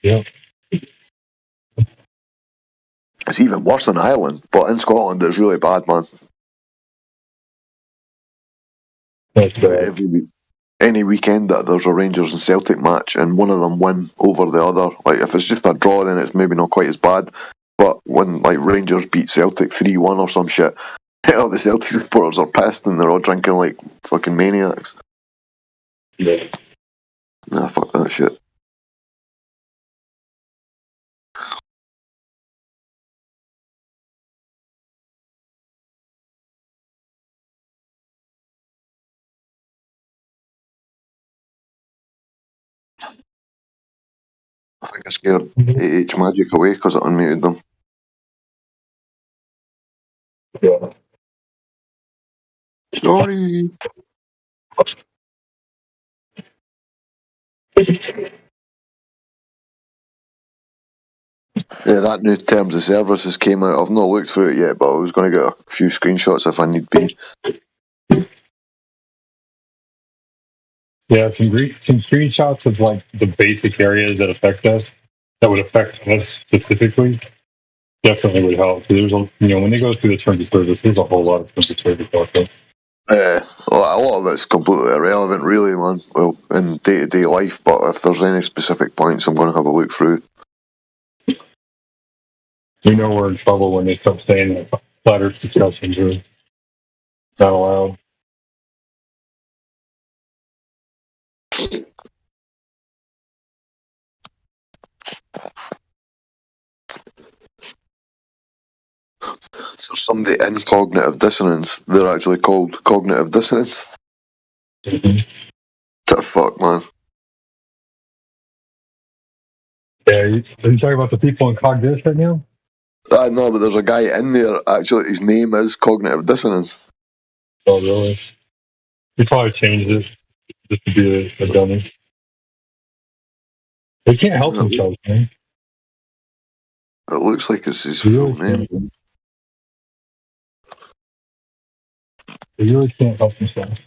Yeah. It's even worse in Ireland, but in Scotland it's really bad, man. That's bad. Any weekend that there's a Rangers and Celtic match and one of them win over the other, like if it's just a draw, then it's maybe not quite as bad. But when like Rangers beat Celtic 3-1 or some shit, all the Celtic supporters are pissed and they're all drinking like fucking maniacs. Yeah. Nah, fuck that shit. I think I scared AH Magic away because it unmuted them. Yeah. Sorry. Yeah, that new terms of services came out. I've not looked through it yet, but I was going to get a few screenshots if I need be. Yeah, some screenshots of like the basic areas that affect us, that would affect us specifically, definitely would help. There's when they go through the terms of service, there's a whole lot of terms of service out there. A lot of it's completely irrelevant, really, man. Well, in day-to-day life, but if there's any specific points, I'm going to have a look through. You know we're in trouble when they start saying that flat Earth discussions are not allowed. So somebody in cognitive dissonance, they're actually called cognitive dissonance. Mm-hmm. What the fuck, man? Yeah, are you talking about the people in cognitive right now? No, but there's a guy in there, actually, his name is cognitive dissonance. Oh, really? He probably changed it just to be a dummy. They can't help themselves, man. It looks like it's his They full really name. can't. They really can't help themselves.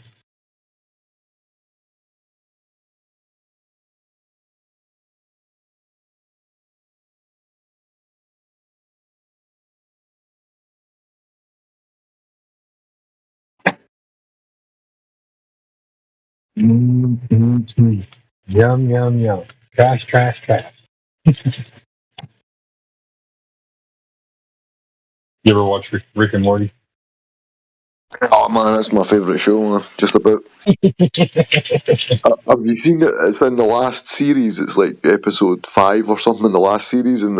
Mm-hmm. Yum, yum, yum. Trash, trash, trash. You ever watch Rick and Morty? Oh man, that's my favourite show, man. Just about. Have you seen it? It's in the last series. It's like episode 5 or something in the last series, and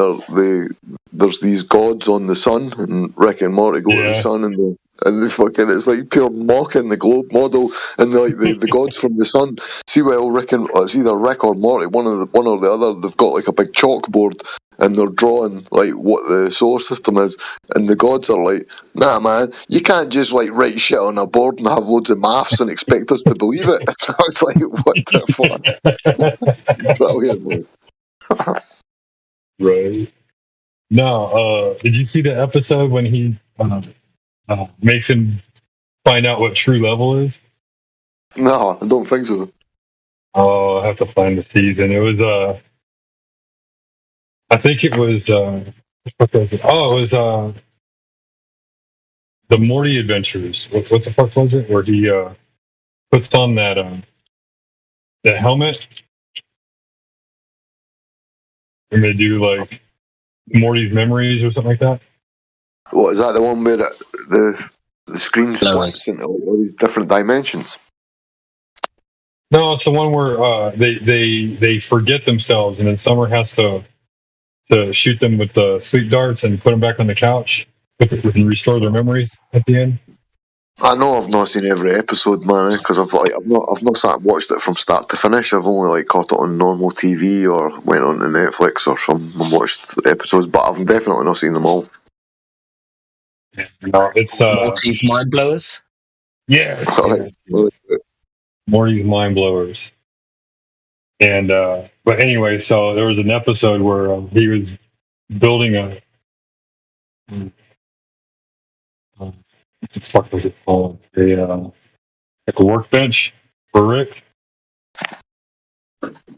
there's these gods on the sun, and Rick and Morty go to the sun, and they fucking, it's like pure mocking the globe model, and the gods from the sun. See, well, it's either Rick or Morty, one or the other. They've got like a big chalkboard, and they're drawing like what the solar system is, and the gods are like, nah man, you can't just like write shit on a board and have loads of maths and expect us to believe it. I was like, what the fuck? Brilliant, man. Right. No, did you see the episode when he makes him find out what true level is? No, I don't think so. Oh, I have to find the season. It was I think it was what was it? Oh, it was the Morty Adventures. What the fuck was it? Where he puts on that helmet and they do like Morty's memories or something like that. What is that? The one where the screen splits into like all these different dimensions? No, it's the one where they forget themselves, and then Summer has to shoot them with the sleep darts and put them back on the couch and restore their memories at the end. I know I've not seen every episode, man, because I've not sat and watched it from start to finish. I've only like caught it on normal TV or went on to Netflix or something and watched episodes, but I've definitely not seen them all. No, it's Morty's Mind Blowers. Yes. Morty's Mind Blowers. And but anyway, so there was an episode where he was building what the fuck was it called? Like a workbench for Rick,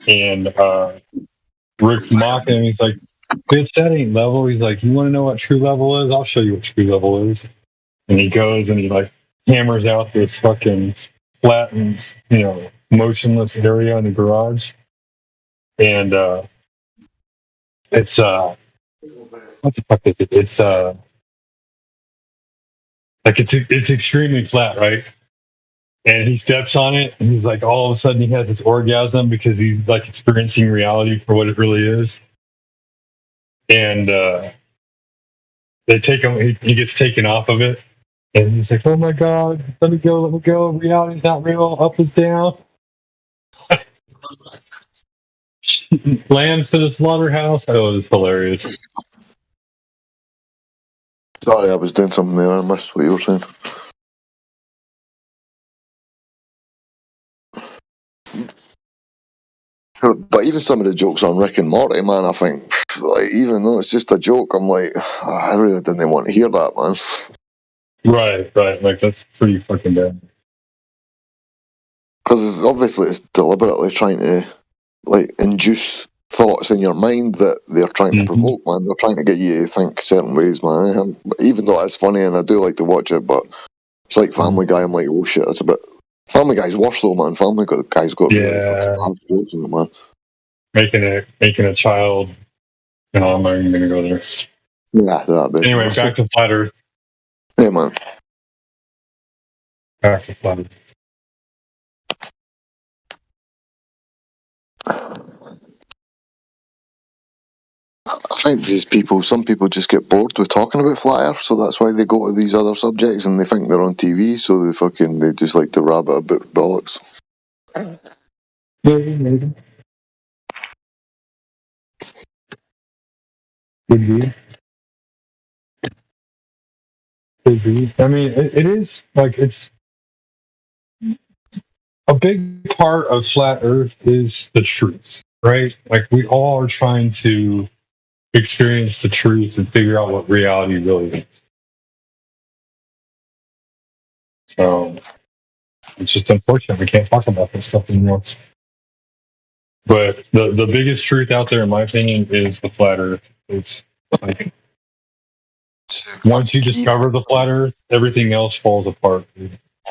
and Rick's mocking him. He's like, bitch, that ain't level. He's like, you want to know what true level is? I'll show you what true level is. And he goes and he like hammers out this fucking flattened, motionless area in the garage. And it's what the fuck is it? It's like it's extremely flat, right? And he steps on it, and he's like, all of a sudden, he has this orgasm because he's like experiencing reality for what it really is. And they take him; he gets taken off of it, and he's like, "Oh my god, let me go! Reality's not real. Up is down." Lambs to the slaughterhouse. Oh, it was hilarious. Sorry, I was doing something there. I missed what you were saying. But even some of the jokes on Rick and Morty, man, I think, like, even though it's just a joke, I'm like, I really didn't want to hear that, man. Right. Like, that's pretty fucking bad. Because it's deliberately trying to, like, induce thoughts in your mind that they're trying to provoke, man. They're trying to get you to think certain ways, man. Even though it's funny and I do like to watch it, but it's like Family Guy. I'm like, oh shit, it's a bit. Family Guy's worse though, man. Family Guy's got really fucking hard jokes in it, man. Making a child. No, I'm not even gonna go there. Yeah, that bit. Anyway, back to flat Earth. Yeah, man. Back to flat Earth. I think some people just get bored with talking about flat Earth, so that's why they go to these other subjects and they think they're on TV, so they just like to rabbit about bollocks. Maybe. Could be. I mean, it is like it's a big part of flat Earth is the truth, right? Like we all are trying to experience the truth and figure out what reality really is. So it's just unfortunate we can't talk about this stuff anymore. But the biggest truth out there, in my opinion, is the flat Earth. It's like once you discover the flat Earth, everything else falls apart.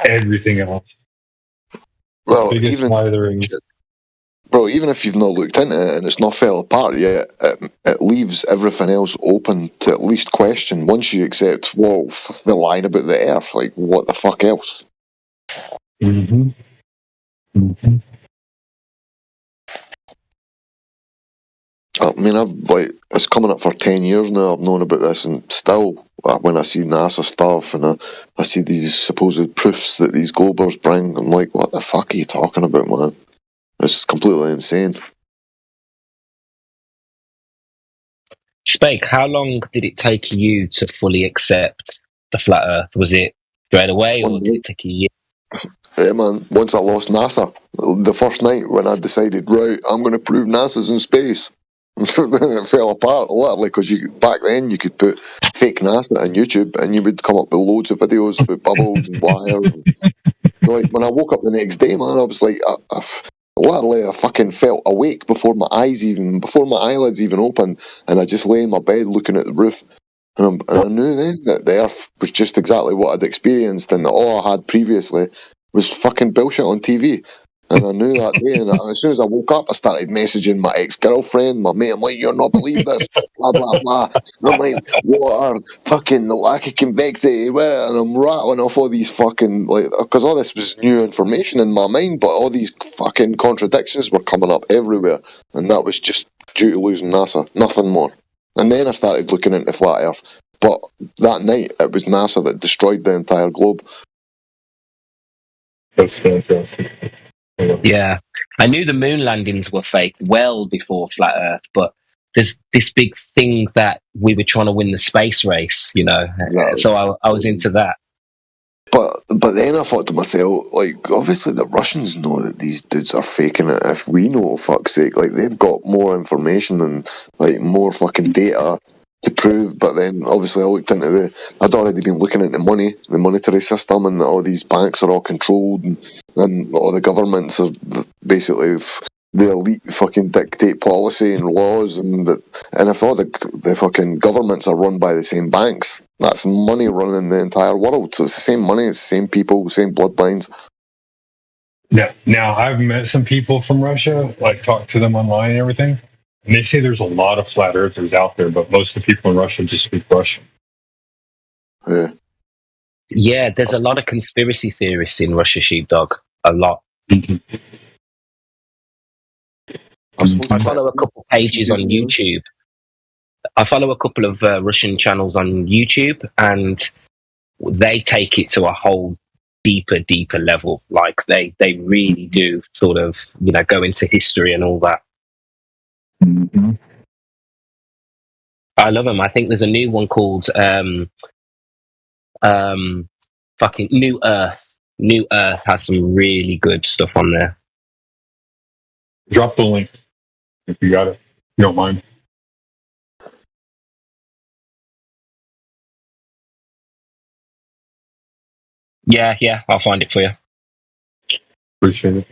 Everything else. Well, even if you've not looked into it and it's not fell apart yet, it leaves everything else open to at least question. Once you accept, whoa, they're lying about the Earth, like what the fuck else? Mm-hmm. I mean, it's coming up for 10 years now. I've known about this, and still, when I see NASA stuff and I see these supposed proofs that these globers bring, I'm like, what the fuck are you talking about, man? It's completely insane. Spake, how long did it take you to fully accept the flat Earth? Was it straight away, or did it take a year? Yeah, man. Once I lost NASA, the first night when I decided, right, I'm going to prove NASA's in space. Then it fell apart literally because back then you could put fake NASA on YouTube and you would come up with loads of videos with bubbles and wires. Like when I woke up the next day, man, I was like, literally I fucking felt awake before my eyelids even opened, and I just lay in my bed looking at the roof, and I knew then that the Earth was just exactly what I'd experienced, and that all I had previously was fucking bullshit on TV. And I knew that day, and as soon as I woke up, I started messaging my ex-girlfriend, my mate. I'm like, "You'll not believe this," blah blah blah. And I'm like, "Water, fucking the lack of convexity," and I'm rattling off all these fucking because all this was new information in my mind, but all these fucking contradictions were coming up everywhere, and that was just due to losing NASA, nothing more. And then I started looking into flat Earth, but that night it was NASA that destroyed the entire globe. That's fantastic. Yeah, I knew the moon landings were fake well before flat Earth, but there's this big thing that we were trying to win the space race, so I was into that. But then I thought to myself, like, obviously the Russians know that these dudes are faking it. If we know, fuck's sake, like they've got more information and like more fucking data to prove. But then obviously I looked into I'd already been looking into money, the monetary system, and all these banks are all controlled, and all the governments are basically the elite fucking dictate policy and laws, and if all the fucking governments are run by the same banks, that's money running the entire world. So it's the same money, it's the same people, same bloodlines. Yeah. Now I've met some people from Russia, like talked to them online and everything, and they say there's a lot of flat earthers out there, but most of the people in Russia just speak Russian. Yeah. Yeah, there's a lot of conspiracy theorists in Russia, Sheepdog. A lot. Mm-hmm. I follow a couple pages on YouTube. I follow a couple of Russian channels on YouTube, and they take it to a whole deeper level. Like they really do sort of, go into history and all that. Mm-hmm. I love them. I think there's a new one called fucking New Earth. New Earth has some really good stuff on there. Drop the link if you got it. If you don't mind. Yeah, I'll find it for you. Appreciate it.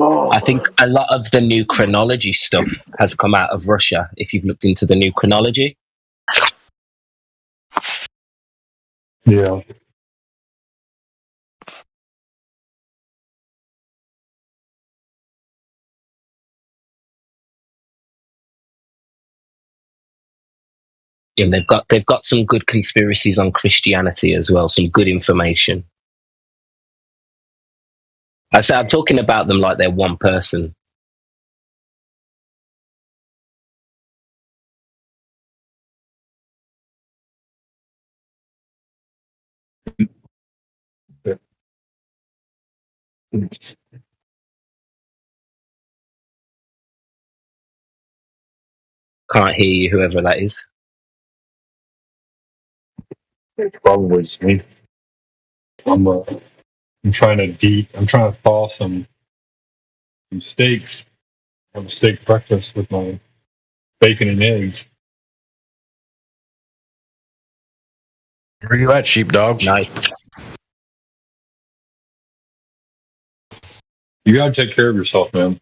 I think a lot of the new chronology stuff has come out of Russia, if you've looked into the new chronology. Yeah. And they've got some good conspiracies on Christianity as well, some good information. I'm talking about them like they're one person. Can't hear you, whoever that is. It's probably just me. I'm trying to thaw some steaks. Have a steak breakfast with my bacon and eggs. Where are you at, Sheepdog? Nice. You gotta take care of yourself, man.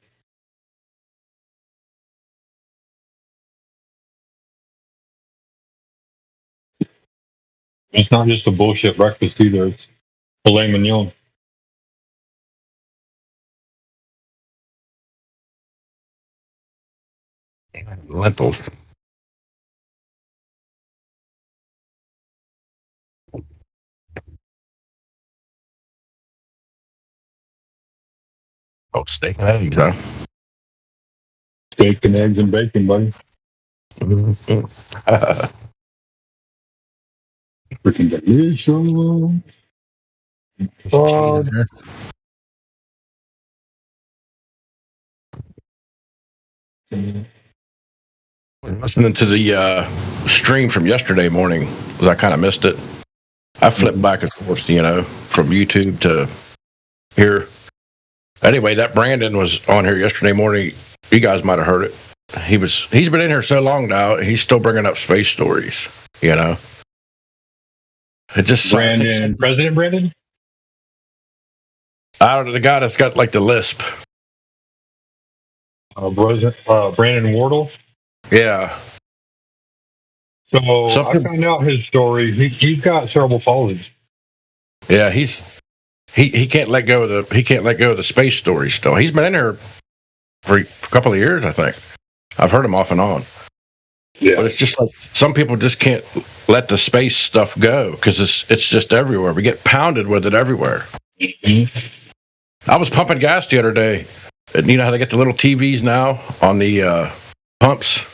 It's not just a bullshit breakfast either. It's filet mignon. Lentils. Oh, steak and eggs, huh? Steak and eggs and bacon, buddy. Mm-hmm. Freaking delicious. Listening to the stream from yesterday morning, because I kind of missed it. I flipped back and forth, from YouTube to here. Anyway, that Brandon was on here yesterday morning. You guys might have heard it. He's been in here so long now. He's still bringing up space stories. It just President Brandon. I don't know, the guy that's got like the lisp. Brandon Wardle. Yeah. So I found out his story. He's got cerebral palsy. Yeah, he can't let go of the space story still. He's been in here for a couple of years, I think. I've heard him off and on. Yeah. But it's just like some people just can't let the space stuff go because it's just everywhere. We get pounded with it everywhere. Mm-hmm. I was pumping gas the other day. And you know how they get the little TVs now on the pumps?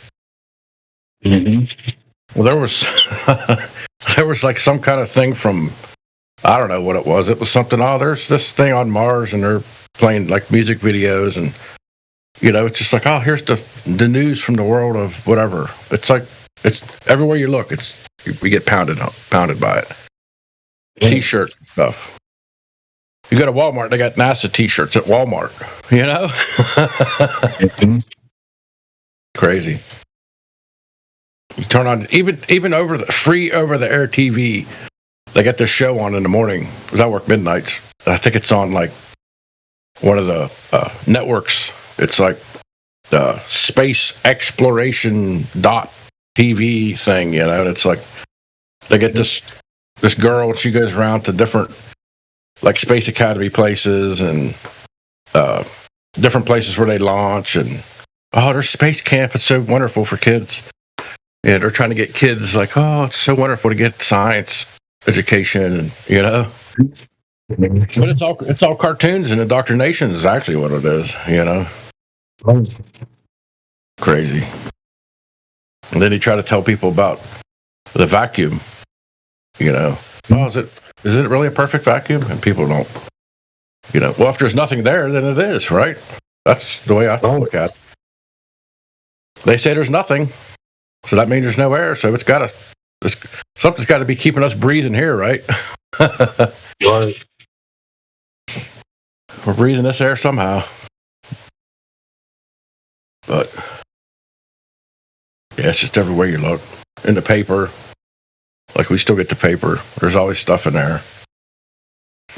Mm-hmm. Well, there was like some kind of thing from, I don't know what it was. It was something, there's this thing on Mars and they're playing like music videos and, it's just like, here's the news from the world of whatever. It's like, it's everywhere you look, we get pounded by it. Yeah. T-shirts and stuff. You go to Walmart, they got NASA T-shirts at Walmart, Crazy. You turn on, even over the free over-the-air TV they got this show on in the morning because I work midnights. I think it's on like one of the networks. It's like the space exploration .tv thing, you know. And it's like they get this girl, and she goes around to different like Space Academy places and different places where they launch, and there's space camp. It's so wonderful for kids. Yeah, they're trying to get kids like, oh, it's so wonderful to get science education, and you know. But it's all cartoons, and indoctrination is actually what it is, you know. Crazy. And then he tried to tell people about the vacuum, you know. Oh, is it really a perfect vacuum? And people don't, you know. Well, if there's nothing there, then it is, right? That's the way I look at it. They say there's nothing, so that means there's no air. So something's got to be keeping us breathing here, right? Right. We're breathing this air somehow. But yeah, it's just everywhere you look. In the paper, like we still get the paper. There's always stuff in there.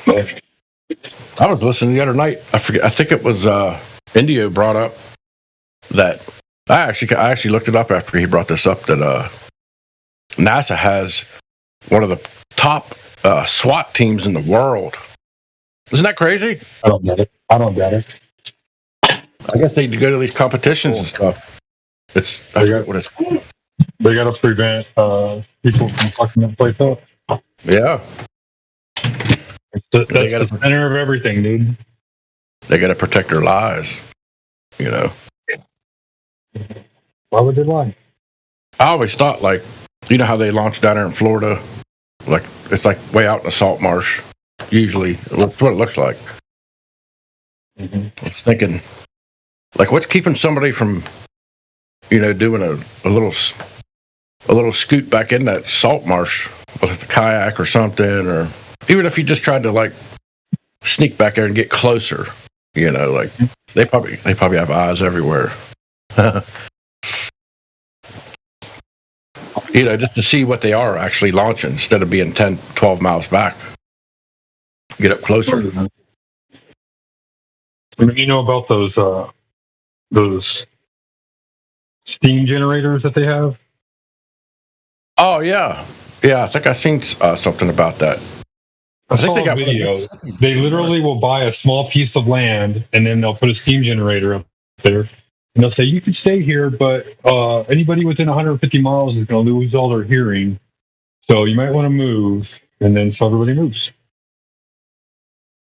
I was listening the other night. I think it was Indio brought up that I actually looked it up after he brought this up that NASA has one of the top SWAT teams in the world. Isn't that crazy? I don't get it. I guess they go to these competitions and stuff. I forget what it's. They got to prevent people from fucking that place up. Yeah. That's the center of everything, dude. They got to protect their lives, you know. Why would they lie? I always thought, like, you know how they launch down there in Florida? Like, it's like way out in the salt marsh. Usually, that's what it looks like. Mm-hmm. I was thinking, like, what's keeping somebody from, you know, doing a little scoot back in that salt marsh with a kayak or something, or even if you just tried to like sneak back there and get closer, you know, like they probably have eyes everywhere. You know, just to see what they are actually launching instead of being 10, 12 miles back. Get up closer. I mean, you know about those steam generators that they have? Oh yeah, I think I seen something about that. I think they got video. They literally will buy a small piece of land and then they'll put a steam generator up there, and they'll say you can stay here, but anybody within 150 miles is going to lose all their hearing, so you might want to move. And then so everybody moves.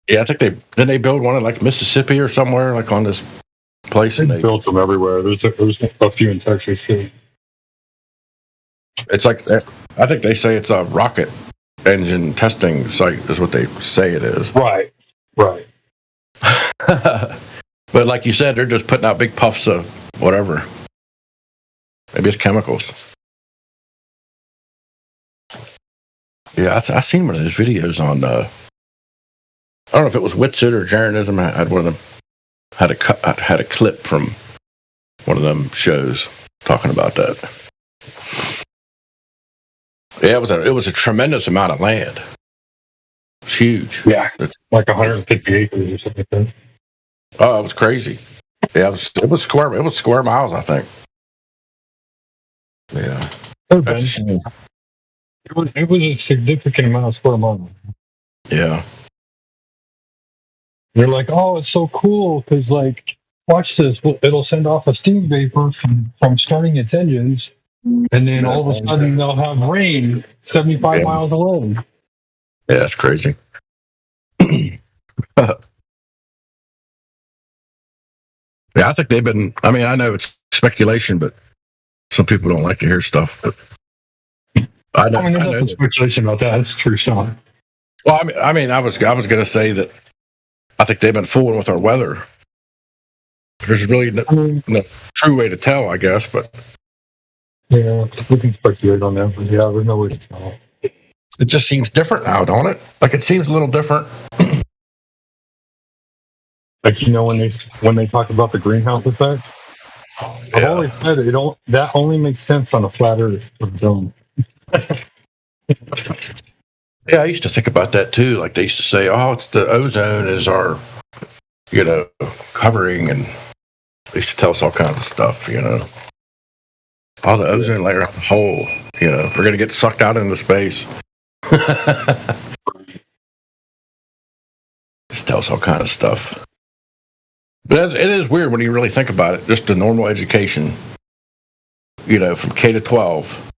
Yeah, I think they build one in like Mississippi or somewhere, like on this place. They built them everywhere. There's a few in Texas too. It's like, I think they say it's a rocket engine testing site is what they say it is. Right. But like you said, they're just putting out big puffs of whatever. Maybe it's chemicals. Yeah, I seen one of those videos on, I don't know if it was Witsit or Jeranism. I had one of them, had a clip from one of them shows talking about that. Yeah, it was a tremendous amount of land. It's huge. Yeah, it's like 150 acres or something like that. Oh, it was crazy. Yeah, it was square miles, I think. Yeah. It was a significant amount of square miles. Yeah. They're like, oh, it's so cool because, like, watch this. It'll send off a steam vapor from starting its engines, and then all of a sudden they'll have rain 75 miles away. Yeah, that's crazy. Yeah, I think they've been. I mean, I know it's speculation, but some people don't like to hear stuff. But I know there's nothing speculation about that. It's true stuff. Well, I mean, I was going to say that I think they've been fooling with our weather. There's really no true way to tell, I guess, but yeah, we can speculate on that. But yeah, there's no way to tell. It just seems different now, don't it? Like it seems a little different. Like, you know, when they talk about the greenhouse effects, I've always said that only makes sense on a flat Earth or dome. Yeah, I used to think about that too. Like they used to say, "Oh, it's the ozone is our, covering," and they used to tell us all kinds of stuff. Oh, the ozone layer as a whole. We're gonna get sucked out into space. Just tell us all kinds of stuff. But it is weird when you really think about it. Just the normal education, from K to 12,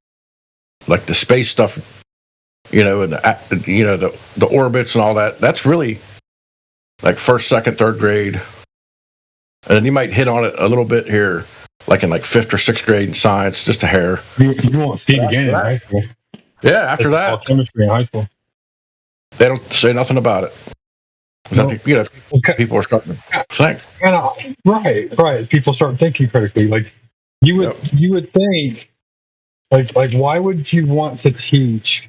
like the space stuff, and the orbits and all that. That's really like first, second, third grade, and then you might hit on it a little bit here, like in like fifth or sixth grade in science, just a hair. You won't see it again in high school. Yeah, after It's that, all chemistry in high school. they don't say nothing about it. No. People are starting to think. Right. People start thinking critically. Like you would think, like why would you want to teach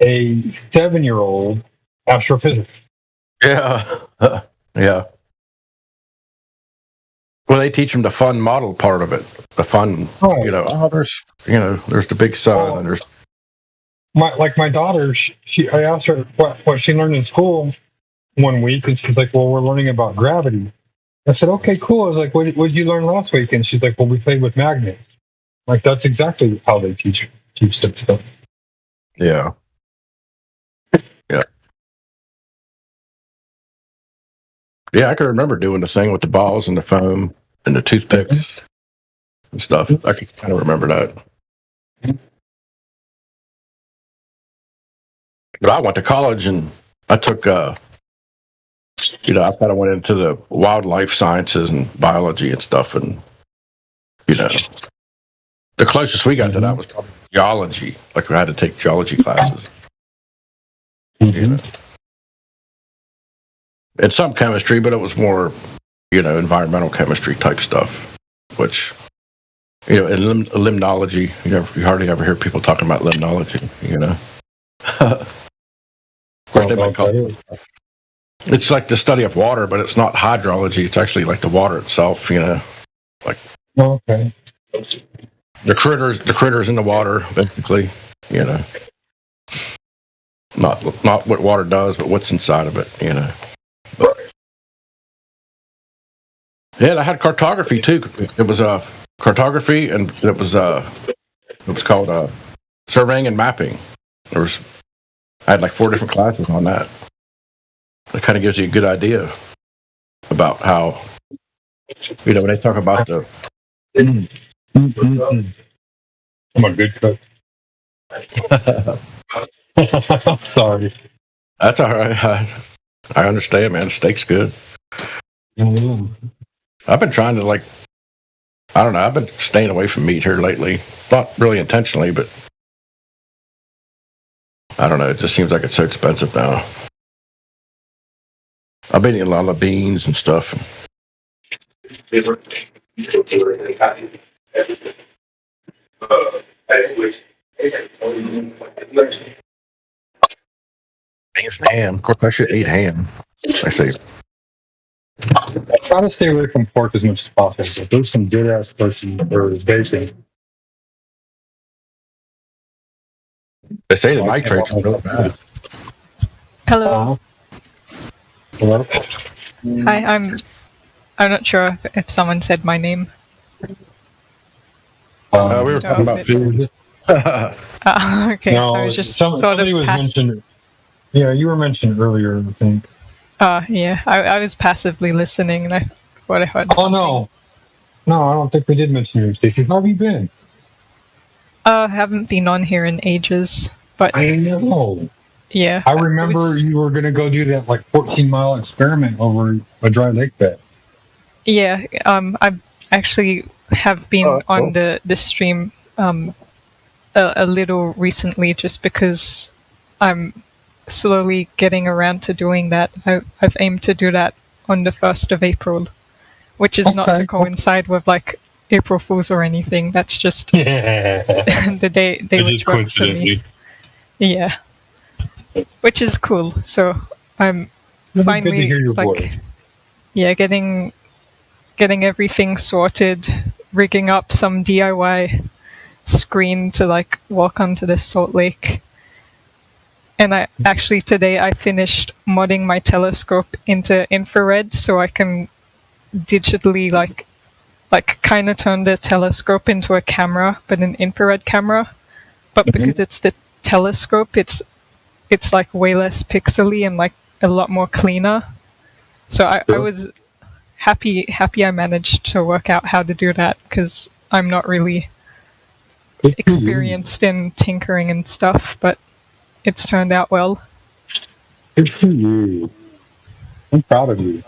a 7-year-old astrophysics? Yeah, yeah. Well, they teach them the fun model part of it. The fun, Right. there's the big sun, and there's my daughter. I asked her what she learned in school one week, and she's like, "Well, we're learning about gravity." I said, "Okay, cool." I was like, "What did you learn last week?" And she's like, "Well, we played with magnets." Like that's exactly how they teach that stuff. Yeah. Yeah. Yeah, I can remember doing the thing with the balls and the foam and the toothpicks and stuff. I can kind of remember that. But I went to college and I took, I kind of went into the wildlife sciences and biology and stuff. And, the closest we got to that was probably geology. Like we had to take geology classes. And some chemistry, but it was more, environmental chemistry type stuff, which, in limnology, you hardly ever hear people talking about limnology, Of course, they might call it. It's like the study of water, but it's not hydrology. It's actually like the water itself, like. Okay. The critters in the water, basically, Not what water does, but what's inside of it, But, yeah, I had cartography too. It was cartography, and it was called surveying and mapping. I had like 4 different classes on that. It kind of gives you a good idea about how, when they talk about the. I'm a good cook. I'm sorry. That's all right. I understand, man. Steak's good. Mm-hmm. I've been trying to I don't know. I've been staying away from meat here lately. Not really intentionally, but I don't know. It just seems like it's so expensive now. I've been eating a lot of beans and stuff. Beans and ham. Of course, I should eat ham. I say. I try to stay away from pork as much as possible. But there's some good ass turkey or bacon. They say the nitrates are really bad. Hello. Hello. Hi. I'm not sure if someone said my name. We were talking about food. Okay. No, I was just somebody was mentioned. Yeah, you were mentioned earlier, I think. Yeah. I was passively listening, and I thought I heard something. Oh no, I don't think we did mention you, Stacey. How have you been? I haven't been on here in ages, but I know. Yeah. I remember you were going to go do that 14-mile experiment over a dry lake bed. Yeah. I actually have been on the stream a little recently, just because I'm slowly getting around to doing that. I've aimed to do that on the 1st of April, which is not to coincide with April Fools or anything. That's just the day which works for me. Yeah, which is cool. So I'm finally good to hear your voice. Yeah, getting everything sorted, rigging up some DIY screen to walk onto this salt lake. And today I finished modding my telescope into infrared so I can digitally like kind of turn the telescope into a camera, but an infrared camera. But because it's the telescope, it's like way less pixely and like a lot more cleaner. So I was happy I managed to work out how to do that, because I'm not really experienced in tinkering and stuff, but it's turned out well. Good for you. I'm proud of you.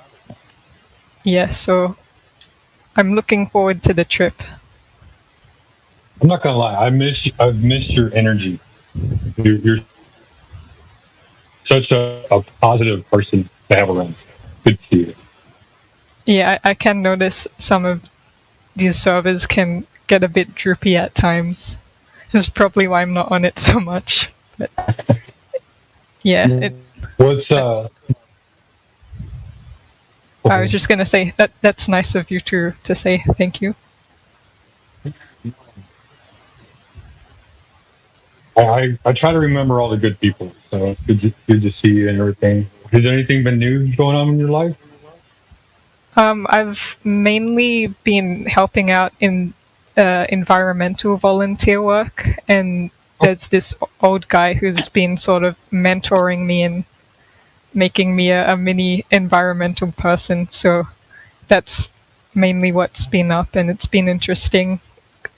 Yeah, so I'm looking forward to the trip. I'm not gonna lie, I've missed your energy. You're such a positive person to have around. Good to see you. Yeah, I can notice some of these servers can get a bit droopy at times. That's probably why I'm not on it so much. But yeah, I was just gonna say that's nice of you to say. Thank you. I try to remember all the good people, so it's good to see you and everything. Has anything been new going on in your life? I've mainly been helping out in environmental volunteer work, and there's this old guy who's been sort of mentoring me and making me a mini environmental person. So that's mainly what's been up, and it's been interesting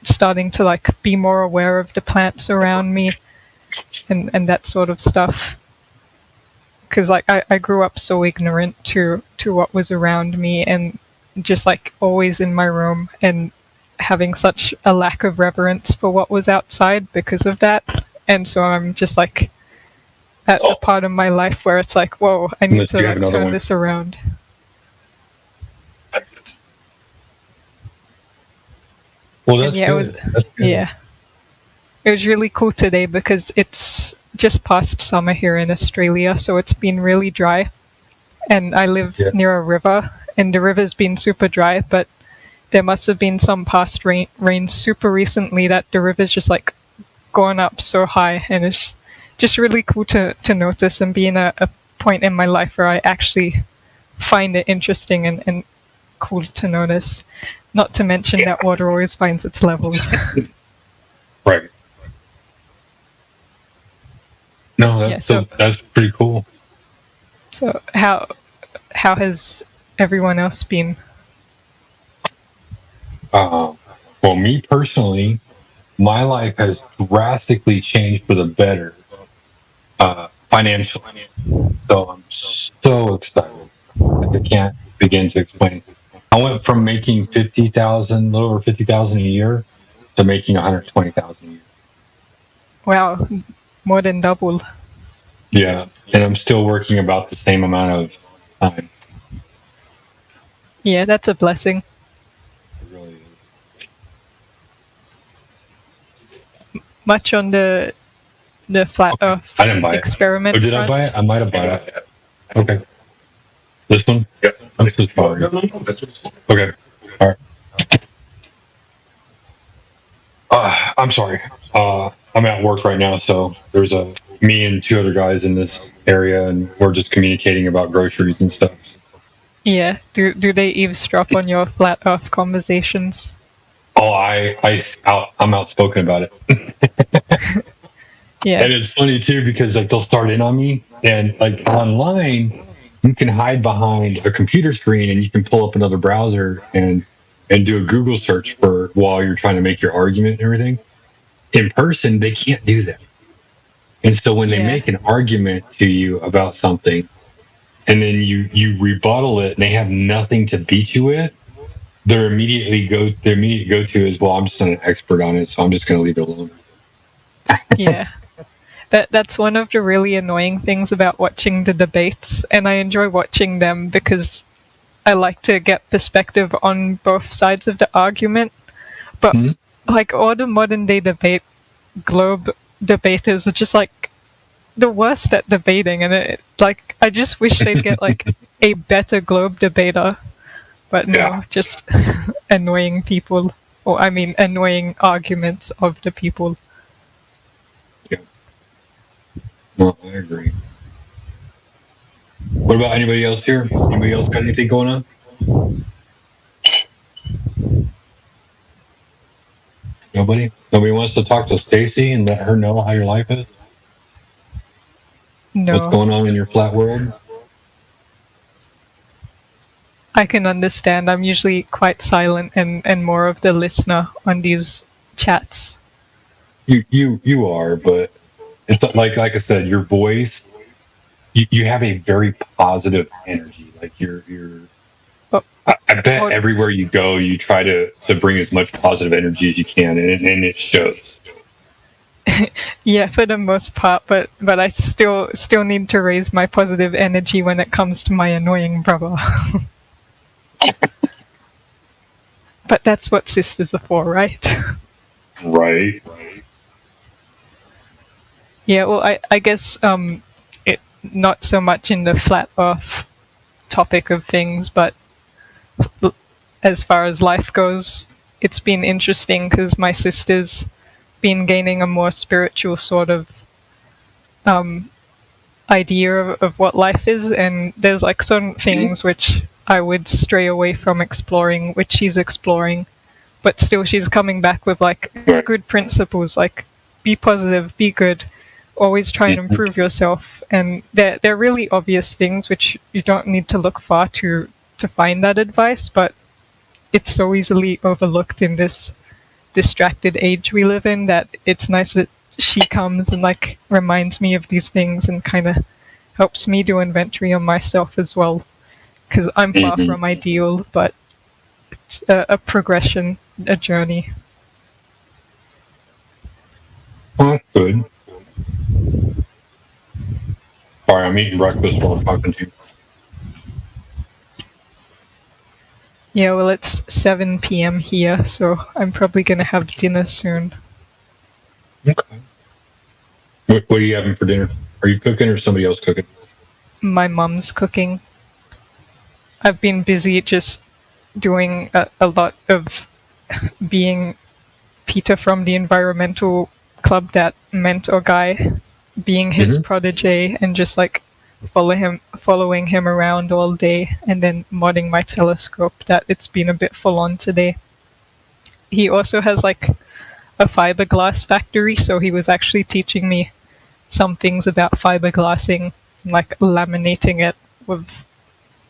starting to like be more aware of the plants around me and that sort of stuff. Because like I grew up so ignorant to what was around me, and just like always in my room, and having such a lack of reverence for what was outside because of that. And so I'm just like at the part of my life where it's like, whoa, I need to like turn this around. Well, that's good. Yeah, it was really cool today because it's just past summer here in Australia, so it's been really dry, and I live near a river, and the river's been super dry, but there must have been some past rain super recently that the river's just like gone up so high, and it's just really cool to notice and be in a point in my life where I actually find it interesting and cool to notice. Not to mention that water always finds its level. Right. No, that's pretty cool. So how has everyone else been? Well, me personally, my life has drastically changed for the better financially. So I'm so excited. I can't begin to explain. I went from making a little over $50,000 a year, to making $120,000 a year. Wow, more than double. Yeah, and I'm still working about the same amount of time. Yeah, that's a blessing. It really is. Much on the flat Earth I didn't buy experiment. Did I buy it? I might have bought it. Okay. This one? Yep. I'm so sorry. Okay. All right. I'm sorry. I'm at work right now, so there's me and two other guys in this area, and we're just communicating about groceries and stuff. Yeah. Do they eavesdrop on your flat Earth conversations? Oh, I'm outspoken about it. Yeah. And it's funny too, because like they'll start in on me, and like online you can hide behind a computer screen and you can pull up another browser and do a Google search while you're trying to make your argument and everything. In person, they can't do that. And so when they make an argument to you about something, and then you rebuttal it, and they have nothing to beat you with, their immediate go-to is, well, I'm just not an expert on it, so I'm just going to leave it alone. Yeah. That's one of the really annoying things about watching the debates, and I enjoy watching them because I like to get perspective on both sides of the argument. But like all the modern day globe debaters are just like the worst at debating, and I just wish they'd get like a better globe debater. But no, just annoying people, or I mean annoying arguments of the people. No, I agree. What about anybody else here? Anybody else got anything going on? Nobody? Nobody wants to talk to Stacy and let her know how your life is? No. What's going on in your flat world? I can understand. I'm usually quite silent and more of the listener on these chats. You are, but it's like I said, your voice, you have a very positive energy. Like you're I bet everywhere you go, you try to bring as much positive energy as you can, and it shows. Yeah, for the most part, but I still need to raise my positive energy when it comes to my annoying brother. But that's what sisters are for, right? Right. Yeah, well, I guess it not so much in the flat Earth topic of things, but as far as life goes, it's been interesting because my sister's been gaining a more spiritual sort of idea of what life is, and there's like certain things which I would stray away from exploring, which she's exploring, but still she's coming back with like good principles, like be positive, be good, always try and improve yourself, and they're really obvious things which you don't need to look far to find that advice, but it's so easily overlooked in this distracted age we live in that it's nice that she comes and like reminds me of these things and kind of helps me do inventory on myself as well, because I'm far from ideal, but it's a progression, a journey. Well, that's good. Sorry, I'm eating breakfast while I'm talking to you. Yeah, well, it's 7 p.m. here, so I'm probably going to have dinner soon. Okay. What are you having for dinner? Are you cooking or somebody else cooking? My mom's cooking. I've been busy just doing a lot of being Peter from the environmental club, that mentor guy, being his protege and just like following him around all day, and then modding my telescope. That it's been a bit full on today. He also has like a fiberglass factory, so he was actually teaching me some things about fiberglassing, like laminating it with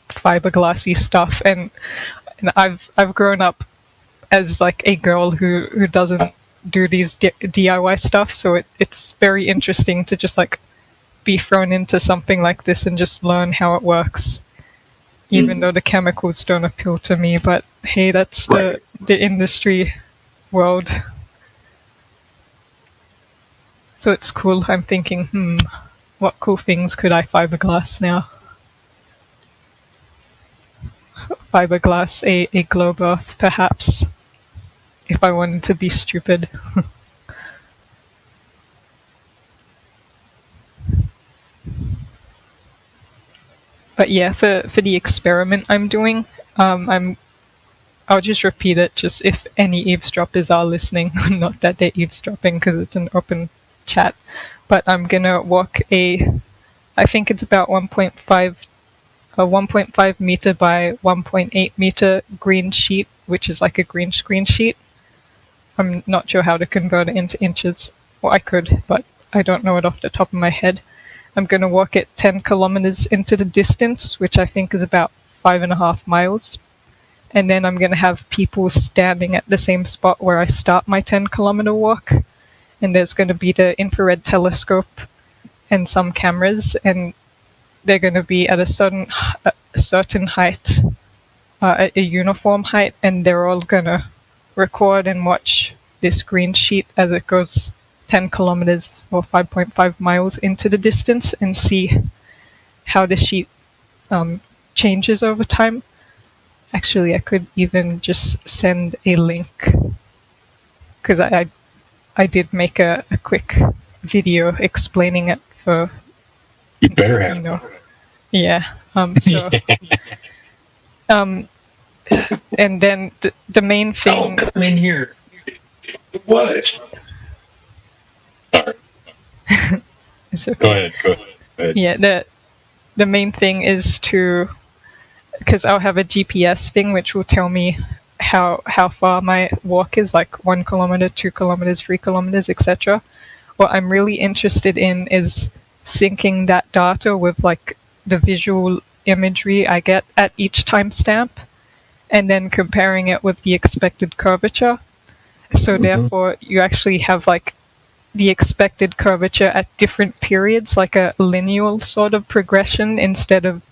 fiberglassy stuff, and I've grown up as like a girl who doesn't do these DIY stuff, so it's very interesting to just like be thrown into something like this and just learn how it works, even though the chemicals don't appeal to me. But hey, that's the industry world. So it's cool. I'm thinking, what cool things could I fiberglass now? Fiberglass a globe Earth, perhaps, if I wanted to be stupid. But yeah, for the experiment I'm doing, I'll just repeat it, just if any eavesdroppers are listening, not that they're eavesdropping because it's an open chat, but I'm gonna walk I think it's about 1.5 meter by 1.8 meter green sheet, which is like a green screen sheet. I'm not sure how to convert it into inches. Well, I could, but I don't know it off the top of my head. I'm going to walk it 10 kilometers into the distance, which I think is about 5.5 miles. And then I'm going to have people standing at the same spot where I start my 10-kilometer walk. And there's going to be the infrared telescope and some cameras, and they're going to be at a certain height, a uniform height, and they're all going to record and watch this green sheet as it goes 10 kilometers or 5.5 miles into the distance and see how the sheet changes over time. Actually, I could even just send a link, because I did make a quick video explaining it for... You better have. Yeah. So... and then the main thing... Oh, come in here. What? Sorry. It's okay. Go ahead. Yeah, the main thing is because I'll have a GPS thing which will tell me how far my walk is, like 1 kilometer, 2 kilometers, 3 kilometers, etc. What I'm really interested in is syncing that data with like the visual imagery I get at each timestamp, and then comparing it with the expected curvature. So therefore, you actually have like the expected curvature at different periods, like a linear sort of progression, instead of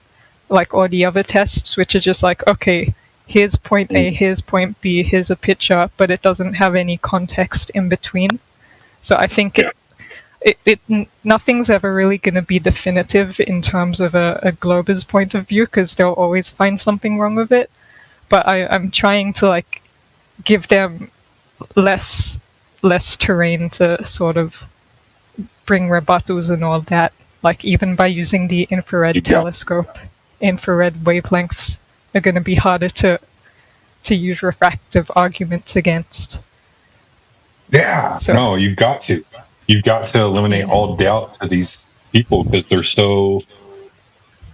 like all the other tests, which are just like, okay, here's point A, here's point B, here's a picture, but it doesn't have any context in between. So I think nothing's ever really going to be definitive in terms of a glober's point of view, because they'll always find something wrong with it. But I'm trying to like give them less terrain to sort of bring rebuttals and all that, like even by using the infrared telescope. Infrared wavelengths are going to be harder to use refractive arguments against. Yeah, So, no, you've got to eliminate all doubt to these people, because they're so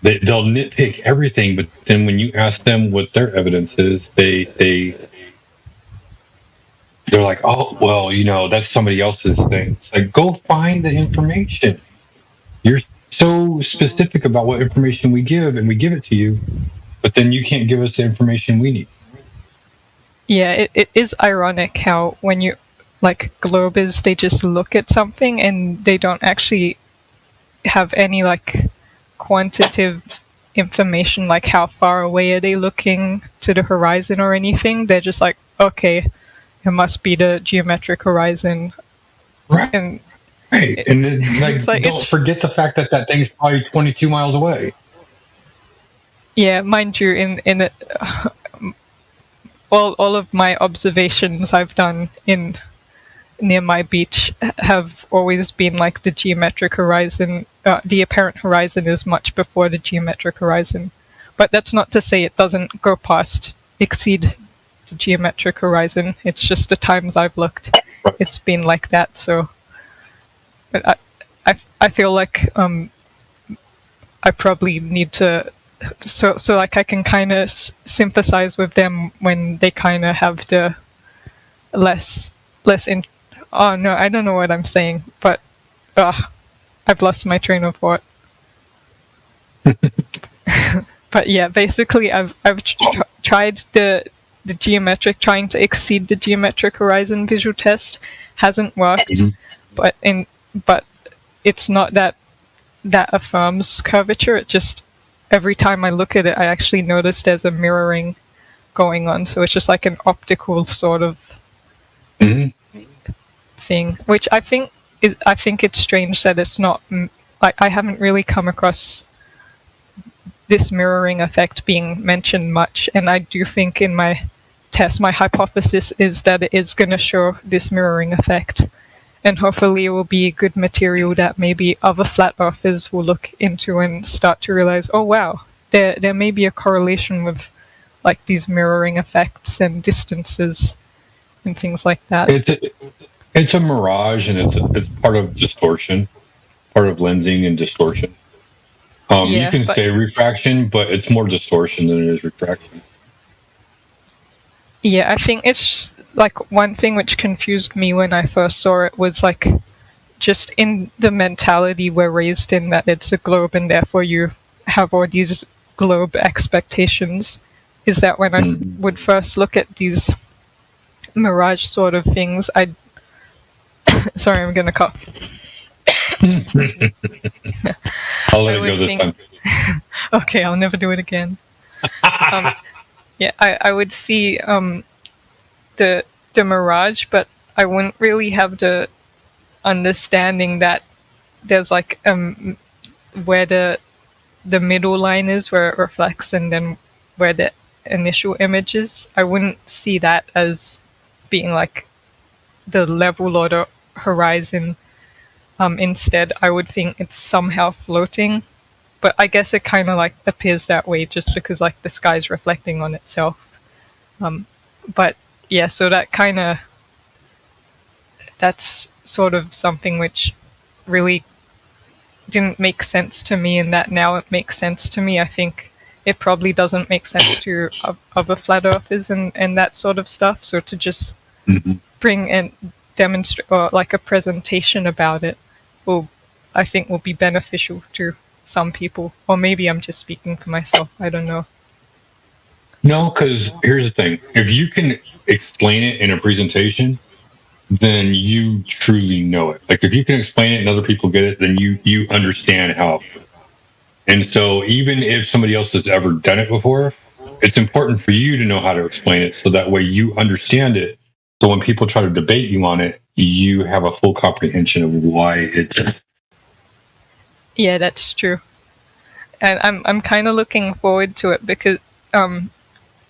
they'll nitpick everything, but then when you ask them what their evidence is, they're like, oh, well, that's somebody else's thing. It's like, go find the information. You're so specific about what information we give, and we give it to you, but then you can't give us the information we need. Yeah, it is ironic how when you, like, globers, they just look at something and they don't actually have any, like, quantitative information, like how far away are they looking to the horizon or anything. They're just like, okay, it must be the geometric horizon. Right. And then, don't forget the fact that thing's probably 22 miles away. Yeah, mind you, in all of my observations I've done near my beach have always been like the geometric horizon. The apparent horizon is much before the geometric horizon, but that's not to say it doesn't exceed the geometric horizon. It's just the times I've looked, it's been like that. So I feel like I probably need to, so like I can kind of sympathize with them when they kind of have the less oh no, I don't know what I'm saying, but I've lost my train of thought. But yeah, basically I've tried the geometric, trying to exceed the geometric horizon visual test. Hasn't worked. But it's not that affirms curvature. It just, every time I look at it, I actually notice there's a mirroring going on. So it's just like an optical sort of thing, which I think it's strange that it's not, like, I haven't really come across this mirroring effect being mentioned much. And I do think in my test, my hypothesis is that it is going to show this mirroring effect. And hopefully it will be good material that maybe other flat earthers will look into and start to realize, oh wow, there may be a correlation with like these mirroring effects and distances and things like that. It's a mirage, and it's part of distortion, part of lensing and distortion. You can say refraction, but it's more distortion than it is refraction. Yeah, I think it's like one thing which confused me when I first saw it was like just in the mentality we're raised in, that it's a globe and therefore you have all these globe expectations, is that when I would first look at these mirage sort of things, sorry, I'm gonna cough. I'll let it go this time. Okay, I'll never do it again. Yeah, I would see the mirage, but I wouldn't really have the understanding that there's like where the middle line is, where it reflects, and then where the initial image is. I wouldn't see that as being like the level or the horizon. Instead, I would think it's somehow floating. But I guess it kind of like appears that way just because like the sky's reflecting on itself. But yeah, so that's sort of something which really didn't make sense to me, and that now it makes sense to me, I think it probably doesn't make sense to other flat earthers and that sort of stuff. So to just bring and demonstrate, or like a presentation about it, I think will be beneficial to some people. Or maybe I'm just speaking for myself. I don't know. No, because here's the thing: if you can explain it in a presentation, then you truly know it. Like if you can explain it and other people get it, then you understand how. And so even if somebody else has ever done it before, it's important for you to know how to explain it so that way you understand it. So when people try to debate you on it, you have a full comprehension of why it's. Yeah, that's true. And I'm kind of looking forward to it because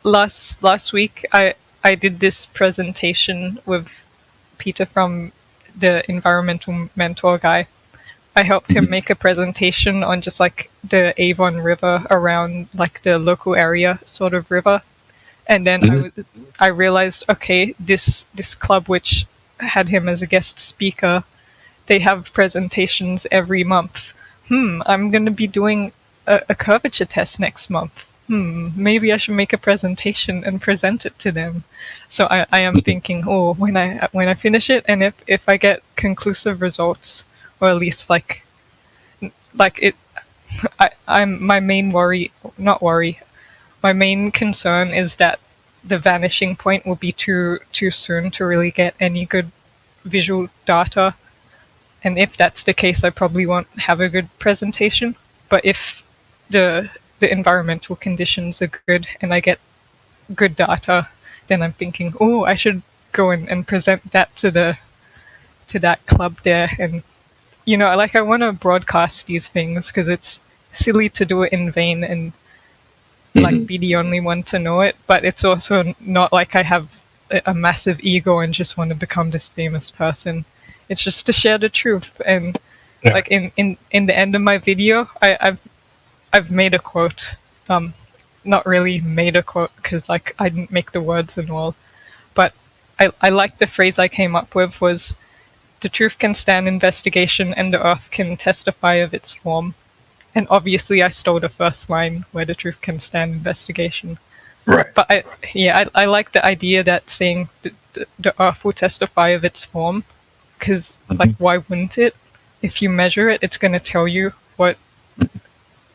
last week I did this presentation with Peter from the environmental mentor guy. I helped him make a presentation on just like the Avon River around like the local area sort of river. And then I realized, okay, this club which had him as a guest speaker, they have presentations every month. I'm going to be doing a curvature test next month. Maybe I should make a presentation and present it to them. So I am thinking, when I finish it, and if I get conclusive results, or at least like it, I'm my main my main concern is that the vanishing point will be too soon to really get any good visual data. And if that's the case, I probably won't have a good presentation. But if the environmental conditions are good and I get good data, then I'm thinking, I should go and present that to that club there. And, I want to broadcast these things because it's silly to do it in vain and like be the only one to know it. But it's also not like I have a massive ego and just want to become this famous person. It's just to share the truth. And like in the end of my video, I've made a quote. Not really made a quote because like I didn't make the words and all, but I like the phrase I came up with was, "The truth can stand investigation and the earth can testify of its form." And obviously I stole the first line where the truth can stand investigation. Right. But I like the idea that saying the earth will testify of its form, because like why wouldn't it? If you measure it, it's going to tell you what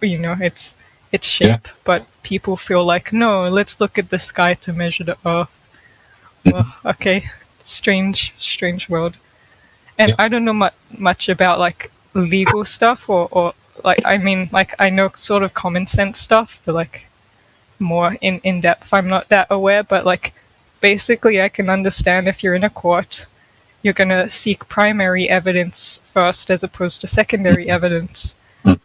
its shape. But people feel like, no, let's look at the sky to measure the earth. Well, okay, strange world. And I don't know much about like legal stuff or like, I mean, like I know sort of common sense stuff, but like more in depth I'm not that aware. But like basically I can understand if you're in a court, you're going to seek primary evidence first as opposed to secondary evidence.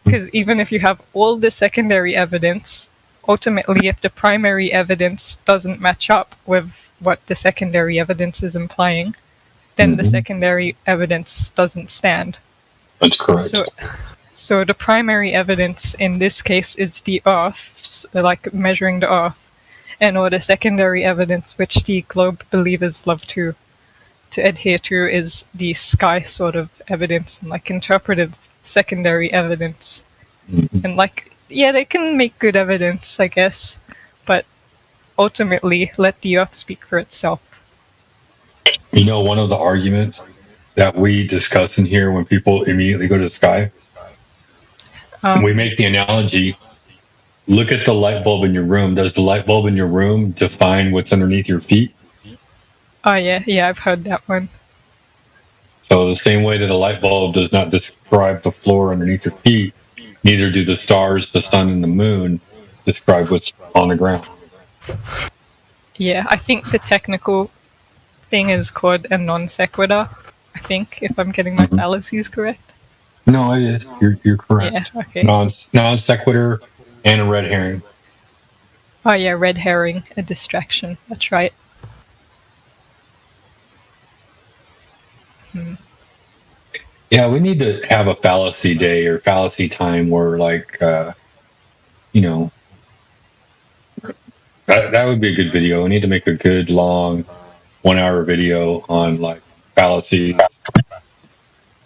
Because even if you have all the secondary evidence, ultimately if the primary evidence doesn't match up with what the secondary evidence is implying, then the secondary evidence doesn't stand. That's correct. So the primary evidence in this case is the Earth, like measuring the Earth, and or the secondary evidence which the globe believers love to adhere to is the sky sort of evidence, and like interpretive secondary evidence. And like, yeah, they can make good evidence, I guess, but ultimately let the Earth speak for itself. One of the arguments that we discuss in here when people immediately go to the sky, we make the analogy, look at the light bulb in your room. Does the light bulb in your room define what's underneath your feet? Oh, yeah, I've heard that one. So the same way that a light bulb does not describe the floor underneath your feet, neither do the stars, the sun, and the moon describe what's on the ground. Yeah, I think the technical thing is called a non sequitur, I think, if I'm getting my fallacies correct. No, it is. You're correct. Yeah, okay. Non sequitur and a red herring. Oh yeah, red herring, a distraction. That's right. Yeah, we need to have a fallacy day or fallacy time where, like, that would be a good video. We need to make a good, long, 1 hour video on, like, fallacies,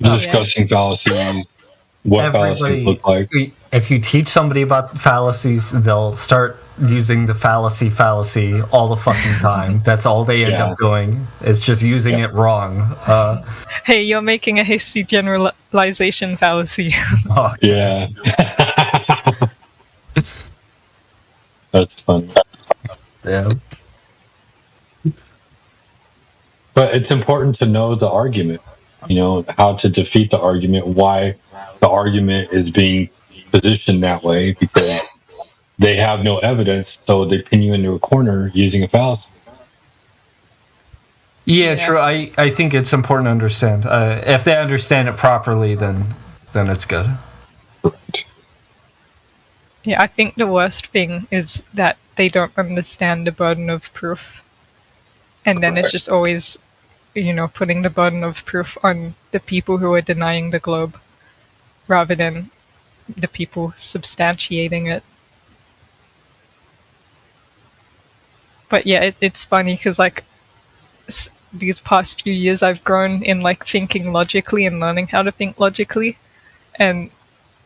discussing fallacies, what fallacies look like. If you teach somebody about fallacies, they'll start using the fallacy all the fucking time. That's all they end up doing, is just using it wrong. Hey, you're making a hasty generalization fallacy. Oh, yeah. That's fun. Yeah. But it's important to know the argument, how to defeat the argument, why the argument is being positioned that way, because they have no evidence, so they pin you into a corner using a fallacy. Yeah, true. I think it's important to understand. If they understand it properly, then it's good. Yeah, I think the worst thing is that they don't understand the burden of proof. And then it's just always, putting the burden of proof on the people who are denying the globe rather than the people substantiating it. But yeah, it's funny because these past few years I've grown in thinking logically and learning how to think logically. And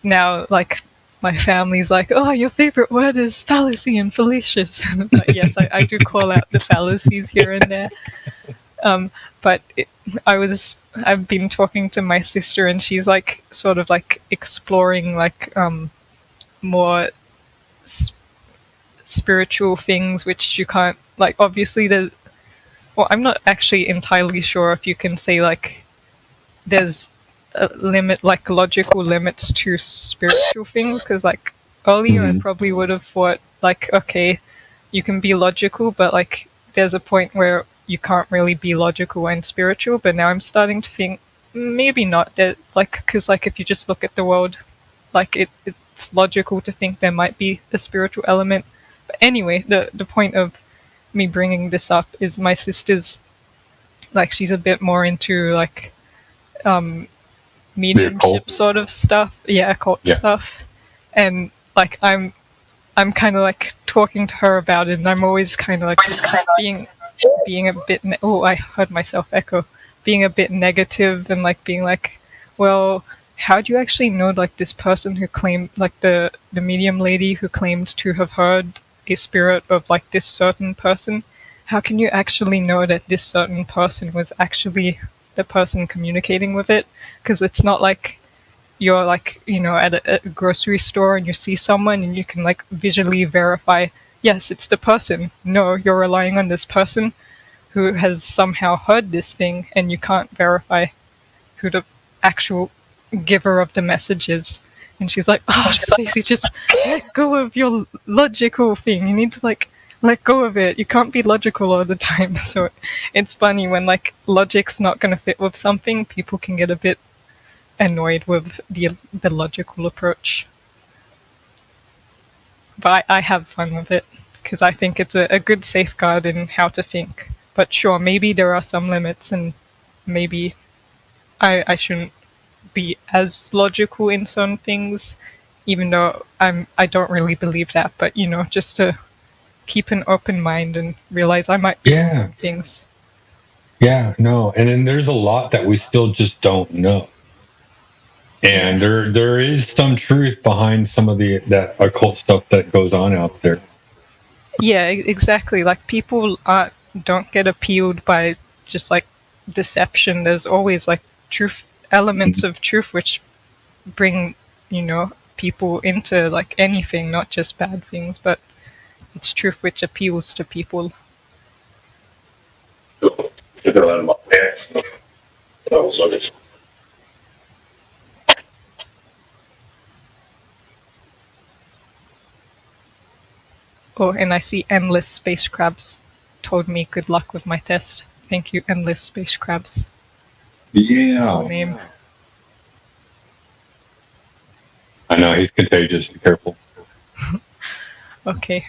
now my family's like, oh, your favorite word is fallacy and fallacious. And it's like, yes, I do call out the fallacies here and there. But I've been talking to my sister, and she's sort of exploring more spiritual things, which you can't obviously well, I'm not actually entirely sure if you can say there's a limit, logical limits to spiritual things, because earlier I probably would have thought okay, you can be logical, but there's a point where you can't really be logical and spiritual. But now I'm starting to think maybe not, that because if you just look at the world, it's logical to think there might be a spiritual element. But anyway, the point of me bringing this up is my sister's she's a bit more into mediumship sort of stuff, occult stuff, and I'm kind of talking to her about it, and I'm always kind of being a bit I heard myself echo, being a bit negative, and being well, how do you actually know this person who claimed the medium lady who claimed to have heard a spirit of this certain person? How can you actually know that this certain person was actually the person communicating with it? Because it's not you're at a grocery store and you see someone and you can visually verify, yes, it's the person. No, you're relying on this person who has somehow heard this thing, and you can't verify who the actual giver of the message is. And she's like, oh, Stacey, just let go of your logical thing. You need to let go of it. You can't be logical all the time. So it's funny when logic's not going to fit with something, people can get a bit annoyed with the logical approach. But I have fun with it because I think it's a good safeguard in how to think. But sure, maybe there are some limits, and maybe I shouldn't be as logical in some things, even though I don't really believe that. But just to keep an open mind and realize I might be wrong things. Yeah, no, and then there's a lot that we still just don't know. And there is some truth behind some of that occult stuff that goes on out there. Yeah, exactly. People don't get appealed by just deception. There's always truth, elements of truth, which bring people into anything, not just bad things, but it's truth which appeals to people. Oh, and I see Endless Space Crabs told me good luck with my test. Thank you, Endless Space Crabs. Yeah. Cool name. I know, he's contagious. Be careful. Okay.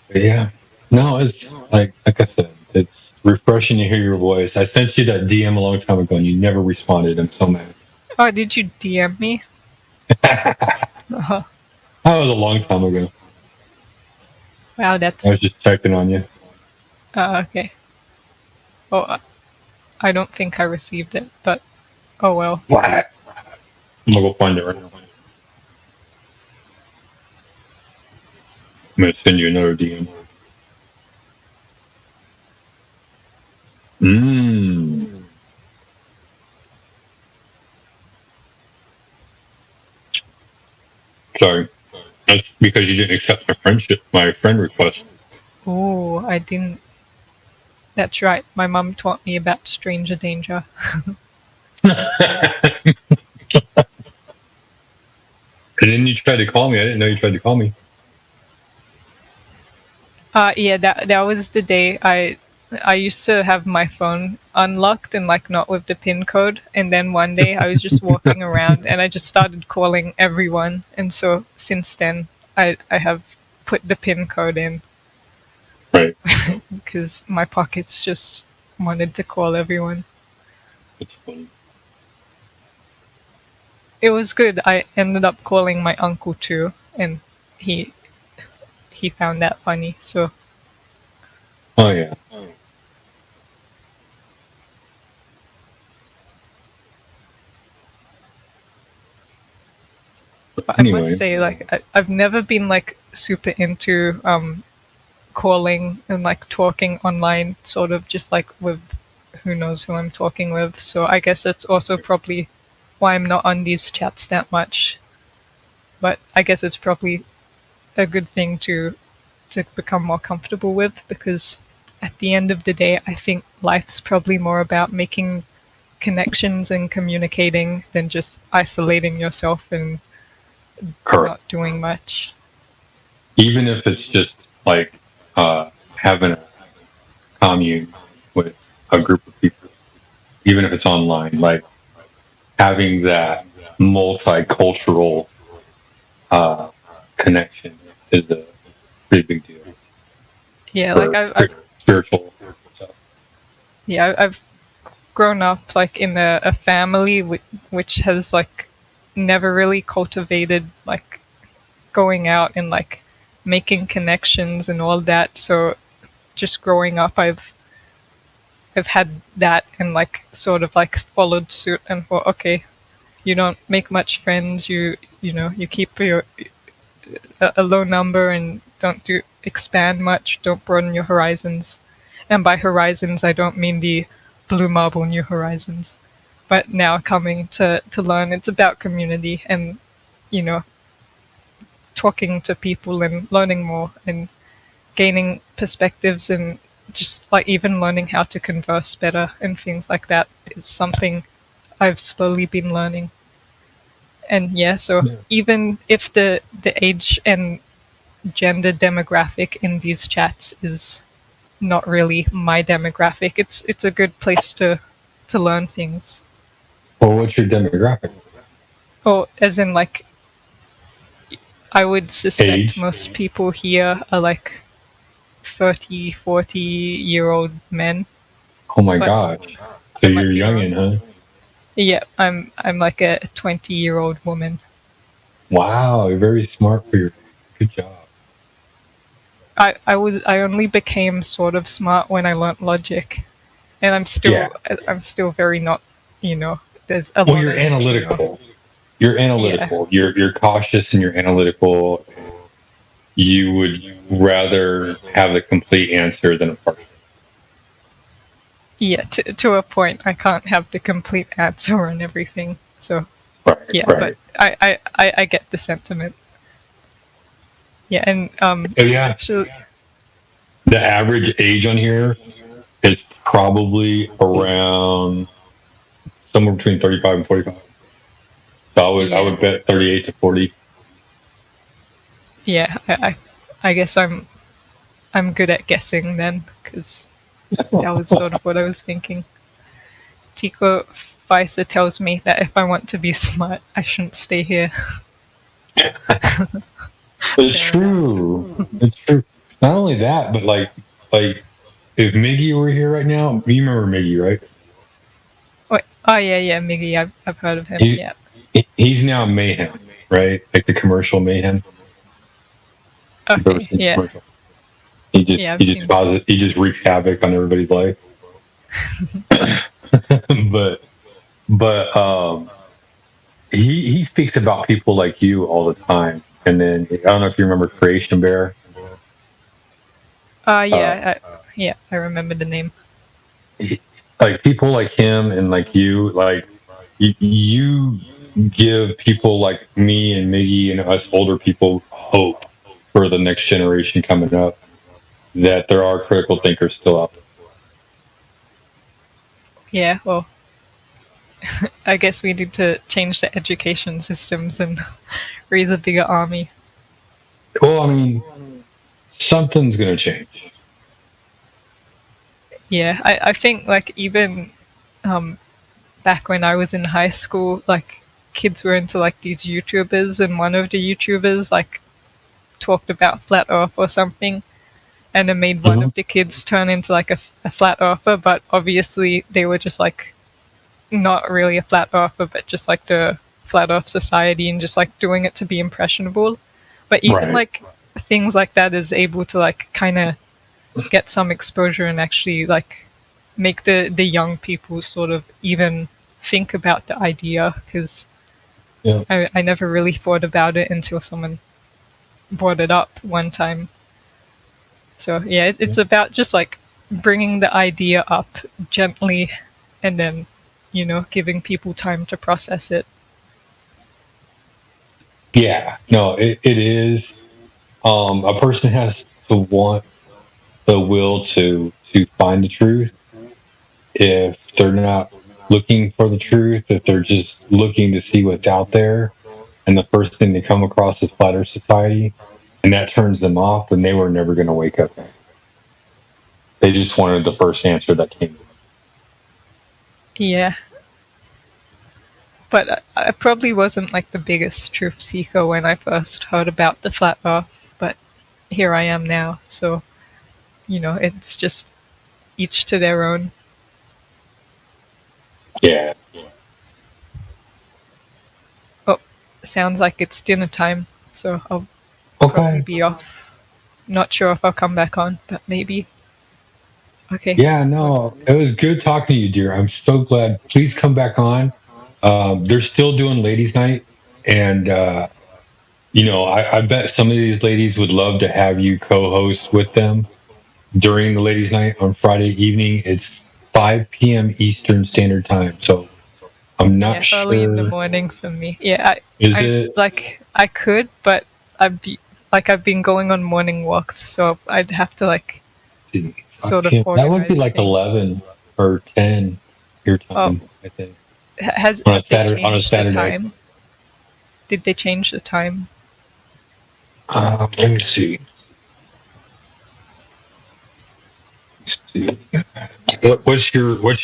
But yeah. No, it's like I said, it's refreshing to hear your voice. I sent you that DM a long time ago and you never responded. I'm so mad. Oh, did you DM me? That was a long time ago. Wow, that's... I was just checking on you. okay. Oh, I don't think I received it, but oh well. What? I'm gonna go find it right now. I'm gonna send you another DM. Sorry. That's because you didn't accept my friend request. Oh, I didn't. That's right. My mum taught me about stranger danger. And then you tried to call me. I didn't know you tried to call me. Yeah, that was the day I used to have my phone unlocked and like not with the PIN code, and then one day I was just walking around and I just started calling everyone, and so since then I have put the PIN code in. Right. Because my pockets just wanted to call everyone. It's funny. It was good. I ended up calling my uncle too, and he found that funny. So. Oh yeah. But anyway. I must say, like, I've never been like super into calling and like talking online, sort of just like with who knows who I'm talking with. So I guess that's also probably why I'm not on these chats that much. But I guess it's probably a good thing to become more comfortable with, because at the end of the day, I think life's probably more about making connections and communicating than just isolating yourself and not doing much. Even if it's just like having a commune with a group of people, even if it's online, like having that multicultural connection is a pretty big deal. Yeah, like I've spiritual stuff. Yeah, I've grown up like in a family which has like never really cultivated like going out and like making connections and all that. So just growing up, I've had that and like sort of like followed suit and thought, okay, you don't make much friends. You know you keep a low number and don't expand much. Don't broaden your horizons. And by horizons, I don't mean the blue marble New Horizons. But now coming to learn, it's about community and, you know, talking to people and learning more and gaining perspectives and just like even learning how to converse better and things like that is something I've slowly been learning. And yeah, so even if the age and gender demographic in these chats is not really my demographic, it's a good place to learn things. Well, what's your demographic? Oh, as in like, I would suspect age? Most people here are like 30, 40-year-old men. Oh my gosh. So you're youngin', huh? Yeah, I'm like a 20-year-old woman. Wow, you're very smart for your good job. I only became sort of smart when I learnt logic. And I'm still very not, you know, there's a lot. Well, you're analytical. You're analytical. Yeah. You're cautious and you're analytical. You would rather have the complete answer than a partial. Yeah, to a point. I can't have the complete answer on everything. So right. But I get the sentiment. Yeah, and actually, the average age on here is probably around somewhere between 35 and 45. So I would bet 38 to 40. Yeah, I guess I'm good at guessing then, because that was sort of what I was thinking. Tico Faisa tells me that if I want to be smart, I shouldn't stay here. It's true. It's true. Not only that, but like if Miggy were here right now, you remember Miggy, right? Wait, oh yeah, Miggy. I've heard of him. Yeah. He's now Mayhem, right? Like the commercial Mayhem. Okay. Yeah. Commercial? He just wreaks havoc on everybody's life. but he speaks about people like you all the time. And then I don't know if you remember Creation Bear. Yeah, I remember the name. Like people like him and like you, like you give people like me and Miggy and us older people hope for the next generation coming up that there are critical thinkers still out there. Yeah, well, I guess we need to change the education systems and raise a bigger army. Well, I mean, something's going to change. Yeah, I think like even back when I was in high school, like kids were into like these YouTubers, and one of the YouTubers like talked about flat Earth or something, and it made one of the kids turn into like a flat earther, but obviously they were just like not really a flat earther, but just like the flat Earth society and just like doing it to be impressionable. But even like things like that is able to like kind of get some exposure and actually like make the young people sort of even think about the idea, because I never really thought about it until someone brought it up one time. So yeah, it's about just like bringing the idea up gently and then, you know, giving people time to process it. Yeah, no, it is. A person has to want the will to find the truth. If they're not looking for the truth, if they're just looking to see what's out there, and the first thing they come across is flat Earth society, and that turns them off, then they were never going to wake up. They just wanted the first answer that came. Yeah. But I probably wasn't like the biggest truth seeker when I first heard about the flat Earth, but here I am now. So, you know, it's just each to their own. Yeah. Oh, sounds like it's dinner time, so I'll probably be off. Not sure if I'll come back on, but maybe. Okay. Yeah, no, it was good talking to you, dear. I'm so glad. Please come back on. They're still doing ladies' night, and you know, I bet some of these ladies would love to have you co-host with them during the ladies' night on Friday evening. It's 5 p.m. Eastern Standard Time, so I'm not sure. Early in the morning for me. Yeah, I could, but I've been going on morning walks, so I'd have to like sort of organize. That would be like 11 or 10 your time, I think. Has on a Saturday. Time? Did they change the time? Let me see. What's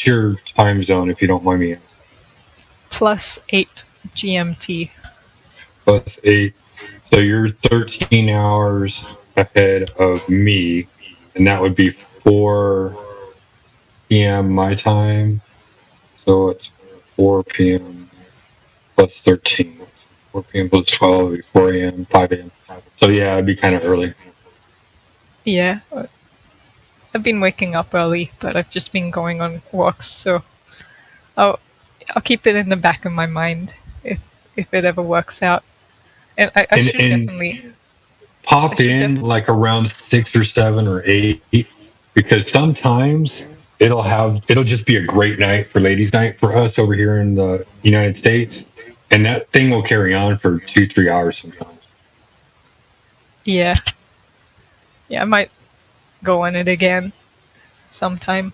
your time zone, if you don't mind me asking? +8 GMT. +8. So you're 13 hours ahead of me, and that would be 4 p.m. my time. So it's 4 p.m. plus 13. 4 p.m. plus 12, 4 a.m., 5 a.m. So yeah, it'd be kind of early. Yeah. I've been waking up early, but I've just been going on walks, so I'll keep it in the back of my mind if it ever works out. And I should definitely pop in like around 6 or 7 or 8, because sometimes it'll just be a great night for ladies' night for us over here in the United States, and that thing will carry on for 2-3 hours sometimes. Yeah, I might go on it again sometime.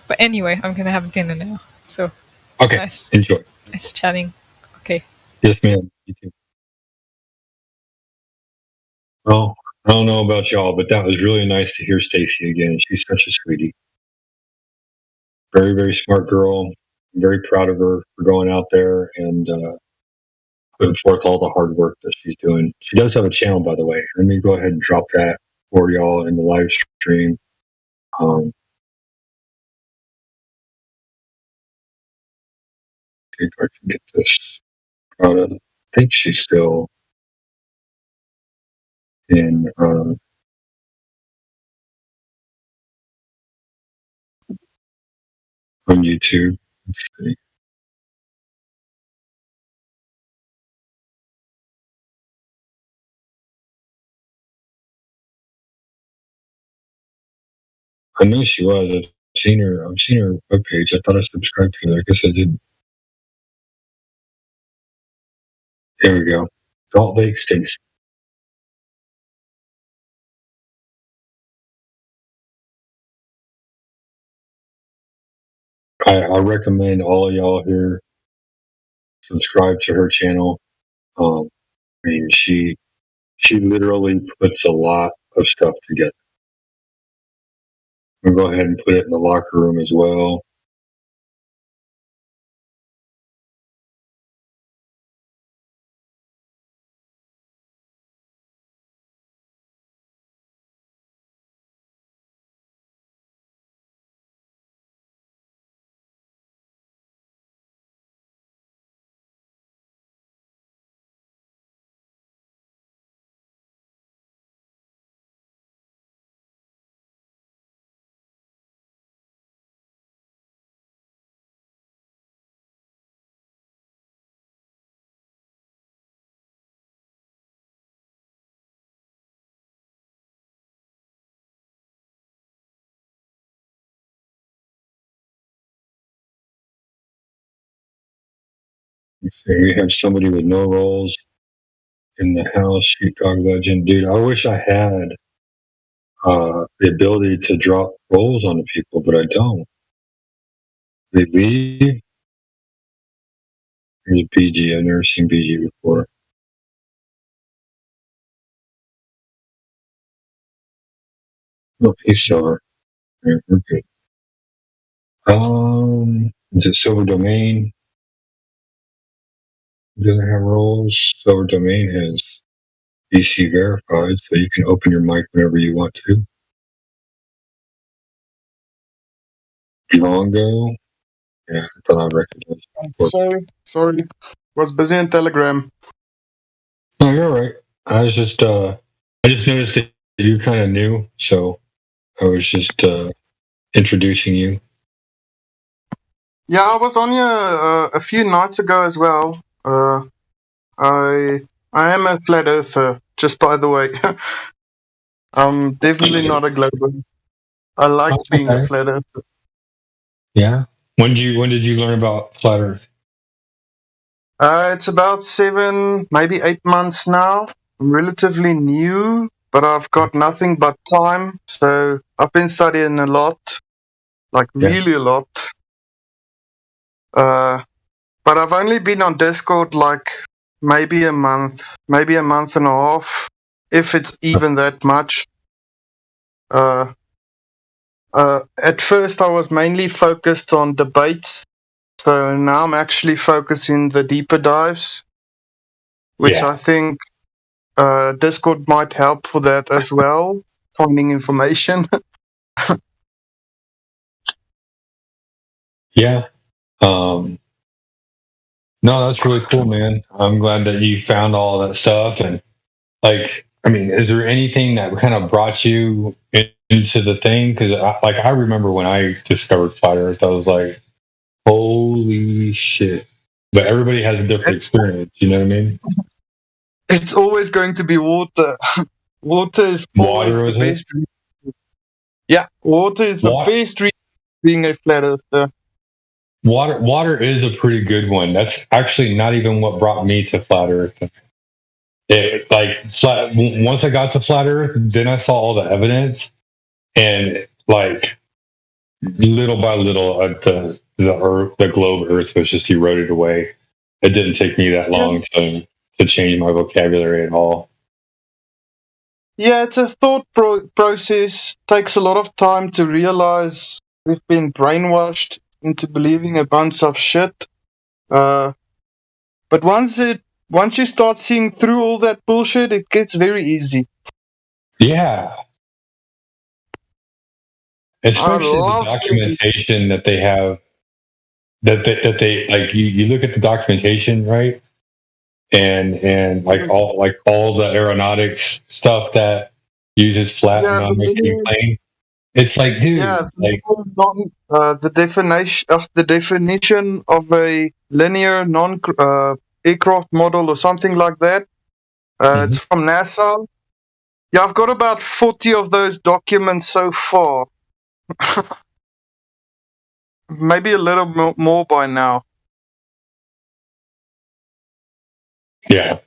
But anyway, I'm gonna have dinner now. So okay, enjoy. Nice chatting. Okay. Yes, ma'am. You too. Well, I don't know about y'all, but that was really nice to hear Stacy again. She's such a sweetie. Very, very smart girl. I'm very proud of her for going out there and putting forth all the hard work that she's doing. She does have a channel, by the way. Let me go ahead and drop that for y'all in the live stream. See if I can get this product. I think she's still in on YouTube. Let's see. I know she was. I've seen her webpage. I thought I subscribed to her. I guess I didn't. There we go. Salt Lake Stacy. I recommend all of y'all here subscribe to her channel. I mean, she literally puts a lot of stuff together. We'll go ahead and put it in the locker room as well. Let's see, we have somebody with no roles in the house. Sheepdog Legend, dude. I wish I had the ability to drop roles onto people, but I don't. They leave. Here's BG. I've never seen BG before. Oh, he's still here. We're good. Is it Silver Domain? Doesn't have roles. Silver Domain has BC verified, so you can open your mic whenever you want to. Drongo. Yeah, I thought I recognized. Sorry. Was busy in Telegram. No, you're all right. I was just I just noticed that you kind of new, so I was just introducing you. Yeah, I was on here a few nights ago as well. I am a flat earther, just by the way. I'm definitely not a global. I like being a flat earther. Yeah. When did you learn about flat Earth? It's about 7, maybe 8 months now. I'm relatively new, but I've got nothing but time, so I've been studying a lot, like really a lot. But I've only been on Discord like maybe a month and a half, if it's even that much. At first I was mainly focused on debate, so now I'm actually focusing the deeper dives, which I think Discord might help for that as well, finding information. Yeah. No, that's really cool, man. I'm glad that you found all that stuff. And like, I mean, is there anything that kind of brought you into the thing? Because I remember when I discovered flat Earth, I was like, holy shit. But everybody has a different experience. You know what I mean? It's always going to be water. Water is always the best. Yeah, water is the best reason being a flat earther. Water is a pretty good one. That's actually not even what brought me to flat Earth. Once I got to flat Earth, then I saw all the evidence, and like little by little, the globe Earth was just eroded away. It didn't take me that long to change my vocabulary at all. Yeah, it's a thought process. Takes a lot of time to realize we've been brainwashed into believing a bunch of shit. But once you start seeing through all that bullshit, it gets very easy. Yeah, especially the documentation that they have. That they like. You look at the documentation, right? And like all the aeronautics stuff that uses flat non-rotating plane. It's like, dude, the definition of a linear non aircraft model or something like that. It's from NASA. Yeah, I've got about 40 of those documents so far. Maybe a little more by now. Yeah.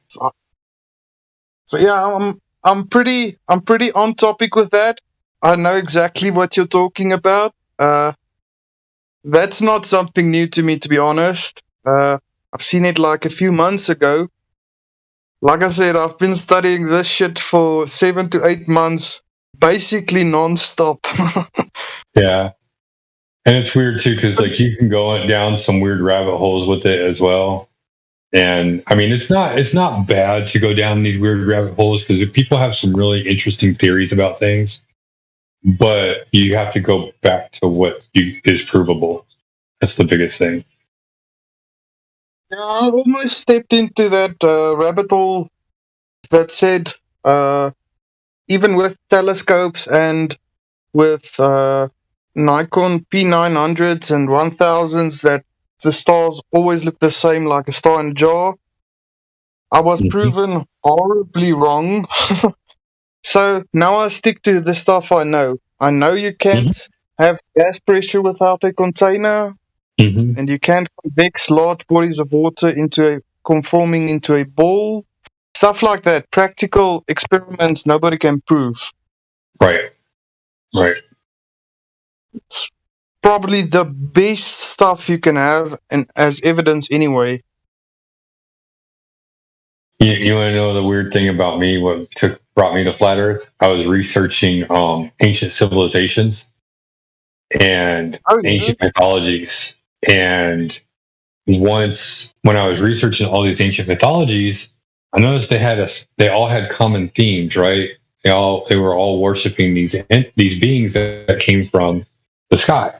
So yeah, I'm pretty on topic with that. I know exactly what you're talking about. That's not something new to me, to be honest. I've seen it like a few months ago. Like I said, I've been studying this shit for 7 to 8 months, basically non-stop. Yeah. And it's weird too, because like you can go down some weird rabbit holes with it as well. And I mean, it's not bad to go down these weird rabbit holes because people have some really interesting theories about things, but you have to go back to what is provable. That's the biggest thing. Yeah, I almost stepped into that rabbit hole that said, even with telescopes and with Nikon P900s and 1000s, that the stars always look the same, like a star in a jar. I was proven horribly wrong. So now I stick to the stuff I know. I know you can't have gas pressure without a container, and you can't convex large bodies of water conforming into a ball. Stuff like that. Practical experiments nobody can prove. Right. It's probably the best stuff you can have and as evidence anyway. You want to know the weird thing about me? What brought me to flat Earth? I was researching ancient civilizations and ancient mythologies. And once, when I was researching all these ancient mythologies, I noticed they all had common themes, right? They were all worshiping these beings that came from the sky.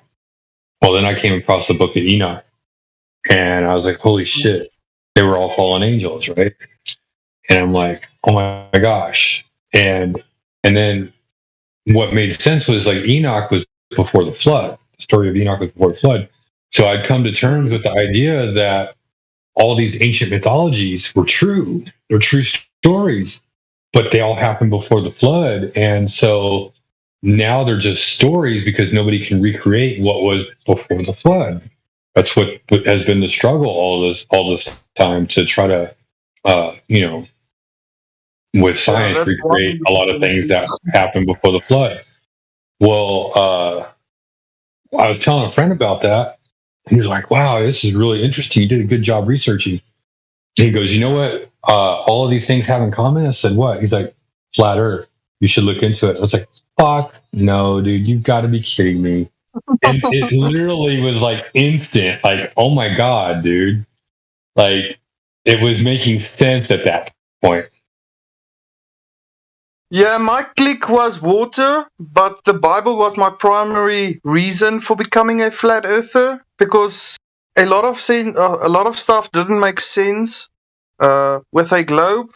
Well, then I came across the book of Enoch, and I was like, holy shit, they were all fallen angels, right? And I'm like, oh my gosh. And then what made sense was like Enoch was before the flood. The story of Enoch was before the flood. So I'd come to terms with the idea that all these ancient mythologies were true. They're true stories, but they all happened before the flood. And so now they're just stories because nobody can recreate what was before the flood. That's what has been the struggle all this time to try to, with science, recreate a lot of things that happened before the flood. Well, I was telling a friend about that. He's like, wow, this is really interesting. You did a good job researching. He goes, you know what all of these things have in common? I said, what? He's like, flat Earth. You should look into it. I was like, fuck no, dude, you've got to be kidding me. And it literally was like instant, like, oh my God, dude. Like, it was making sense at that point. Yeah, my click was water, but the Bible was my primary reason for becoming a flat earther, because a lot of stuff didn't make sense with a globe.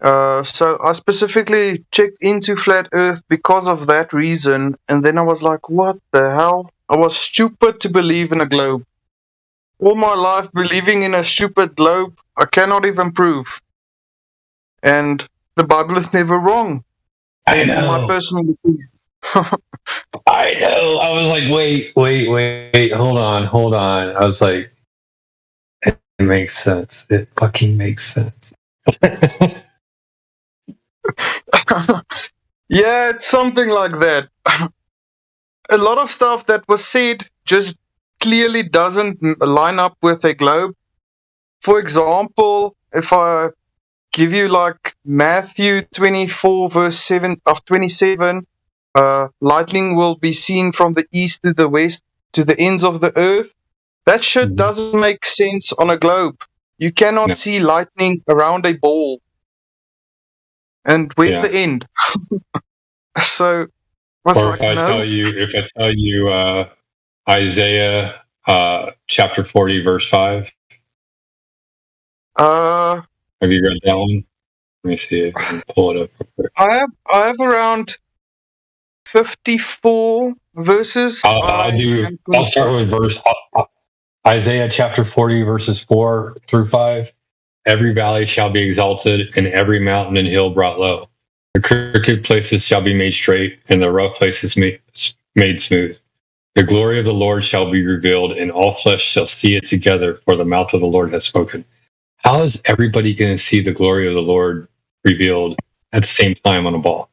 So I specifically checked into flat earth because of that reason, and then I was like, what the hell? I was stupid to believe in a globe. All my life believing in a stupid globe I cannot even prove. And the Bible is never wrong. I know. In my personal opinion. I know. I was like, wait, hold on. I was like, it makes sense. It fucking makes sense. Yeah, it's something like that. A lot of stuff that was said just clearly doesn't line up with a globe. For example, if I give you like Matthew 24 verse 27, lightning will be seen from the east to the west to the ends of the earth. That shit doesn't make sense on a globe. You cannot see lightning around a ball. And where's the end? So Or if I tell you Isaiah chapter 40 verse 5. Have you read that one? Let me see it. I can pull it up real quick. I have around 54 verses. I'll start with verse Isaiah chapter 40 verses 4 through 5. Every valley shall be exalted, and every mountain and hill brought low. The crooked places shall be made straight, and the rough places made smooth. The glory of the Lord shall be revealed, and all flesh shall see it together, for the mouth of the Lord has spoken. How is everybody going to see the glory of the Lord revealed at the same time on a ball?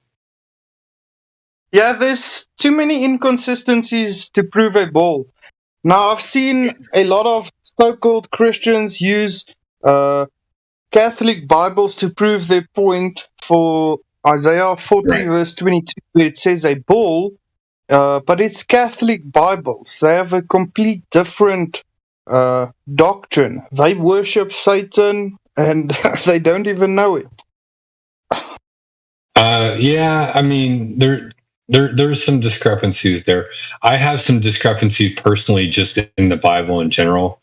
Yeah, there's too many inconsistencies to prove a ball. Now, I've seen a lot of so-called Christians use Catholic Bibles to prove their point for Isaiah 40 verse 22, where it says a ball, but it's Catholic Bibles. They have a complete different doctrine. They worship Satan, and they don't even know it. Yeah, I mean, there's some discrepancies there. I have some discrepancies personally just in the Bible in general,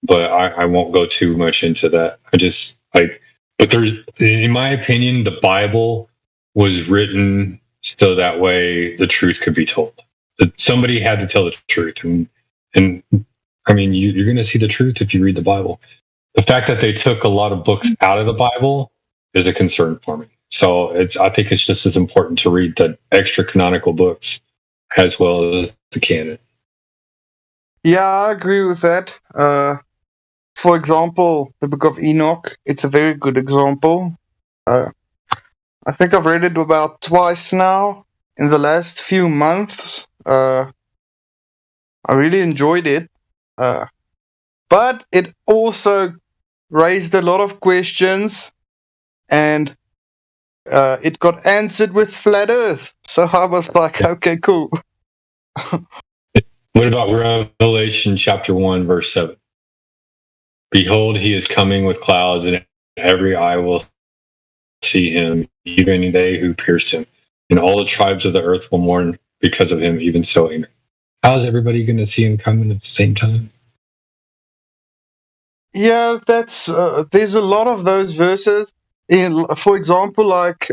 but I won't go too much into that. But there's, in my opinion, the Bible was written so that way the truth could be told. That somebody had to tell the truth, and I mean, you're going to see the truth if you read the Bible. The fact that they took a lot of books out of the Bible is a concern for me. So I think it's just as important to read the extra canonical books as well as the canon. Yeah, I agree with that. For example, the Book of Enoch, it's a very good example. I think I've read it about twice now in the last few months. I really enjoyed it. But it also raised a lot of questions, and it got answered with flat Earth. So I was like, okay, cool. What about Revelation chapter 1, verse 7? Behold, he is coming with clouds, and every eye will see him, even they who pierced him. And all the tribes of the earth will mourn because of him, even so. Amen. How is everybody going to see him coming at the same time? Yeah, that's there's a lot of those verses. For example, like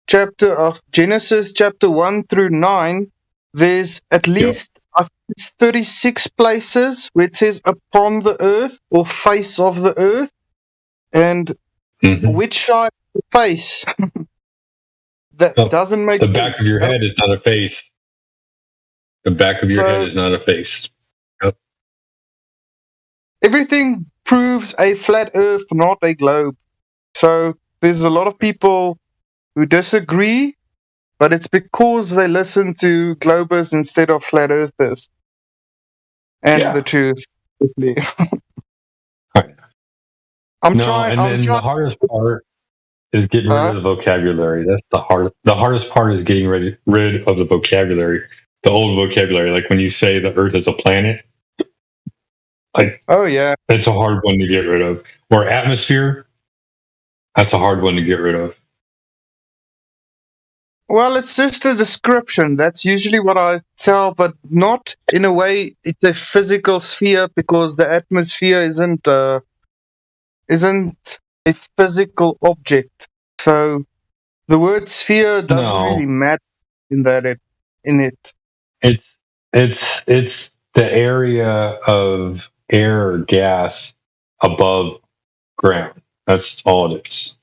chapter of Genesis, chapter 1 through 9. There's at least I think it's 36 places where it says upon the earth or face of the earth, and which side of the face? That doesn't make sense. The back of your head is not a face. The back of your head is not a face. Everything proves a flat earth, not a globe. So there's a lot of people who disagree, but it's because they listen to globers instead of flat earthers. And the truth, obviously. The hardest part is getting rid of the vocabulary. That's the hardest part is getting rid of the vocabulary, the old vocabulary. Like when you say the Earth is a planet, it's a hard one to get rid of. Or atmosphere, that's a hard one to get rid of. Well, it's just a description. That's usually what I tell, but not in a way it's a physical sphere, because the atmosphere isn't a physical object. So the word sphere doesn't really matter in that It's the area of air or gas above ground. That's all it is.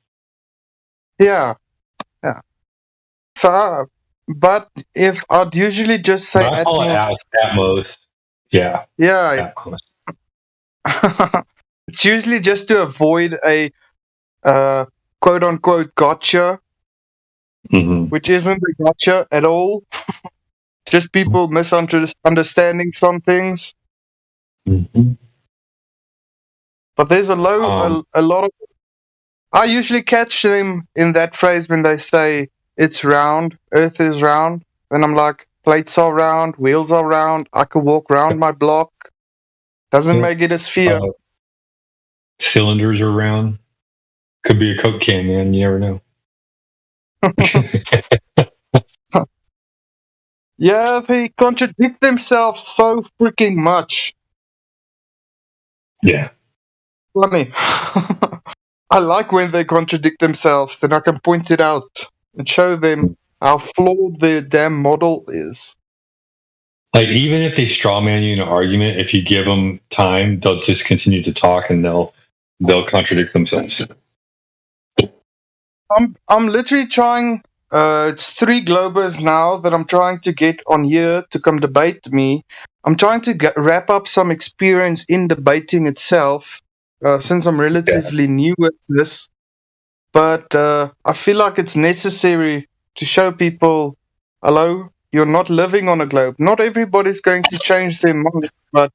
Yeah. So, but if I'd usually just say Atmos. Yeah. Yeah. It's usually just to avoid a quote unquote gotcha, which isn't a gotcha at all. Just people misunderstanding some things. But there's a lot of. I usually catch them in that phrase when they say it's round, Earth is round. Then I'm like, plates are round, wheels are round. I could walk round my block. Doesn't make it a sphere. Cylinders are round. Could be a Coke can, man. You never know. Yeah, they contradict themselves so freaking much. Yeah. Funny. I like when they contradict themselves, then I can point it out and show them how flawed their damn model is. Like, even if they straw man you in an argument, if you give them time, they'll just continue to talk and they'll contradict themselves. I'm literally trying. It's 3 Globers now that I'm trying to get on here to come debate me. I'm trying to wrap up some experience in debating itself, since I'm relatively new at this. But I feel like it's necessary to show people, hello, you're not living on a globe. Not everybody's going to change their mind, but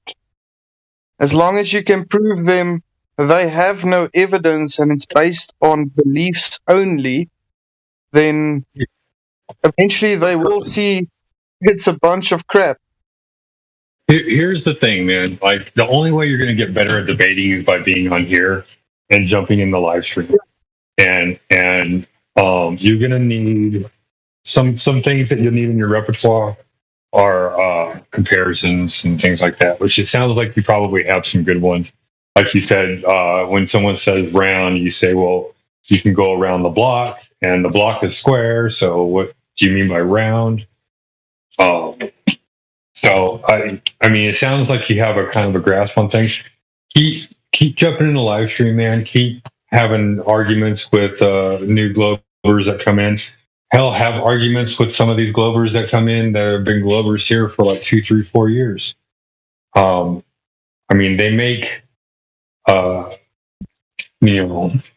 as long as you can prove them they have no evidence and it's based on beliefs only, then eventually they will see it's a bunch of crap. Here's the thing, man. Like, the only way you're going to get better at debating is by being on here and jumping in the live stream. And you're going to need some things that you need in your repertoire are comparisons and things like that, which it sounds like you probably have some good ones. Like you said, when someone says round, you say, well, you can go around the block, and the block is square. So what do you mean by round? So I mean, it sounds like you have a kind of a grasp on things. Keep jumping in the live stream, man. Keep having arguments with new Globers that come in. Hell, have arguments with some of these Globers that come in that have been Globers here for like 2, 3, 4 years. I mean, they make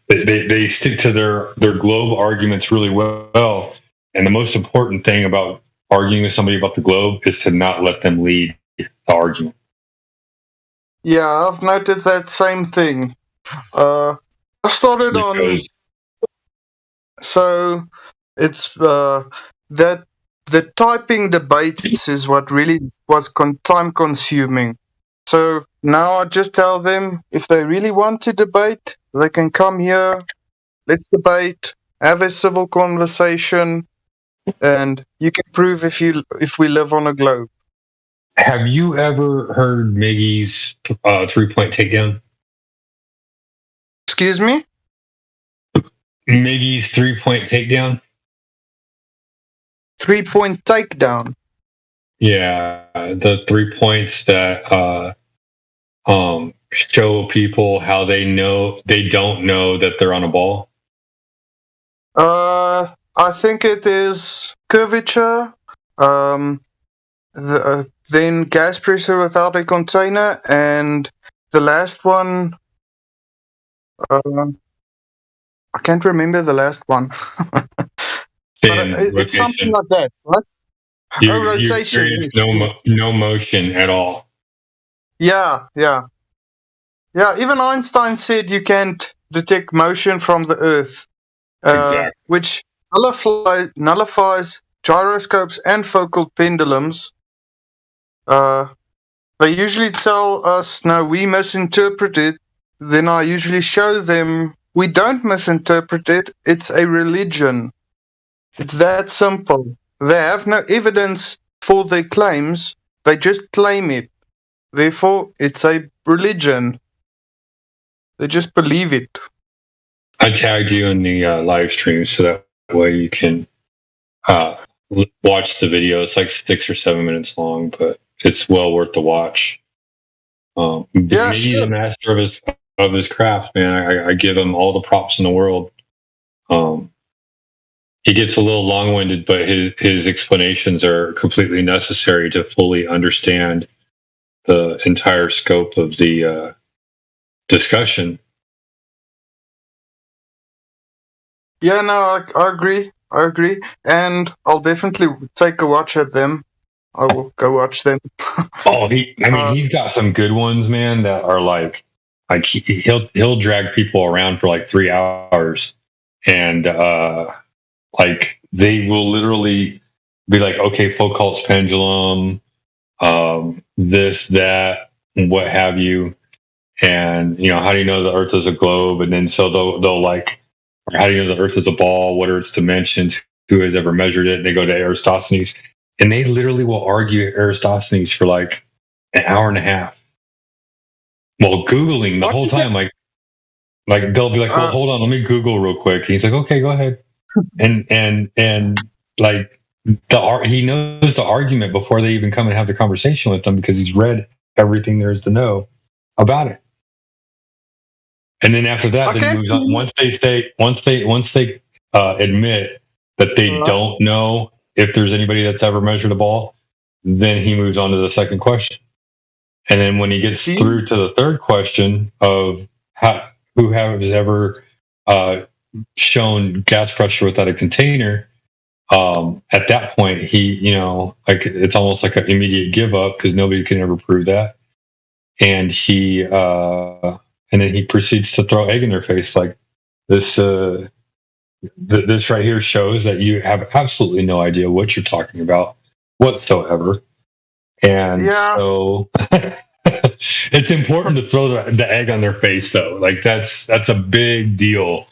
they stick to their globe arguments really well. And the most important thing about arguing with somebody about the globe is to not let them lead the argument. Yeah, I've noted that same thing. I started on. So it's that the typing debates is what really was time consuming. So now I just tell them if they really want to debate, they can come here, let's debate, have a civil conversation, and you can prove if we live on a globe. Have you ever heard Miggy's 3-point takedown? Excuse me? Miggy's 3-point takedown? 3-point takedown? Yeah, the 3 points that show people how they don't know that they're on a ball. I think it is curvature, then gas pressure without a container, and the last one, I can't remember the last one. It's something like that, right? Rotation. No motion at all. Yeah. Even Einstein said you can't detect motion from the Earth, exactly. Which nullifies gyroscopes and focal pendulums. They usually tell us, no, we misinterpret it. Then I usually show them we don't misinterpret it. It's a religion. It's that simple. They have no evidence for their claims. They just claim it. Therefore, it's a religion. They just believe it. I tagged you in the live stream so that way you can watch the video. It's like 6 or 7 minutes long, but it's well worth the watch. He's a master of his craft, man. I give him all the props in the world. He gets a little long-winded, but his explanations are completely necessary to fully understand the entire scope of the discussion. Yeah, no, I agree. And I'll definitely take a watch at them. I will go watch them. He's got some good ones, man, that are like he'll drag people around for like 3 hours, and like they will literally be like, okay, Foucault's pendulum, this, that, what have you, and how do you know the Earth is a globe? And then so they'll like, how do you know the Earth is a ball? What are its dimensions? Who has ever measured it? And they go to Aristophanes. and they literally will argue Aristophanes for like an hour and a half while Googling the whole time. Like they'll be like, well, hold on, let me Google real quick. And he's like, okay, go ahead. And like he knows the argument before they even come and have the conversation with them because he's read everything there is to know about it. And then after that, then he moves on. Once they admit that they don't know if there's anybody that's ever measured a ball, then he moves on to the second question. And then when he gets through to the third question of who has ever shown gas pressure without a container, at that point he, like it's almost like an immediate give up because nobody can ever prove that. And then he proceeds to throw egg in their face like this. This right here shows that you have absolutely no idea what you're talking about whatsoever. And so it's important to throw the egg on their face, though. Like that's a big deal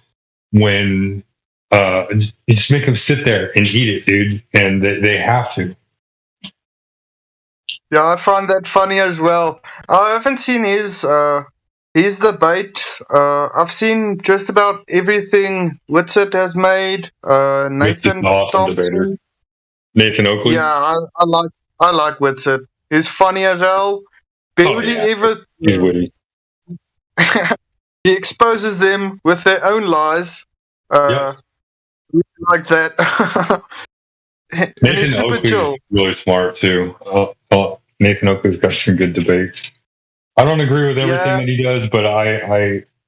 when you just make them sit there and eat it, dude. And they have to. Yeah, I find that funny as well. I haven't seen his debate. I've seen just about everything Whitsitt has made. Nathan awesome debater. Nathan Oakley. Yeah, I like Whitsitt. He's funny as hell. Barely ever. He's witty. He exposes them with their own lies. Like that. Nathan Oakley's really smart too. Nathan Oakley's got some good debates. I don't agree with everything that he does, but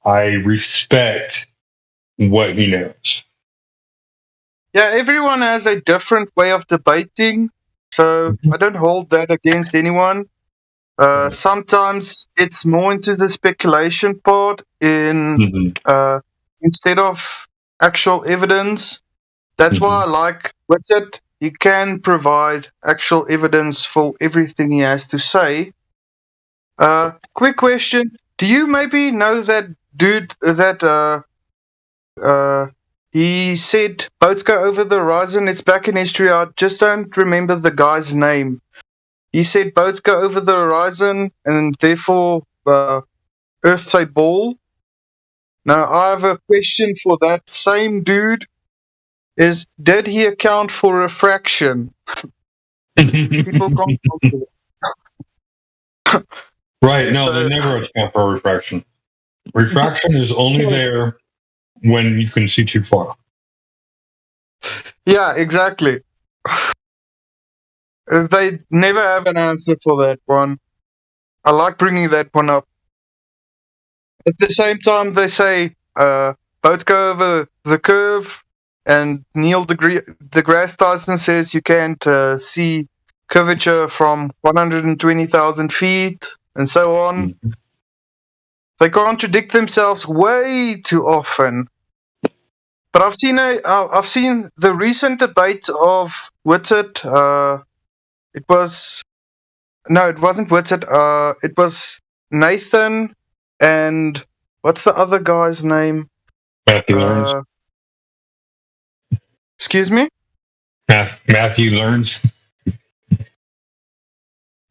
I respect what he knows. Yeah, everyone has a different way of debating, so I don't hold that against anyone. Sometimes it's more into the speculation part instead of actual evidence. That's why I like Whitsitt. He can provide actual evidence for everything he has to say. Quick question. Do you maybe know that dude that he said boats go over the horizon? It's back in history. I just don't remember the guy's name. He said boats go over the horizon and therefore Earth's a ball. Now I have a question for that same dude. Did he account for refraction? People can't talk to it. Right, no, they never account for refraction. Refraction is only there when you can see too far. Yeah, exactly. They never have an answer for that one. I like bringing that one up. At the same time, they say boats go over the curve, and Neil deGrasse Tyson says you can't see curvature from 120,000 feet, and so on. They contradict themselves way too often. But I've seen the recent debate of Whitsitt. It wasn't Whitsitt. It was Nathan and what's the other guy's name? Matthew Learns. Excuse me? Matthew Learns.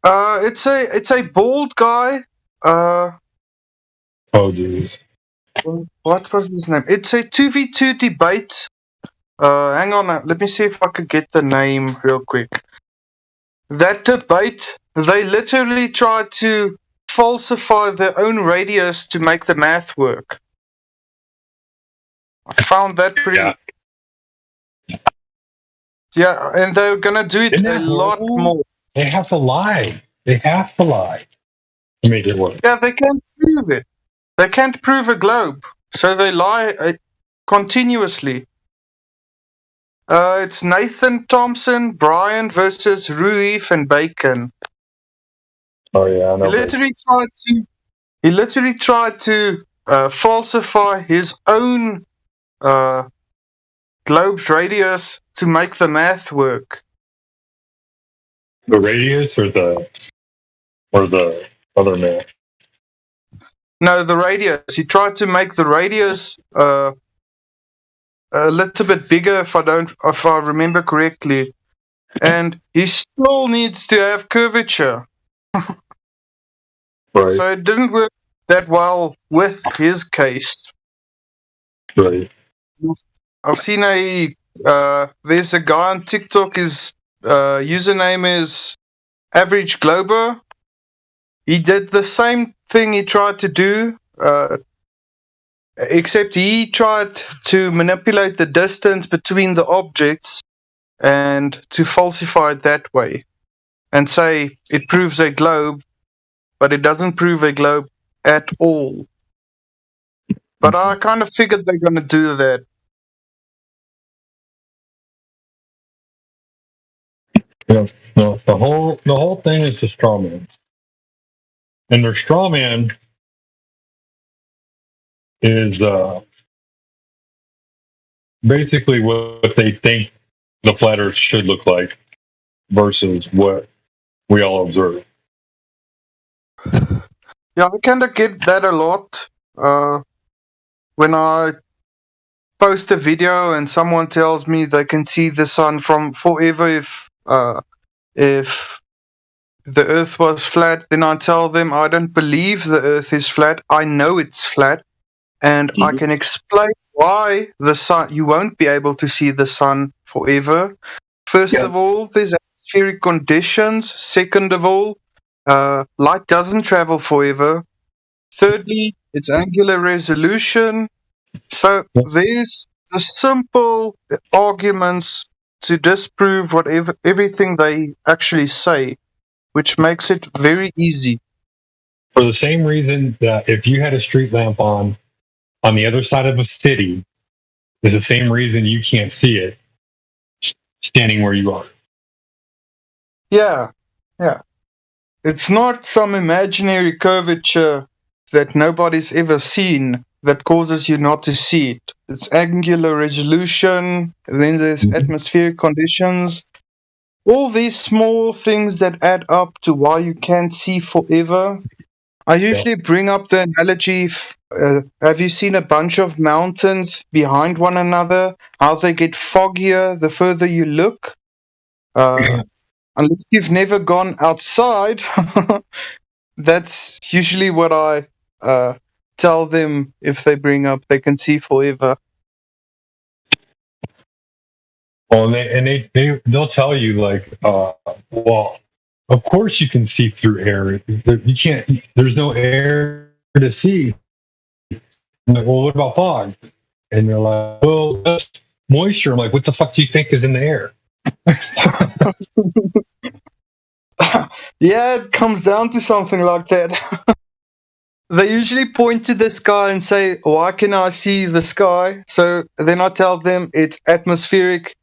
It's a bald guy. Oh jeez. What was his name? It's a 2v2 debate. Hang on, let me see if I could get the name real quick. That debate, they literally tried to falsify their own radius to make the math work. I found that pretty... Yeah, and they're gonna do it a lot more. They have to lie. They have to lie to make it work. Yeah, they can't prove it. They can't prove a globe, so they lie continuously. It's Nathan Thompson, Brian versus Ruiz and Bacon. Oh yeah, I know. He literally tried to falsify his own globe's radius to make the math work. The radius or the other math? No, the radius. He tried to make the radius a little bit bigger, if I remember correctly. and he still needs to have curvature. Right. So it didn't work that well with his case. Right. I've seen there's a guy on TikTok, his username is Average Glober. He did the same thing he tried to do, except he tried to manipulate the distance between the objects and to falsify it that way and say it proves a globe, but it doesn't prove a globe at all. But I kind of figured they're going to do that. Yeah. No, the whole thing is a straw man. And their straw man is basically what they think the flat earth should look like versus what we all observe. Yeah, I kind of get that a lot. When I post a video and someone tells me they can see the sun from forever if the earth was flat, then I tell them I don't believe the earth is flat. I know it's flat, and I can explain why the sun, you won't be able to see the sun forever. First of all, there's atmospheric conditions. Second of all, light doesn't travel forever. Thirdly, it's angular resolution. So there's the simple arguments to disprove everything they actually say, which makes it very easy. For the same reason that if you had a street lamp on the other side of a city, is the same reason you can't see it standing where you are. Yeah. It's not some imaginary curvature that nobody's ever seen that causes you not to see it. It's angular resolution, then there's atmospheric conditions. All these small things that add up to why you can't see forever. I usually bring up the analogy, have you seen a bunch of mountains behind one another, how they get foggier the further you look? Unless you've never gone outside, that's usually what I tell them if they bring up they can see forever. Well, and they'll tell you like, well, of course you can see through air. You can't. There's no air to see. I'm like, well, what about fog? And they're like, well, that's moisture. I'm like, what the fuck do you think is in the air? Yeah, it comes down to something like that. They usually point to the sky and say, why can I see the sky? So then I tell them it's atmospheric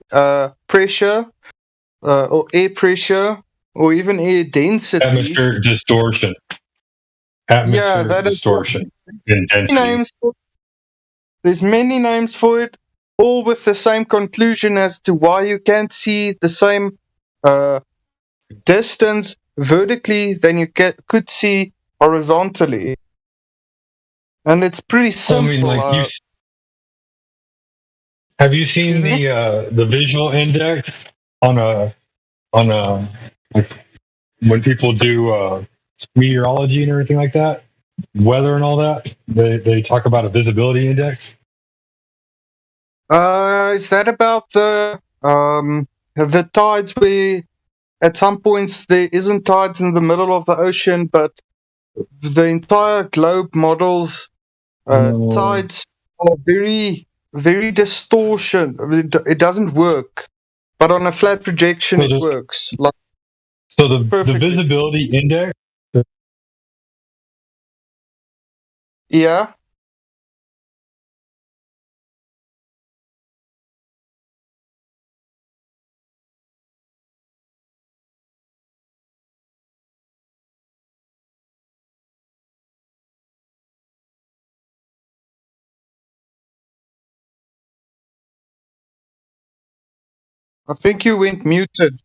pressure or air pressure or even air density. Atmospheric distortion. Atmospheric distortion. There's many names for it, all with the same conclusion as to why you can't see the same distance vertically than you could see horizontally. And it's pretty simple. I mean, have you seen the visual index on a like when people do meteorology and everything like that, weather and all that? They talk about a visibility index. Is that about the tides where at some points there isn't tides in the middle of the ocean, but the entire globe models tides are very, very distortion. It doesn't work, but on a flat projection it works. So the visibility index. Yeah. I think you went muted.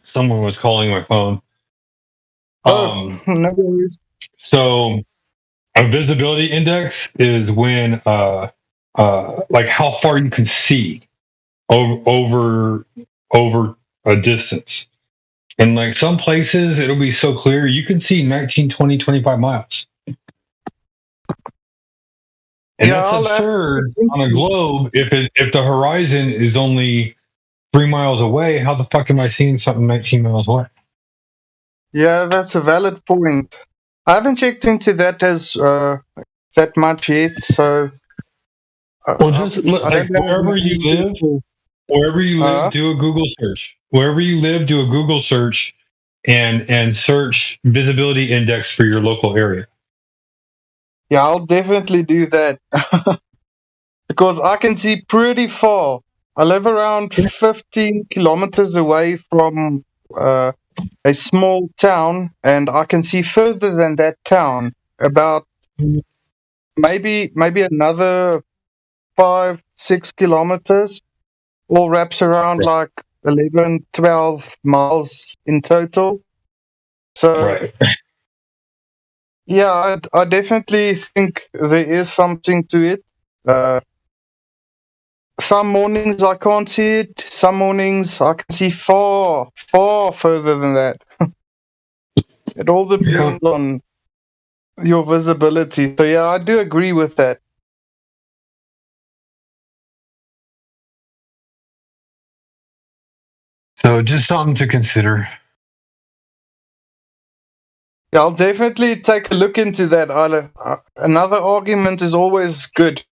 Someone was calling my phone. No worries. So a visibility index is when, like how far you can see over a distance. And like some places, it'll be so clear you can see 19, 20, 25 miles. And Yeah, that's absurd on a globe. If the horizon is only 3 miles away, how the fuck am I seeing something 19 miles away? Yeah, that's a valid point. I haven't checked into that as that much yet, so. Well, just look, like wherever you live, do a Google search. Wherever you live, do a Google search and search visibility index for your local area. Yeah, I'll definitely do that. Because I can see pretty far. I live around 15 kilometers away from a small town, and I can see further than that town. About maybe another 5-6 kilometers. All wraps around like 11, 12 miles in total. So, yeah, I definitely think there is something to it. Some mornings I can't see it. Some mornings I can see far, far further than that. It all depends on your visibility. So, yeah, I do agree with that. So just something to consider. Yeah, I'll definitely take a look into that. Another argument is always good.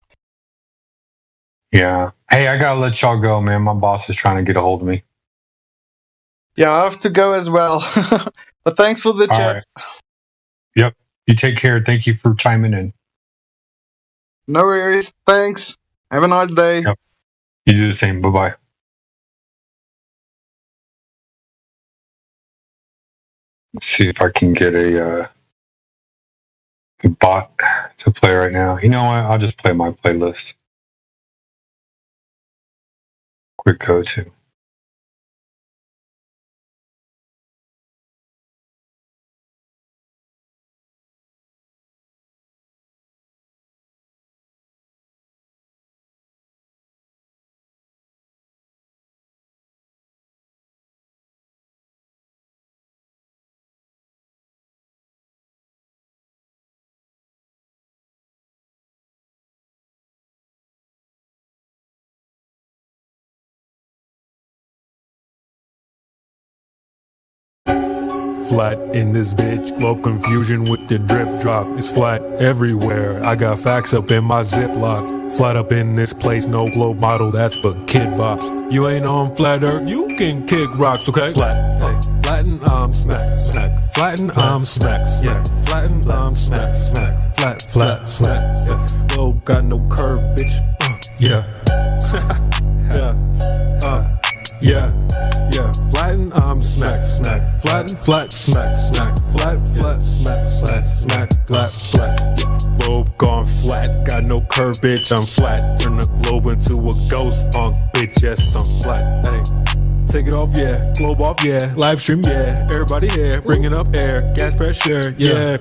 Yeah. Hey, I gotta let y'all go, man. My boss is trying to get a hold of me. Yeah, I have to go as well. But thanks for the chat. Right. Yep. You take care. Thank you for chiming in. No worries. Thanks. Have a nice day. Yep. You do the same. Bye-bye. Let's see if I can get a bot to play right now. You know what? I'll just play my playlist. Quick go-to. Flat in this bitch, globe confusion with the drip drop. It's flat everywhere. I got facts up in my Ziploc. Flat up in this place, no globe model, that's for kid bops. You ain't on flat earth, you can kick rocks, okay? Flat, hey. Flatten, smack, smack. Flatten, smack, smack. Flatten, smack, smack. Flat, flat, smack. Yeah. Globe got no curve, bitch. Yeah. Yeah. Yeah, flatten, smack, smack, flatten, flat, smack, smack, flat, flat, smack, smack, flat, flat. Yeah. Globe gone flat, got no curve, bitch, I'm flat. Turn the globe into a ghost punk, bitch, yes, I'm flat. Hey, take it off, yeah, globe off, yeah, live stream, yeah, everybody here, bringing up air, gas pressure, yeah.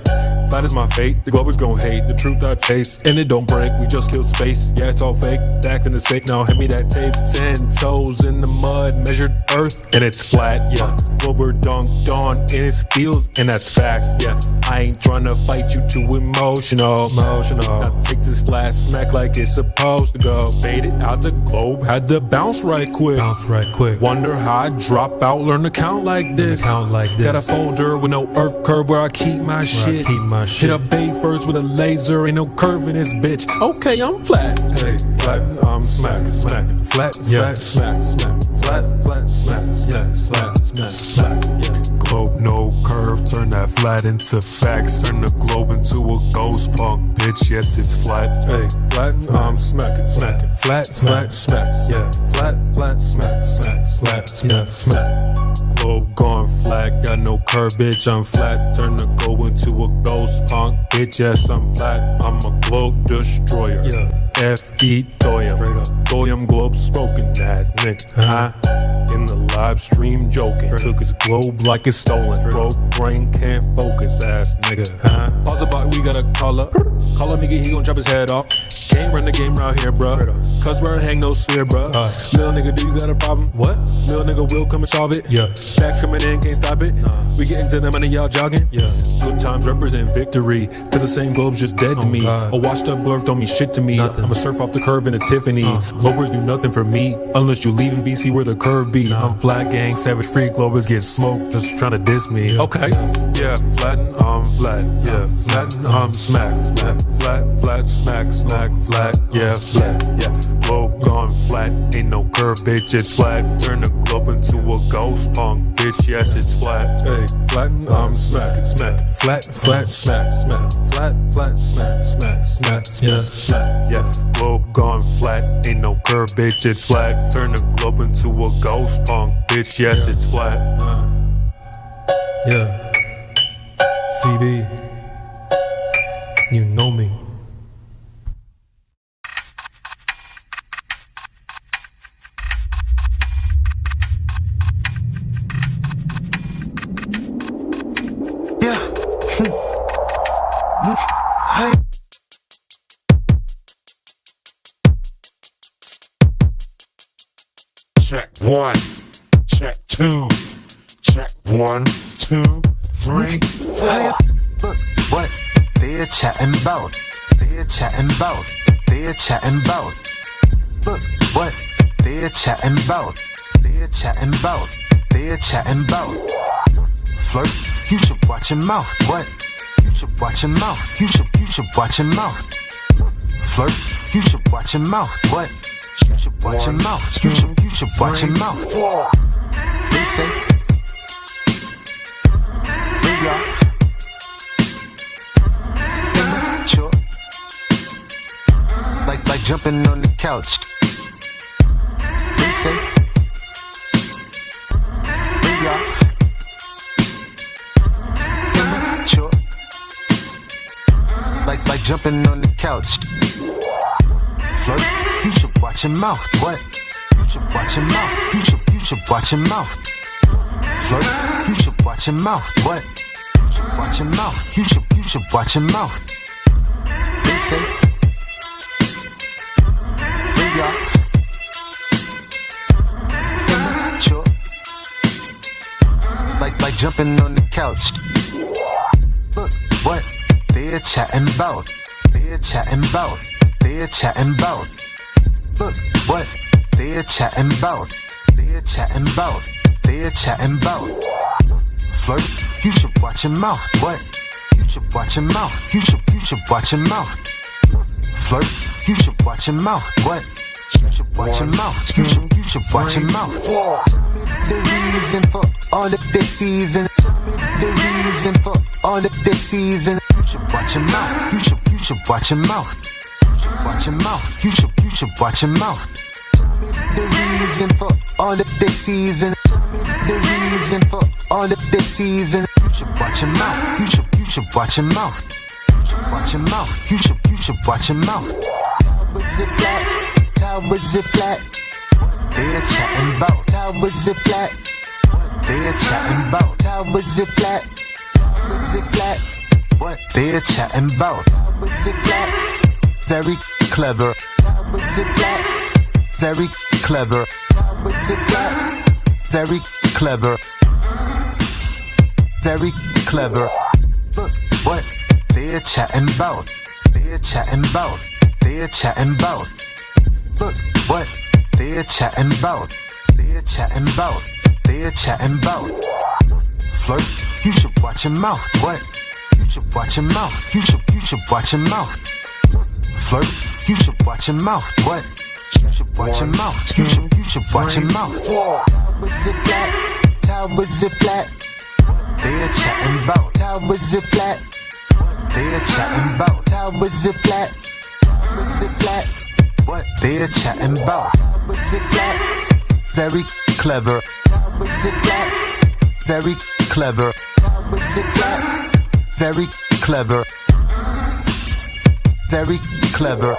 Flat is my fate, the globe is gon' hate, the truth I chase, and it don't break, we just killed space, yeah, it's all fake, acting the sake, now hand me that tape, 10 toes in the mud, measured earth, and it's flat, yeah, globe dunked on in its fields, and that's facts, yeah, I ain't tryna fight you too emotional, now take this flat smack like it's supposed to go, fade it out the globe, had to bounce right quick, wonder how I drop out, learn to count like this, got a folder with no earth curve where I keep my shit, hit up bay first with a laser, ain't no curve in this bitch. Okay, I'm flat. Hey, flat, smack, smack, flat, flat, smack, smack, flat, flat, smack, smack, flat, flat, yeah. Globe no curve, turn that flat into facts, turn the globe into a ghost punk, bitch. Yes, it's flat. Hey, flat, smack it, flat, flat, smack, yeah, flat, flat, smack, flat, smack, smack. Globe gone flat, got no curve, bitch, I'm flat. Turn the globe into a ghost punk, bitch, yes, I'm flat. I'm a globe destroyer, F.E. Thoyam, Thoyam globe spoken ass nigga, in the live stream joking. Took his globe like it's stolen. Broke brain can't focus, ass nigga. Huh? Pause about, we gotta call up. Call up nigga, he gon' chop his head off. Can't run the game round here, bruh. Cause we're hang no sphere, bruh. Little nigga, do you got a problem? What? Little nigga will come and solve it. Yeah. Facts coming in, can't stop it. We getting to the money, y'all jogging. Yeah. Good times represent victory. To the same globe's just dead to me. God. A washed up glove don't mean shit to me. Nothing. I'ma surf off the curve in a Tiffany. Globers do nothing for me unless you leave in BC where the curve be. I'm flat gang, savage free. Globers get smoked just trying to diss me. Okay. Yeah, flatten, flat. Yeah, flatten, smack, smack. Flat, smack, smack, flat. Yeah, flat. Yeah, globe gone flat. Ain't no curve, bitch, it's flat. Turn the globe into a ghost punk, bitch. Yes, it's flat. Hey, flatten, smack, smack. Flat, smack, smack. Flat, smack, smack. Yeah. Flat. Yeah, globe gone flat. Ain't no curve, bitch, it's flat. Turn the globe into a ghost punk, bitch. Yes, it's flat. Yeah. CB. You know me. Hey. Check 1, check 2, check 1, 2, 3, 4. Look what they're chatting about. They're chatting about. They're chatting about. Look what they're chatting about. They're chatting about. They're chatting about. Flirt, you should watch your mouth. What? You should watch your mouth. You should watch your mouth. Flirt, you should watch your mouth. What? You should watch your mouth. You should watch your mouth. They say, we are immature, like jumping on the couch. They say, we are immature, like jumping on the couch. Flirt, you should watch your mouth. What? You should watch your mouth. You should watch your mouth. Flirt, you should watch your mouth. What? You should watch your mouth. You should watch your mouth. They say, we are immature, like jumping on the couch. Look what they're chatting about. They're chatting about. They're chatting about. Look what they're chatting about. They're chatting about. They're chatting about. Flirt, you should watch your mouth. What? You should watch your mouth. You should watch your mouth. Flirt, you should watch your mouth. What? You should watch your mouth. You should watch your mouth. The reason for all of this season. The reason for all of this season. You should watch your mouth. You should watch your mouth. Watch your mouth. You should watch your mouth. The reason for all of this season. The reason for all of this season. You should watch your mouth. You should watch your mouth. You should watch your mouth. You should watch your mouth. Towers are flat. Towers are flat. They're chatting about. Towers are flat. They're chatting about. Towers are flat. Towers are flat. What? They're chatting about. Towers are flat. Very clever. Towers are flat. Very clever. Towers are flat. Very clever. Very clever. Look what they're chatting about. They're chatting about. They're chatting about. Look what they're chatting about. They're chatting about. They're chatting about. Flirt, you should watch your mouth. What? You should watch your mouth. You should watch your mouth. Flirt, you should watch your mouth. What? You should watch your mouth. You should watch your mouth. Towers are flat. Towers are flat. They're chatting about. Towers are flat. They're chatting about. Towers are flat. Towers are flat. What? They're chatting about. Towers are flat. Very clever. Towers are flat. Very clever. Towers are flat. Very clever. Very clever.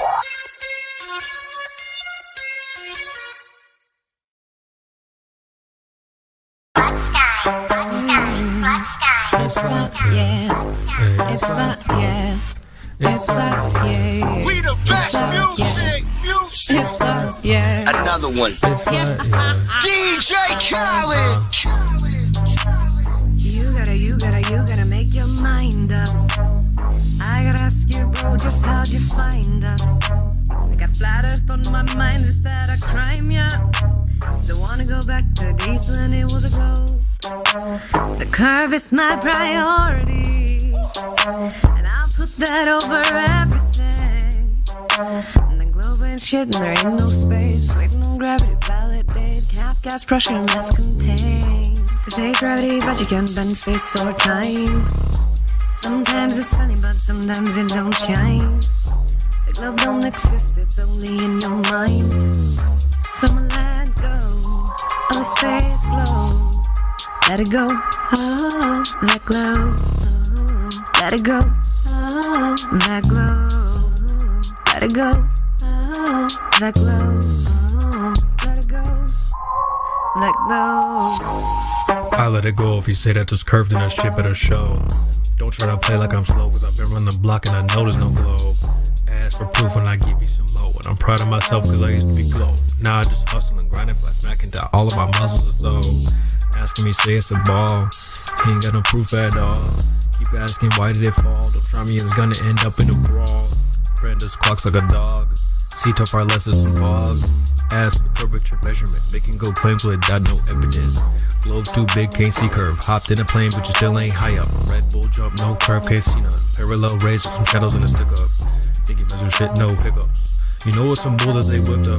yeah. It's flat, yeah. It's flat, yeah. We the best music. It's flat, yeah. Another one. It's flat, yeah. DJ Khaled. You gotta make your mind up. I gotta ask you, bro, just how'd you find us? I got flat earth on my mind, is that a crime, yeah? Don't wanna go back to days when it was a globe. The curve is my priority, and I'll put that over everything. And the globe ain't shit, and there ain't no space. Waiting on gravity, validate. Half gas pressure, and less contained. They say gravity, but you can't bend space or time. Sometimes it's sunny, but sometimes it don't shine. The globe don't exist, it's only in your mind. Someone let go of the space globe. Let it go, oh, that glow. Oh, let it go, oh, that glow. Let it go, oh, that glow. Oh, let it go, that glow. I let it go if you say that there's curve, then that shit better show. Don't try to play like I'm slow, cause I've been running the block and I know there's no glow. Ask for proof when I give you some low. And I'm proud of myself cause I used to be glow. Now I just hustle and grind and flat smack into all of my muscles or so. Asking me say it's a ball, he ain't got no proof at all. Keep asking why did it fall, don't try me, it's gonna end up in a brawl. Branda's clocks like a dog, C-top far less than some fog. Ask for curvature measurement, making go claims without no evidence. Globe's too big, can't see curve, hopped in a plane but you still ain't high up. Red Bull jump, no curve, can't see none. Parallel rays with some shadows in a stick up. Thinking measure shit, no hiccups. You know what's some bull that they whipped up.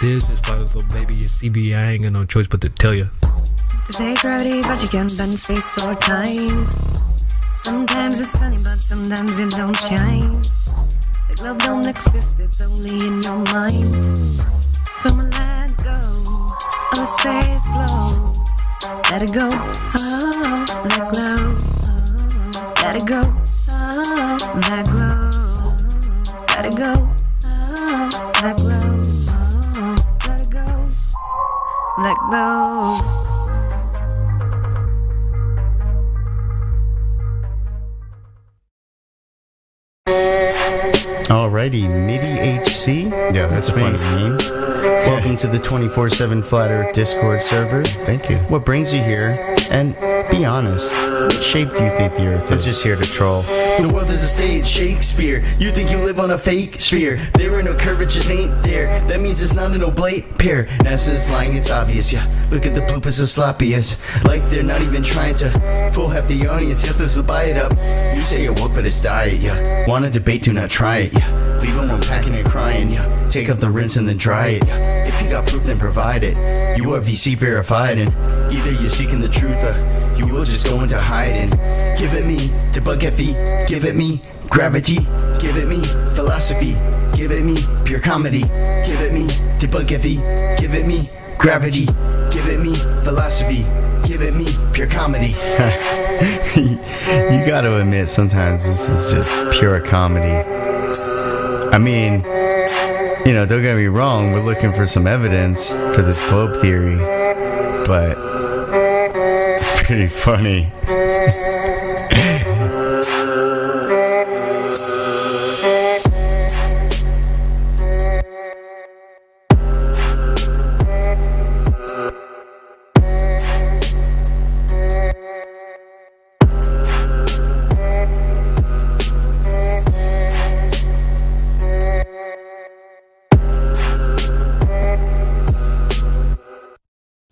This is flat as little baby, it's CB, I ain't got no choice but to tell ya. They say gravity, but you can't bend space or time. Sometimes it's sunny, but sometimes it don't shine. The globe don't exist, it's only in your mind. Someone let go of the space globe. Let it go, oh, that glow. Oh, let it go, oh, that glow. Let it go, oh, that glow. Oh, let it go, that glow. Alrighty, MIDI HC. Yeah, that's a funny name. Welcome to the 24/7 Flat Earth Discord server. Thank you. What brings you here? And be honest, what shape do you think the Earth is? I'm just here to troll. The world is a stage, Shakespeare. You think you live on a fake sphere. There are no curvatures, ain't there? That means it's not an oblate pair. NASA's lying, it's obvious, yeah. Look at the bloopers of sloppiest. Like they're not even trying to fool half the audience, yet this will buy it up. You say you're woke, but it's diet, yeah. Want to debate, do not try it, yeah. Leave them unpacking and crying, yeah. Take out the rinse and then dry it, yeah. If you got proof, then provide it. You are VC verified, and either you're seeking the truth or you will just go into hiding. Give it me, debug FE. Give it me, gravity. Give it me, philosophy. Give it me, pure comedy. Give it me, debug FE. Give it me, gravity. Give it me, philosophy. Give it me, pure comedy. You gotta admit, sometimes this is just pure comedy. I mean, you know, don't get me wrong, we're looking for some evidence for this globe theory, but it's pretty funny.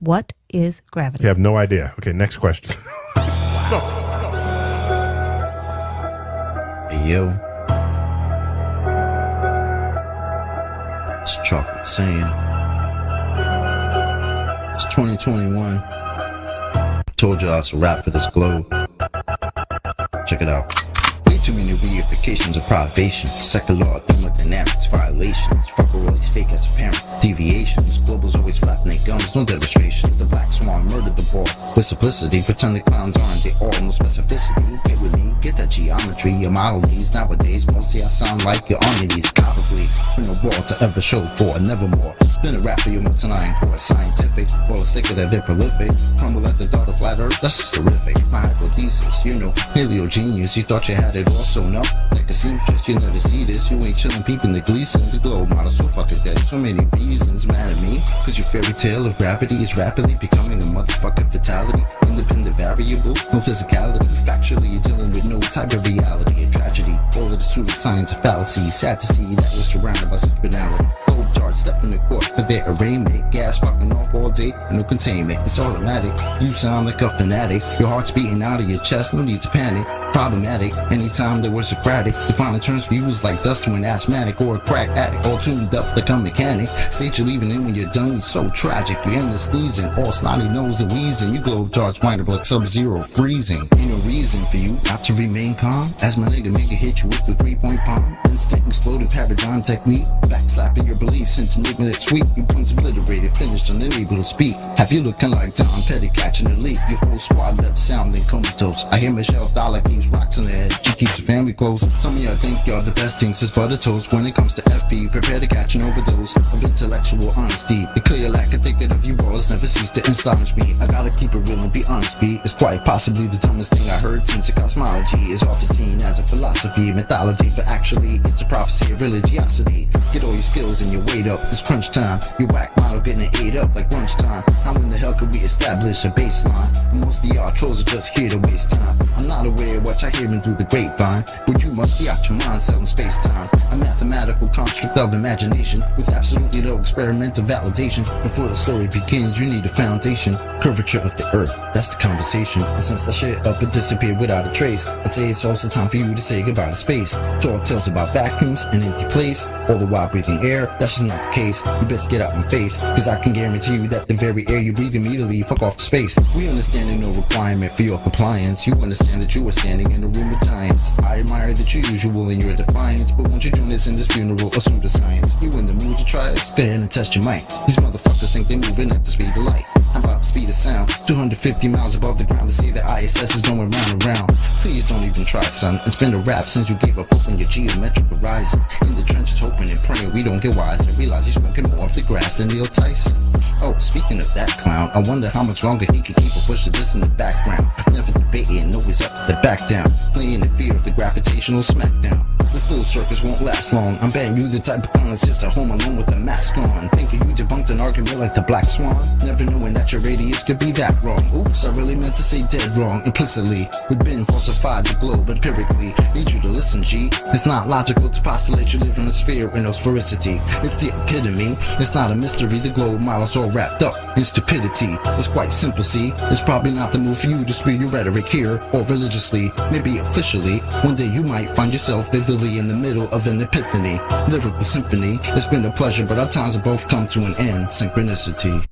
What is gravity? You have no idea. Okay, next question. Hey, yo. It's Chocolate saying. It's 2021. Told you I was a rap for this globe. Check it out. Way too many reifications of privation. Secular thermodynamics violations. Fuck all these fake as apparent deviations. Globals always flatten their gums, no demonstrations. The black swan murdered the ball with simplicity. Pretend the clowns aren't they all, no specificity. Get with me, get that geometry. Your model needs nowadays. Mostly I sound like you're on your knees. Copper bleed in the wall to ever show for nevermore. Spin a rap for your tonight, or a scientific, or a sticker that they're prolific. Crumble at the thought of flat earth, that's just terrific. My hypothesis, you know, paleo genius. You thought you had it all sewn up like a seamstress. You never see this. You ain't chillin' peeping the Gleasons. The globe model so fucking dead. So many reasons mad at me. Cause your fairy tale of gravity is rapidly becoming a motherfucking fatality. Independent variable, no physicality. Factually, you're dealing with no type of reality. A tragedy. All of the pseudoscience of fallacy. Sad to see that was surrounded by such banality. Globe charts step in the court for their arraignment. Gas fucking off all day, no containment. It's automatic. You sound like a fanatic. Your heart's beating out of your chest, no need to panic. Problematic, anytime there was Socratic. Defining terms for you was like dust to an asthmatic or a crack addict. All tuned up like a mechanic. State you're leaving in when you're done, it's so tragic. You end the sneezing, all snotty nose the wheezing. You globe charts wind up like sub-zero freezing. Ain't no reason for you not to remain calm. As my nigga make it hit you with the 3-point palm. Instant exploding paradigm technique. Backslapping your beliefs into making it sweet. You points obliterated, finished, unable to speak. Have you looking like Tom Petty catching a leap? Your whole squad left sounding comatose. I hear Michelle Dollar keeps rocks in the head. She keeps her family close. Some of y'all think y'all the best things as butter toast. When it comes to FB, prepare to catch an overdose of intellectual honesty. The clear lack of thinking of you all has never ceased to astonish me. I gotta keep it real and be honest, B. It's quite possibly the dumbest thing I heard since cosmology is often seen as a philosophy, mythology, but actually it's a prophecy of religiosity. Get all your skills and your weight up. This crunch time. Your whack model getting it ate up like lunchtime. How in the hell could we establish a baseline? Most of y'all trolls are just here to waste time. I'm not aware of what y'all hearing through the grapevine, but you must be out your mind selling space-time. A mathematical construct of imagination with absolutely no experimental validation. Before the story begins, you need a foundation. Curvature of the earth, that's the conversation. And since that shit up and disappeared without a trace, I'd say it's also time for you to say goodbye to space. Tall tales about vacuums and empty place, all the while breathing air, that's just not the case. You best get out my face, cause I can guarantee you that the very air you breathe immediately fuck off the space. We understand no requirement for your compliance. You understand that you are standing in a room of giants. I admire that you're usual in your defiance, but won't you join us in this funeral of pseudoscience? You in the mood to try it? Go ahead and test your mic. These motherfuckers think they're moving at the speed of light. How about the speed of sound? 250 miles above the ground to see the ISS is going round and round. Please don't even try, son. It's been a rap since you gave up hope on your geometric horizon. In the trenches hoping and praying we don't get wise and realize he's smoking more off the grass than Neil Tyson. Oh, speaking of that clown, I wonder how much longer he can keep a pushing this in the background. Never debating, always up to the back down. Playing in fear of the gravitational smackdown. This little circus won't last long. I'm betting you the type of clown that sits at home alone with a mask on, thinking you debunked an argument like the Black Swan, never knowing that your radius could be that wrong. Oops, I really meant to say dead wrong. Implicitly, we've been falsified the globe empirically. Need you to listen, G. It's not logical to postulate you live in a sphere in no sphericity. It's the epitome. It's not a mystery. The globe model's all wrapped up in stupidity. It's quite simple, see. It's probably not the move for you to spew your rhetoric here or religiously, maybe officially. One day you might find yourself vividly in the middle of an epiphany, lyrical symphony. It's been a pleasure, but our times have both come to an end. Synchronicity.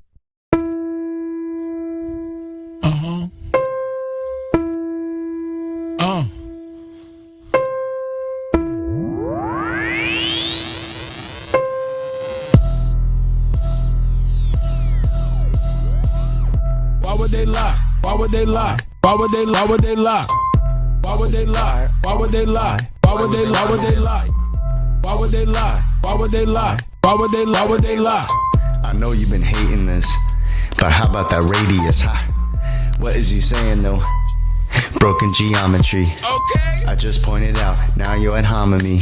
Why would they lie? Why would they lie? Why would they lie? Why would they lie? Why would they lie? Why would they lie? Why would they lie? Why would they lie? Why would they lie? Why would they lie? Why would they lie? Why would they lie? I know you've been hating this, but how about that radius, huh? What is he saying though? Broken geometry. Okay. I just pointed out, now you're at hominy.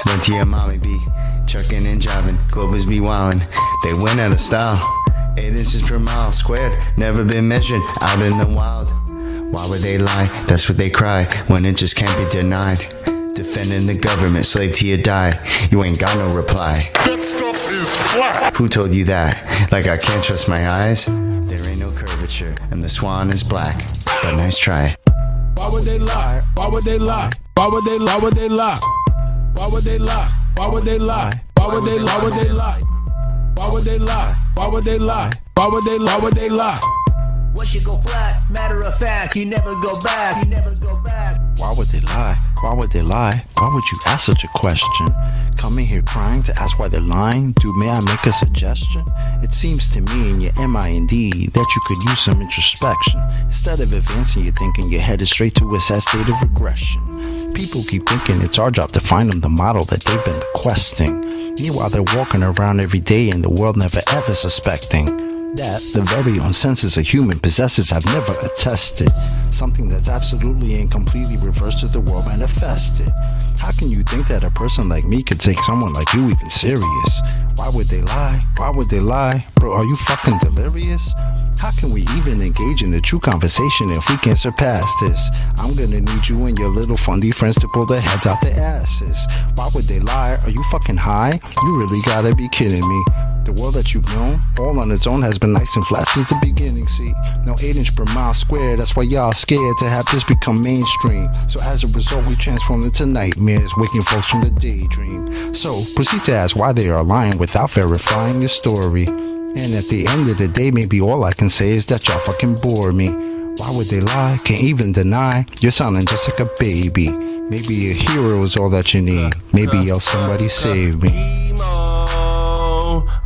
Went to your mommy B, trucking and driving, Globers be wildin'. They went out of style. 8 inches per mile squared, never been measured out in the wild. Why would they lie? That's what they cry when it just can't be denied. Defending the government, slave till you die. You ain't got no reply. That stuff is flat. Who told you that? Like I can't trust my eyes? There ain't no curvature, and the swan is black. But nice try. Why would they lie? Why would they lie? Why would they lie? Why would they lie? Why would they lie? Why would they lie? Why would they lie? Why would they lie? Why would they lie? Why would they lie? Why would they lie? Why would they lie? Once you go flat, matter of fact, you never go back. You never go back. Why would they lie? Why would they lie? Why would you ask such a question? Coming here crying to ask why they're lying? Dude, may I make a suggestion? It seems to me in your mind that you could use some introspection. Instead of advancing your thinking, you're headed straight to a sad state of regression. People keep thinking it's our job to find them the model that they've been requesting. Meanwhile, they're walking around every day and the world never ever suspecting that the very own senses a human possesses have never attested. Something that's absolutely and completely reversed to the world manifested. How can you think that a person like me could take someone like you even serious? Why would they lie? Why would they lie? Bro, are you fucking delirious? How can we even engage in a true conversation if we can't surpass this? I'm gonna need you and your little fundy friends to pull their heads out their asses. Why would they lie? Are you fucking high? You really gotta be kidding me. The world that you've known, all on its own, has been nice and flat since the beginning, see? No 8 inch per mile square, that's why y'all scared to have this become mainstream. So as a result, we transform into nightmares, waking folks from the daydream. So proceed to ask why they are lying without verifying your story. And at the end of the day, maybe all I can say is that y'all fucking bore me. Why would they lie? Can't even deny. You're sounding just like a baby. Maybe a hero is all that you need. Maybe else somebody save me.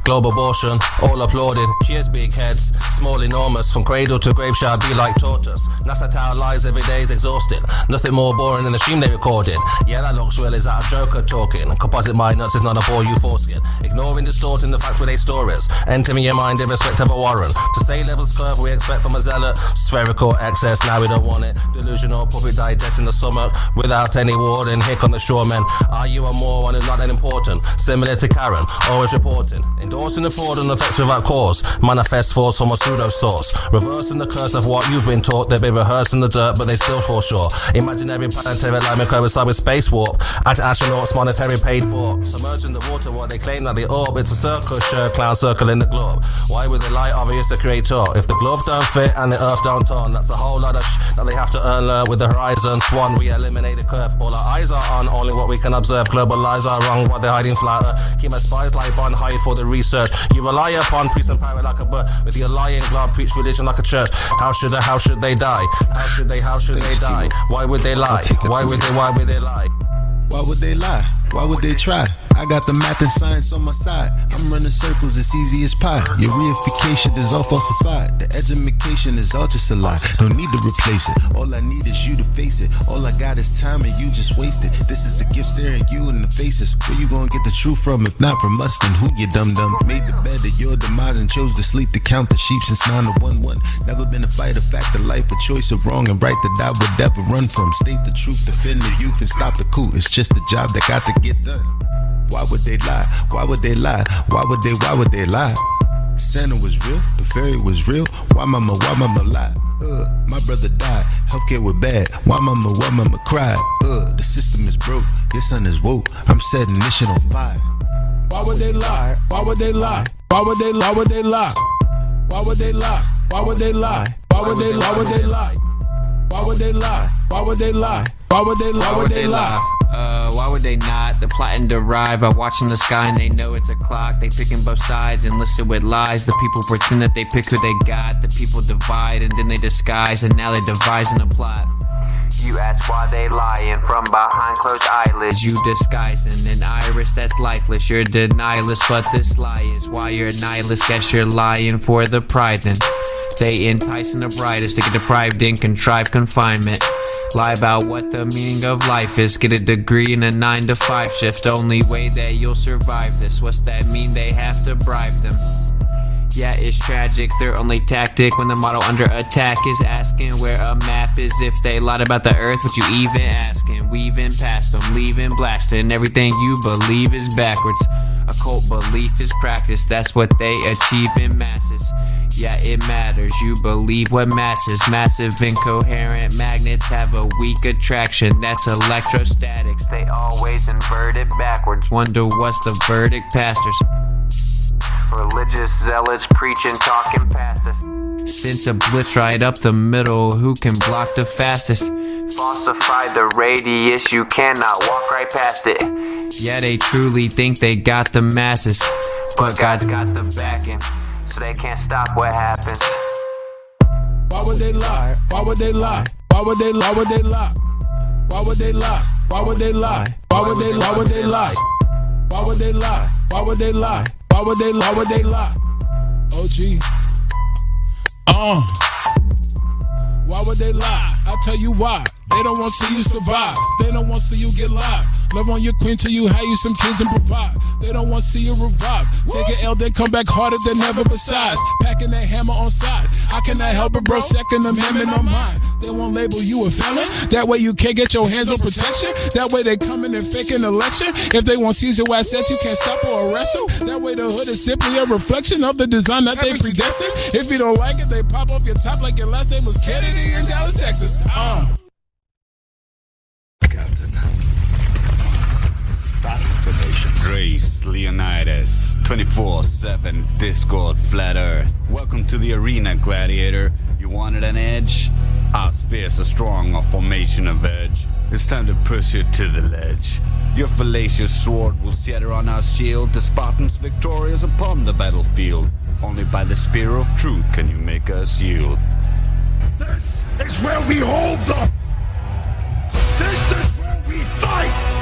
Global abortion, all applauded. Cheers, big heads, small, enormous. From cradle to grave shall be like tortoise. NASA Tower lies every day is exhausting. Nothing more boring than the stream they recorded. Yeah, that looks real, is that a joker talking? Composite mind nuts is not a bore you foreskin. Ignoring, distorting the facts where they store is. Entering your mind in respect of a warrant. To say levels curve we expect from a zealot. Spherical excess, now we don't want it. Delusional puppet digesting the stomach. Without any warning, hick on the shoremen. Are you a moron who's not that important? Similar to Karen, always reporting. Endorsing the fraud and effects without cause. Manifest force from a pseudo source. Reversing the curse of what you've been taught. They've been rehearsing the dirt, but they still fall short. Imaginary planetary alignment coincide with space warp. Astronauts monetary paid for. Submerging the water what they claim that they orb. It's a circus show, clown circle in the globe. Why would they lie? Obvious the creator. If the glove don't fit and the earth don't turn, that's a whole lot of that they have to earn with the horizon. Swan, we eliminate the curve. All our eyes are on only what we can observe. Global lies are wrong, what they're hiding flatter. Keep my spies like on hide for the research. You rely upon priest and power like a bird. With your lying glove, preach religion like a church. How should they die? How should they die? Why would they lie? Why would they lie? Why would they lie? Why would they try? I got the math and science on my side. I'm running circles as easy as pie. Your reification is all falsified. The education is all just a lie. No need to replace it. All I need is you to face it. All I got is time and you just waste it. This is a gift staring you in the faces. Where you gonna get the truth from? If not from us, then who you dum-dum? Made the bed of your demise and chose to sleep to count the sheep since 9 to 1-1. Never been a fighter, fact of life, a choice of wrong and right that I would never run from. State the truth, defend the youth and stop the coup. It's just a job that got to get done. Why would they lie? Why would they lie? Why would they lie? Santa was real, the fairy was real. Why mama lie? My brother died, healthcare was bad. Why mama cried? The system is broke, your son is woke. I'm setting mission on fire. Why would they lie? Why would they lie? Why would they lie? Why would they lie? Why would they lie? Why would they lie? Why would they lie? Why would they lie? Why would they lie? Why would they lie? Why would they lie? Why would they not? The plot and derive by watching the sky and they know it's a clock. They picking both sides and listed with lies. The people pretend that they pick who they got. The people divide and then they disguise and now they devising a plot. You ask why they lying from behind closed eyelids. You disguising an iris that's lifeless. You're denialist, but this lie is why you're a nihilist. Guess you're lying for the pride then. They enticing the brightest to get deprived in contrived confinement. Lie about what the meaning of life is. Get a degree in a 9 to 5 shift. Only way that you'll survive this. What's that mean? They have to bribe them. Yeah, it's tragic. Their only tactic when the model under attack is asking where a map is. If they lied about the earth, what you even asking? Weaving past them, leaving blasting. Everything you believe is backwards. Occult belief is practice. That's what they achieve in masses. Yeah, it matters. You believe what masses. Massive incoherent magnets have a weak attraction. That's electrostatics. They always invert it backwards. Wonder what's the verdict, pastors? Religious zealots preaching, talking past us. Sent a blitz right up the middle. Who can block the fastest? Falsify the radius. You cannot walk right past it. Yeah, they truly think they got the masses, but God's got the backing, so they can't stop what happens. Why would they lie? Why would they lie? Why would they lie? Why would they lie? Why would they lie? Why would they lie? Why would they lie? Why would they lie? Why would they lie? Why would they lie? Why would they lie? Why would they lie? OG. Why would they lie? I tell you why. They don't want to see you survive. They don't want to see you get live. Love on your queen till you hire you some kids and provide. They don't want to see you revive. Take an L, they come back harder than ever besides. Packing that hammer on side. I cannot help it, bro. Second Amendment on mine. They won't label you a felon. That way you can't get your hands on protection. That way they come in and fake an election. If they want to seize your assets, you can't stop or arrest them. That way the hood is simply a reflection of the design that they predestined. If you don't like it, they pop off your top like your last name was Kennedy in Dallas, Texas. Grace Leonidas, 24/7 Discord Flat Earth. Welcome to the arena, gladiator. You wanted an edge? Our spears are strong, a formation of edge. It's time to push you to the ledge. Your fallacious sword will shatter on our shield. The Spartans victorious upon the battlefield. Only by the spear of truth can you make us yield. This is where we hold them. This is where we fight.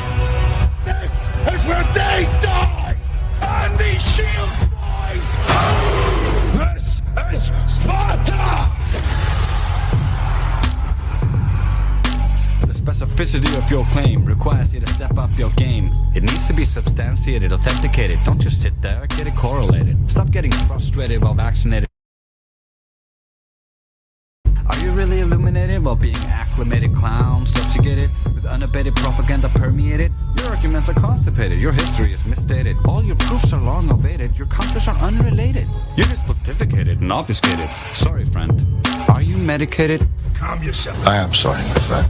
This is where they die. And these shields rise. This is Sparta. The specificity of your claim requires you to step up your game. It needs to be substantiated, authenticated. Don't just sit there, get it correlated. Stop getting frustrated while vaccinated. Are you really illuminated while being acclimated clown, subjugated, with unabated propaganda permeated? Your arguments are constipated, your history is misstated. All your proofs are long awaited, your counters are unrelated. You're just pontificated and obfuscated. Sorry, friend. Are you medicated? Calm yourself. I am sorry, my friend.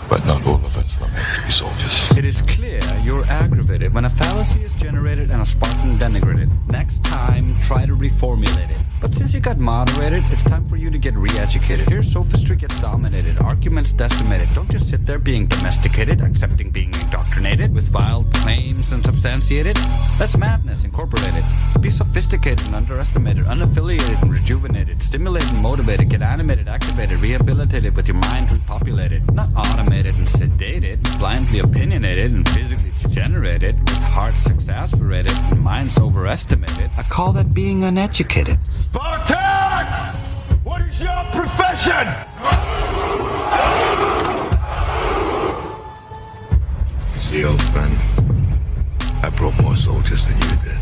But not all of us were meant to be soldiers. It is clear you're aggravated when a fallacy is generated and a Spartan denigrated. Next time, try to reformulate it. But since you got moderated, it's time for you to get re-educated. Here, sophistry gets dominated, arguments decimated. Don't just sit there being domesticated, accepting being indoctrinated with vile claims and substantiated. That's madness incorporated. Be sophisticated and underestimated, unaffiliated and rejuvenated, stimulated and motivated, get animated, activated, rehabilitated with your mind repopulated. Not automated and sedated, blindly opinionated and physically degenerated, with hearts exasperated and minds overestimated. I call that being uneducated. Spartans! What is your profession? See, old friend, I brought more soldiers than you did.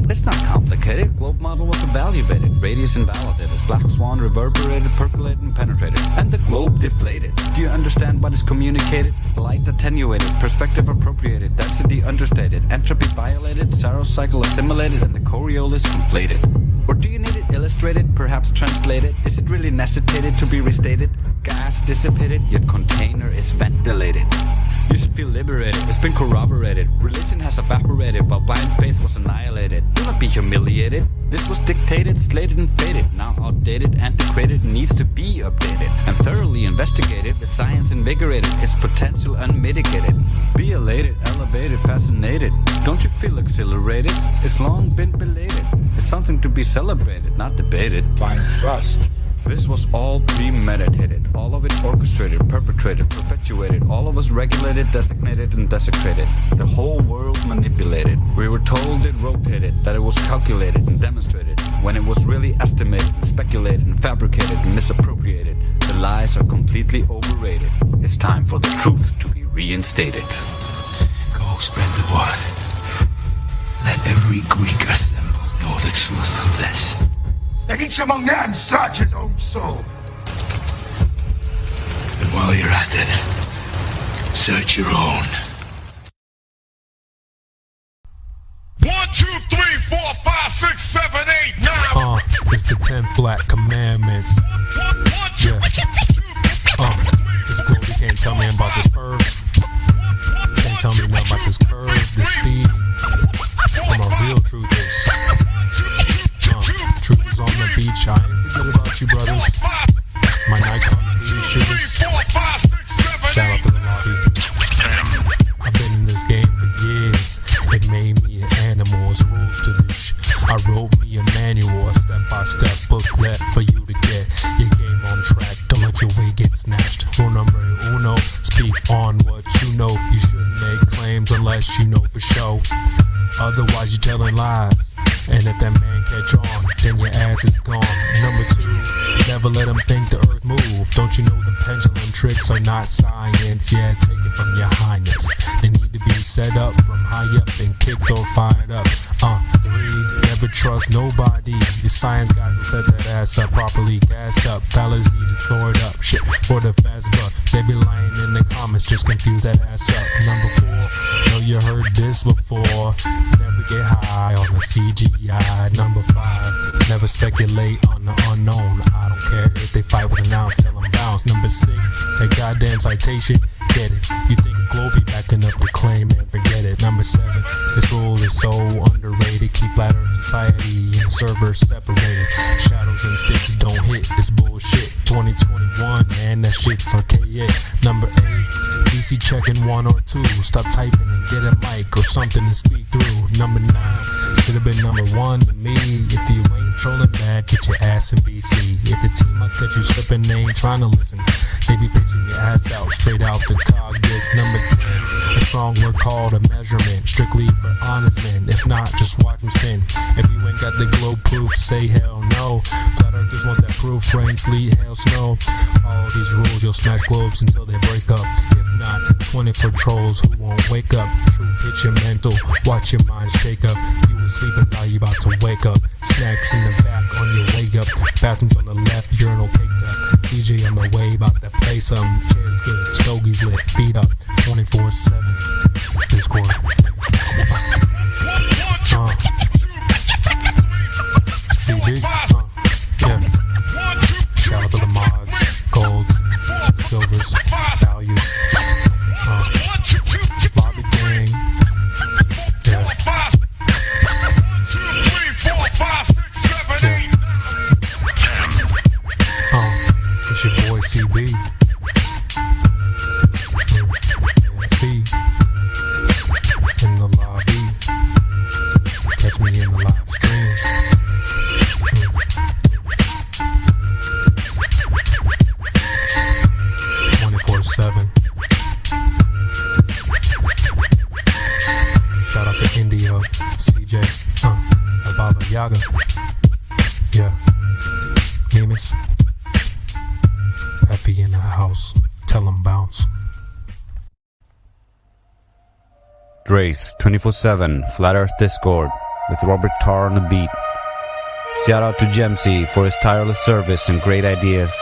It's not complicated. Globe model was evaluated, radius invalidated, black swan reverberated, percolated and penetrated, and the globe deflated. Do you understand what is communicated? Light attenuated, perspective appropriated, density understated, entropy violated, Saros cycle assimilated, and the Coriolis conflated. Or do you need it illustrated, perhaps translated? Is it really necessitated to be restated? Gas dissipated, yet container is ventilated. You should feel liberated, it's been corroborated. Religion has evaporated while blind faith was annihilated. Do not be humiliated. This was dictated, slated and fated. Now outdated, antiquated, needs to be updated and thoroughly investigated with science invigorated, its potential unmitigated. Be elated, elevated, fascinated. Don't you feel exhilarated? It's long been belated. It's something to be celebrated, not debated. Find trust. This was all premeditated, all of it orchestrated, perpetrated, perpetuated, all of us regulated, designated and desecrated, the whole world manipulated. We were told it rotated, that it was calculated and demonstrated, when it was really estimated and speculated and fabricated and misappropriated. The lies are completely overrated. It's time for the truth to be reinstated. Go spread the word. Let every Greek assemble know the truth of this. Let each among them search his own soul. And while you're at it, search your own. 1, 2, 3, 4, 5, 6, 7, 8, 9. It's the 10 black commandments. Yeah. This Goldie can't tell me about this curve. Can't tell me nothing about this curve, this speed. But my real truth is. Truth is on the beach, I ain't forget about you, brothers. My Nikon shooters. Shout out to the lobby. I've been in this game for years. It made me an animal, it's rules to this. I wrote me a manual, a step-by-step booklet for you to get your game on track. Don't let your way get snatched. Rule number uno, speak on what you know. You shouldn't make claims unless you know for sure. Otherwise you're telling lies. And if that man catch on, then your ass is gone. Number 2, never let them think the earth move. Don't you know the pendulum tricks are not science? Yeah, take it from your highness. They need to be set up from high up and kicked or fired up. 3, never trust nobody. The science guys will set that ass up properly, gassed up. Fallacy to tore it up. Shit for the fast buck. They be lying in the comments, just confuse that ass up. Number 4, know you heard this before. Never get high on the CGI. Number 5, never speculate on the unknown. I don't care if they fight with an ounce, tell them bounce. Number 6, that goddamn citation, get it. You think a globe be backing up the claim and forget it. Number 7, this rule is so underrated. Keep flat earth society and servers separated. Shadows and sticks don't hit this bullshit. 2021, man, that shit's archaic. Number 8, DC checking 1 or 2. Stop typing and get a mic or something to speak through. Number 9, should've been number 1 to me. If you ain't trolling back, get your ass in BC. If the team must get you slipping, they ain't trying to listen. They be pitching your ass out, straight out the cog. This number 10, a strong word called a measurement, strictly for honest men. If not, just watch them spin. If you ain't got the globe proof, say hell no. Flat earthers want that proof, rain, sleet, hail, snow. All these rules, you'll smash globes until they break up. If not, 24 trolls who won't wake up. Truth hits your mental, watch your mind shake up. You were sleeping, now you about to wake up. Snacks in the back on your way up. Bathrooms on the left, urinal caked up. DJ on the way, about to play some. Chairs good, stogies lit, feet up, 24/7. Discord. CD. Yeah. Shout out to the mods, golds, silvers, values. Lobby gang. Yeah. It's your boy CB. B. In the lobby. Catch me in the live stream. 24/7. Shout out to India, CJ, Baba Yaga. Yeah. Nemus. Effie in the house. Tell him bounce. Drace 24/7 Flat Earth Discord with Robert Tarr on the beat. Shout out to Gemsy for his tireless service and great ideas.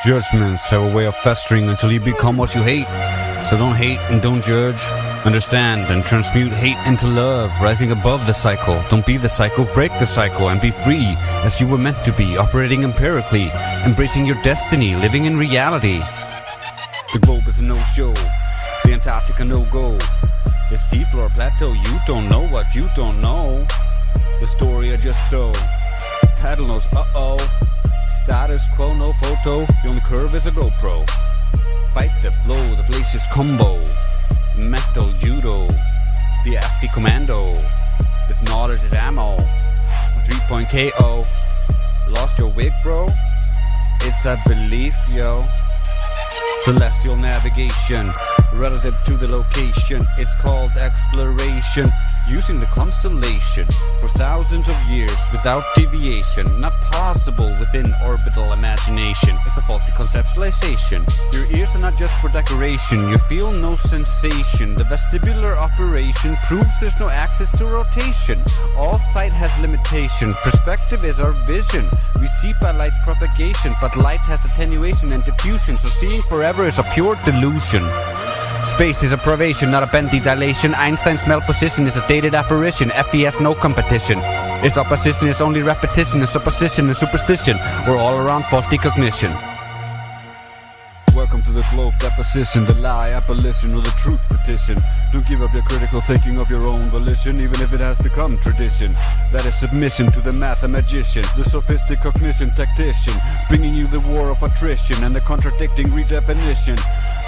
Judgments have a way of festering until you become what you hate. So don't hate and don't judge. Understand and transmute hate into love, rising above the cycle. Don't be the cycle, break the cycle and be free as you were meant to be, operating empirically, embracing your destiny, living in reality. The globe is a no-show, the Antarctica no-go. The seafloor plateau, you don't know what you don't know. The story I just so. Paddle knows, uh-oh. Status quo, no photo, the only curve is a GoPro. Fight the flow, the fallacious combo. Metal judo, the FE commando. With knowledge as ammo, a 3-point KO. Lost your wig, bro? It's a belief, yo. Celestial navigation, relative to the location. It's called exploration, using the constellation for thousands of years without deviation. Not possible within orbital imagination. It's a faulty conceptualization. Your ears are not just for decoration. You feel no sensation. The vestibular operation proves there's no axis to rotation. All sight has limitation. Perspective is our vision. We see by light propagation, but light has attenuation and diffusion, so seeing forever is a pure delusion. Space is a privation, not a bendy dilation. Einstein's melt position is a dated apparition. FE has no competition. Its opposition is only repetition, a supposition, a superstition, or all around false decognition. Welcome to the globe deposition, the lie abolition, or the truth petition. Don't give up your critical thinking of your own volition, even if it has become tradition. That is submission to the mathematician, the sophistic cognition tactician, bringing you the war of attrition and the contradicting redefinition.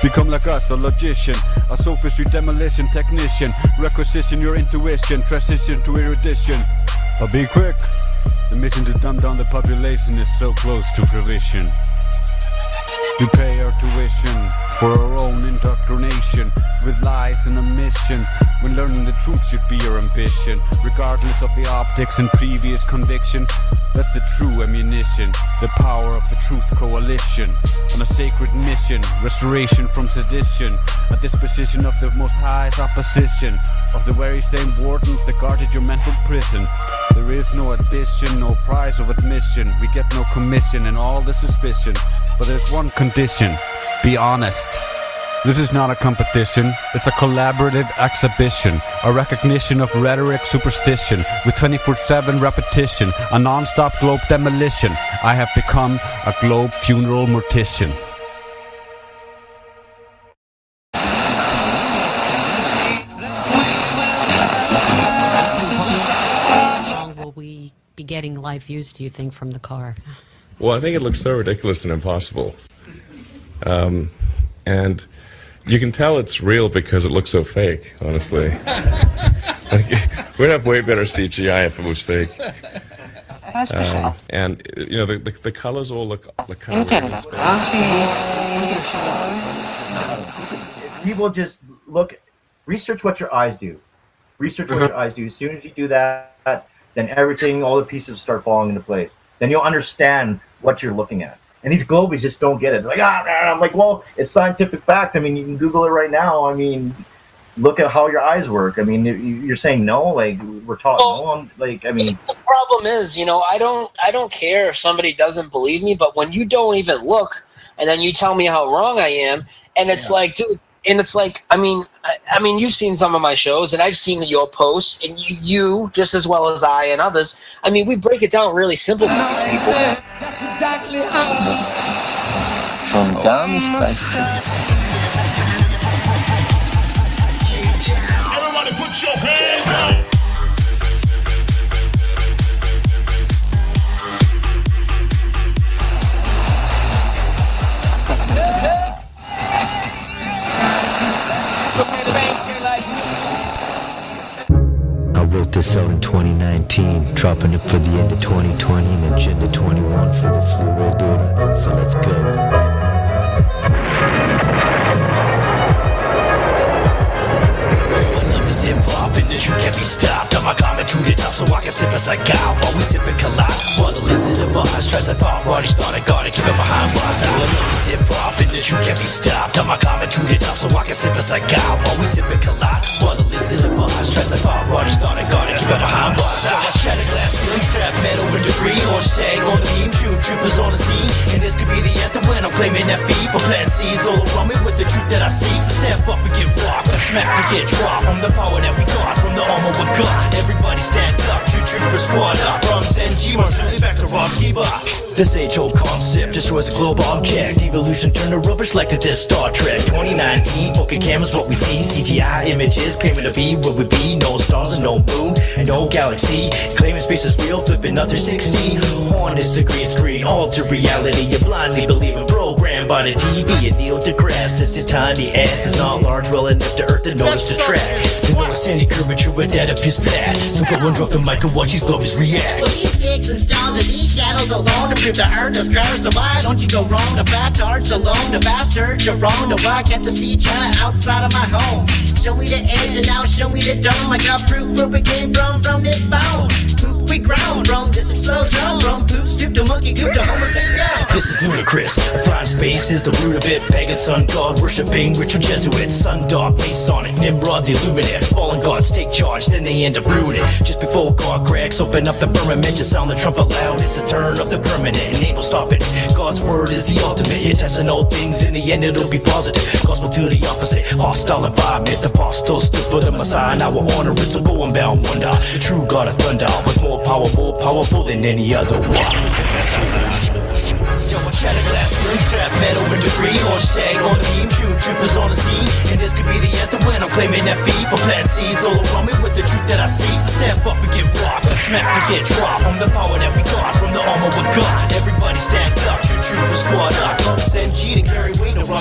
Become like us, a logician, a sophistry demolition technician. Requisition your intuition, transition to erudition. But be quick, the mission to dumb down the population is so close to fruition. We pay our tuition for our own indoctrination, with lies and a mission. when learning the truth should be your ambition. Regardless of the optics and previous conviction, that's the true ammunition, the power of the truth coalition. On a sacred mission, restoration from sedition, a disposition of the most highest opposition, of the very same wardens that guarded your mental prison. There is no addition, no prize of admission. We get no commission and all the suspicion. But there's one condition: be honest. This is not a competition, it's a collaborative exhibition, a recognition of rhetoric superstition, with 24/7 repetition, a non-stop globe demolition. I have become a globe funeral mortician. How long will we be getting live views, do you think, from the car? Well, I think it looks so ridiculous and impossible. And you can tell it's real because it looks so fake, honestly. We'd have way better CGI if it was fake. That's for sure. And, you know, the colors all look kind of weird in space. People just research what your eyes do. Research what your eyes do. As soon as you do that, then everything, all the pieces start falling into place. Then you'll understand what you're looking at. And these globies just don't get it. They're like, I'm like, well, it's scientific fact. I mean, you can Google it right now. I mean, look at how your eyes work. I mean, you're saying no, like we're taught no. Like, I mean, the problem is, you know, I don't care if somebody doesn't believe me, but when you don't even look, and then you tell me how wrong I am, and it's like, dude, and it's like, I mean, you've seen some of my shows, and I've seen your posts, and you just as well as I and others. I mean, we break it down really simple for these people. Exactly schon gar nicht weit. Everybody put your hands up. I wrote this out in 2019, dropping it for the end of 2020 and Agenda 21 for the fluid order. So let's go. Hip-hop and the truth can't be stopped. I'm a comet to the top so I can sip as I go. While we sip and collide, while the listen of us tries to thought, Roddy's thought I gotta keep it behind bars. Now I love this hip-hop and the truth can't be stopped. I'm a comet to the top so I can sip as I go. While we sip and collide, while the listen of us tries to thought, Roddy's thought I gotta keep it behind bars. Now I shattered glass ceiling, strap metal with degree, orange tag on the beam, true troopers on the scene. And this could be the anthem when I'm claiming that fee for planting seeds all around me with the truth that I see. So step up and get rocked, and smack to get dropped from the power that we got from the armor we got. Everybody stand up, true troopers squad up. Drums and G-Mars, turning back to Ross Kiba. This age-old concept destroys a global object. Evolution turned to rubbish like the disc Star Trek. 2019, focus cameras, what we see. CGI images claiming to be what we be. No stars and no moon and no galaxy. Claiming space is real, flipping another 60. On this degree screen, alter reality. You blindly believe in programmed by the TV. And Neil deGrasse says your tiny ass is not large, well enough to earth and notice the track. To notice any curvature with that appears flat. So go and drop the mic and watch these globes react. Well, these sticks and stones and these shadows alone to prove the earth is curved. So why don't you go wrong? The fat arch alone, the bastard, you're wrong. The why can't to see China outside of my home? Show me the edge and now show me the dome. I got proof where we came from this bone. Poof, we grown from this explosion. From poop soup to monkey goop to homo sapien. This is ludicrous. Flying space is the root of it. Pagan sun god worshipping ritual Jesuits. Sundog, Masonic, Nimrod, the Illuminate. Fallen gods take charge, then they end up rooted. Just before God cracks open up the firmament, just sound the trumpet loud. It's a turn of the permanent, and ain't no stopping. God's word is the ultimate. You're testing all things, in the end it'll be positive. Gospel to the opposite, hostile environment. The apostles stood for the Messiah, now we're honoring. So go and bound wonder. The true God of thunder, with more power, more powerful than any other one. Yo, I shattered glass ceiling, strap metal with degree, orange tag on the beam, true troopers on the scene. And this could be the anthem when I'm claiming that fee for planting seeds all around me with the truth that I see. So step up and get rocked, smack to get dropped. From the power that we got, from the armor we got. Everybody stand up, true trooper squad up. Represent G to carry weight, no wrong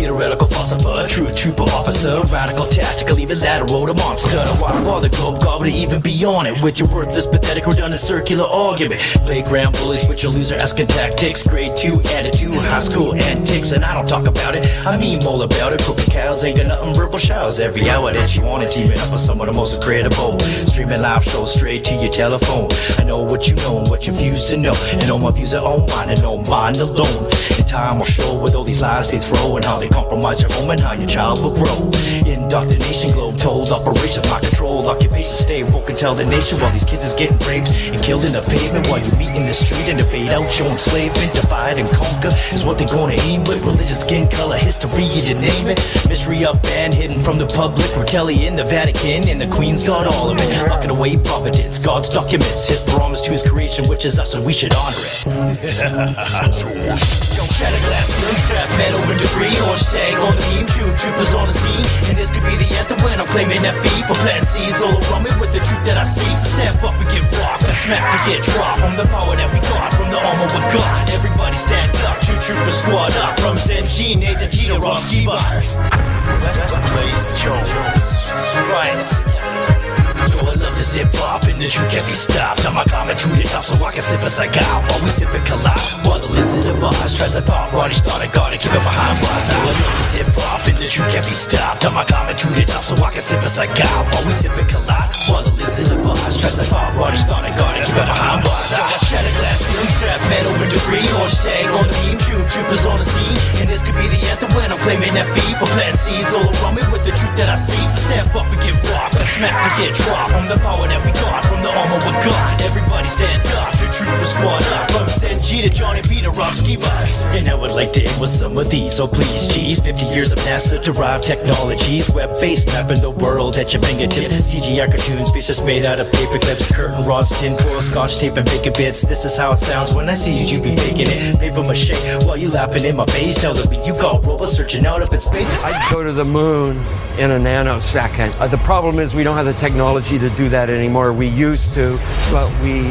theoretical philosopher, true trooper officer, radical, tactical, even lateral, the monster. Why bother globe god to even be on it with your worthless, pathetic, redundant, circular argument? Playground bullies with your loser asking tactics, grade 2 attitude, high school antics, and I don't talk about it, I mean all about it. Cooking cows ain't got nothing, verbal showers every hour that you want it, teaming up with some of the most incredible, streaming live shows straight to your telephone. I know what you know and what you refuse to know, and all my views are on mine and on mine alone. And time will show with all these lies they throw, and how they compromise your home and how your child will grow. Indoctrination, globe told, operation, my control, occupation, stay woke and tell the nation while these kids is getting raped and killed in the pavement, while you meet in the street and debate out your enslavement. Divide and conquer is what they're gonna aim with. Religious, skin color, history, you name it. Mystery up and hidden from the public. Rebellion, the Vatican, and the Queen's got all of it. Locking away providence, God's documents, his promise to his creation, which is us, and we should honor it. Don't shatter glass ceiling, strap metal with degree, orange tag on the beam, true troopers on the scene. And this could be the anthem when I'm claiming that fee for planting seeds all around me with the truth that I see. So step up and get rocked, and smack to get dropped. From the power that we got, from the armor we got. Everybody stand up, true trooper squad up. From Zen G, Nathan G to Ross Skiba. West Place Jones, right. Yo, I love this hip-hop, and the truth can't be stopped. I'm climbing to the top so I can sip as I go. While we sip and collide, while the listen of us tries to thought, Roddy started, gotta keep it behind bars. Now I love this hip-hop, and the truth can't be stopped. I'm climbing to the top so I can sip as I go. While we sip and collide, while the listen of us tries to thought, Roddy started, gotta keep it behind bars. Now I shatter glass ceiling, strap metal with degree, orange tag on the beam, true troopers on the scene. And this could be the anthem when I'm claiming that fee for planting seeds all around me with the truth that I see. So step up and get rocked, and smack to get dropped. From the power that we got, from the armor we got. Everybody stand up, true trooper squad up. From Zen G to Johnny B to Rob Skiba. And I would like to end with some of these, so please, G's. 50 years of NASA-derived technologies, web-based mapping the world at your fingertips. CGI cartoons, pieces made out of paper clips, curtain rods, tin foil, scotch tape, and bacon bits. This is how it sounds when I see you, you be faking it. Paper mache, while you laughing in my face, telling me you got robots searching out up in space. I'd go to the moon in a nanosecond. The problem is we don't have the technology to do that anymore. We used to, but we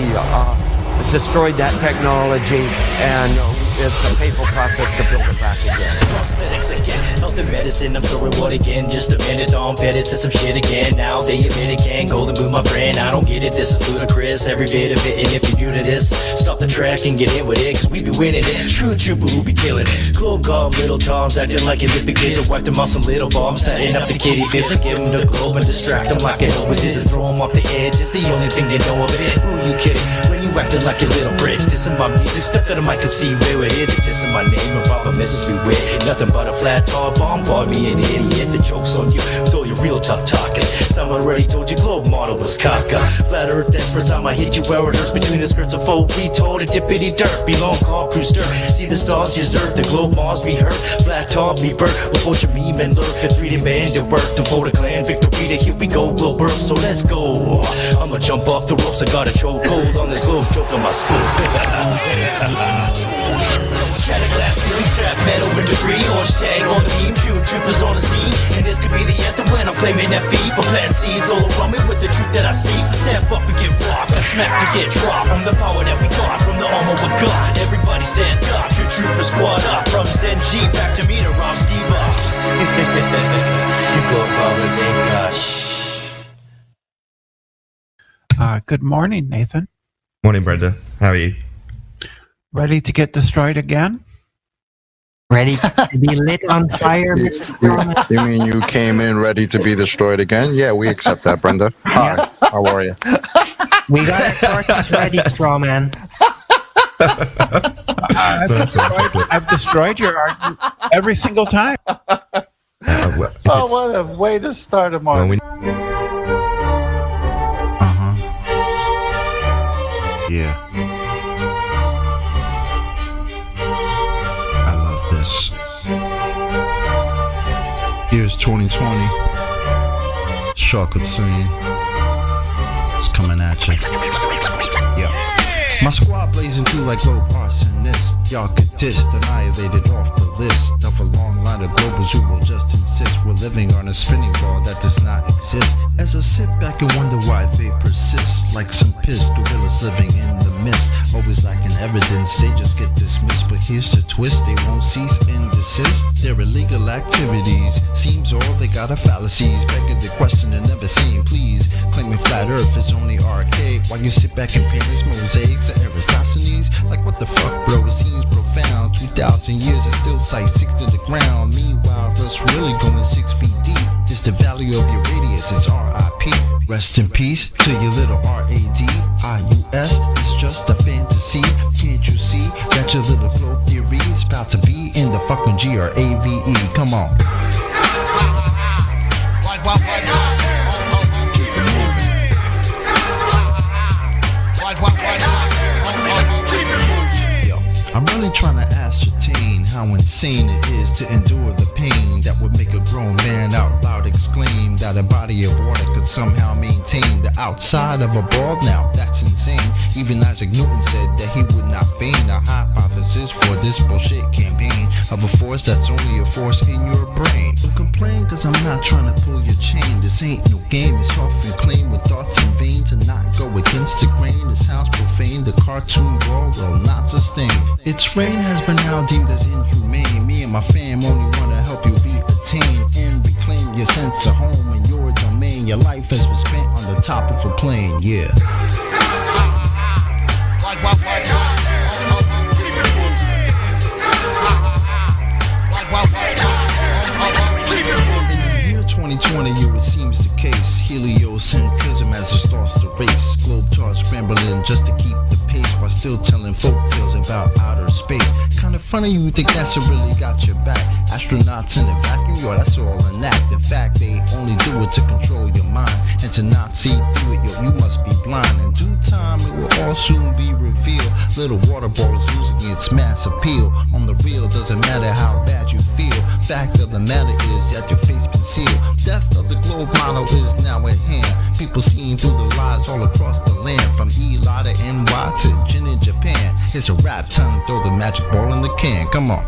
destroyed that technology, and it's a painful process to build it back again. Prosthetics again, health and medicine, I'm throwing what again? Just a minute on Reddit, said some shit again. Now they admit it can't go the moon, my friend. I don't get it, this is ludicrous, every bit of it. And if you're new to this, stop the track and get in with it, cause we be winning it. True trooper who be killing it. Globe gob, little toms, acting like Olympic kids. I wipe them off some little bombs, tying up the kitty bits. I give them the globe and distract them like it always is, and throw them off the edge. It's the only thing they know of it. Who you kidding? When you acting like your little bricks. This is my music, stuff that I might can see where it is. It's just in my name and Papa misses me with nothing but a flat tall bombard me an idiot. The joke's on you, throw your real tough talkers. Someone already told you globe model was caca. Flat earth experts, I might hit you where it hurts. Between the skirts of faux retold and dippity dirt. Belong call cruise dirt. See the stars deserve the globe Mars be hurt. Flat tall be burnt. Report your meme and lurk. A 3D band to work. To vote a clan victory to here we go. We'll birth, so let's go. I'ma jump off the ropes. I got a chokehold on this globe. Choke on my school. Shatter glass ceiling, strap metal with degree, orange tag on the beam, true troopers on the scene. And this could be the anthem when I'm claiming that fee for planting seeds all around me with the truth that I see. So step up and get rocked, and smack to get dropped. From the power that we got, from the armor we got. Everybody stand up, true trooper squad up. From Zen G back to me to Rob Skiba. You globe goblins ain't got shh. Good morning, Nathan. Morning, Brenda. How are you? Ready to get destroyed again? Ready to be lit on fire, Mr. Thomas? You mean you came in ready to be destroyed again? Yeah, we accept that, Brenda. Hi, how are you? We got our torches ready, straw man. I've destroyed your argument every single time. Oh, what a way to start a morning. Yeah. I love this. Here's 2020. Chocolate scene. It's coming at you. Yeah. My squad blazing through like road arsonists. Y'all get dissed, annihilated off the list of a long line of globals who will just insist we're living on a spinning ball that does not exist. As I sit back and wonder why they persist, like some pissed gorillas living in the mist, always lacking evidence, they just get dismissed. But here's the twist, they won't cease and desist. Their illegal activities seems all they got are fallacies, begging the question and never saying please. Claiming flat earth is only archaic, while you sit back and paint these mosaics of Aristophanes. Like what the fuck, bro, it seems profound. 2,000 years and still sight 6 to the ground. Meanwhile, what's really going 6 feet deep is the value of your radius, it's RIP. Rest in peace to your little RADIUS. It's just a fantasy. Can't you see that your little globe theory is about to be in the fucking GRAVE? Come on. I'm really trying to ascertain how insane it is to endure the pain that would make a grown man out loud exclaim that a body of water could somehow maintain the outside of a ball. Now that's insane. Even Isaac Newton said that he would not feign a hypothesis for this bullshit campaign of a force that's only a force in your brain. Don't complain cause I'm not trying to pull your chain. This ain't no game, it's often claimed with thoughts in vain to not go against the grain. It sounds profane, the cartoon ball will not sustain. Its reign has been now deemed as inhumane. Me and my fam only wanna help you reattain and reclaim your sense of home and your domain. Your life has been spent on the top of a plane, yeah. In the year 2020, it seems the case. Heliocentrism as it starts to race. Globetrotters scrambling just to keep the pace while still telling folk tales about outer space. Kinda funny you think NASA really got your back. Astronauts in a vacuum, yo, that's all an act. In fact, they only do it to control your mind. And to not see through it, yo, you must be blind. In due time, it will all soon be revealed. Little water ball is losing its mass appeal. On the real, doesn't matter how bad you feel. Fact of the matter is that your face been sealed. Death of the globe model is now at hand. People seeing through the lies all across the land. From Eli to NY to Jin in Japan. It's a rap time, throw the magic ball in the can. Come on.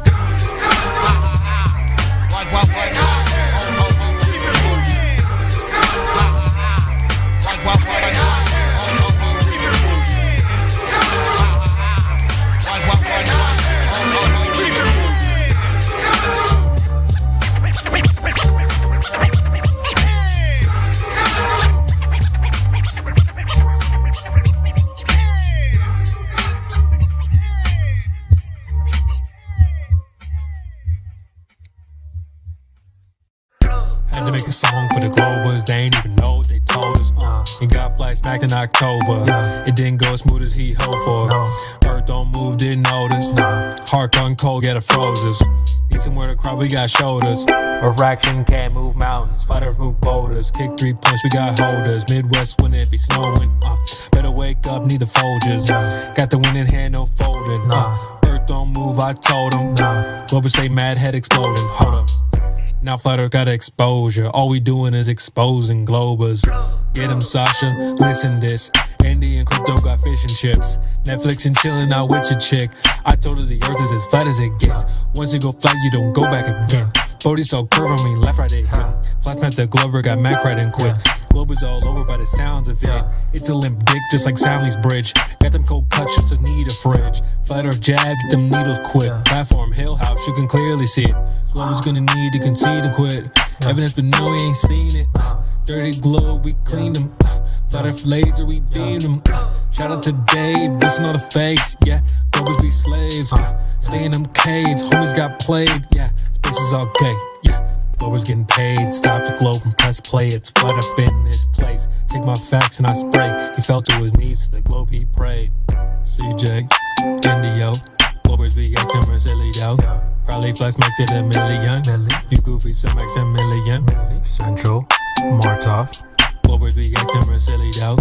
Had to make a song for the Globers, they ain't even know what they told us. He got flight smacked in October. It didn't go as smooth as he hoped for. Earth don't move, didn't notice. Heart gone cold, got a frozes. Need somewhere to cry, we got shoulders. Refraction can't move mountains, flat earth move boulders. Kick 3 points, we got holders. Midwest when it be snowing. Better wake up, need the Folgers. Got the win in hand, no folding. Earth don't move, I told him. Globers stay mad, head exploding. Hold up. Now flat earth got exposure. All we doing is exposing globers. Get him, Sasha. Listen this. Andy and Crypto got fish and chips. Netflix and chillin' out with your chick. I told her the earth is as flat as it gets. Once you go flat, you don't go back again. Bodie saw curve on me, left, right, they hit. Flash met the Glover, got Mac right and quit. Globe is all over by the sounds of it. It's a limp dick, just like Soundly's bridge. Got them cold cuts, just to need a fridge. Flat earth jab, get them needles quit. Platform, Hill House, you can clearly see it. Someone's gonna need to concede and quit. Evidence, but no, we ain't seen it. Dirty globe, we cleaned them. Flat earth laser, we beamed them. Shout out to Dave, listen all the fakes. Yeah, globers be slaves. Stay in them caves, homies got played. Yeah, space is all gay. Yeah. Globers getting paid, stop the globe and press play. It's flat up in this place. Take my facts and I spray. He fell to his knees to the globe he prayed. CJ, Indio, Globers we got cameras silly though. Probably flex make it a million. You goofy some X a million. Central, Martov. Globers we got cameras silly though.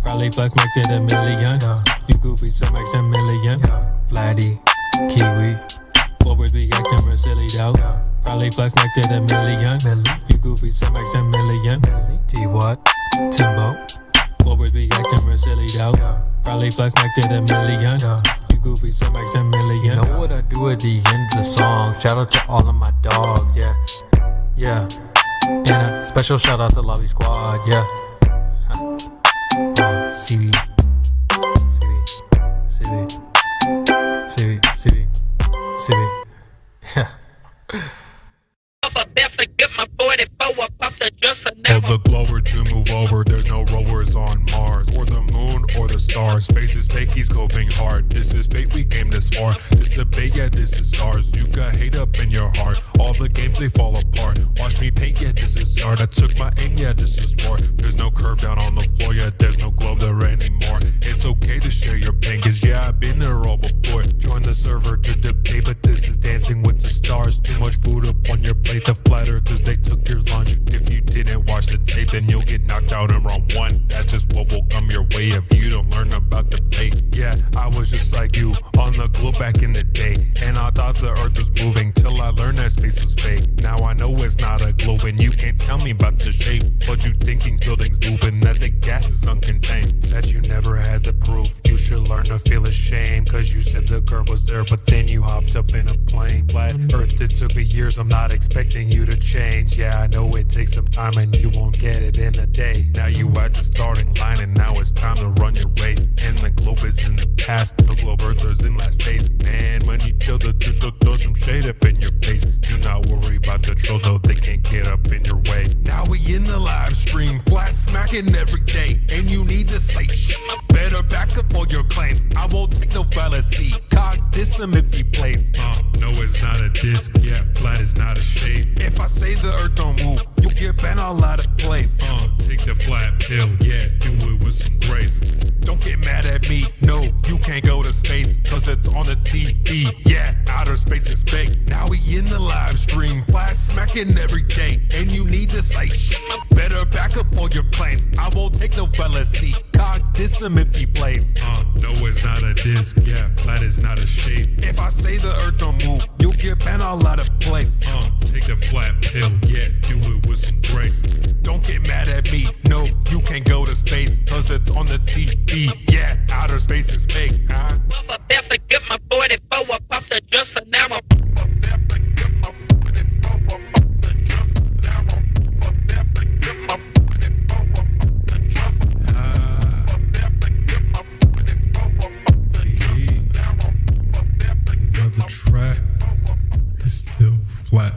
Probably flex make it a million. You goofy some X a million. Vladdy, Kiwi. Globers we got cameras silly though. Probably flex make it a million. You goofy some X a million. T-Watt, Timbo. Globers we got cameras silly though. Probably flex back to the million. You goofy, some X a million. Know what I do at the end of the song. Shout out to all of my dogs, yeah. Yeah. And a special shout out to Lobby Squad, yeah. CB. Yeah. Tell the blower to move over, there's no rovers on Mars, or the moon, or the stars. Space is fake, he's coping hard. This is fate, we came this far. This debate, yeah, this is ours. You got hate up in your heart. All the games, they fall apart. Watch me paint, yeah, this is art. I took my aim, yeah, this is war. There's no curve down on the floor, yeah, there's no globe there anymore. It's okay to share your pain, cause yeah, I've been there all before. Join the server to debate, but this is dancing with the stars. Too much food up on your plate, the flat earthers, they took your lunch. If you didn't watch the tape, then you'll get knocked out in round one. That's just what will come your way if you don't learn about debate. Yeah, I was just like you on the globe back in the day, and I thought the earth was moving till I learned that space was fake. Now I know it's not a globe, and you can't tell me about the shape. But you thinking buildings moving, that the gas is uncontained. Said you never had the proof. You should learn to feel ashamed, cause you said the curve was there, but then you hopped up in a plane. Flat earth, it took me years, I'm not expecting you to change. Yeah, I know it takes some time and you won't get it in a day. Now you at the starting line and now it's time to run your race. And the globe is in the past, the globe earthers in last days. Man, when you tell the truth, they'll throw some shade up in your face. Do not worry about the trolls, no, they can't get up in your way. Now we in the live stream, flat smacking every day. And you need to say shit. Better back up all your claims. I won't take no fallacy. Cognism if you place. No, it's not a disc, yeah, flat is not a shape. If I say the earth don't move, you'll get bent all out of place. Take the flat pill, yeah, do it with some grace. Don't get mad at me, no, you can't go to space, cause it's on the TV, yeah, outer space is fake. Now we in the live stream, flat smacking every day, and you need to say shit. Better back up all your claims, I won't take no fallacy. Cognism if he plays. No, it's not a disc, yeah, flat is not a shape. If I say the earth don't move, you'll get bent all out of place. Take the flat pill, yeah, do it with some grace. Don't get mad at me, no, you can't go to space, cause it's on the TV, yeah, outer space is fake, huh? Never get my 44 up off the dresser, now I'm another track is still flat.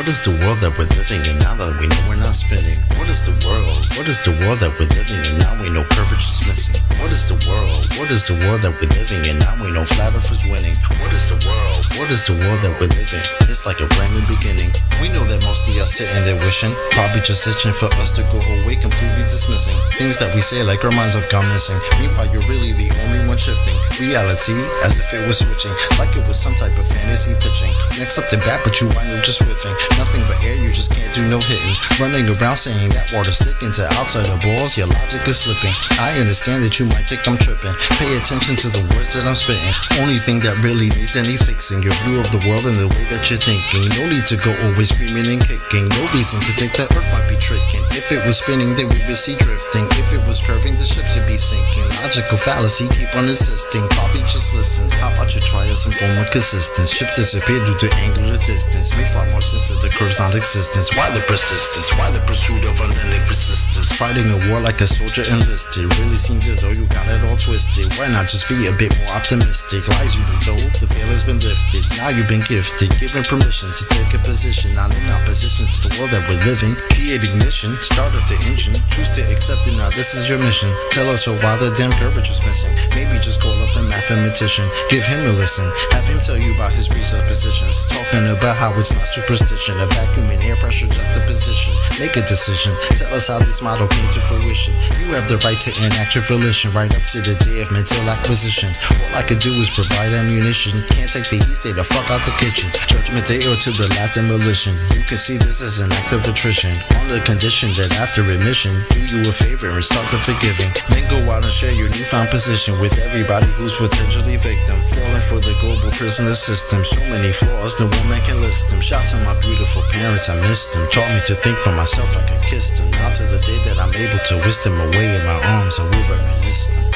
What is the world that we're living in now that we know we're not spinning? What is the world? What is the world that we're living in now we know curvature's missing? What is the world? What is the world that we're living in now we know flat earth is winning? What is the world? What is the world that we're living? It's like a brand new beginning. We know that most of y'all sitting there wishing, probably just itching for us to go away, completely dismissing things that we say like our minds have gone missing. Meanwhile, you're really the only one shifting reality as if it was switching, like it was some type of fantasy pitching. Next up to bat, but you wind up just whiffing. Nothing but air, you just can't do no hitting. Running around saying that water's sticking to outside the balls, your logic is slipping. I understand that you might think I'm tripping. Pay attention to the words that I'm spitting. Only thing that really needs any fixing, your view of the world and the way that you're thinking. No need to go always screaming and kicking. No reason to think that earth might be tricking. If it was spinning, then we would see drifting. If it was curving, the ships would be sinking. Logical fallacy, keep on insisting. Probably just listen. How about you try some form of consistence? Ships disappear due to angular distance. Makes a lot more sense that the curve's not existence. Why the persistence? Why the pursuit of unending resistance? Fighting a war like a soldier enlisted. Really seems as though you got it all twisted. Why not just be a bit more optimistic? Lies you've been told, the veil has been lifted. Now you've been gifted, given permission to take a position, not in opposition to the world that we're living. Creating mission, start up the engine. Choose to accept it now, this is your mission. Tell us why the damn curvature's missing. Maybe just call up a mathematician, give him a listen. Have him tell you about his presuppositions. Talking about how it's not superstition. a vacuum and air pressure juxtaposition. Make a decision. Tell us how this model came to fruition. You have the right to enact your volition right up to the day of mental acquisition. All I could do is provide ammunition. Can't take the heat, stay the fuck out the kitchen. Judgment Day or to the last demolition. You can see this as an act of attrition. On the condition that after admission, do you a favor and start the forgiving. Then go out and share your newfound position with everybody who's potentially victim. Falling for the global prisoner system. So many flaws, no woman can list them. Shout to my beautiful parents, I missed them. Taught me to think for myself, I could kiss them. Now to the day that I'm able to whisk them away in my arms, I will reminisce them.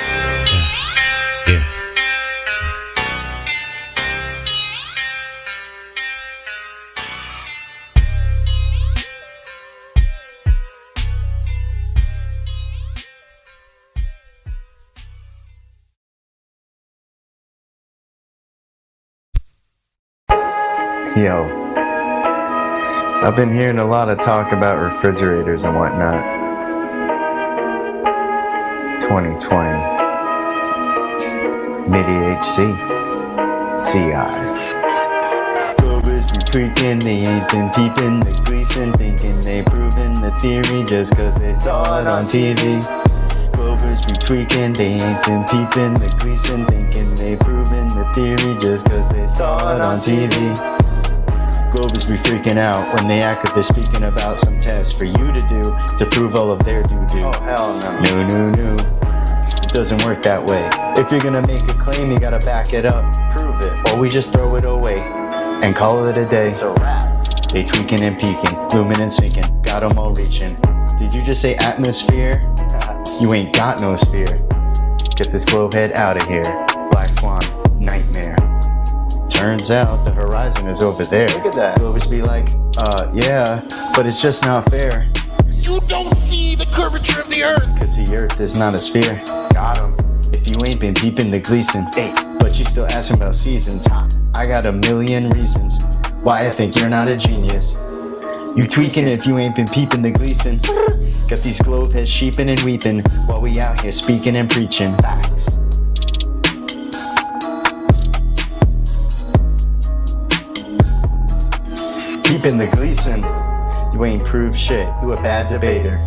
Yeah. Yo, I've been hearing a lot of talk about refrigerators and whatnot. 2020. MIDI-HC. CI. Rovers be tweaking, they ain't been peeping. The Gleason thinking they proving the theory just cause they saw it on TV. Rovers be tweaking, they ain't been peeping. The Gleason thinking they proving the theory just cause they saw it on TV. Globers be freaking out when they act like they're speaking about some test for you to do to prove all of their doo-doo. Oh, hell no. No. It doesn't work that way. If you're gonna make a claim, you gotta back it up. Prove it. Or we just throw it away and call it a day. So rap. They tweaking and peaking, looming and sinking, got them all reaching. Did you just say atmosphere? You ain't got no sphere. Get this globe head out of here. Black Swan, nightmare. Turns out the horizon is over there. Look at that. Globers be like, yeah, but it's just not fair. You don't see the curvature of the earth. Cause the earth is not a sphere. Got 'em. If you ain't been peeping the Gleason, but you still asking about seasons, I got a million reasons why I think you're not a genius. You tweaking if you ain't been peeping the Gleason. Got these globe heads sheeping and weeping while we out here speaking and preaching. Peeping the Gleason, you ain't proved shit. You a bad debater.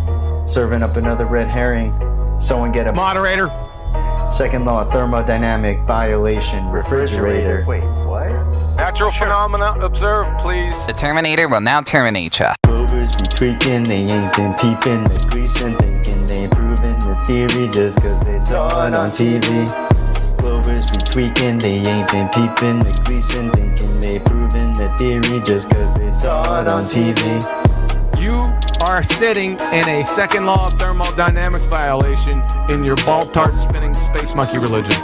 Serving up another red herring. Someone get a moderator. Second law, thermodynamic violation. Refrigerator. Wait, what? Natural phenomena observed, please. The Terminator will now terminate ya. Globers be tweaking, they ain't been peeping the Gleason, thinking they ain't proving the theory just cause they saw it on TV. Globers be tweaking, they ain't been peeping the Gleason, thinking they proving the theory just cause they saw it on TV. You are sitting in a second law of thermodynamics violation in your ball tart spinning space monkey religion.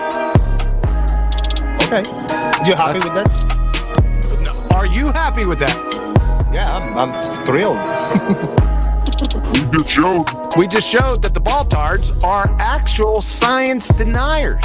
Okay. You happy with that? No. Are you happy with that? Yeah, I'm thrilled. We just showed that the ball tards are actual science deniers.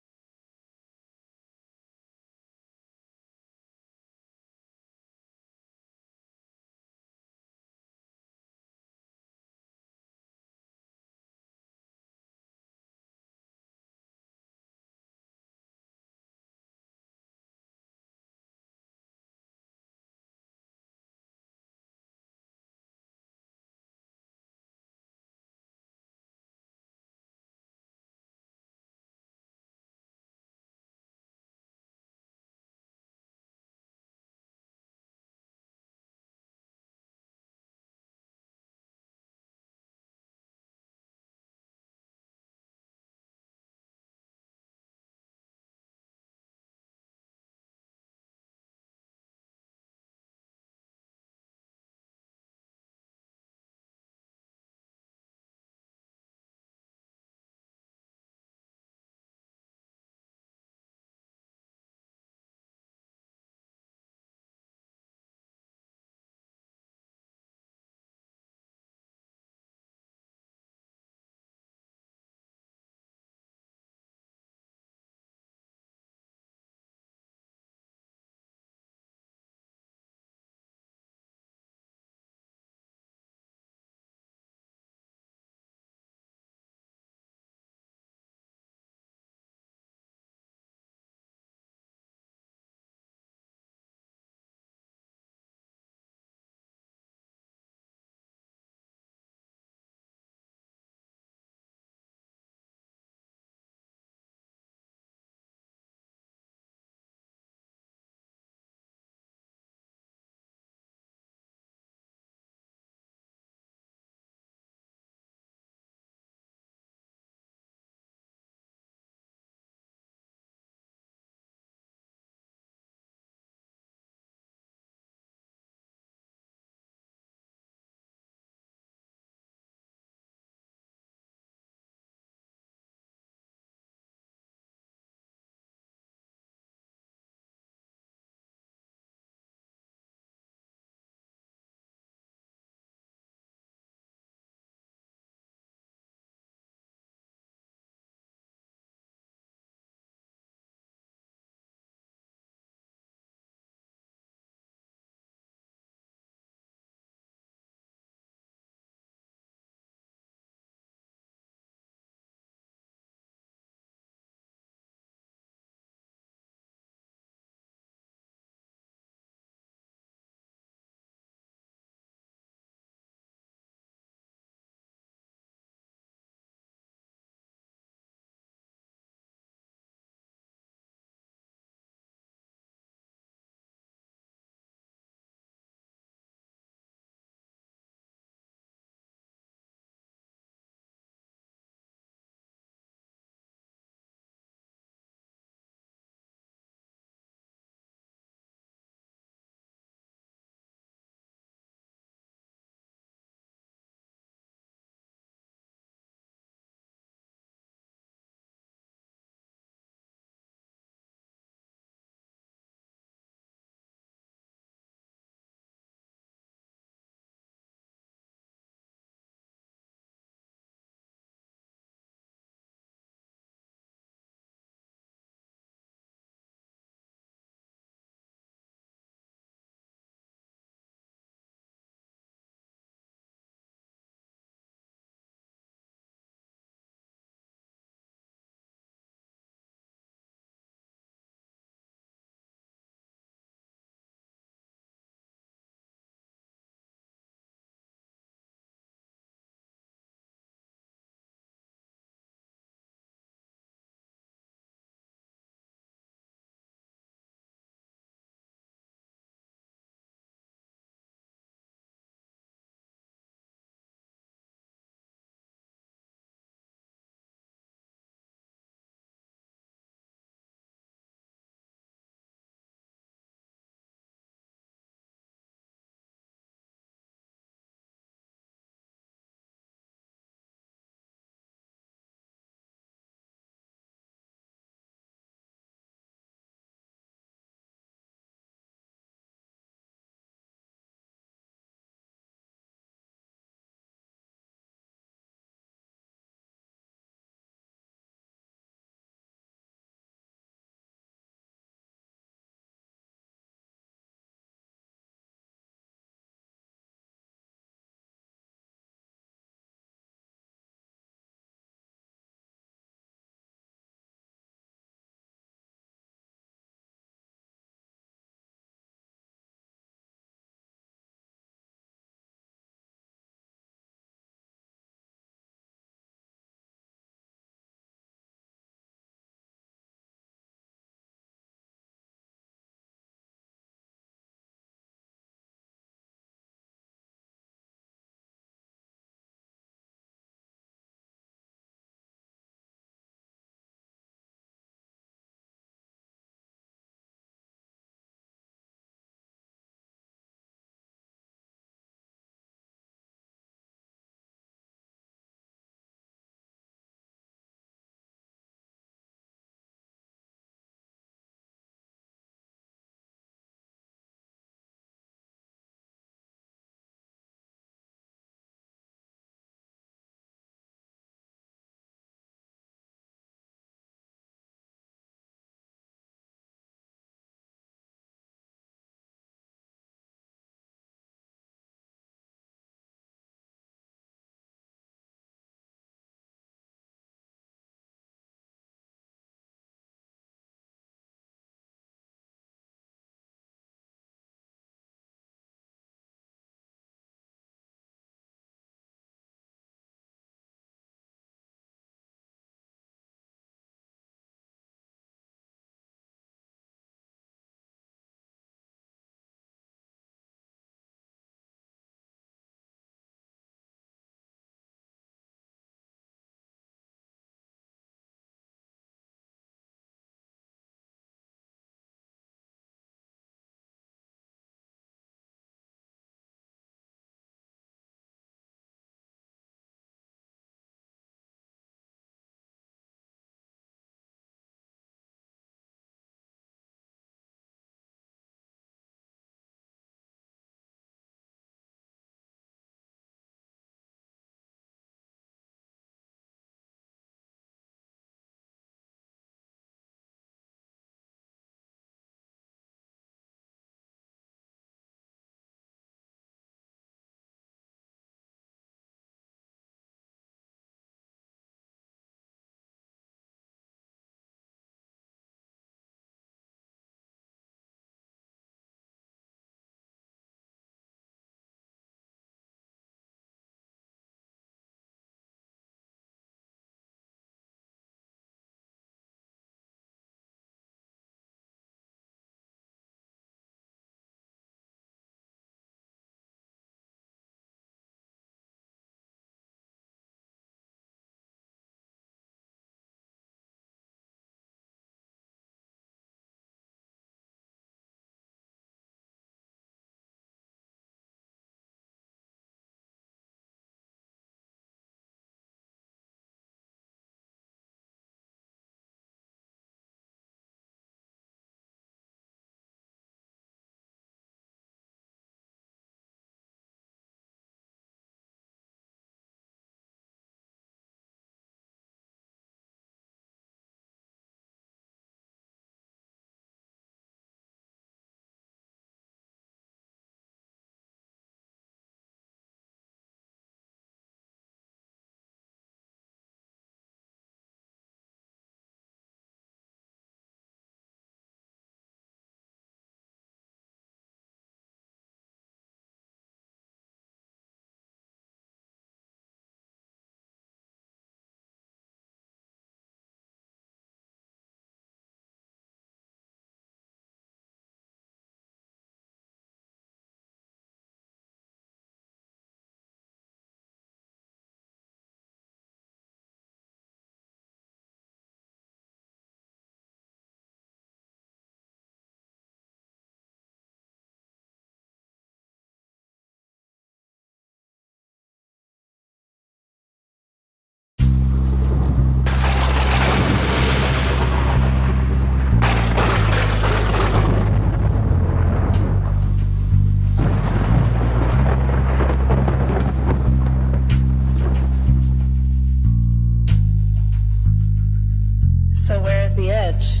So where's the edge?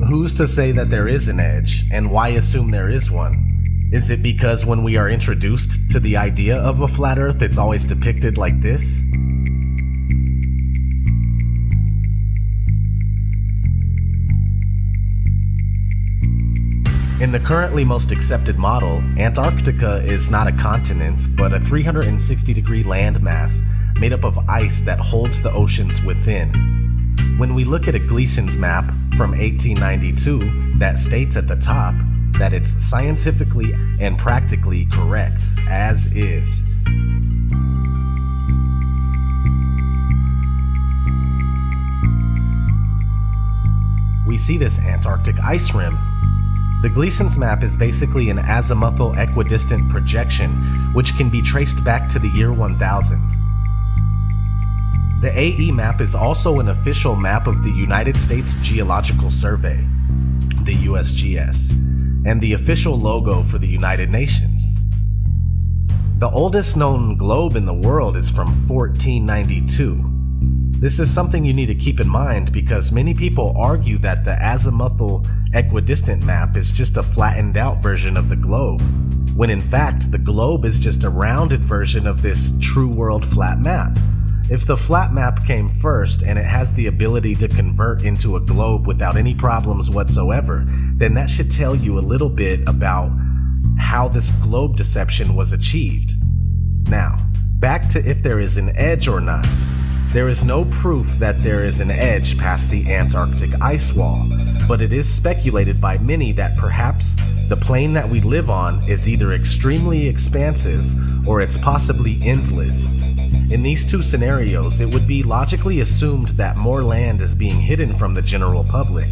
Who's to say that there is an edge, and why assume there is one? Is it because when we are introduced to the idea of a flat Earth, it's always depicted like this? In the currently most accepted model, Antarctica is not a continent, but a 360-degree landmass made up of ice that holds the oceans within. When we look at a Gleason's map from 1892 that states at the top that it's scientifically and practically correct, as is. We see this Antarctic ice rim. The Gleason's map is basically an azimuthal equidistant projection, which can be traced back to the year 1000. The AE map is also an official map of the United States Geological Survey, the USGS, and the official logo for the United Nations. The oldest known globe in the world is from 1492. This is something you need to keep in mind because many people argue that the azimuthal equidistant map is just a flattened out version of the globe, when in fact the globe is just a rounded version of this true world flat map. If the flat map came first and it has the ability to convert into a globe without any problems whatsoever, then that should tell you a little bit about how this globe deception was achieved. Now, back to if there is an edge or not. There is no proof that there is an edge past the Antarctic ice wall, but it is speculated by many that perhaps the plane that we live on is either extremely expansive or it's possibly endless. In these two scenarios, it would be logically assumed that more land is being hidden from the general public.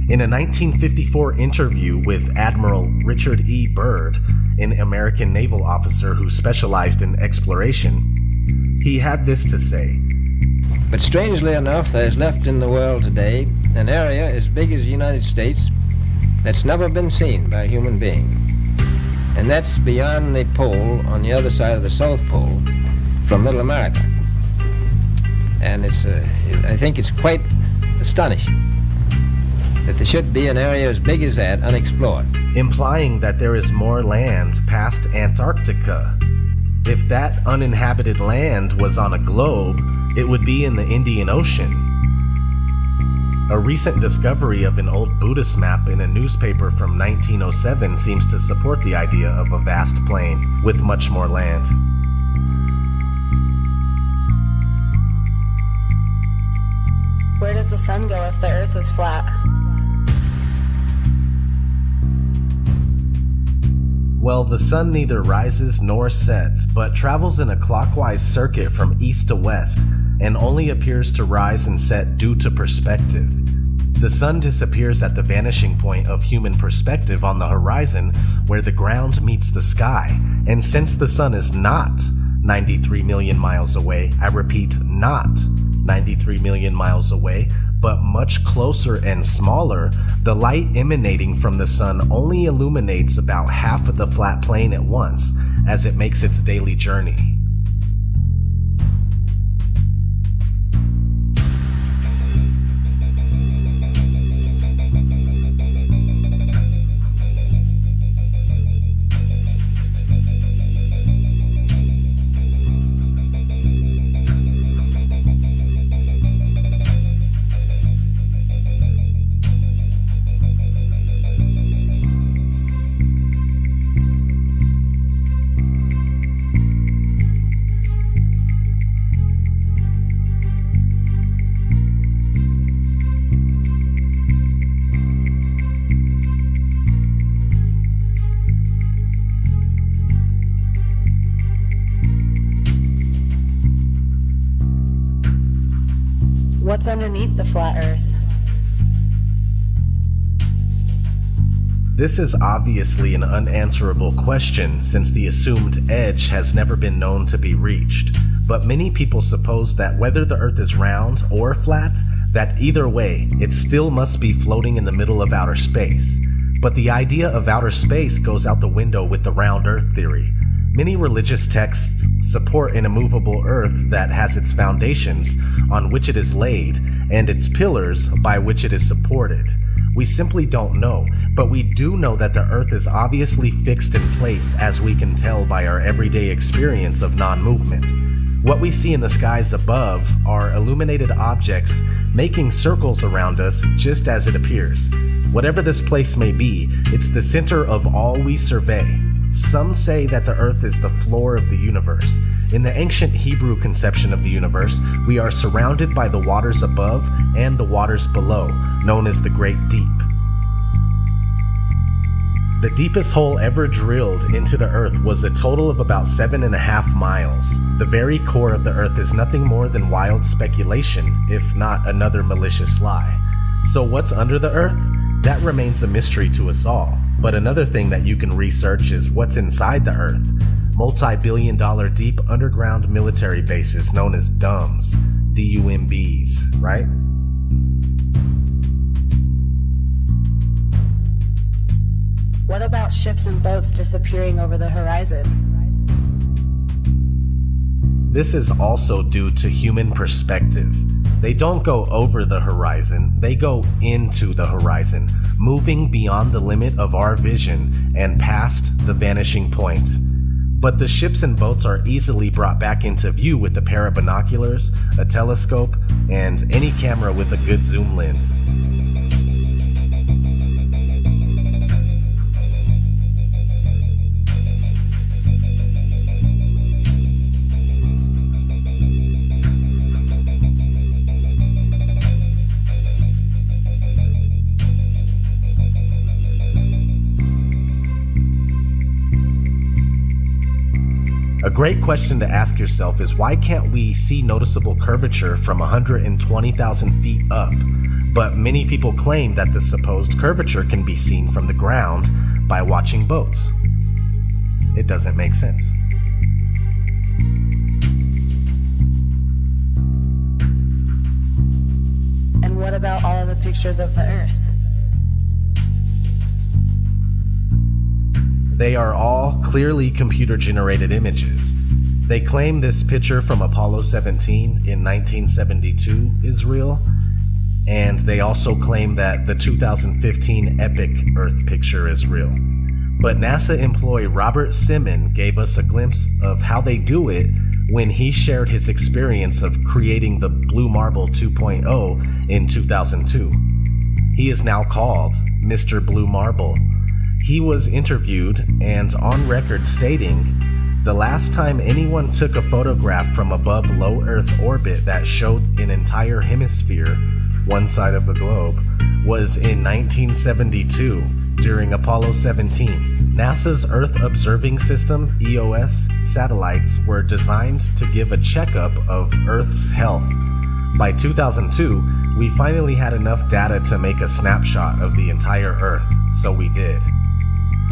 In a 1954 interview with Admiral Richard E. Byrd, an American naval officer who specialized in exploration, he had this to say. But strangely enough, there is left in the world today an area as big as the United States that's never been seen by a human being. And that's beyond the pole on the other side of the South Pole from Middle America. And I think it's quite astonishing that there should be an area as big as that unexplored. Implying that there is more land past Antarctica. If that uninhabited land was on a globe, it would be in the Indian Ocean. A recent discovery of an old Buddhist map in a newspaper from 1907 seems to support the idea of a vast plain with much more land. Where does the sun go if the Earth is flat? Well, the sun neither rises nor sets, but travels in a clockwise circuit from east to west, and only appears to rise and set due to perspective. The sun disappears at the vanishing point of human perspective on the horizon where the ground meets the sky, and since the sun is not 93 million miles away, I repeat, not 93 million miles away, but much closer and smaller, the light emanating from the sun only illuminates about half of the flat plane at once as it makes its daily journey. What's underneath the flat Earth? This is obviously an unanswerable question since the assumed edge has never been known to be reached, but many people suppose that whether the Earth is round or flat, that either way, it still must be floating in the middle of outer space. But the idea of outer space goes out the window with the round Earth theory. Many religious texts support an immovable Earth that has its foundations on which it is laid and its pillars by which it is supported. We simply don't know, but we do know that the Earth is obviously fixed in place, as we can tell by our everyday experience of non-movement. What we see in the skies above are illuminated objects making circles around us just as it appears. Whatever this place may be, it's the center of all we survey. Some say that the Earth is the floor of the universe. In the ancient Hebrew conception of the universe, we are surrounded by the waters above and the waters below, known as the Great Deep. The deepest hole ever drilled into the Earth was a total of about 7.5 miles. The very core of the Earth is nothing more than wild speculation, if not another malicious lie. So what's under the Earth? That remains a mystery to us all. But another thing that you can research is what's inside the Earth. Multi-billion-dollar deep underground military bases known as DUMBs, D-U-M-Bs, right? What about ships and boats disappearing over the horizon? This is also due to human perspective. They don't go over the horizon, they go into the horizon, moving beyond the limit of our vision and past the vanishing point. But the ships and boats are easily brought back into view with a pair of binoculars, a telescope, and any camera with a good zoom lens. A great question to ask yourself is why can't we see noticeable curvature from 120,000 feet up? But many people claim that the supposed curvature can be seen from the ground by watching boats. It doesn't make sense. And what about all of the pictures of the Earth? They are all clearly computer-generated images. They claim this picture from Apollo 17 in 1972 is real, and they also claim that the 2015 epic Earth picture is real. But NASA employee Robert Simon gave us a glimpse of how they do it when he shared his experience of creating the Blue Marble 2.0 in 2002. He is now called Mr. Blue Marble. He was interviewed and on record stating, "The last time anyone took a photograph from above low Earth orbit that showed an entire hemisphere, one side of the globe, was in 1972 during Apollo 17. NASA's Earth Observing System, EOS, satellites were designed to give a checkup of Earth's health. By 2002, we finally had enough data to make a snapshot of the entire Earth, so we did."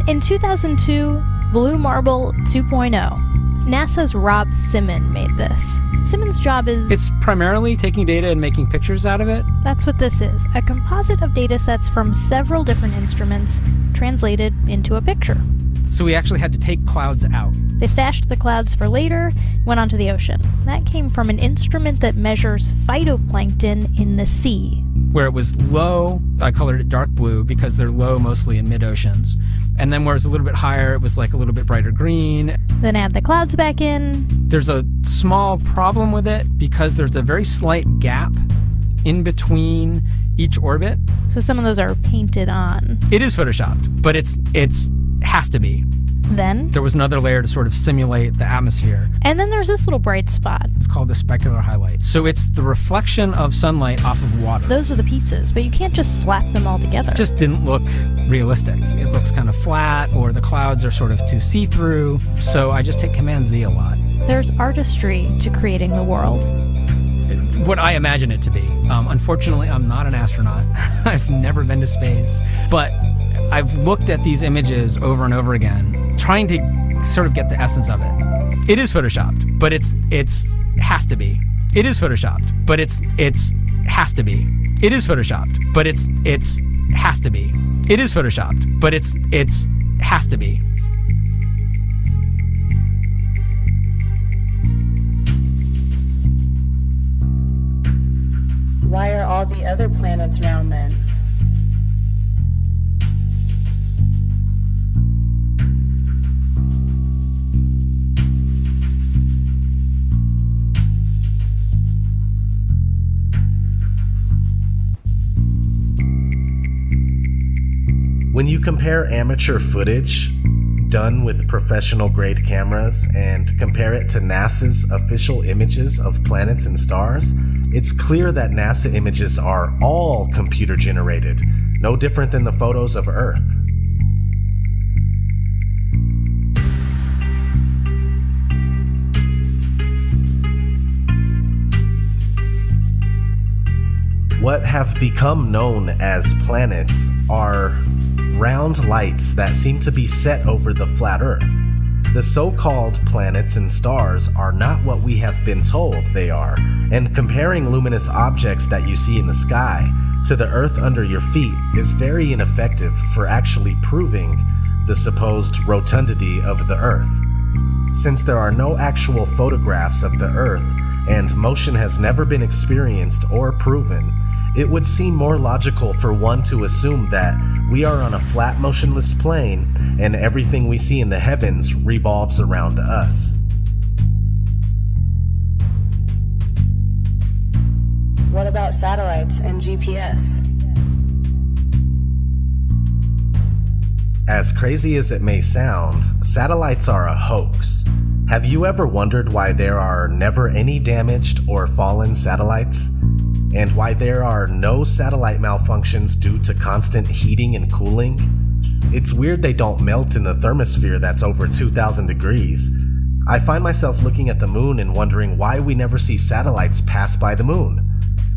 In 2002, Blue Marble 2.0. NASA's Rob Simon made this. Simon's job is... It's primarily taking data and making pictures out of it. That's what this is, a composite of data sets from several different instruments translated into a picture. So we actually had to take clouds out. They stashed the clouds for later, went onto the ocean. That came from an instrument that measures phytoplankton in the sea. Where it was low, I colored it dark blue because they're low mostly in mid-oceans. And then where it's a little bit higher, it was like a little bit brighter green. Then add the clouds back in. There's a small problem with it because there's a very slight gap in between each orbit. So some of those are painted on. It is photoshopped, but it's has to be. Then there was another layer to sort of simulate the atmosphere. And then there's this little bright spot. It's called the specular highlight. So it's the reflection of sunlight off of water. Those are the pieces, but you can't just slap them all together. It just didn't look realistic. It looks kind of flat, or the clouds are sort of too see-through. So I just hit Command Z a lot. There's artistry to creating the world. what I imagine it to be. Unfortunately, I'm not an astronaut. I've never been to space. But I've looked at these images over and over again, trying to sort of get the essence of it. It is photoshopped, but it's has to be. It is photoshopped, but it's has to be. It is photoshopped, but it's has to be. It is photoshopped, but it's has to be. Why are all the other planets round then? When you compare amateur footage done with professional grade cameras and compare it to NASA's official images of planets and stars, it's clear that NASA images are all computer generated, no different than the photos of Earth. What have become known as planets are round lights that seem to be set over the flat Earth. The so-called planets and stars are not what we have been told they are, and comparing luminous objects that you see in the sky to the Earth under your feet is very ineffective for actually proving the supposed rotundity of the Earth. Since there are no actual photographs of the Earth and motion has never been experienced or proven, it would seem more logical for one to assume that we are on a flat, motionless plane and everything we see in the heavens revolves around us. What about satellites and GPS? As crazy as it may sound, satellites are a hoax. Have you ever wondered why there are never any damaged or fallen satellites? And why there are no satellite malfunctions due to constant heating and cooling? It's weird they don't melt in the thermosphere that's over 2,000 degrees. I find myself looking at the moon and wondering why we never see satellites pass by the moon.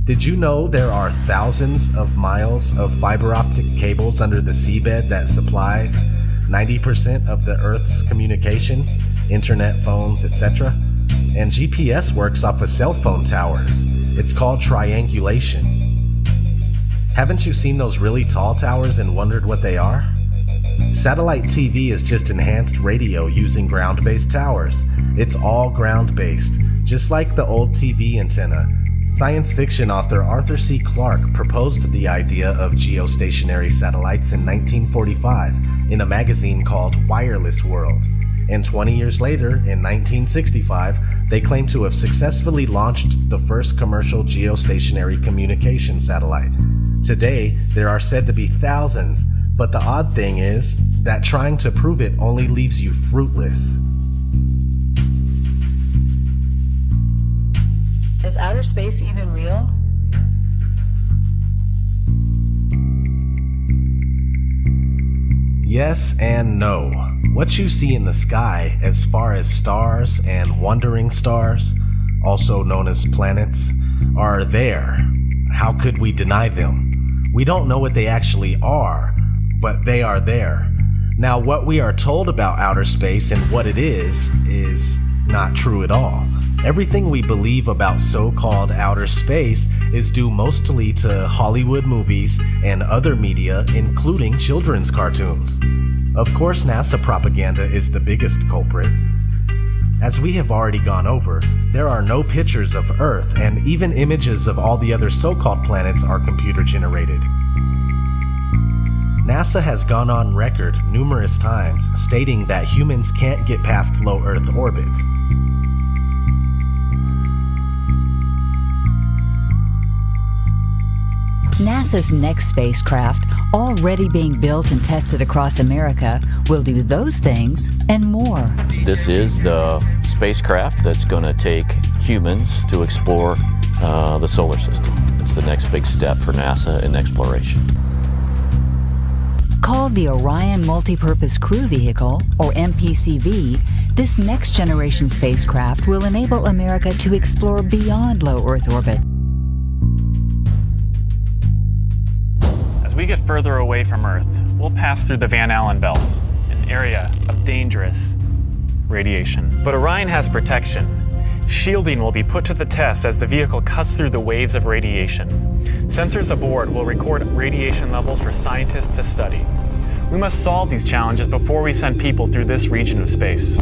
Did you know there are thousands of miles of fiber optic cables under the seabed that supplies 90% of the Earth's communication, internet, phones, etc.? And GPS works off of cell phone towers. It's called triangulation. Haven't you seen those really tall towers and wondered what they are? Satellite TV is just enhanced radio using ground-based towers. It's all ground-based, just like the old TV antenna. Science fiction author Arthur C. Clarke proposed the idea of geostationary satellites in 1945 in a magazine called Wireless World. And 20 years later, in 1965, they claim to have successfully launched the first commercial geostationary communication satellite. Today, there are said to be thousands, but the odd thing is that trying to prove it only leaves you fruitless. Is outer space even real? Yes and no. What you see in the sky as far as stars and wandering stars, also known as planets, are there. How could we deny them? We don't know what they actually are, but they are there. Now, what we are told about outer space and what it is not true at all. Everything we believe about so-called outer space is due mostly to Hollywood movies and other media, including children's cartoons. Of course, NASA propaganda is the biggest culprit. As we have already gone over, there are no pictures of Earth, and even images of all the other so-called planets are computer-generated. NASA has gone on record numerous times stating that humans can't get past low Earth orbit. NASA's next spacecraft, already being built and tested across America, will do those things and more. This is the spacecraft that's going to take humans to explore the solar system. It's the next big step for NASA in exploration. Called the Orion Multipurpose Crew Vehicle, or MPCV, this next-generation spacecraft will enable America to explore beyond low Earth orbit As we get further away from Earth, we'll pass through the Van Allen belts, an area of dangerous radiation. But Orion has protection. Shielding will be put to the test as the vehicle cuts through the waves of radiation. Sensors aboard will record radiation levels for scientists to study. We must solve these challenges before we send people through this region of space.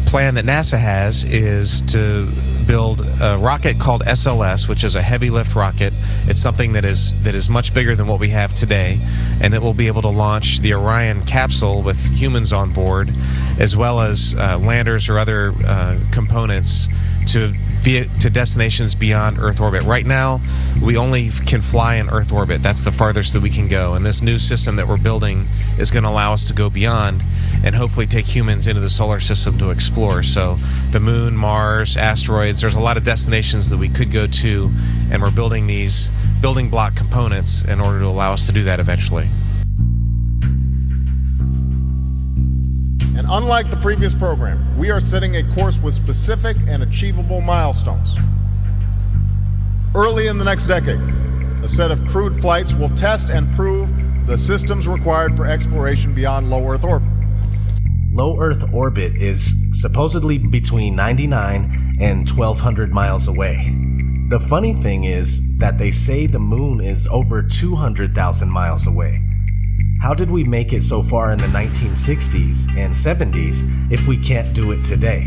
Plan that NASA has is to build a rocket called SLS, which is a heavy lift rocket. It's something that is much bigger than what we have today, and it will be able to launch the Orion capsule with humans on board, as well as landers or other components to destinations beyond Earth orbit. Right now, we only can fly in Earth orbit. That's the farthest that we can go. And this new system that we're building is going to allow us to go beyond and hopefully take humans into the solar system to explore. So the moon, Mars, asteroids, there's a lot of destinations that we could go to, and we're building these building block components in order to allow us to do that eventually. And unlike the previous program, we are setting a course with specific and achievable milestones. Early in the next decade, a set of crewed flights will test and prove the systems required for exploration beyond low Earth orbit. Low Earth orbit is supposedly between 99 and 1,200 miles away. The funny thing is that they say the moon is over 200,000 miles away. How did we make it so far in the 1960s and 70s if we can't do it today?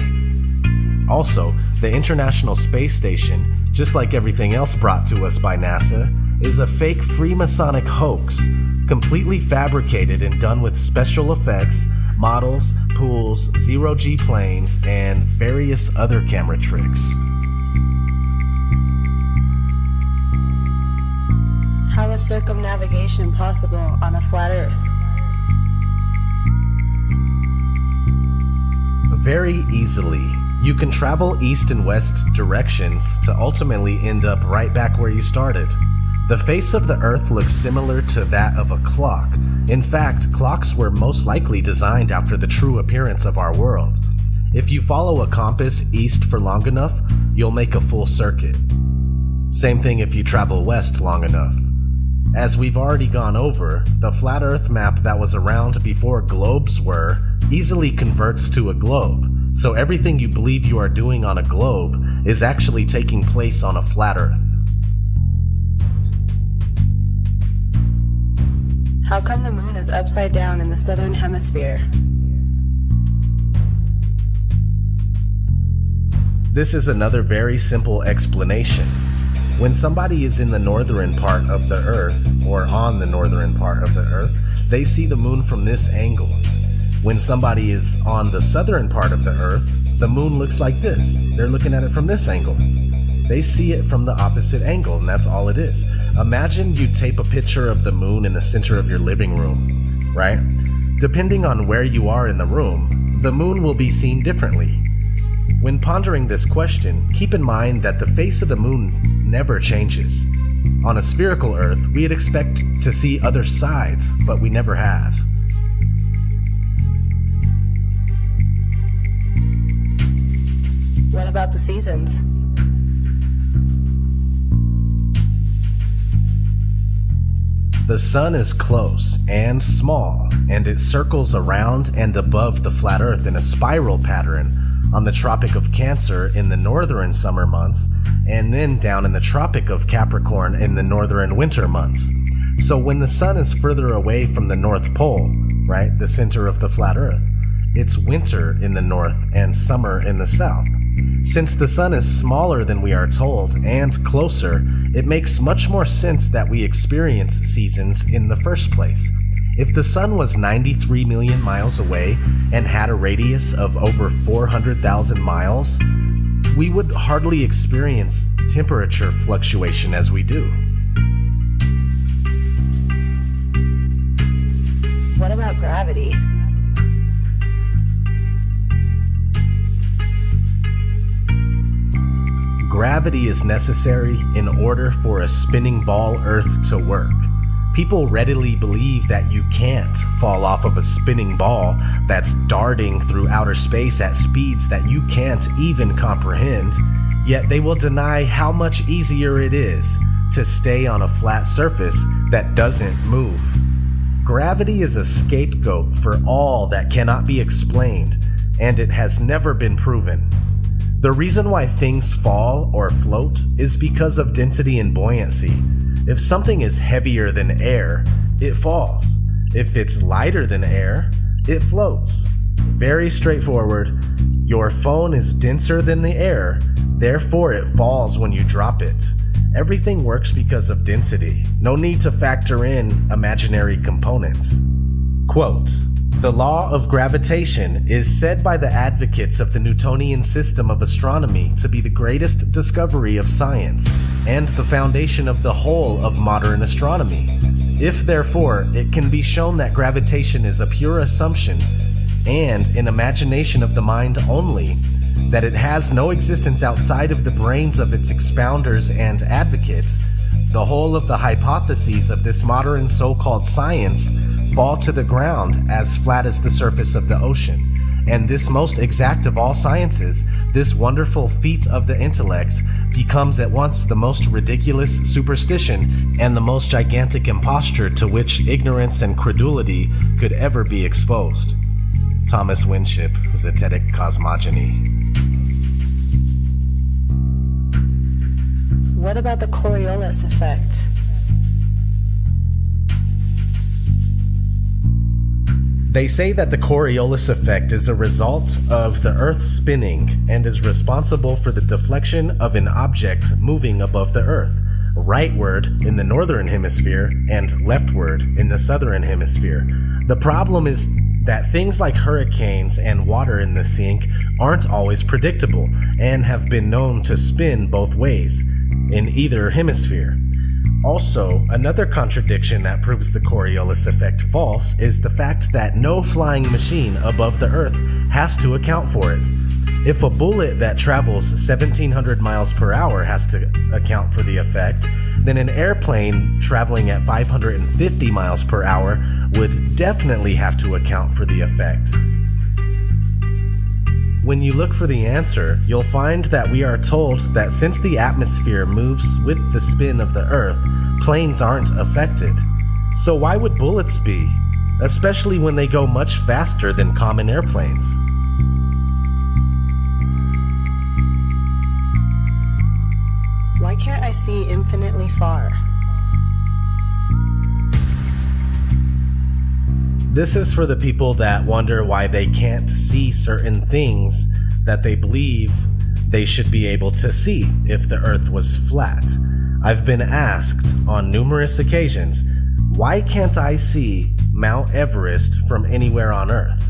Also, the International Space Station, just like everything else brought to us by NASA, is a fake Freemasonic hoax, completely fabricated and done with special effects, models, pools, zero-G planes, and various other camera tricks. How is circumnavigation possible on a flat Earth? Very easily. You can travel east and west directions to ultimately end up right back where you started. The face of the Earth looks similar to that of a clock. In fact, clocks were most likely designed after the true appearance of our world. If you follow a compass east for long enough, you'll make a full circuit. Same thing if you travel west long enough. As we've already gone over, the flat Earth map that was around before globes were easily converts to a globe, so everything you believe you are doing on a globe is actually taking place on a flat Earth. How come the moon is upside down in the southern hemisphere? This is another very simple explanation. When somebody is in the northern part of the Earth, or on the northern part of the Earth, they see the moon from this angle. When somebody is on the southern part of the Earth, the moon looks like this. They're looking at it from this angle. They see it from the opposite angle, and that's all it is. Imagine you tape a picture of the moon in the center of your living room, right? Depending on where you are in the room, the moon will be seen differently. When pondering this question, keep in mind that the face of the moon never changes. On a spherical Earth, we'd expect to see other sides, but we never have. What about the seasons? The sun is close and small, and it circles around and above the flat Earth in a spiral pattern on the Tropic of Cancer in the northern summer months, and then down in the Tropic of Capricorn in the northern winter months. So when the sun is further away from the North Pole, right, the center of the flat Earth, it's winter in the north and summer in the south. Since the sun is smaller than we are told and closer, it makes much more sense that we experience seasons in the first place. If the sun was 93 million miles away and had a radius of over 400,000 miles, we would hardly experience temperature fluctuation as we do. What about gravity? Gravity is necessary in order for a spinning ball Earth to work. People readily believe that you can't fall off of a spinning ball that's darting through outer space at speeds that you can't even comprehend, yet they will deny how much easier it is to stay on a flat surface that doesn't move. Gravity is a scapegoat for all that cannot be explained, and it has never been proven. The reason why things fall or float is because of density and buoyancy. If something is heavier than air, it falls. If it's lighter than air, it floats. Very straightforward. Your phone is denser than the air, therefore it falls when you drop it. Everything works because of density. No need to factor in imaginary components. Quote, "The law of gravitation is said by the advocates of the Newtonian system of astronomy to be the greatest discovery of science and the foundation of the whole of modern astronomy. If, therefore, it can be shown that gravitation is a pure assumption and an imagination of the mind only, that it has no existence outside of the brains of its expounders and advocates, the whole of the hypotheses of this modern so-called science fall to the ground as flat as the surface of the ocean. And this most exact of all sciences, this wonderful feat of the intellect, becomes at once the most ridiculous superstition and the most gigantic imposture to which ignorance and credulity could ever be exposed." Thomas Winship, Zetetic Cosmogony. What about the Coriolis effect? They say that the Coriolis effect is a result of the Earth spinning and is responsible for the deflection of an object moving above the Earth, rightward in the northern hemisphere and leftward in the southern hemisphere. The problem is that things like hurricanes and water in the sink aren't always predictable and have been known to spin both ways in either hemisphere. Also, another contradiction that proves the Coriolis effect false is the fact that no flying machine above the Earth has to account for it. If a bullet that travels 1,700 miles per hour has to account for the effect, then an airplane traveling at 550 miles per hour would definitely have to account for the effect. When you look for the answer, you'll find that we are told that since the atmosphere moves with the spin of the Earth, planes aren't affected. So why would bullets be? Especially when they go much faster than common airplanes. Why can't I see infinitely far? This is for the people that wonder why they can't see certain things that they believe they should be able to see if the Earth was flat. I've been asked on numerous occasions, why can't I see Mount Everest from anywhere on Earth?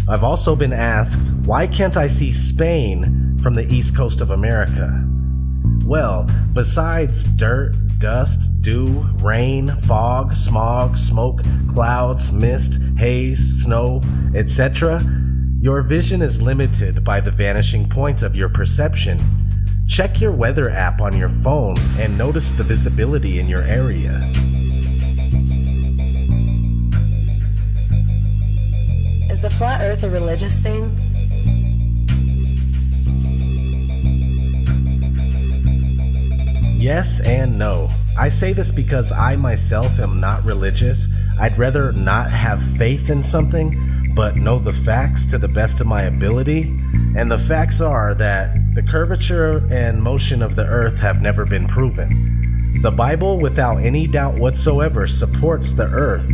I've also been asked, why can't I see Spain from the east coast of America? Well, besides dirt, dust, dew, rain, fog, smog, smoke, clouds, mist, haze, snow, etc., your vision is limited by the vanishing point of your perception. Check your weather app on your phone and notice the visibility in your area. Is the flat Earth a religious thing? Yes and no. I say this because I myself am not religious. I'd rather not have faith in something, but know the facts to the best of my ability. And the facts are that the curvature and motion of the Earth have never been proven. The Bible, without any doubt whatsoever, supports the Earth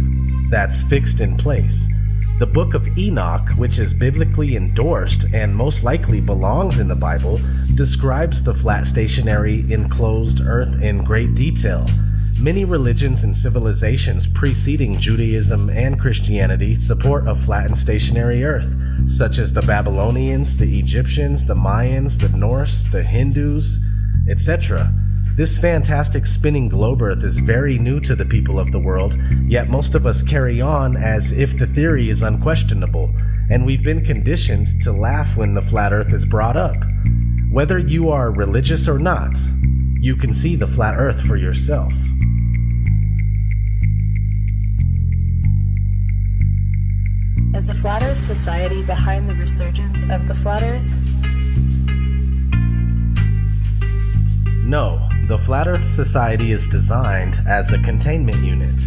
that's fixed in place. The Book of Enoch, which is biblically endorsed and most likely belongs in the Bible, describes the flat stationary enclosed Earth in great detail. Many religions and civilizations preceding Judaism and Christianity support a flat and stationary Earth, such as the Babylonians, the Egyptians, the Mayans, the Norse, the Hindus, etc. This fantastic spinning globe Earth is very new to the people of the world, yet most of us carry on as if the theory is unquestionable, and we've been conditioned to laugh when the flat Earth is brought up. Whether you are religious or not, you can see the flat Earth for yourself. Is the Flat Earth Society behind the resurgence of the Flat Earth? No, The Flat Earth Society is designed as a containment unit,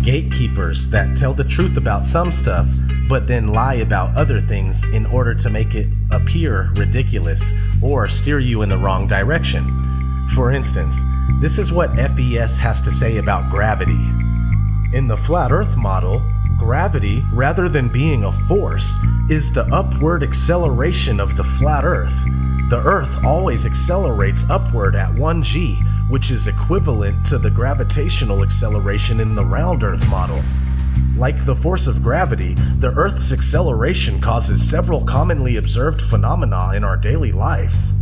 gatekeepers that tell the truth about some stuff, but then lie about other things in order to make it appear ridiculous or steer you in the wrong direction. For instance, this is what FES has to say about gravity. In the Flat Earth model, gravity, rather than being a force, is the upward acceleration of the flat Earth. The Earth always accelerates upward at 1g, which is equivalent to the gravitational acceleration in the round Earth model. Like the force of gravity, the Earth's acceleration causes several commonly observed phenomena in our daily lives.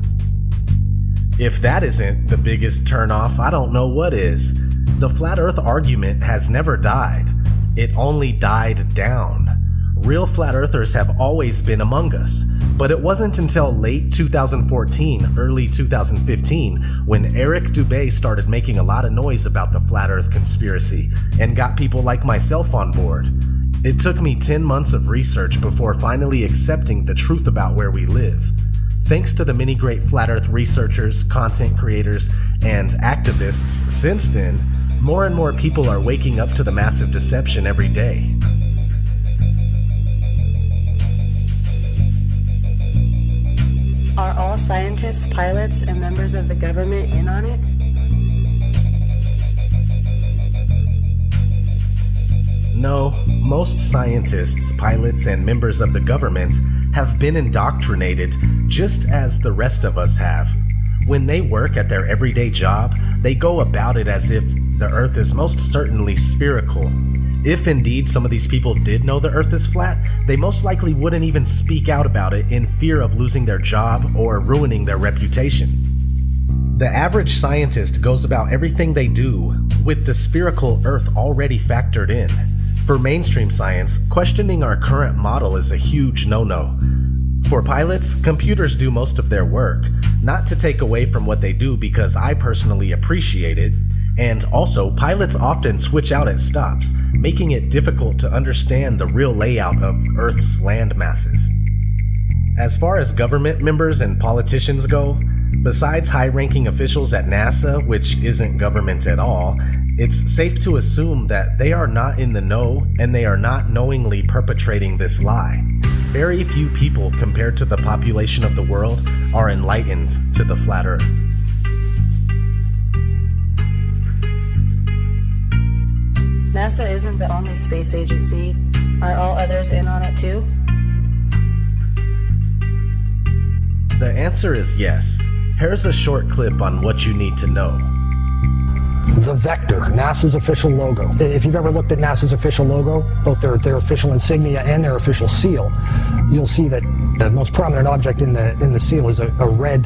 If that isn't the biggest turnoff, I don't know what is. The Flat Earth argument has never died. It only died down. Real Flat Earthers have always been among us, but it wasn't until late 2014, early 2015, when Eric Dubé started making a lot of noise about the Flat Earth conspiracy and got people like myself on board. It took me 10 months of research before finally accepting the truth about where we live. Thanks to the many great Flat Earth researchers, content creators, and activists since then, more and more people are waking up to the massive deception every day. Are all scientists, pilots, and members of the government in on it? No, most scientists, pilots, and members of the government have been indoctrinated just as the rest of us have. When they work at their everyday job, they go about it as if the Earth is most certainly spherical. If indeed some of these people did know the Earth is flat, they most likely wouldn't even speak out about it in fear of losing their job or ruining their reputation. The average scientist goes about everything they do with the spherical Earth already factored in. For mainstream science, questioning our current model is a huge no-no. For pilots, computers do most of their work, not to take away from what they do because I personally appreciate it, and also pilots often switch out at stops, making it difficult to understand the real layout of Earth's land masses. As far as government members and politicians go, besides high-ranking officials at NASA, which isn't government at all, it's safe to assume that they are not in the know and they are not knowingly perpetrating this lie. Very few people compared to the population of the world are enlightened to the flat Earth. NASA isn't the only space agency. Are all others in on it too? The answer is yes. Here's a short clip on what you need to know. The Vector, NASA's official logo. If you've ever looked at NASA's official logo, both their official insignia and their official seal, you'll see that the most prominent object in the seal is a red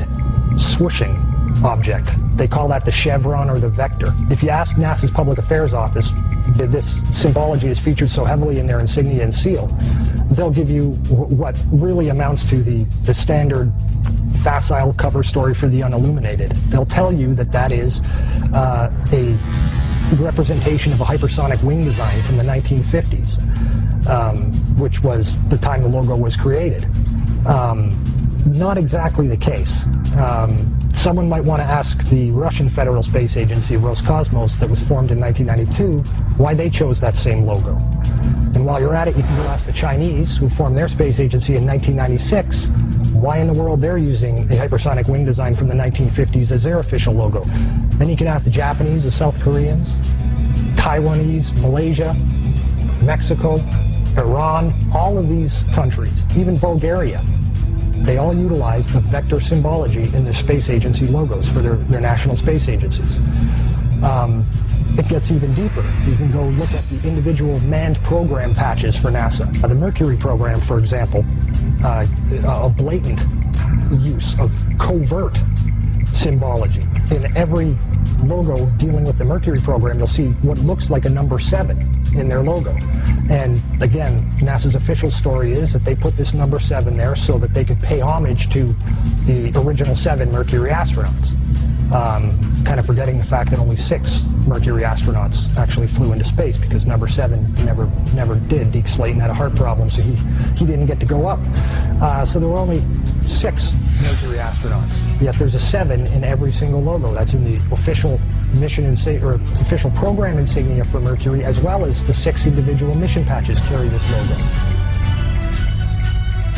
swooshing object. They call that the chevron or the vector. If you ask NASA's Public Affairs Office, this symbology is featured so heavily in their insignia and seal, they'll give you what really amounts to the standard facile cover story for the unilluminated. They'll tell you that that is a representation of a hypersonic wing design from the 1950s, which was the time the logo was created. Not exactly the case. Someone might want to ask the Russian Federal Space Agency, Roscosmos, that was formed in 1992, why they chose that same logo. And while you're at it, you can go ask the Chinese, who formed their space agency in 1996, why in the world they're using a hypersonic wing design from the 1950s as their official logo. Then you can ask the Japanese, the South Koreans, Taiwanese, Malaysia, Mexico, Iran, all of these countries, even Bulgaria. They all utilize the vector symbology in their space agency logos for their national space agencies. It gets even deeper. You can go look at the individual manned program patches for NASA. The Mercury program, for example, a blatant use of covert symbology. In every logo dealing with the Mercury program, you'll see what looks like a number 7 in their logo. And again, NASA's official story is that they put this number 7 there so that they could pay homage to the original 7 Mercury astronauts. Kind of forgetting the fact that only 6 Mercury astronauts actually flew into space because number 7 never did. Deke Slayton had a heart problem, so he didn't get to go up. So there were only 6 Mercury astronauts. Yet there's a 7 in every single logo. That's in the official mission or official program insignia for Mercury, as well as the 6 individual mission patches carry this logo.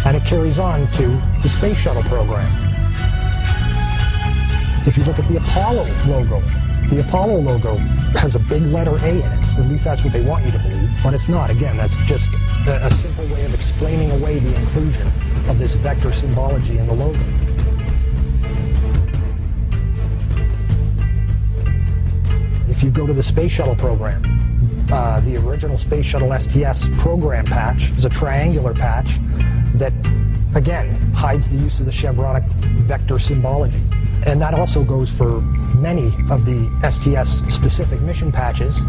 And it carries on to the Space Shuttle program. If you look at the Apollo logo has a big letter A in it. At least that's what they want you to believe. But it's not. Again, that's just a simple way of explaining away the inclusion of this vector symbology in the logo. If you go to the Space Shuttle program, the original Space Shuttle STS program patch is a triangular patch that, again, hides the use of the chevronic vector symbology. And that also goes for many of the STS-specific mission patches.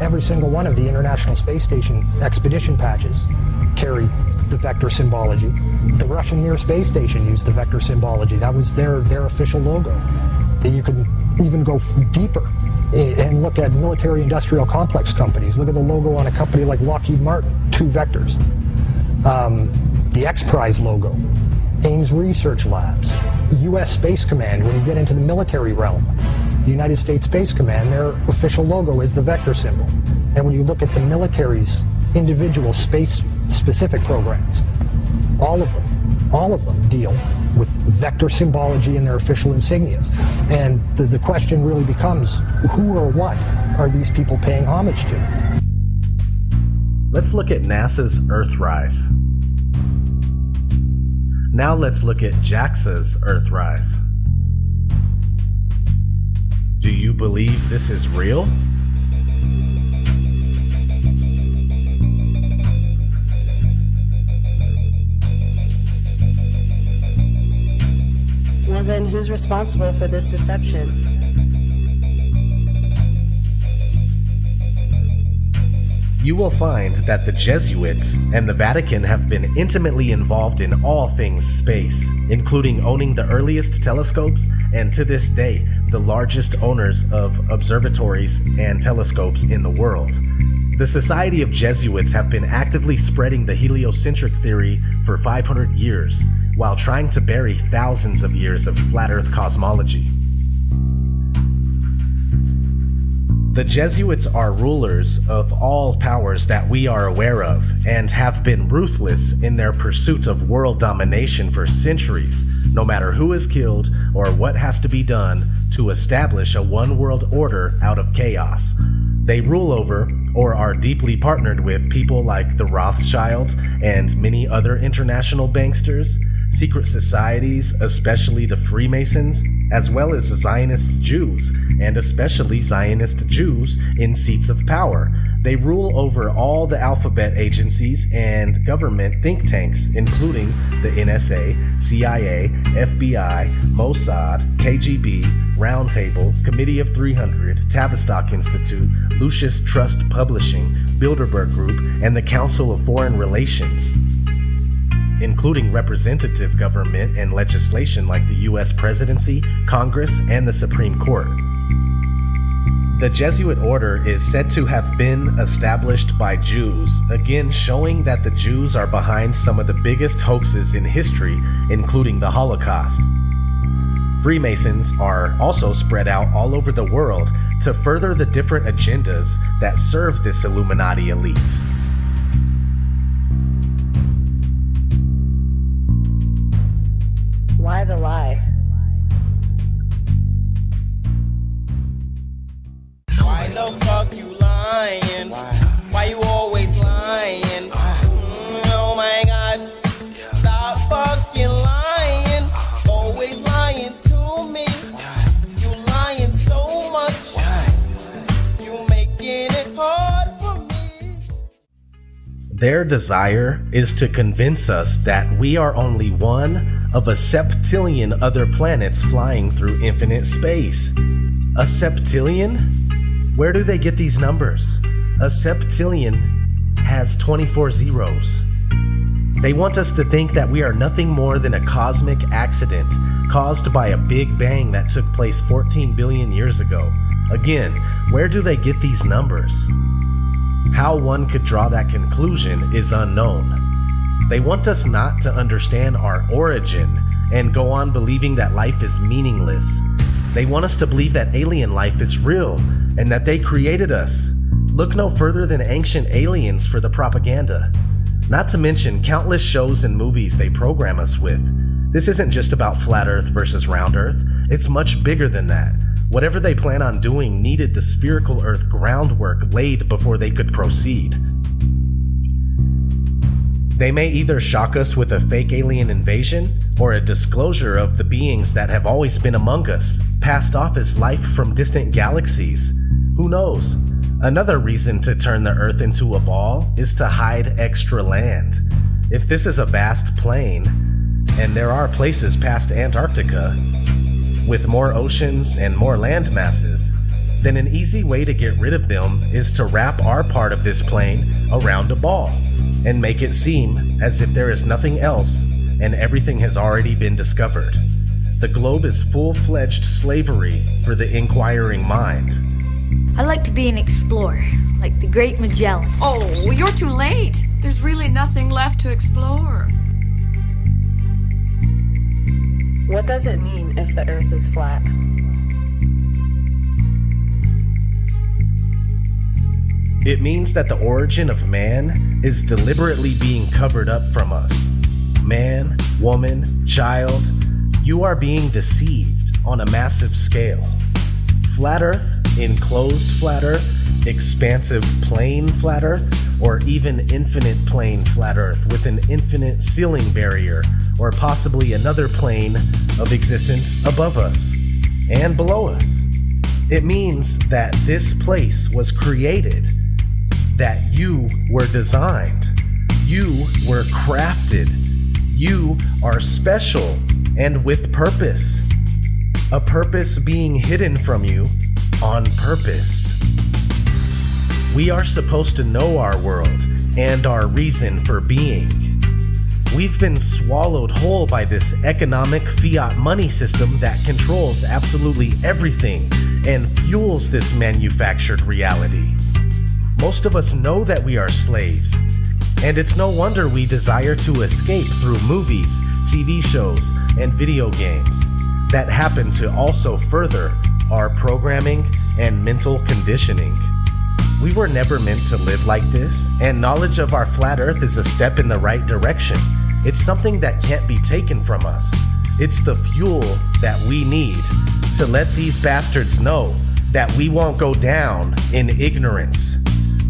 Every single one of the International Space Station expedition patches carry the vector symbology. The Russian Mir space station used the vector symbology. That was their official logo. And you can even go deeper and look at military-industrial complex companies. Look at the logo on a company like Lockheed Martin, 2 vectors. The X-Prize logo, Ames Research Labs, U.S. Space Command. When you get into the military realm, the United States Space Command, their official logo is the vector symbol. And when you look at the military's individual space-specific programs, all of them deal with vector symbology in their official insignias. And the question really becomes, who or what are these people paying homage to? Let's look at NASA's Earthrise. Now let's look at JAXA's Earthrise. Do you believe this is real? Well, then who's responsible for this deception? You will find that the Jesuits and the Vatican have been intimately involved in all things space, including owning the earliest telescopes and, to this day, the largest owners of observatories and telescopes in the world. The Society of Jesuits have been actively spreading the heliocentric theory for 500 years, while trying to bury thousands of years of flat Earth cosmology. The Jesuits are rulers of all powers that we are aware of, and have been ruthless in their pursuit of world domination for centuries, no matter who is killed or what has to be done to establish a one-world order out of chaos. They rule over, or are deeply partnered with, people like the Rothschilds and many other international banksters, secret societies, especially the Freemasons, as well as Zionist Jews, and especially Zionist Jews in seats of power. They rule over all the alphabet agencies and government think tanks, including the NSA, CIA, FBI, Mossad, KGB, Roundtable, Committee of 300, Tavistock Institute, Lucius Trust Publishing, Bilderberg Group, and the Council of Foreign Relations, including representative government and legislation like the U.S. Presidency, Congress, and the Supreme Court. The Jesuit order is said to have been established by Jews, again showing that the Jews are behind some of the biggest hoaxes in history, including the Holocaust. Freemasons are also spread out all over the world to further the different agendas that serve this Illuminati elite. Why the lie? Why the fuck you lying? Why you always lying? Oh my gosh, stop fucking lying. Always lying to me. You lying so much. You making it hard for me. Their desire is to convince us that we are only one of a septillion other planets flying through infinite space. A septillion? Where do they get these numbers? A septillion has 24 zeros. They want us to think that we are nothing more than a cosmic accident caused by a big bang that took place 14 billion years ago. Again, where do they get these numbers? How one could draw that conclusion is unknown. They want us not to understand our origin and go on believing that life is meaningless. They want us to believe that alien life is real and that they created us. Look no further than ancient aliens for the propaganda. Not to mention countless shows and movies they program us with. This isn't just about flat Earth versus round Earth. It's much bigger than that. Whatever they plan on doing needed the spherical Earth groundwork laid before they could proceed. They may either shock us with a fake alien invasion or a disclosure of the beings that have always been among us, passed off as life from distant galaxies. Who knows? Another reason to turn the Earth into a ball is to hide extra land. If this is a vast plain, and there are places past Antarctica, with more oceans and more land masses, then an easy way to get rid of them is to wrap our part of this plain around a ball, and make it seem as if there is nothing else and everything has already been discovered. The globe is full-fledged slavery for the inquiring mind. I'd like to be an explorer, like the great Magellan. Oh, you're too late. There's really nothing left to explore. What does it mean if the Earth is flat? It means that the origin of man is deliberately being covered up from us. Man, woman, child, you are being deceived on a massive scale. Flat Earth, enclosed flat Earth, expansive plane flat Earth, or even infinite plane flat Earth with an infinite ceiling barrier, or possibly another plane of existence above us and below us. It means that this place was created, that you were designed, you were crafted, you are special and with purpose. A purpose being hidden from you on purpose. We are supposed to know our world and our reason for being. We've been swallowed whole by this economic fiat money system that controls absolutely everything and fuels this manufactured reality. Most of us know that we are slaves, and it's no wonder we desire to escape through movies, TV shows, and video games that happen to also further our programming and mental conditioning. We were never meant to live like this, and knowledge of our flat Earth is a step in the right direction. It's something that can't be taken from us. It's the fuel that we need to let these bastards know that we won't go down in ignorance.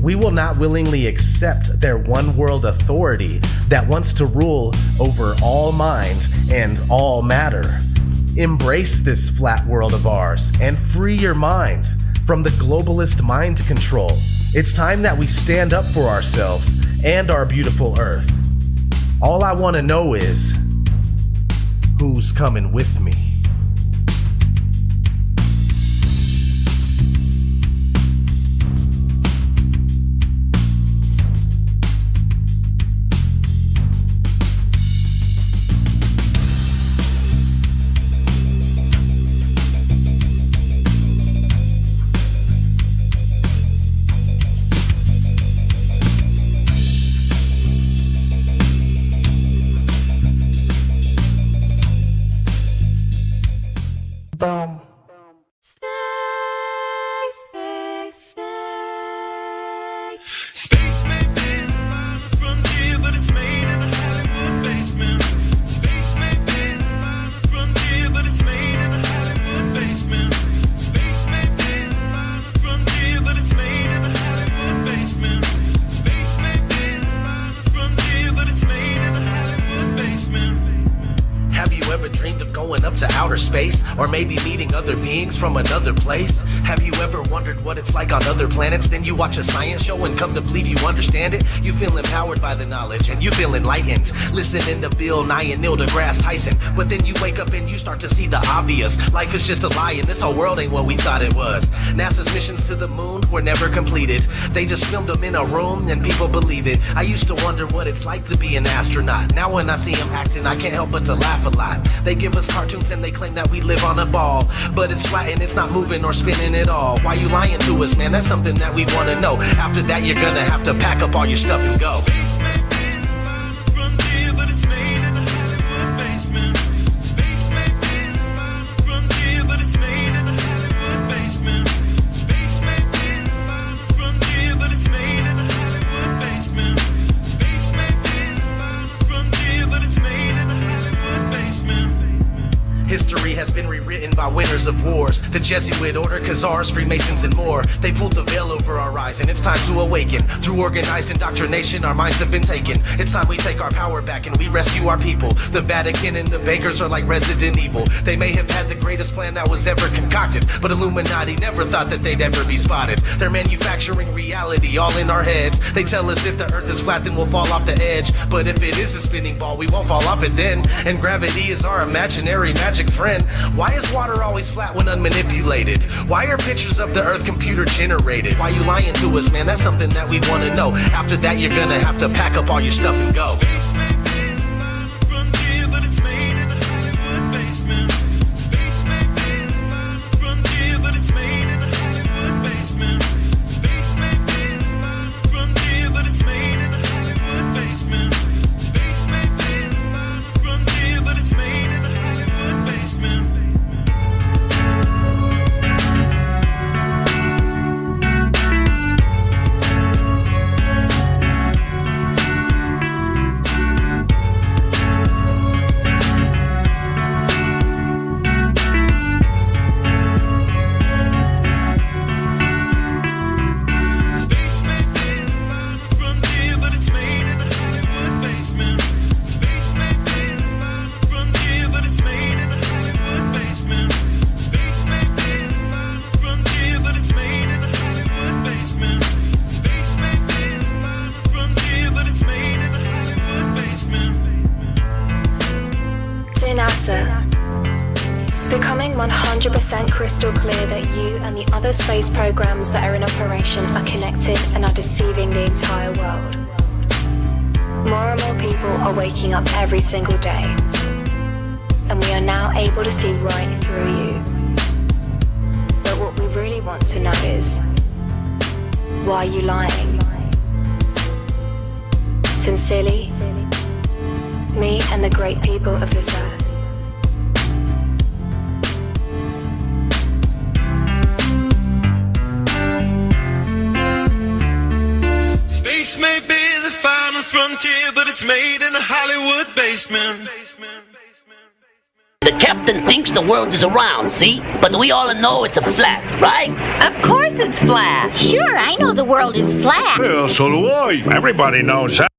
We will not willingly accept their one world authority that wants to rule over all minds and all matter. Embrace this flat world of ours and free your mind from the globalist mind control. It's time that we stand up for ourselves and our beautiful Earth. All I want to know is, who's coming with me? Boom. Space may be the final frontier, but it's made in a Hollywood basement. Space may be the final frontier, but it's made in a Hollywood basement. Space may be the final frontier, but it's made in a Hollywood basement. Space may be the final frontier, but it's made in a Hollywood basement. Have you ever dreamed of going up to outer space, or maybe meeting other beings from another place? Have you ever wondered what it's like on other planets? Then you watch a science show and come to believe you understand it. You feel empowered by the knowledge and you feel enlightened, listening to Bill Nye and Neil deGrasse Tyson. But then you wake up and you start to see the obvious. Life is just a lie and this whole world ain't what we thought it was. NASA's missions to the moon were never completed. They just filmed them in a room and people believe it. I used to wonder what it's like to be an astronaut. Now when I see them acting, I can't help but to laugh a lot. They give us cartoons and they claim that we live on a ball, but it's flat and it's not moving or spinning at all. Why you lying to us, man? That's something that we want to know. After that, you're gonna have to pack up all your stuff and go. Space may be the final frontier, but it's made in a Hollywood basement. of wars. The Jesuit order, Khazars, Freemasons, and more. They pulled the veil over our eyes, and it's time to awaken. Through organized indoctrination, our minds have been taken. It's time we take our power back and we rescue our people. The Vatican and the bankers are like Resident Evil. They may have had the greatest plan that was ever concocted, but Illuminati never thought that they'd ever be spotted. They're manufacturing reality all in our heads. They tell us if the earth is flat, then we'll fall off the edge. But if it is a spinning ball, we won't fall off it then. And gravity is our imaginary magic friend. Why is water always flat when unmanipulated? Why are pictures of the earth computer generated? Why you lying to us, man? That's something that we want to know. After that, you're gonna have to pack up all your stuff and go. It's becoming 100% crystal clear that you and the other space programs that are in operation are connected and are deceiving the entire world. More and more people are waking up every single day, and we are now able to see right through you. But what we really want to know is, why are you lying? Sincerely, me and the great people of this earth. Space may be the final frontier, but it's made in a Hollywood basement. The captain thinks the world is round, see? But we all know it's a flat, right? Of course it's flat. Sure, I know the world is flat. Yeah, so do I. Everybody knows that.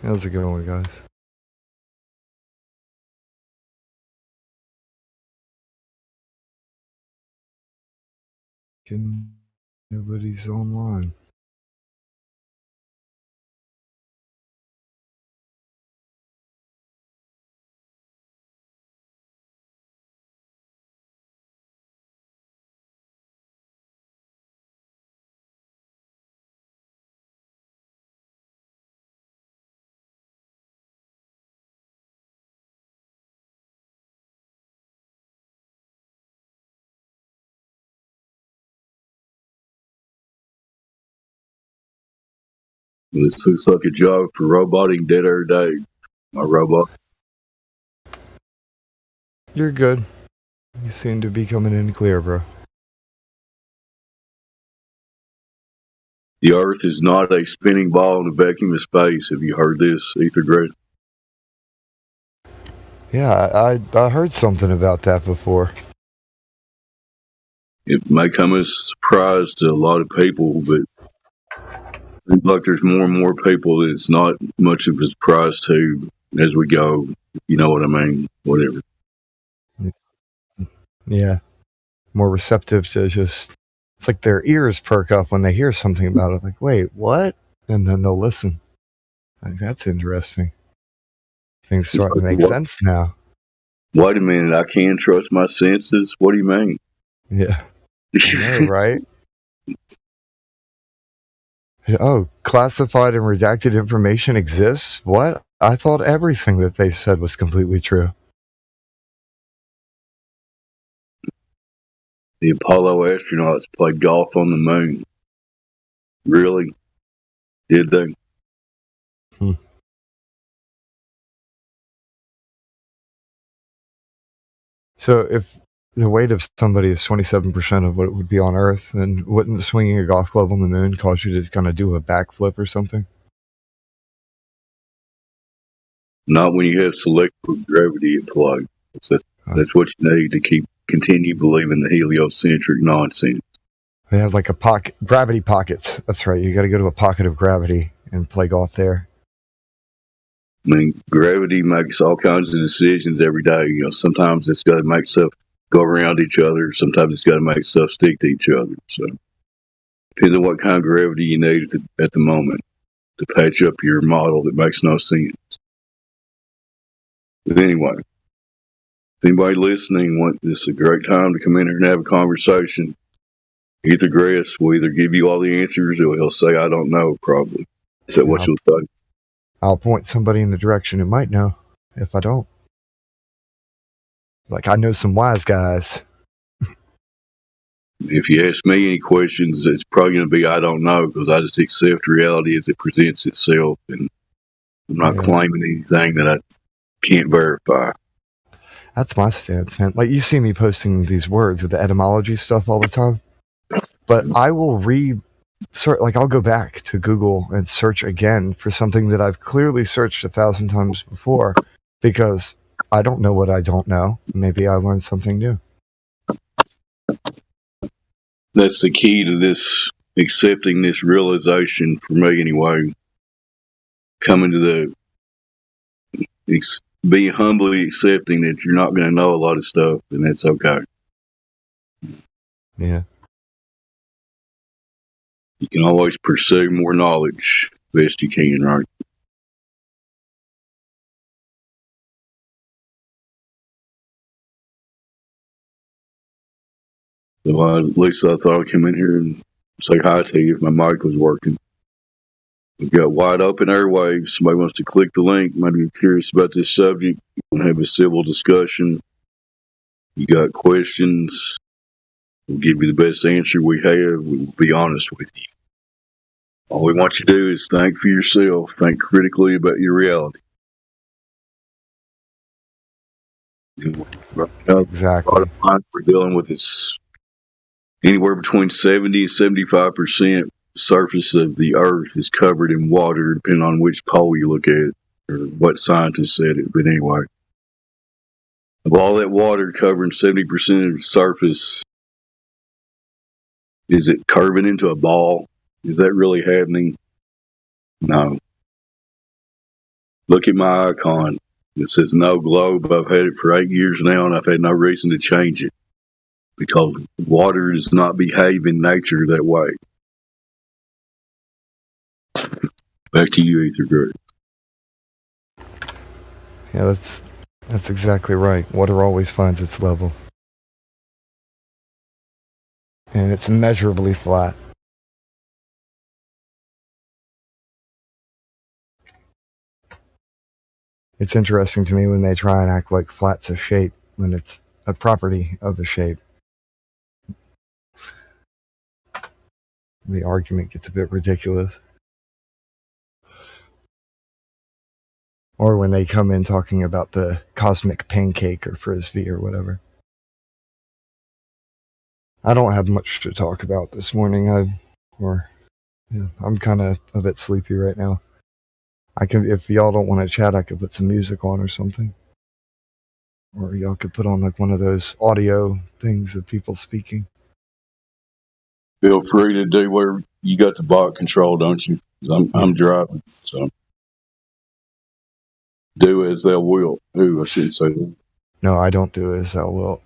How's it going, guys? Nobody's online. This looks like a job for roboting dead air day. My robot. You're good. You seem to be coming in clear, bro. The Earth is not a spinning ball in a vacuum of space. Have you heard this, Ether Gray? Yeah, I heard something about that before. It may come as a surprise to a lot of people, but it seems like there's more and more people that it's not much of a surprise to as we go. You know what I mean? Whatever. Yeah. More receptive to just... It's like their ears perk up when they hear something about it. Like, wait, what? And then they'll listen. Like, that's interesting. Things start to make sense now. Wait a minute, I can't trust my senses? What do you mean? Yeah. I know, right? Oh, classified and redacted information exists? What? I thought everything that they said was completely true. The Apollo astronauts played golf on the moon. Really? Did they? So if the weight of somebody is 27% of what it would be on Earth, then wouldn't swinging a golf club on the moon cause you to kind of do a backflip or something? Not when you have selective gravity at play. That's what you need to continue believing the heliocentric nonsense. They have like gravity pockets. That's right. You got to go to a pocket of gravity and play golf there. I mean, gravity makes all kinds of decisions every day. You know, sometimes it's got to make stuff go around each other. Sometimes it's got to make stuff stick to each other. So, depends on what kind of gravity you need at the moment to patch up your model that makes no sense. But anyway, if anybody listening this is a great time to come in here and have a conversation. Ether Grass will either give you all the answers or he'll say, I don't know, probably. Is that what you'll say? I'll point somebody in the direction who might know if I don't. Like, I know some wise guys. If you ask me any questions, it's probably going to be I don't know, because I just accept reality as it presents itself, and I'm not claiming anything that I can't verify. That's my stance, man. Like, you see me posting these words with the etymology stuff all the time, but I will I'll go back to Google and search again for something that I've clearly searched 1,000 times before, because I don't know what I don't know. Maybe I learned something new. That's the key to this, accepting this realization, for me anyway. Coming to be humbly accepting that you're not going to know a lot of stuff, and that's okay. Yeah. You can always pursue more knowledge best you can, right? So at least I thought I'd come in here and say hi to you if my mic was working. We've got wide open airwaves. Somebody wants to click the link, might be curious about this subject, you want to have a civil discussion. You got questions, we'll give you the best answer we have. We will be honest with you. All we want you to do is think for yourself, think critically about your reality. Exactly. We're dealing with this anywhere between 70 and 75% surface of the Earth is covered in water, depending on which pole you look at or what scientists said it. But anyway, of all that water covering 70% of the surface, is it curving into a ball? Is that really happening? No. Look at my icon. It says no globe. I've had it for 8 years now, and I've had no reason to change it because water does not behave in nature that way. Back to you, Ether Group. Yeah, that's exactly right. Water always finds its level. And it's measurably flat. It's interesting to me when they try and act like flat's a shape when it's a property of a shape. The argument gets a bit ridiculous. Or when they come in talking about the cosmic pancake or frisbee or whatever. I don't have much to talk about this morning. I'm kind of a bit sleepy right now. If y'all don't want to chat, I could put some music on or something. Or y'all could put on like one of those audio things of people speaking. Feel free to do where you got the bot control, don't you? I'm driving, so do as thou wilt. Ooh, I shouldn't say that. No, I don't do as thou wilt.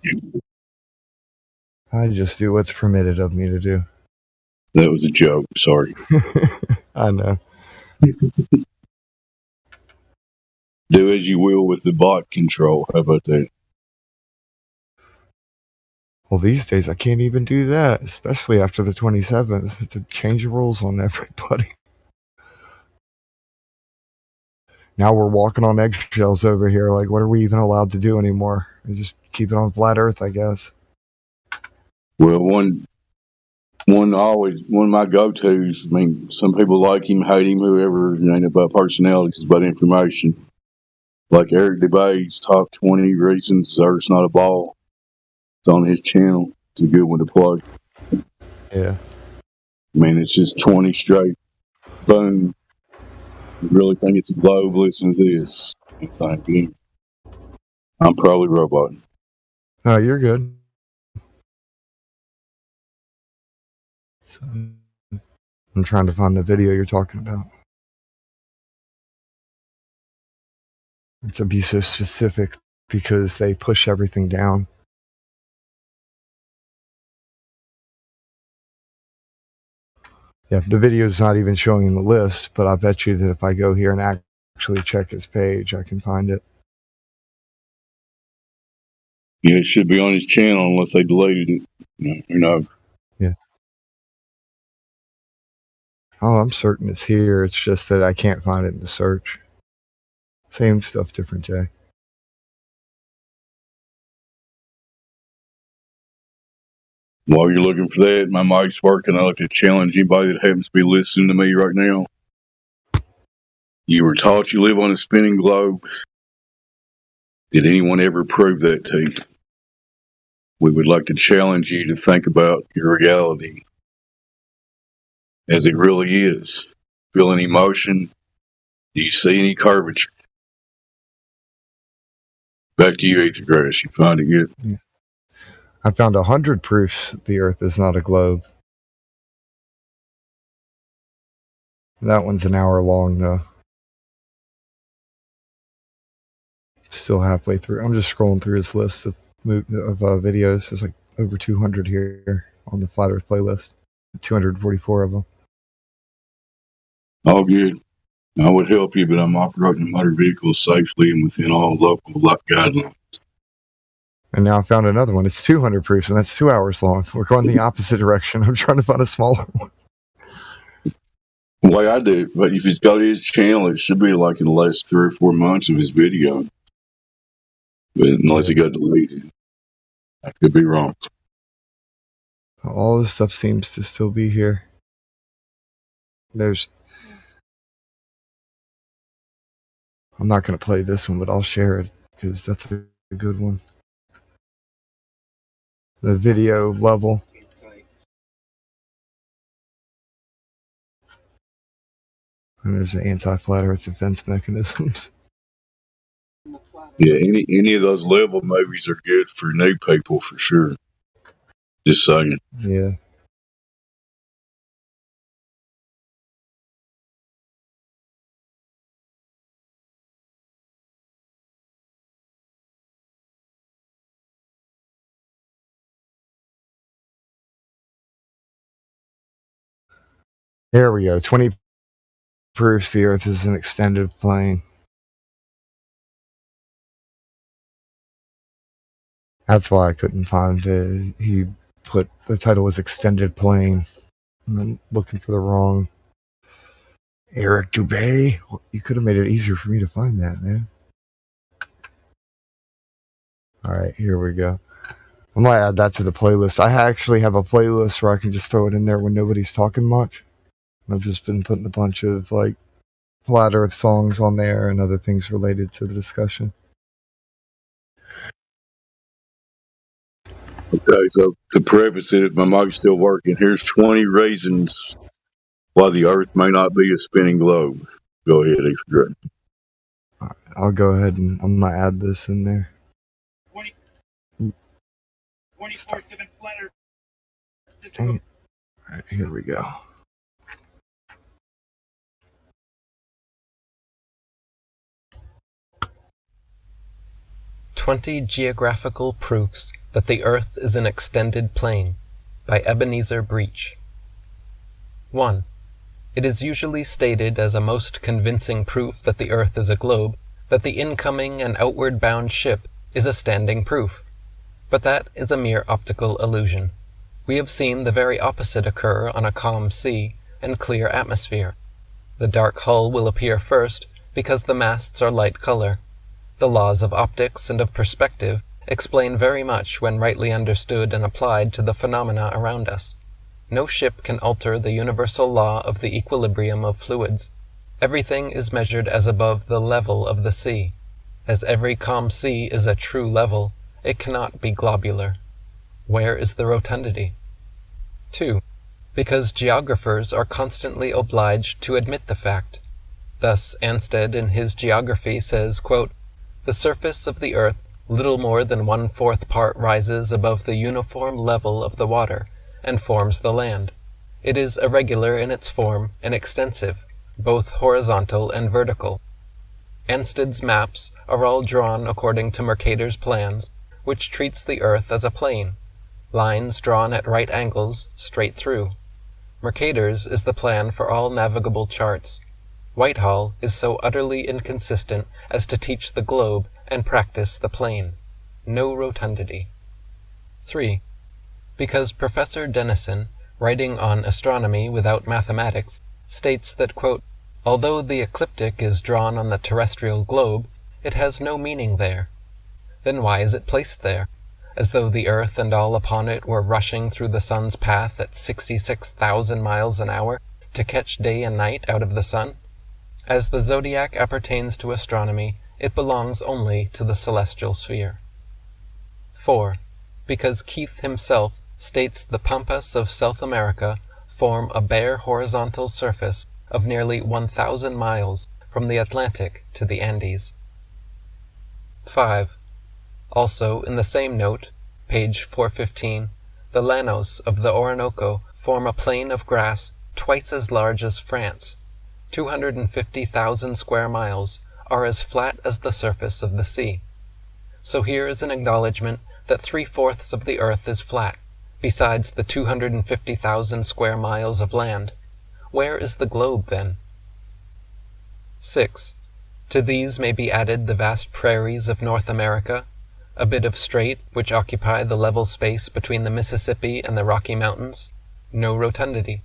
I just do what's permitted of me to do. That was a joke. Sorry. I know. Do as you will with the bot control. How about that? Well, these days I can't even do that, especially after the 27th, to change the rules on everybody. Now we're walking on eggshells over here. Like, what are we even allowed to do anymore? We just keep it on flat Earth, I guess. Well, one of my go-tos. I mean, some people like him, hate him, whoever. It ain't about personalities, it's about information. Like Eric DeBay's top 20 reasons Earth's not a ball. It's on his channel. It's a good one to play. Yeah. I mean, it's just 20 straight. Boom. You really think it's a globe? Listen to this. Thank you. I'm probably robot. No, you're good. I'm trying to find the video you're talking about. It's to be so specific because they push everything down. Yeah, the video is not even showing the list, but I bet you that if I go here and actually check his page, I can find it. Yeah, it should be on his channel unless they deleted it. You know. Yeah. Oh, I'm certain it's here. It's just that I can't find it in the search. Same stuff, different day. While you're looking for that, my mic's working. I like to challenge anybody that happens to be listening to me right now. You were taught you live on a spinning globe. Did anyone ever prove that to you? We would like to challenge you to think about your reality as it really is. Feel any emotion? Do you see any curvature? Back to you, Ether Grass. You find it yet? Yeah. I found 100 proofs that the Earth is not a globe. That one's an hour long, though. Still halfway through. I'm just scrolling through his list of videos. There's like over 200 here on the Flat Earth playlist. 244 of them. All good. I would help you, but I'm operating motor vehicles safely and within all local guidelines. And now I found another one. It's 200 proofs, and that's 2 hours long. We're going the opposite direction. I'm trying to find a smaller one. The way I do, but if it's got his channel, it should be like in the last 3 or 4 months of his video. But unless it got deleted. I could be wrong. All this stuff seems to still be here. I'm not going to play this one, but I'll share it because that's a good one. The video level. And there's the anti-flat Earth defense mechanisms. Yeah, any of those level movies are good for new people for sure. Just saying. Yeah. There we go. 20 proofs the Earth is an extended plane. That's why I couldn't find it. He put the title was Extended Plane. I'm looking for the wrong Eric Dubé. You could have made it easier for me to find that, man. Alright, here we go. I might add that to the playlist. I actually have a playlist where I can just throw it in there when nobody's talking much. I've just been putting a bunch of like Flat Earth songs on there and other things related to the discussion. Okay, so to preface it, my mic's still working. Here's 20 reasons why the Earth may not be a spinning globe. Go ahead, X-Greg. I'll go ahead and I'm going to add this in there. 24/7 flat Earth. Alright, here we go. "20 Geographical Proofs that the Earth is an Extended Plane" by Ebenezer Breach. 1. It is usually stated as a most convincing proof that the Earth is a globe that the incoming and outward-bound ship is a standing proof. But that is a mere optical illusion. We have seen the very opposite occur on a calm sea and clear atmosphere. The dark hull will appear first because the masts are light color. The laws of optics and of perspective explain very much when rightly understood and applied to the phenomena around us. No ship can alter the universal law of the equilibrium of fluids. Everything is measured as above the level of the sea. As every calm sea is a true level, it cannot be globular. Where is the rotundity? 2. Because geographers are constantly obliged to admit the fact. Thus Ansted in his Geography says, quote, "The surface of the earth little more than 1/4 part rises above the uniform level of the water, and forms the land. It is irregular in its form and extensive, both horizontal and vertical. Ansted's maps are all drawn according to Mercator's plans, which treats the earth as a plane, lines drawn at right angles straight through. Mercator's is the plan for all navigable charts. Whitehall is so utterly inconsistent as to teach the globe and practice the plane. No rotundity. 3. Because Professor Denison, writing on astronomy without mathematics, states that, quote, "Although the ecliptic is drawn on the terrestrial globe, it has no meaning there. Then why is it placed there? As though the earth and all upon it were rushing through the sun's path at 66,000 miles an hour to catch day and night out of the sun? As the zodiac appertains to astronomy, it belongs only to the celestial sphere." 4. Because Keith himself states the pampas of South America form a bare horizontal surface of nearly 1,000 miles from the Atlantic to the Andes. 5. Also, in the same note, page 415, the llanos of the Orinoco form a plain of grass twice as large as France. 250,000 square miles are as flat as the surface of the sea. So here is an acknowledgement that 3/4 of the earth is flat, besides the 250,000 square miles of land. Where is the globe, then? 6. To these may be added the vast prairies of North America, a bit of strait which occupy the level space between the Mississippi and the Rocky Mountains. No rotundity.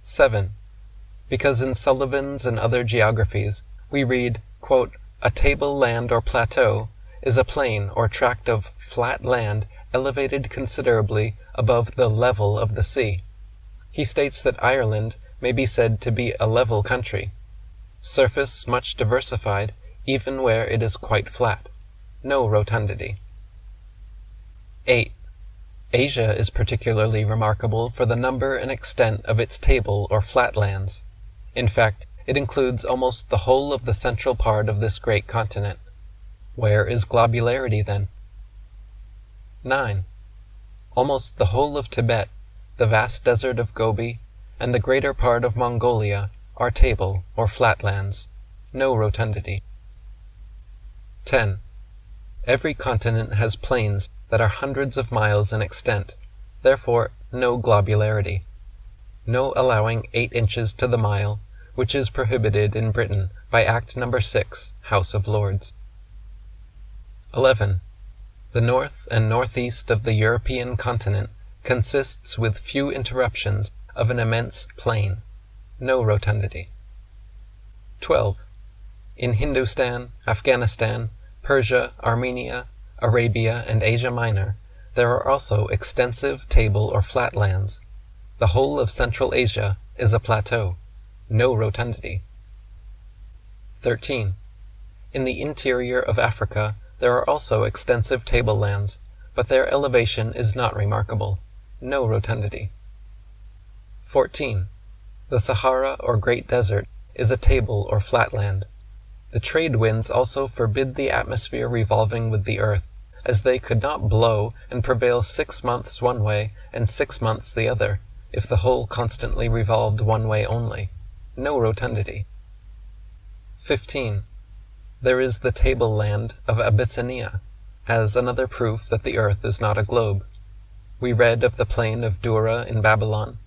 7. Because in Sullivan's and other geographies we read, quote, "A table land or plateau is a plain or tract of flat land elevated considerably above the level of the sea." He states that Ireland may be said to be a level country. Surface much diversified, even where it is quite flat. No rotundity. 8. Asia is particularly remarkable for the number and extent of its table or flatlands. In fact, it includes almost the whole of the central part of this great continent. Where is globularity, then? 9. Almost the whole of Tibet, the vast desert of Gobi, and the greater part of Mongolia are table or flatlands. No rotundity. 10. Every continent has plains that are hundreds of miles in extent, therefore no globularity. No allowing 8 inches to the mile, which is prohibited in Britain by Act No. 6, House of Lords. 11. The north and northeast of the European continent consists with few interruptions of an immense plain. No rotundity. 12. In Hindustan, Afghanistan, Persia, Armenia, Arabia, and Asia Minor, there are also extensive table or flatlands. The whole of Central Asia is a plateau. No rotundity. 13. In the interior of Africa, there are also extensive tablelands, but their elevation is not remarkable. No rotundity. 14. The Sahara or Great Desert is a table or flatland. The trade winds also forbid the atmosphere revolving with the earth, as they could not blow and prevail 6 months one way and 6 months the other, if the whole constantly revolved one way only. No rotundity. 15. There is the tableland of Abyssinia, as another proof that the earth is not a globe. We read of the plain of Dura in Babylon.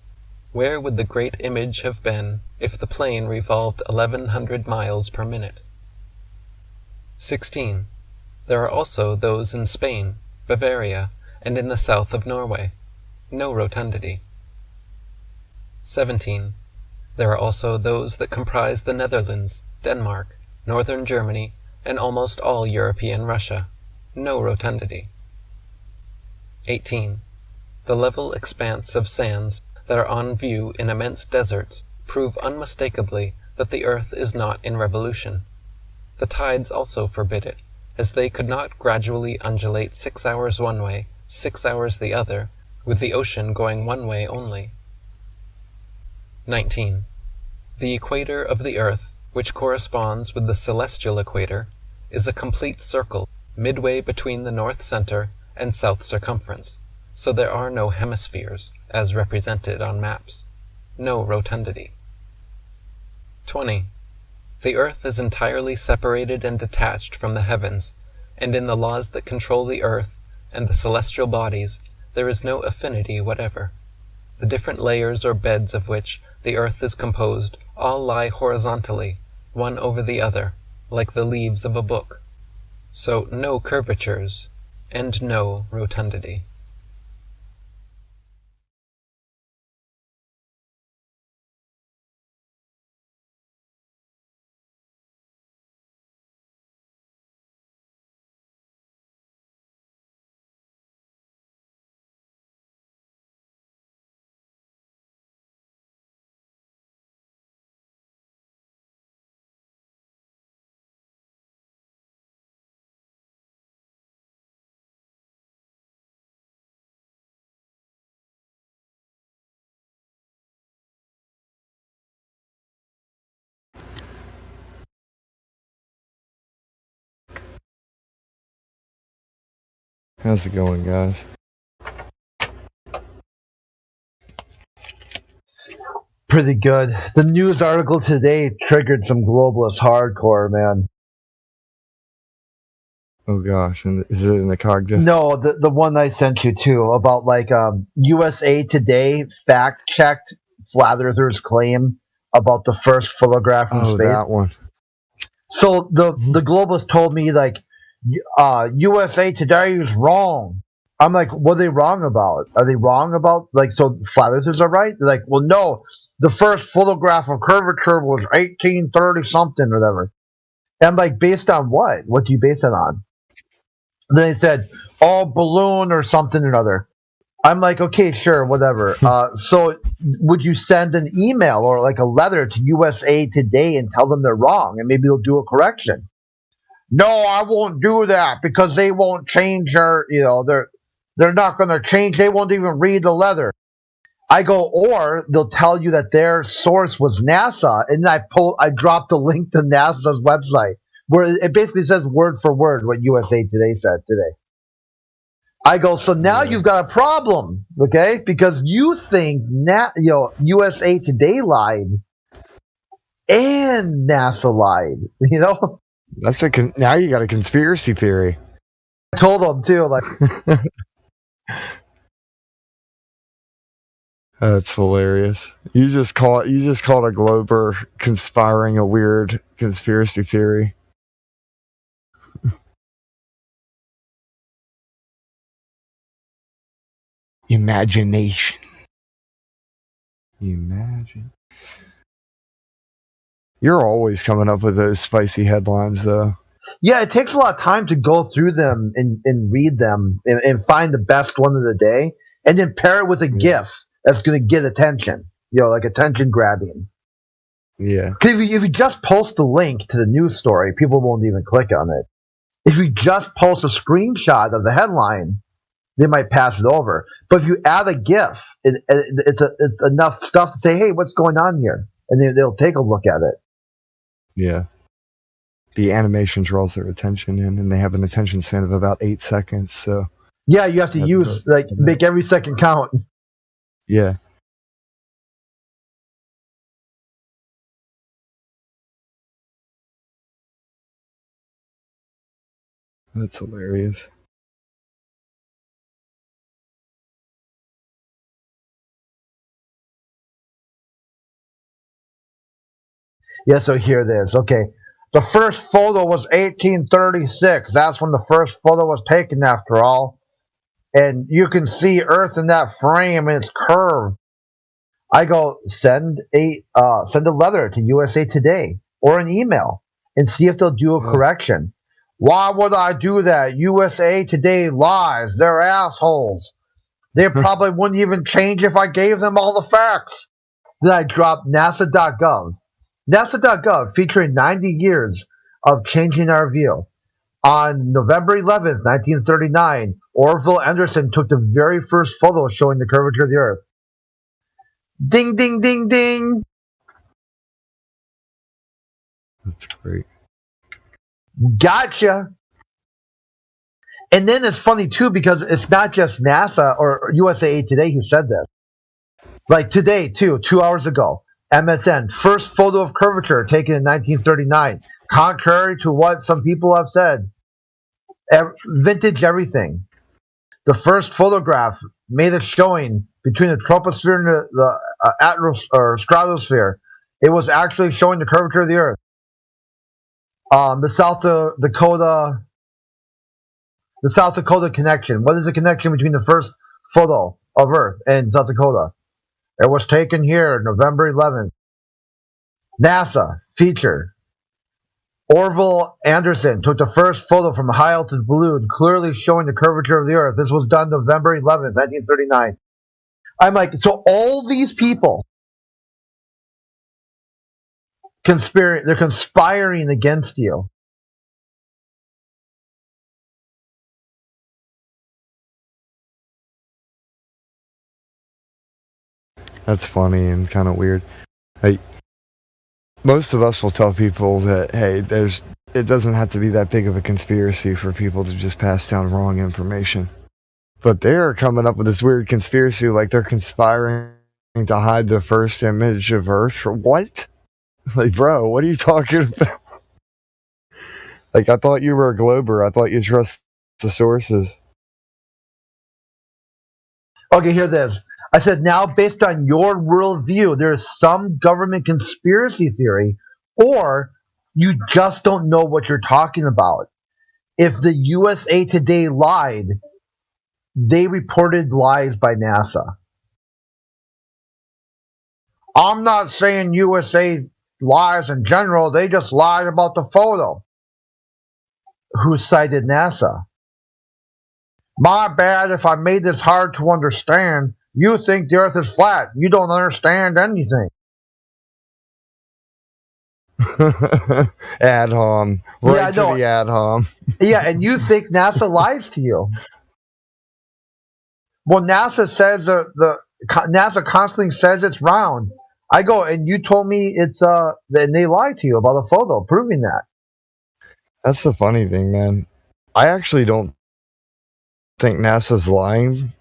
Where would the great image have been if the plane revolved 1100 miles per minute? 16. There are also those in Spain, Bavaria, and in the south of Norway. No rotundity. 17. There are also those that comprise the Netherlands, Denmark, northern Germany, and almost all European Russia. No rotundity. 18. The level expanse of sands that are on view in immense deserts prove unmistakably that the earth is not in revolution. The tides also forbid it, as they could not gradually undulate 6 hours one way, 6 hours the other, with the ocean going one way only. 19. The equator of the earth, which corresponds with the celestial equator, is a complete circle midway between the north center and south circumference, so there are no hemispheres, as represented on maps. No rotundity. 20. The earth is entirely separated and detached from the heavens, and in the laws that control the earth and the celestial bodies there is no affinity whatever. The different layers or beds of which the earth is composed all lie horizontally, one over the other, like the leaves of a book. So no curvatures, and no rotundity. How's it going, guys? Pretty good. The news article today triggered some globalist hardcore, man. Oh gosh, and is it in the cognitive? No, the one I sent you too about like USA Today fact checked Flat Earthers' claim about the first photograph from space. Oh, that one. So the globalist told me like USA Today is wrong. I'm like, what are they wrong about? Are they wrong about like so Flat Earthers are right? They're like, well, no, the first photograph of curvature was 1830 something or whatever. And I'm like, based on what? What do you base it on? And then they said, oh, balloon or something or another. I'm like, okay, sure, whatever. So would you send an email or like a letter to USA Today and tell them they're wrong and maybe they'll do a correction? No, I won't do that because they won't change their, they're not going to change. They won't even read the letter. I go, or they'll tell you that their source was NASA, and then I dropped the link to NASA's website where it basically says word for word what USA Today said today. I go, so now you've got a problem, okay? Because you think USA Today lied and NASA lied, That's now you got a conspiracy theory. I told them too, like. That's hilarious. You just caught a Glober conspiring a weird conspiracy theory. Imagination. Imagine. You're always coming up with those spicy headlines, though. Yeah, it takes a lot of time to go through them and read them and find the best one of the day, and then pair it with a GIF that's going to get attention. Like attention grabbing. Yeah. Because if you just post the link to the news story, people won't even click on it. If you just post a screenshot of the headline, they might pass it over. But if you add a GIF, it's enough stuff to say, hey, what's going on here? And they'll take a look at it. Yeah. The animation draws their attention in, and they have an attention span of about 8 seconds. So yeah, you have to make every second count. Yeah. That's hilarious. Yeah, so here it is. Okay. The first photo was 1836. That's when the first photo was taken, after all. And you can see Earth in that frame, and it's curved. I go, send a letter to USA Today or an email and see if they'll do a correction. Why would I do that? USA Today lies. They're assholes. They probably wouldn't even change if I gave them all the facts. Then I dropped NASA.gov. NASA.gov featuring 90 years of changing our view. On November 11th, 1939, Orville Anderson took the very first photo showing the curvature of the Earth. Ding, ding, ding, ding. That's great. Gotcha. And then it's funny, too, because it's not just NASA or USA Today who said this. Like today, too, 2 hours ago, MSN, first photo of curvature taken in 1939. Contrary to what some people have said. Vintage everything. The first photograph made a showing between the troposphere and the stratosphere. It was actually showing the curvature of the Earth. The South Dakota connection. What is the connection between the first photo of Earth and South Dakota? It was taken here, November 11th. NASA feature. Orville Anderson took the first photo from a high-altitude balloon, clearly showing the curvature of the Earth. This was done November 11th, 1939. I'm like, so all these people, they're conspiring against you. That's funny and kind of weird. Most of us will tell people that, hey, it doesn't have to be that big of a conspiracy for people to just pass down wrong information. But they're coming up with this weird conspiracy, like they're conspiring to hide the first image of Earth. For what? Like, bro, what are you talking about? Like, I thought you were a glober. I thought you trust the sources. Okay, hear this. I said, now based on your worldview, there's some government conspiracy theory, or you just don't know what you're talking about. If the USA Today lied, they reported lies by NASA. I'm not saying USA lies in general, they just lied about the photo. Who cited NASA? My bad if I made this hard to understand. You think the Earth is flat. You don't understand anything. Ad hom. Right to the ad hom. Yeah, and you think NASA lies to you. Well, NASA says NASA constantly says it's round. I go, and you told me it's and they lied to you about a photo proving that. That's the funny thing, man. I actually don't think NASA's lying.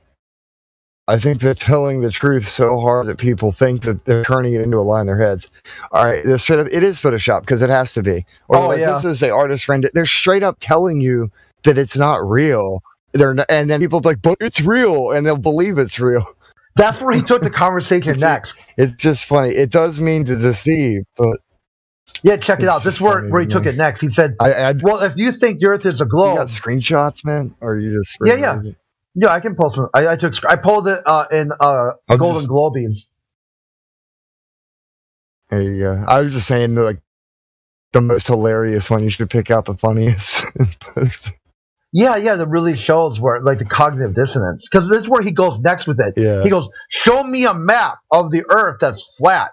I think they're telling the truth so hard that people think that they're turning it into a lie in their heads. All right, it is Photoshop because it has to be. Or this is the artist rendered. They're straight up telling you that it's not real. And then people are like, but it's real, and they'll believe it's real. That's where he took the conversation next. It's just funny. It does mean to deceive, but yeah, check it out. This is where he took it next. He said, "Well, if you think the Earth is a globe, you got screenshots, man, or you just yeah, I can post them. I pulled it in Golden Globies. There you go. I was just saying, like, the most hilarious one. You should pick out the funniest and post. Yeah, that really shows where, like, the cognitive dissonance. Because this is where he goes next with it. Yeah. He goes, show me a map of the Earth that's flat.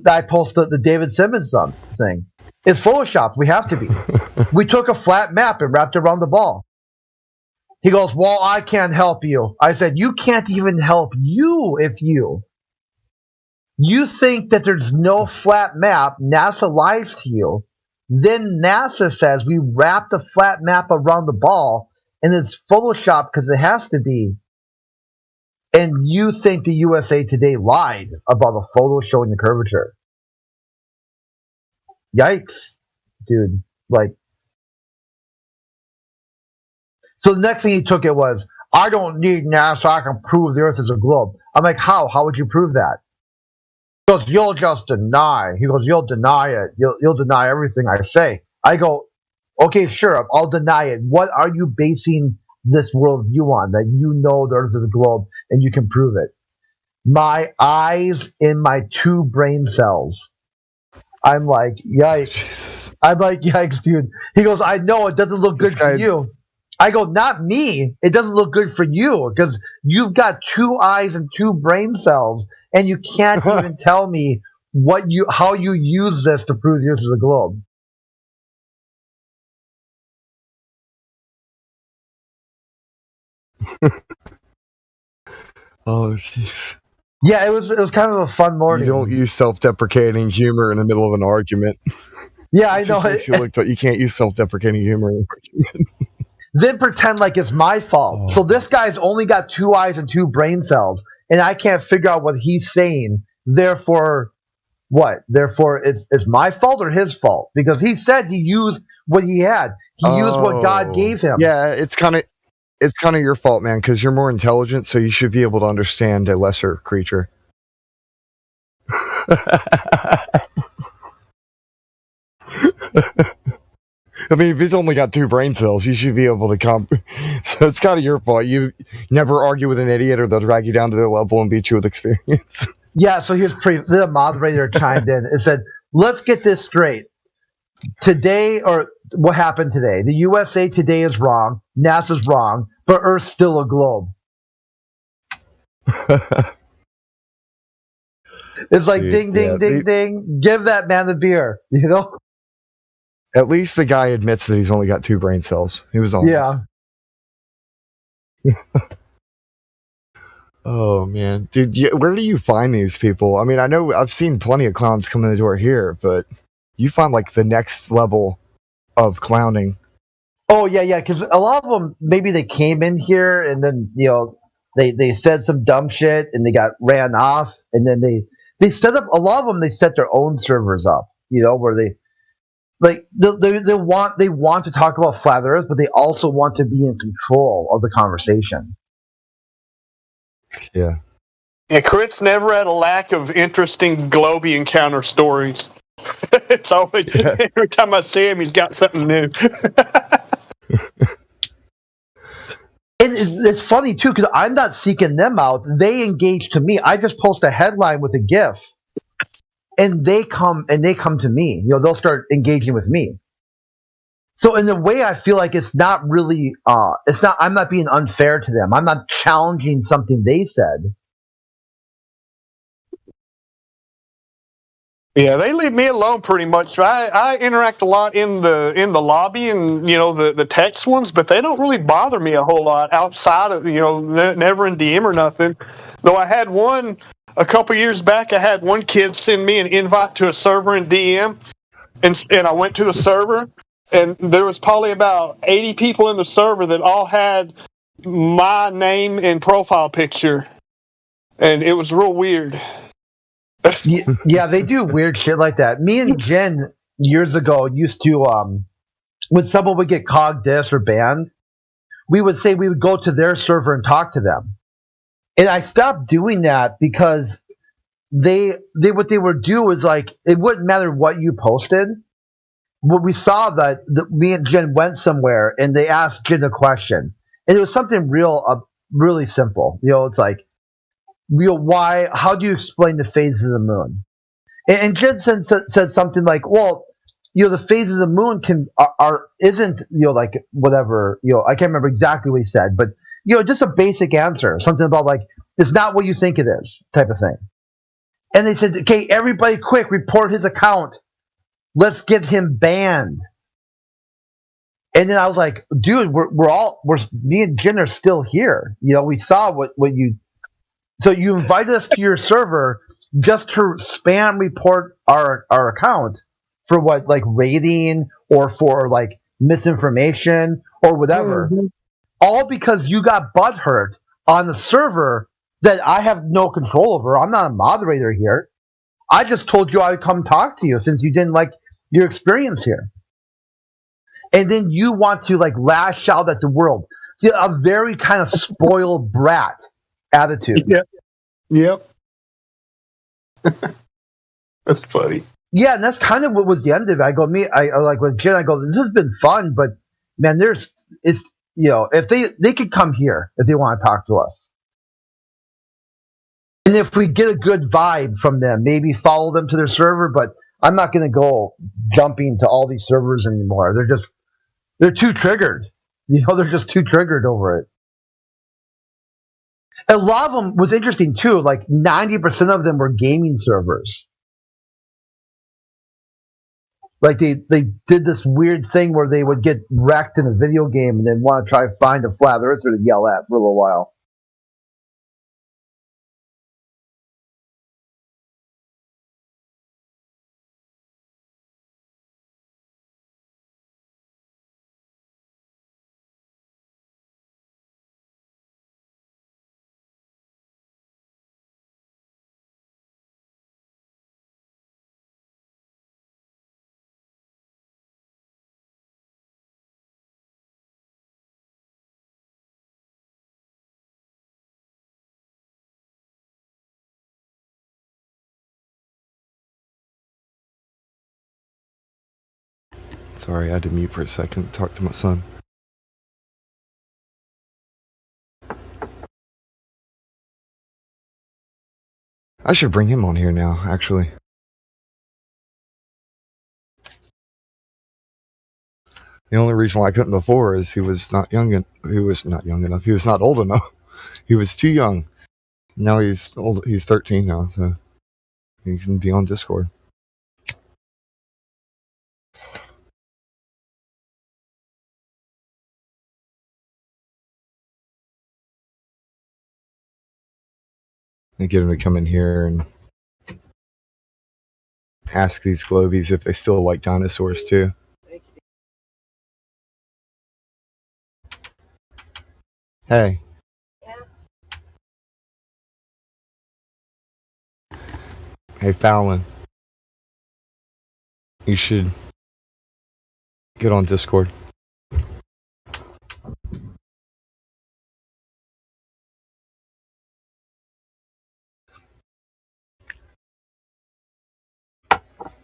I posted the David Simmons thing. It's Photoshopped. We have to be. We took a flat map and wrapped it around the ball. He goes, well, I can't help you. I said, you can't even help you if you think that there's no flat map. NASA lies to you. Then NASA says we wrapped the flat map around the ball, and it's Photoshopped because it has to be. And you think the USA Today lied about a photo showing the curvature. Yikes, dude. Like, so the next thing he took it was, I don't need NASA, I can prove the Earth is a globe. I'm like, how? How would you prove that? He goes, you'll just deny. He goes, you'll deny it. You'll deny everything I say. I go, okay, sure, I'll deny it. What are you basing this worldview on, that you know the Earth is a globe and you can prove it? My eyes in my 2 brain cells. I'm like, yikes. I'm like, yikes, dude. He goes, I know it doesn't look good for you. I go, not me. It doesn't look good for you because you've got 2 eyes and 2 brain cells, and you can't even tell me how you use this to prove the Earth is a globe. Oh, jeez. Yeah, it was kind of a fun morning. You don't use self-deprecating humor in the middle of an argument. Yeah, I know. You can't use self-deprecating humor in an argument. Then pretend like it's my fault. Oh. So this guy's only got 2 eyes and 2 brain cells, and I can't figure out what he's saying. Therefore, what? Therefore, it's my fault or his fault? Because he said he used what he had. He used what God gave him. Yeah, it's kind of your fault, man, because you're more intelligent, so you should be able to understand a lesser creature. I mean, if he's only got 2 brain cells, you should be able to So it's kind of your fault. You never argue with an idiot, or they'll drag you down to their level and beat you with experience. Yeah, so here's the moderator chimed in and said, let's get this straight. Today, or what happened today, the USA Today is wrong, NASA's wrong, but Earth's still a globe. It's like, ding, ding, ding. Give that man the beer, you know? At least the guy admits that he's only got 2 brain cells. He was honest. Yeah. Oh, man. Dude, where do you find these people? I mean, I know I've seen plenty of clowns come in the door here, but you find, like, the next level of clowning. Oh, yeah, because a lot of them, maybe they came in here and then, you know, they said some dumb shit and they got ran off, and then they set up, a lot of them, they set their own servers up, you know, where they want to talk about flat Earth, but they also want to be in control of the conversation. Yeah. Yeah, Crit's never had a lack of interesting Globey encounter stories. It's always, every time I see him, he's got something new. It's funny, too, because I'm not seeking them out. They engage to me. I just post a headline with a GIF, and they come to me. You know, they'll start engaging with me. So in a way, I feel like it's not really, I'm not being unfair to them. I'm not challenging something they said. Yeah, they leave me alone pretty much. I interact a lot in the lobby and, you know, the text ones, but they don't really bother me a whole lot outside of, you know, never in DM or nothing. Though I had one a couple years back. I had one kid send me an invite to a server in DM, and I went to the server, and there was probably about 80 people in the server that all had my name and profile picture, and it was real weird. Yeah, they do weird shit like that. Me and Jen years ago used to, when someone would get cog dis or banned, we would say we would go to their server and talk to them. And I stopped doing that because they what they would do is like it wouldn't matter what you posted. What we saw that me and Jen went somewhere and they asked Jen a question, and it was something really simple. It's like, why? How do you explain the phases of the moon? And Jen said something like, well, the phases of the moon are isn't like whatever I can't remember exactly what he said, but just a basic answer, something about like it's not what you think it is, type of thing. And they said, okay, everybody, quick, report his account. Let's get him banned. And then I was like, dude, me and Jen are still here. We saw what you. So you invited us to your server just to spam report our account for what, like raiding or for like misinformation or whatever, all because you got butthurt on the server that I have no control over. I'm not a moderator here. I just told you I would come talk to you since you didn't like your experience here. And then you want to like lash out at the world. See, a very kind of spoiled brat attitude. Yep. That's funny. Yeah, and that's kind of what was the end of it. I like with Jen, I go, this has been fun, but man, if they could come here if they want to talk to us. And if we get a good vibe from them, maybe follow them to their server, but I'm not going to go jumping to all these servers anymore. They're too triggered. They're just too triggered over it. A lot of them was interesting too. Like 90% of them were gaming servers. Like they did this weird thing where they would get wrecked in a video game and then want to try to find a flat earther to yell at for a little while. Sorry, I had to mute for a second to talk to my son. I should bring him on here now, actually. The only reason why I couldn't before is he was not enough. He was not old enough. He was too young. Now he's old. He's 13 now, so he can be on Discord. And get him to come in here and ask these globies if they still like dinosaurs too. Hey. Hey, Fallon. You should get on Discord.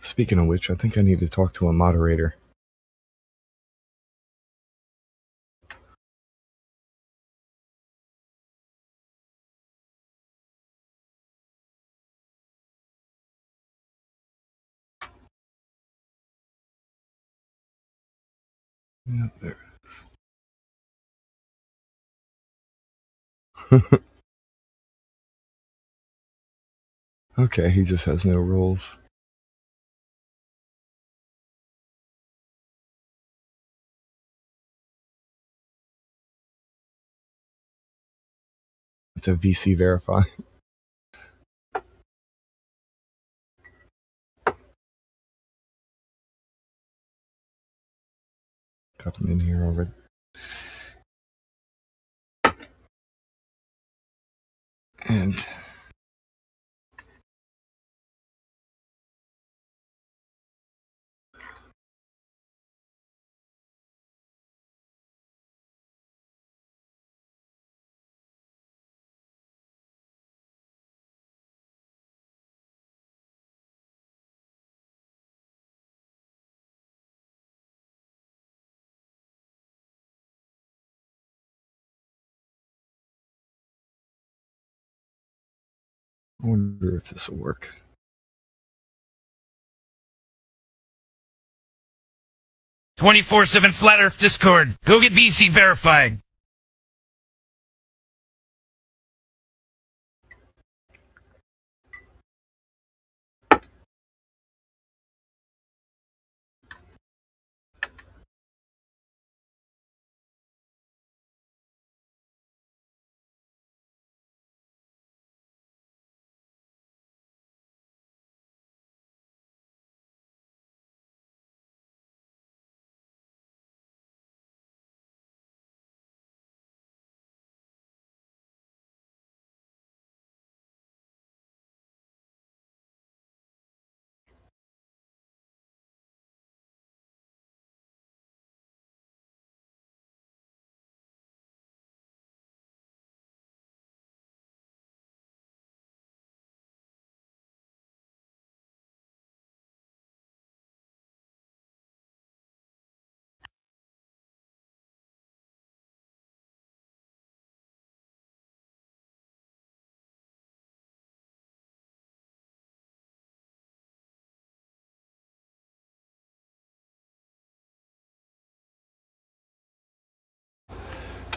Speaking of which, I think I need to talk to a moderator. Yeah, there. Okay, he just has no rules. To VC verify. Got him in here already. And I wonder if this will work. "24/7 Flat Earth Discord. Go get VC verified."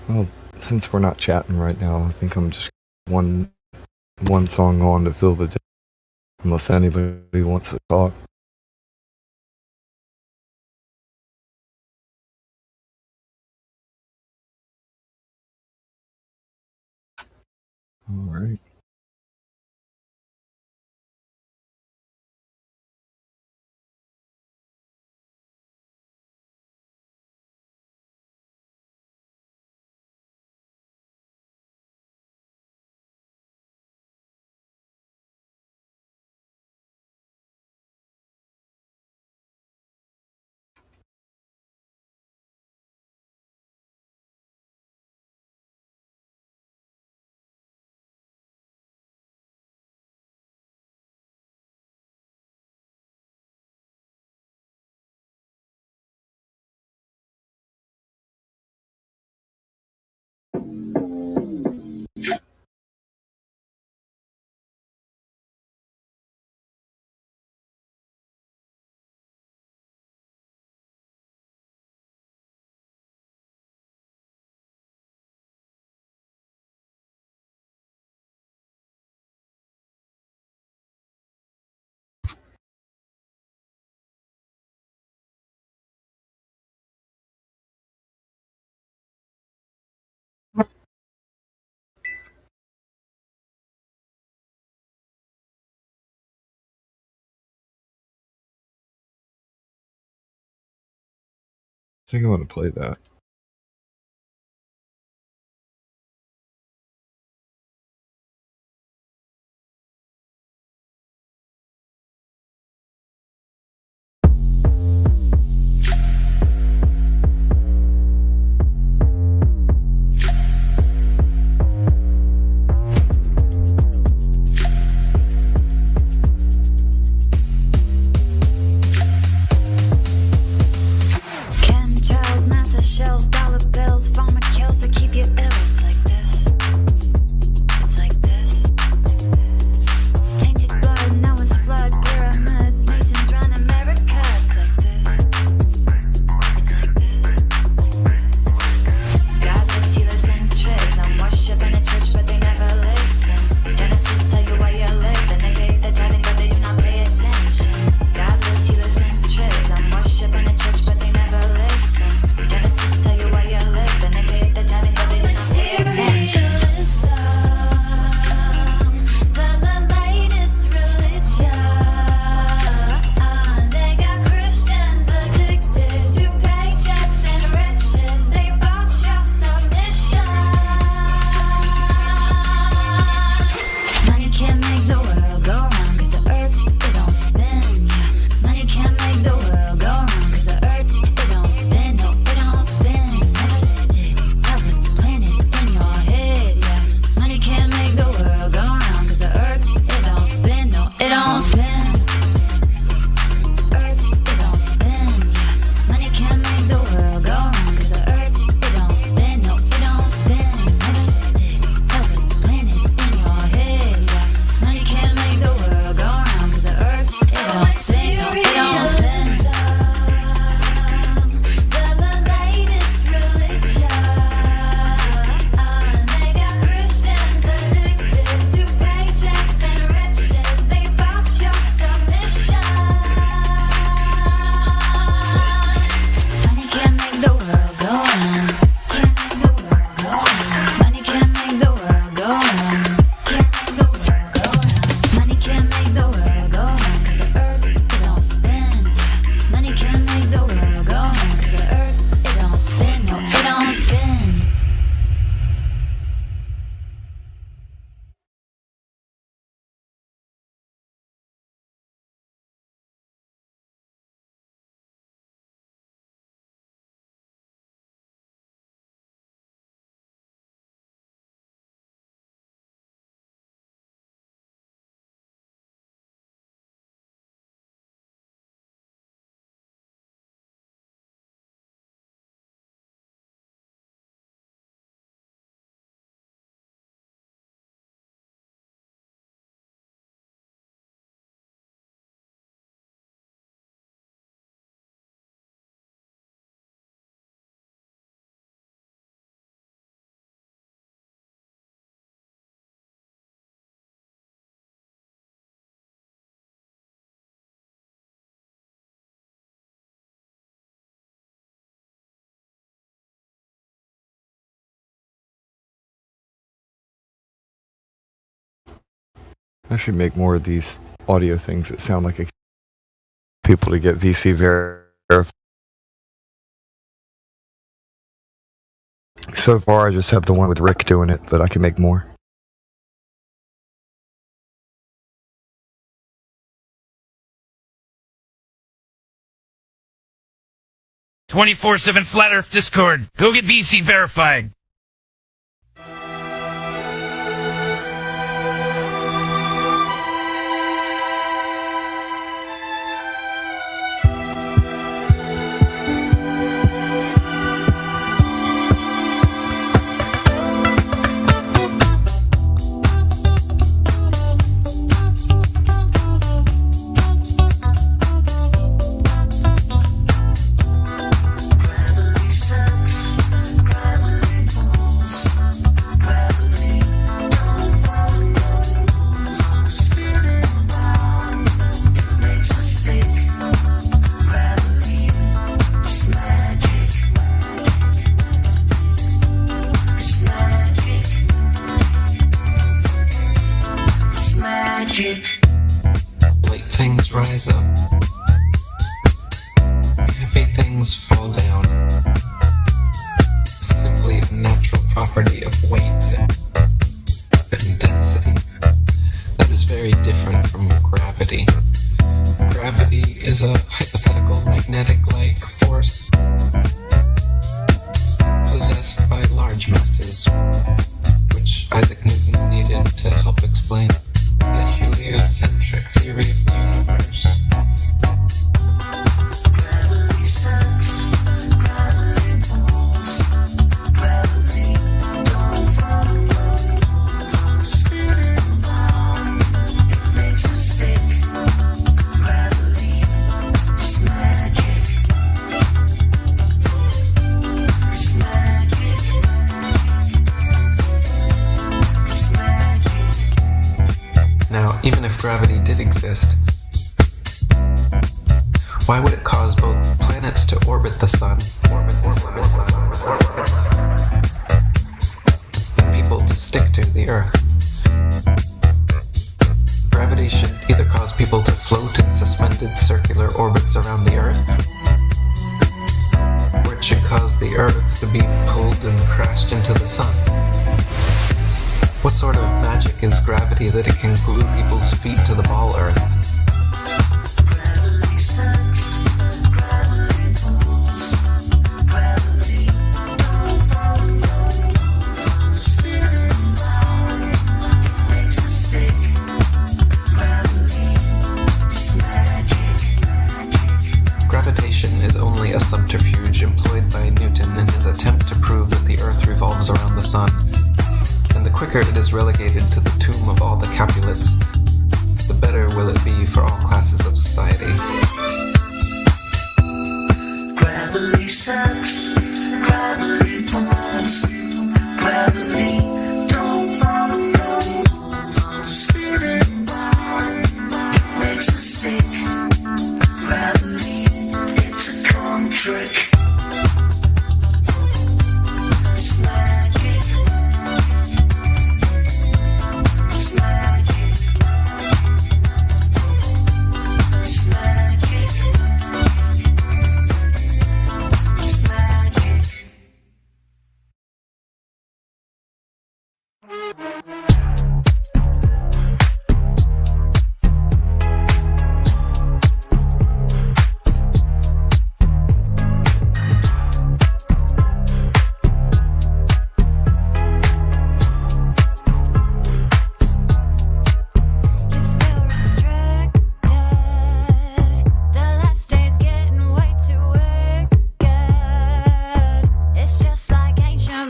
Well, since we're not chatting right now, I think I'm just one song on to fill the day, unless anybody wants to talk. All right. I think I want to play that. Chemtrails, massive show I should make more of these audio things that sound like people to get VC verified. So far, I just have the one with Rick doing it, but I can make more. "24/7 Flat Earth Discord. Go get VC verified." Light things rise up. Heavy things fall down. Simply a natural property of weight and density. That is very different from gravity. Gravity is a hypothetical magnetic-like force possessed by large masses, which Isaac Newton needed to help explain the heliocentric theory of the universe. Gravity sucks, gravity pulls, gravity don't follow the spirit bound. It makes us stick. Gravity is magic. It's magic. It's magic. Now, even if gravity did exist, why would it cause both planets to orbit the sun and people to stick to the Earth? Gravity should either cause people to float in suspended circular orbits around the Earth, or it should cause the Earth to be pulled and crashed into the sun. What sort of magic is gravity that it can glue people's feet to the ball Earth? Gravity sucks, gravity pulls, gravity don't follow the spirit bound. It makes us stick. Gravity is magic. Gravitation is only a subterfuge employed by Newton in his attempt to prove that the Earth revolves around the sun. And the quicker it is relegated to the tomb of all the Capulets, the better will it be for all classes of society. Gravity sucks, gravity pulls, gravity don't follow the spirit bound. It makes us stick. Gravity, it's a con trick. It's magic. It's magic. It's magic. It's magic.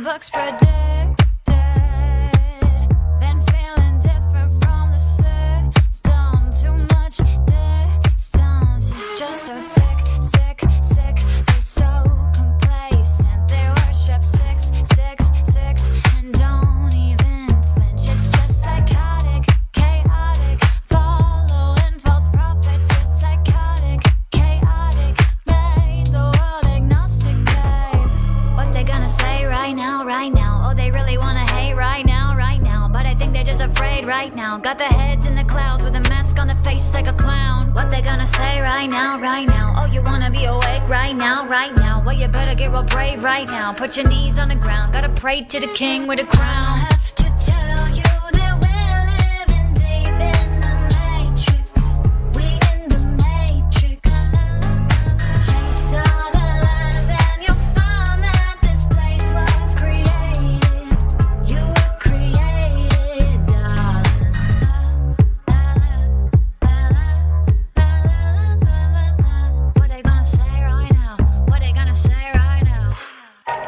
Books predicted. Been feeling different from the system. Too much distance. It's just so sick. They're so complacent. They worship 666 and don't even flinch. It's just psychotic, chaotic, following false prophets. It's psychotic, chaotic, made the world agnostic, babe. What they gonna say right now? Oh, they really wanna hate right now, but I think think they're just afraid right now. Got their heads in the clouds with a mask on their face like a clown. What they gonna say right now, right now? Oh, you wanna be awake right now, right now? Well, you better get real brave right now. Put your knees on the ground, gotta pray to the king with a crown. I have to tell you that we're living deep in the matrix. We in the matrix. Chase all the lies and you'll find that this place was created. You were created, darling. What they gonna say right now? What they gonna say right now?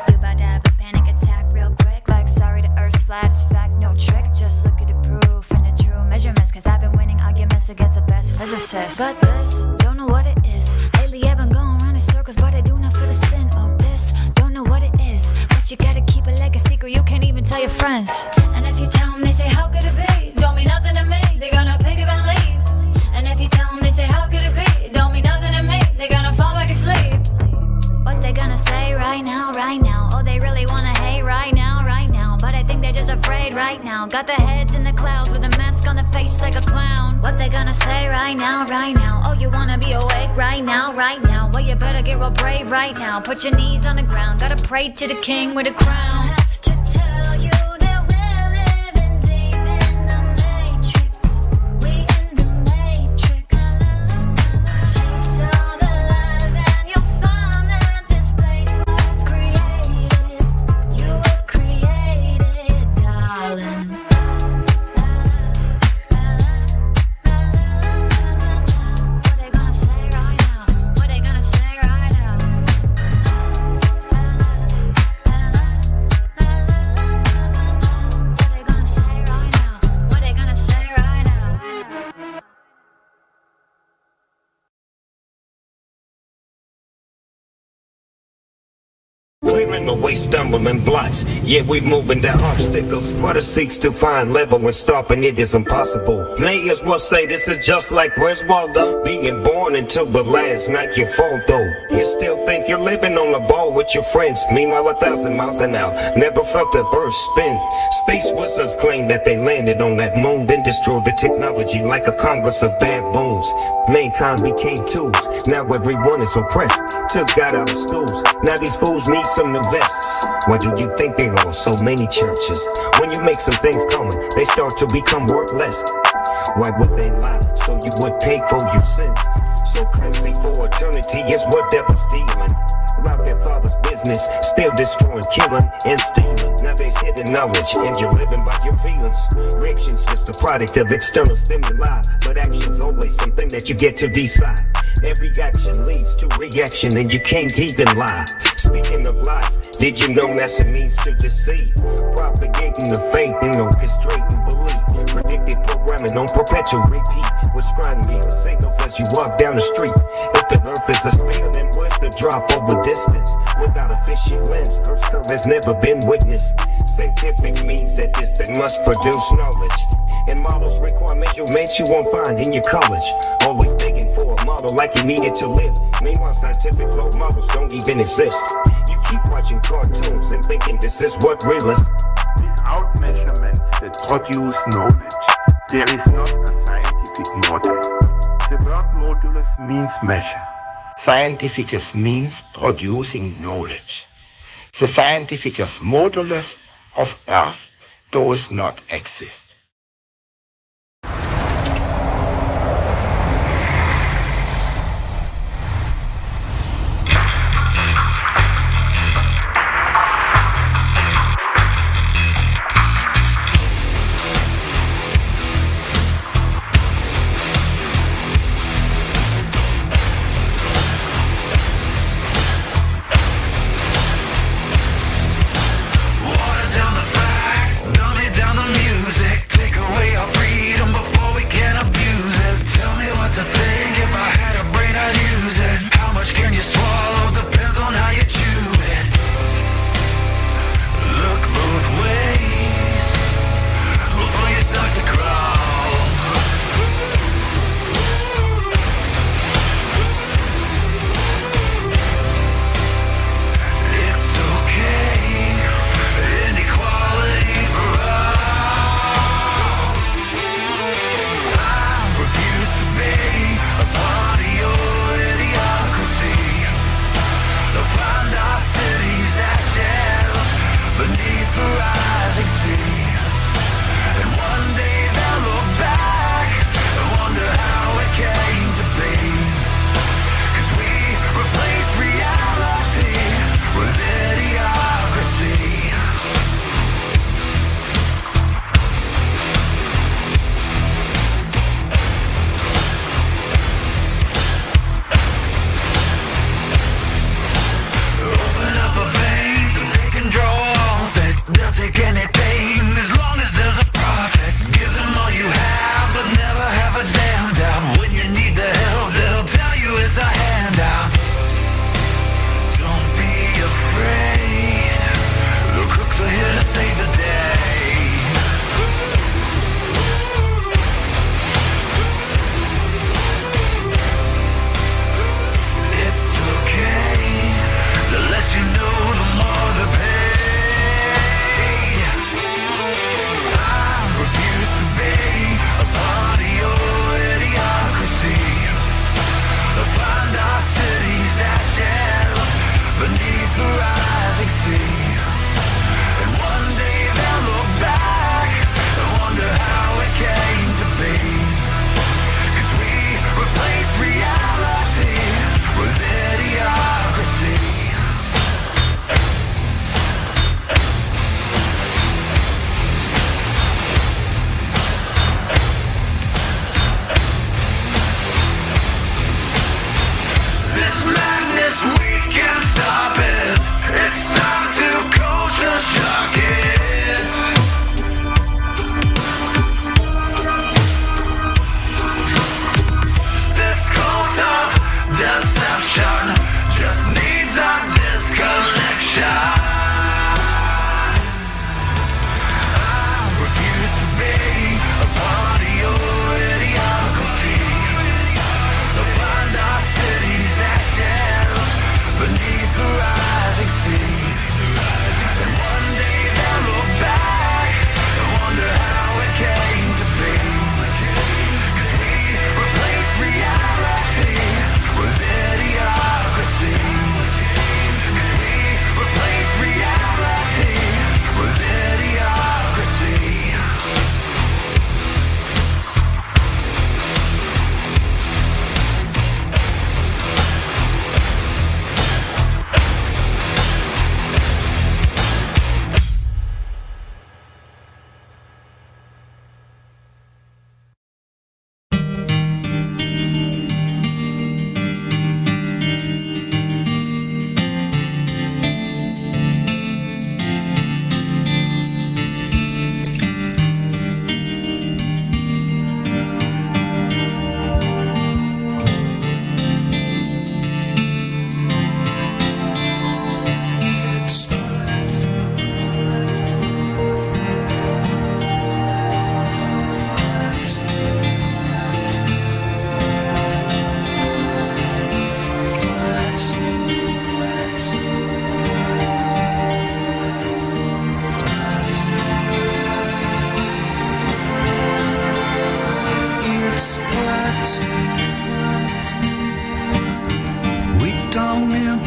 You about to have a panic attack real quick. Like, sorry, the earth's flat, it's fact, no trick. Just look at the proof and the true measurements. Cause I've been winning arguments against the best physicists. But this, don't know what it is. Lately I've been going around in circles, but I do not feel the spin. Oh, this, don't know what it is. But you gotta keep it like a secret, you can't even tell your friends. And if you tell them, they say, how could it be? Don't mean nothing to me, they're gonna pick up and leave. And if you tell them, they say, how could it be? Don't mean nothing to me, they're gonna fall back asleep. What they gonna say right now, right now? Oh, they really wanna hate right now, right now. But I think they're just afraid right now. Got their heads in the clouds with a mask on their face like a clown. What they gonna say right now, right now? Oh, you wanna be awake right now, right now? Well, you better get real brave right now. Put your knees on the ground, gotta pray to the king with a crown. I have to tell you that we're living deep in the matrix. We in the matrix. Chase all the lies and you'll find that this place was created. You were created, darling. What they gonna say right now? What they gonna say right now? What they gonna say right now? What they gonna say right now? Clearing away stumbling blocks, yet we moving down obstacles. What it seeks to find level when stopping it is impossible. May as well say this is just like where's Waldo? Being born until the last night you fall though. You still think you're living on a ball with your friends. Meanwhile 1,000 miles an hour, never felt the earth spin. Space wizards claim that they landed on that moon, then destroyed the technology like a congress of baboons. Mankind became tools, now everyone is oppressed. Took God out of schools, now these fools need some new vests. Why do you think there are so many churches? When you make some things common, they start to become worthless. Why would they lie? So you would pay for your sins. So currency for eternity is what devil's stealing. About their father's business, still destroying, killing, and stealing. Now there's hidden knowledge, and you're living by your feelings. Reaction's just a product of external stimuli, but action's always something that you get to decide. Every action leads to reaction, and you can't even lie. Speaking of lies, did you know NASA means to deceive? Propagating the faith and orchestrating belief. Predictive programming on perpetual repeat. With scrying signals as you walk down the street. If the earth is a sphere, then where's the drop over distance? Without a fishy lens, Earth's curve has never been witnessed. Scientific means that this thing must produce knowledge. And models require measurements you won't find in your college. Always digging for a model like you needed to live. Meanwhile, scientific role models don't even exist. You keep watching cartoons and thinking this is what real is. Without measurements that produce knowledge, there is not a scientific model. The word modulus means measure. Scientificus means producing knowledge. The scientificus modulus of Earth does not exist. Water down the facts, dumb it down the music.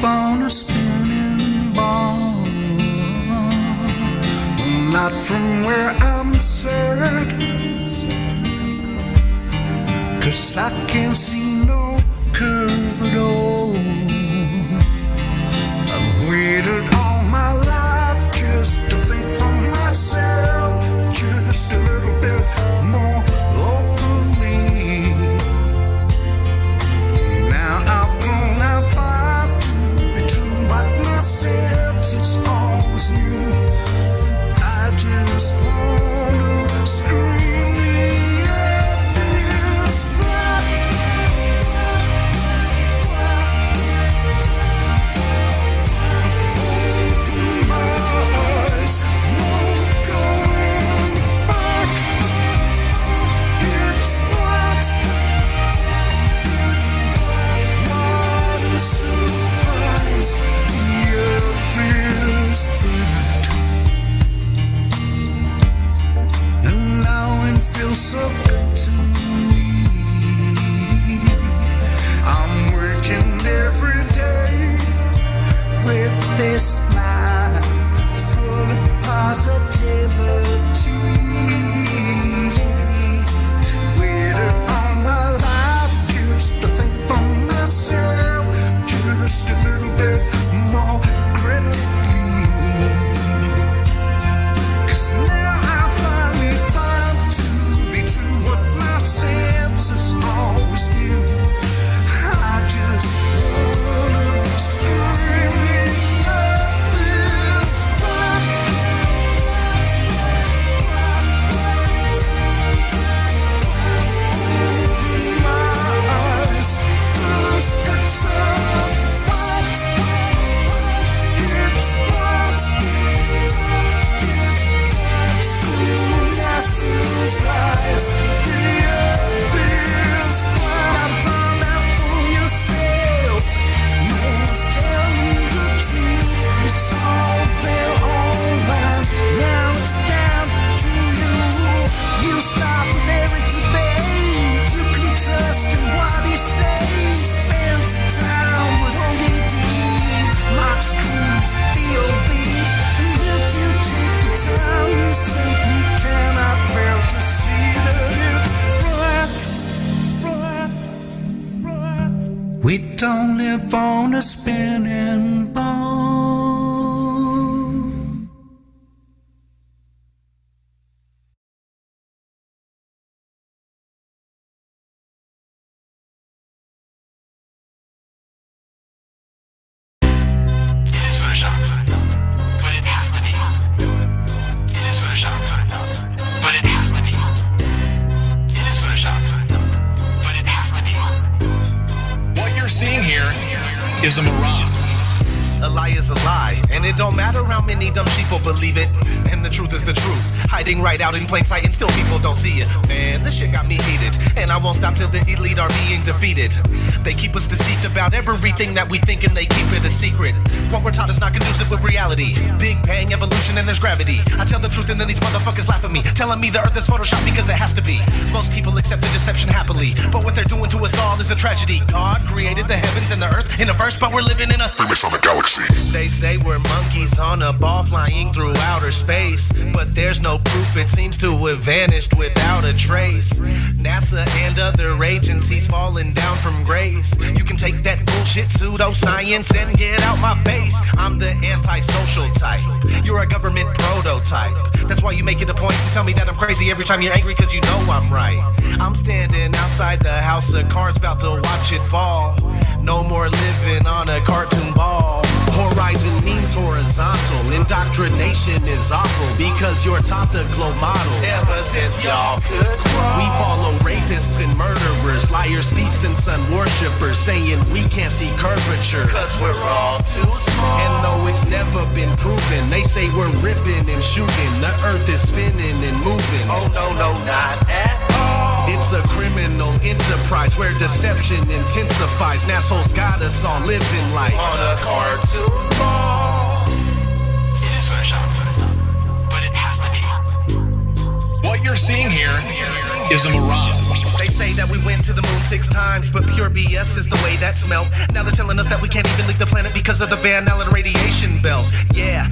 on a spinning ball, not from where I'm sad, 'cause I can't see no curve at all. I've waited all my life just to think for myself, just a little bit more openly. Now I've grown out far to be true, but my sense is always new. I just want to scream the earth is flat. Open my eyes, no going back. It's flat. What a surprise, the earth is flat. And now it feels so good to me. I'm working every day with this mind full of positivity. Waited all my life just to think for myself, just a little bit more critically. 'Cause now I finally found to be true what my senses always knew. I just wanna scream at this flat. Open my eyes, 'cause it's a fact. It's flat. School NASA's lies. The earth is flat. Find out for yourself. No one's telling the truth. It's all their own mind. Now it's down to you. You stop with every debate. You can trust in what he says. Spends the time with ODD. March crews, DOB. And if you take the time, you simply cannot fail to see that it's flat. We don't live on a spinning ball. It is photoshopped, but it has to be. It is photoshopped, but it has to be. It is photoshopped, but it has to be. What you're seeing here is a mirage. A lie is a lie, and it don't matter how many dumb sheeple believe it. And the truth is the truth, hiding right out in plain sight, and still people don't see it. Man, this shit got me heated, and I won't stop till the elite are being defeated. They keep us deceived about everything that we think, and they keep it a secret. What we're taught is not conducive with reality. Big bang, evolution, and there's gravity. I tell the truth, and then these motherfuckers laugh at me, telling me the earth is photoshopped because it has to be. Most people accept the deception happily, but what they're doing to us all is a tragedy. God created the heavens and the earth in a verse, but we're living in a famous on the galaxy. They say we're monkeys on a ball flying through outer space, but there's no proof. It seems to have vanished without a trace. NASA and other agencies falling down from grace. You can take that bullshit pseudoscience and get out my face. I'm the antisocial type. You're a government prototype. That's why you make it a point to tell me that I'm crazy every time you're angry, cause you know I'm right. I'm standing outside the house of cards about to watch it fall. No more living on a cartoon ball. Horizon means horizontal. Indoctrination is awful because you're taught the globe model. Ever since y'all could crawl, we follow rapists and murderers, liars, thieves, and sun worshippers, saying we can't see curvature cause we're all too small. And though it's never been proven, they say we're ripping and shooting. The earth is spinning and moving. Oh no, no, not at all. It's a criminal enterprise where deception intensifies. Assholes got us all living like on a cartoon ball. It is photoshopped, but it has to be. What you're seeing here is a mirage. They say that we went to the moon 6 times, but pure BS is the way that smelled. Now they're telling us that we can't even leave the planet because of the Van Allen radiation belt. Yeah,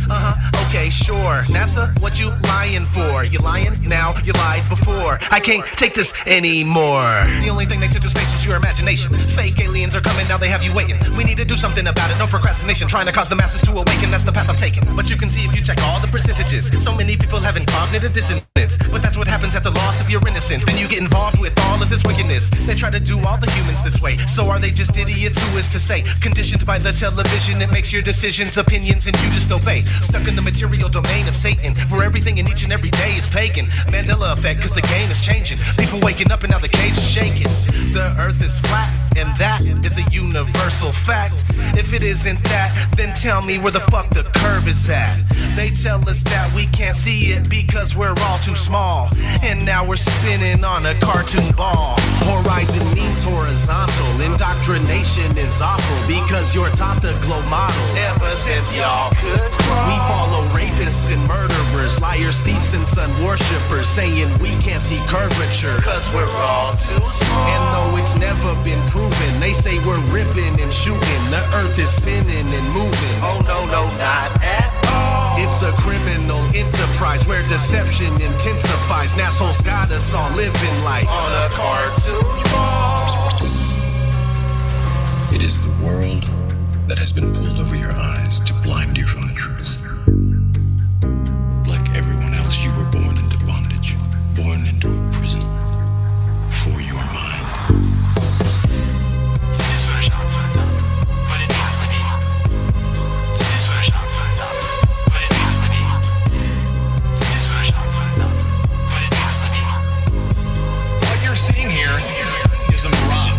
okay, sure. NASA, what you lying for? You lying now, you lied before. I can't take this anymore. The only thing they took to space was your imagination. Fake aliens are coming, now they have you waiting. We need to do something about it, no procrastination. Trying to cause the masses to awaken, that's the path I've taken. But you can see if you check all the percentages, so many people having cognitive dissonance. But that's what happens at the loss of your innocence. Then you get involved with all of this wickedness. They try to do all the humans this way. So are they just idiots? Who is to say? Conditioned by the television, it makes your decisions, opinions, and you just obey. Stuck in the material domain of Satan, where everything in each and every day is pagan. Mandela effect, cause the game is changing. People waking up and now the cage is shaking. The earth is flat, and that is a universal fact. If it isn't that, then tell me where the fuck the curve is at. They tell us that we can't see it because we're all too small. And now we're spinning on a cartoon ball. Horizon means horizontal. Indoctrination is awful because you're taught the globe model. Ever since y'all could crawl. We follow rapists and murderers, liars, thieves, and sun worshippers, saying we can't see curvature cause we're all too small. And though it's never been proven, they say we're ripping and shooting. The earth is spinning and moving. Oh no, no, not at all. It's a criminal enterprise where deception intensifies. Assholes got us all living like on a cartoon ball. It is the world that has been pulled over your eyes to blind you from the truth. Like everyone else, you were born into bondage, born into a prison for your mind. What you're seeing here is a mirage.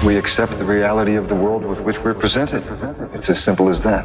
We accept the reality of the world with which we're presented. It's as simple as that.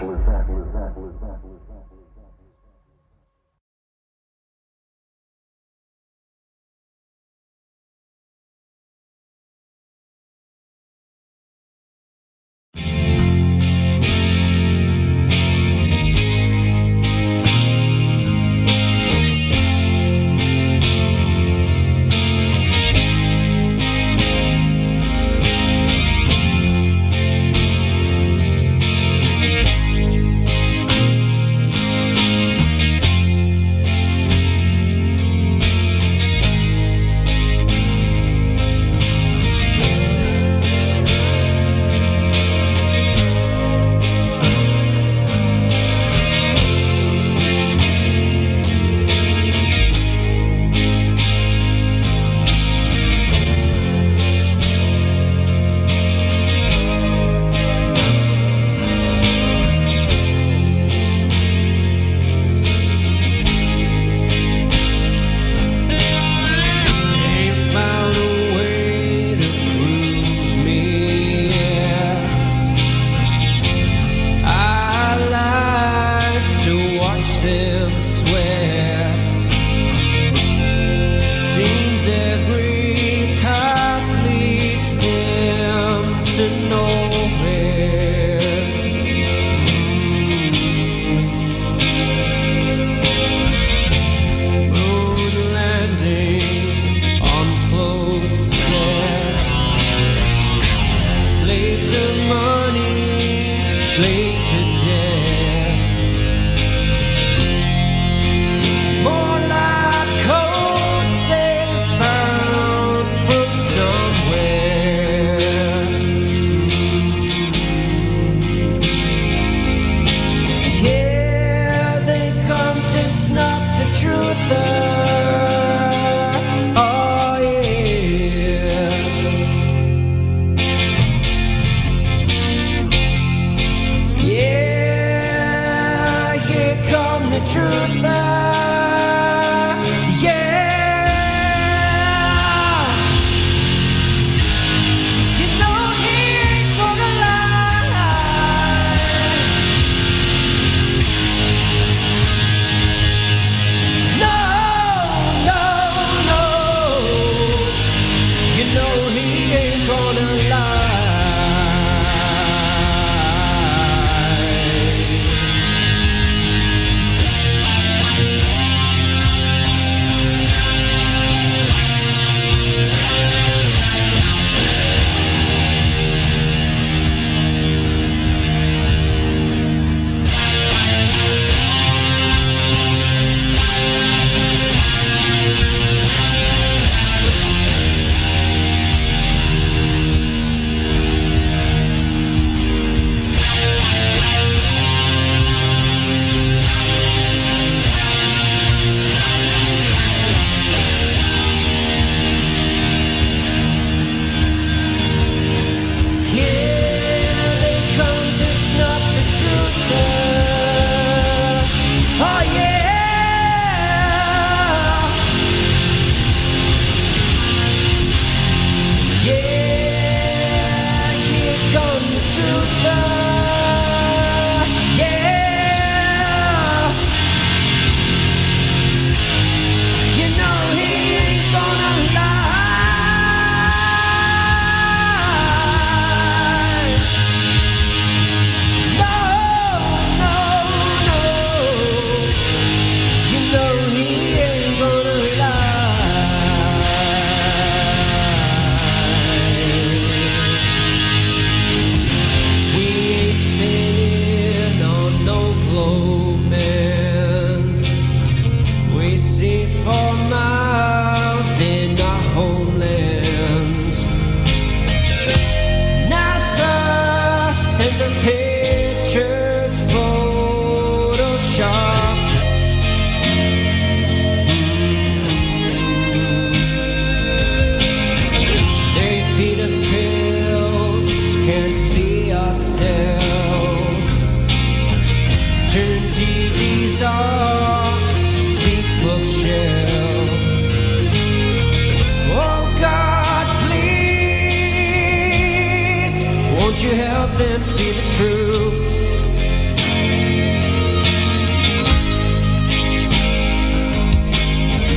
them see the truth.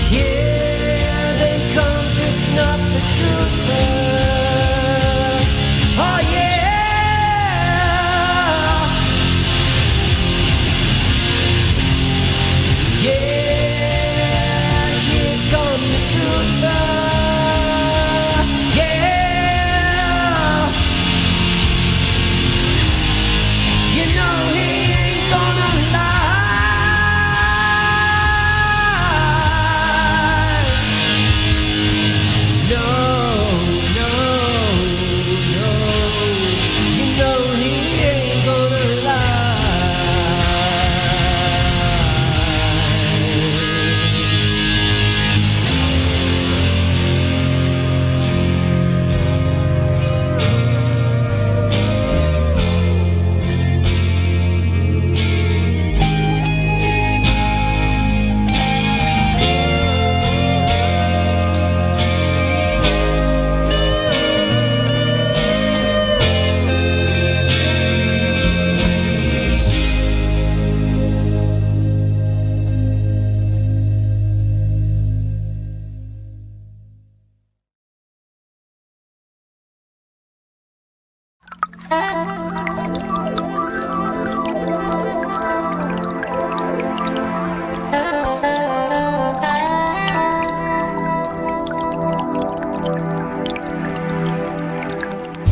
Here they come to snuff the truth. Oh yeah, yeah. Here come the truth. Yeah, you know he ain't gonna lie. No, no, no. You know he ain't gonna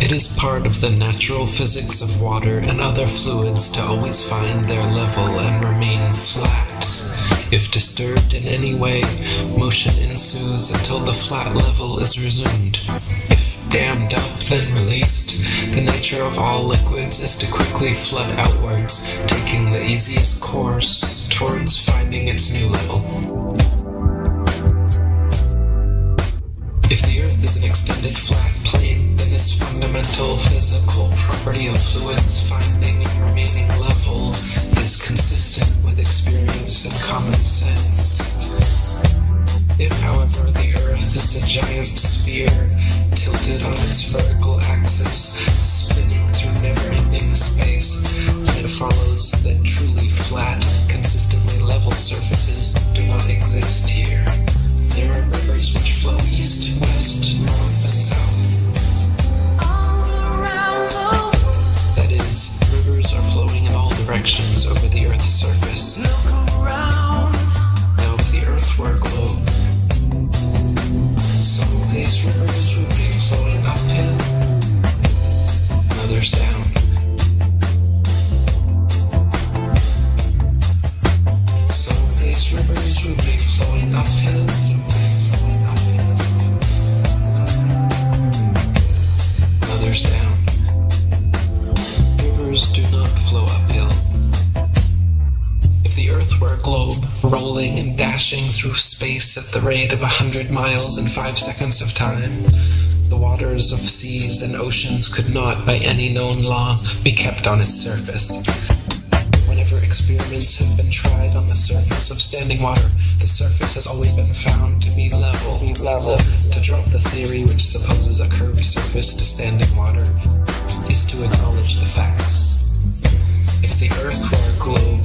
It is part of the natural physics of water and other fluids to always find their level and remain flat. If disturbed in any way, motion ensues until the flat level is resumed. If dammed up, then released, the nature of all liquids is to quickly flood outwards, taking the easiest course towards finding its new level. If the Earth is an extended flat plane, then this fundamental physical property of fluids finding and remaining level is consistent with experience and common sense. If, however, the Earth is a giant sphere tilted on its vertical axis, spinning through never-ending space, then it follows that truly flat, consistently level surfaces do not exist here. There are rivers which flow east, west, north, and south. That is, rivers are flowing in all directions over the Earth's surface. Now, if the Earth were a globe, some of these rivers would be flowing uphill, and others down. Some of these rivers would be flowing uphill, others down. Rivers do not flow uphill. If the Earth were a globe, rolling and dashing through space at the rate of 100 miles in 5 seconds of time, the waters of seas and oceans could not, by any known law, be kept on its surface. Whenever experiments have been tried on the surface of standing water, the surface has always been found to be level. To drop the theory which supposes a curved surface to standing water is to acknowledge the facts. If the Earth were a globe,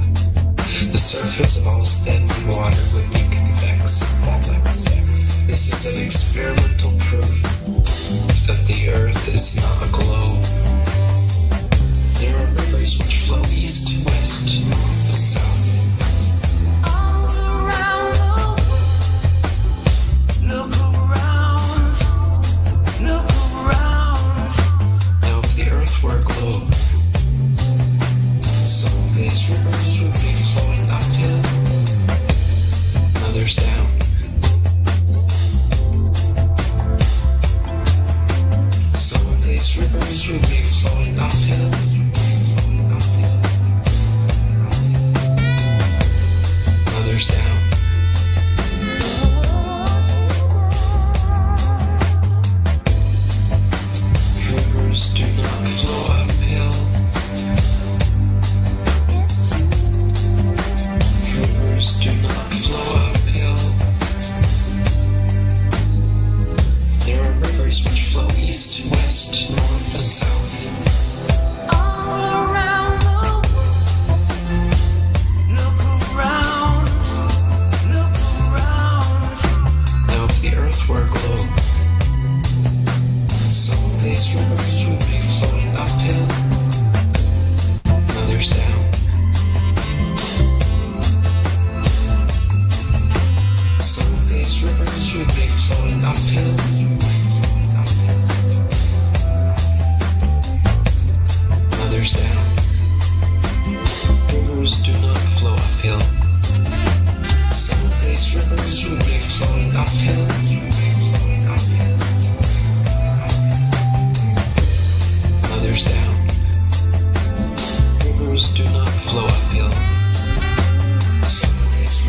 the surface of all standing water would be convex. This is an experimental proof that the Earth is not a globe. There are rivers which flow east, west, north, and south. Now, if the Earth were a globe, Rivers do not flow uphill. Some of these rivers will be flowing uphill. Others down. Rivers do not flow uphill. Some of these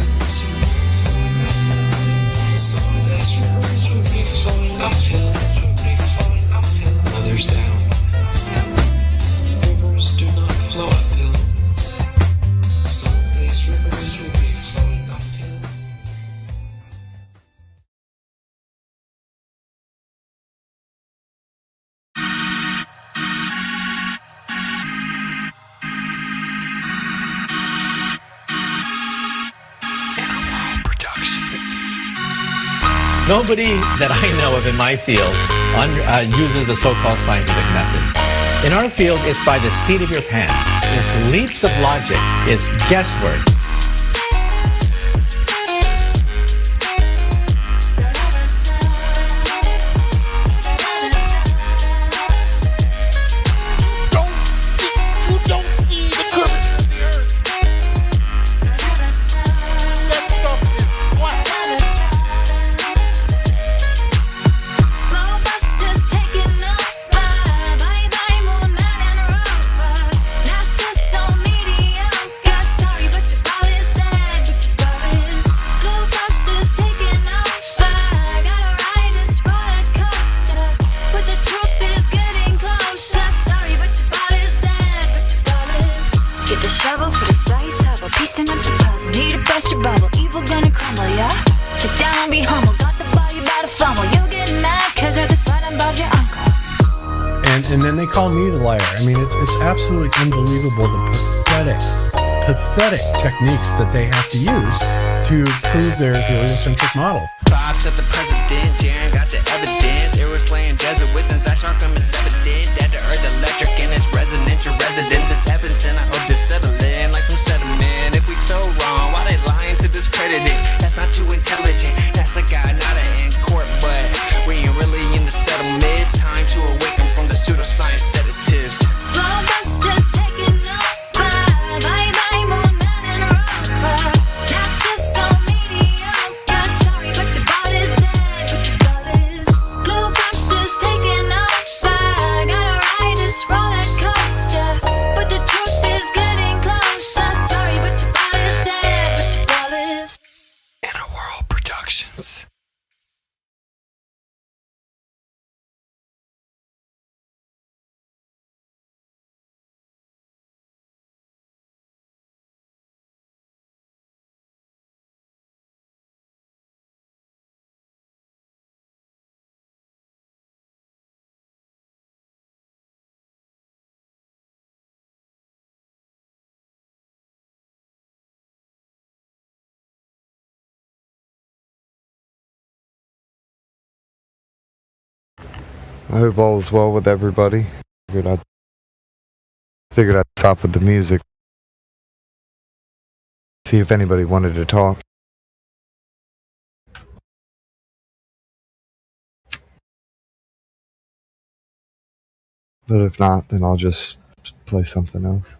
rivers will be flowing uphill. Others down. Rivers do not flow uphill. Some of these rivers will be flowing uphill. Nobody that I know of in my field uses the so-called scientific method. In our field, it's by the seat of your pants. It's leaps of logic. It's guesswork. You don't see the curvature of the earth. That stuff is flat. Glowbusters taking over. Bye-bye, moon man and rover. NASA's so mediocre. Sorry, but your ball is dead. But your ball is. Glowbusters taking over. Gotta ride this roller coaster. But the truth is getting closer. Sorry, but your ball is dead. But your ball is. Get the shovel for the space hovel. Piecing up the puzzle. Need to burst your bubble. Evil gonna crumble, yeah? Sit down and be humble. Got the ball, you better fumble. You'll get mad cause at this fight involves your uncle. And then they call me the liar. I mean, it's absolutely unbelievable the pathetic techniques that they have to use to prove their heliocentric model. Vibes at the president, Jaren got the evidence. Arrow slaying Jesuits and Zach Sharkham is evident. That the earth electric and it's resonant. Your residence is evidence and I hope to settle in like some sediment. If we so wrong, why they lying to discredit it? That's not too intelligent. That's a guy, not an in court, but we ain't really in the settlement. It's time to awaken from the pseudoscience sedatives. Glowbusters taking over. Bye-bye, moon man and rover. NASA's so mediocre. Sorry, but your ball is dead. But your ball is. Glowbusters taking over. Gotta ride this roller coaster. But the truth is getting closer. Sorry, but your ball is dead. But your ball is. Inner World Productions. I hope all is well with everybody. Figured I'd stop with the music. See if anybody wanted to talk. But if not, then I'll just play something else.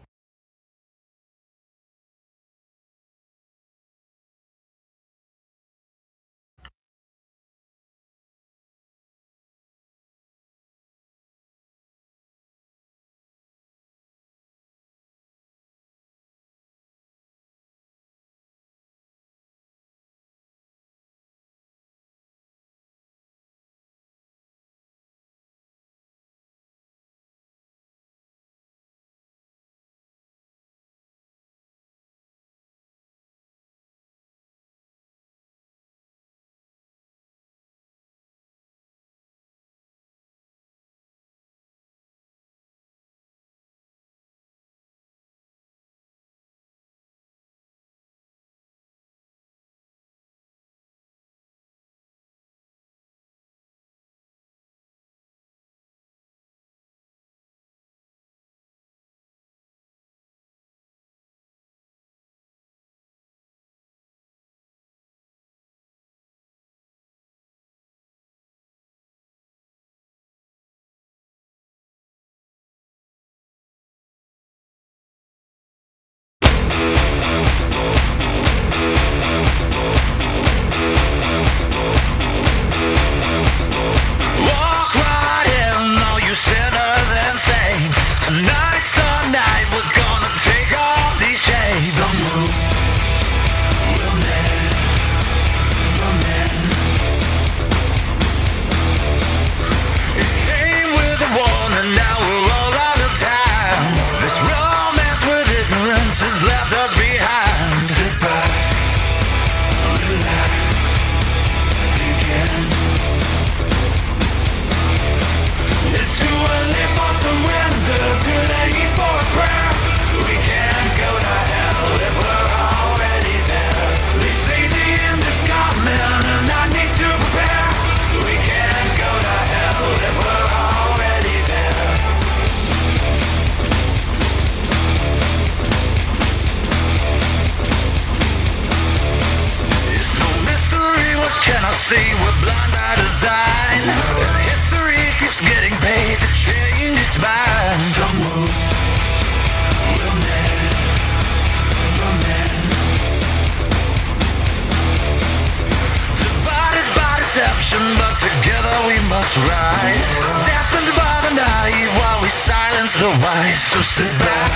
must rise. Deafened by the naive while we silence the wise. So sit back,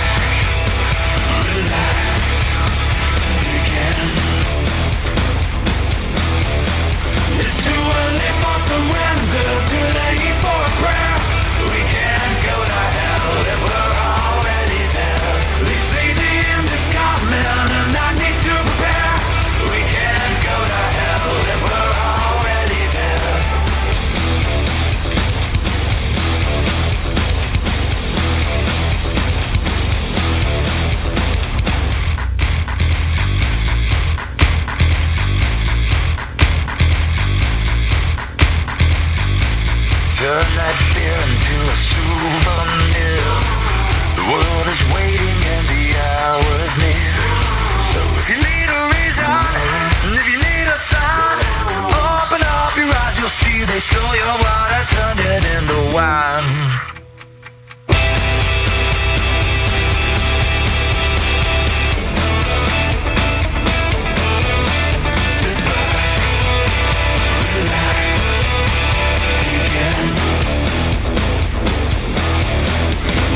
relax, begin. It's too early for surrender, too late for a prayer. We can't go to hell if we're already there. They say the end is coming and I need to prepare. We can't go to hell if we're already there. Turn that fear into a souvenir. The world is waiting and the hour is near. So if you need a reason, and if you need a sign, open up your eyes, you'll see they stole your water, turned it into wine.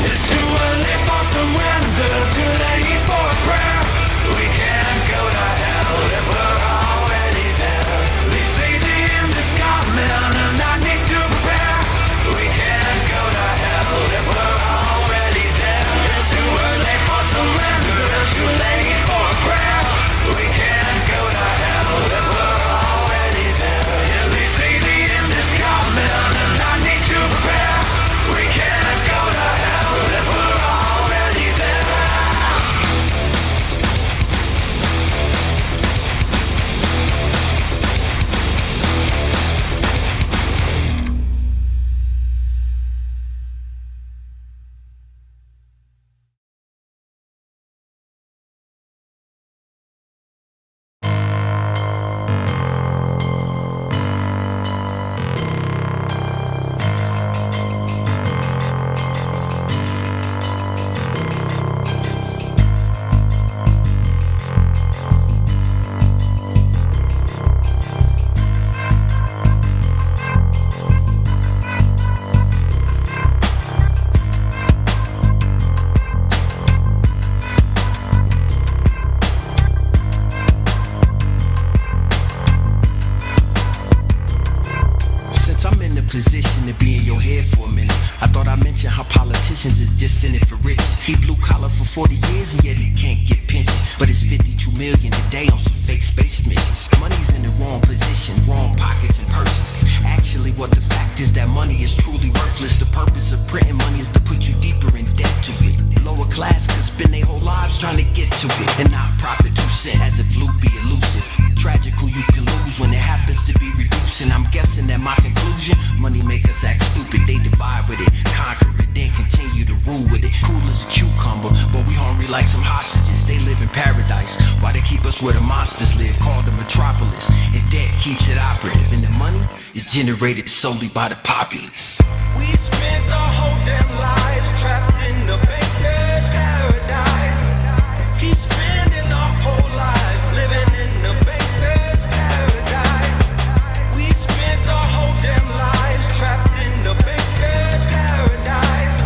It's too early for surrender, too late for a prayer. We can't go to hell if we're already there. They say the end is coming and I need to prepare. We can't go to hell if we're already there. It's too early for surrender, too late for a prayer. We can't go to hell if we're already there. Yeah, they say the end is coming and I need to prepare. We can't go to hell if we're already there. Since I'm in the position to be in your head for a minute, I thought I'd mention how politicians is just in it for riches. He blue collar for 40 years and yet he can't get pension. But it's 52 million a day on some fake space missions. Money's in the wrong position, wrong pockets and purses. Actually what the fact is that money is truly worthless. The purpose of printing money is to put you deeper in debt to it. Lower class could spend their whole lives trying to get to it and not profit 2 cents as if loot be elusive. Tragical you can lose when it happens to be reducing. I'm guessing that my conclusion, money make us act stupid. They divide with it, conquer it, then continue to rule with it. Cool as a cucumber, but we hungry like some hostages. They live in paradise, while they keep us where the monsters live, called the metropolis. And debt keeps it operative, and the money is generated solely by the populace. We spent our whole damn lives trapped in the bankster's paradise. Keep spending our whole life living in the bankster's paradise. We spent our whole damn lives trapped in the bankster's paradise.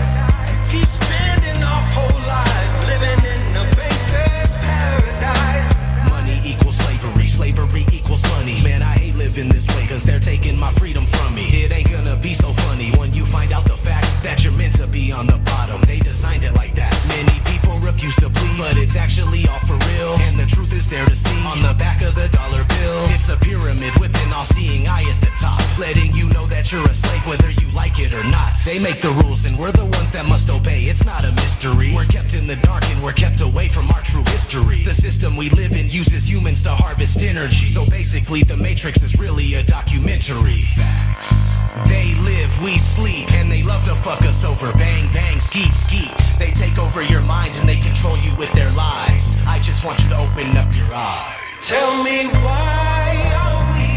Keep spending our whole life living in the bankster's paradise. Money equals slavery, slavery equals money. Man, I hate living this way, cause they're taking my freedom from me. It ain't gonna be so funny when you find out the fact that you're meant to be on the bottom. They designed it like that. Many people refuse to believe, but it's actually all for real. And the truth is there to see on the back of the dollar bill. It's a pyramid with an all-seeing eye at the top, letting you know that you're a slave whether you like it or not. They make the rules and we're the ones that must obey. It's not a mystery. We're kept in the dark and we're kept away from our true history. The system we live in uses humans to harvest energy. So basically the Matrix is really a documentary. Facts. They live, we sleep, and they love to fuck us over. Bang, bang, skeet, skeet. They take over your mind and they control you with their lies. I just want you to open up your eyes. Tell me why are we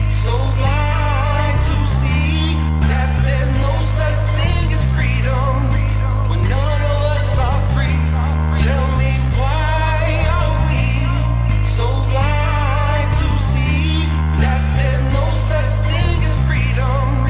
so blind to see that there's no such thing as freedom when none of us are free? Tell me why are we so blind to see that there's no such thing as freedom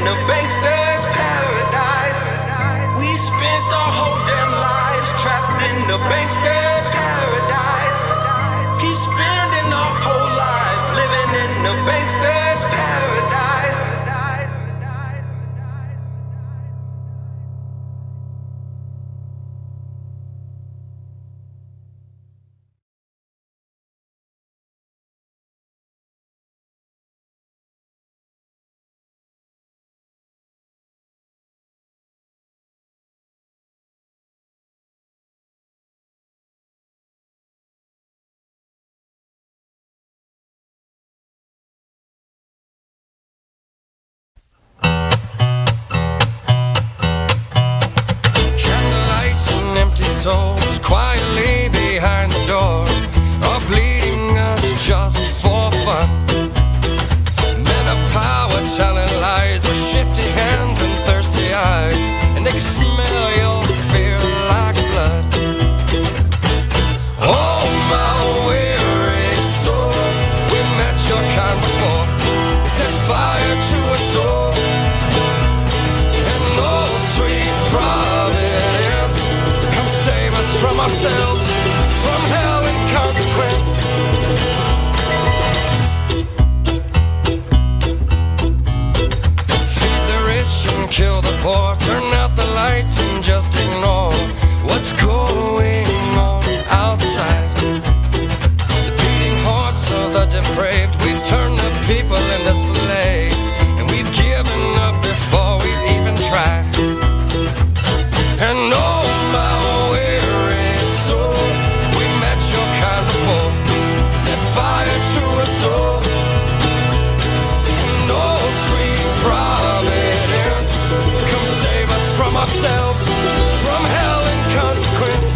a bankster's paradise. We spent our whole damn lives trapped in a bankster's paradise. Keep spending our whole life living in a bankster's paradise. Candlelights and empty souls quietly behind the doors are bleeding us just for fun. Men of power telling lies with shifty hands and thirsty eyes, and they can smell your fear like blood. Oh, my weary soul, we met your kind before. Set fire to a soul, and oh, sweet providence, come save us from ourselves, from hell and consequence. Feed the rich and kill the poor, turn out the lights and just ignore what's going on outside. The beating hearts of the depraved, we've turned the people into slaves, and we've given up before we've even tried. And oh, my weary soul, we met your kind before. Set fire to a soul, and oh, sweet providence, come save us from ourselves, from hell and consequence.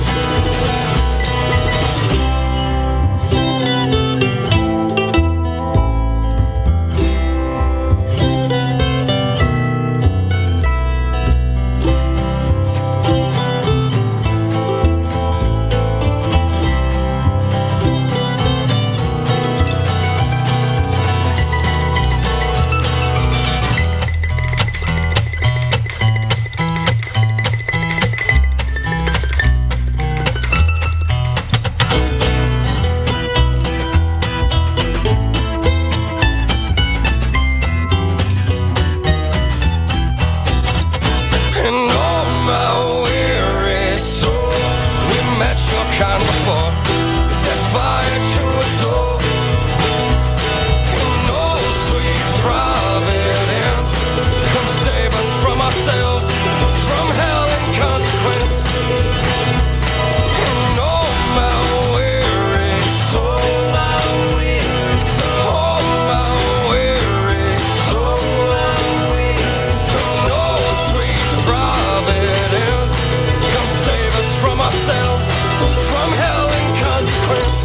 And oh, my weary soul, we met your kind before. Set fire to a soul, and oh, sweet providence, come save us from ourselves, from hell and consequence. And oh, my weary soul, oh, my weary soul, and oh, sweet providence, come save us from ourselves, from hell and consequence.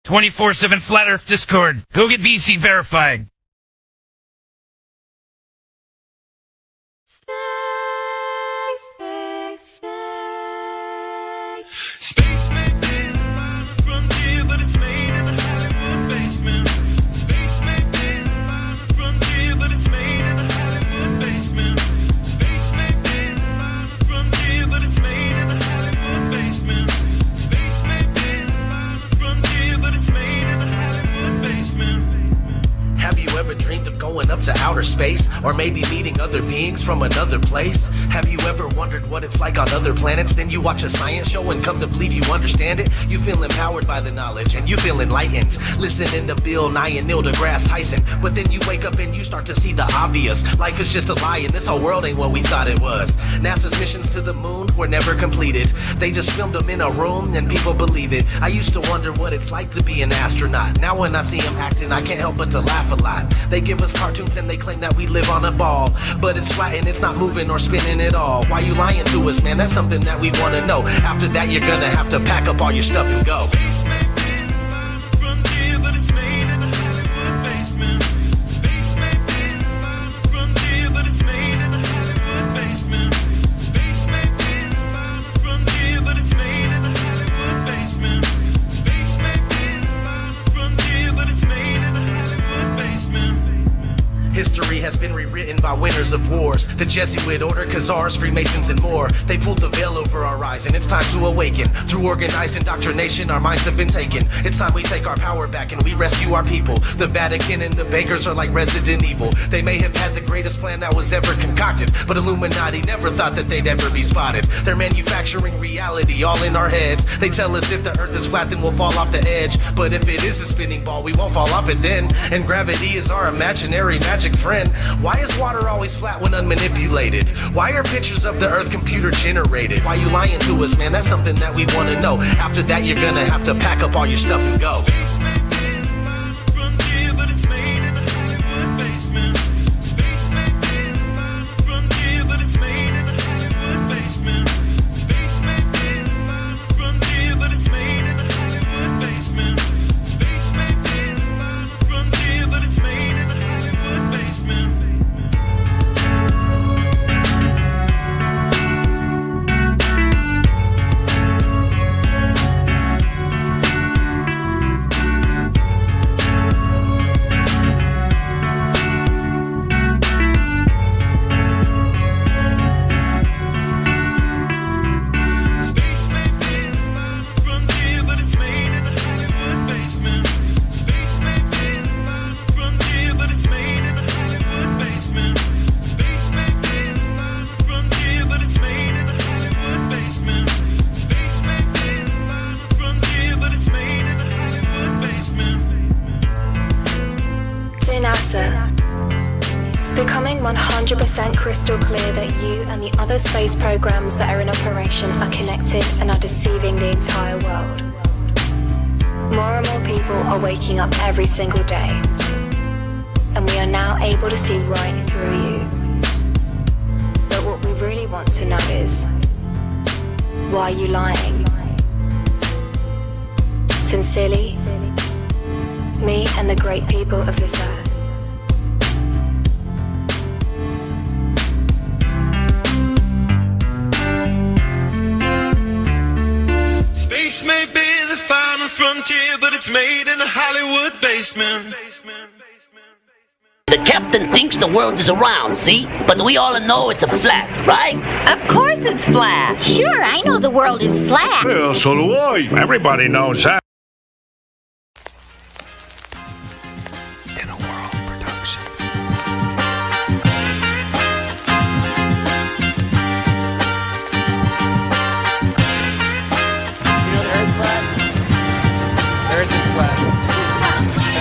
24/7 Flat Earth Discord. Go get VC verified. Space may be the final frontier, but it's made in a Hollywood basement. Space may be the final frontier, but it's made in a Hollywood basement. Space may be the final frontier, but it's made in a Hollywood basement. Space may be the final frontier, but it's made in a Hollywood basement. Have you ever dreamed of going up to outer space? Or maybe meeting other beings from another place? Have you ever wondered what it's like on other planets? Then you watch a science show and come to believe you understand it? You feel empowered by the knowledge and you feel enlightened, listening to Bill Nye and Neil deGrasse Tyson. But then you wake up and you start to see the obvious. Life is just a lie and this whole world ain't what we thought it was. NASA's missions to the moon were never completed. They just filmed them in a room and people believe it. I used to wonder what it's like to be an astronaut. Now when I see them acting, I can't help but to laugh a lot. They give us cartoons and they claim that we live on a ball, but it's flat and it's not moving or spinning it all. Why you lying to us, man? That's something that we wanna know. After that, you're gonna have to pack up all your stuff and go. History has been rewritten by winners of wars. The Jesuit order, Khazars, Freemasons, and more. They pulled the veil over our eyes, and it's time to awaken. Through organized indoctrination, our minds have been taken. It's time we take our power back and we rescue our people. The Vatican and the bankers are like Resident Evil. They may have had the greatest plan that was ever concocted, but Illuminati never thought that they'd ever be spotted. They're manufacturing reality all in our heads. They tell us if the earth is flat, then we'll fall off the edge. But if it is a spinning ball, we won't fall off it then. And gravity is our imaginary magic friend. Why is water always flat when unmanipulated? Why are pictures of the earth computer generated? Why you lying to us, man? That's something that we want to know. After that, you're gonna have to pack up all your stuff and go. It's becoming 100% crystal clear that you and the other space programs that are in operation are connected and are deceiving the entire world. More and more people are waking up every single day, and we are now able to see right through you. But what we really want to know is, why are you lying? Sincerely, me and the great people of this earth. Space may be the final frontier, but it's made in a Hollywood basement. The captain thinks the world is round, see? But we all know it's a flat, right? Of course it's flat. Sure, I know the world is flat. Well, so do I. Everybody knows that.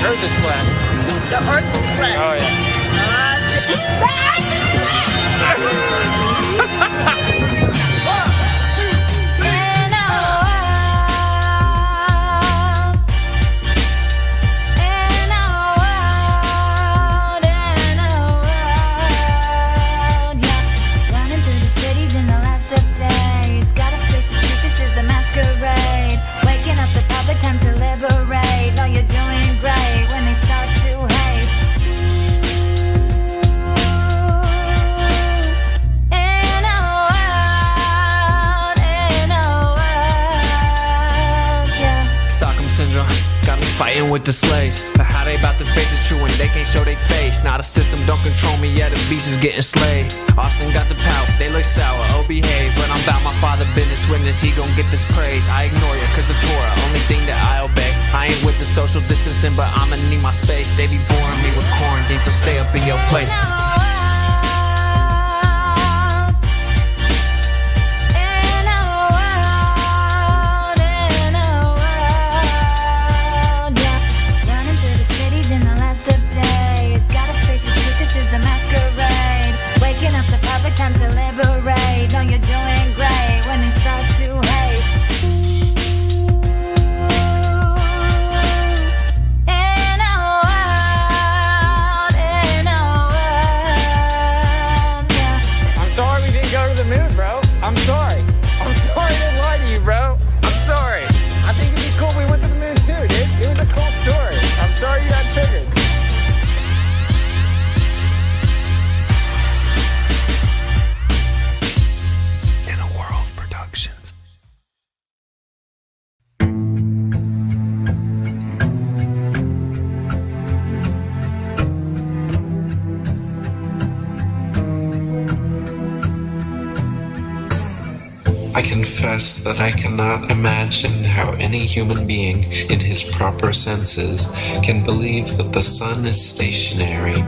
The earth is flat. The earth is flat. Oh, yeah. Running through the cities in the last of days. Gotta face the truth, this is the masquerade. Waking up the public, time to liberate. No, you're doing great when they start to hate. In a world, yeah. Stockholm syndrome got me fighting with the slaves. But how they about to face the truth when they can't show their face? Now the system don't control me, yeah, the beast is getting slayed. Austin got the power, they look sour, oh behave. But I'm about my father business, witness, he gon' get this praise. I ignore you, cause the Torah, only thing that I obey. I ain't with the social distancing, but I'ma need my space. They be boring me with quarantine, so stay up in your place. Running through the cities in the last of days. Gotta face the truth, this is the masquerade. Waking up the public, time to liberate. No, you're doing great when they start to hate. In a world, I confess that I cannot imagine how any human being in his proper senses can believe that the sun is stationary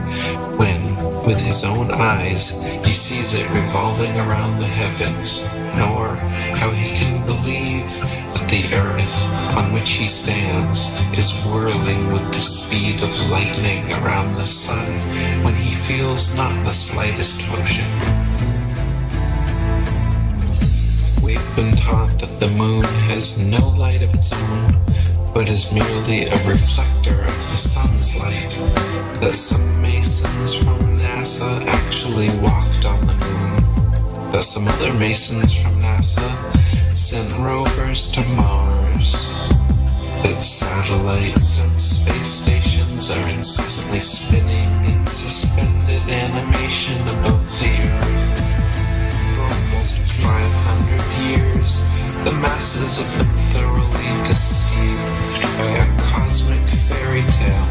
when, with his own eyes, he sees it revolving around the heavens, nor how he can believe that the earth on which he stands is whirling with the speed of lightning around the sun when he feels not the slightest motion. We've been taught that the moon has no light of its own, but is merely a reflector of the sun's light, that some masons from NASA actually walked on the moon, that some other masons from NASA sent rovers to Mars, that satellites and space stations are incessantly spinning in suspended animation above the Earth. For almost 500 years, the masses have been thoroughly deceived by a cosmic fairy tale.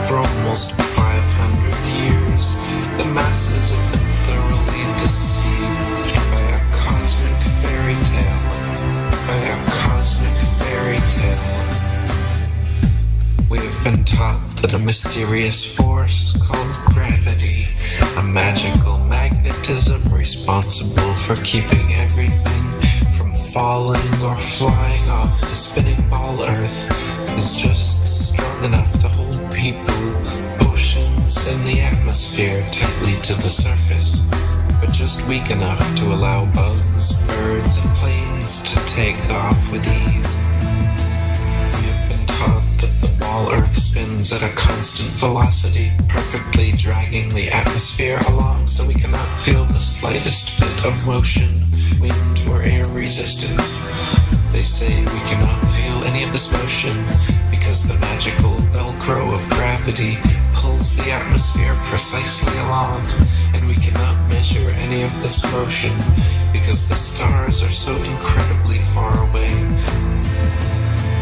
For almost 500 years, the masses have been thoroughly deceived by a cosmic fairy tale. We have been taught that a mysterious force called gravity, a magical magnetism responsible for keeping everything from falling or flying off the spinning ball Earth, is just strong enough to hold people, oceans, and the atmosphere tightly to the surface, but just weak enough to allow bugs, birds, and planes to take off with ease. We have been taught that the ball Earth spins at a constant velocity, perfectly dragging the atmosphere along so we cannot feel the slightest bit of motion, wind, or air resistance. They say we cannot feel any of this motion because the magical Velcro of gravity pulls the atmosphere precisely along, and we cannot measure any of this motion because the stars are so incredibly far away.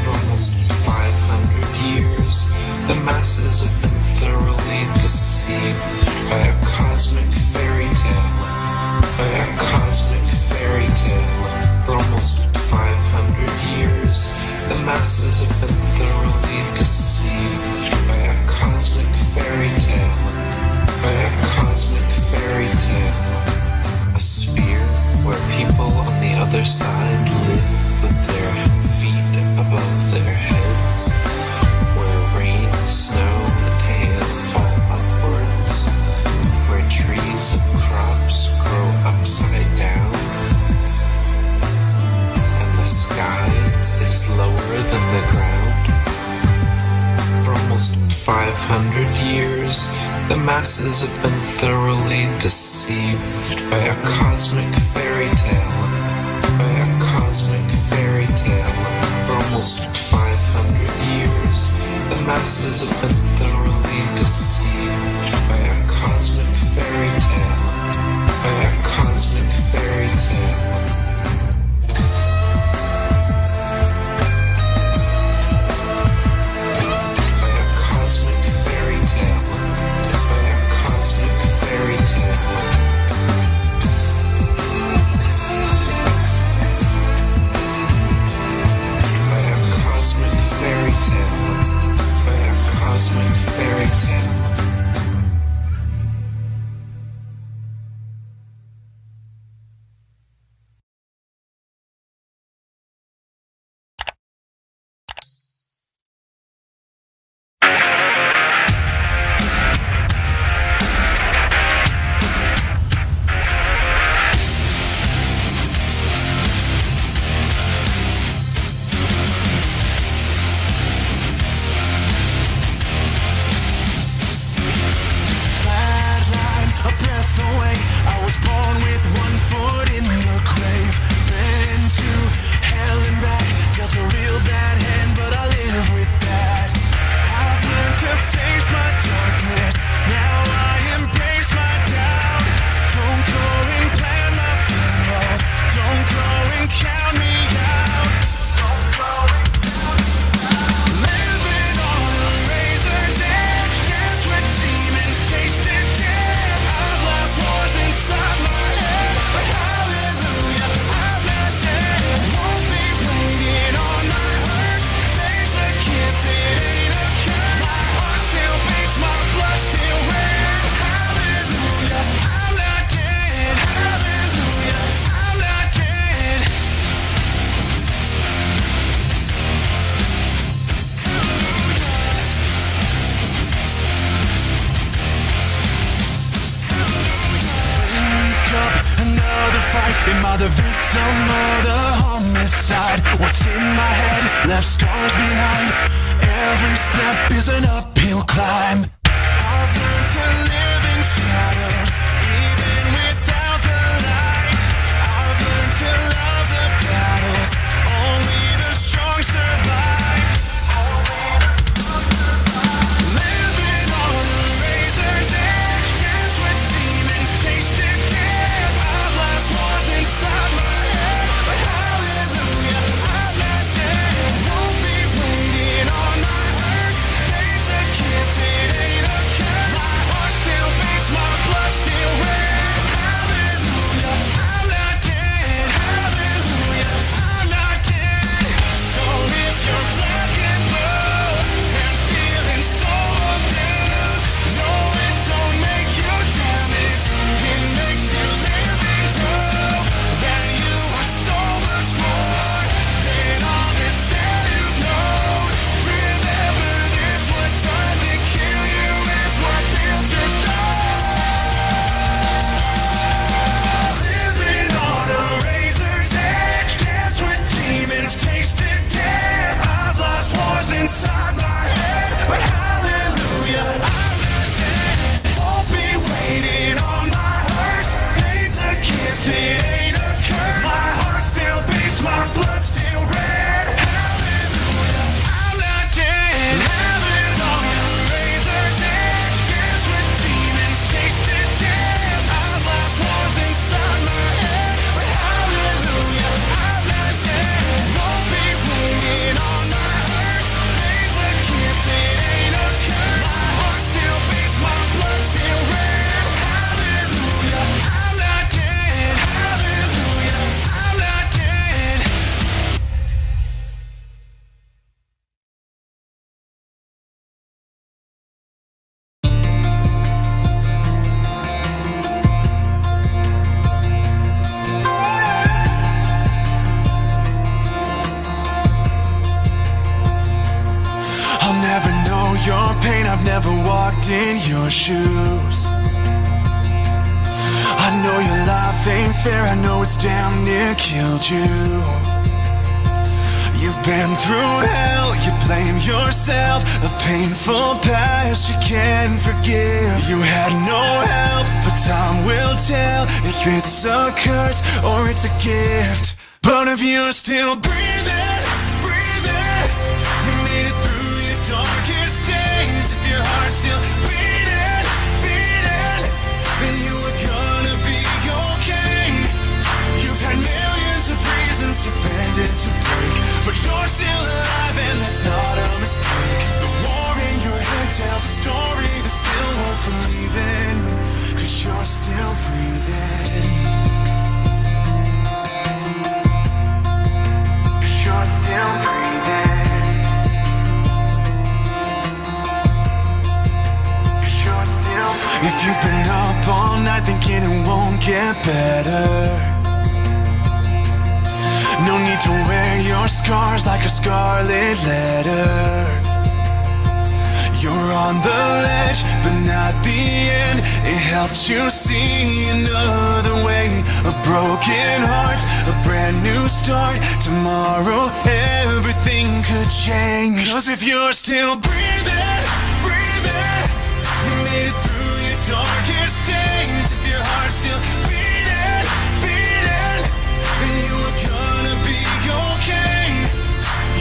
For almost 500 years, the masses have been thoroughly deceived by a cosmic fairy tale. For almost 500 years, the masses have been thoroughly deceived by a cosmic fairy tale. A sphere where people on the other side live with their feet above their heads, where rain, snow, and hail fall upwards, where trees and crops grow upside down, and the sky is lower than the ground. For almost 500 years, the masses have been thoroughly deceived by a cosmic fairy tale. For almost 500 years, the masses have been thoroughly deceived by a cosmic fairy tale. Fairy tale. fight? Am I the victim or the homicide? What's in my head left scars behind? Every step is an uphill climb. I've learned to live in shadows, even without the light. I've learned to love the battles, only the strong survive. Living on a razor's edge, dance with demons, tasted death. I've lost wars inside my head, but hallelujah, I'm not dead. Won't be waiting on my hurts. It's a gift, it ain't a curse. My heart still beats, my blood still red. Hallelujah, I'm not dead. Hallelujah, I'm not dead. So if you're black and blue and feeling so abused, no, it don't make you damaged. It makes you living proof that you are so much more than all this that you've known. Remember this, what doesn't kill you is what builds your living on a razor's edge, dance with demons, tasted death. I've lost wars inside my head, but hallelujah, I'm not dead. Won't be waiting on my hearse. Pain's a gift, it ain't a curse. My heart still beats, my blood still red. Hallelujah, I'm not dead. Living on a razor's edge, dance with demons, tasted death. I've lost wars inside my head, but hallelujah, I'm not dead. Won't be waiting on my hearse. Pain's a gift, it ain't a curse. My heart still beats, my blood still red. Hallelujah, I'm not dead. Hallelujah, I'm not dead. I'll never know your pain, I've never walked in your shoes. I know your life ain't fair, I know it's damn near killed you. You've been through hell, you blame yourself, a painful past you can't forgive. You had no help, but time will tell if it's a curse or it's a gift. But if you're still breathing, breathing, you made it through your darkest days. If your heart's still beating, beating, then you were gonna be okay. You've had millions of reasons to bend and to break, but you're still alive and that's not a mistake. The war in your head tells a story that's still worth believing, 'cause you're still breathing. 'Cause you're still breathing. 'Cause you're still breathing. If you've been up all night thinking it won't get better, no need to wear your scars like a scarlet letter. You're on the ledge, but not the end. It helped you see another way. A broken heart, a brand new start. Tomorrow everything could change. 'Cause if you're still breathing, breathing, you made it through your darkest days. If your heart's still beating, beating, then you were gonna be okay.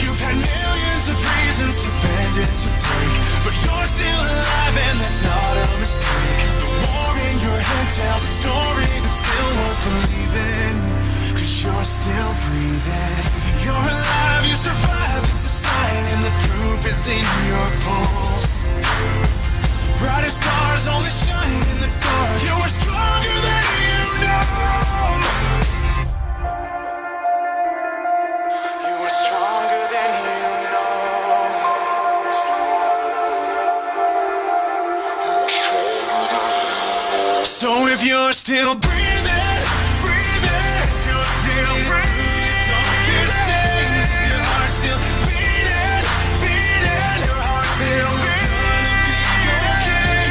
You've had millions of reasons to bend and to break, but you're still alive and that's not a mistake. The war in your head tells a story that's still worth believing, 'cause you're still breathing. You're alive, you survived, it's a sign, and the proof is in your pulse. Brightest stars only shine in the dark. You are stronger than you know. You are stronger than you know. So if you're still breathing, breathing, you're still breathing. Darkest days, if your heart's still beating, beating, your heart still gonna be okay.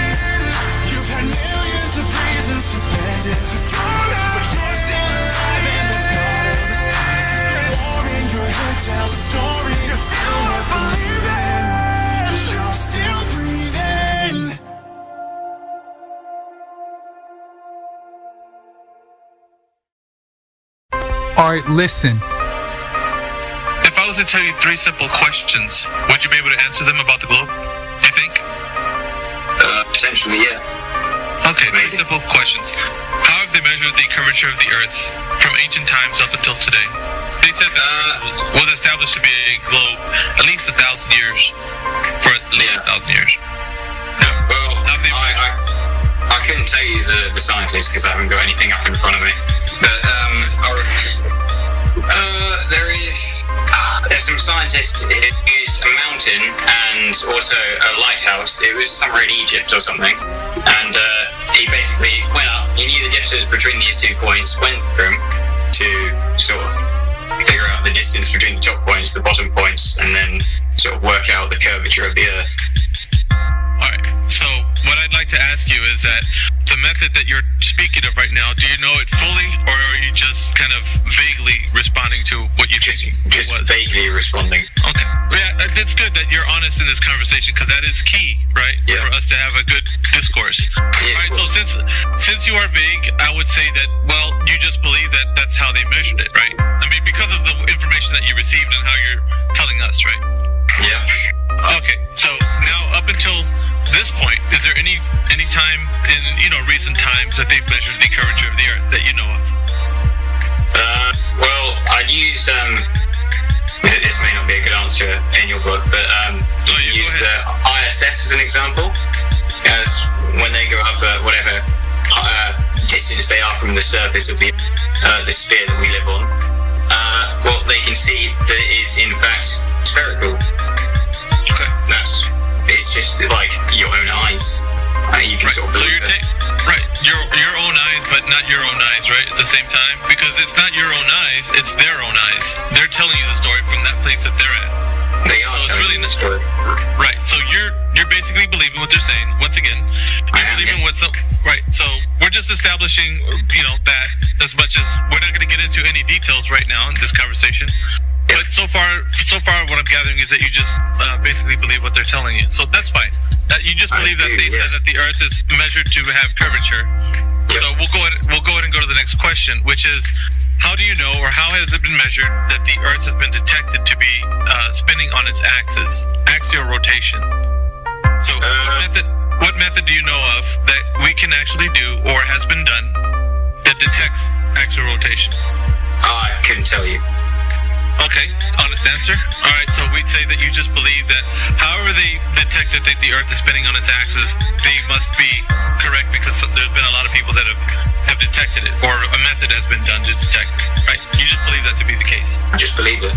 You've had millions of reasons to bend and to break, but you're still alive. Alright, listen. If I was to tell you 3 simple questions, would you be able to answer them about the globe? Do you think? Potentially, yeah. Okay, 3 simple questions. How have they measured the curvature of the Earth from ancient times up until today? They said that was established to be a globe at least 1,000 years. For at least 1,000 years. Well, I couldn't tell you the scientists because I haven't got anything up in front of me. But there's some scientists who used a mountain and also a lighthouse. It was somewhere in Egypt or something. And he basically went up. He knew the distance between these 2 points, went through them to sort of figure out the distance between the top points, the bottom points, and then sort of work out the curvature of the Earth. Alright, so what I'd like to ask you is that the method that you're speaking of right now, do you know it fully, or are you just kind of vaguely responding to what you just was? Vaguely responding. Okay. Yeah, it's good that you're honest in this conversation because that is key, right? Yeah. For us to have a good discourse. Yeah, right. So since you are vague, I would say that you just believe that that's how they measured it, right? I mean, because of the information that you received and how you're telling us, right? Yeah. Okay. So now up until this point, is there any time in recent times that they've measured the curvature of the Earth that you know of? Well, I'd use this may not be a good answer in your book, but use the ISS as an example, as when they go up at whatever distance they are from the surface of the sphere that we live on, well, they can see that it is in fact spherical. Okay. It's just like your own eyes. You can sort of believe it. Right, your own eyes, but not your own eyes, right? At the same time, because it's not your own eyes; it's their own eyes. They're telling you the story from that place that they're at. They are telling you the story. Right. So you're basically believing what they're saying. Once again, you're believing what some. Right. So we're just establishing, that as much as we're not going to get into any details right now in this conversation. But so far, what I'm gathering is that you just basically believe what they're telling you. So that's fine. That you just believe that they said that the Earth is measured to have curvature. Yep. So we'll go ahead and go to the next question, which is, how do you know, or how has it been measured that the Earth has been detected to be spinning on its axis, axial rotation? So what method do you know of that we can actually do, or has been done, that detects axial rotation? I couldn't tell you. Okay, honest answer. All right, so we'd say that you just believe that however they detect that the Earth is spinning on its axis, they must be correct because there's been a lot of people that have detected it, or a method has been done to detect it, right? You just believe that to be the case. I just believe it.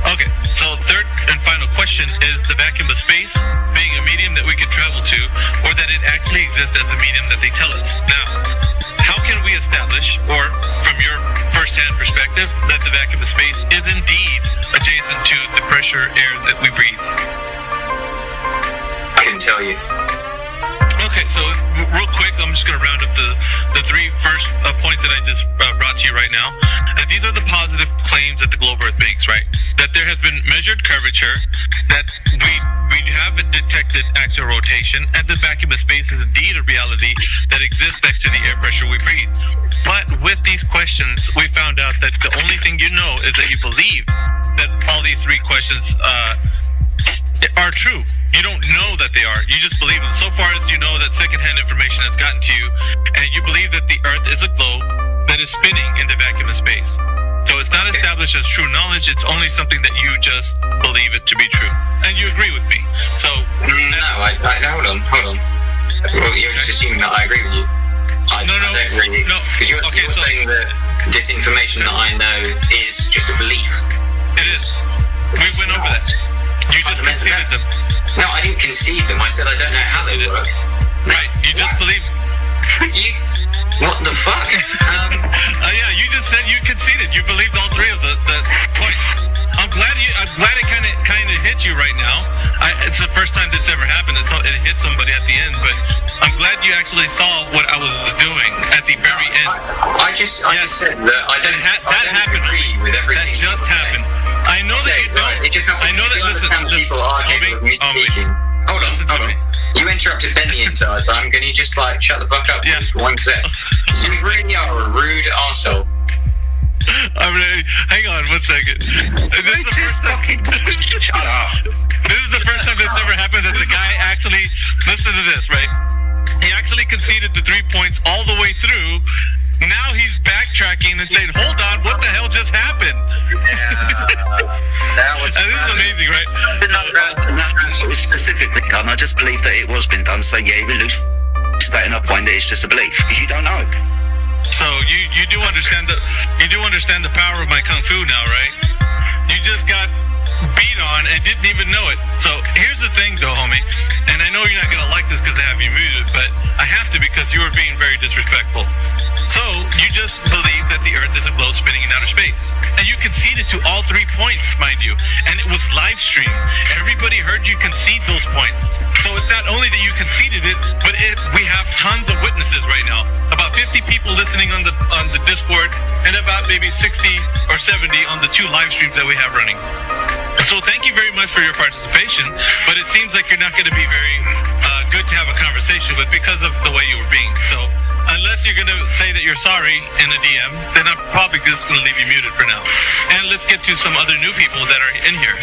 Okay, so third and final question is the vacuum of space being a medium that we could travel to, or that it actually exists as a medium that they tell us. Now, how can we establish, or from your first-hand perspective, that the vacuum of space is indeed adjacent to the pressure air that we breathe? I can tell you. Okay, so real quick, I'm just going to round up the 3 first points that I just brought to you right now. And these are the positive claims that the globe Earth makes, right? That there has been measured curvature, that we have detected axial rotation, and the vacuum of space is indeed a reality that exists next to the air pressure we breathe. But with these questions, we found out that the only thing you know is that you believe that all these 3 questions are true. You don't know that they are. You just believe them. So far as you know that secondhand information has gotten to you, and you believe that the Earth is a globe that is spinning in the vacuum of space. So it's not established as true knowledge. It's only something that you just believe it to be true. And you agree with me. So no, hold on. Well, you're just assuming that I agree with you. I don't really. No. Because you're saying that this information that I know is just a belief. It is. We went over that. You just conceded them. No, I didn't concede them. I said I don't know how they work. Right. You just believe. What the fuck? Yeah, you just said you conceded. You believed all 3 of the points. I'm glad it kind of hit you right now. It's the first time this ever happened. It hit somebody at the end, but I'm glad you actually saw what I was doing at the very end. I just said that I don't agree with everything. That just happened. I know that you don't. It just happened. I know that. Listen, people are capable of me speaking. Hold on. You interrupted Ben the entire time. Can you just shut the fuck up for 1 sec? You really are a rude arsehole. I'm Hang on 1 second. This is the first time. Shut up. This is the first time that's ever happened that the guy actually. Listen to this, right? He actually conceded the 3 points all the way through. Now he's backtracking and saying, "Hold on, what the hell just happened?" That was. And this is amazing, right? It was specifically done. I just believe that it was been done. So yeah, we're elucidating our point that it's just a belief because you don't know. So you do understand the power of my kung fu now, right? You just got beat on and didn't even know it. So here's the thing, though, homie. And I know you're not gonna like this because I have you muted, but I have to because you were being very disrespectful. So you just believe that the Earth is a globe spinning in outer space, and you conceded to all 3 points, mind you, and it was live streamed. Everybody heard you concede those points. So it's not only that you conceded it, but we have tons of witnesses right now. About 50 people listening on the Discord, and about maybe 60 or 70 on the 2 live streams that we have running. So thank you very much for your participation, but it seems like you're not going to be very good to have a conversation with because of the way you were being. So unless you're going to say that you're sorry in a DM, then I'm probably just going to leave you muted for now. And let's get to some other new people that are in here.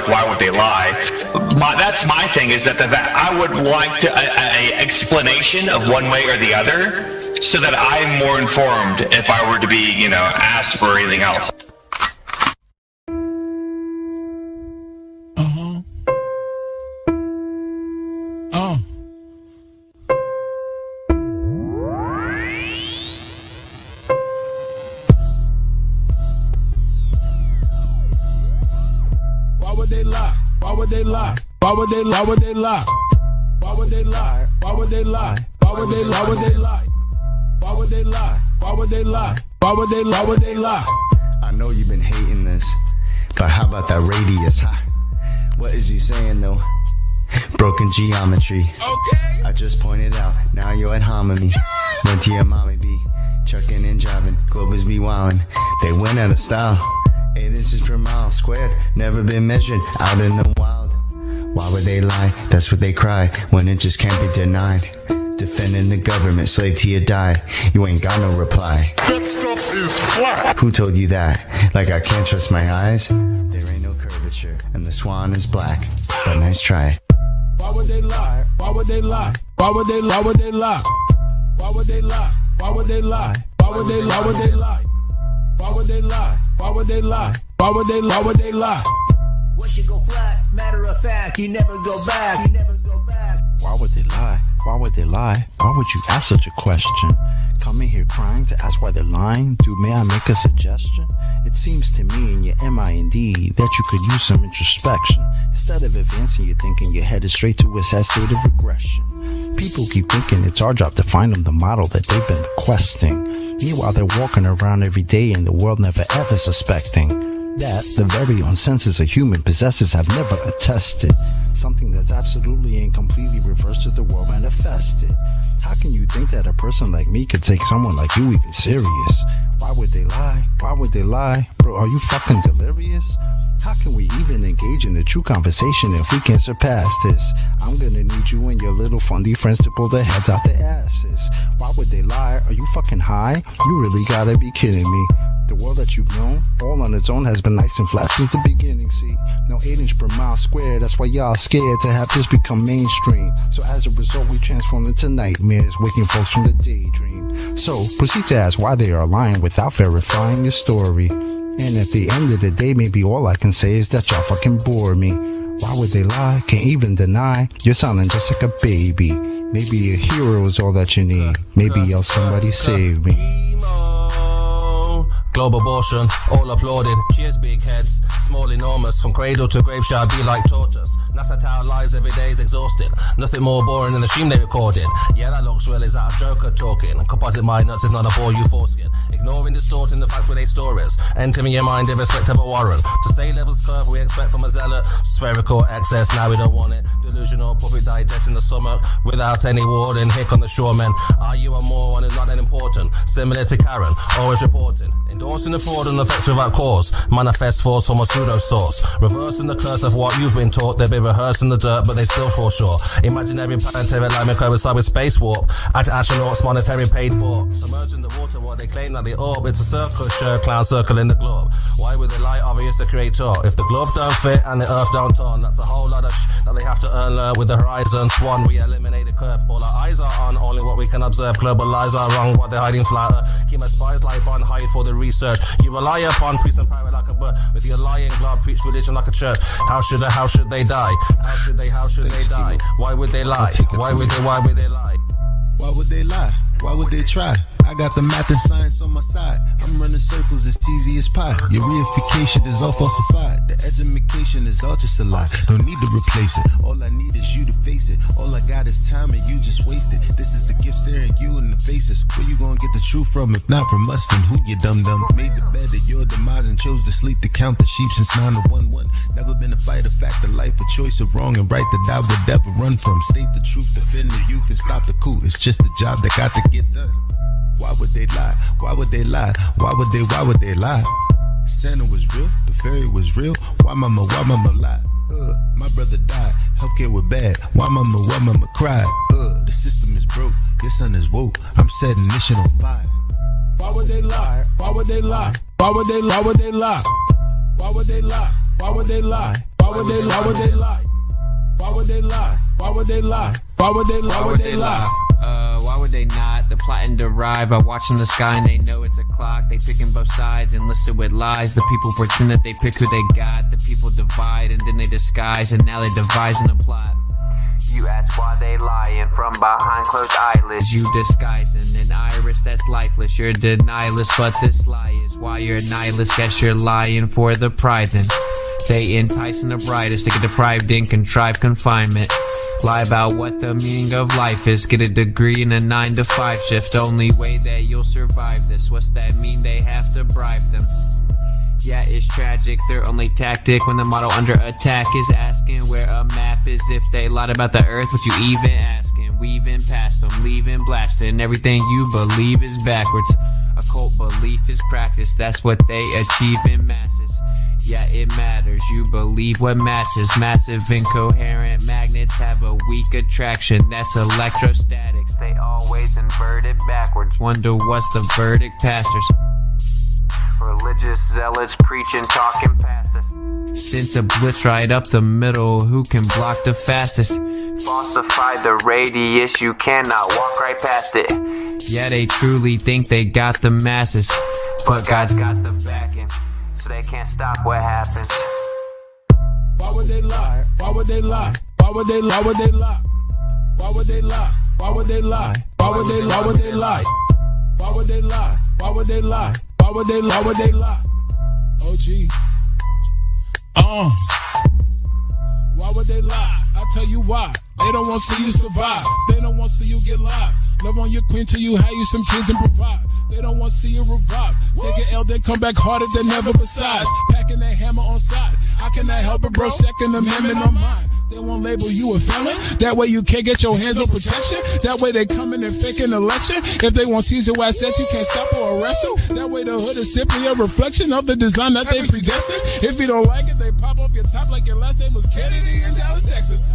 Why would they lie? That's my thing, is that I would like an explanation of one way or the other so that I'm more informed if I were to be, asked for anything else. Why would they lie? Why would they lie? Why would they lie? Why would they lie? Why would they lie? Why would they lie? Why would they lie? Why would they lie? Why would they lie? Why would they lie? I know you've been hating this, but how about that radius? What is he saying though? Broken geometry. Okay. I just pointed out, now you're at hominy. Went to your mommy be trucking and driving, Globers be wildin'. They went out of style. 8 inches per mile squared, never been measured out in the wild. Why would they lie? That's what they cry when it just can't be denied. Defending the government, slave till you die. You ain't got no reply. That stuff is flat. Who told you that? Like I can't trust my eyes? There ain't no curvature, and the swan is black. But nice try. Why would they lie? Why would they lie? Why would they lie? Why would they lie? Why would they lie? Why would they lie? Why would they lie? Why would they lie? Why would they lie? Why would they lie? Why would they lie? Why would they lie? What should go flat? Matter of fact, you never go back. You never go back. Why would they lie? Why would they lie? Why would you ask such a question? Coming here crying to ask why they're lying? Dude, may I make a suggestion? It seems to me in your mind that you could use some introspection. Instead of advancing your thinking, you're headed straight to a sad state of regression. People keep thinking it's our job to find them the model that they've been requesting. Meanwhile, they're walking around every day in the world never ever suspecting that the very own senses a human possesses have never attested. Something that's absolutely and completely reversed to the world manifested. How can you think that a person like me could take someone like you even serious? Why would they lie? Why would they lie? Bro, are you fucking delirious? How can we even engage in a true conversation if we can't surpass this? I'm gonna need you and your little fundy friends to pull their heads out their asses. Why would they lie? Are you fucking high? You really gotta be kidding me. The world that you've known, all on its own, has been nice and flat since the beginning, see? No 8 inch per mile square, that's why y'all scared to have this become mainstream. So as a result, we transform into nightmares, waking folks from the daydream. So, proceed to ask why they are lying without verifying your story. And at the end of the day, maybe all I can say is that y'all fucking bore me. Why would they lie? Can't even deny. You're sounding just like a baby. Maybe a hero is all that you need. Maybe y'all somebody save me. Global abortion, all applauded. Cheers, big heads, small, enormous. From cradle to grave shall be like tortoise. NASA tower lies every day is exhausted. Nothing more boring than the stream they recorded. Yeah, that looks real, is that a joker talking? Composite mind nuts is not a bore you foreskin. Ignoring, distorting the facts where they store is. Entering your mind irrespective of warrant. To say levels curve we expect from a zealot. Spherical excess, now we don't want it. Delusional puppet digesting the stomach without any warning. Hick on the shoremen. Are you a moron is not that important? Similar to Karen, always reporting. Endorsing the fraud and effects without cause. Manifest force from a pseudo source. Reversing the curse of what you've been taught. They've been rehearsed in the dirt, but they still fall short. Imaginary planetary alignment coincide with space warp. Astronauts monetary paid for. Submerging the water while they claim that they orb. It's a circle, sure, clown circle in the globe. Why would they lie? Obvious the creator. If the globe don't fit and the earth don't turn, that's a whole lot of that they have to earn. With the horizon swan, we eliminate the curve. All our eyes are on only what we can observe. Global lies are wrong, what they're hiding flatter. Keep my spies like on hide for the research. You rely upon priest and pirate like a bird. With your lying glove, preach religion like a church. How should they die? How should they die? Why would they lie? Why would they lie? Why would they lie? Why would they try? I got the math and science on my side. I'm running circles as easy as pie. Your reification is all falsified. The education is all just a lie. No need to replace it. All I need is you to face it. All I got is time and you just wasted. This is the gift staring you in the faces. Where you gonna get the truth from if not from us? Then who you dum-dum? Made the bed at your demise and chose to sleep to count the sheep since 9 to 1-1. Never been a fight, a fact of life, a choice of wrong and right that I would never run from. State the truth, defend the youth and stop the coup. It's just a job that got to get done. Why would they lie? Why would they lie? Why would they lie? Santa was real, the fairy was real. Why mama lie? My brother died, healthcare was bad. Why mama cried? The system is broke, your son is woke. I'm setting mission on fire. Why would they lie? Why would they lie? Why would they lie? Why would they lie? Why would they lie? Why would they lie? Why would they lie? Why would they lie? Why would they lie? Why would they lie? Why would they lie? Why would they lie? Why would they not? The plot and derive by watching the sky and they know it's a clock. They picking both sides and listed with lies. The people pretend that they pick who they got. The people divide and then they disguise and now they devising a plot. You ask why they lying from behind closed eyelids. You disguising an iris that's lifeless. You're denialist, but this lie is why you're a nihilist. Guess you're lying for the pride then. They enticing the brightest to get deprived in contrived confinement. Lie about what the meaning of life is. Get a degree in a 9-to-5 shift. Only way that you'll survive this. What's that mean? They have to bribe them. Yeah, it's tragic. Their only tactic when the model under attack is asking where a map is. If they lied about the earth, what you even asking? Weaving past them, leaving blasting. Everything you believe is backwards. Occult belief is practice. That's what they achieve in masses. Yeah, it matters. You believe what masses. Massive incoherent magnets have a weak attraction. That's electrostatics. They always invert it backwards. Wonder what's the verdict, pastors? Religious zealots preaching, talking past us. Sent a blitz right up the middle. Who can block the fastest? Falsify the radius. You cannot walk right past it. Yeah, they truly think they got the masses, but God's got the backing, so they can't stop what happens. Why would they lie? Why would they lie? Why would they lie? Why would they lie? Why would they lie? Why would they lie? Why would they lie? Why would they lie? Why would they lie? Why would they lie? Why would they lie? Why would they lie? OG. Why would they lie? I'll tell you why. They don't want to see you survive. They don't want to see you get live. Love on your queen till you have you some kids and provide. They don't want to see you revive. Take an L, they come back harder than ever besides. Packing that hammer on side. I cannot help it, bro. Second Amendment on mine. They won't label you a felon. That way you can't get your hands on protection. That way they come in and fake an election. If they want Caesar assets, you can't stop or arrest them. That way the hood is simply a reflection of the design that they predestined. If you don't like it, they pop off your top like your last name was Kennedy in Dallas, Texas.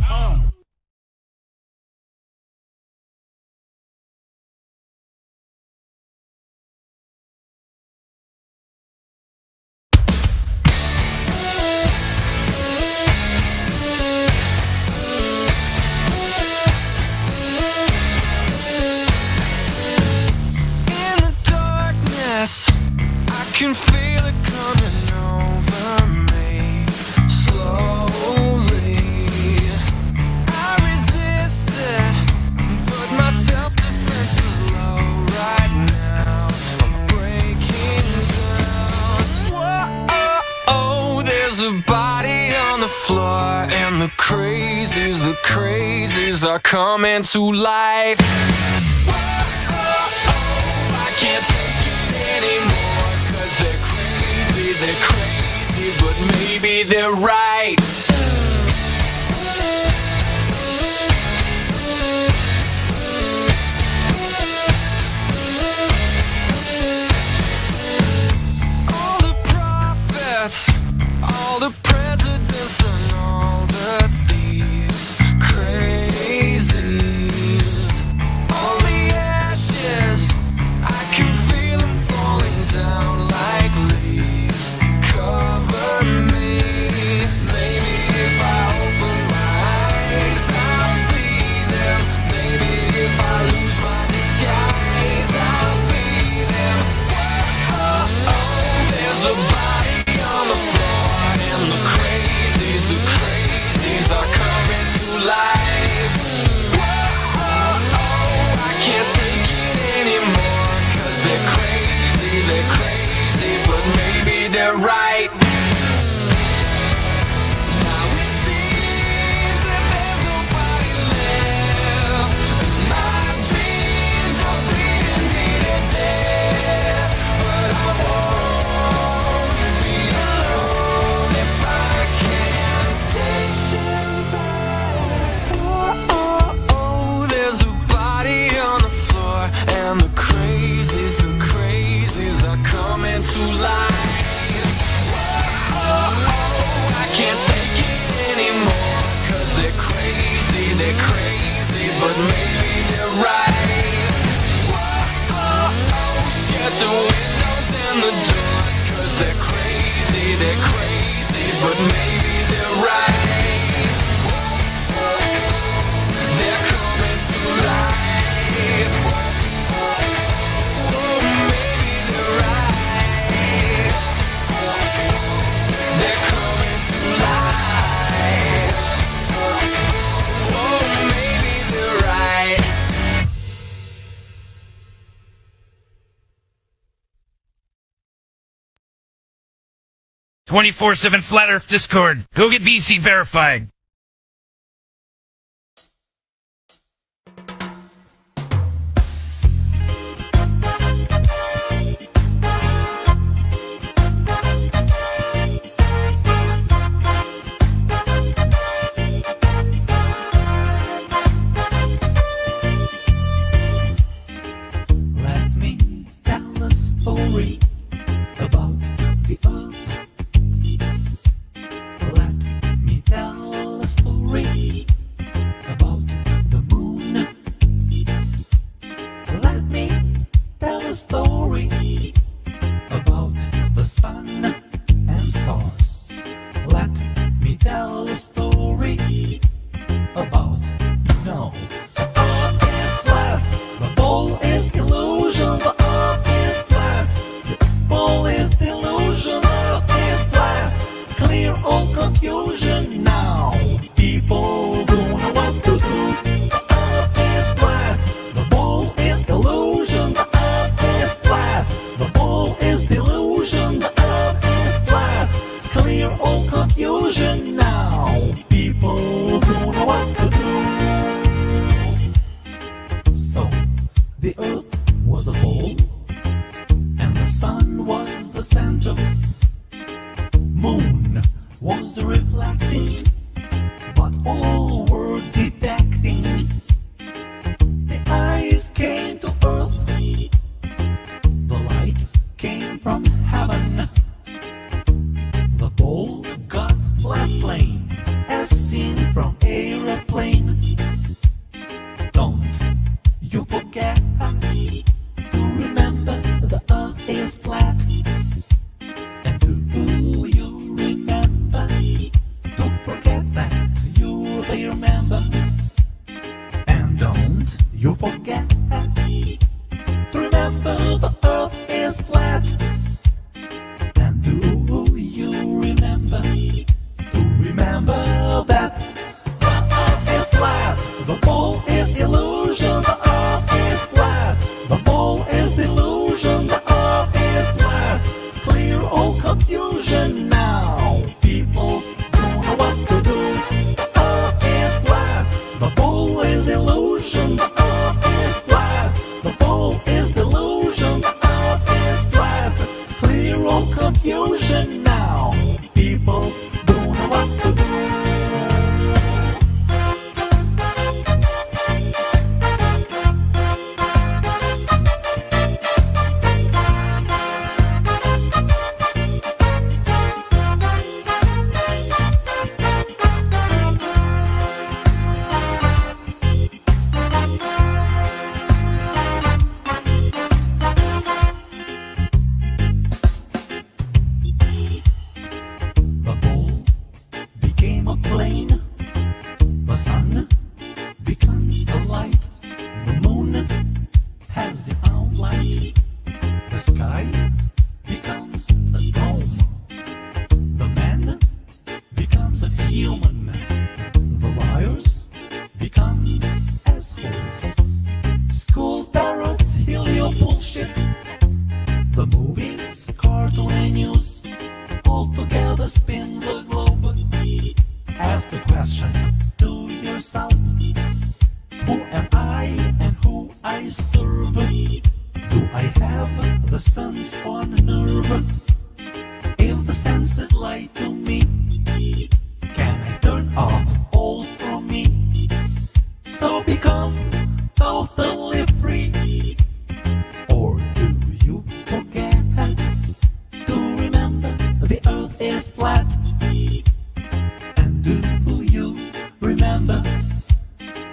floor, and the crazies are coming to life. I can't take it anymore, 'cause they're crazy, but maybe they're right. All the prophets, all the presidents, and all the thieves, crazies, all the ashes, I can feel them falling down like leaves. Cover me, maybe if I open my eyes, I'll see them. Maybe if I lose my disguise, I'll be them. Oh, there's a body on the floor, and the crazies are coming to life. I can't take it anymore, 'cause they're crazy, but maybe they're right. Now it seems that there's nobody left, and my dreams are bleeding me to death. But I won't be alone if I can take them back. Oh, there's a body on the floor, and the crazies are coming to life. I can't take it anymore, 'cause they're crazy, but maybe they're right. Shut the windows and the doors, 'cause they're crazy, but maybe they're right. They're coming to life. Oh, maybe they're right. They're coming to life. Oh, maybe they're right. 24/7 Flat Earth Discord. Go get VC verified. Let me tell a story about the earth. Let me tell a story about the moon. Let me tell a story about the sun and stars. Let me tell a story about, the earth is flat, the ball is illusion, the earth is flat, the ball is delusion, earth is flat, clear all confusion now, people don't know what to do. The earth is flat, the ball is illusion, the earth is flat, the ball is delusion, the earth is flat, clear all confusion now, people don't know what to do. So, the earth was a ball, and the sun was the center. Moon was reflecting, but all were detecting. The eyes came to earth, the light came from heaven. The ball got flat plane, as seen from aeroplane. Don't you forget to remember the earth is flat. And do you remember? Don't forget that you they remember. And don't you forget to remember the earth is flat. And do you remember to remember that the earth ask a question to yourself. Who am I and who I serve? Do I have the sense on nerve? If the senses lie to me, can I turn off all from me? So become totally free. Or do you forget to remember the earth is flat? And do you remember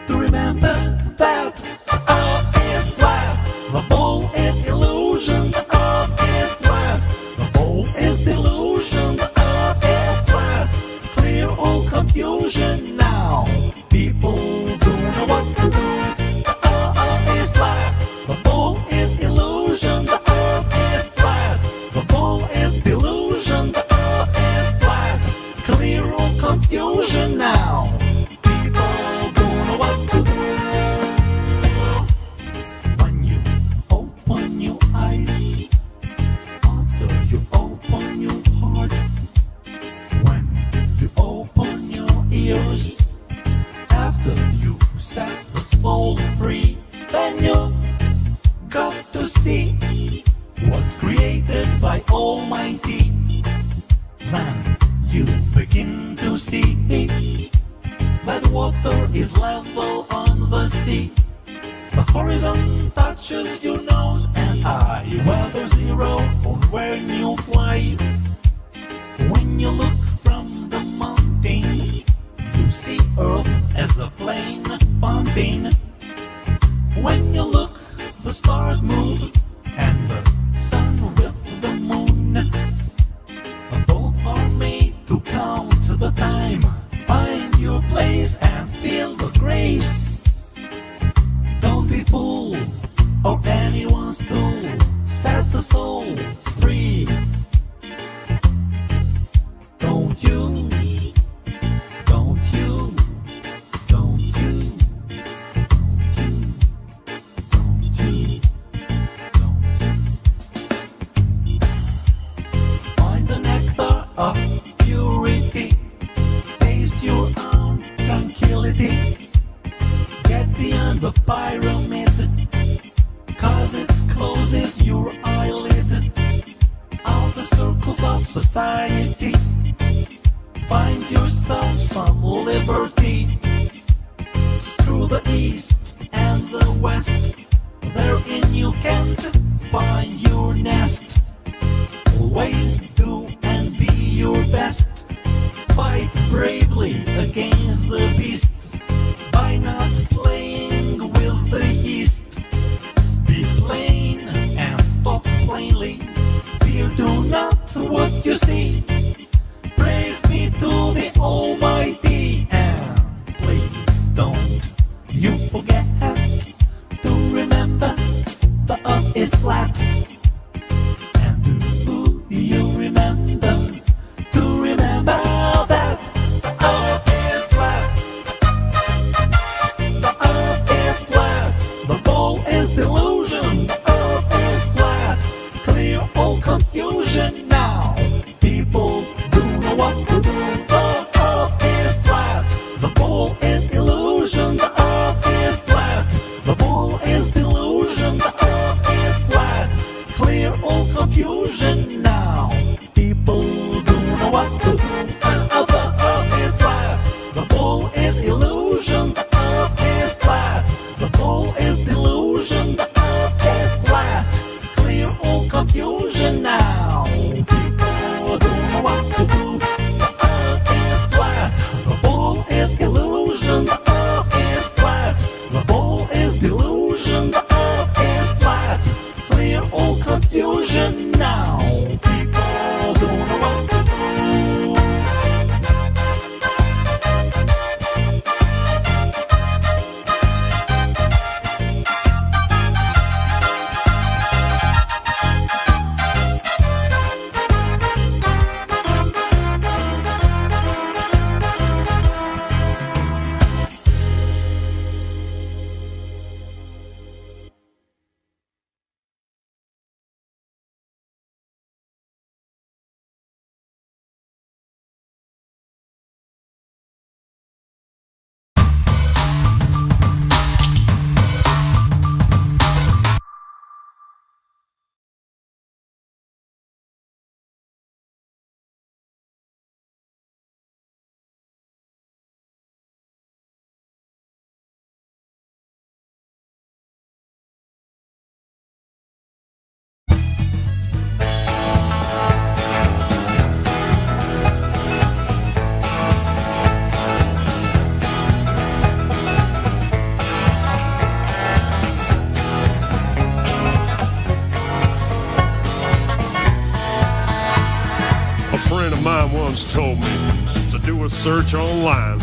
to remember that the earth is flat? The ball is illusion, the earth is flat. The ball is delusion, the earth is flat. Clear all confusion now. People don't know what to do. The earth is flat. The ball is illusion, the earth is flat. The ball is delusion, the earth is flat. Clear all confusion now. People don't know what to do. When you open your eyes, after you open your heart, when you open your ears, after you set the soul free, then you got to see what's created by Almighty. Then you begin to see that water is level on the sea. The horizon touches your nose and eye, whether zero or when you fly. When you look from the mountain, you see Earth as a plain fountain. When you look, the stars move, and the sun with the moon. Both are made to count the time. Find your place and feel the grace. Don't be fooled or anyone's tool. Set the soul free. Don't you? Don't you? Don't you? Don't you? Find the nectar of purity. Taste your own tranquility. Get beyond the pyramid, 'cause it closes your eyelid. Outer circles of society. Find yourself some liberty. Screw the east and the west. Therein you can't find your nest. Always do and be your best. Fight bravely against the beast by not playing with the yeast. Be plain and talk plainly. Fear do not what you see. Praise be to the Almighty, and please don't you forget to remember the earth is flat. And do you remember to remember that the earth is flat? just told me to do a search online.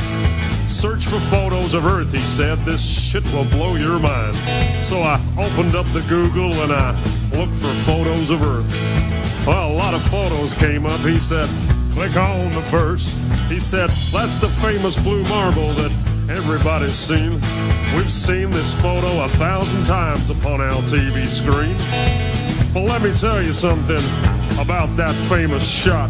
Search for photos of Earth, he said. This shit will blow your mind. So I opened up the Google and I looked for photos of Earth. Well, a lot of photos came up. He said, click on the first. He said, that's the famous blue marble that everybody's seen. We've seen this photo 1,000 times upon our TV screen. Well, let me tell you something about that famous shot.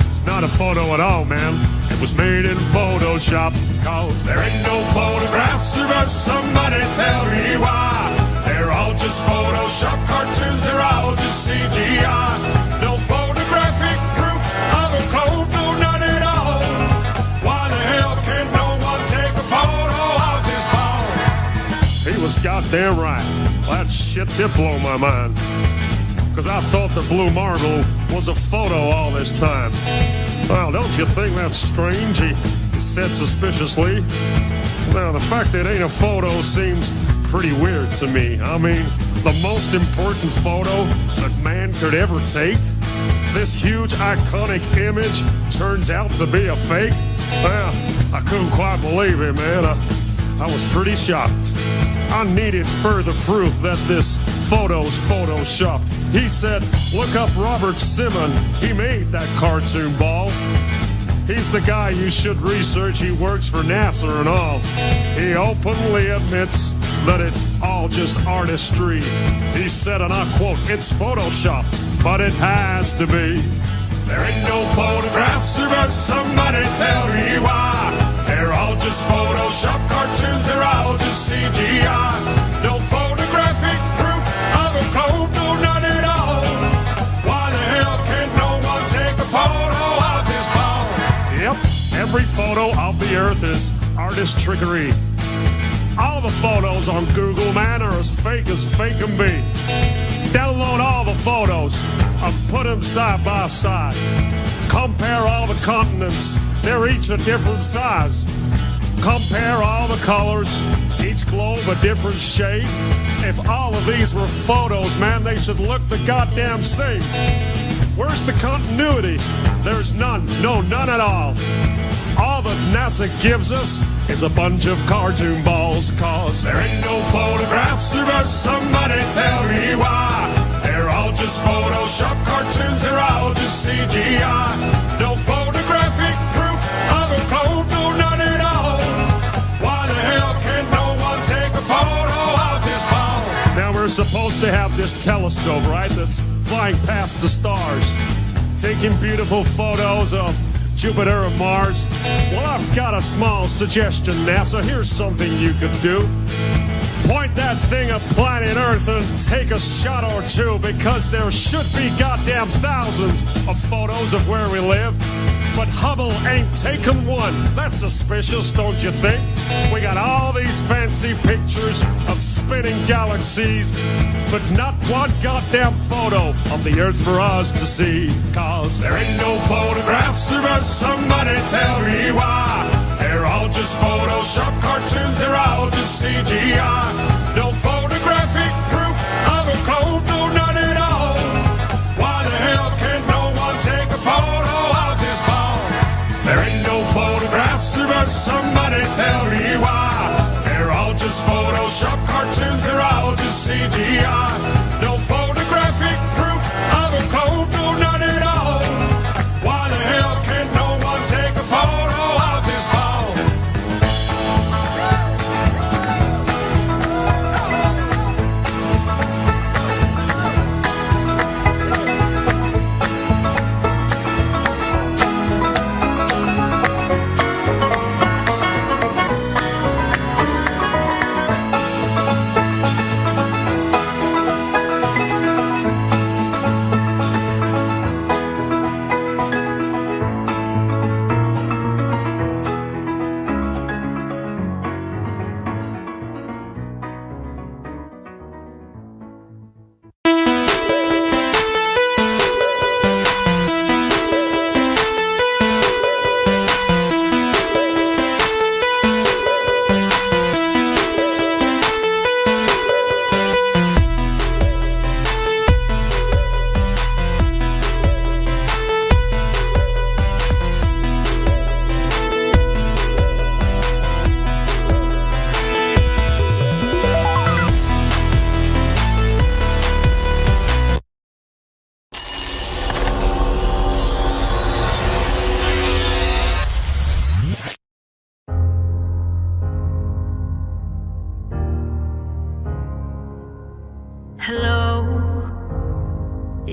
It's not a photo at all, man. It was made in Photoshop. Cause there ain't no photographs of us. Somebody tell me why. They're all just Photoshop cartoons. They're all just CGI. No photographic proof of a code. No, none at all. Why the hell can no one take a photo of this ball? He was goddamn right. Well, that shit did blow my mind. Cause I thought the blue marble was a photo all this time. Well, don't you think that's strange? He said suspiciously. Now, the fact that it ain't a photo seems pretty weird to me. I mean, the most important photo that man could ever take? This huge iconic image turns out to be a fake? Well, I couldn't quite believe it, man. I was pretty shocked. I needed further proof that this photo's photoshopped. He said, look up Robert Simon. He made that cartoon ball. He's the guy you should research. He works for NASA and all. He openly admits that it's all just artistry. He said, and I quote, it's photoshopped, but it has to be. There ain't no photographs about somebody tell me why. They're all just Photoshop cartoons. They're all just CGI. No photographic proof of a code. No, none at all. Why the hell can no one take a photo of this ball? Yep, every photo of the Earth is artist trickery. All the photos on Google, man, are as fake can be. Download all the photos and put them side by side. Compare all the continents. They're each a different size. Compare all the colors. Each globe a different shade. If all of these were photos, man, they should look the goddamn same. Where's the continuity? There's none. No, none at all. All that NASA gives us is a bunch of cartoon balls. Cause there ain't no photographs of us. Somebody tell me why. They're all just Photoshop cartoons. They're all just CGI. No photographic proof of a code. No, none at all. Why the hell can no one take a photo of this ball? Now we're supposed to have this telescope, right? That's flying past the stars, taking beautiful photos of Jupiter and Mars. Well, I've got a small suggestion, NASA. Here's something you could do. Point that thing at planet Earth and take a shot or two, because there should be goddamn thousands of photos of where we live. But Hubble ain't taken one. That's suspicious, don't you think? We got all these fancy pictures of spinning galaxies, but not one goddamn photo of the Earth for us to see. Cause there ain't no photographs of us. Somebody tell me why. They're all just Photoshop cartoons. They're all just CGI. No photographic proof of a code. No, none at all. Why the hell can no one take a photo of this ball? There ain't no photographs of us. Somebody tell me why. They're all just Photoshop cartoons. They're all just CGI. No photographic proof of a code. No, none at all. Why the hell can no one take a photo of this ball?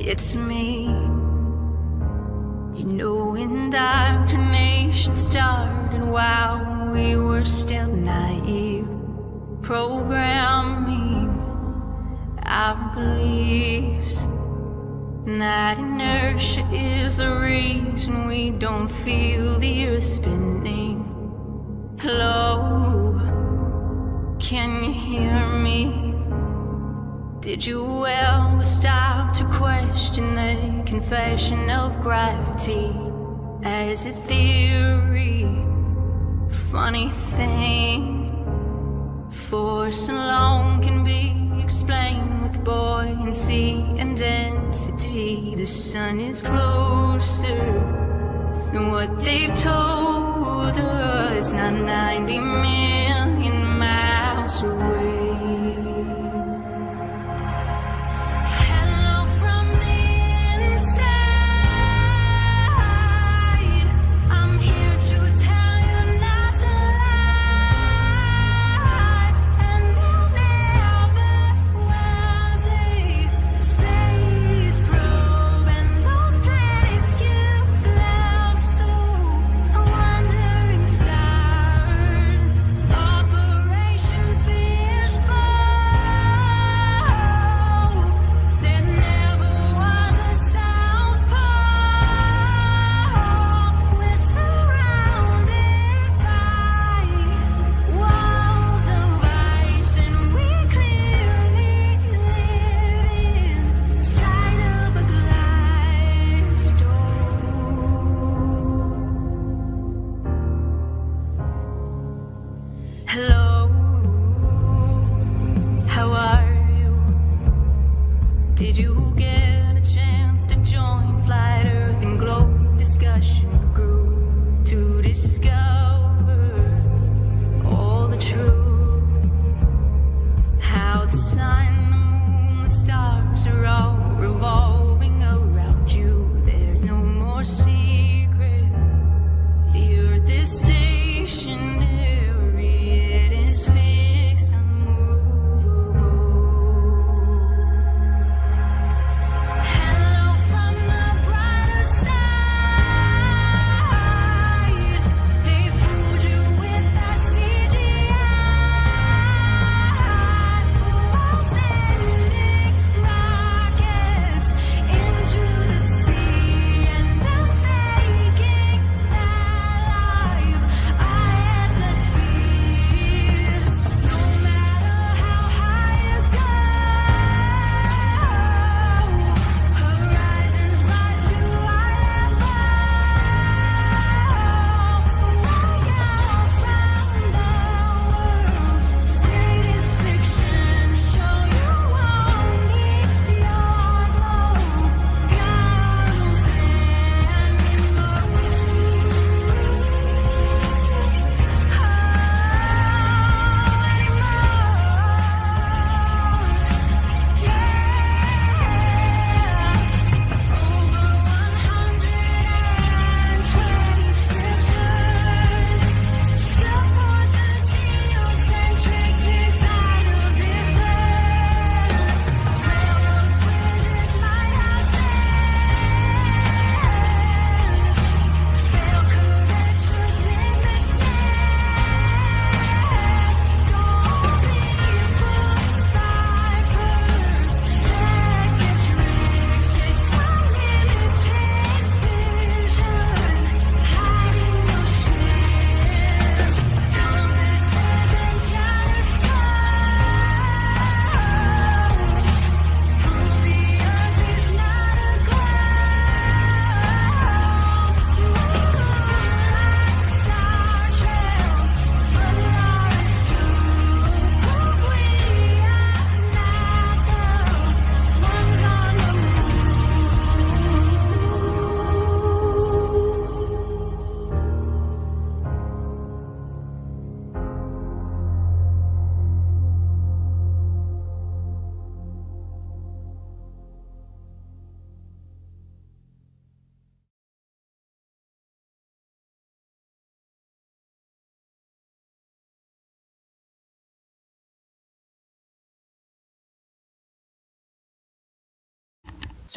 it's me. You know, indoctrination started while we were still naive, programming our beliefs. And that inertia is the reason we don't feel the earth spinning. Hello, can you hear me? Did you ever stop to question the confession of gravity as a theory? Funny thing, force alone can be explained with buoyancy and density. The sun is closer than what they've told us, not 90 million miles away. Hello from the inside. I'm here to tell you not to lie, and there never was a space probe, and those planets you flew so wandering stars. Operation Fishbowl. There never was a South Pole. We're surrounded by walls of ice, and we clearly live inside of a glass door. Hello, how are you? Did you get a chance to join Flat Earth and Globe discussion group to discover all the truth? How the sun, the moon, the stars are all revolving around you. There's no more secret. The earth is stationary, it is fixed, unmovable.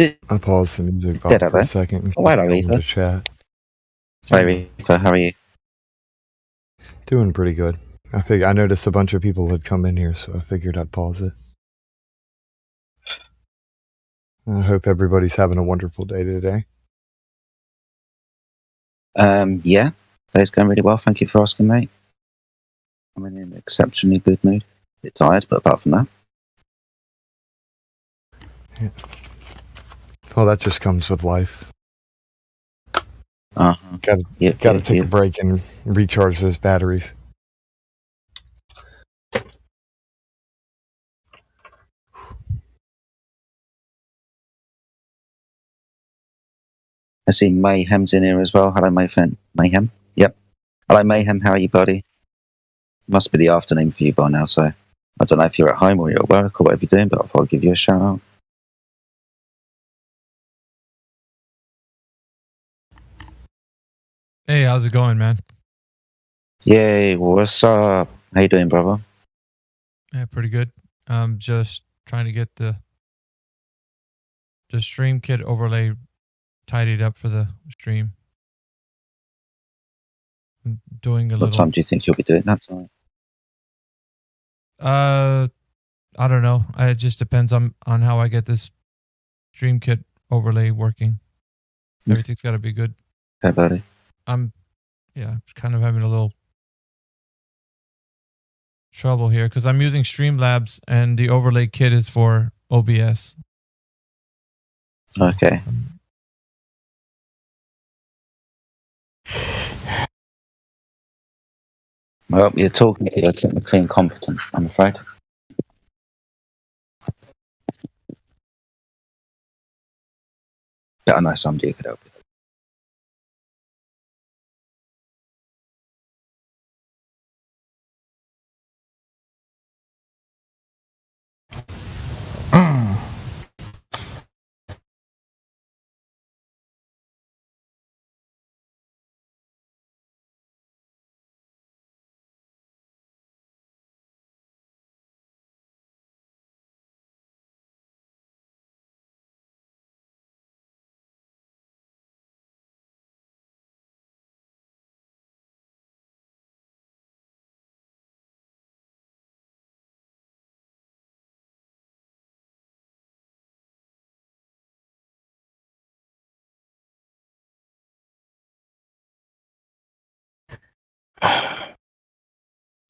I paused the music Dead for out there. a second. Oh, hello, Over Ether. to chat. Hey, Reaper, how are you? Doing pretty good. I noticed a bunch of people had come in here, so I figured I'd pause it. I hope everybody's having a wonderful day today. Yeah, day's going really well. Thank you for asking, mate. I'm in an exceptionally good mood. A bit tired, but apart from that. Yeah. Well, that just comes with life. Gotta take a break and recharge those batteries. I see Mayhem's in here as well. Hello, Mayhem. Yep. Hello, Mayhem. How are you, buddy? Must be the afternoon for you by now, so I don't know if you're at home or you're at work or whatever you're doing, but I thought I'd give you a shout out. Hey, how's it going, man? Yay, what's up? How you doing, brother? Yeah, pretty good. Just trying to get the stream kit overlay tidied up for the stream. I'm doing a What little. time do you think you'll be doing that tonight? I don't know. It just depends on how I get this stream kit overlay working. Everything's got to be good. Okay, buddy. I'm kind of having a little trouble here because I'm using Streamlabs and the overlay kit is for OBS. Okay. Well, you're talking to the technically incompetent, I'm afraid. But I know somebody who could help you.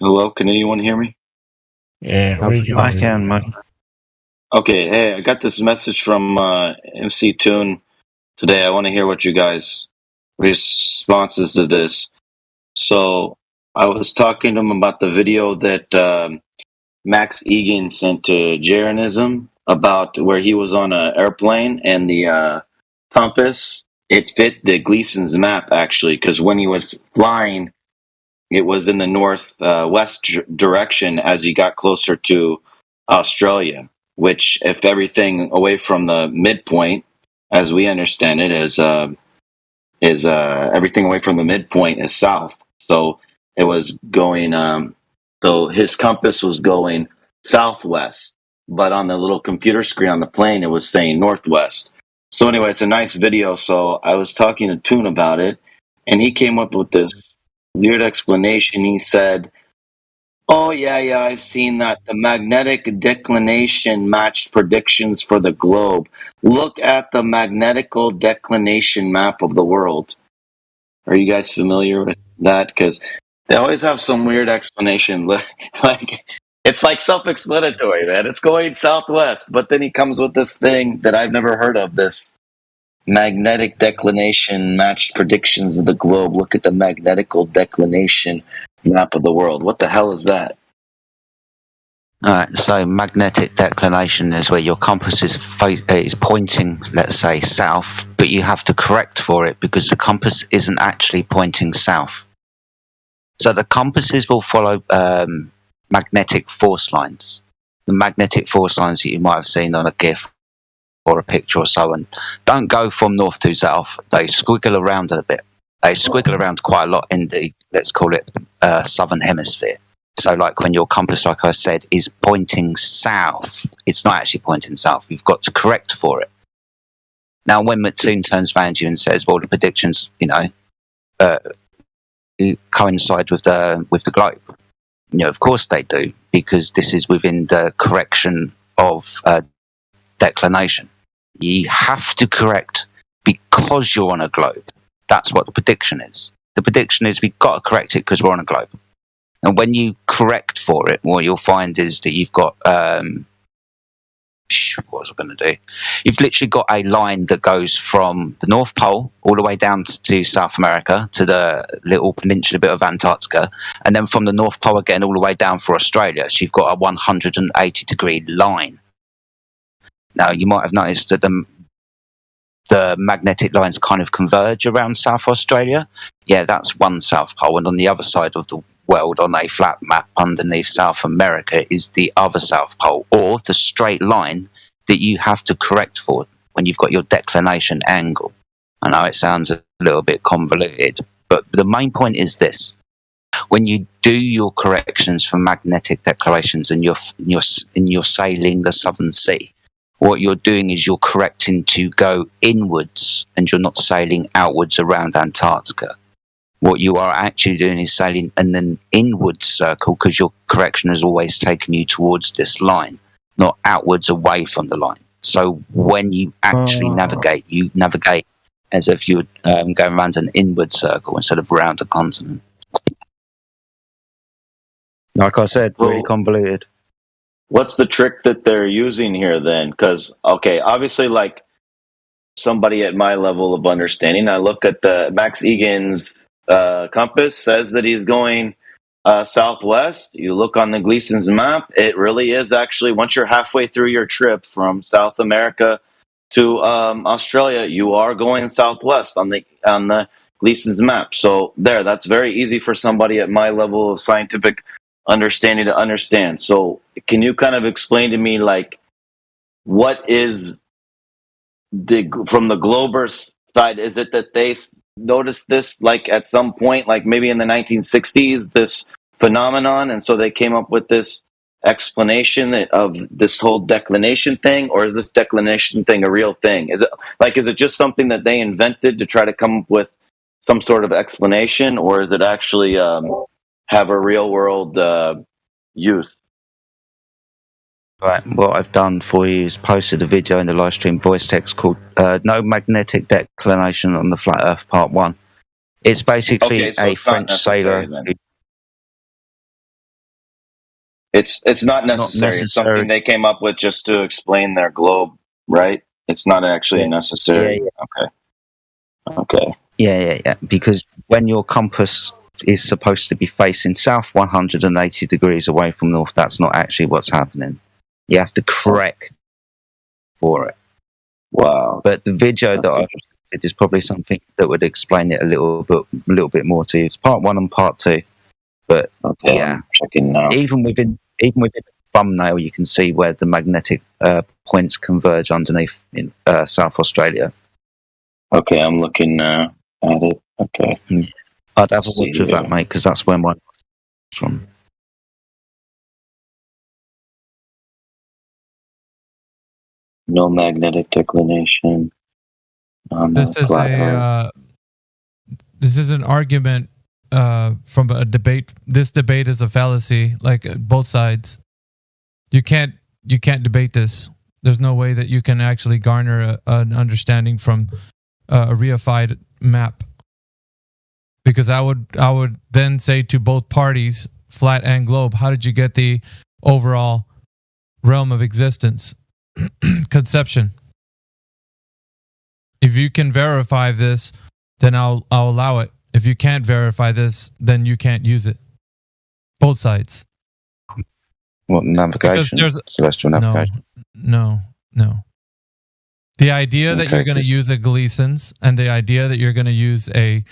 Hello, can anyone hear me? Yeah, I can, Mike. Okay, hey, I got this message from MC Toon today. I want to hear what you guys' responses to this. So I was talking to him about the video that Max Egan sent to Jeranism about where he was on an airplane and the compass, it fit the Gleason's map actually, because when he was flying, it was in the northwest direction as he got closer to Australia, which, if everything away from the midpoint, as we understand it, is everything away from the midpoint is south. So it was going. So his compass was going southwest, but on the little computer screen on the plane, it was saying northwest. So anyway, it's a nice video. So I was talking to Toon about it, and he came up with this weird explanation. He said, "Oh yeah, I've seen that. The magnetic declination matched predictions for the globe. Look at the magnetical declination map of the world." Are you guys familiar with that? Because they always have some weird explanation. Like it's like self-explanatory, man. It's going southwest, but then he comes with this thing that I've never heard of. This magnetic declination matched predictions of the globe. Look at the magnetical declination map of the world. What the hell is that? Alright, so magnetic declination is where your compass is pointing, let's say, south, but you have to correct for it because the compass isn't actually pointing south. So the compasses will follow magnetic force lines. The magnetic force lines that you might have seen on a GIF or a picture or so on don't go from north to south. They squiggle around a bit. They squiggle around quite a lot in the, let's call it, southern hemisphere. So like when your compass, like I said, is pointing south, it's not actually pointing south. You've got to correct for it. Now, when Mattoon turns around to you and says, "Well, the predictions, coincide with the globe," of course they do, because this is within the correction of declination. You have to correct because you're on a globe. That's what the prediction is. The prediction is we've got to correct it because we're on a globe. And when you correct for it, what you'll find is that you've got what was I going to do? You've literally got a line that goes from the North Pole all the way down to South America, to the little peninsula bit of Antarctica, and then from the North Pole again all the way down for Australia. So you've got a 180-degree line. Now, you might have noticed that the magnetic lines kind of converge around South Australia. Yeah, that's one South Pole, and on the other side of the world, on a flat map underneath South America, is the other South Pole, or the straight line that you have to correct for when you've got your declination angle. I know it sounds a little bit convoluted, but the main point is this: when you do your corrections for magnetic declarations and you're sailing the Southern Sea, what you're doing is you're correcting to go inwards, and you're not sailing outwards around Antarctica. What you are actually doing is sailing in an inward circle, because your correction has always taken you towards this line, not outwards away from the line. So when you actually navigate, you navigate as if you're going around an inward circle instead of around a continent. Like I said, really convoluted. What's the trick that they're using here then? Because, okay, obviously, like somebody at my level of understanding, I look at the Max Egan's compass, says that he's going southwest. You look on the Gleason's map, it really is actually, once you're halfway through your trip from South America to Australia, you are going southwest on the Gleason's map. So that's very easy for somebody at my level of scientific understanding to understand. So can you kind of explain to me, like, what is from the Glober's side? Is it that they noticed this, like, at some point, like maybe in the 1960s, this phenomenon, and so they came up with this explanation of this whole declination thing? Or is this declination thing a real thing? Is it just something that they invented to try to come up with some sort of explanation, or is it actually have a real world use? Right, what I've done for you is posted a video in the live stream voice text called No Magnetic Declination on the Flat Earth Part 1. It's basically a French sailor. It's not necessary. It's something they came up with just to explain their globe, right? It's not actually necessary. Yeah. Okay. Yeah. Because when your compass is supposed to be facing south 180 degrees away from north, that's not actually what's happening. You have to correct for it. Wow. But the video that I've did is probably something that would explain it a little bit more to you. It's part 1 and part 2. But yeah, I'm checking now. Even within the thumbnail, you can see where the magnetic points converge underneath in South Australia. Okay, I'm looking now at it. Okay. I'd have a watch of that, mate, because that's where my from. No magnetic declination. This is an argument from a debate. This debate is a fallacy, like both sides. You can't debate this. There's no way that you can actually garner an understanding from a reified map. Because I would then say to both parties, flat and globe, how did you get the overall realm of existence? Conception. If you can verify this, then I'll allow it. If you can't verify this, then you can't use it. Both sides. What, navigation? Celestial navigation? No. The idea that you're going to use a Gleason's and the idea that you're going to use a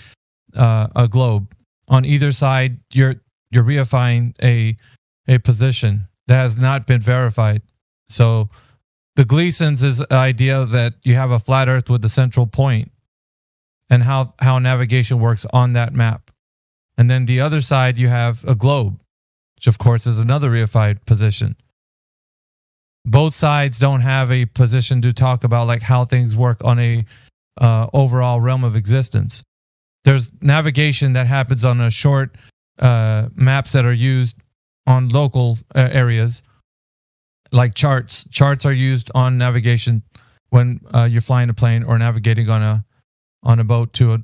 globe, on either side, you're reifying a position that has not been verified. So the Gleason's is the idea that you have a flat Earth with the central point, and how navigation works on that map. And then the other side, you have a globe, which of course is another reified position. both sides don't have a position to talk about like how things work on a overall realm of existence. There's navigation that happens on a short maps that are used on local areas, like charts. Charts are used on navigation when you're flying a plane or navigating on a boat to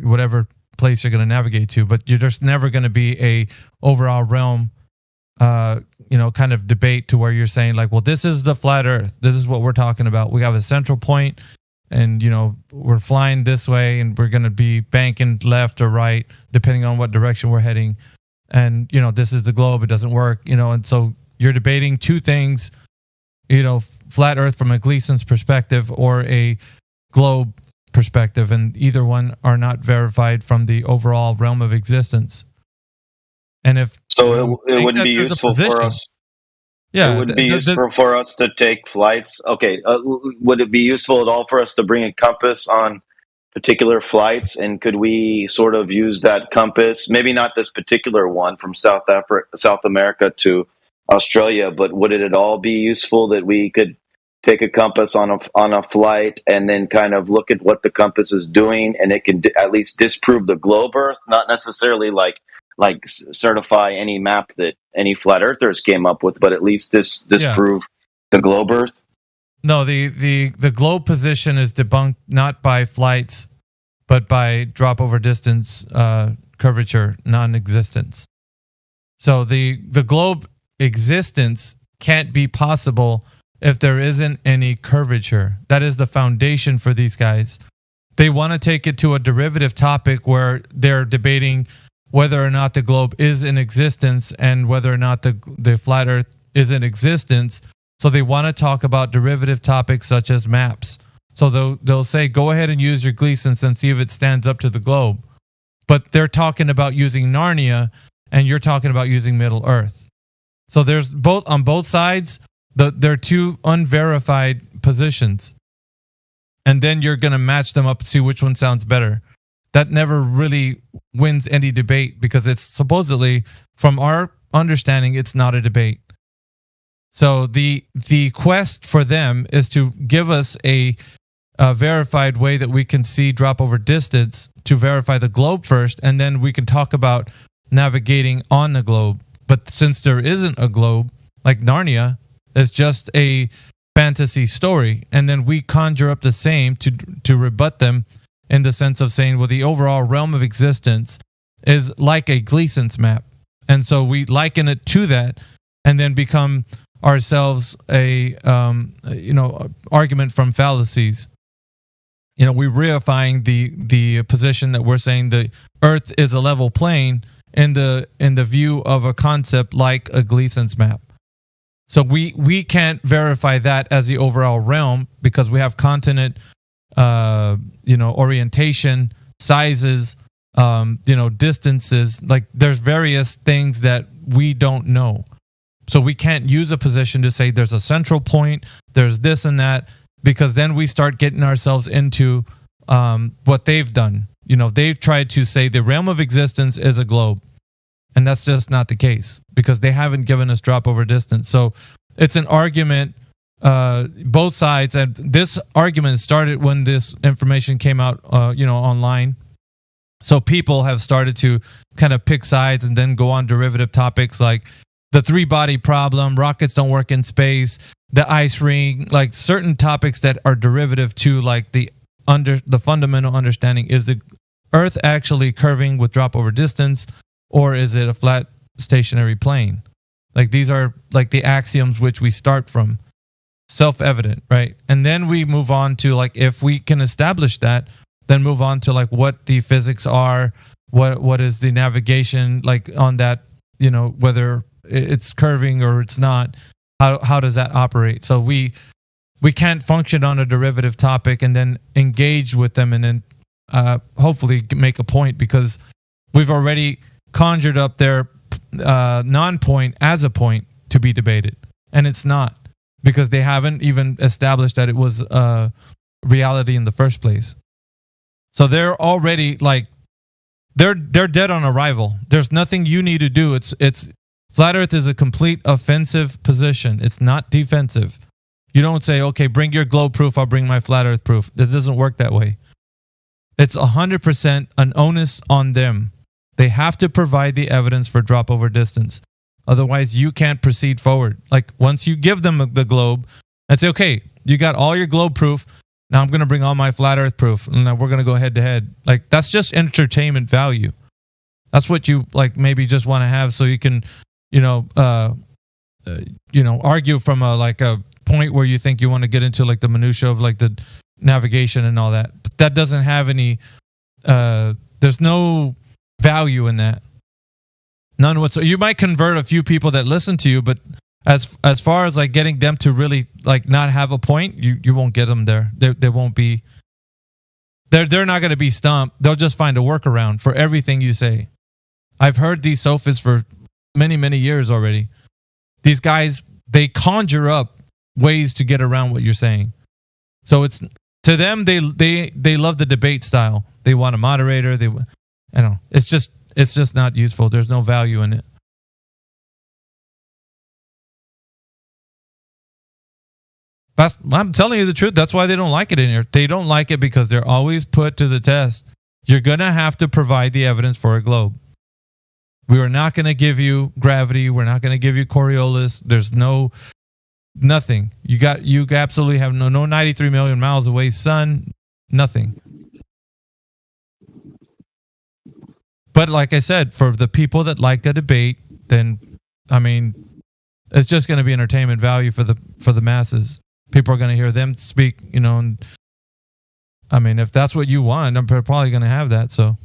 whatever place you're going to navigate to. But you're just never going to be a overall realm, kind of debate to where you're saying like, well, this is the flat Earth. This is what we're talking about. We have a central point, and we're flying this way, and we're going to be banking left or right depending on what direction we're heading. And this is the globe. It doesn't work. And so you're debating two things. Flat Earth from a Gleason's perspective or a globe perspective, and either one are not verified from the overall realm of existence. And if so, it would be useful for us. Yeah, it would be useful for us to take flights. Okay, would it be useful at all for us to bring a compass on particular flights, and could we sort of use that compass? Maybe not this particular one from South America to Australia, but would it at all be useful that we could take a compass on a flight and then kind of look at what the compass is doing, and it can at least disprove the globe Earth, not necessarily like certify any map that any flat earthers came up with, but at least disprove the globe Earth? No, the globe position is debunked not by flights, but by drop over distance, curvature, non-existence. So the globe existence can't be possible if there isn't any curvature. That is the foundation for these guys. They want to take it to a derivative topic where they're debating whether or not the globe is in existence and whether or not the flat Earth is in existence. So they want to talk about derivative topics such as maps. So they'll say, go ahead and use your Gleason's and see if it stands up to the globe. But they're talking about using Narnia, and you're talking about using Middle Earth. So there's on both sides, there are two unverified positions. And then you're going to match them up and see which one sounds better. That never really wins any debate because it's supposedly, from our understanding, it's not a debate. So the quest for them is to give us a verified way that we can see drop over distance to verify the globe first, and then we can talk about navigating on the globe. But since there isn't a globe, like Narnia, it's just a fantasy story, and then we conjure up the same to rebut them in the sense of saying, well, the overall realm of existence is like a Gleason's map. And so we liken it to that and then become ourselves a argument from fallacies. We're reifying the position that we're saying the Earth is a level plane in the view of a concept like a Gleason's map. So we can't verify that as the overall realm because we have continent orientation, sizes, distances. Like there's various things that we don't know. So we can't use a position to say there's a central point, there's this and that, because then we start getting ourselves into what they've done. They've tried to say the realm of existence is a globe. And that's just not the case because they haven't given us drop over distance. So it's an argument, both sides. And this argument started when this information came out, online. So people have started to kind of pick sides and then go on derivative topics like the three-body problem, rockets don't work in space, the ice ring, like certain topics that are derivative to like the fundamental understanding. Is the Earth actually curving with drop over distance, or is it a flat stationary plane? Like these are like the axioms which we start from. Self-evident, right? And then we move on to like, if we can establish that, then move on to like what the physics are, what is the navigation like on that, whether it's curving or it's not, how does that operate? So we can't function on a derivative topic and then engage with them and then hopefully make a point, because we've already conjured up their non-point as a point to be debated, and it's not, because they haven't even established that it was reality in the first place. So they're already like they're dead on arrival. There's nothing you need to do. It's flat Earth is a complete offensive position. It's not defensive. You don't say, okay, bring your globe proof, I'll bring my flat earth proof. It doesn't work that way. It's 100% an onus on them. They have to provide the evidence for drop over distance. Otherwise, you can't proceed forward. Like, once you give them the globe and say, okay, you got all your globe proof, now I'm going to bring all my flat earth proof, and now we're going to go head to head. Like, that's just entertainment value. That's what you, like, maybe just want to have so you can, argue from a point where you think you want to get into, like, the minutia of, like, the navigation and all that. But that doesn't have any, there's no value in that. None whatsoever. You might convert a few people that listen to you, but as far as, like, getting them to really, like, not have a point, you won't get them there. They won't be. They're not going to be stumped. They'll just find a workaround for everything you say. I've heard these sophists for many, many years already. These guys, they conjure up ways to get around what you're saying. So it's, to them, they love the debate style. They want a moderator. It's just not useful. There's no value in it. I'm telling you the truth. That's why they don't like it in here. They don't like it because they're always put to the test. You're going to have to provide the evidence for a globe. We are not going to give you gravity. We're not going to give you Coriolis. There's nothing. You absolutely have no 93 million miles away sun, nothing. But like I said, for the people that like a debate, then, I mean, it's just going to be entertainment value for the masses. People are going to hear them speak, and I mean, if that's what you want, I'm probably going to have that. So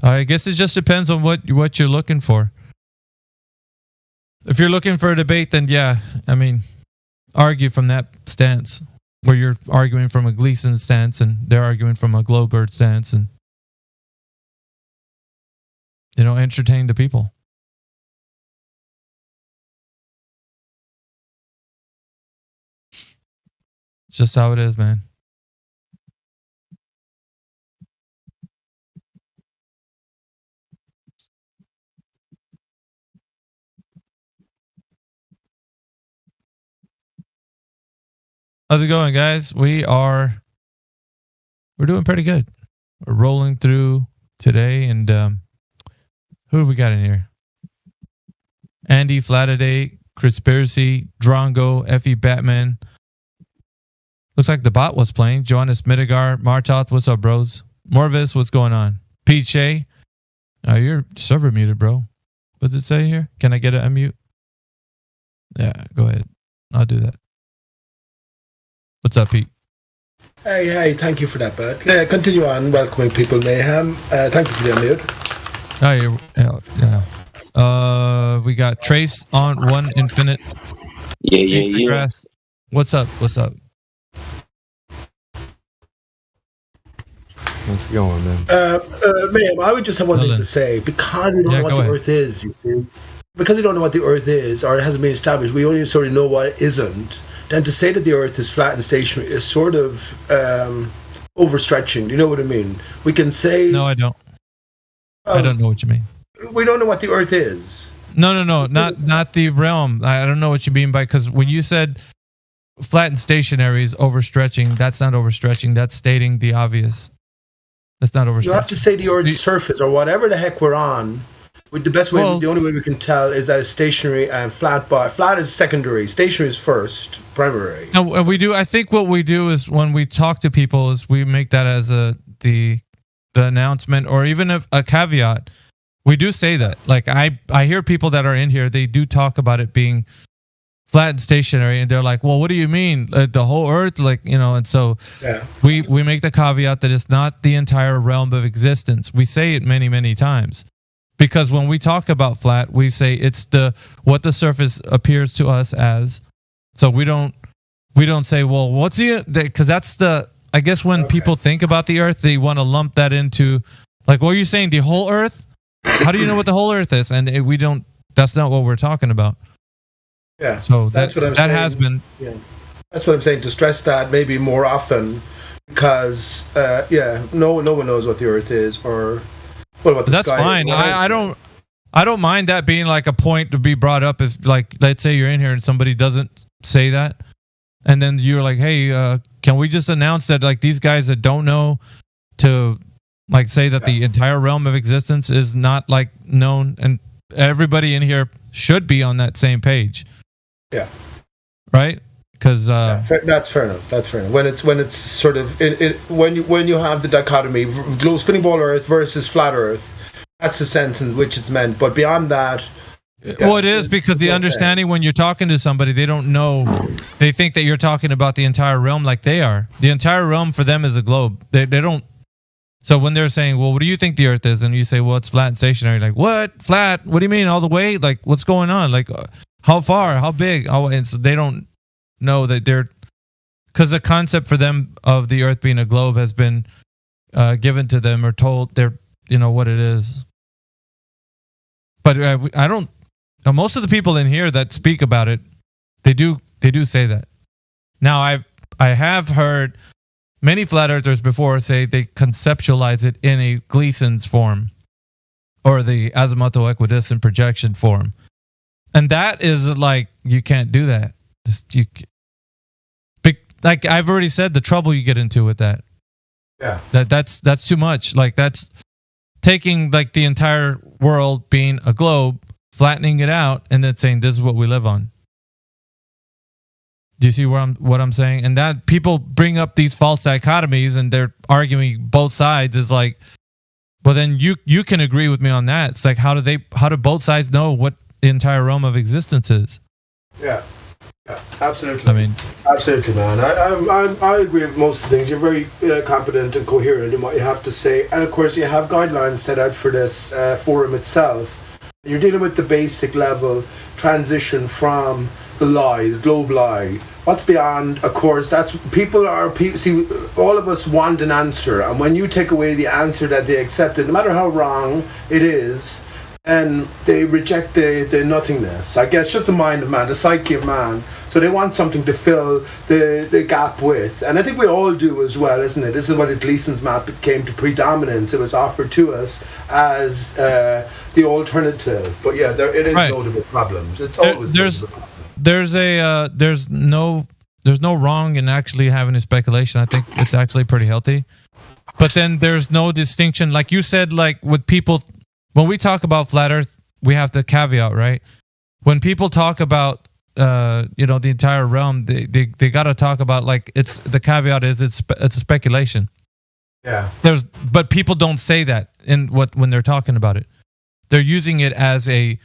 I guess it just depends on what you're looking for. If you're looking for a debate, then yeah, I mean, argue from that stance where you're arguing from a Gleason stance and they're arguing from a Glowbird stance, and entertain the people. It's just how it is, man. How's it going, guys? We're doing pretty good. We're rolling through today, and who have we got in here? Andy, Flataday, Conspiracy, Drongo, Effie Batman. Looks like the bot was playing. Johannes Midigar, Martoth, what's up, bros? Morvis, what's going on? Pete Shea, your server muted, bro. What does it say here? Can I get an unmute? Yeah, go ahead. I'll do that. What's up, Pete? Hey, thank you for that, bud. Continue on welcoming people, Mayhem. Thank you for the unmute. Yeah. We got Trace on One Infinite. Yeah. What's up? What's going, man? Mayhem, I would just have one thing to say. Because we don't know what the Earth is, you see. Because we don't know what the Earth is, or it hasn't been established, we only sort of know what it isn't. Then to say that the Earth is flat and stationary is sort of overstretching. Do you know what I mean? We can say... No, I don't. I don't know what you mean. We don't know what the Earth is. No. Not the realm. I don't know what you mean by... Because when you said flat and stationary is overstretching, that's not overstretching. That's stating the obvious. That's not overstretching. You have to say the Earth's surface, or whatever the heck we're on. The only way we can tell is that it's stationary and flat. But flat is secondary. Stationary is first, primary. And we do. I think what we do is when we talk to people is we make that as the announcement or even a caveat. We do say that. Like I hear people that are in here. They do talk about it being flat and stationary, and they're like, "Well, what do you mean? The whole Earth, And so we make the caveat that it's not the entire realm of existence. We say it many, many times. Because when we talk about flat, we say it's what the surface appears to us as. So we don't say, well, what's because that's I guess when people think about the Earth, they want to lump that into, like, what are you saying, the whole Earth? How do you know what the whole Earth is? And we don't, that's not what we're talking about. Yeah. So that's what I'm saying. Has been. Yeah. That's what I'm saying, to stress that maybe more often, because, no one knows what the Earth is, or... That's fine. I don't. I don't mind that being like a point to be brought up if, like, let's say you're in here and somebody doesn't say that, and then you're like, hey, can we just announce that, like, these guys that don't know to, like, say that the entire realm of existence is not, like, known, and everybody in here should be on that same page. Yeah. Right? Because that's fair enough. That's fair enough. When it's sort of when you have the dichotomy, spinning ball Earth versus flat Earth, that's the sense in which it's meant. But beyond that, well, it is because the understanding when you're talking to somebody, they don't know. They think that you're talking about the entire realm like they are. The entire realm for them is a globe. They don't. So when they're saying, well, what do you think the Earth is? And you say, well, it's flat and stationary. Like, what? Flat? What do you mean all the way? Like, what's going on? Like, how far? How big? And so they don't know that they're, because the concept for them of the Earth being a globe has been given to them or told they're, what it is. But I don't. Most of the people in here that speak about it, they do say that. Now I have heard many flat earthers before say they conceptualize it in a Gleason's form or the azimuthal equidistant projection form, and that is like you can't do that. Like I've already said, the trouble you get into with that. Yeah. That's too much. Like that's taking like the entire world being a globe, flattening it out, and then saying this is what we live on. Do you see what I'm saying? And that people bring up these false dichotomies and they're arguing both sides is like, well then you can agree with me on that. It's like how do both sides know what the entire realm of existence is? Yeah. Yeah, absolutely. I mean, absolutely, man. I agree with most of the things. You're very competent and coherent in what you have to say, and of course, you have guidelines set out for this forum itself. You're dealing with the basic level transition from the lie, the globe lie. What's beyond? Of course, that's see, all of us want an answer, and when you take away the answer that they accepted, no matter how wrong it is, and they reject the nothingness. I guess just the mind of man, the psyche of man. So they want something to fill the gap with. And I think we all do as well, isn't it? This is what the Gleason's map came to predominance. It was offered to us as the alternative. But yeah, it is loaded with problems. It's always there's no wrong in actually having a speculation. I think it's actually pretty healthy. But then there's no distinction. Like you said, like with people... When we talk about flat Earth, we have to caveat, right? When people talk about, the entire realm, they got to talk about like the caveat is it's a speculation. Yeah. But people don't say that when they're talking about it. They're using it as a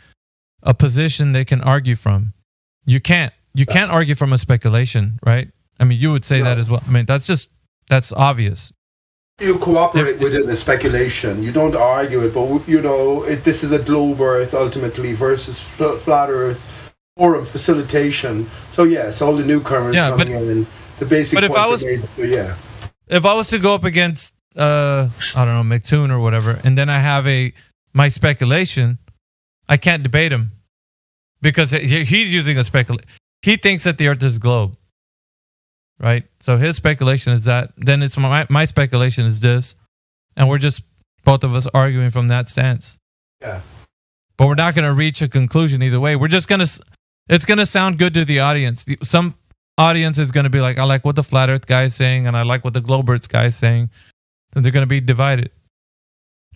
position they can argue from. You can't argue from a speculation, right? I mean, you would say that as well. I mean, that's obvious. You cooperate within the speculation. You don't argue it, but this is a globe Earth ultimately versus flat Earth forum facilitation. So yes, all the newcomers coming in. The basic. But if I was to go up against I don't know McToon or whatever, and then I have my speculation, I can't debate him because he's using a speculation. He thinks that the Earth is a globe. Right, so his speculation is that. Then it's my speculation is this, and we're just both of us arguing from that stance. Yeah, but we're not going to reach a conclusion either way. We're just it's gonna sound good to the audience. Some audience is going to be like, I like what the flat Earth guy is saying, and I like what the globe Earth guy is saying. And they're going to be divided,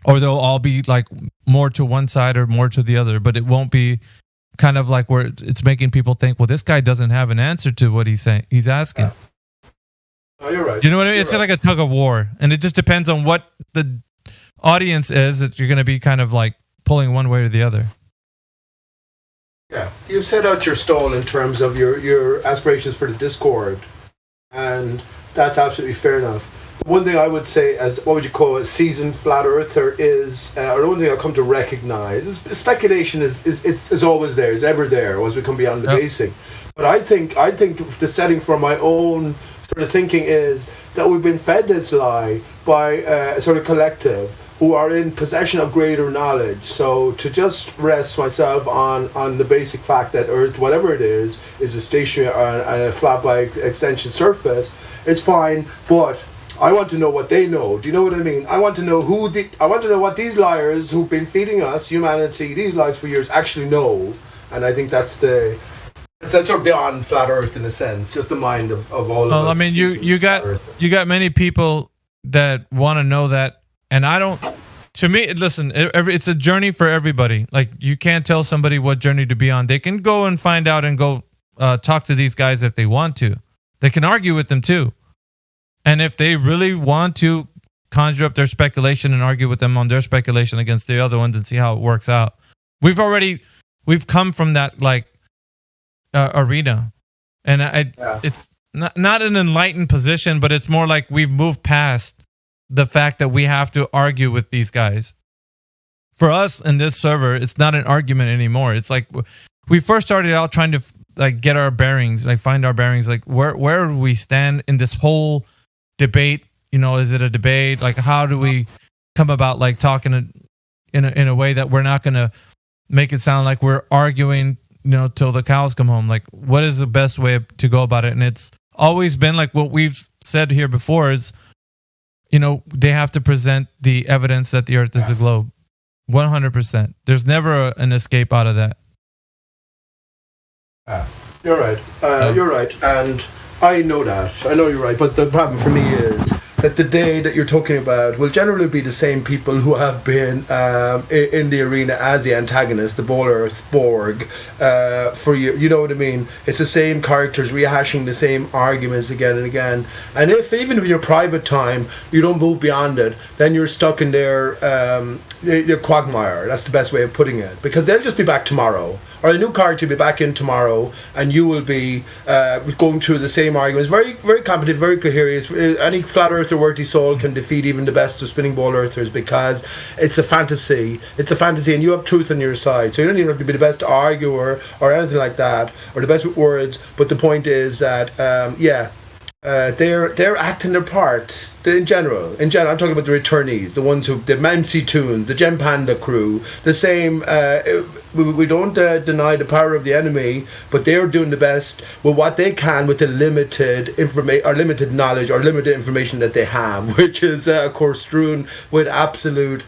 or they'll all be like more to one side or more to the other. But it won't be kind of like where it's making people think, well, this guy doesn't have an answer to what he's saying. He's asking. Yeah. Oh, you're right. You know what I mean? It's like a tug of war, and it just depends on what the audience is that you're going to be kind of like pulling one way or the other. Yeah, you've set out your stall in terms of your aspirations for the Discord, and that's absolutely fair enough. One thing I would say, as what would you call a seasoned flat earther, is, or the one thing I've come to recognize is speculation is always there, is ever there once we come beyond the basics. But I think the setting for my own sort of thinking is that we've been fed this lie by a sort of collective who are in possession of greater knowledge. So to just rest myself on the basic fact that Earth, whatever it is a stationary and a flat by extension surface, is fine. But I want to know what they know. Do you know what I mean? I want to know what these liars who've been feeding us, humanity, these lies for years actually know. And I think that's sort of beyond flat Earth in a sense, just the mind of all of us. Well, I mean, you got many people that want to know that, and I don't. To me, listen, it's a journey for everybody. Like, you can't tell somebody what journey to be on. They can go and find out and go talk to these guys if they want to. They can argue with them too. And if they really want to conjure up their speculation and argue with them on their speculation against the other ones and see how it works out. We've come from that arena. And it's not an enlightened position, but it's more like we've moved past the fact that we have to argue with these guys. For us in this server, it's not an argument anymore. It's like we first started out trying to get our bearings, find our bearings, where do we stand in this whole debate? Is it a debate? How do we come about talking in a way that we're not going to make it sound like we're arguing, till the cows come home? What is the best way to go about it? And it's always been what we've said here before is, they have to present the evidence that the Earth is a globe. 100%. There's never an escape out of that. You're right. You're right. And I know that. I know you're right. But the problem for me is that the day that you're talking about will generally be the same people who have been in the arena as the antagonist, the Earth Borg, for you. You know what I mean? It's the same characters rehashing the same arguments again and again. And even if in your private time you don't move beyond it, then you're stuck in their quagmire. That's the best way of putting it. Because they'll just be back tomorrow. Or a new character will be back in tomorrow, and you will be going through the same arguments. Very, very competent, very coherent. Any flat earther worthy soul can defeat even the best of spinning ball earthers because it's a fantasy. It's a fantasy, and you have truth on your side. So you don't even have to be the best arguer or anything like that, or the best with words. But the point is that, they're acting their part. In general, I'm talking about the returnees, the ones the MC Toons, the Gem Panda crew, the same. We don't deny the power of the enemy, but they're doing the best with what they can with the limited information or limited knowledge or limited information that they have, which is of course strewn with absolute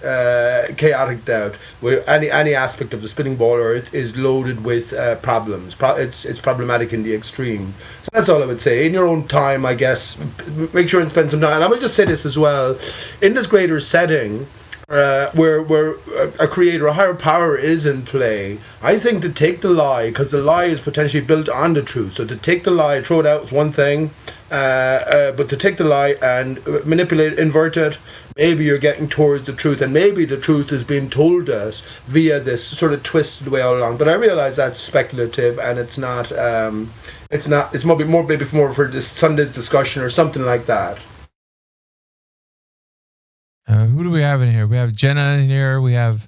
chaotic doubt. Where any aspect of the spinning ball Earth is loaded with problems. It's problematic in the extreme. So that's all I would say. In your own time, I guess, make sure and spend some time. And I would just say this as well, in this greater setting where a creator, a higher power is in play, I think to take the lie, because the lie is potentially built on the truth, so to take the lie, throw it out is one thing, but to take the lie and manipulate it, invert it, maybe you're getting towards the truth, and maybe the truth is being told us via this sort of twisted way all along. But I realize that's speculative, and it's not. It's more maybe more for this Sunday's discussion or something like that. Who do we have in here? We have Jenna in here. We have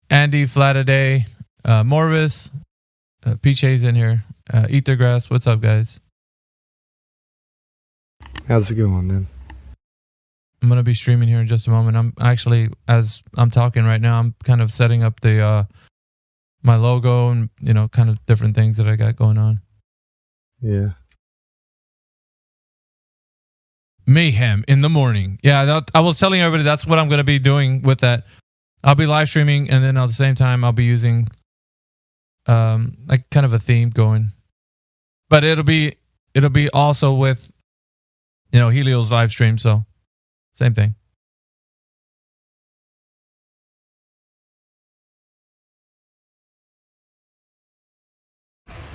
Andy Flataday, Morvis, Peach's in here. Ethergrass, what's up, guys? How's it going, man? I'm gonna be streaming here in just a moment. I'm actually, as I'm talking right now, I'm kind of setting up the my logo and kind of different things that I got going on. Yeah. Mayhem in the morning. Yeah, I was telling everybody that's what I'm going to be doing with that. I'll be live streaming, and then at the same time I'll be using kind of a theme going. But it'll be also with Helio's live stream, so same thing.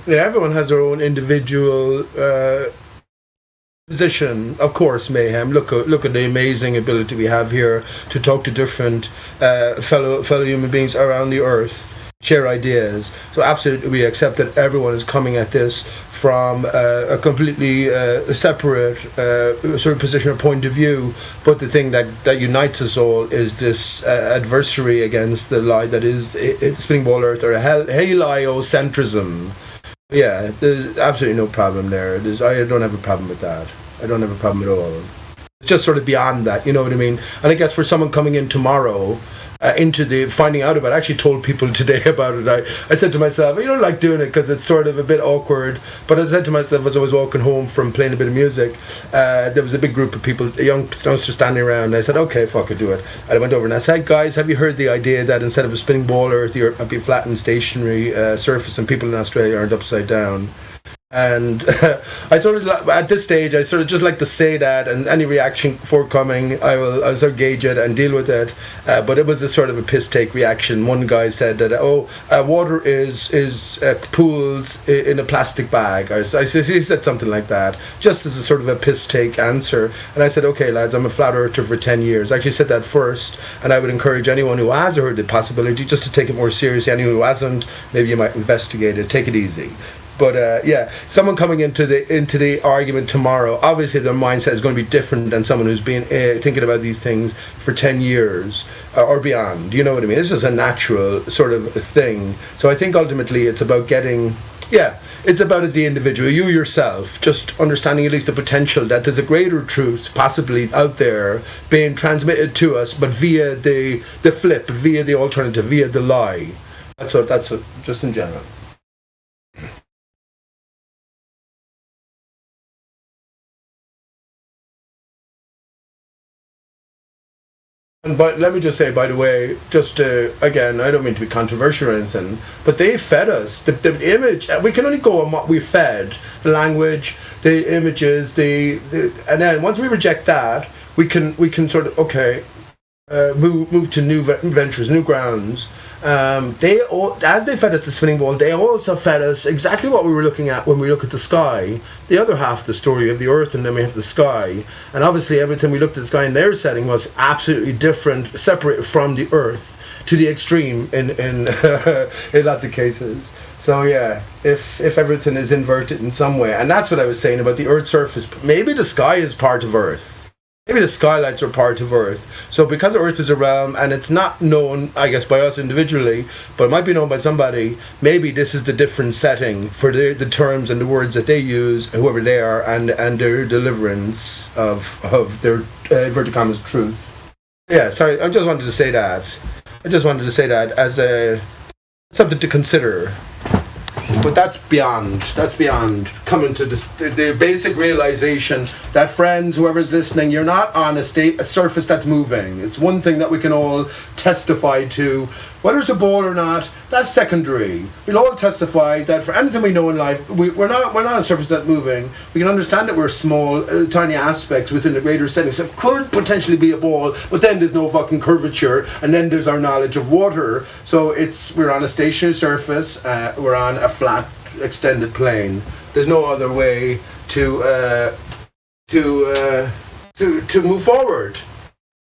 Yeah, everyone has their own individual position, of course. Mayhem. Look at the amazing ability we have here to talk to different fellow human beings around the Earth, share ideas. So absolutely, we accept that everyone is coming at this from a completely separate sort of position or point of view. But the thing that unites us all is this adversary against the lie that is spinning ball Earth, or heliocentrism. Yeah, there's absolutely no problem there. I don't have a problem with that. I don't have a problem at all. It's just sort of beyond that, you know what I mean? And I guess for someone coming in tomorrow, into the finding out about it, I actually told people today about it. I said to myself, you don't like doing it because it's sort of a bit awkward. But I said to myself as I was walking home from playing a bit of music, there was a big group of people, youngsters standing around. And I said, okay, fuck it, do it. And I went over and I said, guys, have you heard the idea that instead of a spinning ball Earth, the Earth might be a flattened stationary surface and people in Australia aren't upside down? And I sort of, at this stage, I sort of just like to say that, and any reaction forthcoming, I'll sort of gauge it and deal with it. But it was a sort of a piss take reaction. One guy said that, water is pools in a plastic bag. He said something like that, just as a sort of a piss take answer. And I said, okay, lads, I'm a flat earther for 10 years. I actually said that first, and I would encourage anyone who has heard the possibility just to take it more seriously. Anyone who hasn't, maybe you might investigate it. Take it easy. But someone coming into the argument tomorrow, obviously their mindset is going to be different than someone who's been thinking about these things for 10 years or beyond. You know what I mean? It's just a natural sort of a thing. So I think ultimately it's about it's about as the individual, you yourself, just understanding at least the potential that there's a greater truth possibly out there being transmitted to us, but via the flip, via the alternative, via the lie. That's what, just in general. But let me just say, by the way, just again, I don't mean to be controversial or anything, but they fed us the image. We can only go on what we fed: the language, the images, and then once we reject that, we can sort of move to new ventures, new grounds. As they fed us the spinning ball, they also fed us exactly what we were looking at when we look at the sky. The other half of the story of the Earth, and then we have the sky. And obviously everything we looked at the sky in their setting was absolutely different, separate from the Earth to the extreme in in lots of cases. So yeah, if everything is inverted in some way, and that's what I was saying about the Earth's surface, maybe the sky is part of Earth. Maybe the skylights are part of Earth. So because Earth is a realm, and it's not known, I guess, by us individually, but it might be known by somebody, maybe this is the different setting for the terms and the words that they use, whoever they are, and their deliverance of their, inverted commas, truth. Yeah, sorry, I just wanted to say that. I just wanted to say that as something to consider. But that's beyond coming to the basic realization that, friends, whoever's listening, you're not on a surface that's moving. It's one thing that we can all testify to. Whether it's a ball or not, that's secondary. We'll all testify that for anything we know in life, we're not a surface that's moving. We can understand that we're small, tiny aspects within the greater setting. So it could potentially be a ball, but then there's no fucking curvature, and then there's our knowledge of water. So we're on a stationary surface, we're on a flat, extended plane. There's no other way to move forward.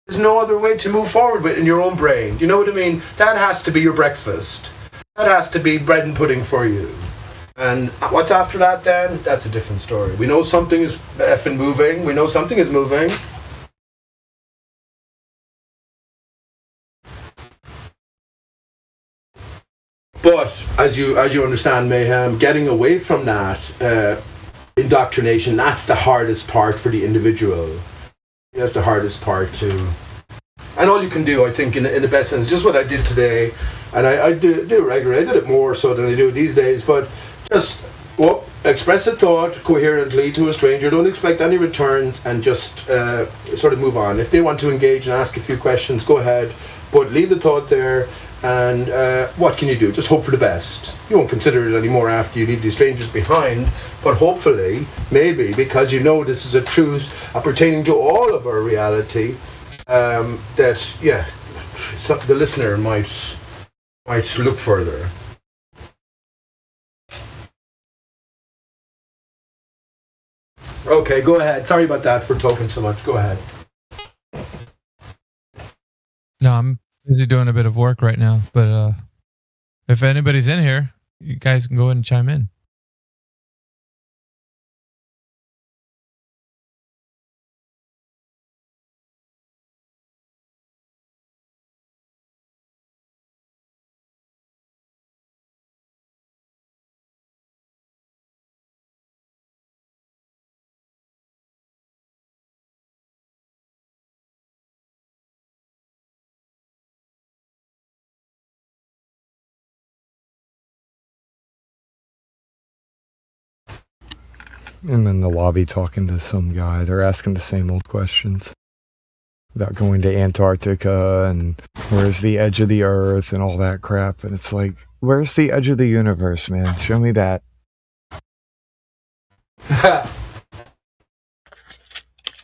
There's no other way to move forward but in your own brain. You know what I mean? That has to be your breakfast. That has to be bread and pudding for you. And what's after that then? That's a different story. We know something is effing moving. We know something is moving. But as you understand, Mayhem, getting away from that indoctrination, that's the hardest part for the individual. That's the hardest part too. And all you can do, I think, in the best sense, just what I did today, and I do it regularly. I did it more so than I do these days, but just express a thought coherently to a stranger. Don't expect any returns, and just sort of move on. If they want to engage and ask a few questions, go ahead, but leave the thought there. And what can you do? Just hope for the best. You won't consider it anymore after you leave these strangers behind, but hopefully, maybe, because you know this is a truth pertaining to all of our reality, that the listener might look further. Okay, go ahead. Sorry about that for talking so much. Go ahead. No, I'm busy doing a bit of work right now, but if anybody's in here, you guys can go ahead and chime in. I'm in the lobby talking to some guy. They're asking the same old questions about going to Antarctica and where's the edge of the Earth and all that crap. And it's like, where's the edge of the universe, man? Show me that.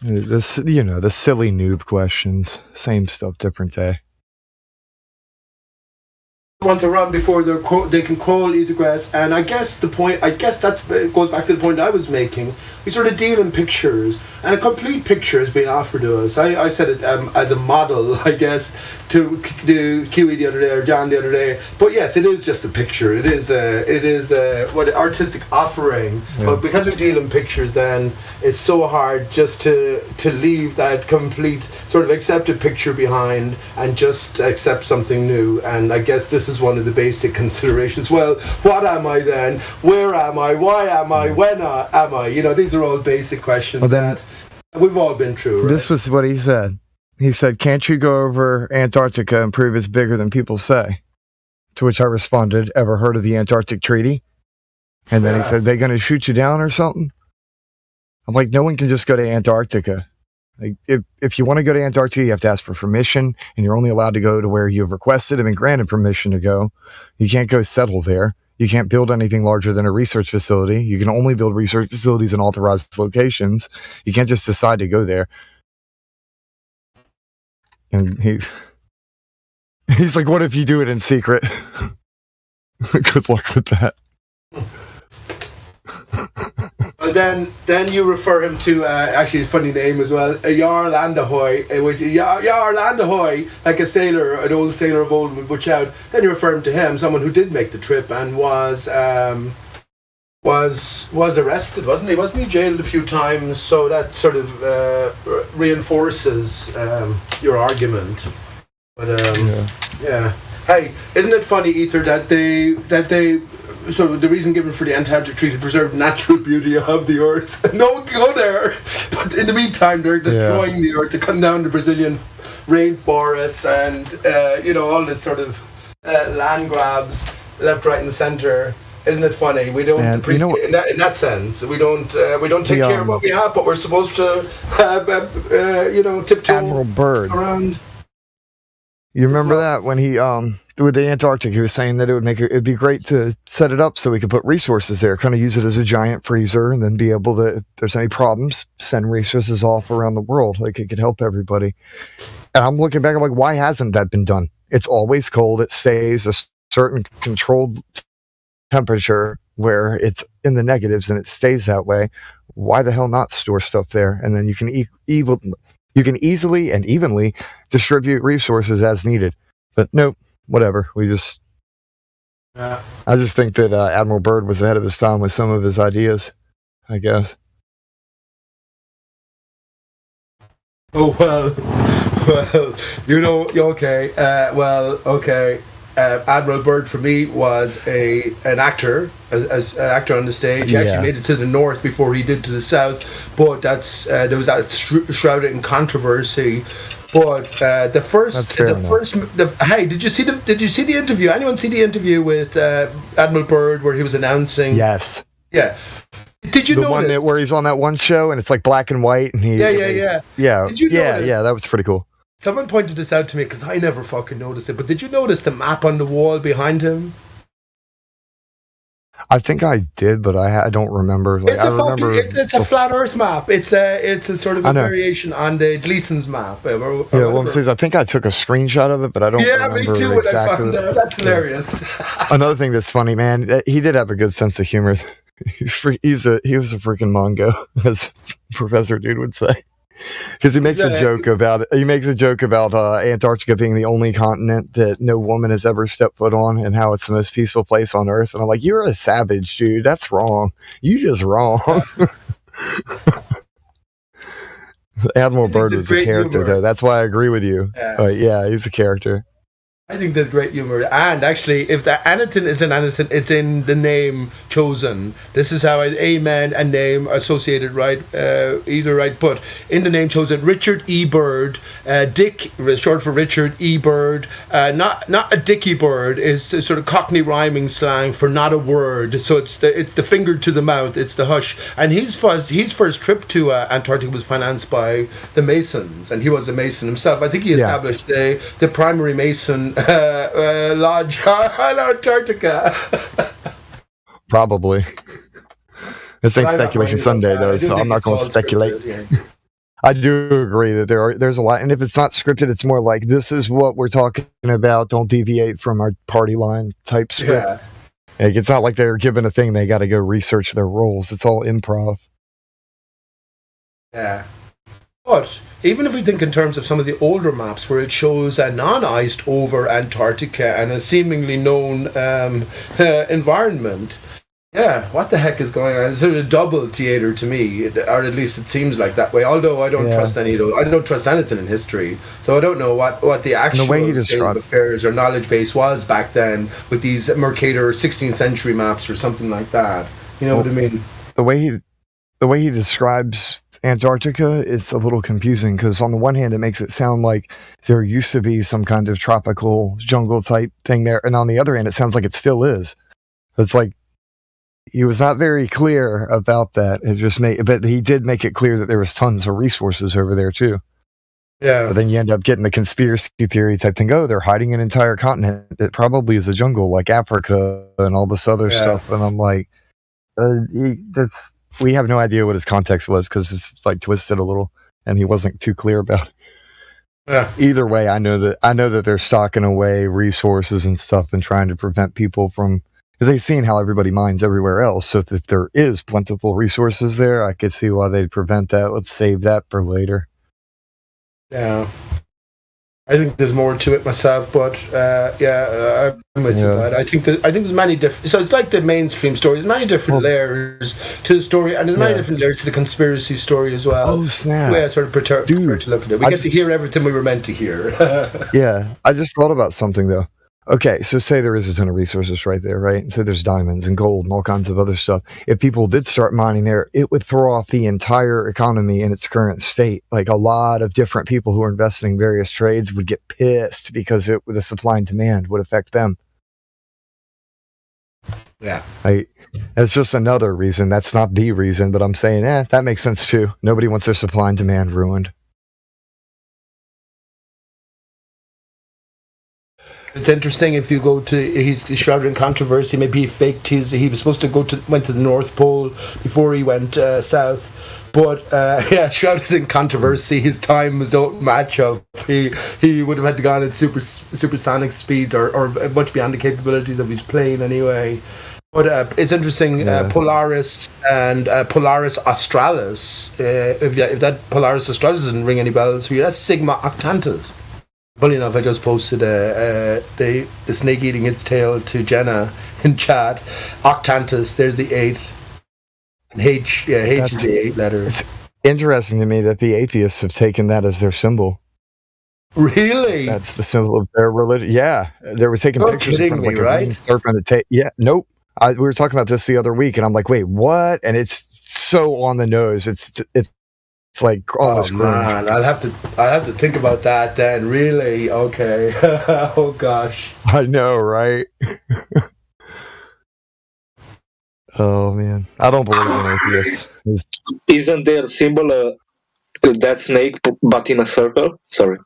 This, the silly noob questions. Same stuff, different day. Want to run before they can crawl, egress, and I guess that goes back to the point I was making. We sort of deal in pictures, and a complete picture is being offered to us. I said it as a model, I guess, to QE the other day, or John the other day. But yes, it is just a picture. It is what artistic offering. Yeah. But because we deal in pictures, then it's so hard just to leave that complete sort of accepted picture behind and just accept something new. And I guess this is one of the basic considerations. Well, what am I then? Where am I? Why am I? When am I? These are all basic questions that we've all been through, right? This was what he said. He said, can't you go over Antarctica and prove it's bigger than people say? To which I responded, ever heard of the Antarctic Treaty? And then he said, they going to shoot you down or something? I'm like, no one can just go to Antarctica. Like, if you want to go to Antarctica, you have to ask for permission, and you're only allowed to go to where you've requested and been granted permission to go. You can't go settle there. You can't build anything larger than a research facility. You can only build research facilities in authorized locations. You can't just decide to go there. And he's like, what if you do it in secret? Good luck with that. Then you refer him to actually a funny name as well, Jarl Andahoy, which Jarl Andahoy, like a sailor, an old sailor of old would shout. Then you refer him to him, someone who did make the trip and was arrested, wasn't he? Wasn't he jailed a few times? So that sort of reinforces your argument. But yeah. Hey, isn't it funny, Ether, that they so the reason given for the Antarctic Treaty to preserve natural beauty of the Earth. No one can go there. But in the meantime, they're destroying the Earth. They're cutting down the Brazilian rainforests and all this sort of land grabs left, right, and centre. Isn't it funny? We don't appreciate in that sense. We don't take care of what we have, but we're supposed to tiptoe Admiral Byrd around. You remember that when he with the Antarctic, he was saying that it'd be great to set it up so we could put resources there, kind of use it as a giant freezer, and then be able to, if there's any problems, send resources off around the world. Like it could help everybody. And I'm looking back, I'm like, why hasn't that been done? It's always cold. It stays a certain controlled temperature where it's in the negatives and it stays that way. Why the hell not store stuff there? And then you can you can easily and evenly distribute resources as needed. But nope, whatever. I just think that Admiral Byrd was ahead of his time with some of his ideas, I guess. Oh, well, okay. Okay. Admiral Byrd for me was an actor, as an actor on the stage. He actually made it to the north before he did to the south, but there was that shrouded in controversy. But hey, did you see the interview? Anyone see the interview with Admiral Byrd where he was announcing? Yes. Yeah. Did you notice? The one where he's on that one show and it's like black and white and Yeah. Did you notice? Yeah, that was pretty cool. Someone pointed this out to me because I never fucking noticed it. But did you notice the map on the wall behind him? I think I did, but I don't remember. Like, it's a flat Earth map. It's a sort of a variation on the Gleason's map. I think I took a scrowshot of it, but I don't remember me too. When I found out, that's hilarious. Another thing that's funny, man, he did have a good sense of humor. He was a freaking Mongo, as Professor Dude would say. Because he makes a joke about it. He makes a joke about Antarctica being the only continent that no woman has ever stepped foot on, and how it's the most peaceful place on Earth. And I'm like, you're a savage, dude. That's wrong. You just wrong. Admiral Byrd was a character, though. That's why I agree with you. Yeah, he's a character. I think there's great humor, and actually, if the anything is an innocent, it's in the name chosen. This is how amen and name are associated, right? Either right, but in the name chosen, Richard E. Bird, Dick, short for Richard E. Bird, not a Dickie Bird, is sort of Cockney rhyming slang for not a word. So it's the finger to the mouth, it's the hush. And his first trip to Antarctica was financed by the Masons, and he was a Mason himself. I think he established the primary Mason lodge on Antarctica. Probably. This ain't Speculation Sunday, though, so I'm not going to speculate. Scripted, yeah. I do agree that there's a lot, and if it's not scripted, it's more like, this is what we're talking about, don't deviate from our party line type script. Yeah. Like, it's not like they're given a thing, they got to go research their roles. It's all improv. Yeah. But even if we think in terms of some of the older maps where it shows a non-iced over Antarctica and a seemingly known environment, yeah, what the heck is going on? It's sort of a double theater to me, or at least it seems like that way. Although I don't trust any of those. I don't trust anything in history, so I don't know what the actual state of affairs or knowledge base was back then with these Mercator 16th century maps or something like that. You know what I mean? The way he describes Antarctica, it's a little confusing because on the one hand it makes it sound like there used to be some kind of tropical jungle type thing there, and on the other hand it sounds like it still is. It's like he was not very clear about that. But he did make it clear that there was tons of resources over there too. Yeah. But then you end up getting the conspiracy theory type thing. Oh, they're hiding an entire continent that probably is a jungle like Africa and all this other stuff. And I'm like, we have no idea what his context was because it's like twisted a little, and he wasn't too clear about it. Yeah. Either way, I know that they're stocking away resources and stuff and trying to prevent people from. They've seen how everybody mines everywhere else, so if there is plentiful resources there, I could see why they'd prevent that. Let's save that for later. Yeah. I think there's more to it myself, but I'm with you. But I think there's many different. So it's like the mainstream story. There's many different layers to the story, and there's many different layers to the conspiracy story as well. Oh snap! The way I sort of prefer to look at it. We get to hear everything we were meant to hear. Yeah, I just thought about something though. Okay, so say there is a ton of resources right there, right? So there's diamonds and gold and all kinds of other stuff. If people did start mining there, it would throw off the entire economy in its current state. Like a lot of different people who are investing in various trades would get pissed because the supply and demand would affect them. Yeah. That's just another reason. That's not the reason, but I'm saying, that makes sense too. Nobody wants their supply and demand ruined. It's interesting if you go to, he's shrouded in controversy. Maybe he faked he was supposed to went to the North Pole before he went south. But shrouded in controversy. His time was don't match up. He would have had to go on at supersonic speeds or much beyond the capabilities of his plane anyway. But it's interesting, Polaris and Polaris Australis. If that Polaris Australis doesn't ring any bells for you, that's Sigma Octantis. Funny enough, I just posted the snake eating its tail to Jenna in chat. Octantis, there's the 8. And H is the 8 letter. It's interesting to me that the atheists have taken that as their symbol. Really? That's the symbol of their religion. Yeah, they were taking pictures in front of like a green serpent. Yeah, nope. We were talking about this the other week, and I'm like, wait, what? And it's so on the nose. It's like almost man, I'll have to think about that then. Really? Okay. Oh gosh. I know, right? Oh man, I don't believe in atheists. Isn't there a symbol that snake but in a circle? Sorry.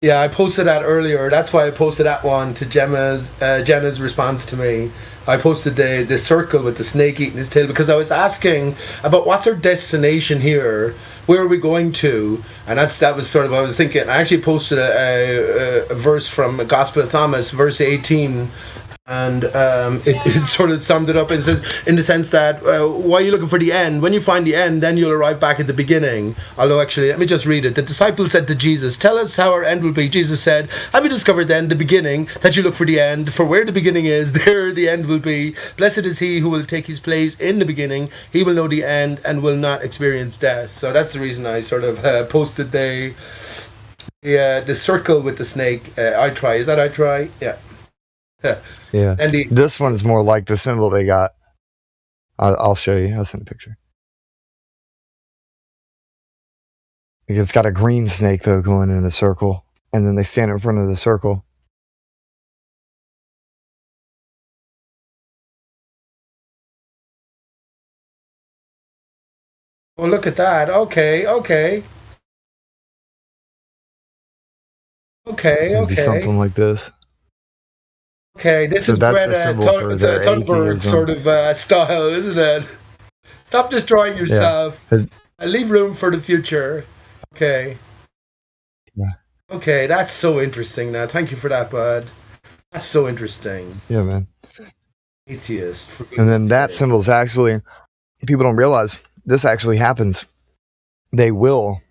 Yeah, I posted that earlier. That's why I posted that one to Jenna's response to me. I posted the circle with the snake eating his tail because I was asking about what's our destination here. Where are we going to? And that was sort of, I was thinking, I actually posted a verse from the Gospel of Thomas, verse 18, and it sort of summed it up. It says, in the sense that, why are you looking for the end? When you find the end, then you'll arrive back at the beginning. Although, actually, let me just read it. The disciples said to Jesus, tell us how our end will be. Jesus said, have you discovered then the beginning, that you look for the end? For where the beginning is, there the end will be. Blessed is he who will take his place in the beginning. He will know the end and will not experience death. So that's the reason I sort of posted the the circle with the snake. I try. Is that I try? Yeah. Yeah. And This one's more like the symbol they got. I'll show you. I'll send a picture. It's got a green snake though going in a circle, and then they stand in front of the circle. Oh, look at that. Okay. Maybe something like this. Okay, this So is that's Greta the symbol for their Thunberg atheism. sort of style, isn't it? Stop destroying yourself. Yeah. And leave room for the future. Okay. Yeah. Okay, that's so interesting now. Thank you for that, bud. That's so interesting. Yeah, man. Atheist. And then that symbol's actually, people don't realize this actually happens. They will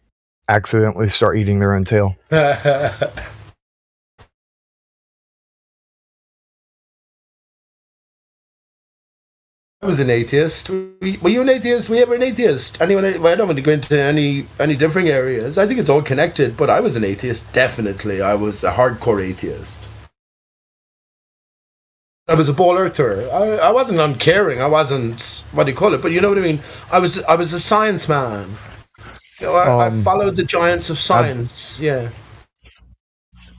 accidentally start eating their own tail. I was an atheist. Were you an atheist? Were you ever an atheist? Anyone? Well, I don't want to go into any differing areas. I think it's all connected, but I was an atheist, definitely. I was a hardcore atheist. I was a ball earther. I wasn't uncaring. I wasn't, what do you call it? But you know what I mean? I was a science man. You know, I followed the giants of science. Yeah.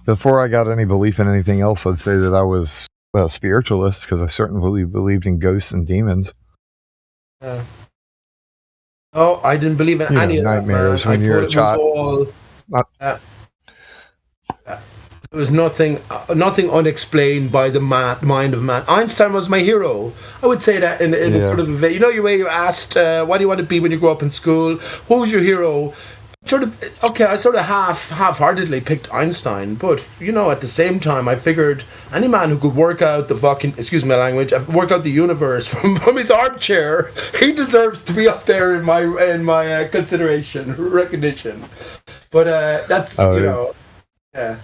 Before I got any belief in anything else, I'd say that I was a spiritualist, because I certainly believed in ghosts and demons. Oh, I didn't believe in any of that, nightmares man. when you were a child. There was nothing unexplained by the mind of man. Einstein was my hero. I would say that in a sort of a, you know, your way you asked, what do you want to be when you grow up in school? Who was your hero? I sort of half-heartedly picked Einstein, but you know, at the same time, I figured any man who could work out the fucking, excuse my language, work out the universe from his armchair, he deserves to be up there in my consideration, recognition. But that's yeah.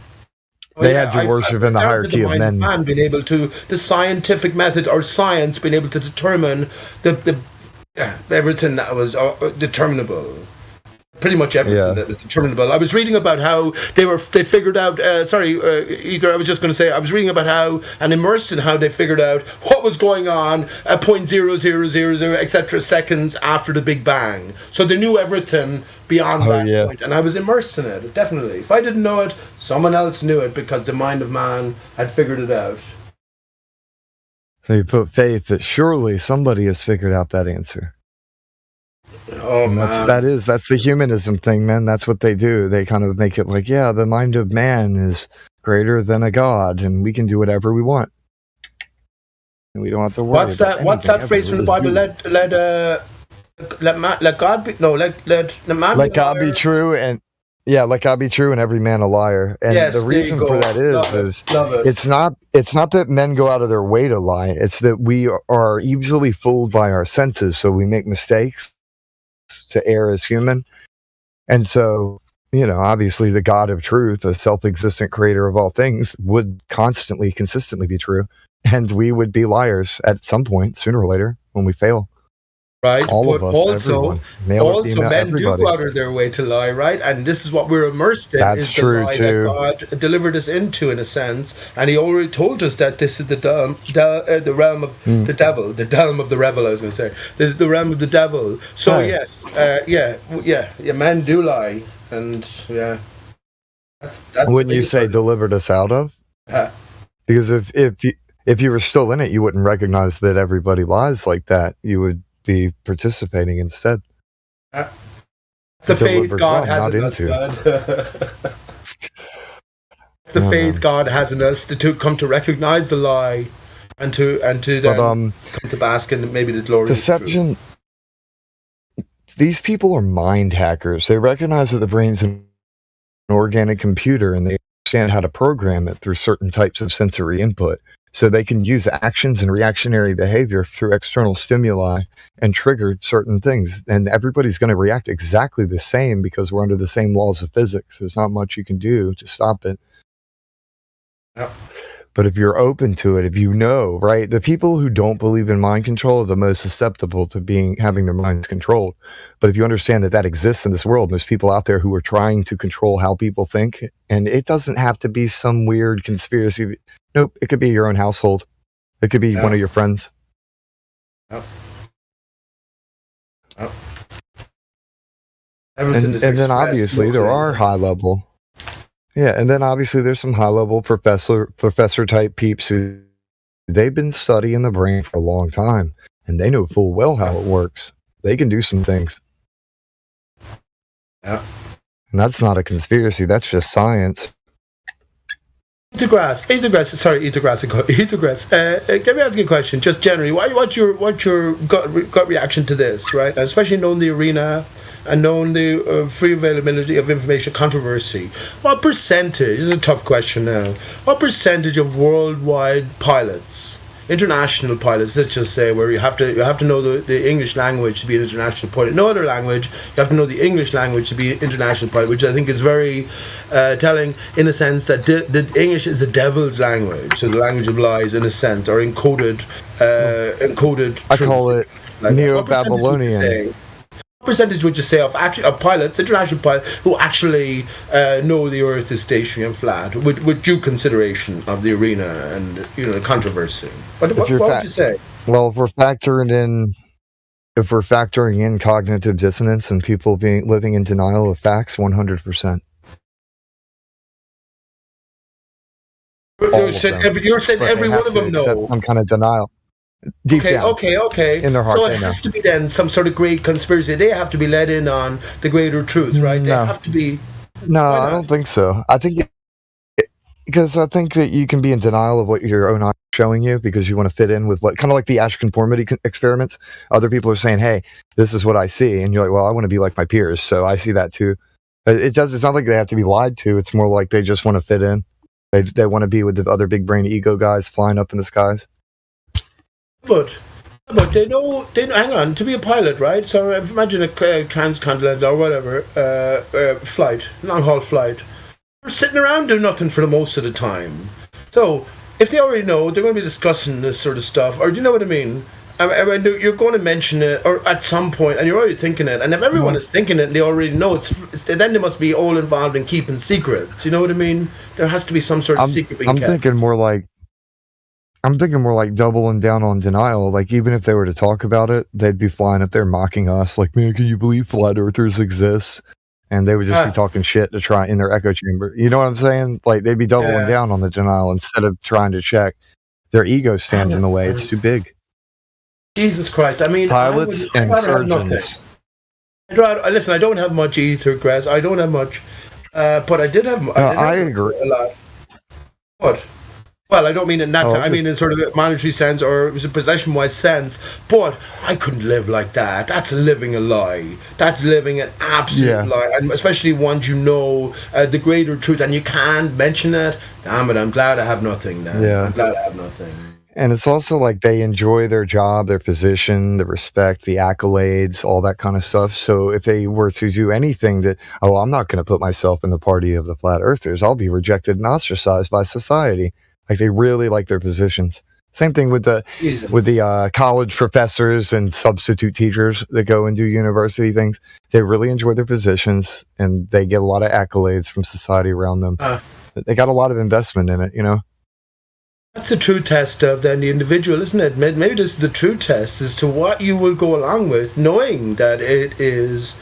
They had you worship in the hierarchy of men. Man being able to, the scientific method or science being able to determine the everything that was determinable. Pretty much everything that was determinable. I was reading about how they figured out. I was just going to say I was reading about how and immersed in how they figured out what was going on at 0.0000 etc. seconds after the Big Bang. So they knew everything beyond that point, and I was immersed in it. Definitely, if I didn't know it, someone else knew it because the mind of man had figured it out. So you put faith that surely somebody has figured out that answer. Oh, man. That's the humanism thing, man. That's what they do. They kind of make it like, yeah, the mind of man is greater than a god, and we can do whatever we want, and we don't have to worry. What's that phrase from the Bible? Let God be let God be true, and let God be true, and every man a liar. And yes, the reason for that is it's not that men go out of their way to lie. It's that we are easily fooled by our senses, so we make mistakes to err as human. And so, you know, obviously the God of truth, the self-existent creator of all things, would consistently be true, and we would be liars at some point, sooner or later, when we fail. Right, all but of us, also female, men everybody. do go out of their way to lie, right? And this is what we're immersed in. That's is true, the lie too. that God delivered us into, in a sense. And He already told us that this is the realm of the devil, the realm of the rebel. I was going to say the realm of the devil. So yes, men do lie, and that's Wouldn't you say delivered us out of? Because if you were still in it, you wouldn't recognize that everybody lies like that. You would be participating instead. The faith God has in us, God. The faith God has in us to come to recognize the lie and to then come to bask in maybe the glory. Deception. These people are mind hackers. They recognize that the brain's an organic computer, and they understand how to program it through certain types of sensory input. So they can use actions and reactionary behavior through external stimuli and trigger certain things. And everybody's going to react exactly the same because we're under the same laws of physics. There's not much you can do to stop it. Yep. But if you're open to it, if you know, right, the people who don't believe in mind control are the most susceptible to having their minds controlled. But if you understand that that exists in this world, there's people out there who are trying to control how people think, and it doesn't have to be some weird conspiracy. Nope, it could be your own household. It could be one of your friends. And then obviously there are high level. Yeah, and then obviously there's some high level professor type peeps who they've been studying the brain for a long time, and they know full well how it works. They can do some things. Yeah. And that's not a conspiracy, that's just science. Eatogress. Let me ask you a question, just generally. What's your gut reaction to this, right? Especially knowing the arena and knowing the free availability of information controversy. What percentage, this is a tough question now, what percentage of worldwide pilots, international pilots, let's just say, where you have to know the English language to be an international pilot, no other language, you have to know the English language to be an international pilot, which I think is very telling in a sense that the English is the devil's language, so the language of lies in a sense, or encoded I call it Neo-Babylonian. What percentage would you say of pilots, international pilots, who actually know the Earth is stationary and flat, with due consideration of the arena and the controversy? What would you say? Well, if we're factoring in cognitive dissonance and people living in denial of facts, 100%. You're saying every one of them know. Some kind of denial. Deep down. Okay. In their heart, so it has to be then some sort of great conspiracy. They have to be let in on the greater truth, right? They have to be. No, I don't think so. I think because I think that you can be in denial of what your own eyes are showing you because you want to fit in with what, kind of like the Asch conformity experiments. Other people are saying, "Hey, this is what I see," and you're like, "Well, I want to be like my peers, so I see that too." It's not like they have to be lied to. It's more like they just want to fit in. They want to be with the other big brain ego guys flying up in the skies. But they know. Hang on, to be a pilot, right? So imagine a transcontinental or whatever flight, long haul flight. They're sitting around doing nothing for the most of the time. So if they already know, they're going to be discussing this sort of stuff, or do you know what I mean? I mean, you're going to mention it, or at some point, and you're already thinking it. And if everyone is thinking it, and they already know then they must be all involved in keeping secrets. You know what I mean? There has to be some sort of secret being kept. I'm thinking more like doubling down on denial. Like, even if they were to talk about it, they'd be flying up there mocking us. Like, man, can you believe flat earthers exist? And they would just be talking shit to try in their echo chamber. You know what I'm saying? Like, they'd be doubling down on the denial instead of trying to check. Their ego stands in the way. It's too big. Jesus Christ. I mean, pilots and surgeons. Listen, I don't have much either, Graz. I don't have much. But I did have... I agree. A lot. What? Well, I don't mean in that sense. I mean in sort of a monetary sense or possession-wise sense. But I couldn't live like that. That's living a lie. That's living an absolute lie. And especially once you know the greater truth and you can't mention it. Damn it, I'm glad I have nothing now. Yeah. I'm glad I have nothing. And it's also like they enjoy their job, their position, the respect, the accolades, all that kind of stuff. So if they were to do anything that, I'm not going to put myself in the party of the flat earthers, I'll be rejected and ostracized by society. Like, they really like their positions. Same thing with the college professors and substitute teachers that go and do university things. They really enjoy their positions and they get a lot of accolades from society around them. They got a lot of investment in it, you know? That's the true test of then the individual, isn't it? Maybe this is the true test as to what you will go along with, knowing that it is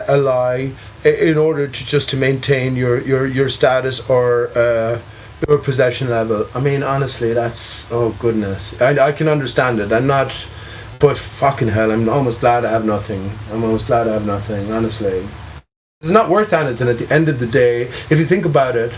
a lie, in order to just to maintain your status or your possession level. I mean, honestly, that's, oh goodness. I can understand it. I'm not, but fucking hell, I'm almost glad I have nothing. Honestly. It's not worth anything at the end of the day. If you think about it,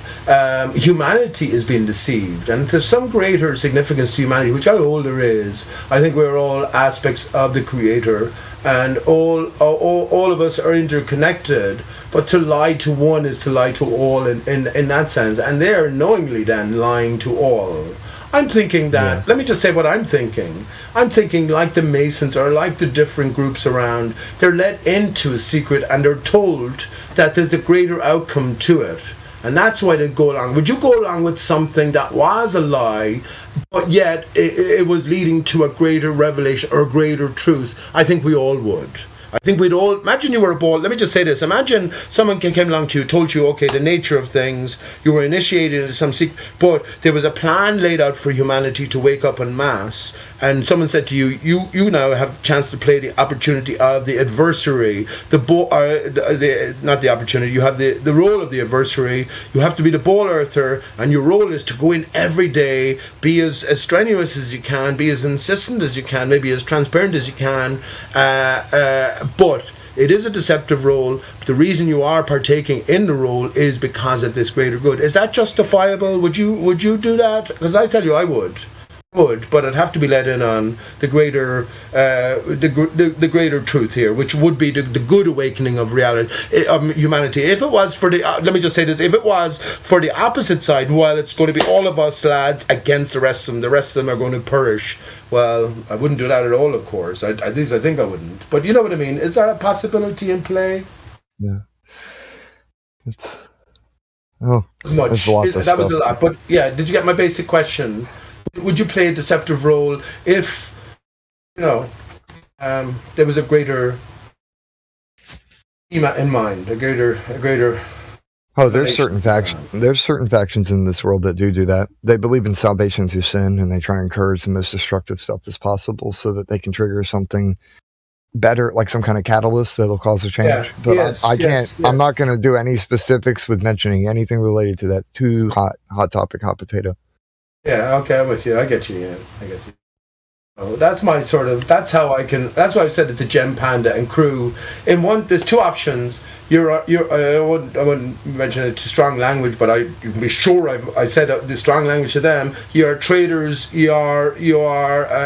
humanity is being deceived, and there's some greater significance to humanity, which I hold there is. I think we're all aspects of the Creator, and all of us are interconnected. But to lie to one is to lie to all in that sense, and they are knowingly then lying to all. I'm thinking that, let me just say what I'm thinking. I'm thinking like the Masons or like the different groups around, they're let into a secret and they're told that there's a greater outcome to it. and that's why they go along. Would you go along with something that was a lie, but yet it was leading to a greater revelation or a greater truth? I think we all would. I think we'd all, imagine you were a ball, let me just say this, imagine someone came along to you, told you, okay, the nature of things, you were initiated into some secret, but there was a plan laid out for humanity to wake up en masse, and someone said to you, you now have a chance to play the opportunity of the adversary, not the opportunity, you have the role of the adversary, you have to be the ball earther, and your role is to go in every day, be as strenuous as you can, be as insistent as you can, maybe as transparent as you can, but it is a deceptive role. The reason you are partaking in the role is because of this greater good. Is that justifiable? Would you do that? Because I tell you, I would, but I'd have to be let in on the greater the greater truth here, which would be the good awakening of reality, humanity. If it was for the let me just say this, if it was for the opposite side, well, it's going to be all of us lads against the rest of them are going to perish. Well, I wouldn't do that at all, of course. At least I think I wouldn't. But you know what I mean? Is there a possibility in play? Yeah. It's much. That was a lot. But yeah, did you get my basic question? Would you play a deceptive role if, there was a greater schema in mind, a greater. Oh, there's certain factions in this world that do that. They believe in salvation through sin, and they try and encourage the most destructive stuff as possible so that they can trigger something better, like some kind of catalyst that'll cause a change. Yeah, but yes, I can't. I'm not going to do any specifics with mentioning anything related to that. Too hot topic, hot potato. Yeah, okay, I'm with you. I get you. Yeah, I get you. So that's my that's how I can. That's why I've said it to Gem Panda and crew. There's two options. I wouldn't mention it to strong language, but you can be sure I said the strong language to them. You are traitors. You are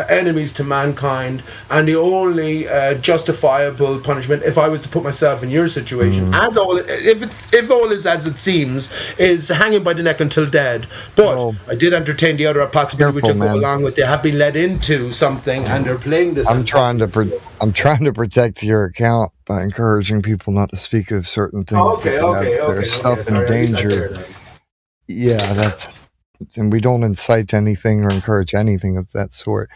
enemies to mankind, and the only justifiable punishment, if I was to put myself in your situation, if all is as it seems, is hanging by the neck until dead. But I did entertain the other possibility, which I go along with. They have been led into something, and they're playing this. I'm trying to protect your account by encouraging people not to speak of certain things. There's stuff in danger. Yeah, and we don't incite anything or encourage anything of that sort.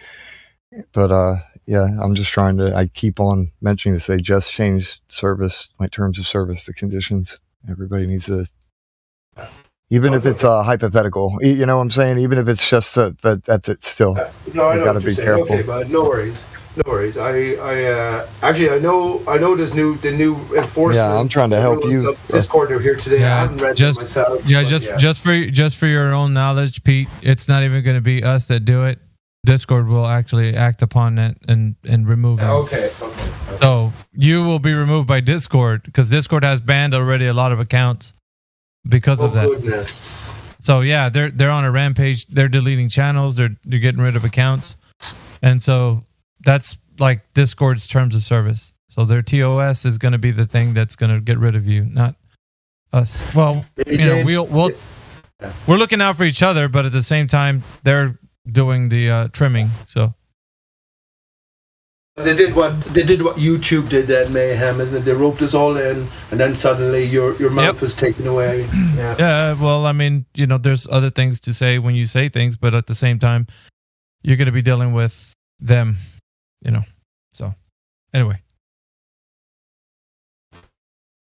But I'm just trying to. I keep on mentioning this. They just changed service, like terms of service, the conditions. Everybody needs to. Even if it's hypothetical, you know what I'm saying? Even if it's just that's it still. No, I know. You gotta be careful. Okay, but no worries. No worries. I know there's the new enforcement. Yeah, I'm trying to help you. Discord are here today. I haven't read it myself. Yeah, just for your own knowledge, Pete. It's not even going to be us that do it. Discord will actually act upon it and remove it. Okay. So you will be removed by Discord because Discord has banned already a lot of accounts because of that. Goodness. So yeah, they're on a rampage. They're deleting channels. They're getting rid of accounts, and so. That's like Discord's terms of service. So their TOS is going to be the thing that's going to get rid of you, not us. Well, we're looking out for each other, but at the same time, they're doing the trimming. So they did what YouTube did at Mayhem, isn't it? They roped us all in, and then suddenly your mouth was taken away. Yeah. Yeah. Well, I mean, there's other things to say when you say things, but at the same time, you're going to be dealing with them. So anyway.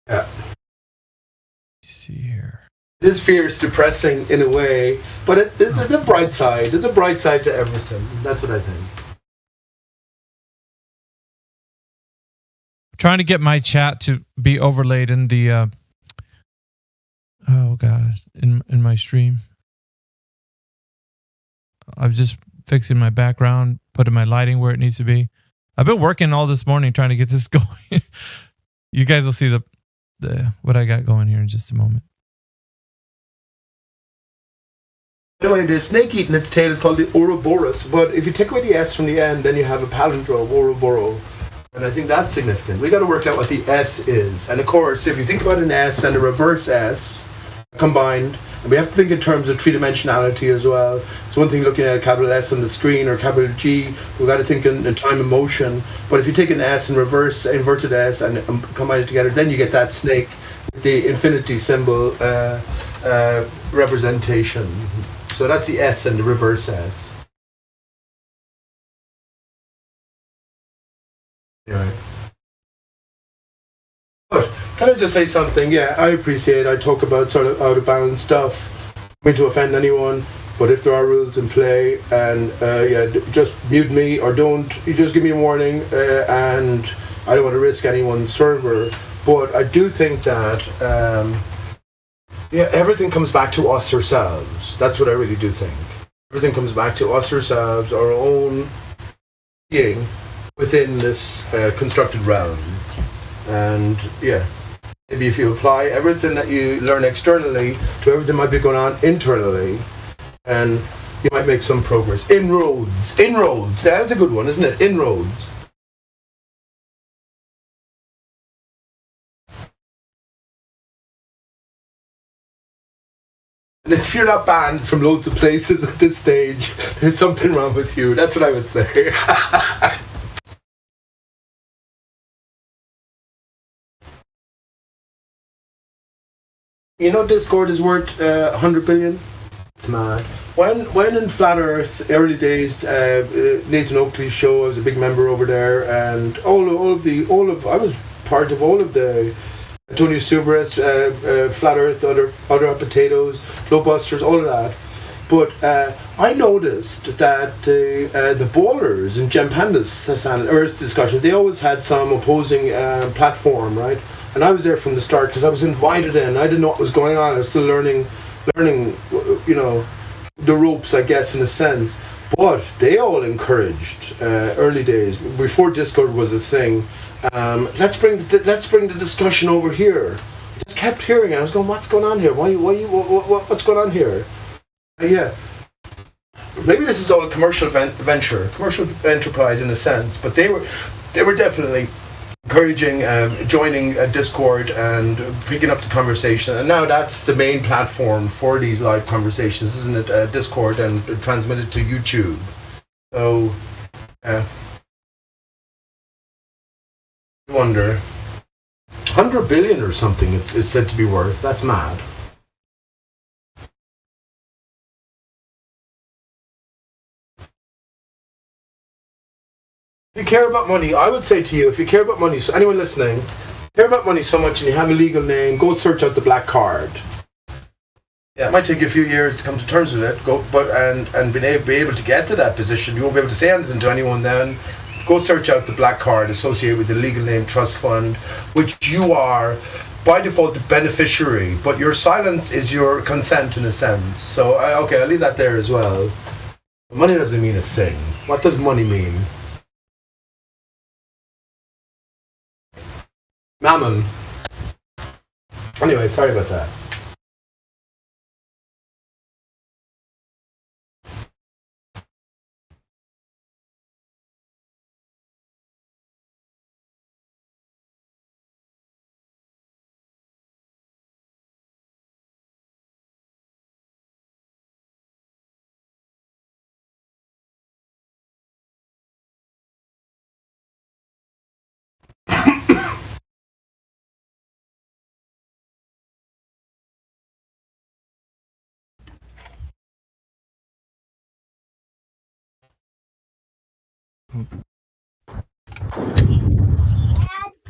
Yeah. Let's see here. It is fierce, depressing in a way, but there's a bright side. There's a bright side to everything. That's what I think. Trying to get my chat to be overlaid in the in my stream. I've just fixing my background, putting my lighting where it needs to be. I've been working all this morning trying to get this going. You guys will see the what I got going here in just a moment. Anyway, the snake eating its tail is called the Ouroboros, but if you take away the S from the end, then you have a palindrome, Ouroboro. And I think that's significant. We got to work out what the S is. And of course, if you think about an S and a reverse S combined, and we have to think in terms of three-dimensionality as well. It's one thing looking at a capital S on the screen or capital G. We've got to think in time and motion. But if you take an S and reverse inverted S and combine it together, then you get that snake with the infinity symbol representation. So that's the S and the reverse S. Anyway. But can I just say something? Yeah, I appreciate. I talk about sort of out of bounds stuff. I don't mean to offend anyone, but if there are rules in play, and just mute me or don't. You just give me a warning, and I don't want to risk anyone's server. But I do think that everything comes back to us ourselves. That's what I really do think. Everything comes back to us ourselves, our own being within this constructed realm. And maybe if you apply everything that you learn externally to everything that might be going on internally, and you might make some progress. Inroads. That's a good one, isn't it? Inroads. And if you're not banned from loads of places at this stage, there's something wrong with you. That's what I would say. You know, Discord is worth 100 billion. It's mad. When in Flat Earth, early days, Nathan Oakley's show, I was a big member over there, and I was part of all of the Antonio Subras, Flat Earth, other Hot Potatoes, Glowbusters, all of that. But I noticed that the ballers in Gem Pandas and Earth discussions, they always had some opposing platform, right? And I was there from the start because I was invited in. I didn't know what was going on. I was still learning, the ropes, I guess, in a sense. But they all encouraged early days before Discord was a thing. Let's bring the discussion over here. I just kept hearing it. I was going, what's going on here? What's going on here? Maybe this is all a commercial venture, commercial enterprise in a sense. But they were definitely encouraging joining Discord and picking up the conversation, and now that's the main platform for these live conversations, isn't it? Discord, and transmitted to YouTube. So, I wonder, 100 billion or something. It's said to be worth. That's mad. If you care about money, I would say to you, if you care about money, so anyone listening, care about money so much and you have a legal name, go search out the black card. Yeah, it might take you a few years to come to terms with it, and be able to get to that position. You won't be able to say anything to anyone then. Go search out the black card associated with the legal name trust fund, which you are by default the beneficiary, but your silence is your consent in a sense. So, I'll leave that there as well. Money doesn't mean a thing. What does money mean? Mammon. Anyway, sorry about that.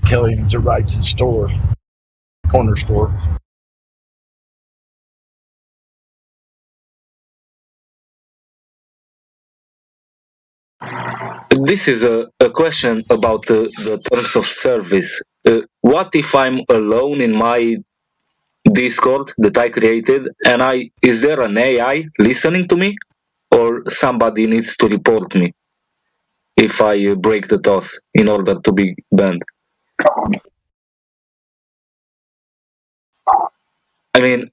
Kelly needs a ride to the store, corner store. This is a question about the terms of service. What if I'm alone in my Discord that I created, and is there an AI listening to me, or somebody needs to report me if I break the toss in order to be banned? I mean,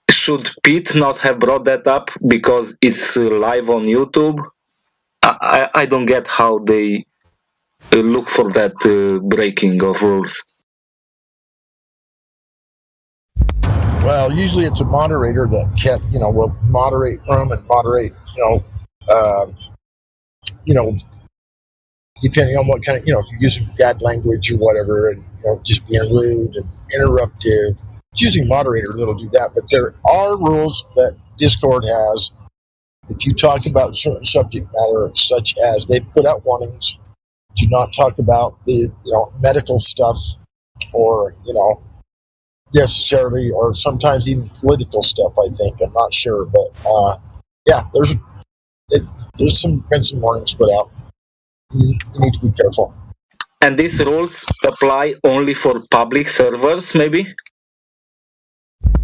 should Pete not have brought that up because it's live on YouTube? I don't get how they look for that breaking of rules. Well, usually it's a moderator that will moderate room and moderate, depending on what kind of, if you're using bad language or whatever, and just being rude and interruptive, It's usually a moderator that'll do that, but there are rules that Discord has. If you talk about certain subject matter, such as they put out warnings, do not talk about the medical stuff, or necessarily, or sometimes even political stuff. I think, I'm not sure, but yeah, there's been some warnings put out. You need to be careful. And these rules apply only for public servers, maybe?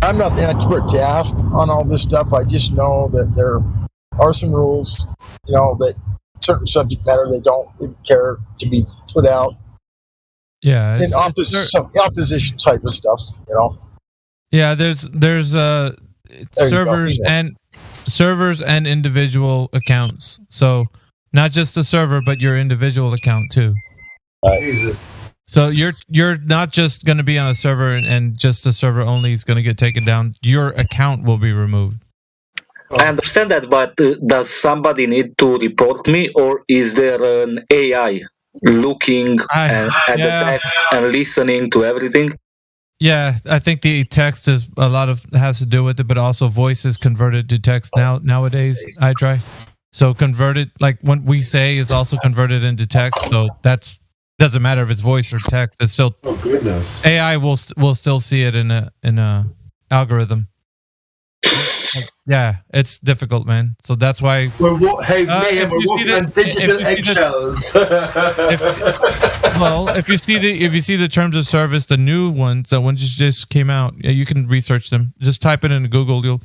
I'm not the expert to ask on all this stuff. I just know that there are some rules, that certain subject matter they don't really care to be put out. Yeah, In opposition type of stuff, Yeah, there's servers and individual accounts. So not just the server, but your individual account too. Jesus. So you're not just going to be on a server and just the server only is going to get taken down. Your account will be removed. I understand that, but does somebody need to report me, or is there an AI looking at the text and listening to everything? Yeah, I think the text has to do with it, but also voice is converted to text nowadays. I try. So converted, like what we say is also converted into text. So that's doesn't matter if it's voice or text. It's still AI will still see it in a algorithm. Yeah, it's difficult, man. So that's why. We're walking on digital eggshells. If you see the terms of service, the new ones, the ones just came out, yeah, you can research them. Just type it into Google.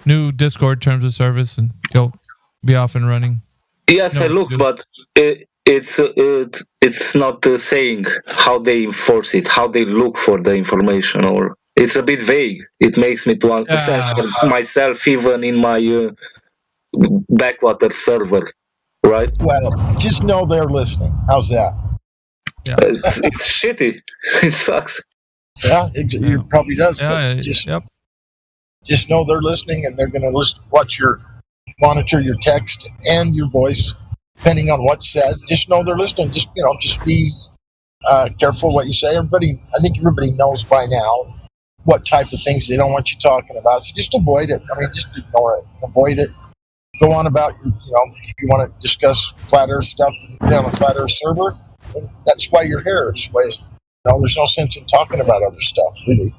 New Discord terms of service, and you'll be off and running. Yes, I looked, but it's not saying how they enforce it, how they look for the information, or it's a bit vague. It makes me to censor myself even in my backwater server, right? Well, just know they're listening. How's that? Yeah. It's shitty. It sucks. Yeah, it probably does. Just know they're listening, and they're going to monitor your text and your voice, depending on what's said. Just know they're listening. Just be careful what you say. I think everybody knows by now what type of things they don't want you talking about. So just avoid it. I mean, just ignore it. Avoid it. Go on about if you want to discuss flat Earth stuff, be on a flat Earth server. That's why you're here. There's no sense in talking about other stuff, really.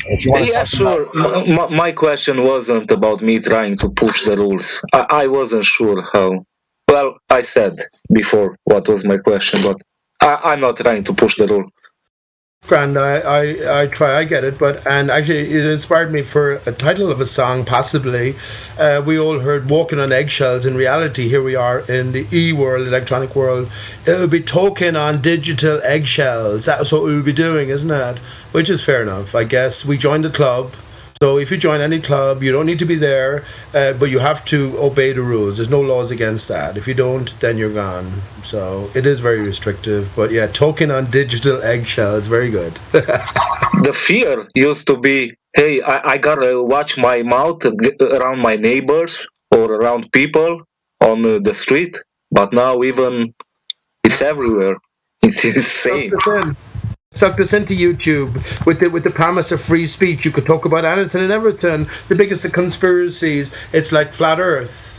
If you want to sure. My question wasn't about me trying to push the rules. I wasn't sure how. Well, I said before what was my question, but I'm not trying to push the rule. Grand, I try, I get it, and actually it inspired me for a title of a song, possibly. We all heard Walking on Eggshells. In reality, here we are in the e-world, electronic world. It will be talking on digital eggshells. That's what we'll be doing, isn't it? Which is fair enough, I guess. We joined the club. So if you join any club, you don't need to be there, but you have to obey the rules. There's no laws against that. If you don't, then you're gone. So it is very restrictive. But yeah, talking on digital eggshell is very good. The fear used to be, hey, I gotta watch my mouth around my neighbors or around people on the street. But now even it's everywhere. It's insane. Sucked us into YouTube with the promise of free speech. You could talk about anything and everything. The biggest of conspiracies. It's like flat Earth.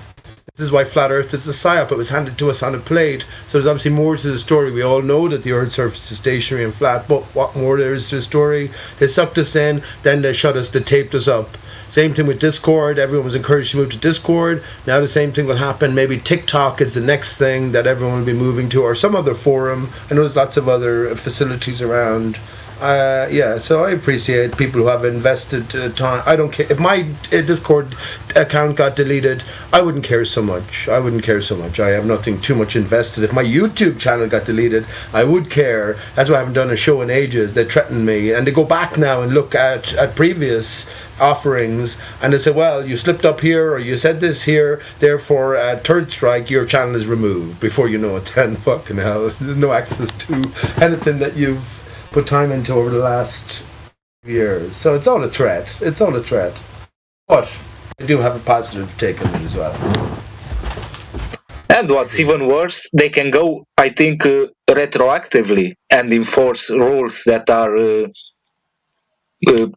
This is why flat Earth is a psyop. It was handed to us on a plate. So there's obviously more to the story. We all know that the Earth's surface is stationary and flat, but what more there is to the story? They sucked us in, then they shut us, they taped us up. Same thing with Discord. Everyone was encouraged to move to Discord. Now the same thing will happen. Maybe TikTok is the next thing that everyone will be moving to, or some other forum. I know there's lots of other facilities around. So I appreciate people who have invested time. I don't care if my Discord account got deleted. I wouldn't care so much. I have nothing too much invested. If my YouTube channel got deleted, I would care. That's why I haven't done a show in ages. They threaten me, and they go back now and look at previous offerings, and they say, well, you slipped up here, or you said this here, therefore at third strike your channel is removed. Before you know it, then fucking hell, there's no access to anything that you've put time into over the last years. So it's all a threat. But I do have a positive take on it as well. And what's even worse, they can go, I think, retroactively and enforce rules that are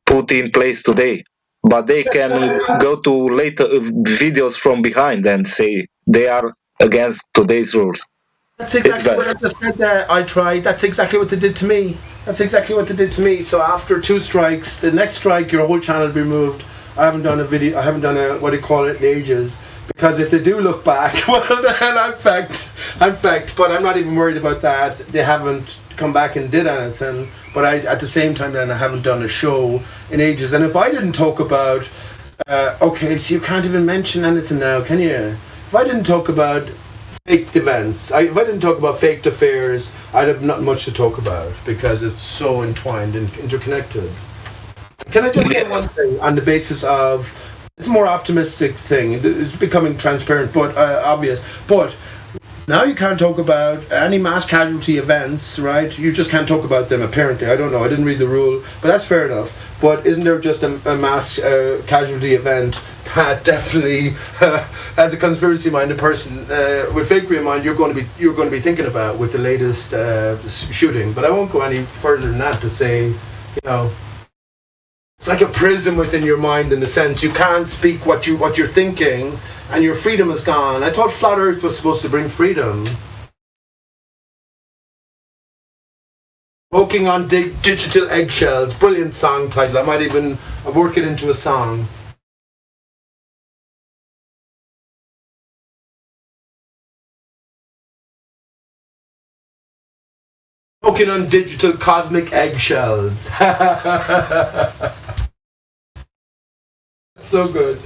put in place today. But they can go to later videos from behind and say they are against today's rules. That's exactly what I just said there. I tried. That's exactly what they did to me. That's exactly what they did to me. So after 2 strikes, the next strike, your whole channel will be removed. I haven't done a video. I haven't done a what do you call it in ages. Because if they do look back, well then I'm fecked. But I'm not even worried about that. They haven't come back and did anything. But at the same time, then I haven't done a show in ages. And if I didn't talk about, okay, so you can't even mention anything now, can you? If I didn't talk about faked events, if I didn't talk about faked affairs, I'd have not much to talk about because it's so entwined and interconnected. Can I just say one thing on the basis of, it's a more optimistic thing, it's becoming transparent but obvious, but now you can't talk about any mass casualty events, right? You just can't talk about them apparently. I don't know, I didn't read the rule, but that's fair enough. But isn't there just a mass casualty event that definitely, as a conspiracy-minded person with fakery in mind, you're going to be thinking about with the latest shooting? But I won't go any further than that to say, you know, it's like a prison within your mind in a sense. You can't speak what you're thinking, and your freedom is gone. I thought Flat Earth was supposed to bring freedom. Walking on digital eggshells. Brilliant song title. I might even work it into a song. Walking on digital cosmic eggshells. So good.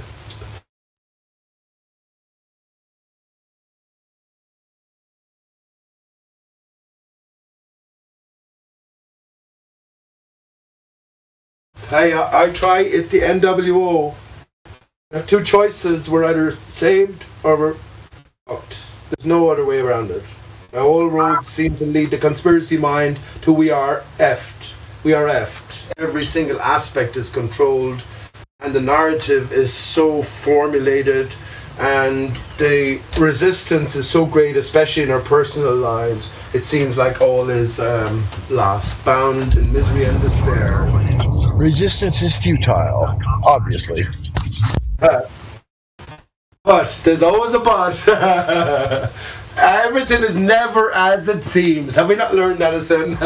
Hey, I try. It's the NWO. I have 2 choices. We're either saved or we're fucked. There's no other way around it. All roads seem to lead the conspiracy mind to we are effed. We are effed. Every single aspect is controlled, and the narrative is so formulated, and the resistance is so great, especially in our personal lives. It seems like all is lost, bound in misery and despair. Resistance is futile, obviously. But there's always a but. Everything is never as it seems. Have we not learned anything?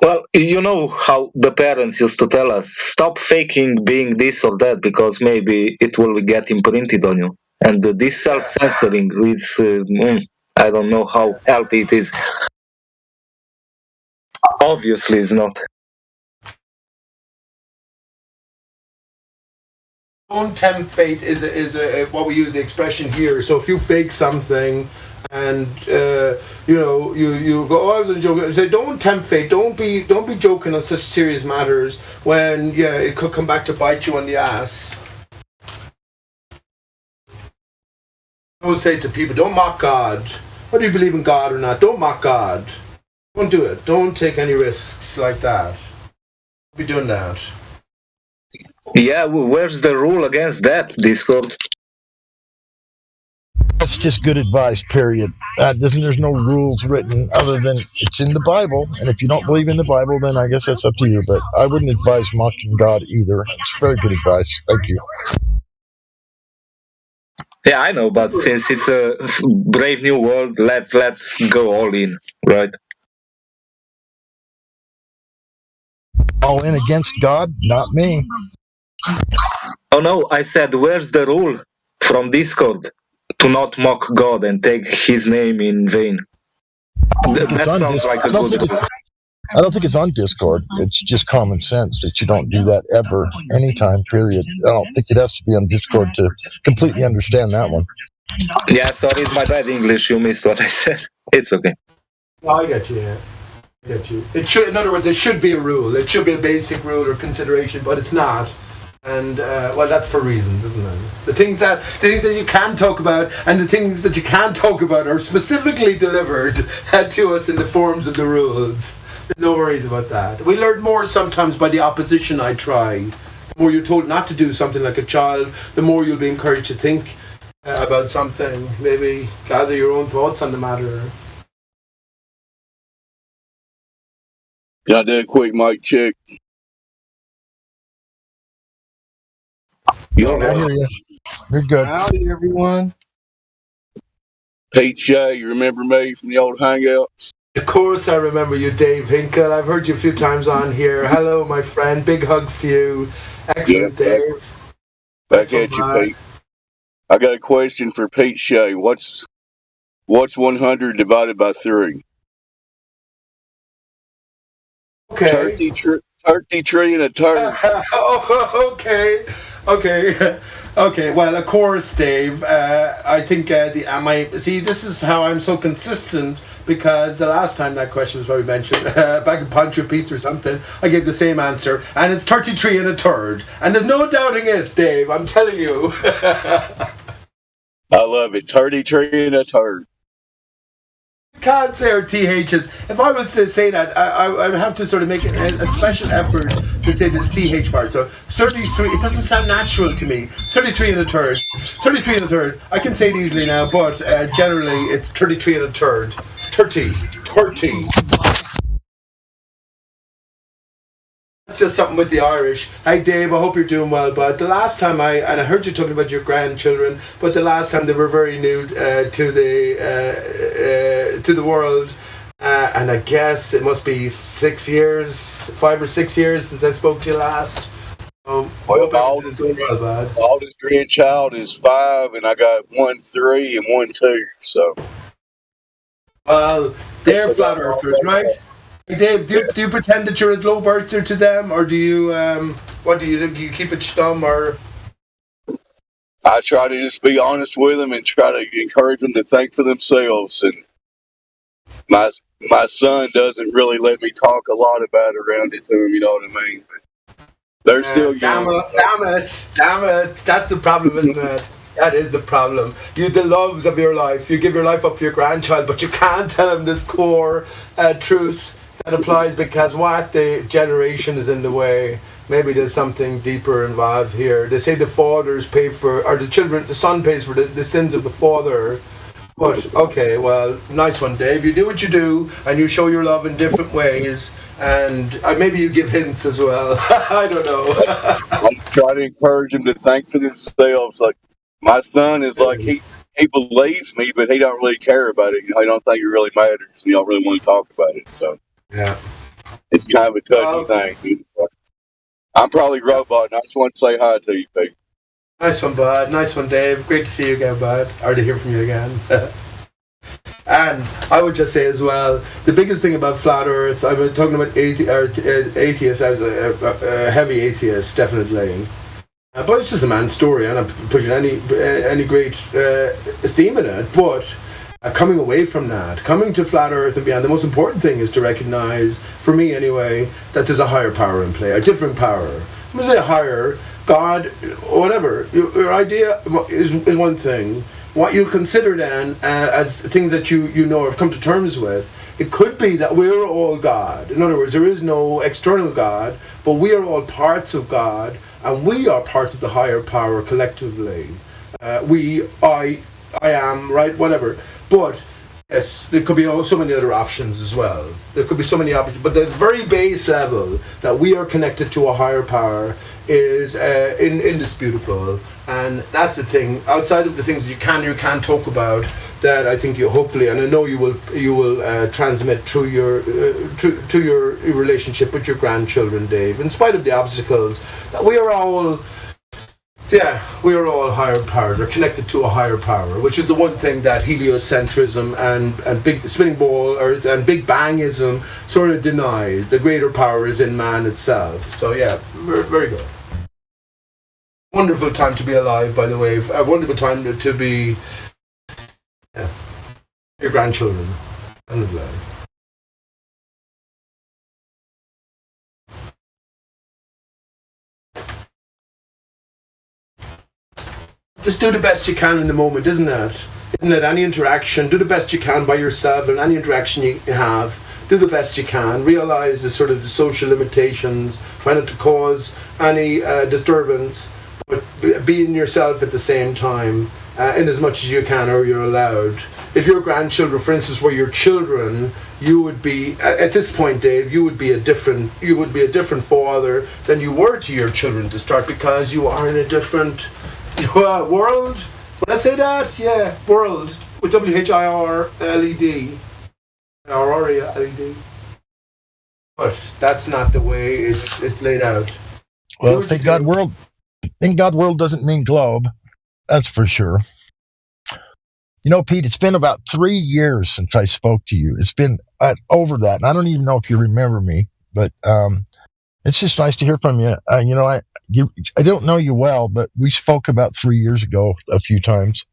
Well, you know how the parents used to tell us, stop faking being this or that because maybe it will get imprinted on you. And this self-censoring is, I don't know how healthy it is. Obviously it's not. Don't tempt fate is what we use the expression here. So if you fake something and you know you go, oh, I was only joking. Say don't tempt fate. Don't be joking on such serious matters when it could come back to bite you on the ass. I always say to people, don't mock God. Whether you believe in God or not, don't mock God. Don't do it. Don't take any risks like that. Don't be doing that. Yeah, where's the rule against that, Discord? That's just good advice, period. There's no rules written other than it's in the Bible, and if you don't believe in the Bible, then I guess that's up to you, but I wouldn't advise mocking God either. It's very good advice. Thank you. Yeah, I know, but since it's a brave new world, let's go all in, right? All in against God? Not me. Oh no, I said, where's the rule from Discord to not mock God and take his name in vain? That sounds like a good rule. I don't think it's on Discord. It's just common sense that you don't do that ever, anytime, period. I don't think it has to be on Discord to completely understand that one. Yeah, sorry, it's my bad English. You missed what I said. It's okay. Well, I get you, yeah. I get you. It should, in other words, there should be a rule. It should be a basic rule or consideration, but it's not. And, well, that's for reasons, isn't it? The things that you can talk about and the things that you can't talk about are specifically delivered to us in the forms of the rules. No worries about that. We learn more sometimes by the opposition I try. The more you're told not to do something like a child, the more you'll be encouraged to think about something. Maybe gather your own thoughts on the matter. Yeah, I did a quick mic check. I hear you. You're good. Howdy, everyone. Pete Shea, you remember me from the old hangout? Of course I remember you, Dave Hinkle. I've heard you a few times on here. Hello, my friend. Big hugs to you. Excellent, Yeah, Dave. Back at you, Pete. I got a question for Pete Shea. What's 100 divided by 3? Okay. Turkey tree and a turd. Oh, okay. Well, of course, Dave. I think this is how I'm so consistent, because the last time that question was probably mentioned back in Poncho Pizza or something, I gave the same answer, and it's 33 and a third, and there's no doubting it, Dave. I'm telling you. I love it. 33 and a turd. Can't say our THs. If I was to say that, I would have to sort of make a special effort to say the TH part. So 33, it doesn't sound natural to me. 33 and a third. 33 and a third. I can say it easily now, but generally it's 33 and a third. 30. That's just something with the Irish. Hi Dave, I hope you're doing well, bud. The last time I heard you talking about your grandchildren, but the last time they were very new to the world, and I guess it must be 5 or 6 years since I spoke to you last. Well, my oldest grandchild is 5, and I got 1 3 and 1 2. So, well, they're flat earthers, right? Hey Dave, do you pretend that you're a globe earther to them, or do you what do you do? Do you keep it stum, or? I try to just be honest with them and try to encourage them to think for themselves. And my son doesn't really let me talk a lot about it around it to him. You know what I mean? But they're still young. Damn it! That's the problem, isn't it? That is the problem. The loves of your life. You give your life up for your grandchild, but you can't tell him this core truth that applies, because the generation is in the way. Maybe there's something deeper involved here. They say the fathers pay for, or the son pays for the sins of the father. But, okay, well, nice one, Dave. You do what you do, and you show your love in different ways, and maybe you give hints as well. I don't know. I try to encourage them to think for themselves. Like, my son is like, he believes me, but he don't really care about it. You know, he don't think it really matters, and he don't really want to talk about it. So, yeah, it's kind of a touchy thing. I'm probably robot, and I just want to say hi to you, Pete. Nice one, bud. Nice one, Dave. Great to see you again, bud. Or to hear from you again. And I would just say as well, the biggest thing about flat Earth, I was talking about atheists. I was a heavy atheist, definitely. But it's just a man's story. I'm not putting any great esteem in it. But coming away from that, coming to flat Earth and beyond, the most important thing is to recognize, for me anyway, that there's a higher power in play, a different power. I'm going to say higher, God, whatever. Your idea is one thing. What you consider then as things that you know have come to terms with, it could be that we're all God. In other words, there is no external God, but we are all parts of God, and we are part of the higher power collectively. I am, right, whatever. But yes, there could be so many other options as well. There could be so many options, but the very base level that we are connected to a higher power is indisputable, and that's the thing. Outside of the things you can talk about, that I think you hopefully, and I know you will transmit through your to your relationship with your grandchildren, Dave. In spite of the obstacles, that we are all. Yeah, we are all higher powered. We're connected to a higher power, which is the one thing that heliocentrism and big spinning ball and Big Bangism sort of denies. The greater power is in man itself. So yeah, very good. Wonderful time to be alive, by the way. A wonderful time to be your grandchildren. Just do the best you can in the moment, isn't it? Isn't it? Any interaction, do the best you can by yourself, and any interaction you have, do the best you can. Realise the sort of social limitations, try not to cause any disturbance, but being yourself at the same time. in as much as you can or you're allowed. If your grandchildren, for instance, were your children, you would be at this point, Dave. You would be a different father than you were to your children to start, because you are in a different world. Would I say that? Yeah, world with WHIRLED, LED. But that's not the way it's laid out. Well, thank God world doesn't mean globe. That's for sure. You know, Pete, it's been about 3 years since I spoke to you. It's been over that, and I don't even know if you remember me, but it's just nice to hear from you. You know, I don't know you well, but we spoke about 3 years ago a few times.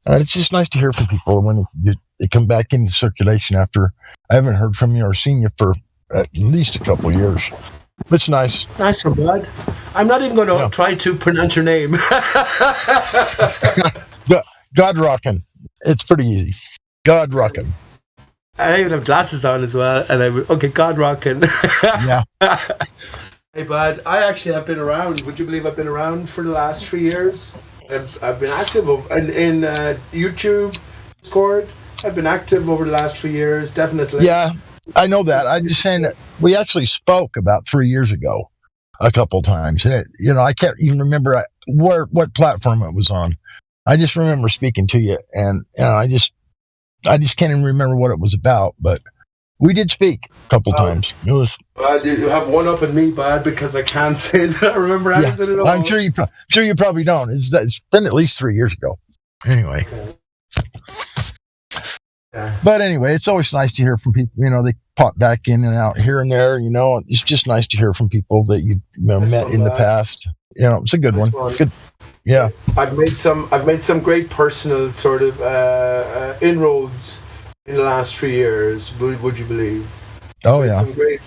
It's just nice to hear from people when you come back into circulation after I haven't heard from you or seen you for at least a couple of years. It's nice. Nice one, bud. I'm not even going to try to pronounce your name. God rockin'. It's pretty easy. God rockin'. I even have glasses on as well, and God rockin'. Yeah. Hey, bud, I actually have been around. Would you believe I've been around for the last 3 years? I've been active in YouTube, Discord. I've been active over the last 3 years, definitely. Yeah, I know that. I'm just saying that we actually spoke about 3 years ago a couple times. And I can't even remember what platform it was on. I just remember speaking to you, and I just can't even remember what it was about. But we did speak a couple times. It was. You have one up in me, bud, because I can't say that I remember anything at all. I'm sure you probably don't. It's been at least 3 years ago. Anyway. Okay. Yeah. But anyway, it's always nice to hear from people. They pop back in and out here and there. It's just nice to hear from people that you met in the past. It's a good one. Good. Yeah. I've made some great personal sort of inroads in the last 3 years. Would you believe? Oh yeah. Some great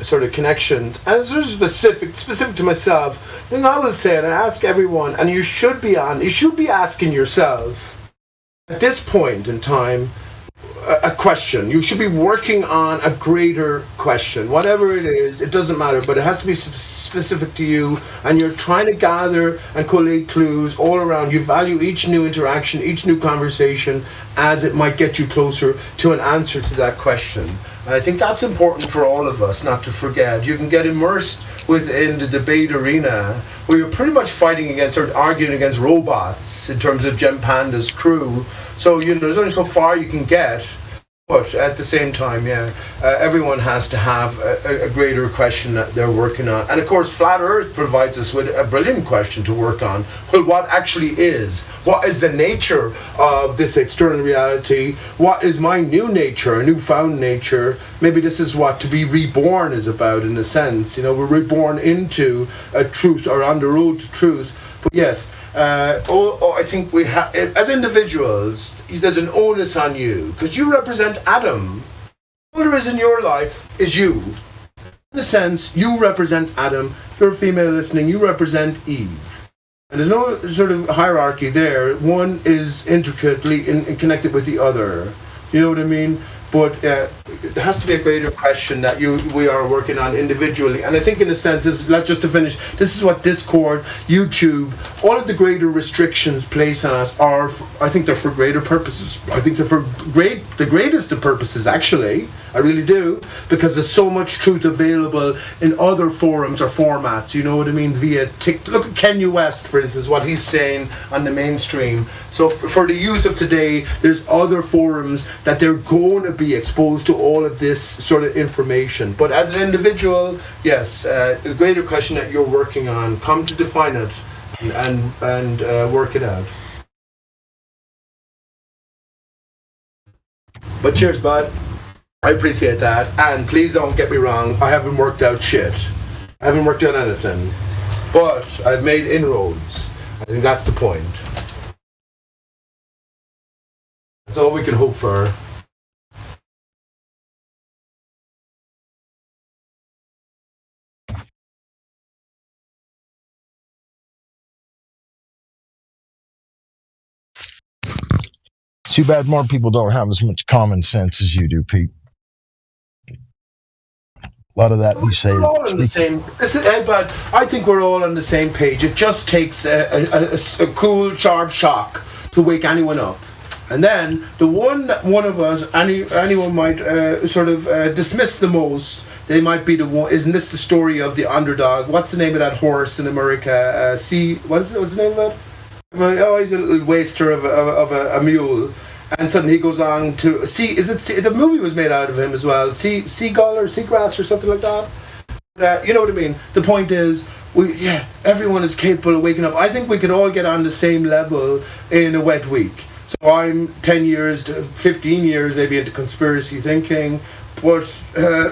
sort of connections, and it's sort of specific to myself. Then I will say, and I ask everyone, and you should be asking yourself at this point in time a question. You should be working on a greater question, whatever it is. It doesn't matter, but it has to be specific to you, and you're trying to gather and collate clues all around. You value each new interaction, each new conversation, as it might get you closer to an answer to that question. And I think that's important for all of us not to forget. You can get immersed within the debate arena where you're pretty much fighting against or arguing against robots in terms of Jem Panda's crew. So, there's only so far you can get. But at the same time, everyone has to have a greater question that they're working on. And of course, Flat Earth provides us with a brilliant question to work on. Well, what actually is? What is the nature of this external reality? What is my new nature, a newfound nature? Maybe this is what to be reborn is about, in a sense. We're reborn into a truth, or on the road to truth. But yes, I think we have, as individuals, there's an onus on you, because you represent Adam. All there is in your life is you. In a sense, you represent Adam. If you're a female listening, you represent Eve. And there's no sort of hierarchy there. One is intricately connected with the other. You know what I mean? But it has to be a greater question that we are working on individually. And I think in a sense, just to finish, this is what Discord, YouTube, all of the greater restrictions placed on us are, I think they're for greater purposes. I think they're for the greatest of purposes, actually. I really do. Because there's so much truth available in other forums or formats, you know what I mean, via TikTok. Look at Kanye West, for instance, what he's saying on the mainstream. So for the youth of today, there's other forums that they're going to be exposed to all of this sort of information. But as an individual, yes, the greater question that you're working on, come to define it and work it out. But cheers, bud. I appreciate that. And please don't get me wrong, I haven't worked out shit. I haven't worked out anything. But I've made inroads. I think that's the point. That's all we can hope for. Too bad more people don't have as much common sense as you do, Pete. A lot of that we say. We're all on the same. But I think we're all on the same page. It just takes a cool, sharp shock to wake anyone up, and then the one of us, anyone might dismiss the most. They might be the one. Isn't this the story of the underdog? What's the name of that horse in America? What's the name of it? Oh, he's a little waster of a mule. And suddenly he goes on to the movie was made out of him as well. Seagull or seagrass or something like that. You know what I mean? The point is, everyone is capable of waking up. I think we could all get on the same level in a wet week. So I'm 10 years to 15 years maybe into conspiracy thinking. But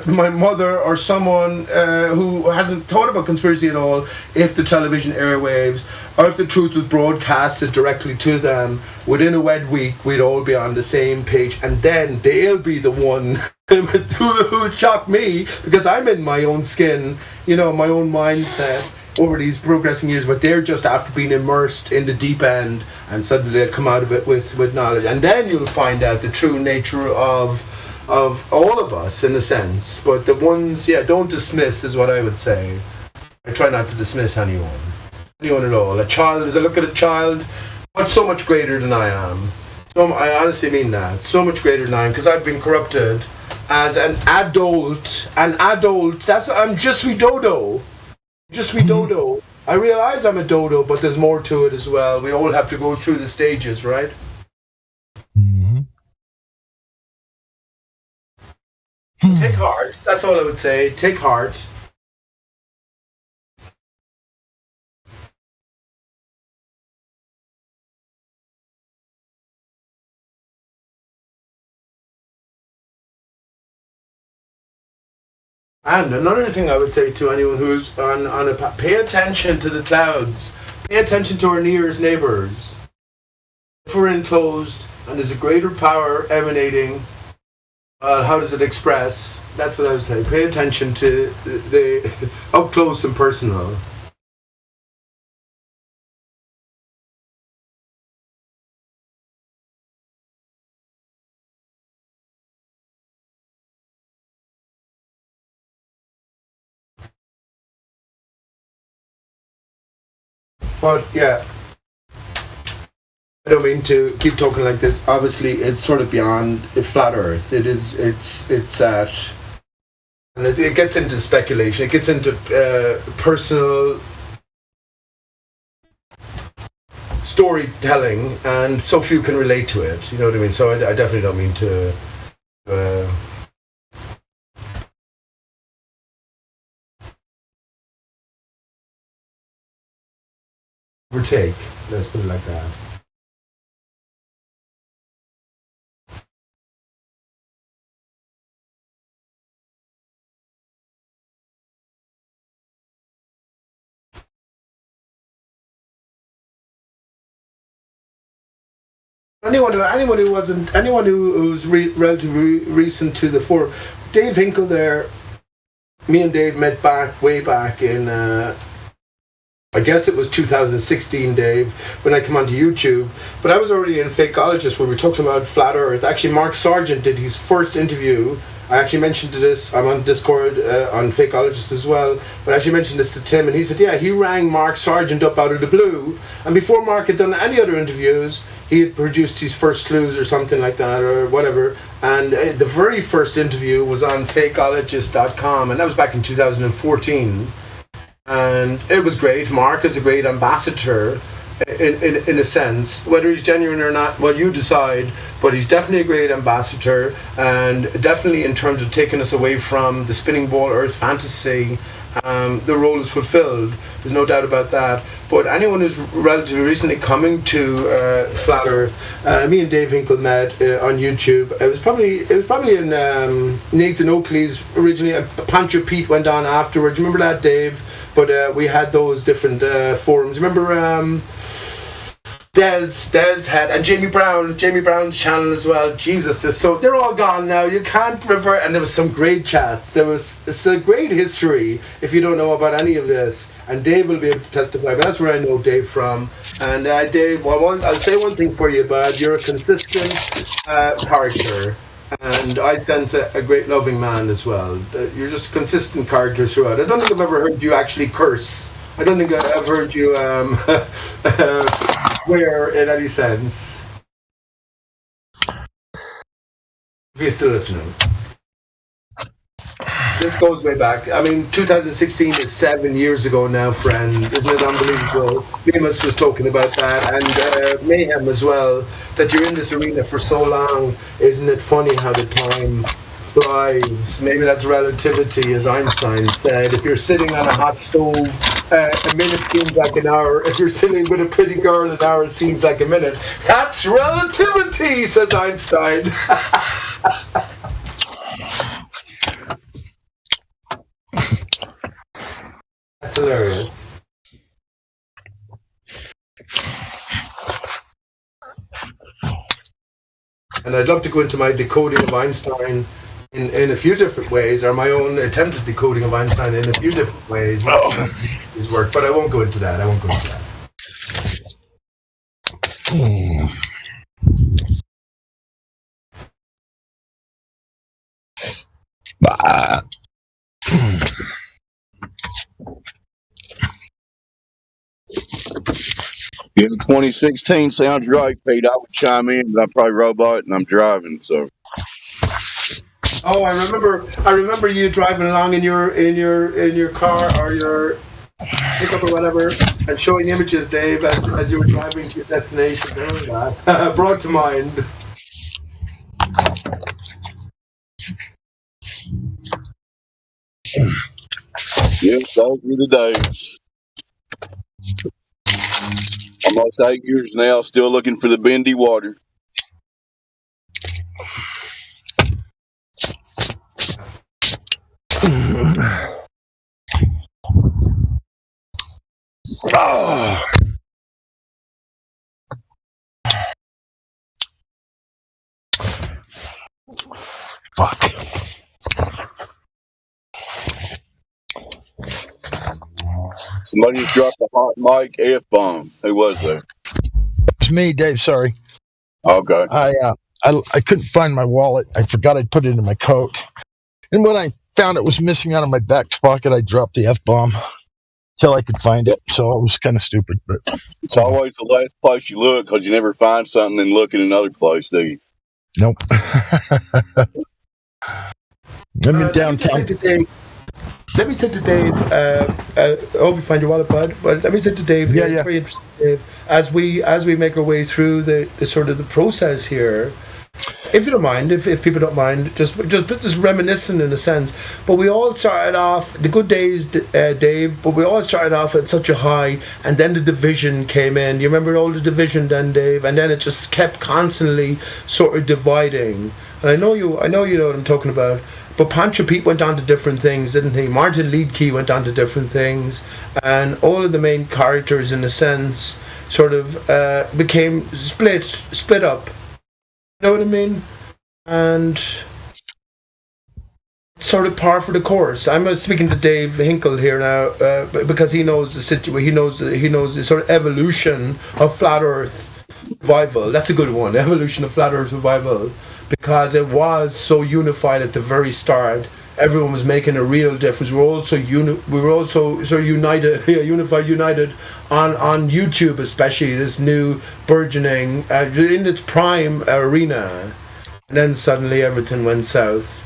my mother or someone who hasn't thought about conspiracy at all, if the television airwaves or if the truth was broadcasted directly to them, within a wet week we'd all be on the same page, and then they'll be the one who shock me, because I'm in my own skin, my own mindset over these progressing years, but they're just after being immersed in the deep end, and suddenly they'll come out of it with knowledge, and then you'll find out the true nature of all of us, in a sense. But the ones, don't dismiss is what I would say. I try not to dismiss anyone at all. A child, as I look at a child, what's so much greater than I am. So I honestly mean that. So much greater than I am, because I've been corrupted as an adult. I'm just we dodo. I realize I'm a dodo, but there's more to it as well. We all have to go through the stages, right? Take heart. That's all I would say. Take heart. And another thing I would say to anyone who's on pay attention to the clouds. Pay attention to our nearest neighbors. If we're enclosed and there's a greater power emanating, how does it express? That's what I would say. Pay attention to the up close and personal. But I don't mean to keep talking like this. Obviously, it's sort of beyond a flat Earth. It's at, and it gets into speculation. It gets into personal storytelling, and so few can relate to it. You know what I mean? So I definitely don't mean to. Overtake. Let's put it like that. Anyone who's relatively recent to the forum, Dave Hinkle there. Me and Dave met way back in. I guess it was 2016, Dave, when I came onto YouTube. But I was already in Fakeologist where we were talking about flat Earth. Actually, Mark Sargent did his first interview. I actually mentioned this. I'm on Discord on Fakeologist as well. But I actually mentioned this to Tim, and he said, he rang Mark Sargent up out of the blue. And before Mark had done any other interviews, he had produced his first clues or something like that, or whatever. And the very first interview was on fakeologist.com, and that was back in 2014. And it was great. Mark is a great ambassador in a sense. Whether he's genuine or not, well, you decide. But he's definitely a great ambassador, and definitely in terms of taking us away from the spinning ball Earth fantasy, the role is fulfilled. There's no doubt about that. But anyone who's relatively recently coming to Flat Earth, me and Dave Hinkle met on YouTube. It was probably in Nathan Oakley's originally. Pancho Pete went on afterwards. Remember that, Dave? But we had those different forums. Remember Des had, and Jamie Brown's channel as well. Jesus, they're all gone now. You can't revert. And there was some great chats. It's a great history if you don't know about any of this. And Dave will be able to testify. But that's where I know Dave from. And Dave, I'll say one thing for you, bud. You're a consistent character. and I sense a great loving man as well. You're just a consistent character throughout. I don't think I've ever heard you actually curse. I don't think I've heard you swear in any sense. If you're still listening. This goes way back. I mean, 2016 is 7 years ago now, friends. Isn't it unbelievable? Remus was talking about that, and Mayhem as well, that you're in this arena for so long. Isn't it funny how the time flies? Maybe that's relativity, as Einstein said. If you're sitting on a hot stove, a minute seems like an hour. If you're sitting with a pretty girl, an hour seems like a minute. That's relativity, says Einstein. That's hilarious. And I'd love to go into my decoding of Einstein in a few different ways, or my own attempted decoding of Einstein in a few different ways. His work, but I won't go into that. Yeah, 2016 sounds right, Pete. I would chime in, but I'm probably robot and I'm driving, so. Oh, I remember you driving along in your car or your pickup or whatever, and showing images, Dave, as you were driving to your destination. That brought to mind. Yes, those were the days. Almost 8 years now, still looking for the bendy water. Oh. Fuck. Somebody just dropped a hot mic F-bomb. Who was that? It's me, Dave. Sorry. Okay. I couldn't find my wallet. I forgot I put it in my coat. And when I found it was missing out of my back pocket, I dropped the F-bomb till I could find it. So it was kind of stupid. But it's always the last place you look because you never find something and look in another place, do you? Nope. I'm in downtown. Let me say to Dave, I hope you find your wallet, bud. But let me say to Dave, here, it's very interesting, Dave, as we make our way through the sort of the process here. If you don't mind, if people don't mind, just reminiscent in a sense. But we all started off the good days, Dave. But we all started off at such a high, and then the division came in. You remember all the division then, Dave, and then it just kept constantly sort of dividing. And I know you know what I'm talking about. But Pancho Pete went on to different things, didn't he? Martin Liedtke went on to different things, and all of the main characters, in a sense, sort of became split up. You know what I mean? And sort of par for the course. I'm speaking to Dave Hinkle here now because he knows the situation. He knows the sort of evolution of flat Earth revival. That's a good one. Evolution of flat Earth revival. Because it was so unified at the very start, everyone was making a real difference. We were also sort of united, united on YouTube, especially this new burgeoning in its prime arena, and then suddenly everything went south.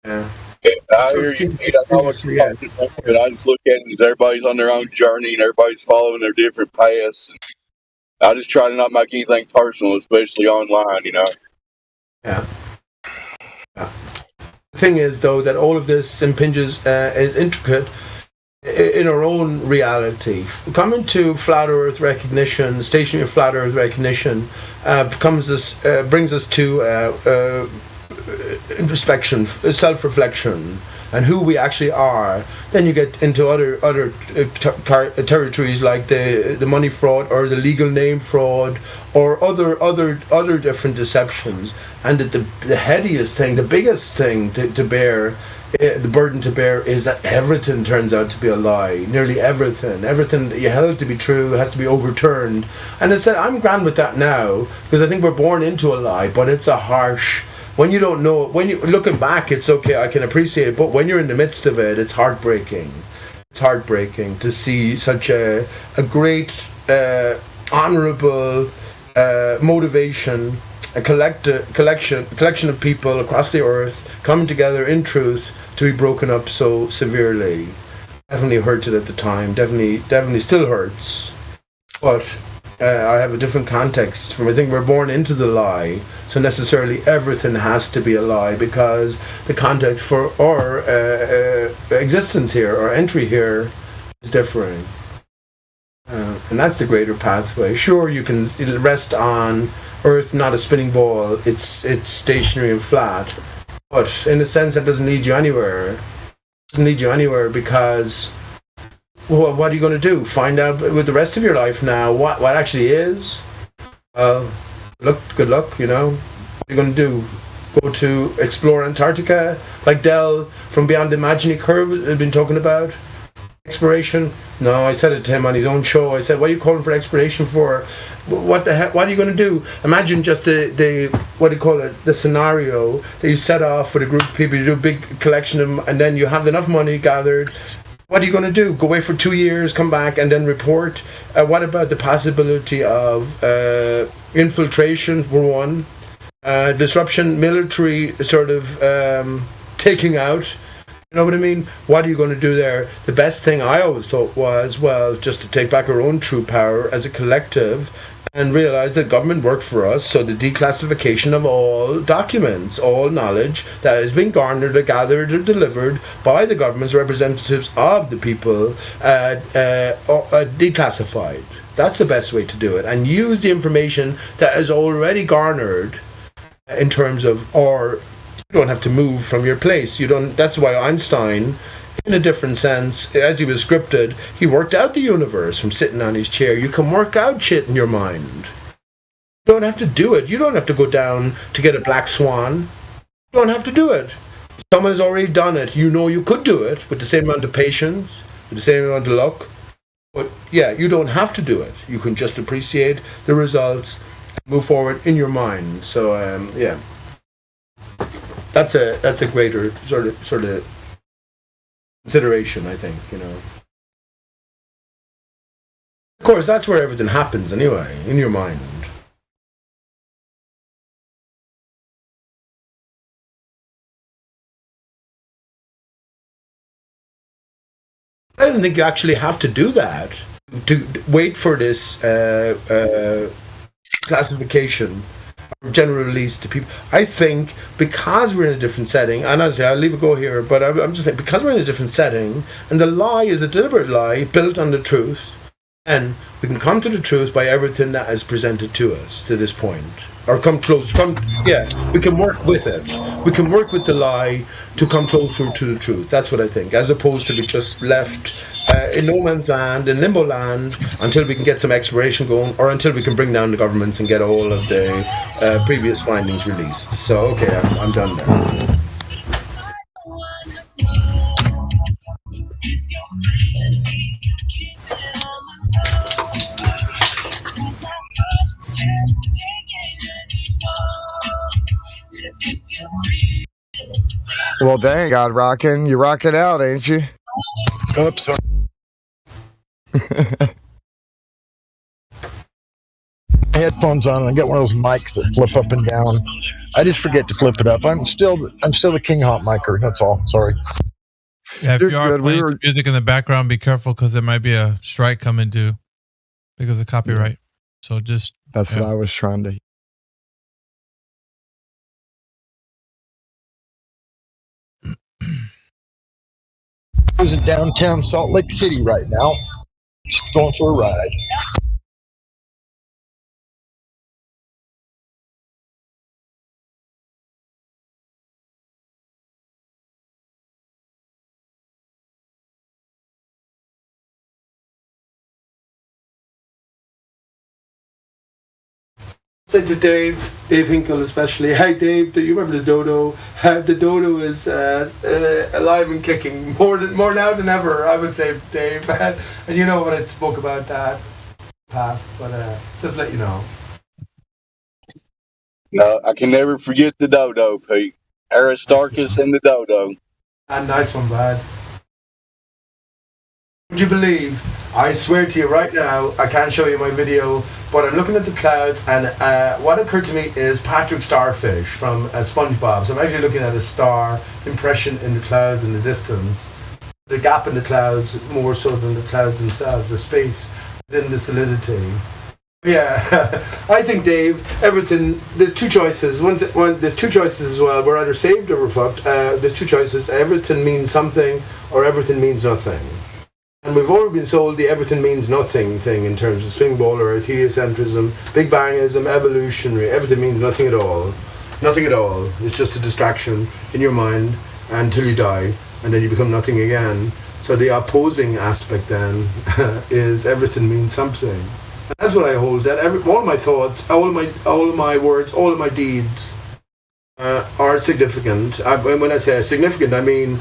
Yeah. I hear you. I know what you're talking about, but I just look at it as everybody's on their own journey and everybody's following their different paths. I just try to not make anything personal, especially online, you know. Yeah. The thing is, though, that all of this impinges is intricate in our own reality. Coming to flat Earth recognition, stationary flat Earth recognition, brings us to introspection, self-reflection, and who we actually are, then you get into other territories like the money fraud or the legal name fraud or other different deceptions. And the headiest thing, the biggest thing to bear, the burden to bear, is that everything turns out to be a lie. Nearly everything that you held to be true has to be overturned. And I said, I'm grand with that now, because I think we're born into a lie, but it's a harsh. When you don't know, when you looking back, it's okay, I can appreciate it, but when you're in the midst of it, it's heartbreaking. It's heartbreaking to see such a great, honourable motivation, a collection of people across the earth coming together in truth to be broken up so severely. Definitely hurted at the time. Definitely still hurts. But I have a different context from. I think we're born into the lie, so necessarily everything has to be a lie because the context for our existence here, our entry here, is different. And that's the greater pathway. Sure, you can rest on Earth, not a spinning ball. It's stationary and flat. But in a sense, that doesn't lead you anywhere. It doesn't lead you anywhere because what are you going to do? Find out with the rest of your life now what actually is? Good luck, you know. What are you going to do? Go to explore Antarctica like Dell from Beyond the Imaginary Curve has been talking about? Exploration? No, I said it to him on his own show. I said, what are you calling for exploration for? What the heck? What are you going to do? Imagine just the what do you call it? The scenario that you set off with a group of people, you do a big collection of them, and then you have enough money gathered. What are you going to do? Go away for 2 years, come back, and then report? What about the possibility of infiltration, for one? Disruption, military sort of taking out. You know what I mean? What are you going to do there? The best thing I always thought was, well, just to take back our own true power as a collective and realize that government worked for us, so the declassification of all documents, all knowledge that has been garnered or gathered or delivered by the government's representatives of the people, declassified. That's the best way to do it. And use the information that is already garnered in terms of our. You don't have to move from your place. You don't. That's why Einstein, in a different sense, as he was scripted, he worked out the universe from sitting on his chair. You can work out shit in your mind. You don't have to do it. You don't have to go down to get a black swan. You don't have to do it. Someone has already done it. You know you could do it with the same amount of patience, with the same amount of luck. But yeah, you don't have to do it. You can just appreciate the results and move forward in your mind. So yeah. That's a greater sort of consideration, I think, you know. Of course, that's where everything happens anyway, in your mind. I don't think you actually have to do that to wait for this classification. General release to people. I think because we're in a different setting, and as I'll leave it go here, but I'm just saying, because we're in a different setting, and the lie is a deliberate lie built on the truth, and we can come to the truth by everything that is presented to us to this point, or come close. We can work with it. We can work with the lie to come closer to the truth. That's what I think, as opposed to be just left in no man's land, in limbo land, until we can get some exploration going, or until we can bring down the governments and get all of the previous findings released. So, okay, I'm done there. Well, dang, God, rocking. You rock it out, ain't you? Oops. Sorry. Headphones on, and I got one of those mics that flip up and down. I just forget to flip it up. I'm still the king hot micer. That's all. Sorry. Yeah, if you are playing music in the background, be careful because there might be a strike coming due because of copyright. So just that's what I was trying to. I was in downtown Salt Lake City right now, just going for a ride. To Dave Hinkle especially. Hey Dave, do you remember the dodo? The dodo is alive and kicking more now than ever, I would say, Dave. And you know what I spoke about that past, but just let you know. No, I can never forget the dodo, Pete. Aristarchus and the dodo. And nice one, bud. Would you believe? I swear to you right now, I can't show you my video, but I'm looking at the clouds, and what occurred to me is Patrick Starfish from SpongeBob. So I'm actually looking at a star impression in the clouds in the distance. The gap in the clouds more so than the clouds themselves, the space within the solidity. Yeah, I think, Dave, everything, there's two choices. There's two choices as well. We're either saved or we're fucked. There's two choices. Everything means something or everything means nothing. And we've already been sold the everything means nothing thing in terms of swing bowler, heliocentrism, Big Bangism, evolutionary. Everything means nothing at all. Nothing at all. It's just a distraction in your mind until you die, and then you become nothing again. So the opposing aspect then is everything means something. And that's what I hold. That all of my thoughts, all of my words, all of my deeds are significant. When I say significant, I mean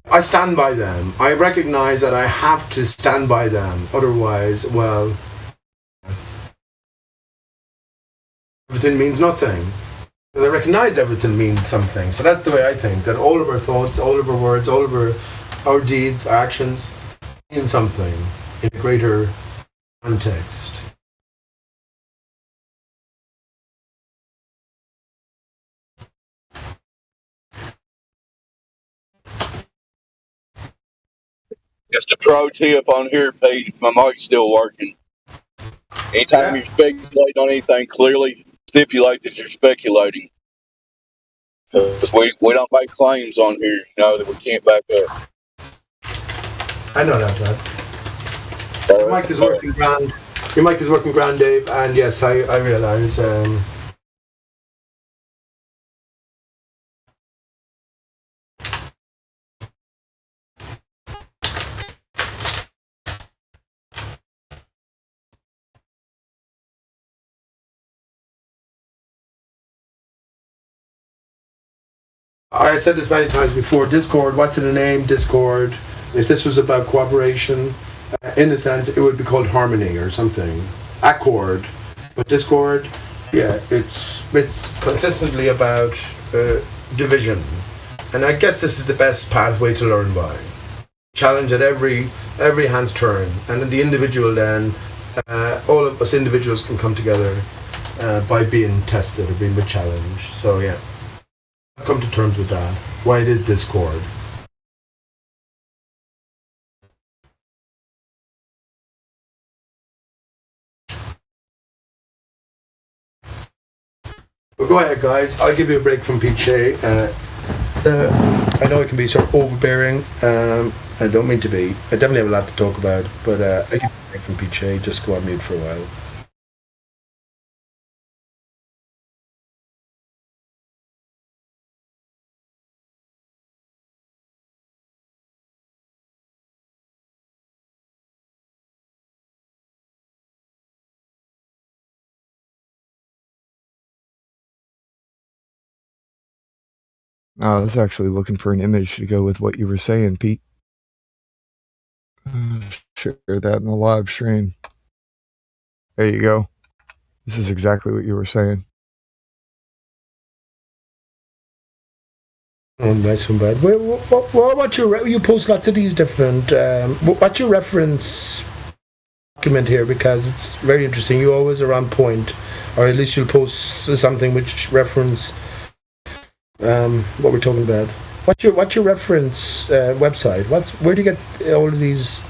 I stand by them. I recognize that I have to stand by them. Otherwise, well, everything means nothing. Because I recognize everything means something. So that's the way I think. That all of our thoughts, all of our words, all of our deeds, our actions mean something in a greater context. Just a pro tip on here, Pete. My mic's still working. Anytime you speculate on anything, clearly stipulate that you're speculating. Because we don't make claims on here, that we can't back up. I know that, Brad. Your mic is working grand. Your mic is working grand, Dave. And yes, I realise. I said this many times before. Discord. What's in the name? Discord. If this was about cooperation, in a sense, it would be called harmony or something. Accord. But Discord, yeah, it's consistently about division. And I guess this is the best pathway to learn by. Challenge at every hand's turn. And in the individual then, all of us individuals can come together by being tested or being challenged. So yeah, I've come to terms with that. Why it is Discord. Well, go ahead, guys. I'll give you a break from Pete Shea. I know I can be sort of overbearing. I don't mean to be. I definitely have a lot to talk about, but I give you a break from Pete Shea. Just go on mute for a while. I was actually looking for an image to go with what you were saying, Pete. Share that in the live stream. There you go. This is exactly what you were saying. Oh, nice one, bud. What's your you post lots of these different. What's your reference document here? Because it's very interesting. You always are on point, or at least you'll post something which reference what we're talking about. What's your reference website? Where do you get all of these?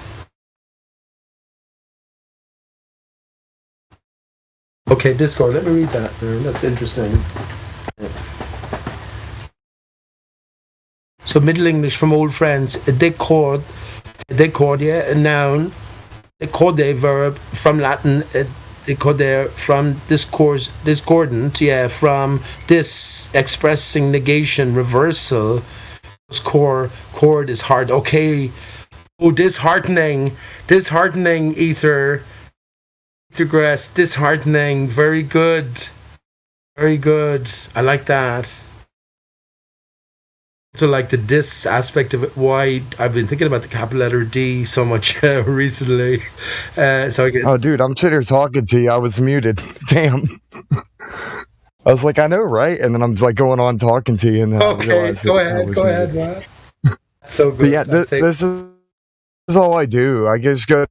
Okay, Discord. Let me read that. That's interesting. So Middle English from old friends. Decord, yeah, a noun. Decorde, verb from Latin. Decodere from discourse, discordant, yeah, from this expressing negation, reversal. Chord is hard. Okay. Oh, disheartening ether. Digress, disheartening. Very good. Very good. I like that. So, like the dis aspect of it. Why I've been thinking about the capital letter D so much recently. So I get. Oh, dude, I'm sitting here talking to you. I was muted. Damn. I was like, I know, right? And then I'm just like going on talking to you, and then Okay, go ahead, man. So good. But yeah, this is all I do. I just go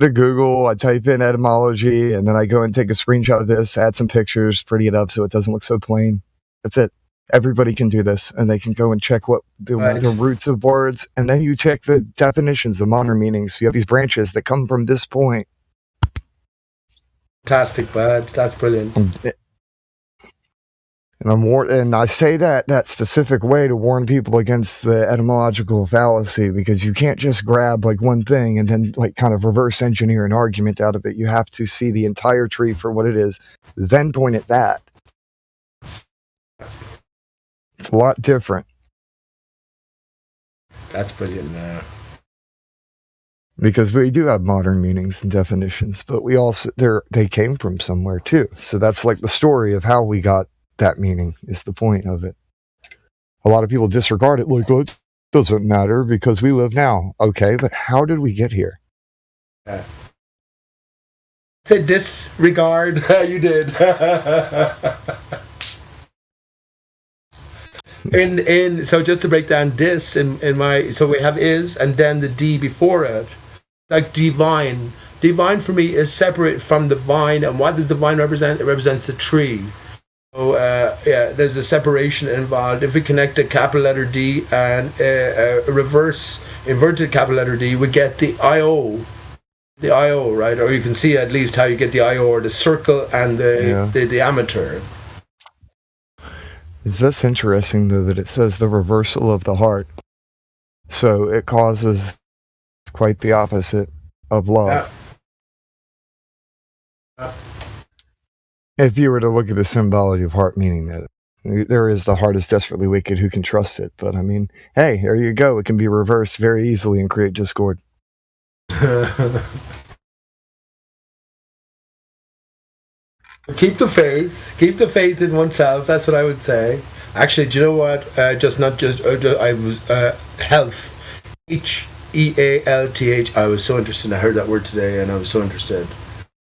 to Google, I type in etymology, and then I go and take a screenshot of this, add some pictures, pretty it up so it doesn't look so plain. That's it. Everybody can do this, and they can go and check what the roots of words, and then you check the definitions, the modern meanings. You have these branches that come from this point. Fantastic, bud. That's brilliant. And I say that specific way to warn people against the etymological fallacy, because you can't just grab like one thing and then like kind of reverse engineer an argument out of it. You have to see the entire tree for what it is, then point at that. It's a lot different. That's brilliant, man. Because we do have modern meanings and definitions, but we also they came from somewhere too. So that's like the story of how we got that meaning is the point of it. A lot of people disregard it, like, well, it doesn't matter because we live now. Okay, but how did we get here? Say disregard. You did. So just to break down dis in my, so we have is and then the D before it, like divine. Divine for me is separate from the vine. And what does the vine represent? It represents the tree. So there's a separation involved. If we connect a capital letter D and a reverse inverted capital letter D, we get the IO. The IO, right? Or you can see at least how you get the IO, or the circle and the diameter. It's that's interesting though that it says the reversal of the heart. So it causes quite the opposite of love. If you were to look at the symbology of heart, meaning that there is the heart is desperately wicked, who can trust it? But I mean, hey, there you go. It can be reversed very easily and create discord. Keep the faith. Keep the faith in oneself. That's what I would say. Actually, do you know what? I was health. HEALTH. I was so interested. I heard that word today, and I was so interested.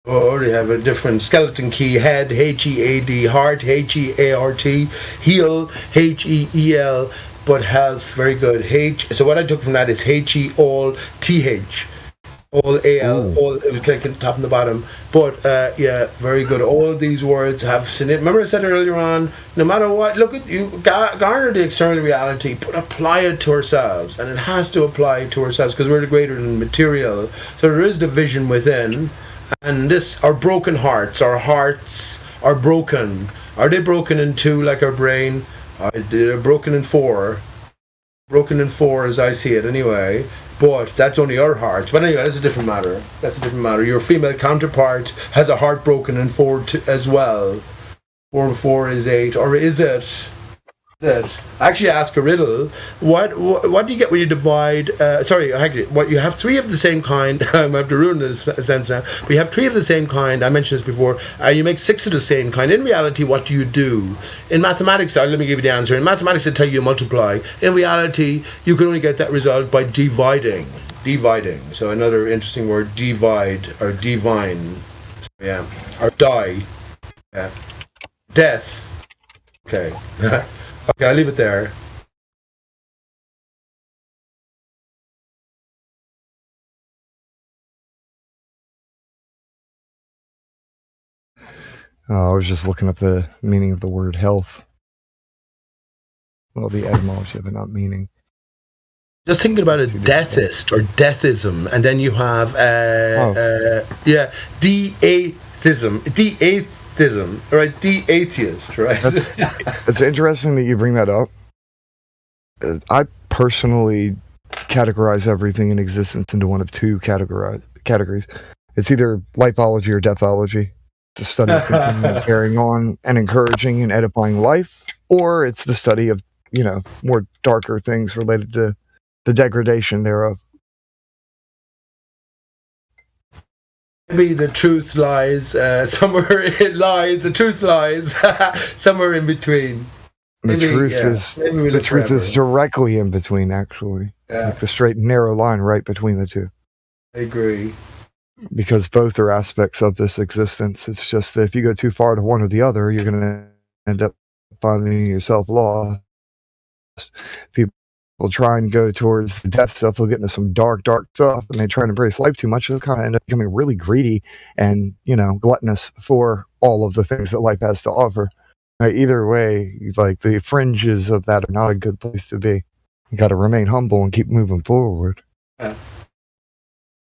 I already have a different skeleton key. Head, HEAD. Heart, HEART. Heel, HEEL. But health, very good. So what I took from that is HE all TH. All AL, all, it was clicking top and the bottom. But yeah, very good. All of these words have remember I said earlier on, no matter what, look at you, garner the external reality, but apply it to ourselves. And it has to apply to ourselves because we're the greater than material. So there is division within. And our broken hearts, our hearts are broken. Are they broken in two like our brain? They're broken in four. Broken in four as I see it anyway. But that's only our heart. But anyway, that's a different matter. Your female counterpart has a heart broken in four as well. 4 and 4 is 8. Or is it? Actually, ask a riddle. What do you get when you divide? What you have 3 of the same kind. I'm have to ruin this sense now. But you have 3 of the same kind. I mentioned this before. You make 6 of the same kind. In reality, what do you do? In mathematics, let me give you the answer. In mathematics, they tell you multiply. In reality, you can only get that result by dividing. So another interesting word: divide or divine. Yeah, or die. Yeah, death. Okay. Okay, I'll leave it there. I was just looking up the meaning of the word health. Well, the etymology of it, not meaning. Just thinking about a deathist or deathism, and then you have deatheism, right? The atheist, right? It's interesting that you bring that up. I personally categorize everything in existence into one of 2 categories. It's either lifeology or deathology. It's the study of continuing carrying on and encouraging and edifying life, or it's the study of, more darker things related to the degradation thereof. Maybe the truth lies somewhere. It lies. The truth lies somewhere in between. The truth is directly in between, actually. Yeah. Like the straight and narrow line right between the two. I agree. Because both are aspects of this existence. It's just that if you go too far to one or the other, you're going to end up finding yourself lost. People try and go towards the death stuff, they'll get into some dark stuff, and they try and embrace life too much, they'll kind of end up becoming really greedy and, gluttonous for all of the things that life has to offer. Either way, like the fringes of that are not a good place to be. You got to remain humble and keep moving forward.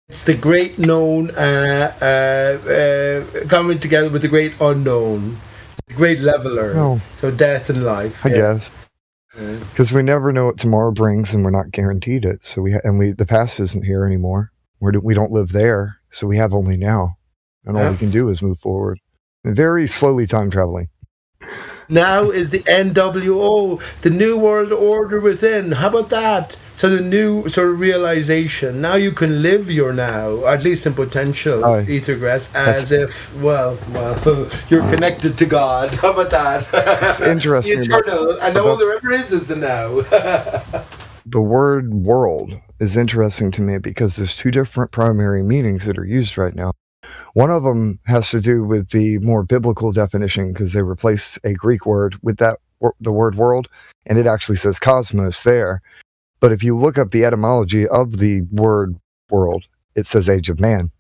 It's the great known coming together with the great unknown, the great leveler. Oh. So death and life. I guess. Because we never know what tomorrow brings, and we're not guaranteed it. So the past isn't here anymore. We don't live there, so we have only now, and all we can do is move forward. Very slowly time traveling. Now is the NWO, the New World Order within. How about that? So the new sort of realization. Now you can live your now, at least in potential, ethergrass, as if, well, you're connected to God. How about that? It's interesting. The eternal, and all there ever is the now. The word world is interesting to me because there's two different primary meanings that are used right now. One of them has to do with the more biblical definition because they replaced a Greek word with the word world, and it actually says cosmos there. But if you look up the etymology of the word world, it says age of man,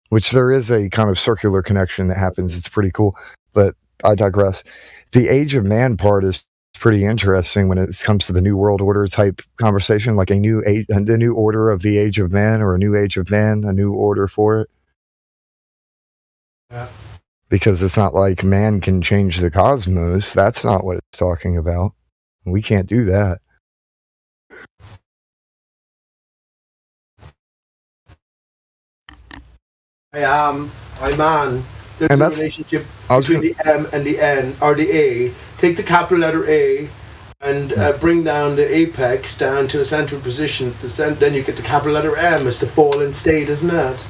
which there is a kind of circular connection that happens. It's pretty cool, but I digress. The age of man part is pretty interesting when it comes to the New World Order type conversation, like a new order of the age of man, or a new age of man, a new order for it. Yeah. Because it's not like man can change the cosmos. That's not what it's talking about. We can't do that. I'm man. There's a relationship between the M and the N, or the A. Take the capital letter A and bring down the apex down to a central position. Then you get the capital letter M. It's the fallen state, isn't it?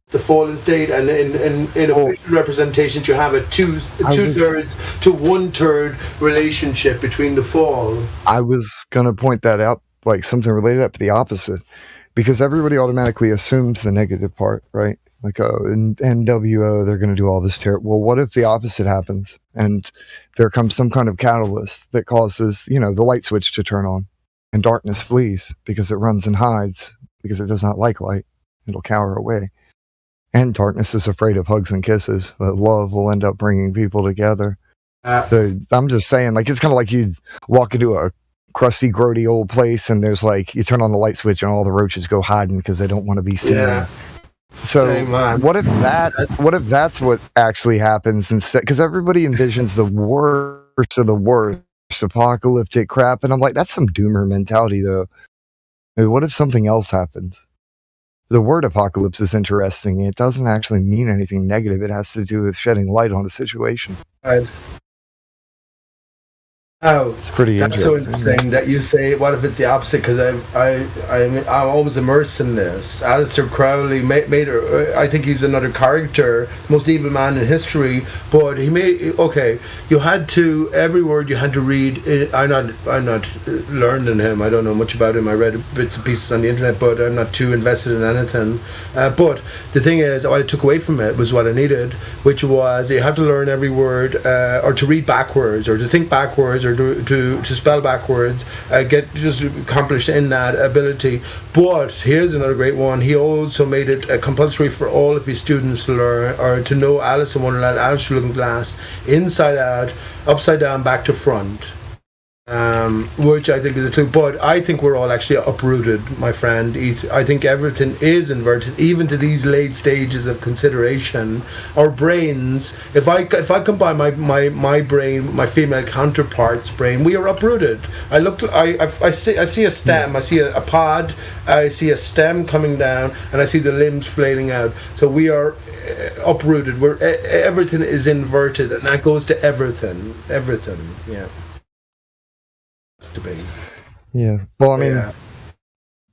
The fallen state, and in official representations you have a two-thirds to one-third relationship between the fall. I was going to point that out, like something related to the opposite, because everybody automatically assumes the negative part, right? Like, in NWO, they're going to do all this terror. Well, what if the opposite happens and there comes some kind of catalyst that causes, the light switch to turn on, and darkness flees because it runs and hides because it does not like light. It'll cower away. And darkness is afraid of hugs and kisses, but love will end up bringing people together. So I'm just saying, like, it's kind of like you walk into a crusty, grody old place, and there's like, you turn on the light switch and all the roaches go hiding because they don't want to be seen. Yeah. So what if that's what actually happens instead? Because everybody envisions the worst of the worst apocalyptic crap, and I'm like, that's some doomer mentality, though. I mean, what if something else happened? The word apocalypse is interesting. It doesn't actually mean anything negative. It has to do with shedding light on a situation. Right. Oh, it's pretty that's interesting. so interesting that you say, what if it's the opposite? Because I'm always immersed in this. Aleister Crowley made her, I think he's another character, most evil man in history, but he made, you had to, every word you had to read. I'm not learned in him. I don't know much about him. I read bits and pieces on the internet, but I'm not too invested in anything. But the thing is, what I took away from it was what I needed, which was you had to learn every word, or to read backwards, or to think backwards, or to spell backwards, get just accomplished in that ability. But here's another great one. He also made it compulsory for all of his students to learn, or to know Alice in Wonderland, Alice Through Looking Glass, inside out, upside down, back to front. Which I think is a clue, but I think we're all actually uprooted, my friend. I think everything is inverted, even to these late stages of consideration. Our brains, if I combine my brain, my female counterpart's brain, we are uprooted. I see a stem, I see a pod, I see a stem coming down, and I see the limbs flailing out. So we are uprooted. Everything is inverted, and that goes to everything. Yeah. Debate. Yeah. Well, I mean,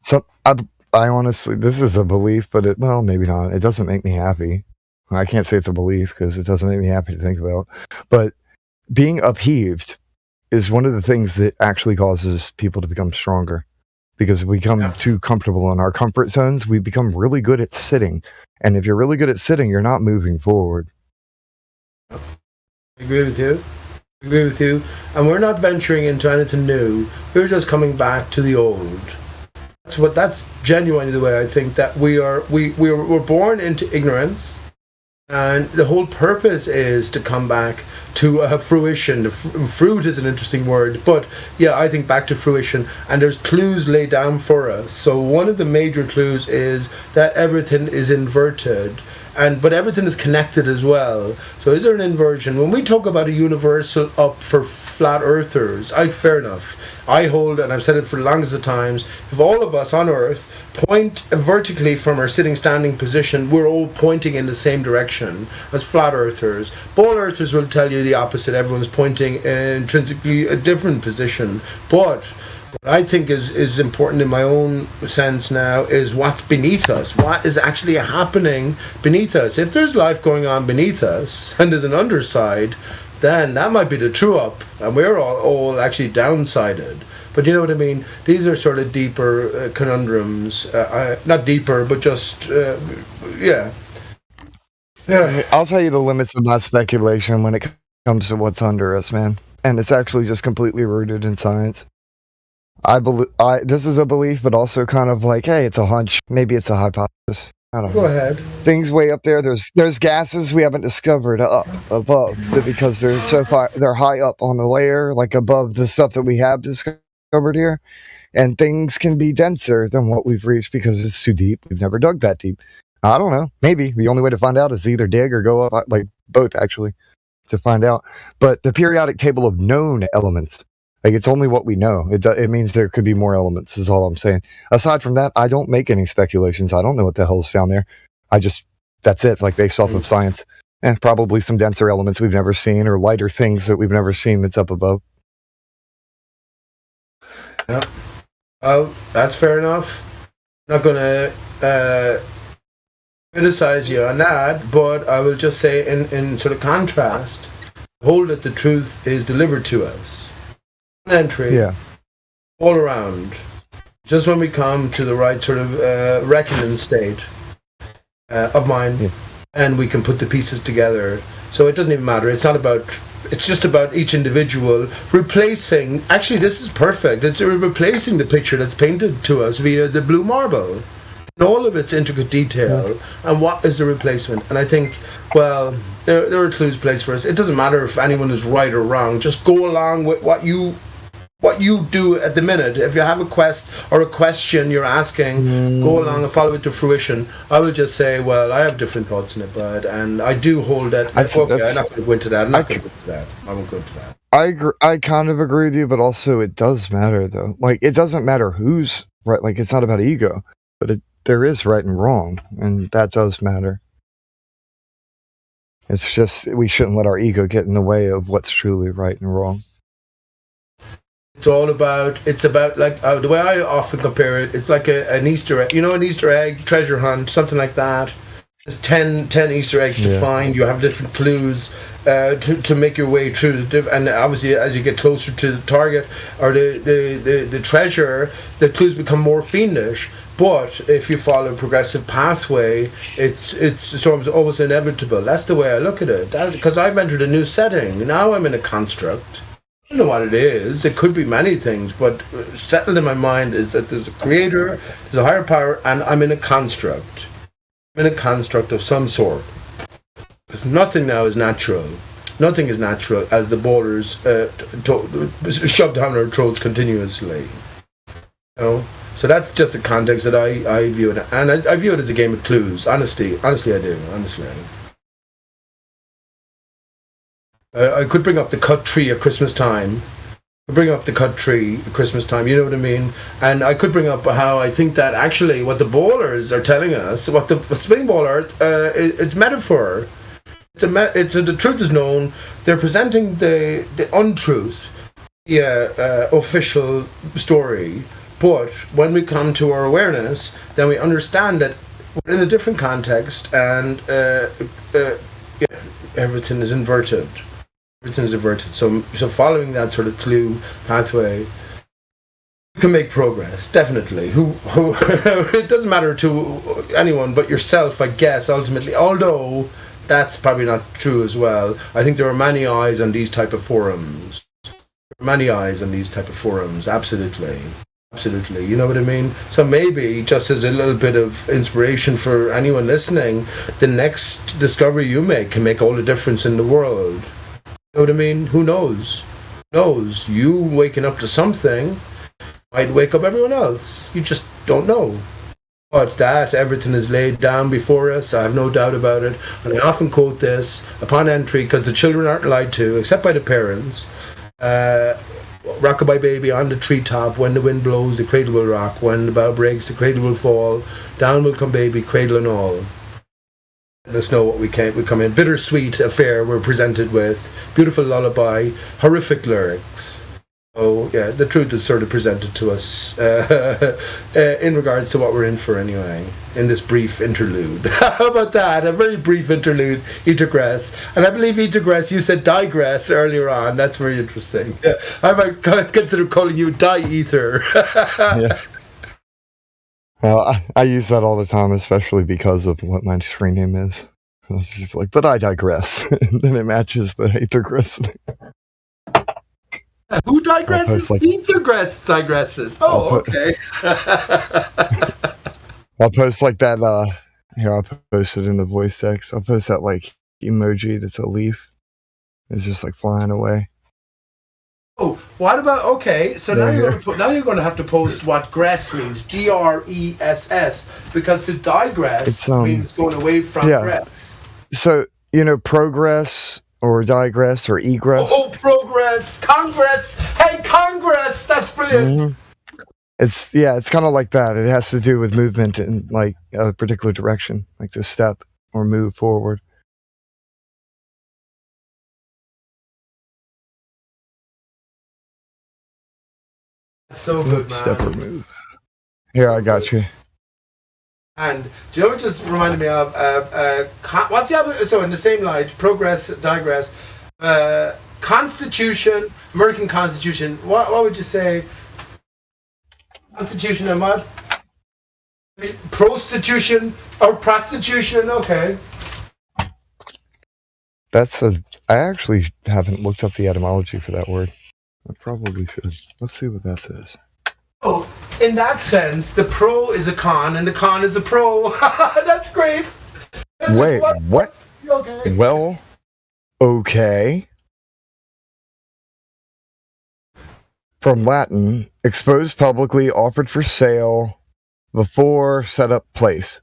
so I honestly, this is a belief, but maybe not. It doesn't make me happy. I can't say it's a belief because it doesn't make me happy to think about. But being upheaved is one of the things that actually causes people to become stronger. Because we become too comfortable in our comfort zones, we become really good at sitting. And if you're really good at sitting, you're not moving forward. I agree with you. And we're not venturing into anything new. We're just coming back to the old. That's genuinely the way I think that we're born into ignorance. And the whole purpose is to come back to fruition. Fruit is an interesting word, but yeah, I think back to fruition. And there's clues laid down for us. So one of the major clues is that everything is inverted, but everything is connected as well. So is there an inversion? When we talk about a universal up for flat earthers, fair enough. I hold, and I've said it for the longest of times, if all of us on Earth point vertically from our sitting standing position, we're all pointing in the same direction as flat earthers. Ball earthers will tell you the opposite. Everyone's pointing intrinsically a different position. But what I think is important in my own sense now is what's beneath us. What is actually happening beneath us? If there's life going on beneath us and there's an underside, then that might be the true up, and we're all actually downsided. But you know what I mean? These are sort of deeper conundrums. Not deeper, but just, yeah. I'll tell you the limits of my speculation when it comes to what's under us, man. And it's actually just completely rooted in science. This is a belief, but also kind of like, hey, it's a hunch. Maybe it's a hypothesis. I don't know. Go ahead. Things way up there. There's gases we haven't discovered up above because they're so far. They're high up on the layer, like above the stuff that we have discovered here. And things can be denser than what we've reached because it's too deep. We've never dug that deep. I don't know. Maybe the only way to find out is either dig or go up, like both actually, to find out. But the periodic table of known elements. Like, it's only what we know. It means there could be more elements, is all I'm saying. Aside from that, I don't make any speculations. I don't know what the hell's down there. That's it, like based off of science. And probably some denser elements we've never seen or lighter things that we've never seen that's up above. Yeah. Well, that's fair enough. I'm not going to criticize you on that, but I will just say in sort of contrast, hold that the truth is delivered to us. Entry, all around. Just when we come to the right sort of reckoning state of mind, and we can put the pieces together. So it doesn't even matter. It's just about each individual replacing. Actually, this is perfect. It's replacing the picture that's painted to us via the blue marble. In all of its intricate detail, and what is the replacement? And I think, well, there are clues placed for us. It doesn't matter if anyone is right or wrong. Just go along with what you do at the minute. If you have a quest or a question you're asking, go along and follow it to fruition. I will just say, well, I have different thoughts in it, bud, and I do hold that. I'm not going to go into that. I won't go into that. I kind of agree with you, but also it does matter, though. Like, it doesn't matter who's right. Like, it's not about ego, but there is right and wrong, and that does matter. It's just we shouldn't let our ego get in the way of what's truly right and wrong. It's about like the way I often compare it, it's like an Easter egg. You know, an Easter egg treasure hunt, something like that. There's 10 Easter eggs to find. You have different clues to make your way through and obviously as you get closer to the target or the treasure, the clues become more fiendish. But if you follow a progressive pathway, it's almost inevitable. That's the way I look at it. Because I've entered a new setting. Now I'm in a construct. I don't know what it is. It could be many things, but settled in my mind is that there's a creator, there's a higher power, and I'm in a construct. I'm in a construct of some sort. Because nothing now is natural. Nothing is natural as the borders shoved down our throats continuously. You know? So that's just the context that I view it. And I view it as a game of clues. Honestly I do. I could bring up the cut tree at Christmas time. You know what I mean? And I could bring up how I think that actually what the ballers are telling us, what the spinning ball are, it's metaphor. The truth is known. They're presenting the untruth, official story. But when we come to our awareness, then we understand that we're in a different context, and yeah, everything is inverted. Everything is inverted. So following that sort of clue pathway, you can make progress, definitely. Who it doesn't matter to anyone but yourself, I guess, ultimately. Although that's probably not true as well. I think there are many eyes on these type of forums. Absolutely. Absolutely. You know what I mean? So maybe, just as a little bit of inspiration for anyone listening, the next discovery you make can make all the difference in the world. You know what I mean? Who knows? Who knows? You waking up to something might wake up everyone else. You just don't know. But that everything is laid down before us, I have no doubt about it. And I often quote this upon entry, because the children aren't lied to, except by the parents. Rockabye baby on the treetop, when the wind blows, the cradle will rock. When the bough breaks, the cradle will fall. Down will come baby, cradle and all. Let us know what we come in. Bittersweet affair we're presented with. Beautiful lullaby, horrific lyrics. So, yeah, the truth is sort of presented to us in regards to what we're in for anyway, in this brief interlude. How about that? A very brief interlude, egress. And I believe egress, you said digress earlier on. That's very interesting. Yeah. I might consider calling you die-ether. Yeah. Well, I use that all the time, especially because of what my screen name is. I was just like, but I digress. And then it matches the egress. Who digresses? Egress digresses. Oh, okay. I'll post like that. Here, I'll post it in the voice text. I'll post that like emoji that's a leaf. It's just like flying away. Oh, what about? Okay, so now you're going to have to post what gress means. GRESS, because to digress means going away from gress. So progress or digress or egress. Oh, progress, Congress. Hey, Congress, that's brilliant. Mm-hmm. It's kind of like that. It has to do with movement in like a particular direction, like to step or move forward. So good, man. Step or move. Here, I got you. And do you know what just reminded me of? What's the other? So in the same line, progress, digress, Constitution, American Constitution. What would you say? Constitution and what? Prostitution or prostitution? Okay. I actually haven't looked up the etymology for that word. I probably should. Let's see what that says. Oh, in that sense, the pro is a con and the con is a pro. That's great. Wait, what? Okay. Well, okay. From Latin, exposed publicly, offered for sale, before set up place.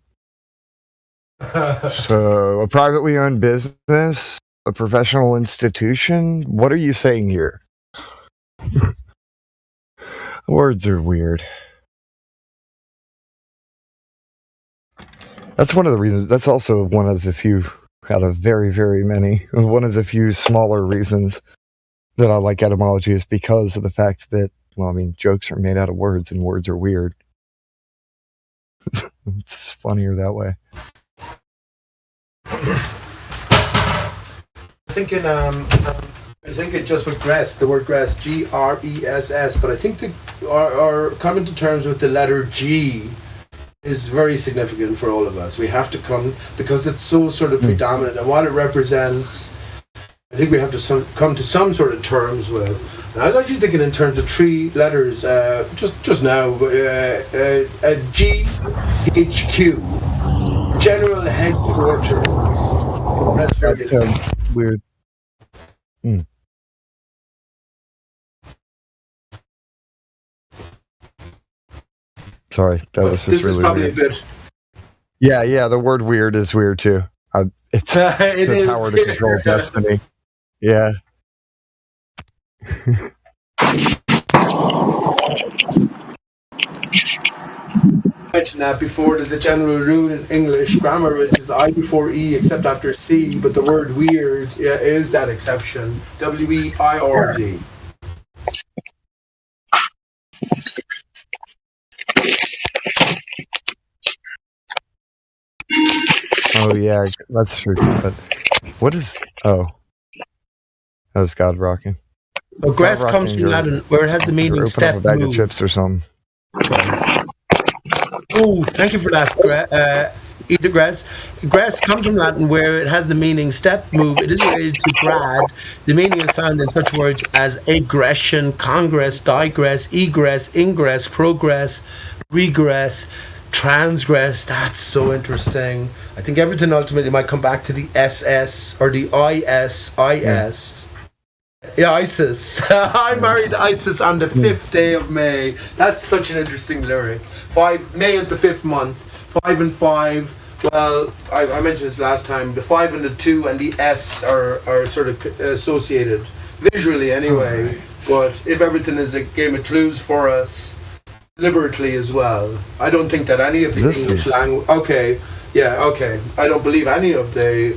So, a privately owned business, a professional institution. What are you saying here? Words are weird. That's one of the reasons. That's also one of the few, out of very, very many, one of the few smaller reasons that I like etymology is because of the fact that, well, I mean, jokes are made out of words and words are weird. It's funnier that way. I think it just with gress, the word gress, GRESS, but I think our coming to terms with the letter G is very significant for all of us. We have to come, because it's so sort of predominant, and what it represents, I think we have to come to some sort of terms with. And I was actually thinking in terms of three letters, just now, GHQ, General Headquarters. That's very weird. Sorry, that was just this really is probably weird. a bit. Yeah, the word weird is weird too. It's the power to control destiny. Yeah. I mentioned that before. There's a general rule in English grammar which is I before E except after C, but the word weird is that exception. WEIRD. Oh yeah, that's true. But what is? Oh, that was God rocking. Well, gress comes from Latin, where it has the meaning open step, up a bag move. of chips or something. Oh, thank you for that, Either Gress. Gress comes from Latin, where it has the meaning step, move. It is related to grad. The meaning is found in such words as aggression, congress, digress, egress, ingress, progress, regress, transgress. That's so interesting. I think everything ultimately might come back to the SS or the IS. Yeah, ISIS. I married ISIS on the 5th day of May. That's such an interesting lyric. May is the 5th month. 5 and 5. Well, I mentioned this last time. The 5 and the 2 and the S are sort of associated visually, anyway. Right. But if everything is a game of clues for us, deliberately as well, I don't think that any of the English language. Okay, I don't believe any of the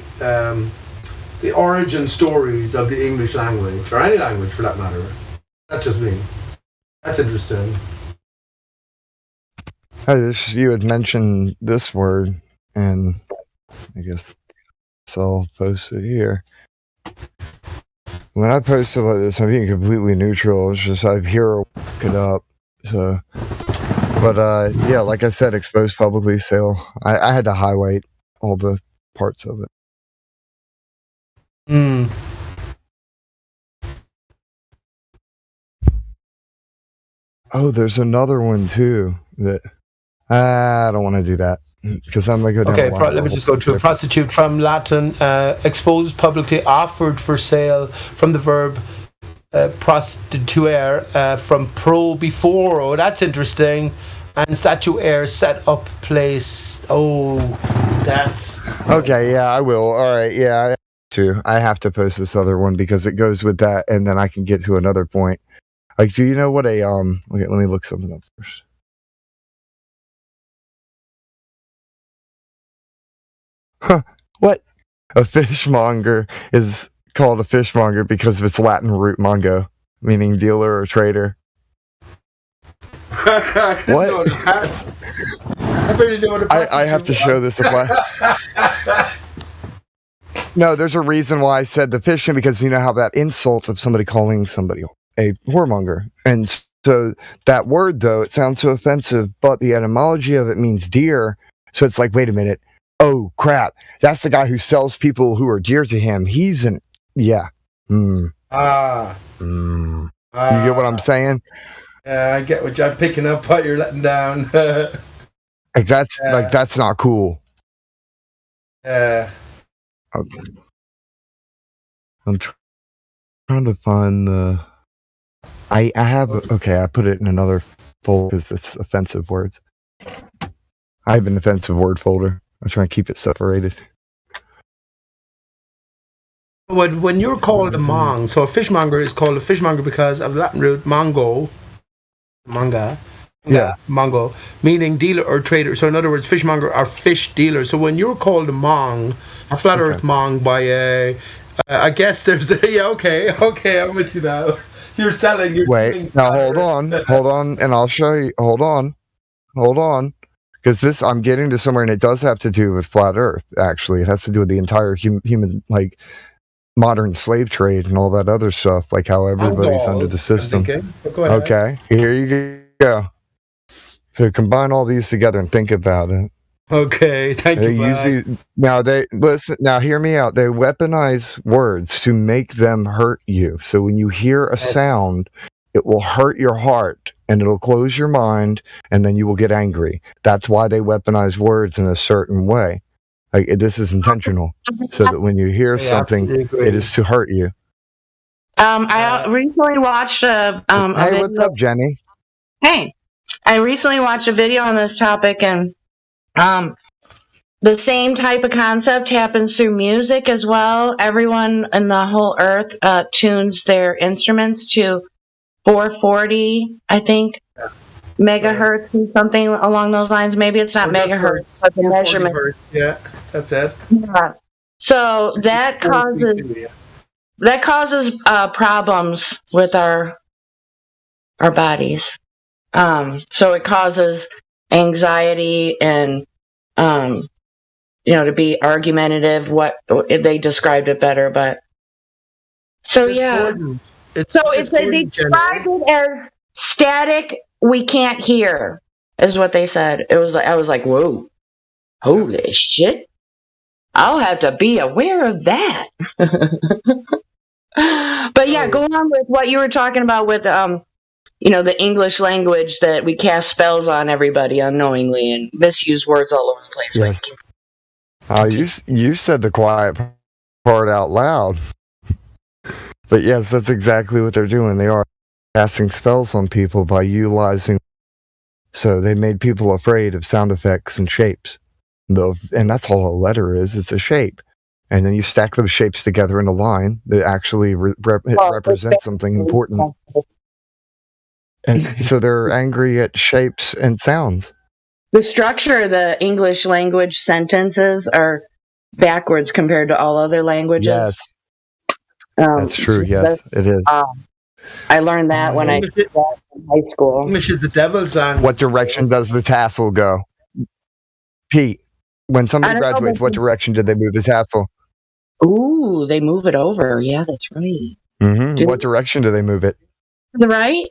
origin stories of the English language, or any language for that matter. That's just me. That's interesting. You had mentioned this word, and I guess I'll post it here. When I post it like this, I'm being completely neutral. It's just I've here look it up. So, but yeah, like I said, exposed publicly sale. I had to highlight all the parts of it. Oh, there's another one too that I don't want to do that because I'm gonna go down. Okay, let me just go to a prostitute from Latin, exposed publicly, offered for sale, from the verb prostituere, from pro before. Oh, that's interesting. And statuere, set up, place. Oh, that's okay. Yeah, I will. All right. Yeah, I have to post this other one because it goes with that, and then I can get to another point. Like, do you know what a Okay, let me look something up first. Huh? What? A fishmonger is called a fishmonger because of its Latin root mongo, meaning dealer or trader. I didn't know that. I barely know what a prostitute I have to show this a class. No, there's a reason why I said the fishing, because you know how that insult of somebody calling somebody a whoremonger. And so that word, though, it sounds so offensive, but the etymology of it means dear. So it's like, wait a minute. Oh, crap. That's the guy who sells people who are dear to him. He's an... Yeah. You get what I'm saying? Yeah, I get what you're picking up, what you're letting down. That's not cool. Yeah. Okay. I'm trying to find the... I have... Okay, I put it in another folder because it's offensive words. I have an offensive word folder. I'm trying to keep it separated. When you're called a mong, so a fishmonger is called a fishmonger because of Latin root manga, meaning dealer or trader. So in other words, fishmonger are fish dealers. So when you're called a mong, a flat earth mong by a, I guess there's a, okay, I'm with you now. You're selling. Wait, now hold on, and I'll show you. Hold on, because I'm getting to somewhere, and it does have to do with flat Earth. Actually, it has to do with the entire human, like modern slave trade and all that other stuff, like how everybody's under the system. Okay, here you go. So combine all these together and think about it. Okay, thank you. Now hear me out. They weaponize words to make them hurt you. So when you hear a sound, it will hurt your heart and it'll close your mind, and then you will get angry. That's why they weaponize words in a certain way. Like, this is intentional, so that when you hear something, it is to hurt you. I recently watched a hey, what's up, Jenny? Hey, I recently watched a video on this topic, and the same type of concept happens through music as well. Everyone in the whole earth tunes their instruments to 440, I think, megahertz and something along those lines. Maybe it's not megahertz, but the measurement. Hertz, yeah, that's it. Yeah. So that causes problems with our bodies. So it causes anxiety and to be argumentative. What if they described it better? But so yeah. It's So it's they described it as static. We can't hear, is what they said. It was. I was like, whoa, holy shit! I'll have to be aware of that. But yeah, go on with what you were talking about with the English language, that we cast spells on everybody unknowingly and misuse words all over the place. Yes. You said the quiet part out loud. But yes, that's exactly what they're doing. They are casting spells on people by utilizing. So they made people afraid of sound effects and shapes. And that's all a letter is. It's a shape. And then you stack those shapes together in a line that actually represents something important. And so they're angry at shapes and sounds. The structure of the English language sentences are backwards compared to all other languages. Yes. That's true. Yes, it is. I learned that when I was in high school. English is the devil's language. What direction does the tassel go? Pete, when somebody graduates, what direction did they move the tassel? Ooh, they move it over. Yeah, that's right. Mm-hmm. What direction do they move it? The right?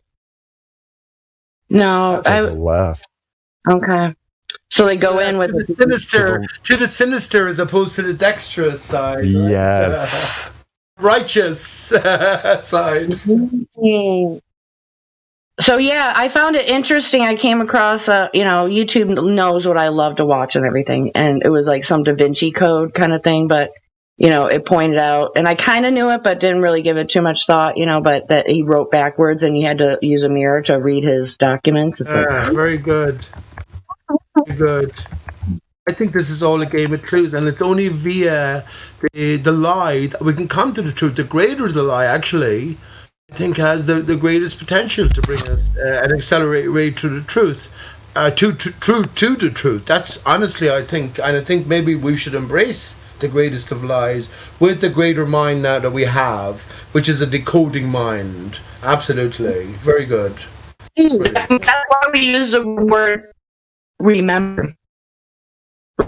No, the left. Okay. So they go in with the sinister to the sinister as opposed to the dexterous side. Right? Yes. Righteous side. So yeah, I found it interesting. I came across, YouTube knows what I love to watch and everything, and it was like some Da Vinci Code kind of thing. But it pointed out, and I kind of knew it, but didn't really give it too much thought. But that he wrote backwards, and you had to use a mirror to read his documents. It's very good. Very good. I think this is all a game of clues, and it's only via the lie that we can come to the truth. The greater the lie, actually, I think has the greatest potential to bring us an accelerated rate to the truth, to the truth. That's honestly, I think, and I think maybe we should embrace the greatest of lies with the greater mind now that we have, which is a decoding mind. Absolutely, very good. That's why we use the word remember.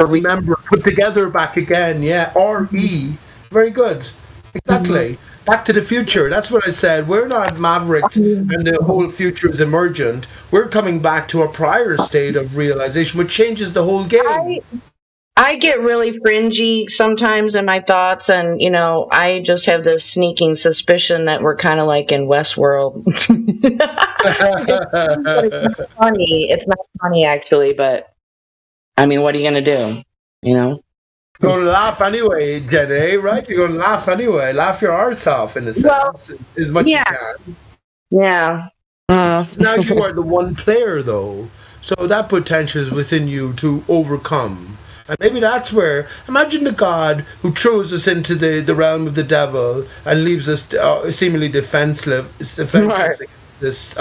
Remember, put together back again, yeah. R-E. Very good. Exactly. Back to the future. That's what I said. We're not mavericks and the whole future is emergent. We're coming back to a prior state of realization, which changes the whole game. I get really fringy sometimes in my thoughts, and I just have this sneaking suspicion that we're kind of like in Westworld. It's not funny. It's not funny, actually, but I mean, what are you going to do? You're going to laugh anyway, Jenny, right? You're going to laugh anyway. Laugh your arse off, in a sense, as much as you can. Yeah. Now you are the one player, though. So that potential is within you to overcome. And maybe that's where, imagine the God who throws us into the realm of the devil and leaves us seemingly defenseless against this.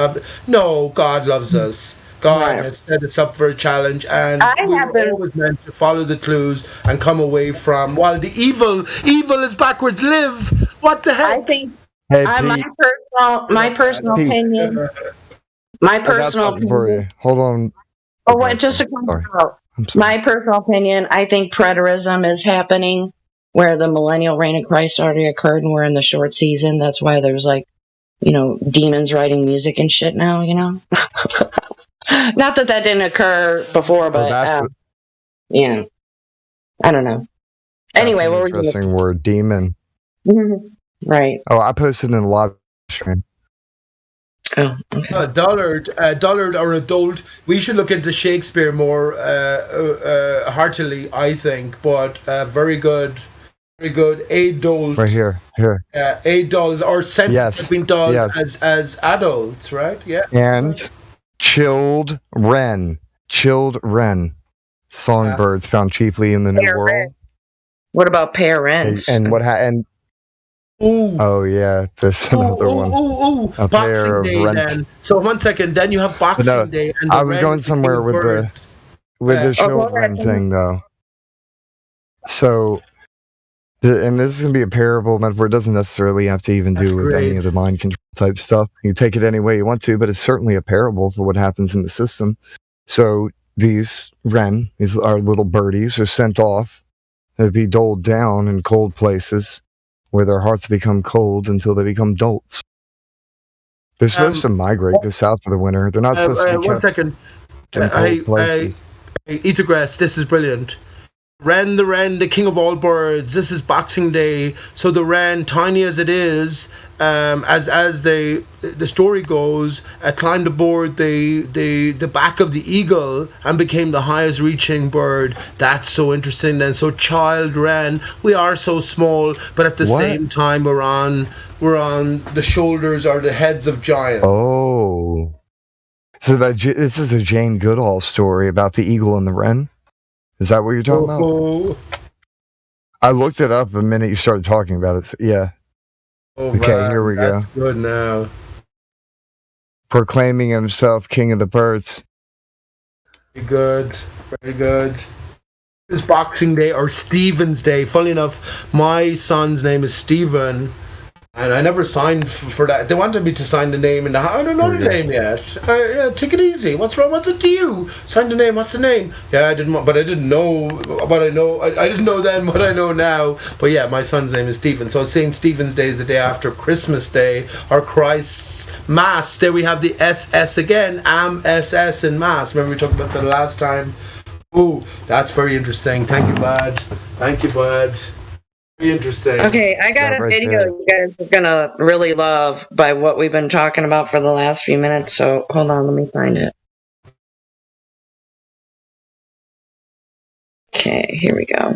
No, God loves us. God has set us up for a challenge, and we're always meant to follow the clues and come away from, while the evil is backwards live. What the heck? I think my personal opinion. My personal opinion. Hold on. Oh, what? Just to come out. My personal opinion, I think preterism is happening, where the millennial reign of Christ already occurred, and we're in the short season. That's why there's demons writing music and shit now. Not that didn't occur before, but yeah, I don't know. Anyway, what were you? Interesting word, demon. Right. Oh, I posted in the live stream. Oh, okay. Dollard or adult. We should look into Shakespeare more heartily, I think. But very good, adult. Right here. Adult or senses being dulled as adults, right? Yeah. And chilled wren, songbirds found chiefly in the New World. What about parents? And what happened? Ooh. Oh yeah, there's another one. A Boxing Day then. So 1 second, then you have Boxing Day. And I was going somewhere with the children thing though. So, and this is gonna be a parable metaphor. It doesn't necessarily have to even do with any of the mind control type stuff. You take it any way you want to, but it's certainly a parable for what happens in the system. So these wren, these are little birdies, are sent off It'd be doled down in cold places where their hearts become cold until they become dolts. They're supposed to migrate, go south for the winter. They're not supposed to be One kept second. in cold places. Ethergrass, this is brilliant. Wren, the king of all birds. This is Boxing Day. So the wren, tiny as it is, as the story goes, climbed aboard the back of the eagle and became the highest reaching bird. That's so interesting then. So child wren, we are so small, but at the same time we're on the shoulders or the heads of giants. Oh. So this is a Jane Goodall story about the eagle and the wren? Is that what you're talking about? I looked it up the minute you started talking about it. So, yeah. Okay, here we go. That's good now. Proclaiming himself king of the birds. Very good. Very good. This is Boxing Day or Stephen's Day. Funny enough, my son's name is Stephen. And I never signed for that. They wanted me to sign the name in the house. I don't know the name yet. Yeah, take it easy. What's wrong? What's it to you? Sign the name. What's the name? Yeah, I didn't know what I know. I didn't know then what I know now. But yeah, my son's name is Stephen. So St. Stephen's Day is the day after Christmas Day or Christ's Mass. There we have the SS again. SS in Mass. Remember we talked about that last time? Oh, that's very interesting. Thank you, Bud. Thank you, Bud. Interesting. Okay, I got a video you guys are gonna really love by what we've been talking about for the last few minutes. So hold on, let me find it. Okay, here we go.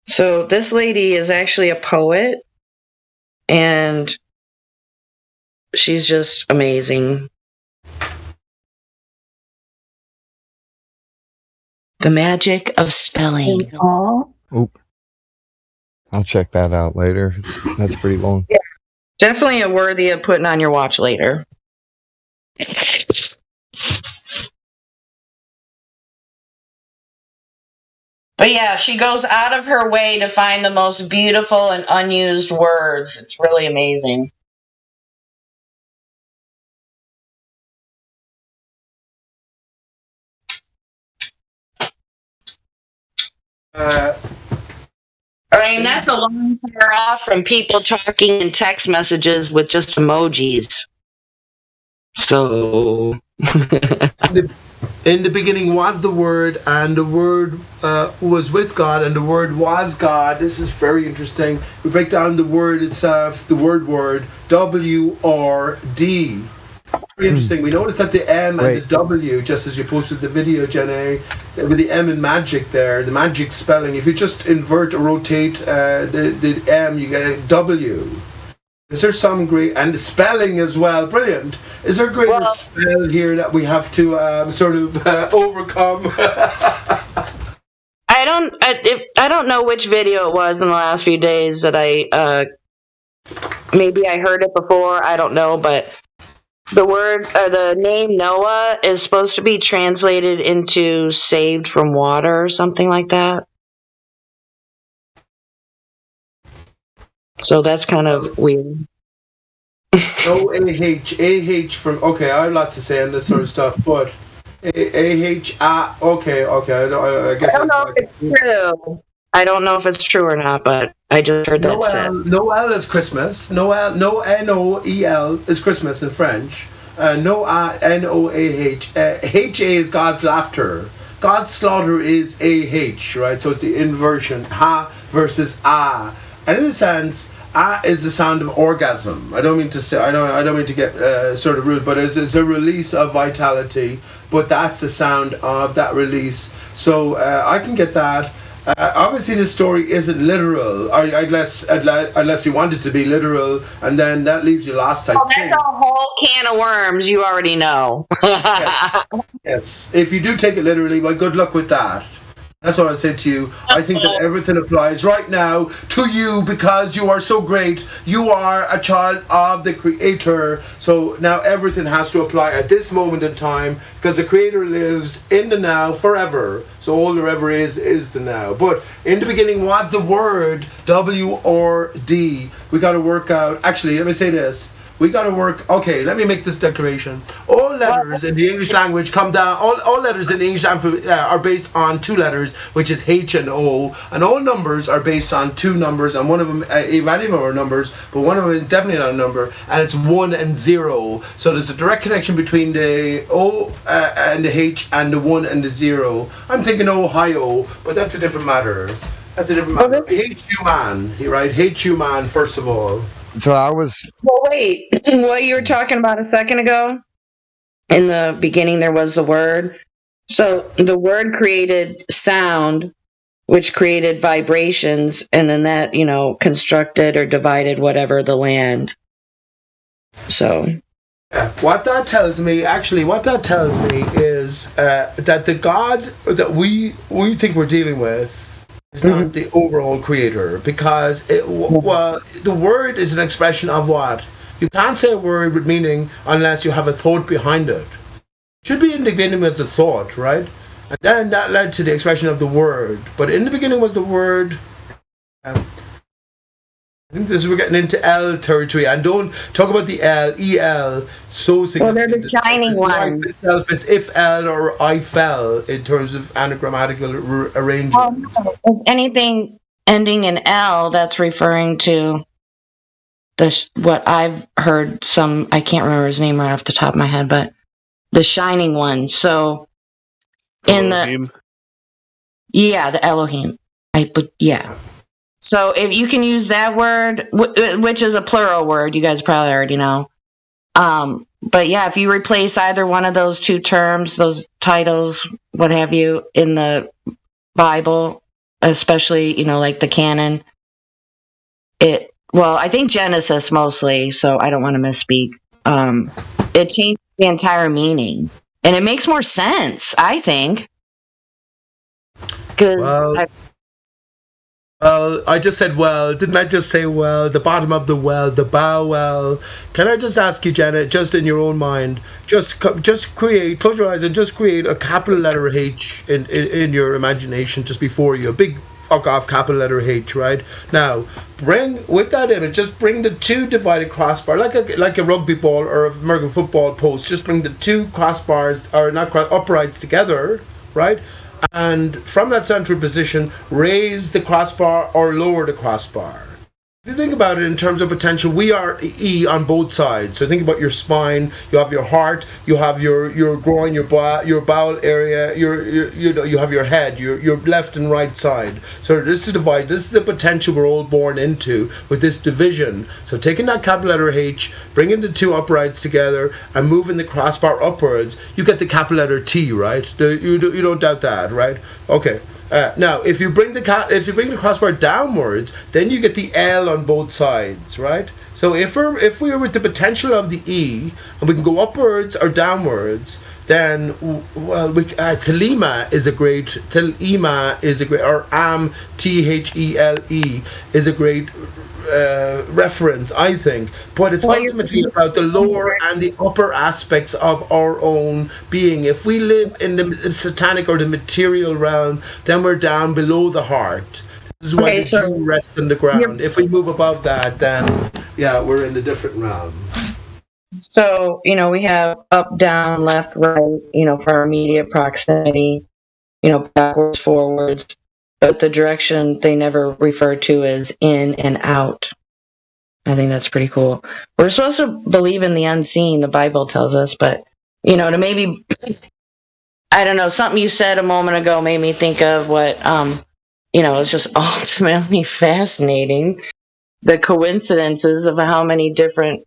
So this lady is actually a poet, and she's just amazing. The magic of spelling. Oh. I'll check that out later. That's pretty long. Yeah, definitely worthy of putting on your watch later. But yeah, she goes out of her way to find the most beautiful and unused words. It's really amazing. I mean, that's a long far off from people talking in text messages with just emojis. So... In the beginning was the Word, and the Word was with God, and the Word was God. This is very interesting. We break down the word itself, the word, W-R-D. Very interesting. We noticed that the M and the W, just as you posted the video, Jenny, with the M in magic there, the magic spelling, if you just invert or rotate the M, you get a W. Is there some great, and the spelling as well, brilliant. Is there a greater spell here that we have to overcome? I don't know which video it was in the last few days that maybe I heard it before, I don't know, but the name Noah is supposed to be translated into saved from water or something like that. So that's kind of weird. No A-H from, okay, I have lots to say on this sort of stuff, but A-H, okay, I guess. I don't know if it's true. I don't know if it's true or not, but I just heard that said. Noel is Christmas. Noel, N-O-E-L is Christmas in French. Noah, N-O-A-H. H-A is God's laughter. God's slaughter is A-H, right? So it's the inversion. Ha versus ah. And in a sense, is the sound of orgasm. I don't mean to say. I don't mean to get sort of rude, but it's a release of vitality. But that's the sound of that release. So I can get that. Obviously, the story isn't literal, unless you want it to be literal, and then that leaves you lost. That's a whole can of worms. You already know. Yes. If you do take it literally, well, good luck with that. That's what I said to you. I think that everything applies right now to you because you are so great. You are a child of the Creator. So now everything has to apply at this moment in time because the Creator lives in the now forever. So all there ever is the now. But in the beginning was the Word, W-R-D. We got to work out. Actually, let me say this. We got to work. Okay, let me make this declaration. All letters in the English language come down. All letters in the English language are based on two letters, which is H and O, and all numbers are based on two numbers, and one of them, many of them are numbers, but one of them is definitely not a number, and it's 1 and 0. So there's a direct connection between the O and the H and the 1 and the 0. I'm thinking Ohio, but that's a different matter. That's a different matter. Hate you, man. Right? Hate you, man. First of all. So I was. Well, wait. What you were talking about a second ago, in the beginning, there was the word. So the word created sound, which created vibrations, and then that, constructed or divided whatever the land. So. What that tells me is that the God that we think we're dealing with is not the overall creator, because the word is an expression of what? You can't say a word with meaning unless you have a thought behind it. It should be in the beginning as the thought, right? And then that led to the expression of the word. But in the beginning was the word. I think we're getting into L territory, and don't talk about the L, EL, so significant. Well, they're the shining ones. Life itself is if L or I fell in terms of anagrammatical arrangement. If anything ending in L, that's referring to what I've heard I can't remember his name right off the top of my head, but the shining one. So Elohim. The Elohim. So if you can use that word, which is a plural word, you guys probably already know. But yeah, if you replace either one of those two terms, those titles, what have you, in the Bible, especially, like the canon, I think Genesis mostly, so I don't want to misspeak. It changes the entire meaning. And it makes more sense, I think. Because Well, I just said well. Didn't I just say well? The bottom of the well, the bow well. Can I just ask you, Janet, just in your own mind, just create, close your eyes and just create a capital letter H in your imagination just before you. A big fuck off capital letter H, right? Now, with that image, just bring the two divided crossbar, like a rugby ball or American football post, just bring the two crossbars, or not uprights together, right? And from that central position, raise the crossbar or lower the crossbar. If you think about it in terms of potential, we are E on both sides. So think about your spine. You have your heart. You have your groin, your bowel area. You have your head. Your left and right side. So this is divide. This is the potential we're all born into with this division. So taking that capital letter H, bringing the two uprights together, and moving the crossbar upwards, you get the capital letter T, right? You don't doubt that, right? Okay. Now, if you bring the crossbar downwards, then you get the L on both sides, right? So if we are with the potential of the E, and we can go upwards or downwards, then Thelema is a great, or Thele is a great reference, I think. But it's ultimately about the lower and the upper aspects of our own being. If we live in the satanic or the material realm, then we're down below the heart. This is why the Jew rests on the ground. If we move above that, then we're in a different realm. So, we have up, down, left, right, for our immediate proximity, backwards, forwards. But the direction they never refer to as in and out. I think that's pretty cool. We're supposed to believe in the unseen, the Bible tells us, but, to maybe, I don't know, something you said a moment ago made me think of what, it's just ultimately fascinating. The coincidences of how many different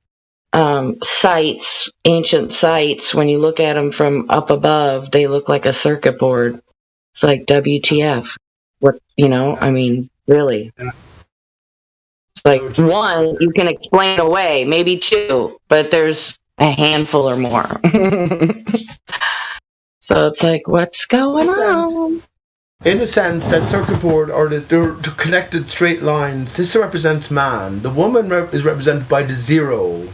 sites, ancient sites, when you look at them from up above, they look like a circuit board. It's like WTF. What, really. It's like one, you can explain away, maybe two, but there's a handful or more. So it's like, what's going on? In a sense, that circuit board or the connected straight lines, this represents man. The woman is represented by the zero.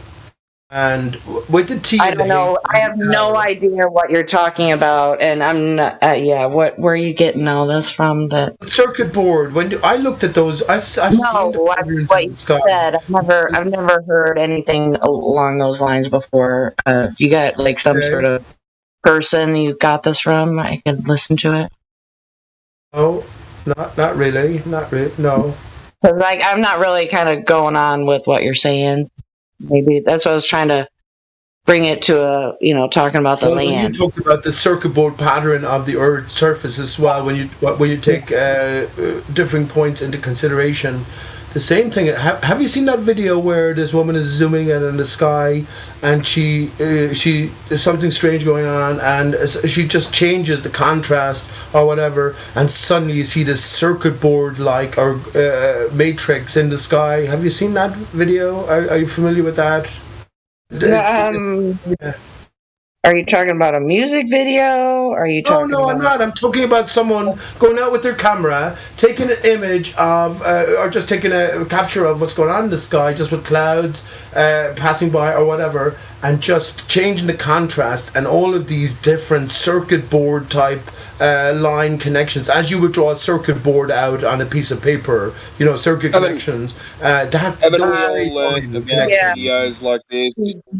And with the T, I don't know. I have no idea what you're talking about, and I'm not. Yeah, where are you getting all this from? That circuit board. When I looked at those, I've seen the what you said. I've never heard anything along those lines before. You got like some sort of person you got this from? I could listen to it. Oh, not really, no. Cause like I'm not really kind of going on with what you're saying. Maybe that's what I was trying to bring it to a, talking about the land. When you talked about the circuit board pattern of the Earth's surface as well, when you take different points into consideration, the same thing. Have you seen that video where this woman is zooming in the sky, and she there's something strange going on, and she just changes the contrast or whatever, and suddenly you see this circuit board like or matrix in the sky. Have you seen that video? Are you familiar with that? Are you talking about a music video? Are you talking No, I'm not. I'm talking about someone going out with their camera, taking an image of, or just taking a capture of what's going on in the sky, just with clouds passing by or whatever, and just changing the contrast and all of these different circuit board type line connections. As you would draw a circuit board out on a piece of paper, circuit connections. Haven't we all learned about videos like this?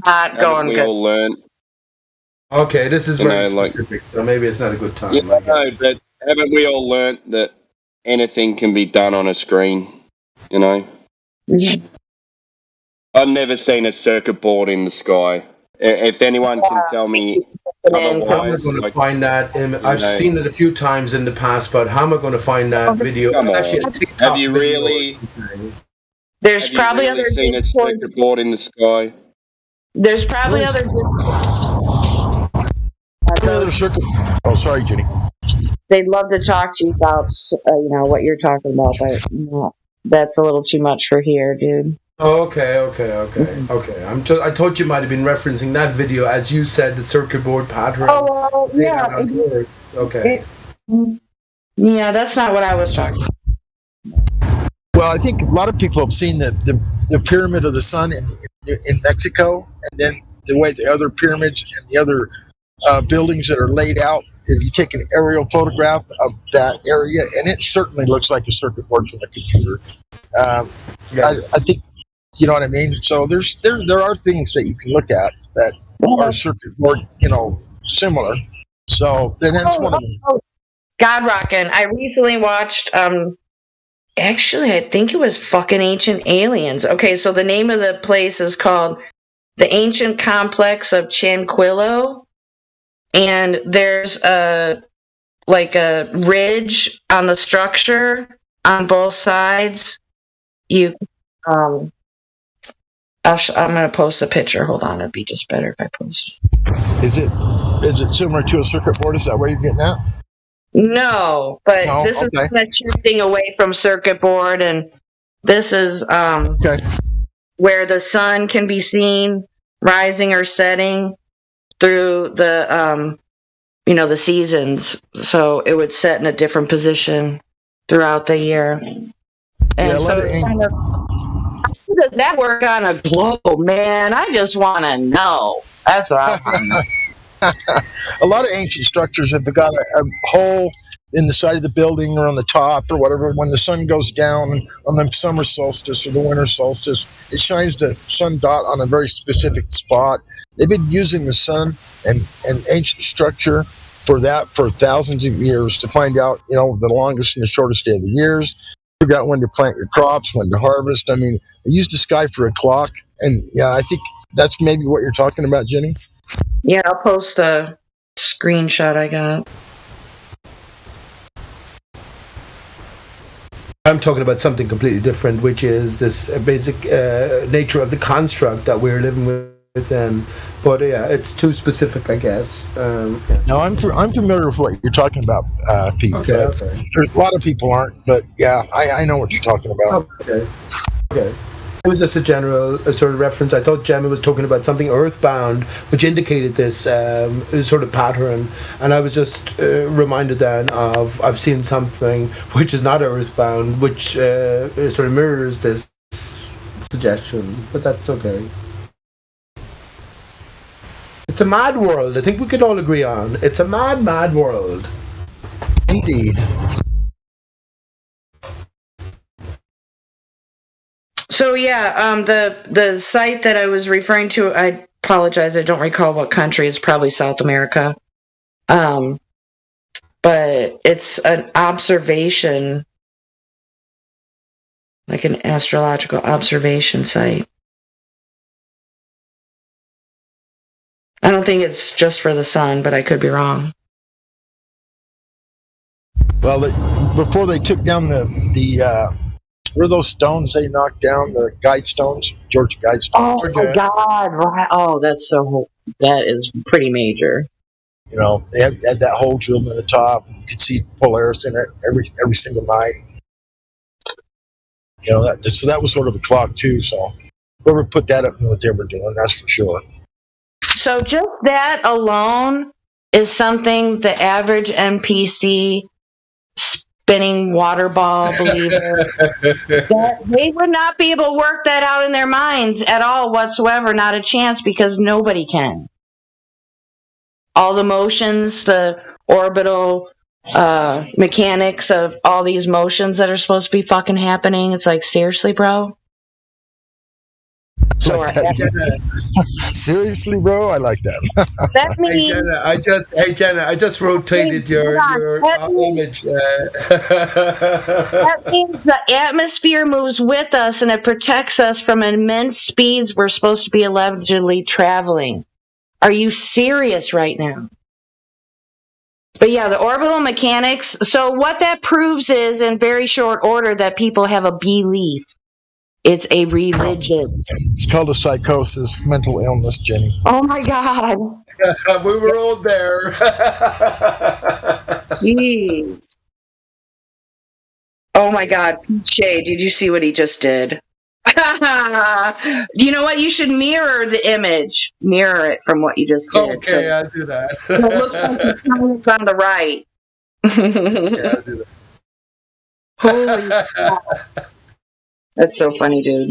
Haven't we all learned? Okay, this is very specific, so maybe it's not a good time. Yeah, no, but haven't we all learnt that anything can be done on a screen? Yeah. I've never seen a circuit board in the sky. If anyone can tell me otherwise, how am I going to find that? I've seen it a few times in the past, but how am I going to find that video? Come It's on. actually a TikTok Have you video. really? There's have probably you really other seen a circuit board in the sky? There's probably other. Oh, sorry, Jenny. They'd love to talk to you about, what you're talking about, but that's a little too much for here, dude. Oh, okay. I thought you might have been referencing that video, as you said, the circuit board pattern. Oh, well, yeah. Okay. Yeah, that's not what I was talking about. Well, I think a lot of people have seen the pyramid of the sun in Mexico, and then the way the other pyramids and the other buildings that are laid out. If you take an aerial photograph of that area, and it certainly looks like a circuit board from a computer. I think, you know what I mean? So there are things that you can look at that are circuit board, similar. So then that's one of them. God Rockin'. I recently watched, actually, I think it was fucking Ancient Aliens. Okay, so the name of the place is called the Ancient Complex of Chanquillo. And there's a ridge on the structure on both sides. I'm gonna post a picture. Hold on, it'd be just better if I post. Is it similar to a circuit board? Is that where you're getting at? No, but this is kind of shifting away from circuit board, and this is where the sun can be seen rising or setting through the the seasons, so it would set in a different position throughout the year. And so kind of, how does that work on a globe, man? I just want to know. That's what I want to know. A lot of ancient structures have got a hole in the side of the building or on the top or whatever. When the sun goes down on the summer solstice or the winter solstice, it shines the sun dot on a very specific spot. They've been using the sun and ancient structure for thousands of years to find out, the longest and the shortest day of the years, figure out when to plant your crops, when to harvest. I mean, they use the sky for a clock. And yeah, I think that's maybe what you're talking about, Jenny. Yeah, I'll post a screenshot I got. I'm talking about something completely different, which is this basic nature of the construct that we're living within. But yeah, it's too specific, I guess. Yeah. No, I'm familiar with what you're talking about, Pete. Okay. A lot of people aren't, but yeah, I know what you're talking about. Okay. It was just a general sort of reference. I thought Gemma was talking about something earthbound, which indicated this sort of pattern. And I was just reminded then of, I've seen something which is not earthbound, which sort of mirrors this suggestion. But that's okay. a mad world. I think we could all agree on. It's a mad, mad world. Indeed. So yeah, the site that I was referring to, I apologize, I don't recall what country. It's probably South America. But it's an observation, like an astrological observation site. I don't think it's just for the sun, but I could be wrong. Well, before they took down the were those stones they knocked down, the guide stones, George Guidestone? Oh my God! Right. Oh, that is pretty major. You know, they had that hole drilled in the top. You could see Polaris in it every single night. You know, so that was sort of a clock too. So whoever put that up knew what they were doing. That's for sure. So just that alone is something the average NPC spinning water ball believer that they would not be able to work that out in their minds at all whatsoever. Not a chance, because nobody can. All the motions, the orbital mechanics of all these motions that are supposed to be fucking happening. It's like, seriously, bro? Seriously, bro? I like that. That means, Hey Jenna, I just rotated your image. That means the atmosphere moves with us and it protects us from immense speeds we're supposed to be allegedly traveling. Are you serious right now? But yeah, the orbital mechanics. So what that proves is, in very short order, that people have a belief. It's a religion. It's called a psychosis, mental illness, Jenny. Oh my God. We were all there. Jeez. Oh my God. Shay, did you see what he just did? You know what? You should mirror the image. Mirror it from what you just did. Okay, I'll do that. So it looks like the sun is on the right. Yeah, I'll do that. Holy cow. That's so funny, dude.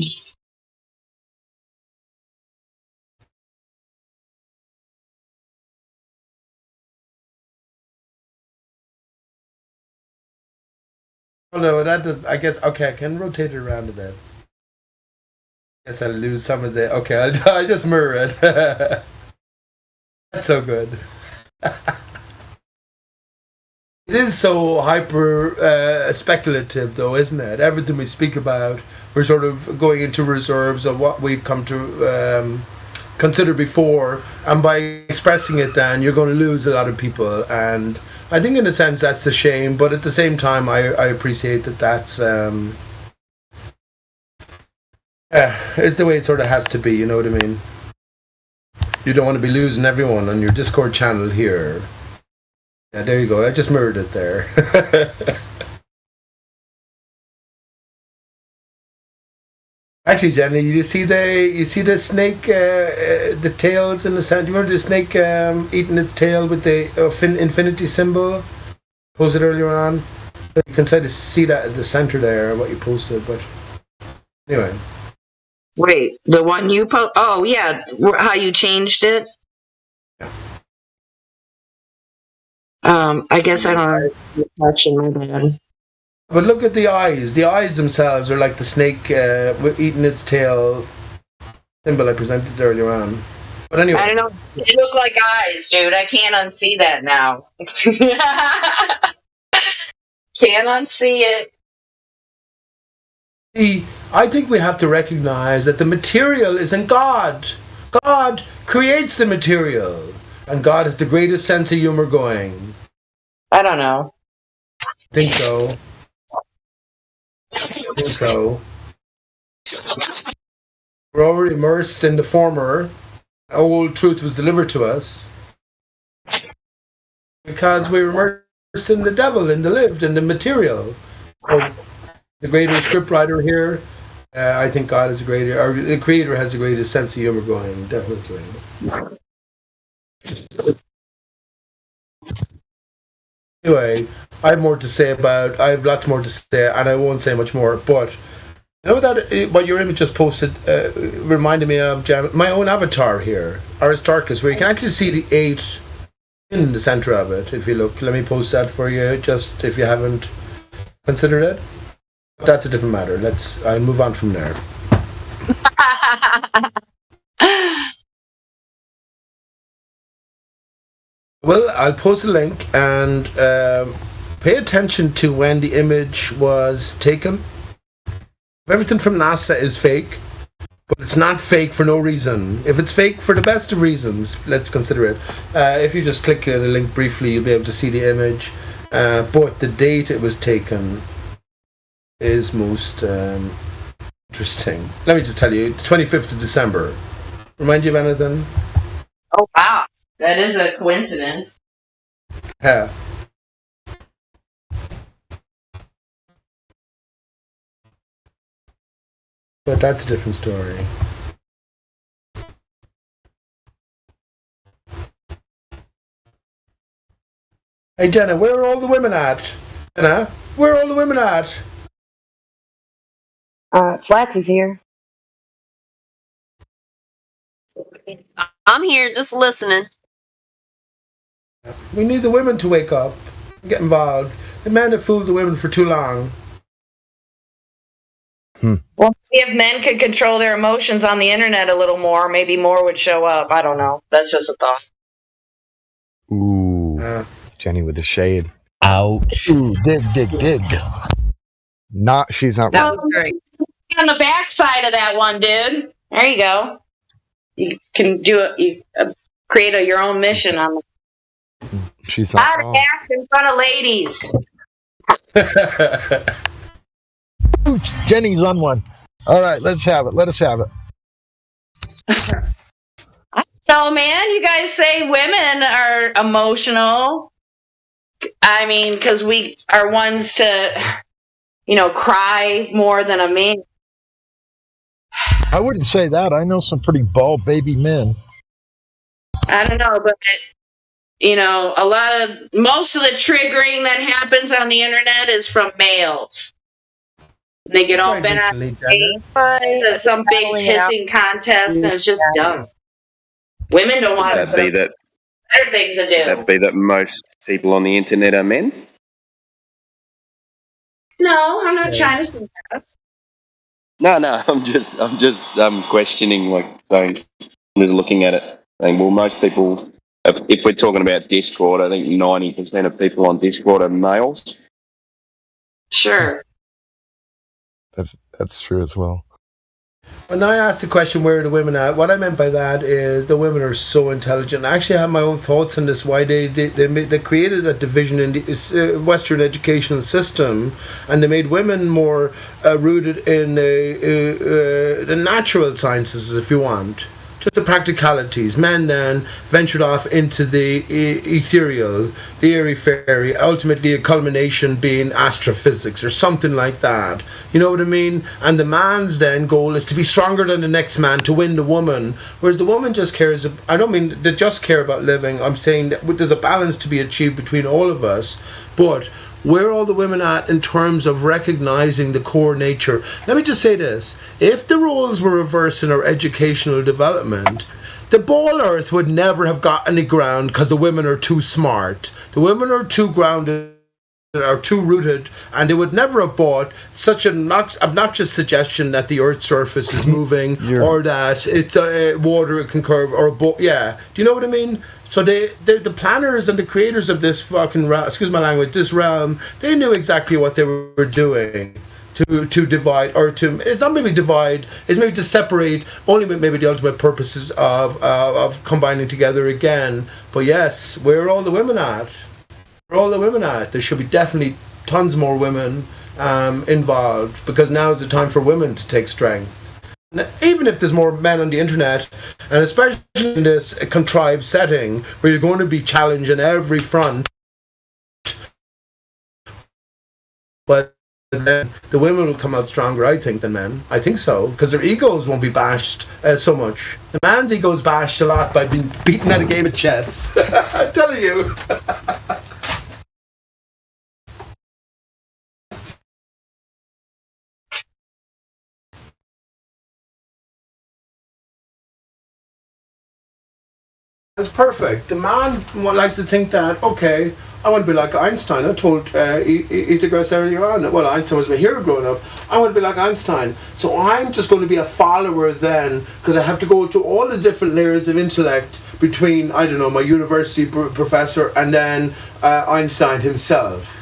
Oh no, that does. I guess. Okay, I can rotate it around a bit. I guess I'll lose some of the. Okay, I'll just mirror it. That's so good. It is so hyper speculative, though, isn't it? Everything we speak about, we're sort of going into reserves of what we've come to consider before, and by expressing it, then you're going to lose a lot of people. And I think, in a sense, that's a shame. But at the same time, I appreciate that that's it's the way it sort of has to be. You know what I mean? You don't want to be losing everyone on your Discord channel here. Yeah, there you go. I just mirrored it there. Actually, Jenny, you see the snake, the tails in the sand. Do you remember the snake eating its tail with the infinity symbol? Posted earlier on. You can kind of see that at the center there, what you posted. But anyway. Wait, the one you post? Oh yeah, how you changed it? I guess I don't have reflection, my bad. But look at the eyes. The eyes themselves are like the snake eating its tail symbol I presented earlier on. But anyway. I don't know. They look like eyes, dude. I can't unsee that now. Can't unsee it. See, I think we have to recognize that the material isn't God. God creates the material. And God has the greatest sense of humor going. I don't know. I think so. We're already immersed in the former. Old truth was delivered to us. Because we were immersed in the devil, in the lived, in the material. So the greater scriptwriter here, I think God is the greater, or the Creator has the greatest sense of humor going, definitely. Anyway, I have lots more to say, and I won't say much more, but You know that what your image just posted reminded me of my own avatar here, Aristarchus, where you can actually see the 8 in the center of it. If you look, let me post that for you, just if you haven't considered it. That's a different matter. I'll move on from there. Well, I'll post a link and pay attention to when the image was taken. Everything from NASA is fake, but it's not fake for no reason. If it's fake for the best of reasons, let's consider it. If you just click the link briefly, you'll be able to see the image. But the date it was taken is most interesting. Let me just tell you, it's 25th of December. Remind you of anything? Oh, wow. That is a coincidence. Yeah. But that's a different story. Hey, Jenna, where are all the women at? Jenna, where are all the women at? Flats is here. I'm here just listening. We need the women to wake up, get involved. The men have fooled the women for too long. Well, if men could control their emotions on the internet a little more, maybe more would show up. I don't know. That's just a thought. Ooh, Jenny with the shade. Ouch. Ooh, dig. She's not. That was great. On the backside of that one, dude. There you go. You can do it. You create your own mission on the. She's not. How to act in front of ladies. Jenny's on one. All right, let's have it. Let us have it. So, man, you guys say women are emotional. I mean, because we are ones to, cry more than a man. I wouldn't say that. I know some pretty bald baby men. I don't know, but most of the triggering that happens on the internet is from males. They get all bent out of some big pissing contest, and it's just dumb. Women don't want to put better things to do. That be that most people on the internet are men? No, I'm not trying to say that. No, I'm just questioning, saying, looking at it, saying, well, most people, if we're talking about Discord, I think 90% of people on Discord are males. Sure. That's true as well. When I asked the question, where are the women at? What I meant by that is the women are so intelligent. I actually have my own thoughts on this. Why they created that division in the Western educational system, and they made women more rooted in the natural sciences, if you want. Just the practicalities. Men then ventured off into the ethereal, the airy-fairy, ultimately a culmination being astrophysics or something like that. You know what I mean? And the man's then goal is to be stronger than the next man, to win the woman. Whereas the woman just cares, I don't mean they just care about living. I'm saying that there's a balance to be achieved between all of us. But where are all the women at in terms of recognizing the core nature? Let me just say this. If the roles were reversed in our educational development, the ball earth would never have got any ground because the women are too smart. The women are too grounded, are too rooted, and they would never have bought such an obnoxious suggestion that the Earth's surface is moving or that it's water can curve or do you know what I mean? So the planners and the creators of this fucking this realm, they knew exactly what they were doing to divide, or it's not maybe divide, it's maybe to separate, only with maybe the ultimate purposes of combining together again. But yes, where are all the women at? Where are all the women at? There should be definitely tons more women involved, because now is the time for women to take strength. Even if there's more men on the internet, and especially in this contrived setting where you're going to be challenged on every front, but then the women will come out stronger, I think, than men. I think so, because their egos won't be bashed so much. The man's ego is bashed a lot by being beaten at a game of chess. I'm telling you. That's perfect. The man likes to think that, okay, I want to be like Einstein. I told Itagress earlier on, well, Einstein was my hero growing up. I want to be like Einstein. So I'm just going to be a follower then, because I have to go through all the different layers of intellect between, I don't know, my university professor and then Einstein himself.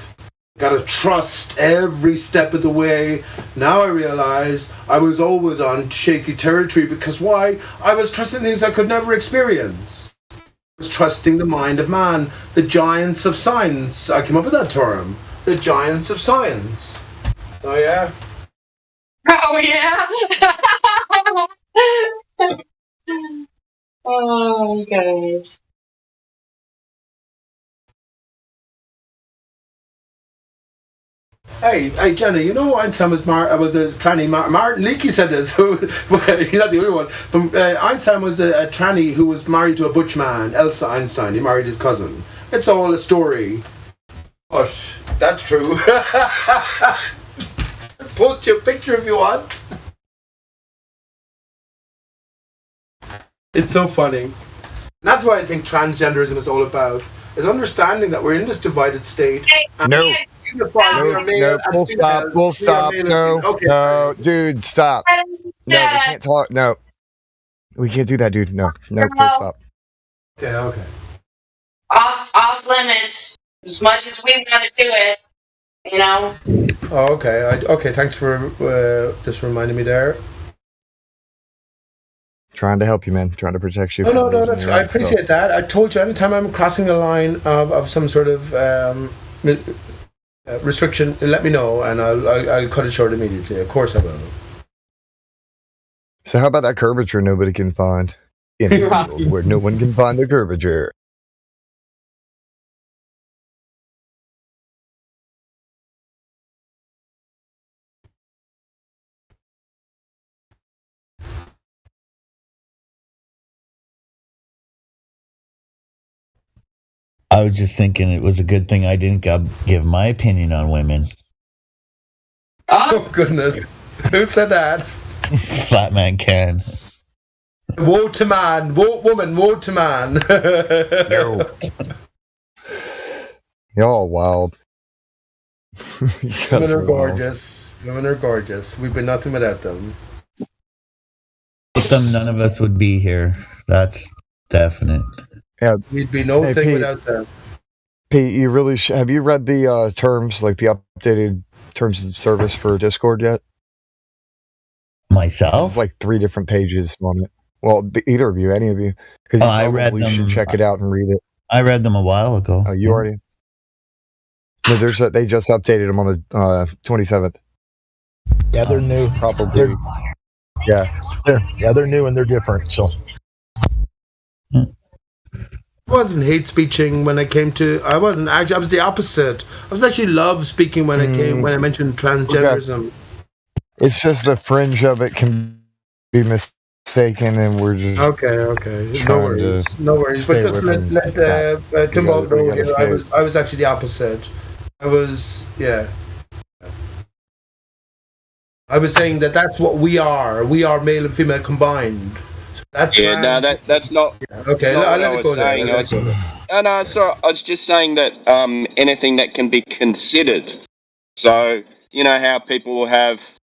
Gotta trust every step of the way. Now I realize I was always on shaky territory because why? I was trusting things I could never experience. I was trusting the mind of man, the giants of science. I came up with that term, the giants of science. Oh yeah? Oh yeah? Oh gosh. Hey, Jenny, you know Einstein was a tranny. Martin Leakey said this. Well, he's not the only one. Einstein was a tranny who was married to a butch man, Elsa Einstein. He married his cousin. It's all a story. But that's true. Post your picture if you want. It's so funny. That's why I think transgenderism is all about. Is understanding that we're in this divided state. No. No, we'll stop. No, okay. No, dude, stop. No, we can't talk. No, we can't do that, dude. No, full stop. Okay. Off limits. As much as we want to do it, you know. Oh, okay. Okay, thanks for just reminding me there. Trying to help you, man. Trying to protect you. No, that's. I appreciate that. I told you anytime I'm crossing the line of some sort of restriction, let me know, and I'll cut it short immediately. Of course I will. So how about that curvature nobody can find in a world where no one can find the curvature? I was just thinking it was a good thing I didn't give my opinion on women. Oh goodness, who said that? Flat man can. Woe to man, woman, woe to man. No. Y'all wild. Women are gorgeous. Women are gorgeous. We've been nothing without them. With them, none of us would be here. That's definite. Yeah, we'd be no thing without them. Pete, you really have you read the terms, like the updated terms of service for Discord yet? Myself? It's like 3 different pages on it. Well, either of you, any of you. Because I read them. You should check it out and read it. I read them a while ago. Oh, you already? No, they just updated them on the 27th. Yeah, they're new. Probably. They're new and they're different. So. I wasn't hate speeching when I came to. I wasn't actually. I was the opposite. I was actually love speaking when I mentioned transgenderism. Okay. It's just the fringe of it can be mistaken, and we're just okay. No worries. But just let Timbo know. I was actually the opposite. I was I was saying that's what we are. We are male and female combined. That's not. Okay, not I'll let it go there. No, sorry. I was just saying that anything that can be considered. So you know how people will have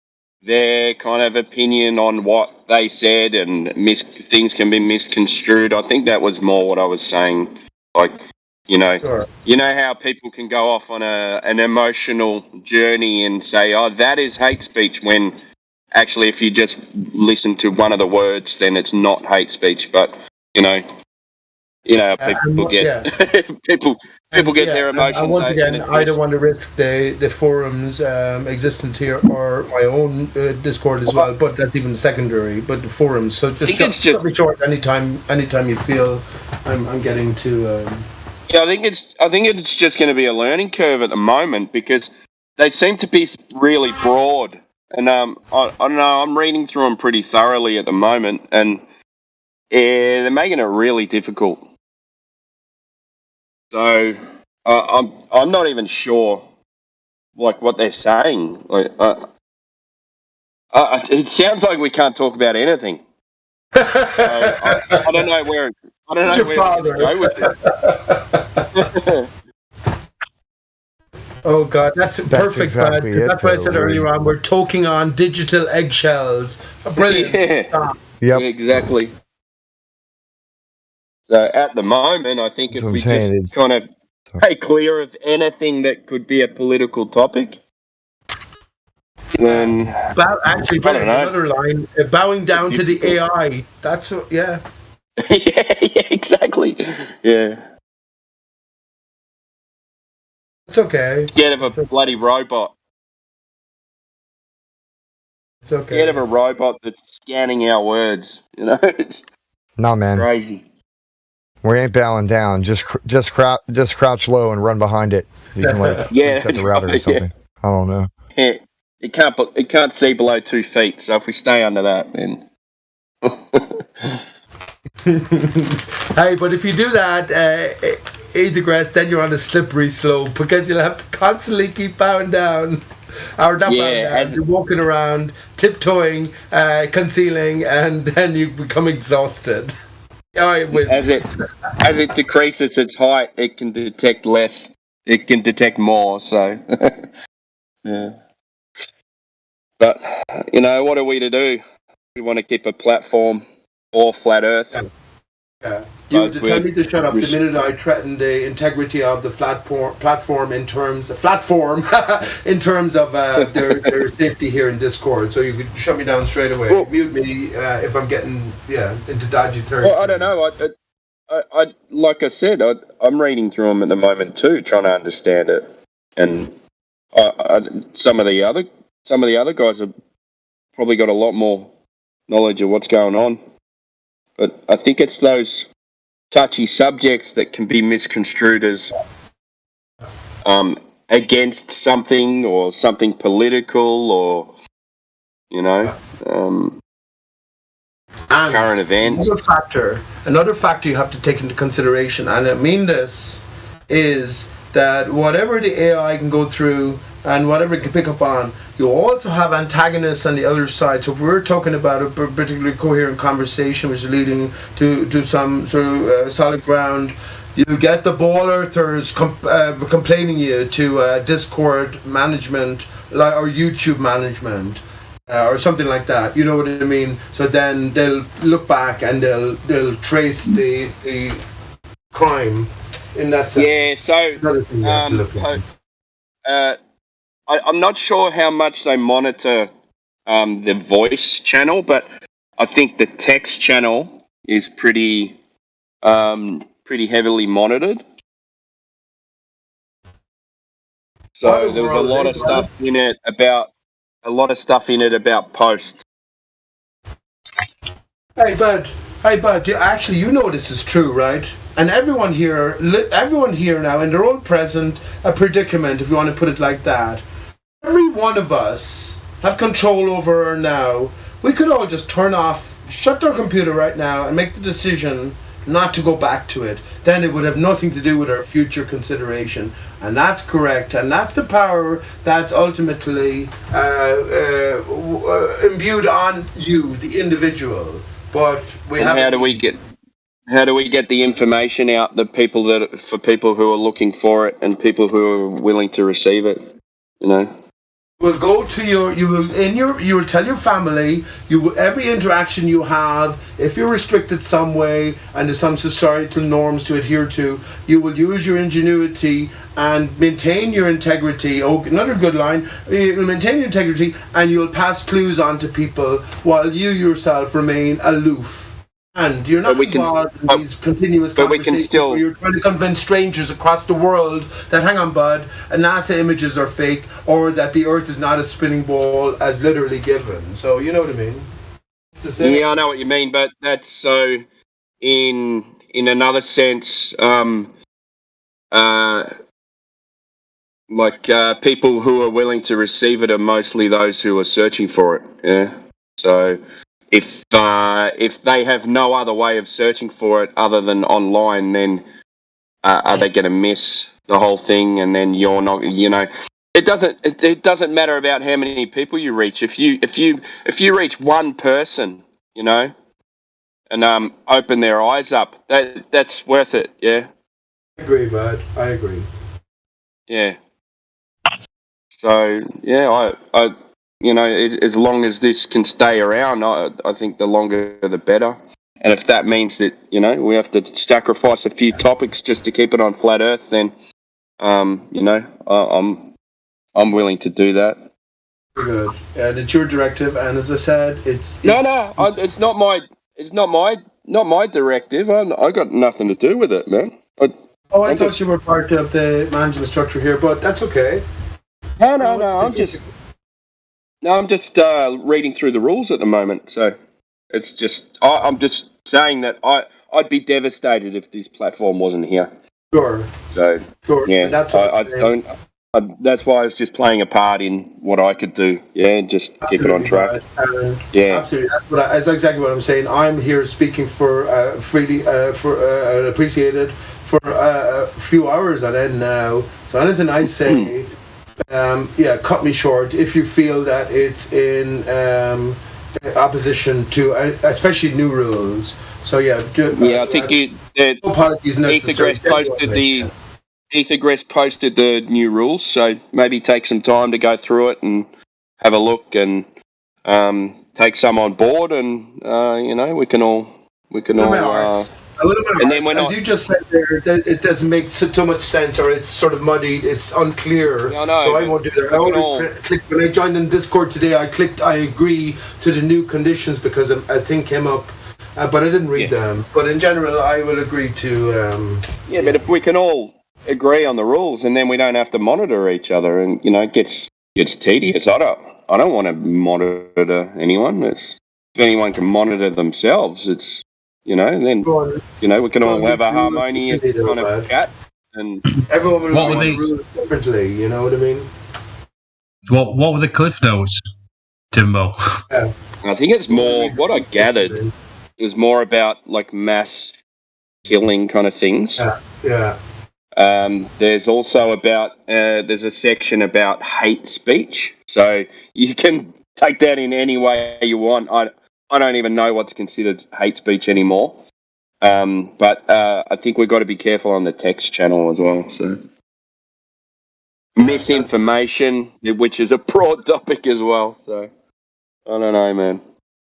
their kind of opinion on what they said, and things can be misconstrued. I think that was more what I was saying. Like, you know how people can go off on an emotional journey and say, "Oh, that is hate speech," when actually, if you just listen to one of the words, then it's not hate speech. But people get people get their emotions. And once again, I don't want to risk the forum's existence here or my own Discord as well. But that's even secondary. But the forums. So just cut me short anytime you feel I'm getting to. I think it's just going to be a learning curve at the moment because they seem to be really broad. And I don't know, I'm reading through them pretty thoroughly at the moment, and they're making it really difficult. So I'm not even sure, like, what they're saying. Like, it sounds like we can't talk about anything. I don't know where Your to father. go with this. Oh God, that's perfect, exactly bud. it, That's what I though, said Wade. earlier on. We're talking on digital eggshells. Brilliant. Yeah. Yep. Exactly. So at the moment, I think That's if what I'm we saying. just kind of stay clear of anything that could be a political topic, then Actually, I don't brilliant. know. Another line: bowing down to the AI. That's yeah. yeah, exactly. Yeah. It's okay. Scared of a bloody robot. It's okay. Scared of a robot that's scanning our words. You know, it's No, man. crazy. We ain't bowing down. Just crouch low and run behind it. You can like Yeah, reset the router or right, something. I don't know. Yeah. It can't see below 2 feet. So if we stay under that, then. Hey, but if you do that, Edegress, then you're on a slippery slope because you'll have to constantly keep bowing down. Or not bowing down. You're walking around, tiptoeing, concealing, and then you become exhausted. As it decreases its height, it can detect less. It can detect more. So, yeah. But what are we to do? We want to keep a platform for flat Earth. Yeah. You tell me to shut up the minute I threaten the integrity of the platform in terms of their safety here in Discord. So you could shut me down straight away. Well, mute me if I'm getting into dodgy territory. Well, I don't know. I like I said, I'm reading through them at the moment too, trying to understand it. And some of the other guys have probably got a lot more knowledge of what's going on. But I think it's those touchy subjects that can be misconstrued as against something or something political or current events. Another factor you have to take into consideration, and I mean this, is that whatever the AI can go through and whatever it can pick up on, you also have antagonists on the other side. So if we're talking about a particularly coherent conversation which is leading to some sort of solid ground, you get the ball earthers complaining you to Discord management or YouTube management. Or something like that, you know what I mean? So then they'll look back and they'll trace the crime in that sense. Yeah, so I'm not sure how much they monitor the voice channel, but I think the text channel is pretty heavily monitored. So there was a lot of stuff in it about posts. Hey bud, you know this is true, right? And everyone here now in their own present a predicament, if you want to put it like that. Every one of us have control over her now. We could all just shut our computer right now and make the decision not to go back to it. Then it would have nothing to do with our future consideration. And that's correct. And that's the power that's ultimately imbued on you, the individual. But how do we get the information out for people who are looking for it and people who are willing to receive it? Will go to you will tell your family, every interaction you have, if you're restricted some way and there's some societal norms to adhere to, you will use your ingenuity and maintain your integrity. Oh, another good line. You'll maintain your integrity and you'll pass clues on to people while you yourself remain aloof. And you're not involved in these continuous conversations where you're trying to convince strangers across the world that, hang on, bud, NASA images are fake, or that the Earth is not a spinning ball as literally given. So, you know what I mean? It's the same. Yeah, I know what you mean, but that's so in another sense, people who are willing to receive it are mostly those who are searching for it. Yeah. So if they have no other way of searching for it other than online, then are they going to miss the whole thing? And then you're not, it doesn't matter about how many people you reach. If you reach one person, and open their eyes up. That's worth it. Yeah. I agree, bud. I agree. Yeah. So yeah, I as long as this can stay around, I think the longer the better. And if that means that we have to sacrifice a few topics just to keep it on flat Earth, then I'm willing to do that. Good. And it's your directive, and as I said, it's not my directive. I got nothing to do with it, man. I thought you were part of the management structure here, but that's okay. No. I'm just reading through the rules at the moment, so it's just I'm just saying that I'd be devastated if this platform wasn't here. Sure. So yeah, that's that's why I was just playing a part in what I could do. Yeah, just keep it on track. Yeah, absolutely. That's exactly what I'm saying. I'm here speaking for freely, for appreciated for a few hours on end now. So anything I say, cut me short if you feel that it's in opposition to, especially new rules. So I think Ethergress posted the new rules, so maybe take some time to go through it and have a look and take some on board, and we can all. And then as you just said there, it doesn't make so much sense, or it's sort of muddy, it's unclear. So I won't do that. When I joined in Discord today, I clicked I agree to the new conditions because a thing came up, but I didn't read them. But in general, I will agree to. But if we can all agree on the rules, and then we don't have to monitor each other, and it gets tedious. I don't want to monitor anyone. If anyone can monitor themselves, it's. Then we can all have a harmonious kind of chat, and everyone will run the rules differently. You know what I mean? What were the cliff notes, Timbo? Yeah. I think it's more what I gathered is more about like mass killing kind of things. Yeah. There's also about there's a section about hate speech, so you can take that in any way you want. I don't even know what's considered hate speech anymore. But I think we've got to be careful on the text channel as well. So misinformation, which is a broad topic as well. So I don't know, man.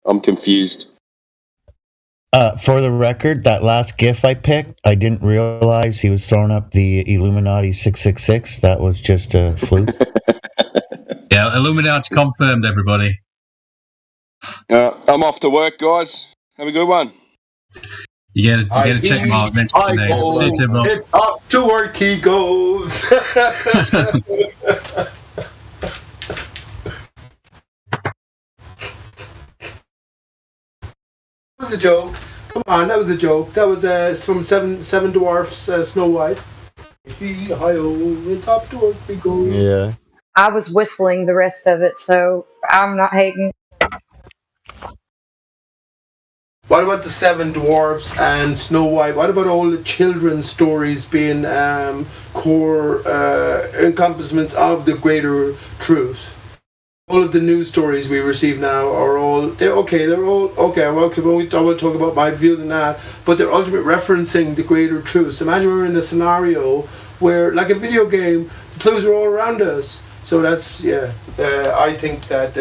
I'm confused. For the record, that last GIF I picked, I didn't realize he was throwing up the Illuminati 666. That was just a fluke. Yeah, Illuminati confirmed, everybody. I'm off to work, guys. Have a good one. You get a check mark next to your name. It's off to work he goes. That was a joke. Come on, that was a joke. That was from Seven Dwarfs, Snow White. It's off to work we go. Yeah. I was whistling the rest of it, so I'm not hating. What about the Seven Dwarfs and Snow White? What about all the children's stories being core encompassments of the greater truth? All of the news stories we receive now are all they're okay. I won't talk about my views on that, but they're ultimately referencing the greater truths. Imagine we're in a scenario where, like a video game, the clues are all around us. So that's I think that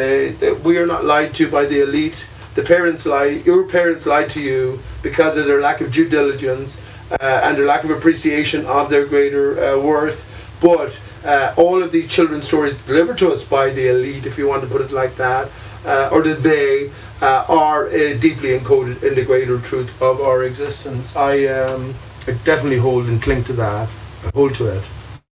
we are not lied to by the elite. The parents lie. Your parents lied to you because of their lack of due diligence and their lack of appreciation of their greater worth. But all of these children's stories delivered to us by the elite, if you want to put it like that, or the they, are deeply encoded in the greater truth of our existence. I definitely hold and cling to that. I hold to it.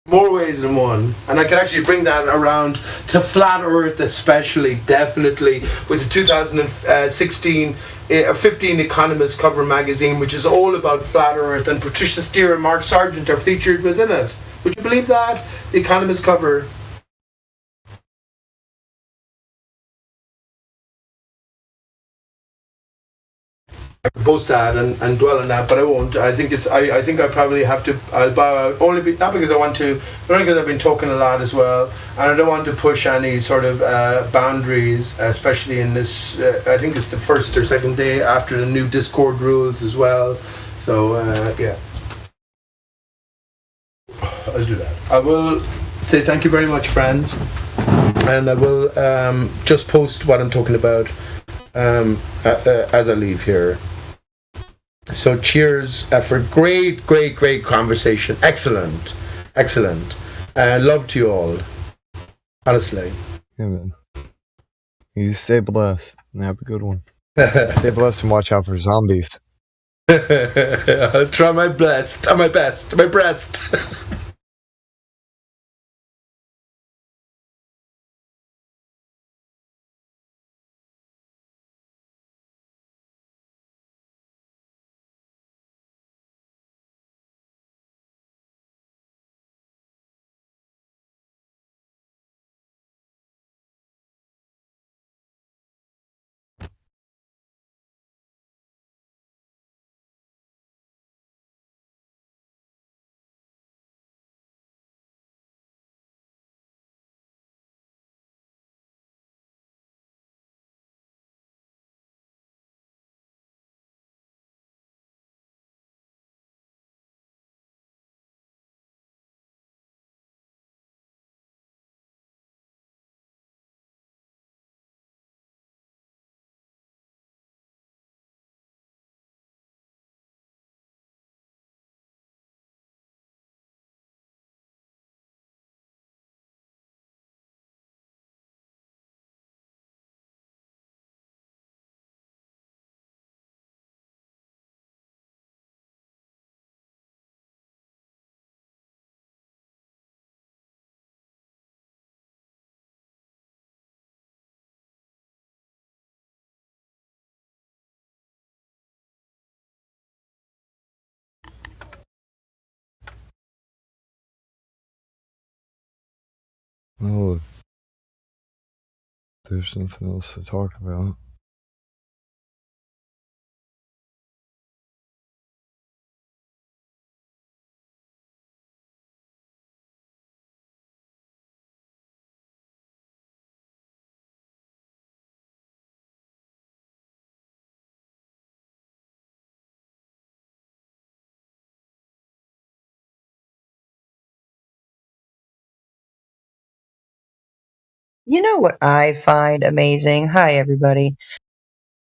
More ways than one, and I can actually bring that around to flat Earth, especially, definitely, with the 2016 15 Economist cover magazine, which is all about flat Earth, and Patricia Steere and Mark Sargent are featured within it. Would you believe that? The Economist cover. post that and dwell on that, but I won't. I think I think I probably have to. I'll bow out not because I want to, but only because I've been talking a lot as well, and I don't want to push any sort of boundaries, especially in this. I think it's the first or second day after the new Discord rules as well. So yeah, I'll do that. I will say thank you very much, friends, and I will just post what I'm talking about as I leave here. So cheers for great conversation. Excellent. Love to you all. Honestly. Yeah, man. You stay blessed and have a good one. Stay blessed and watch out for zombies. I'll try my best. My breast. Oh, there's something else to talk about. You know what I find amazing? Hi, everybody.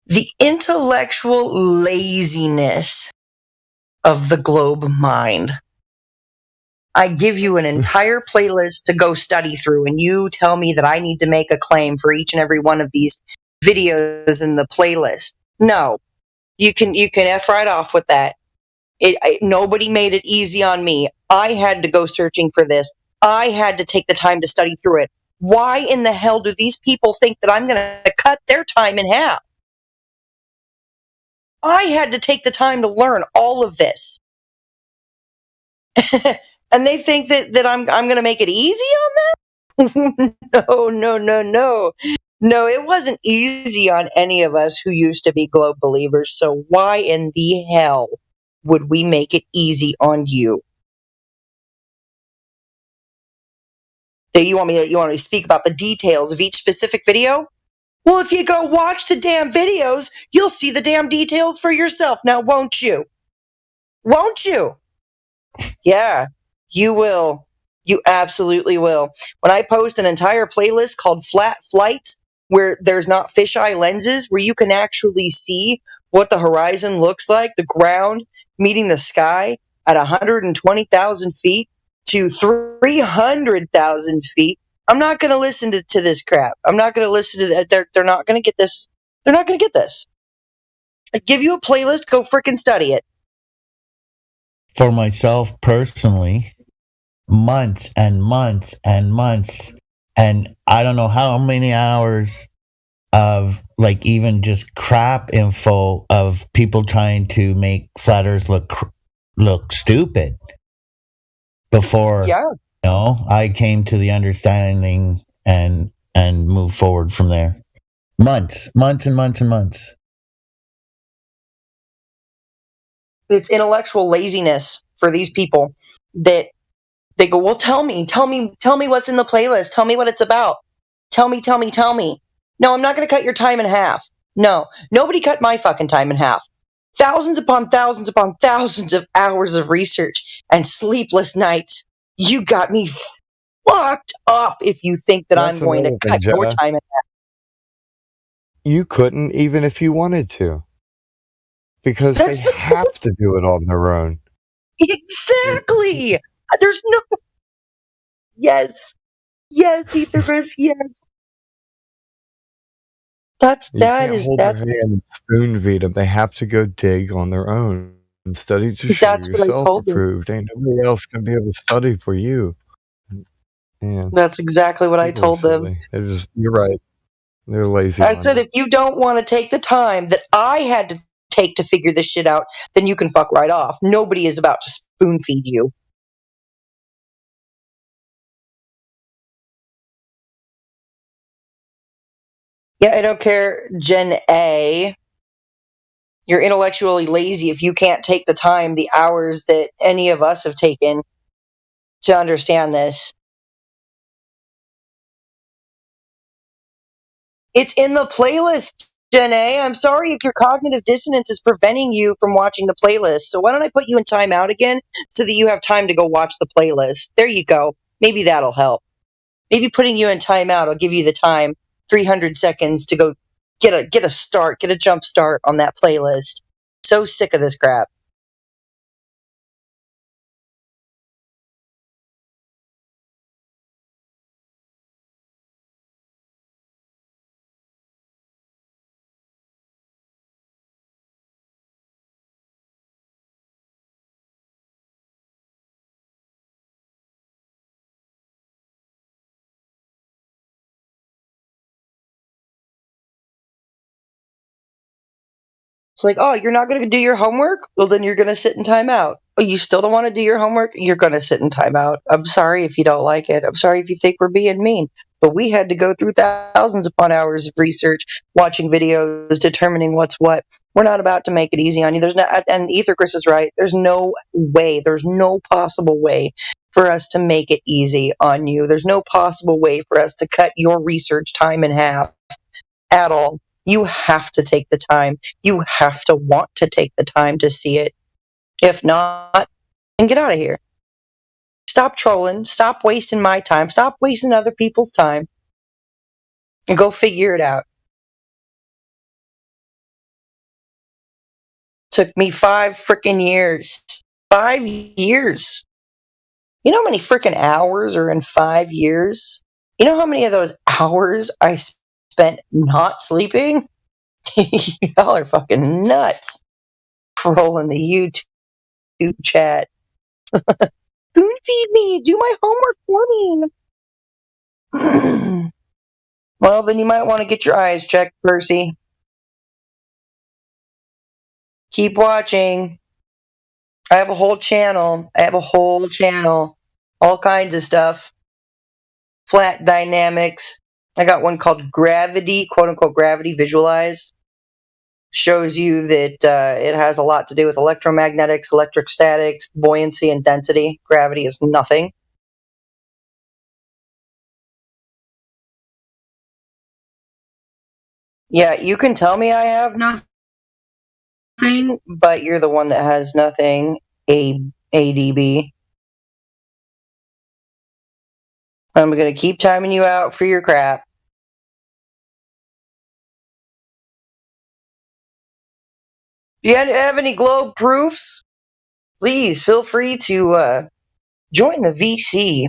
The intellectual laziness of the globe mind. I give you an entire playlist to go study through, and you tell me that I need to make a claim for each and every one of these videos in the playlist. No, you can F right off with that. Nobody made it easy on me. I had to go searching for this. I had to take the time to study through it. Why in the hell do these people think that I'm going to cut their time in half? I had to take the time to learn all of this. And they think that I'm going to make it easy on them? No. No, it wasn't easy on any of us who used to be globe believers. So why in the hell would we make it easy on you? You want me to speak about the details of each specific video? Well, if you go watch the damn videos, you'll see the damn details for yourself now, won't you? Won't you? Yeah, you will. You absolutely will. When I post an entire playlist called Flat Flights, where there's not fisheye lenses, where you can actually see what the horizon looks like, the ground meeting the sky at 120,000 feet to 300,000 feet, I'm not going to listen to this crap. I'm not going to listen to that. They're not going to get this. They're not going to get this. I give you a playlist, go frickin' study it. For myself personally, months and months and months, and I don't know how many hours of like even just crap info of people trying to make flat earth look stupid before I came to the understanding and moved forward from there. Months and months. It's intellectual laziness for these people that they go, well, tell me what's in the playlist. Tell me what it's about. Tell me. No, I'm not going to cut your time in half. No, nobody cut my fucking time in half. Thousands upon thousands upon thousands of hours of research and sleepless nights. You got me fucked up if you think that That's I'm going to another thing, cut your Jenna. time in half. You couldn't even if you wanted to. Because they have to do it on their own. Exactly. There's no. Yes, Etherus. Yes. You can't hold their hand and spoon feed them. They have to go dig on their own and study to show That's what I yourself told them. approved. Ain't nobody else gonna be able to study for you. Yeah, That's exactly what I people are told them. silly. They're just. You're right. They're lazy. I on said, it. if you don't want to take the time that I had to take to figure this shit out, then you can fuck right off. Nobody is about to spoon feed you. Yeah, I don't care, Gen A. You're intellectually lazy if you can't take the time, the hours that any of us have taken to understand this. It's in the playlist, Gen A. I'm sorry if your cognitive dissonance is preventing you from watching the playlist. So why don't I put you in timeout again so that you have time to go watch the playlist? There you go. Maybe that'll help. Maybe putting you in timeout will give you the time, 300 seconds to go get a jump start on that playlist. So sick of this crap. It's like, oh, you're not going to do your homework? Well, then you're going to sit in timeout. Oh, you still don't want to do your homework? You're going to sit in timeout. I'm sorry if you don't like it. I'm sorry if you think we're being mean. But we had to go through thousands upon hours of research, watching videos, determining what's what. We're not about to make it easy on you. There's no, and Ether Chris is right. There's no way. There's no possible way for us to make it easy on you. There's no possible way for us to cut your research time in half at all. You have to take the time. You have to want to take the time to see it. If not, then get out of here. Stop trolling. Stop wasting my time. Stop wasting other people's time. And go figure it out. Took me 5 freaking years. 5 years. You know how many freaking hours are in 5 years? You know how many of those hours I spent not sleeping? Y'all are fucking nuts. Trolling the YouTube chat. Spoon feed me. Do my homework for me. Well, then you might want to get your eyes checked, Percy. Keep watching. I have a whole channel. All kinds of stuff. Flat dynamics. I got one called Gravity, quote unquote Gravity Visualized. Shows you that it has a lot to do with electromagnetics, electric statics, buoyancy, and density. Gravity is nothing. Yeah, you can tell me I have nothing, but you're the one that has nothing. ADB. I'm going to keep timing you out for your crap. If you have any globe proofs, please feel free to join the VC.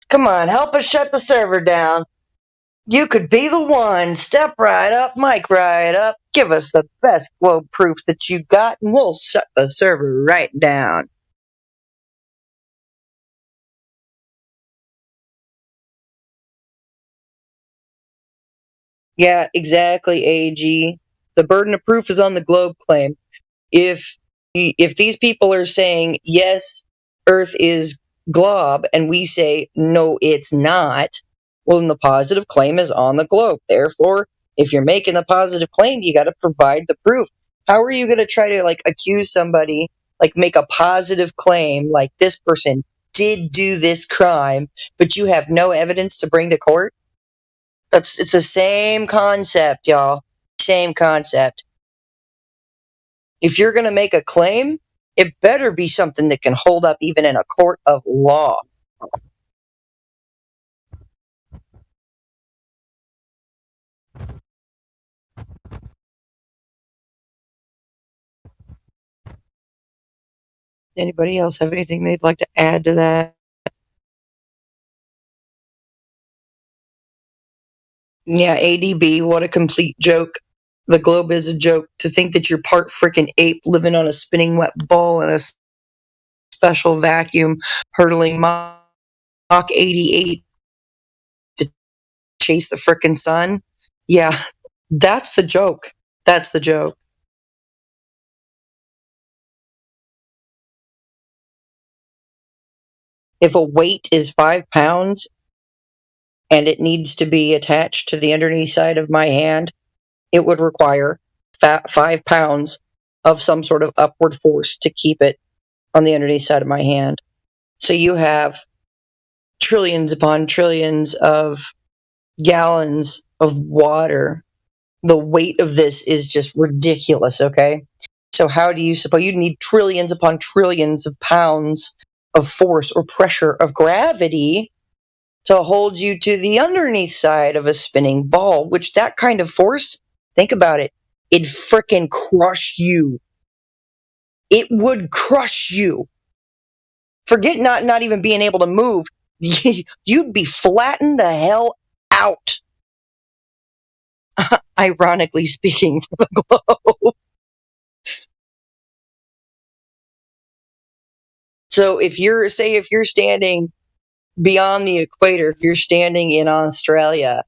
Come on, help us shut the server down. You could be the one. Step right up, mic right up. Give us the best globe proofs that you got, and we'll shut the server right down. Yeah, exactly, AG. The burden of proof is on the globe claim. If these people are saying, yes, Earth is glob, and we say, no, it's not, well, then the positive claim is on the globe. Therefore, if you're making the positive claim, you got to provide the proof. How are you going to try to accuse somebody like make a positive claim, like this person did do this crime, but you have no evidence to bring to court. It's the same concept, y'all. Same concept. If you're going to make a claim, it better be something that can hold up even in a court of law. Anybody else have anything they'd like to add to that? Yeah, ADB, what a complete joke. The globe is a joke. To think that you're part freaking ape living on a spinning wet ball in a special vacuum, hurtling Mach 88 to chase the frickin' sun. Yeah, that's the joke. That's the joke. If a weight is 5 pounds and it needs to be attached to the underneath side of my hand, it would require 5 pounds of some sort of upward force to keep it on the underneath side of my hand. So you have trillions upon trillions of gallons of water. The weight of this is just ridiculous, okay? So how do you suppose you need trillions upon trillions of pounds of force or pressure of gravity to hold you to the underneath side of a spinning ball, which that kind of force, think about it, it'd frickin' crush you. It would crush you. Forget not even being able to move. You'd be flattened the hell out. Ironically speaking, for the globe. So if you're standing beyond the equator, if you're standing in Australia,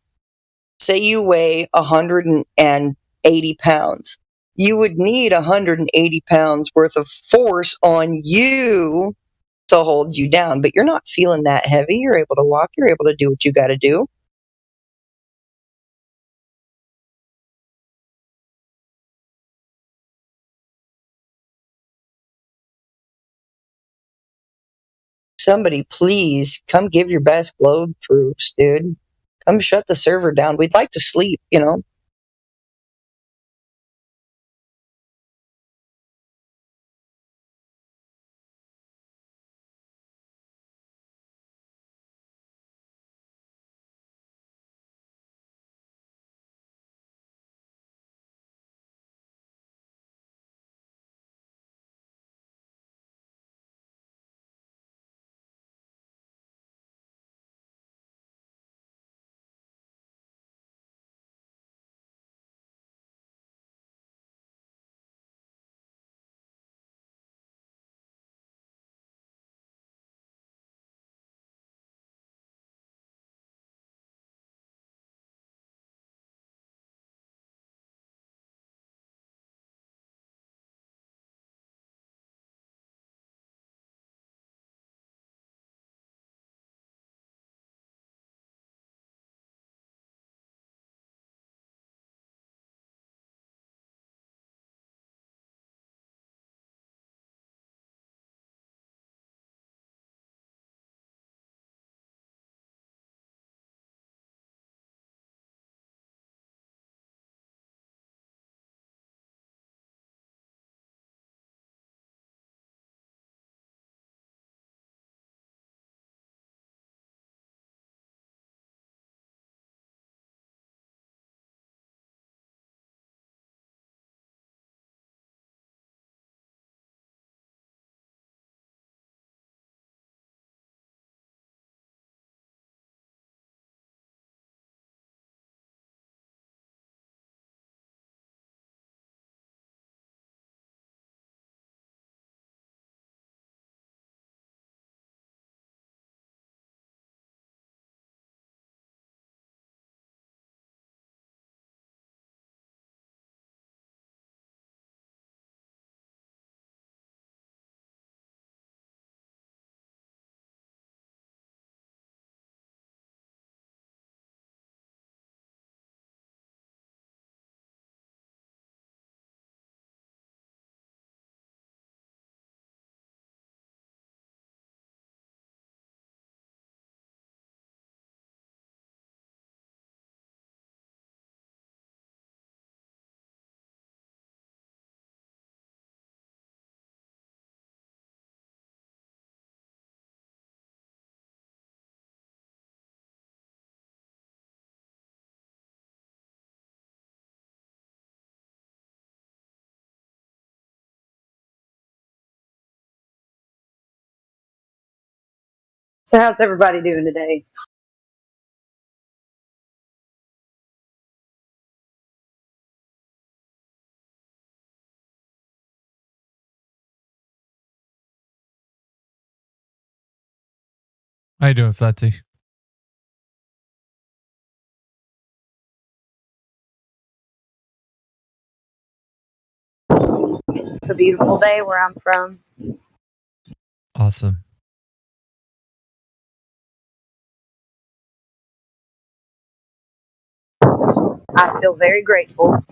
say you weigh 180 pounds, you would need 180 pounds worth of force on you to hold you down. But you're not feeling that heavy. You're able to walk. You're able to do what you got to do. Somebody please come give your best globe proofs, dude. Come shut the server down. We'd like to sleep, you know. So how's everybody doing today? How you doing, Flatty? It's a beautiful day where I'm from. Awesome. I feel very grateful.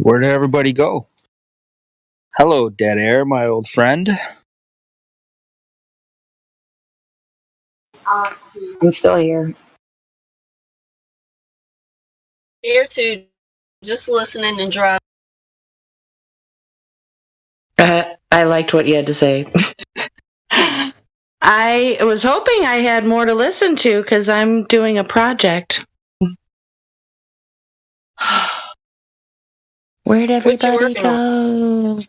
Where did everybody go? Hello, Dead Air, my old friend. I'm still here. Here too, just listening and driving. I liked what you had to say. I was hoping I had more to listen to because I'm doing a project. Where'd What you everybody working on? go?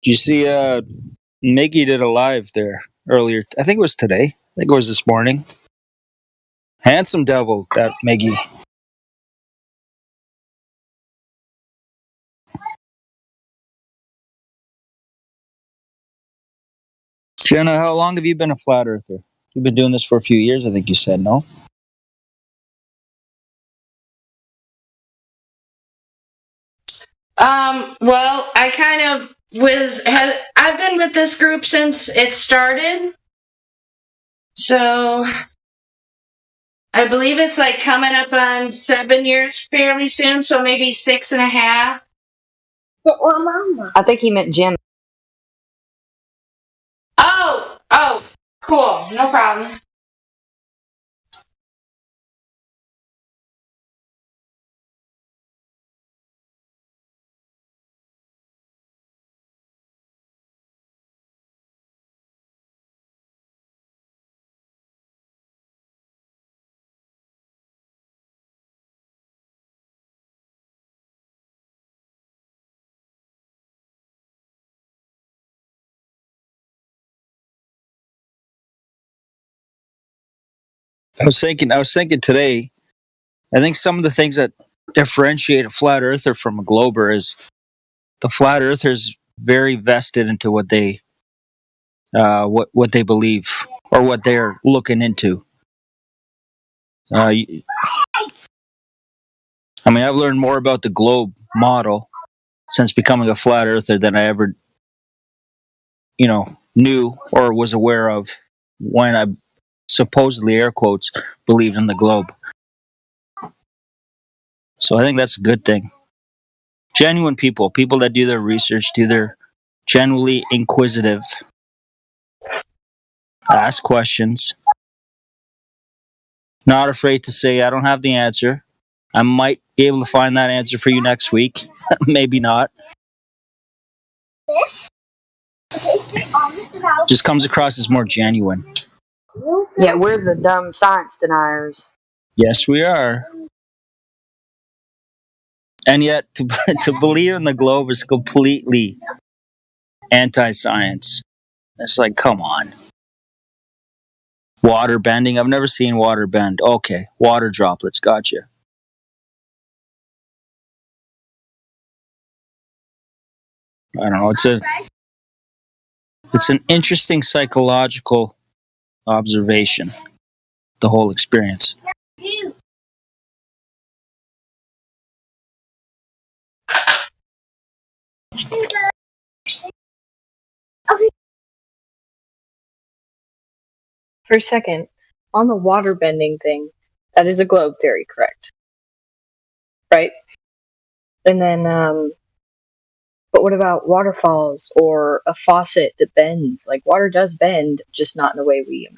Did you see Miggy did a live there earlier? I think it was today. I think it was this morning. Handsome devil, that Miggy. Jenna, how long have you been a flat earther? You've been doing this for a few years, I think you said, no? Well, I kind of I've been with this group since it started. So I believe it's like coming up on 7 years fairly soon, so maybe 6.5. I think he meant Jim. Oh, cool, no problem. I was thinking today, I think some of the things that differentiate a flat earther from a glober is the flat earthers very vested into what they believe or what they're looking into. I mean, I've learned more about the globe model since becoming a flat earther than I ever, knew or was aware of when I supposedly, air quotes, believed in the globe. So I think that's a good thing. Genuine people that do their research, they're genuinely inquisitive, ask questions, not afraid to say, I don't have the answer. I might be able to find that answer for you next week. Maybe not. Just comes across as more genuine. Yeah, we're the dumb science deniers. Yes, we are. And yet, to believe in the globe is completely anti-science. It's like, come on. Water bending? I've never seen water bend. Okay, water droplets, gotcha. I don't know. It's an interesting psychological observation, the whole experience. For a second, on the water bending thing, that is a globe theory, correct? Right? And then, but what about waterfalls or a faucet that bends? Like, water does bend, just not in the way we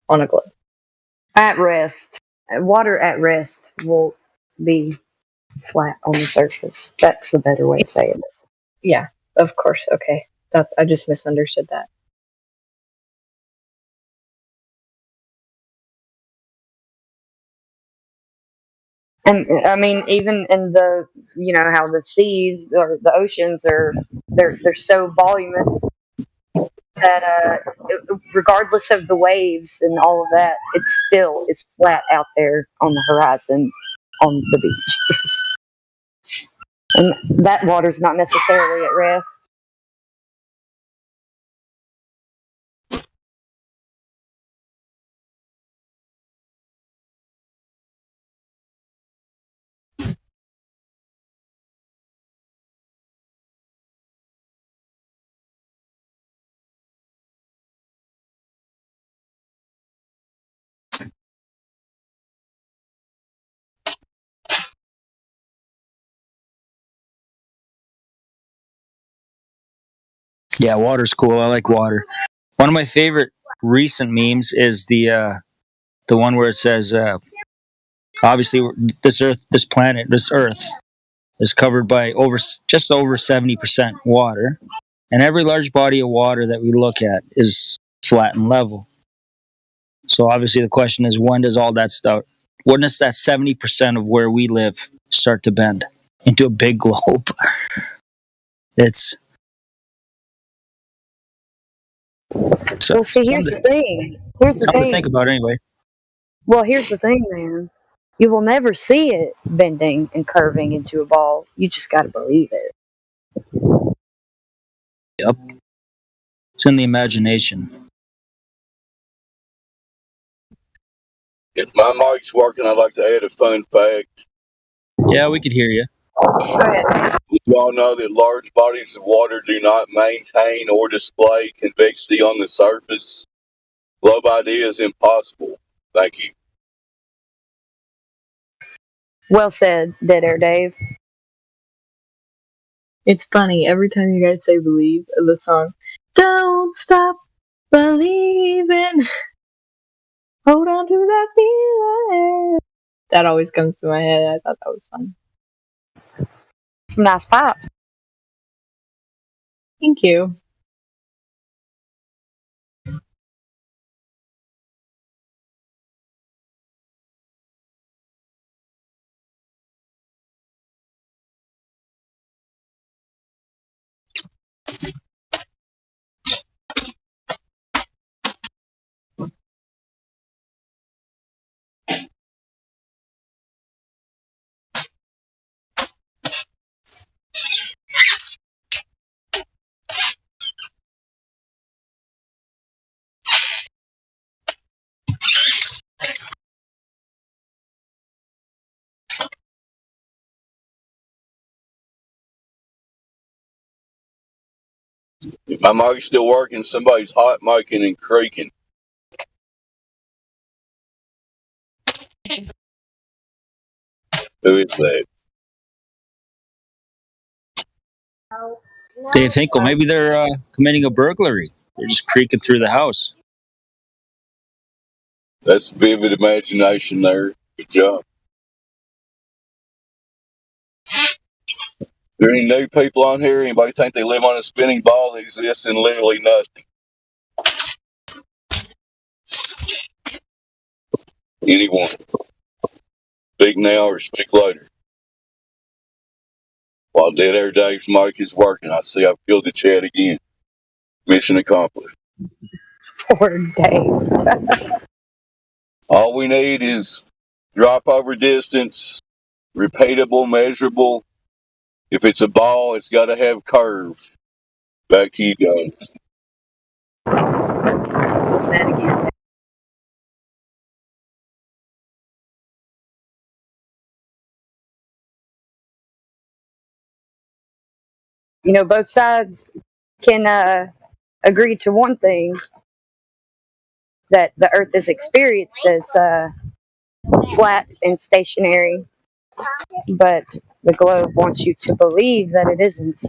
on a globe. At rest. Water at rest will be flat on the surface. That's the better way of saying it. Yeah, of course. Okay. I just misunderstood that. And I mean, even in the, how the seas or the oceans they're so voluminous that regardless of the waves and all of that, it still is flat out there on the horizon on the beach. And that water's not necessarily at rest. Yeah, water's cool. I like water. One of my favorite recent memes is the one where it says, obviously, this planet, this Earth, is covered by just over 70% water, and every large body of water that we look at is flat and level. So obviously, the question is, when does all that stuff? When does that 70% of where we live start to bend into a big globe? It's Well, see, here's the thing. Here's the something to think thing. about, anyway. Well, here's the thing, man. You will never see it bending and curving into a ball. You just got to believe it. Yep, it's in the imagination. If my mic's working, I'd like to add a fun fact. Yeah, we could hear you. You all know that large bodies of water do not maintain or display convexity on the surface. Globe idea is impossible. Thank you. Well said, Dead Air Dave. It's funny every time you guys say "believe" in the song. Don't stop believing. Hold on to that feeling. That always comes to my head. I thought that was fun. Some nice pops. Thank you. If my mic's still working, somebody's hot micing and creaking. Who is that? Dave Hinkle, maybe they're committing a burglary. They're just creaking through the house. That's vivid imagination there. Good job. There any new people on here? Anybody think they live on a spinning ball that exists in literally nothing? Anyone? Speak now or speak later. While Dead Air Dave's mic is working, I see I've killed the chat again. Mission accomplished. Poor Dave. All we need is drop over distance, repeatable, measurable. If it's a ball, it's got to have curve. Back to you guys. What's that again? You know, both sides can agree to one thing, that the Earth is experienced as flat and stationary, but the globe wants you to believe that it isn't.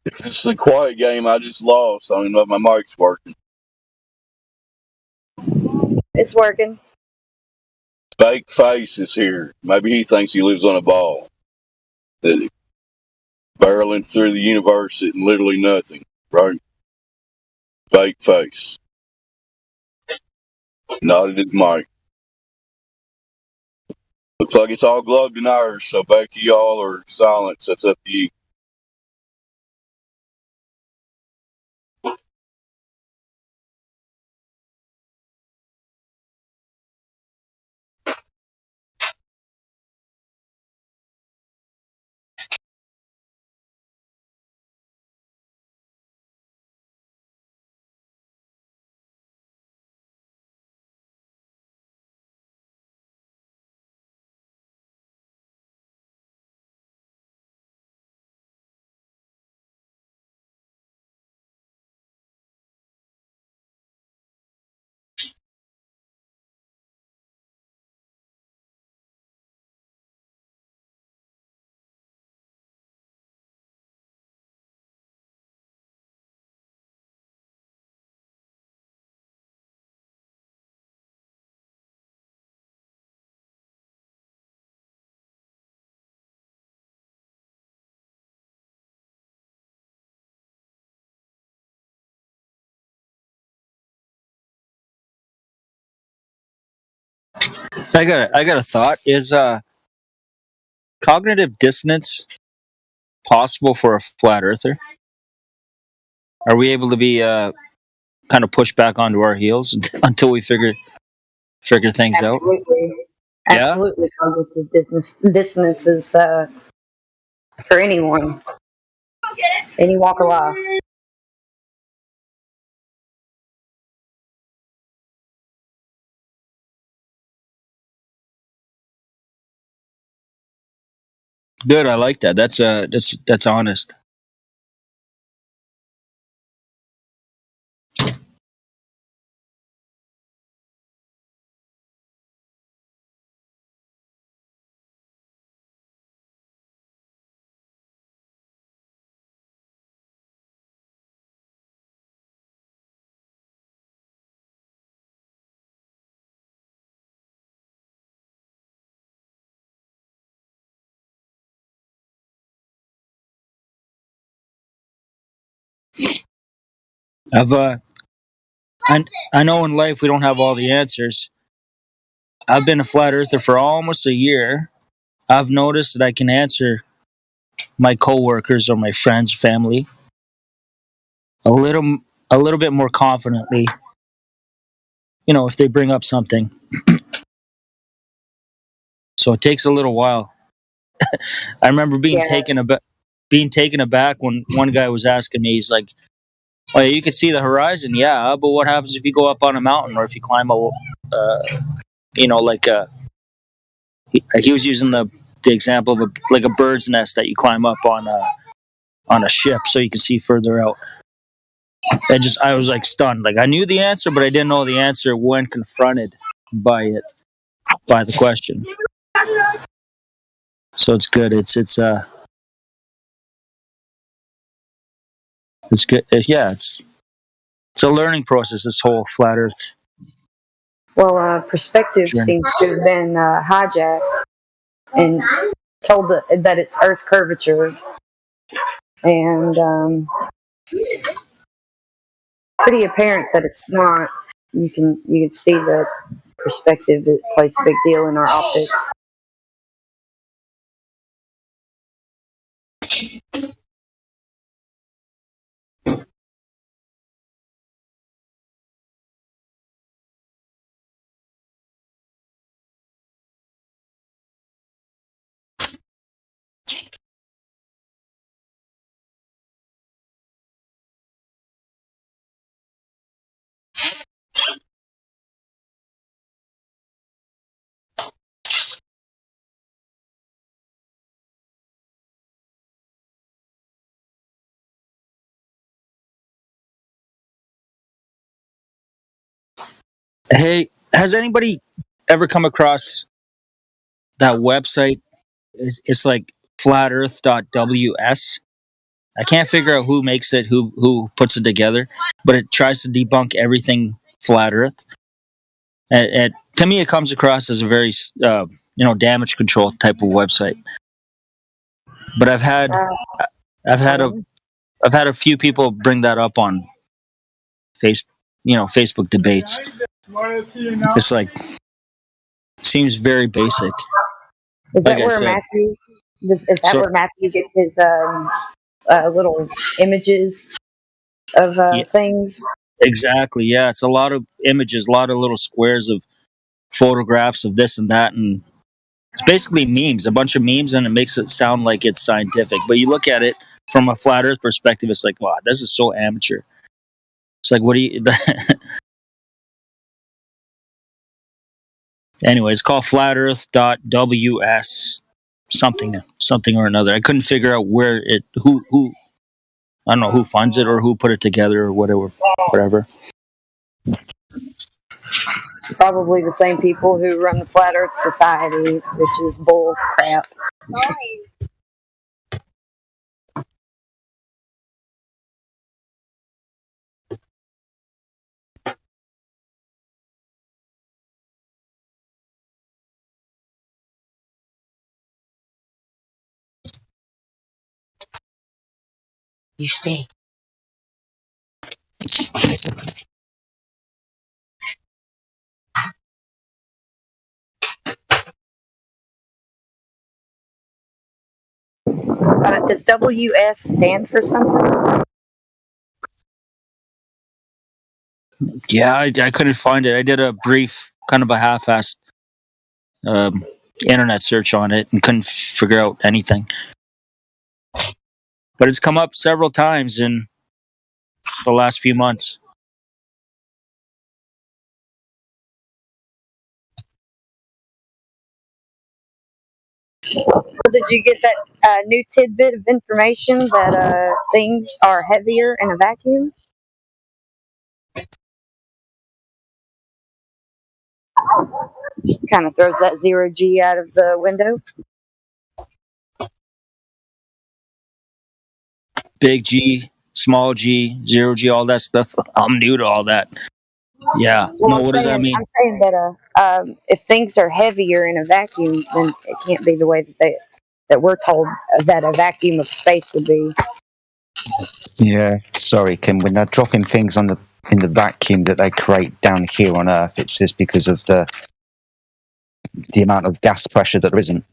It's a quiet game I just lost. I don't know if my mic's working. It's working. Fake face is here. Maybe he thinks he lives on a ball. Barreling through the universe at literally nothing, right? Fake face. Nodded his mic. Looks like it's all glove deniers, so back to y'all or silence. That's up to you. I got a thought. Is cognitive dissonance possible for a flat earther? Are we able to be kind of pushed back onto our heels until we figure things out? Absolutely. Yeah. Absolutely. Cognitive dissonance is for anyone, any walk of life. Good. I like that. That's honest. I've I know in life we don't have all the answers. I've been a flat earther for almost a year. I've noticed that I can answer my coworkers or my friends, family, a little a little bit more confidently. You know, if they bring up something. So it takes a little while. I remember being taken aback when one guy was asking me. He's like, "Oh, yeah, you can see the horizon, yeah, but what happens if you go up on a mountain or if you climb a, you know, like a?" He was using the example of like a bird's nest that you climb up on a ship so you can see further out. I was like stunned. Like I knew the answer, but I didn't know the answer when confronted by the question. So it's good. It's good. Yeah, it's a learning process. This whole flat Earth. Well, perspective journey. seems to have been hijacked and told that it's Earth curvature, and pretty apparent that it's not. You can see that perspective it plays a big deal in our optics. Hey, has anybody ever come across that website? It's like flatearth.ws. I can't figure out who makes it, who puts it together, but it tries to debunk everything flat Earth. And to me, it comes across as a very damage control type of website. But I've had a few people bring that up on Facebook debates. It's like seems very basic. Is Like that I where said, Matthew? Is that where Matthew gets his little images of things? exactly. Yeah, it's a lot of images, a lot of little squares of photographs of this and that, and it's basically memes, a bunch of memes, and it makes it sound like it's scientific. But you look at it from a flat Earth perspective, it's like, wow, this is so amateur. It's like, what do you? Anyway, it's called flatearth.ws something or another. I couldn't figure out where it who I don't know who funds it or who put it together or whatever. Probably the same people who run the Flat Earth Society, which is bull crap. You stay. Does WS stand for something? Yeah, I couldn't find it. I did a brief, kind of a half-assed internet search on it and couldn't figure out anything. But it's come up several times in the last few months. Did you get that new tidbit of information that things are heavier in a vacuum? Kind of throws that zero G out of the window. Big G, small G, zero G, all that stuff. I'm new to all that. Yeah. Well, No, what does that mean? I'm saying that if things are heavier in a vacuum, then it can't be the way that we're told that a vacuum of space would be. Yeah, sorry, Kim. When they're dropping things in the vacuum that they create down here on Earth, it's just because of the amount of gas pressure that there isn't.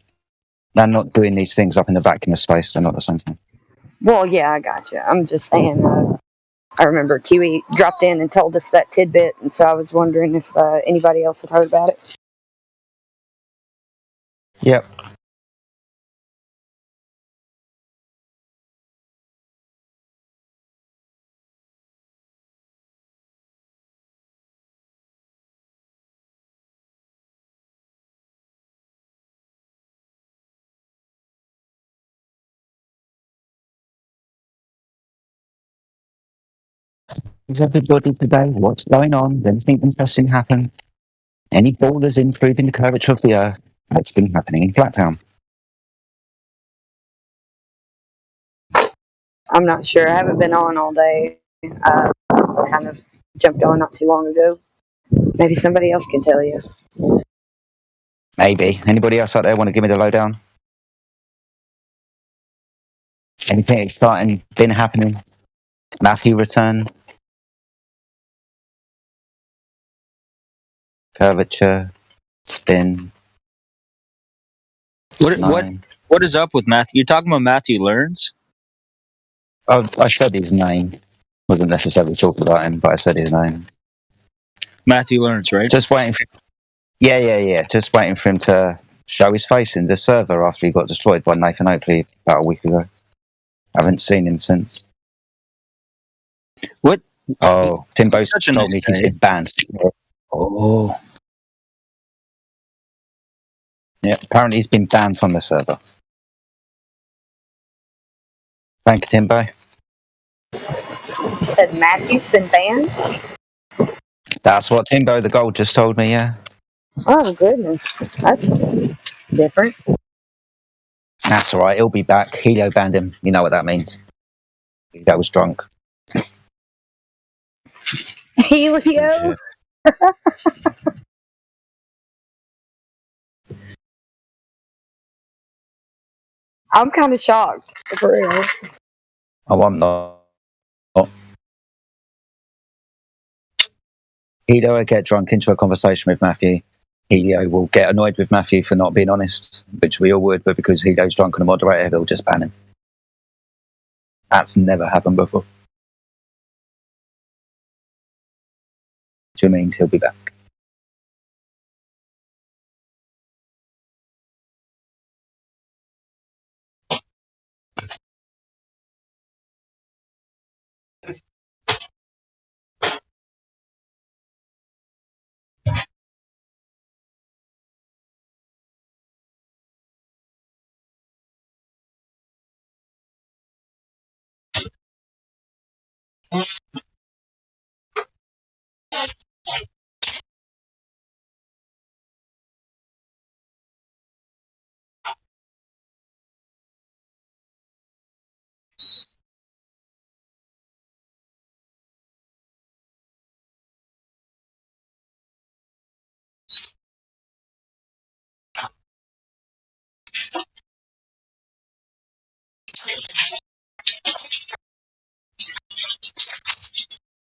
They're not doing these things up in the vacuum of space. They're not the same thing. Well, yeah, I got you. I'm just saying. I remember Kiwi dropped in and told us that tidbit, and so I was wondering if anybody else had heard about it. Yep. Is everybody today? What's going on? Anything interesting happen? Any borders improving the curvature of the Earth? What's been happening in Flattown? I'm not sure. I haven't been on all day. Kind of jumped on not too long ago. Maybe somebody else can tell you. Maybe. Anybody else out there want to give me the lowdown? Anything exciting been happening? Matthew returned? Curvature? Spin? What is up with Matthew? You're talking about Matthew Learns? Oh, I said his name. Wasn't necessarily talking about him, but I said his name. Matthew Learns, right? Just waiting for Yeah. Just waiting for him to show his face in the server after he got destroyed by Nathan Oakley about a week ago. I haven't seen him since. What? Oh, Timbo's Such a told nice me he's guy. been banned. Oh. Yeah, apparently he's been banned from the server. Thank you, Timbo. You said Matthew's been banned? That's what Timbo the Gold just told me, yeah. Oh, goodness. That's different. That's alright, he'll be back. Helio banned him. You know what that means. That was drunk. Helio. I'm kind of shocked, for real. Oh, I'm not. Helio will get drunk into a conversation with Matthew. Helio will get annoyed with Matthew for not being honest, which we all would, but because Helio's drunk on the moderator, they'll just ban him. That's never happened before. Which means he'll be back.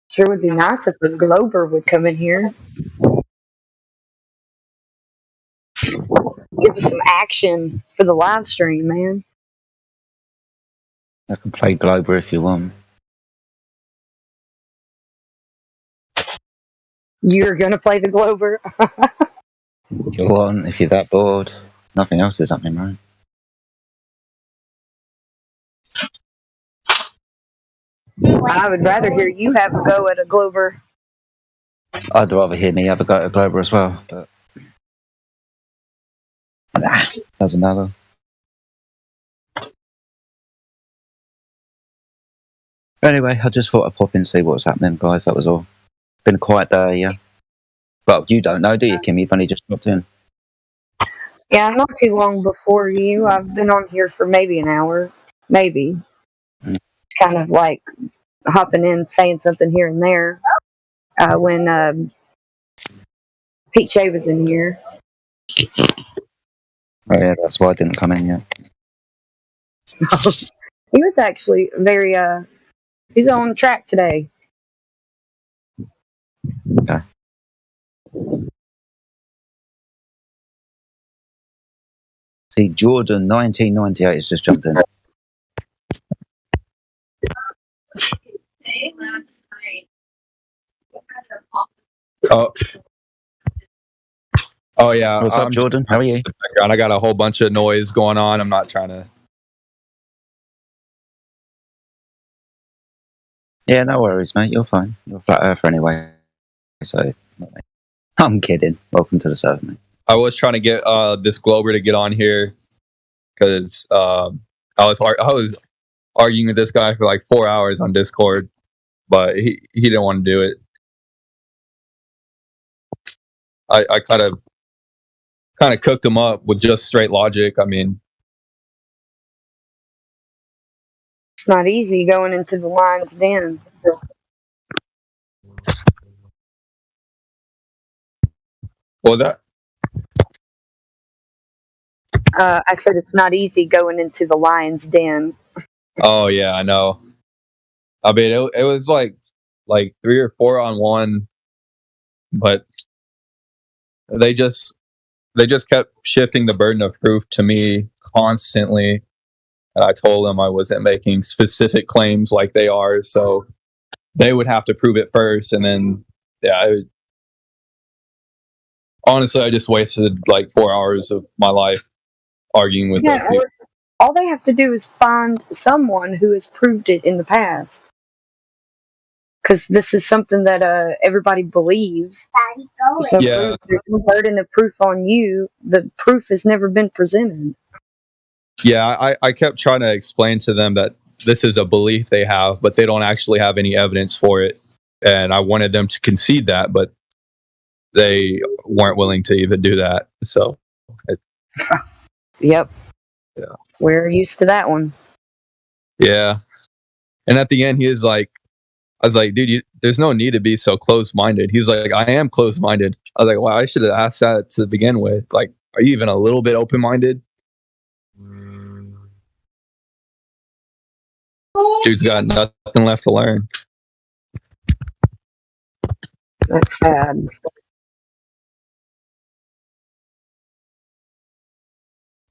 Sure would be nice if the Glober would come in here. Give us some action for the live stream, man. I can play Glober if you want. You're gonna play the Glober? If you want, if you're that bored. Nothing else is happening, right? I would rather hear you have a go at a Glober. I'd rather hear me have a go at Glober as well, but doesn't matter. Anyway, I just thought I'd pop in and see what was happening, guys. That was all. It's been a quiet day, yeah. Well, you don't know, do you, Kim? You've only just popped in. Yeah, not too long before you. I've been on here for maybe an hour. Maybe. Kind of like hopping in, saying something here and there. When Pete Shea was in here. Oh, yeah, that's why I didn't come in yet. He was actually very, he's on track today. Okay. See, Jordan 1998 has just jumped in. Oh yeah. What's up, Jordan? How are you? I got a whole bunch of noise going on. I'm not trying to. Yeah, no worries, mate. You're fine. You're a flat earther anyway. So, I'm kidding. Welcome to the server, mate. I was trying to get this Glober to get on here because I was arguing with this guy for like 4 hours on Discord, but he didn't want to do it. I kind of cooked him up with just straight logic. I mean, It's not easy going into the lion's den. what was that? I said it's not easy going into the lion's den. Oh yeah, I know. I mean, it was like 3 or 4 on one, but they just kept shifting the burden of proof to me constantly. And I told them I wasn't making specific claims like they are, so they would have to prove it first. And then, yeah, honestly, I just wasted like 4 hours of my life arguing with those people. All they have to do is find someone who has proved it in the past. Because this is something that everybody believes. There's no burden of proof on you. The proof has never been presented. Yeah, I kept trying to explain to them that this is a belief they have, but they don't actually have any evidence for it. And I wanted them to concede that, but they weren't willing to even do that. So, Yep. Yeah. We're used to that one. Yeah. And at the end, he is like, I was like, dude, there's no need to be so close-minded. He's like, I am close-minded. I was like, well, I should have asked that to begin with. Like, are you even a little bit open-minded? Dude's got nothing left to learn. That's sad.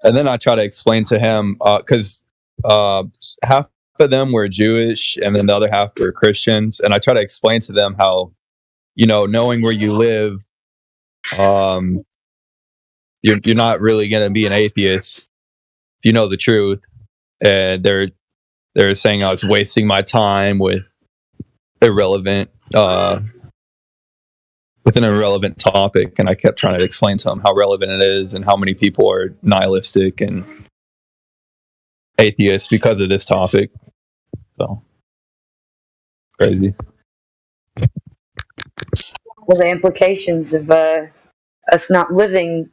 And then I try to explain to him, because half of them were Jewish and then the other half were Christians. And I try to explain to them how, knowing where you live, you're not really going to be an atheist if you know the truth. And they're saying I was wasting my time with irrelevant with an irrelevant topic, and I kept trying to explain to them how relevant it is and how many people are nihilistic and atheists because of this topic. So crazy. Well, the implications of us not living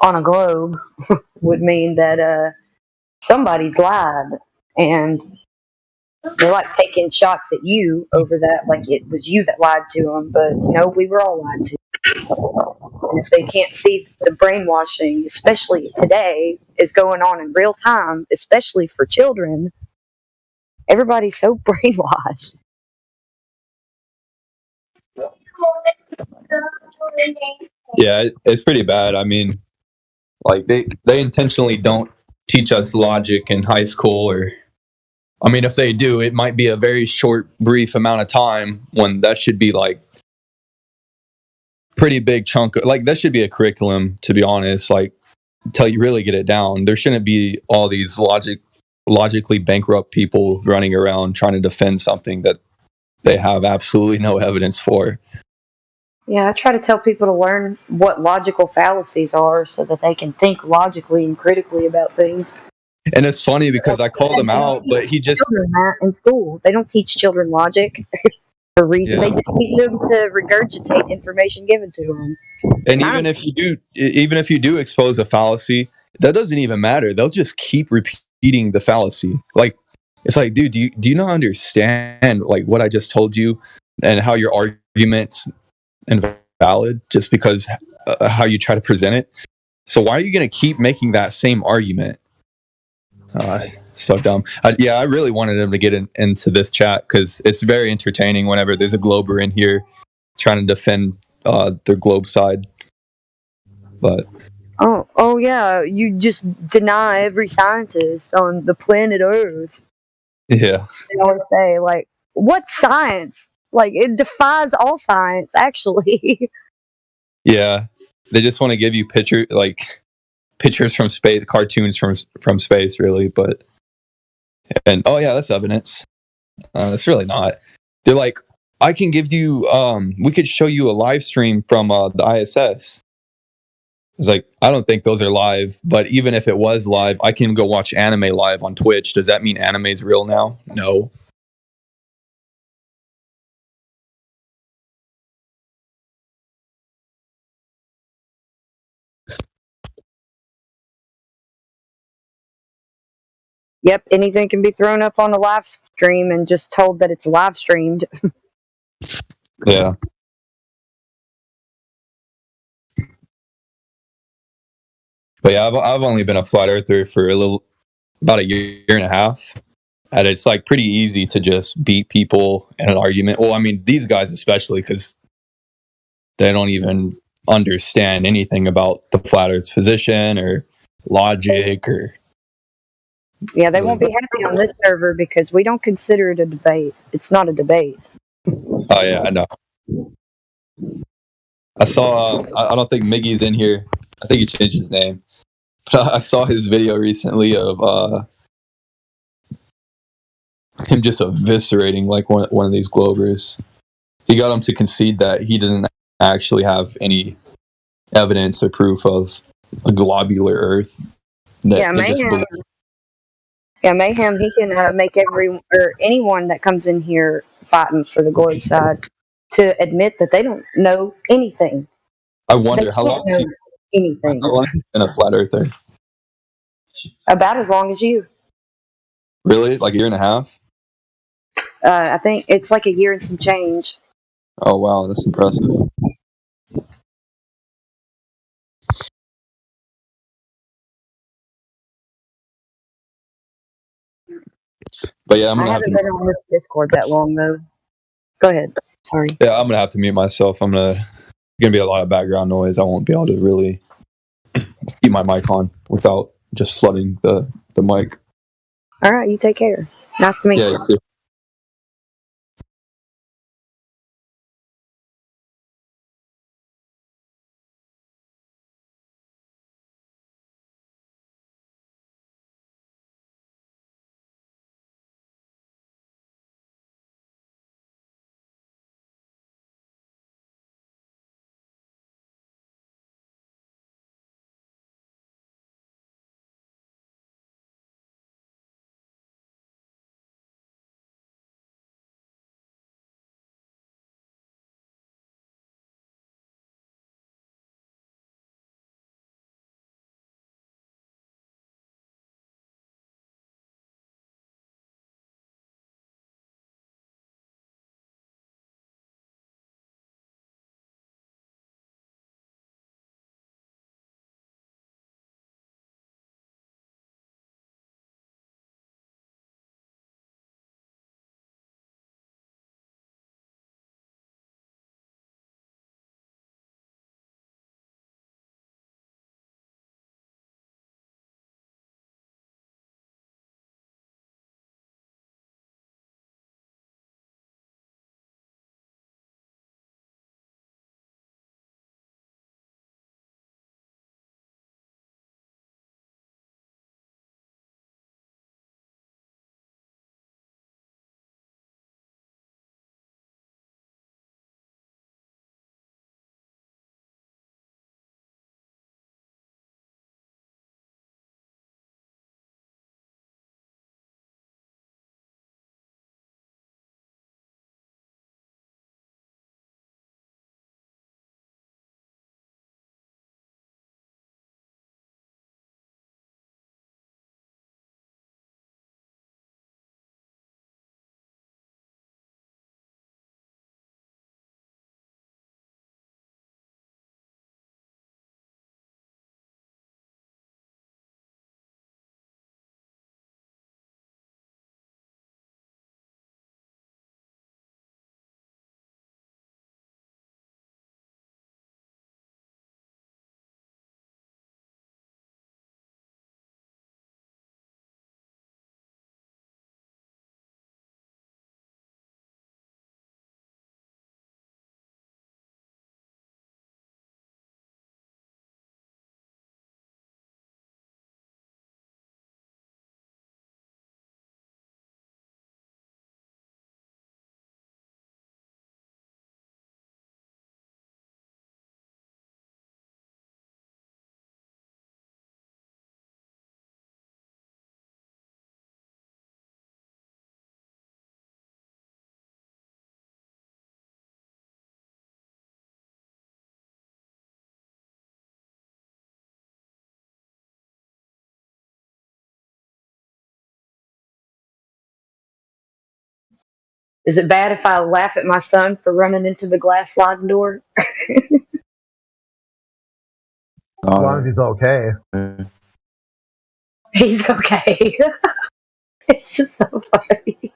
on a globe would mean that somebody's lied, and they're like taking shots at you over that, like it was you that lied to them. But no, we were all lied to. And if they can't see the brainwashing, especially today, is going on in real time, especially for children, everybody's so brainwashed. Yeah, it's pretty bad. I mean, like they intentionally don't teach us logic in high school, or I mean, if they do, it might be a very short, brief amount of time when that should be like pretty big chunk. Like that should be a curriculum, to be honest. Like until you really get it down, there shouldn't be all these logically bankrupt people running around trying to defend something that they have absolutely no evidence for. Yeah, I try to tell people to learn what logical fallacies are so that they can think logically and critically about things. And it's funny because I called him out, but he just children that in school. They don't teach children logic for a reason. Yeah. They just teach them to regurgitate information given to them. And even if you do expose a fallacy, that doesn't even matter. They'll just keep repeating the fallacy. Like it's like, dude, do you not understand like what I just told you and how your argument's invalid just because how you try to present it? So why are you going to keep making that same argument? So dumb. I really wanted him to get into this chat because it's very entertaining whenever there's a glober in here trying to defend their globe side. But oh yeah, you just deny every scientist on the planet Earth. Yeah. They always say like, what's science? Like it defies all science, actually. Yeah, they just want to give you pictures from space, cartoons from space, really. But oh yeah, that's evidence. It's really not. They're like, I can give you. We could show you a live stream from the ISS. It's like, I don't think those are live, but even if it was live, I can go watch anime live on Twitch. Does that mean anime is real now? No. Yep, anything can be thrown up on the live stream and just told that it's live streamed. Yeah. But yeah, I've only been a flat earther for about a year and a half. And it's like pretty easy to just beat people in an argument. Well, I mean, these guys especially, because they don't even understand anything about the flat Earth's position or logic or. Yeah, they won't be happy on this server because we don't consider it a debate. It's not a debate. Oh yeah, I know. I saw. I don't think Miggy's in here. I think he changed his name. But I saw his video recently of him just eviscerating like one of these globers. He got him to concede that he didn't actually have any evidence or proof of a globular Earth. Yeah, Mayhem. Yeah, Mayhem. He can make anyone that comes in here fighting for the globe side to admit that they don't know anything. I wonder how long has he been a flat earther? About as long as you. Really? Like a year and a half? I think it's like a year and some change. Oh wow, that's impressive. But yeah, I'm I gonna have haven't to. been on this Discord that long though. Go ahead. Sorry. Yeah, I'm gonna have to mute myself. Gonna be a lot of background noise. I won't be able to really keep my mic on without just flooding the mic. All right, you take care. Nice to meet Yeah, you. you too. Is it bad if I laugh at my son for running into the glass sliding door? As long as he's okay. He's okay. It's just so funny.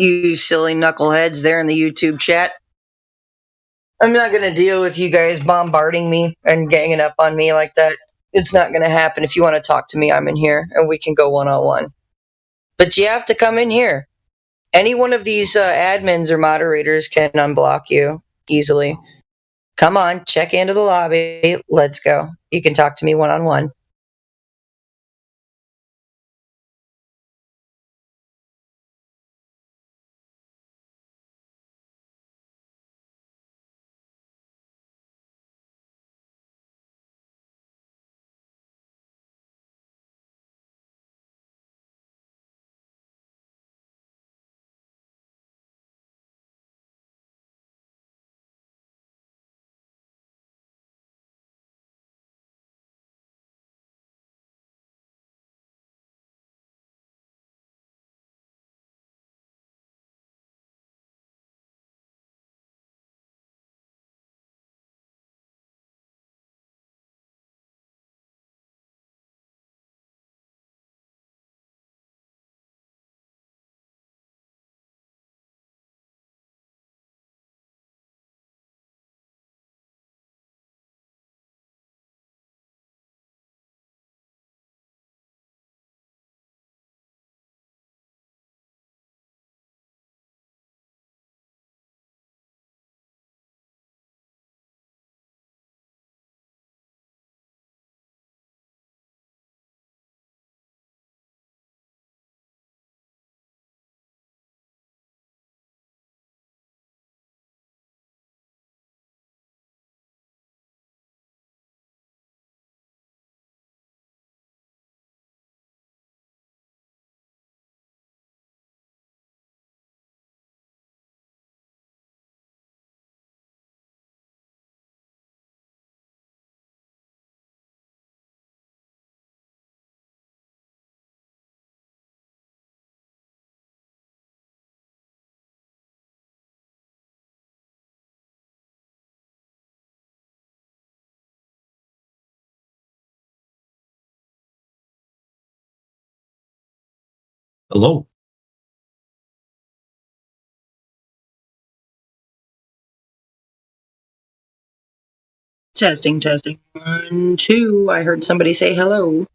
you silly knuckleheads there in the YouTube chat. I'm not going to deal with you guys bombarding me and ganging up on me like that. It's not going to happen. If you want to talk to me, I'm in here and we can go one-on-one. But you have to come in here. Any one of these admins or moderators can unblock you easily. Come on, check into the lobby. Let's go. You can talk to me one-on-one. Hello. Testing, testing. 1, 2. I heard somebody say hello.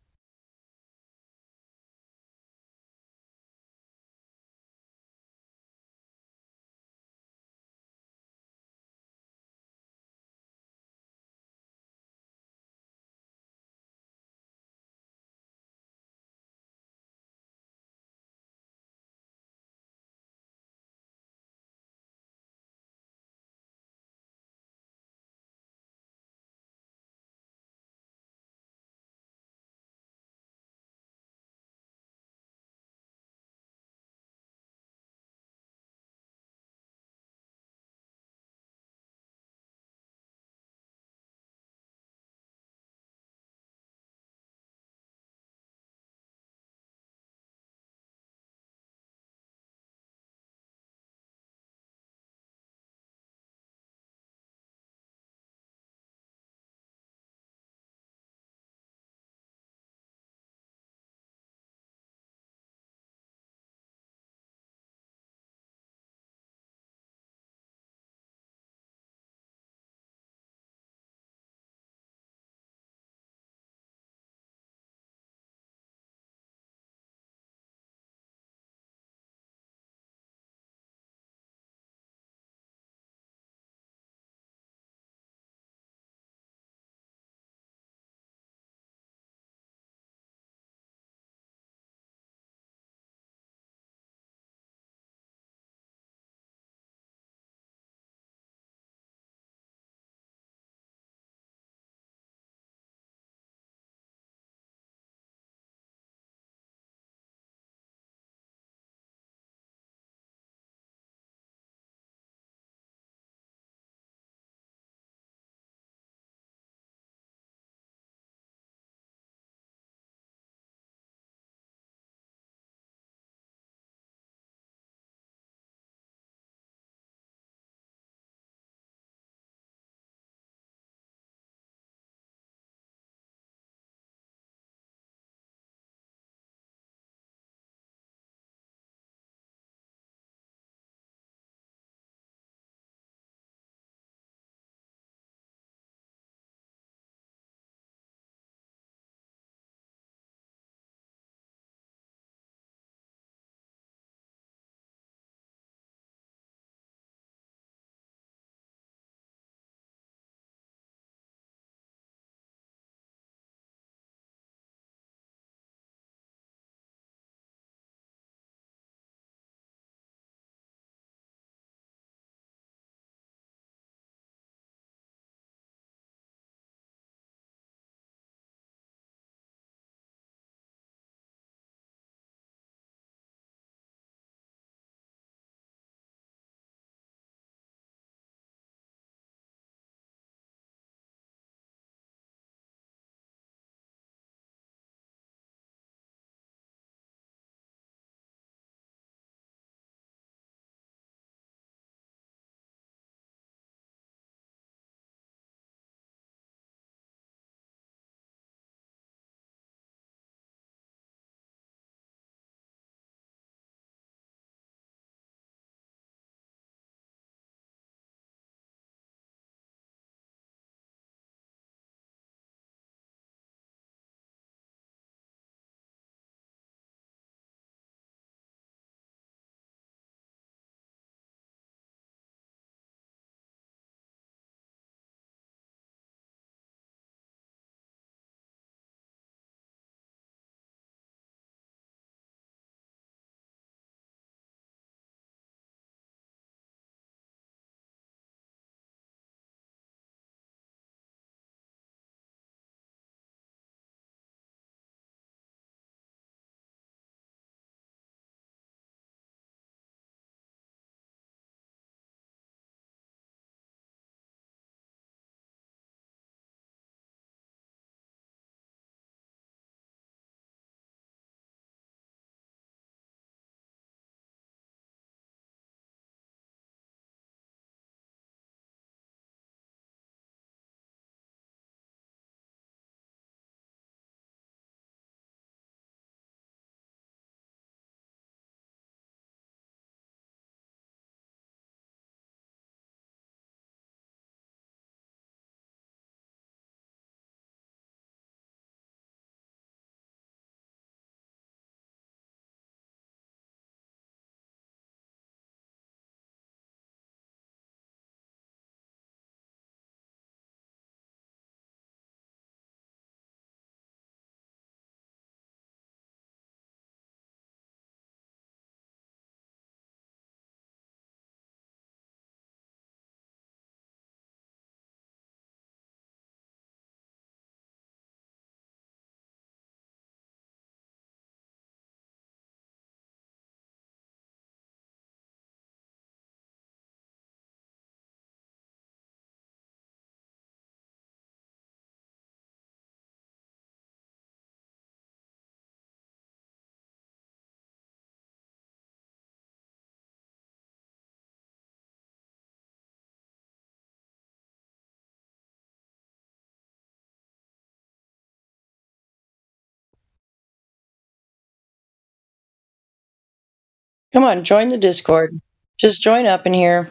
Come on, join the Discord. Just join up in here.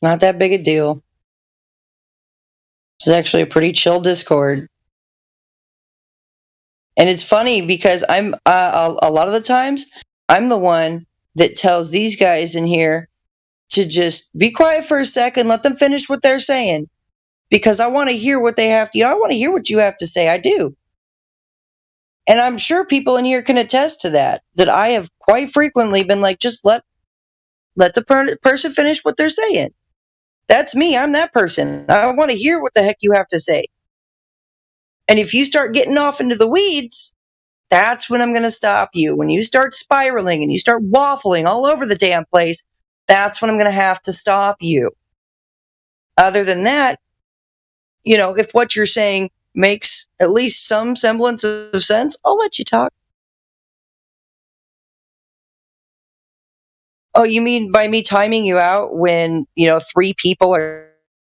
Not that big a deal. It's actually a pretty chill Discord. And it's funny because I'm a lot of the times I'm the one that tells these guys in here to just be quiet for a second, let them finish what they're saying, because I want to hear what they have to. I want to hear what you have to say. I do, and I'm sure people in here can attest to that. That I have quite frequently been like, just let the person finish what they're saying. That's me. I'm that person. I want to hear what the heck you have to say. And if you start getting off into the weeds, that's when I'm going to stop you. When you start spiraling and you start waffling all over the damn place, that's when I'm going to have to stop you. Other than that, if what you're saying makes at least some semblance of sense, I'll let you talk. Oh, you mean by me timing you out when, 3 people are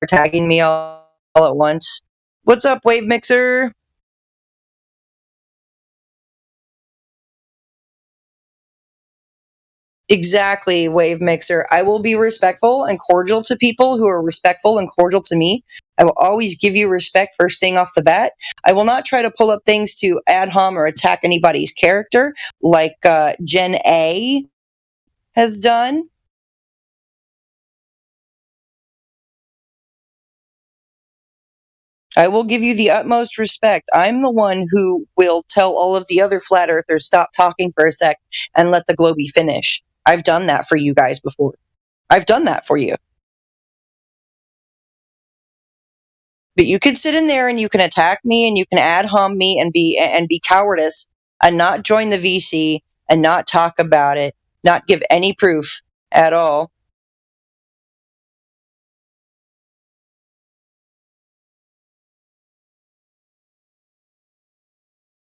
tagging me all at once? What's up, Wave Mixer? Exactly, Wave Mixer. I will be respectful and cordial to people who are respectful and cordial to me. I will always give you respect first thing off the bat. I will not try to pull up things to ad hom or attack anybody's character like Gen A has done. I will give you the utmost respect. I'm the one who will tell all of the other flat earthers, stop talking for a sec and let the Globey finish. I've done that for you guys before. I've done that for you. But you can sit in there and you can attack me and you can ad hom me and be cowardice and not join the VC and not talk about it, not give any proof at all.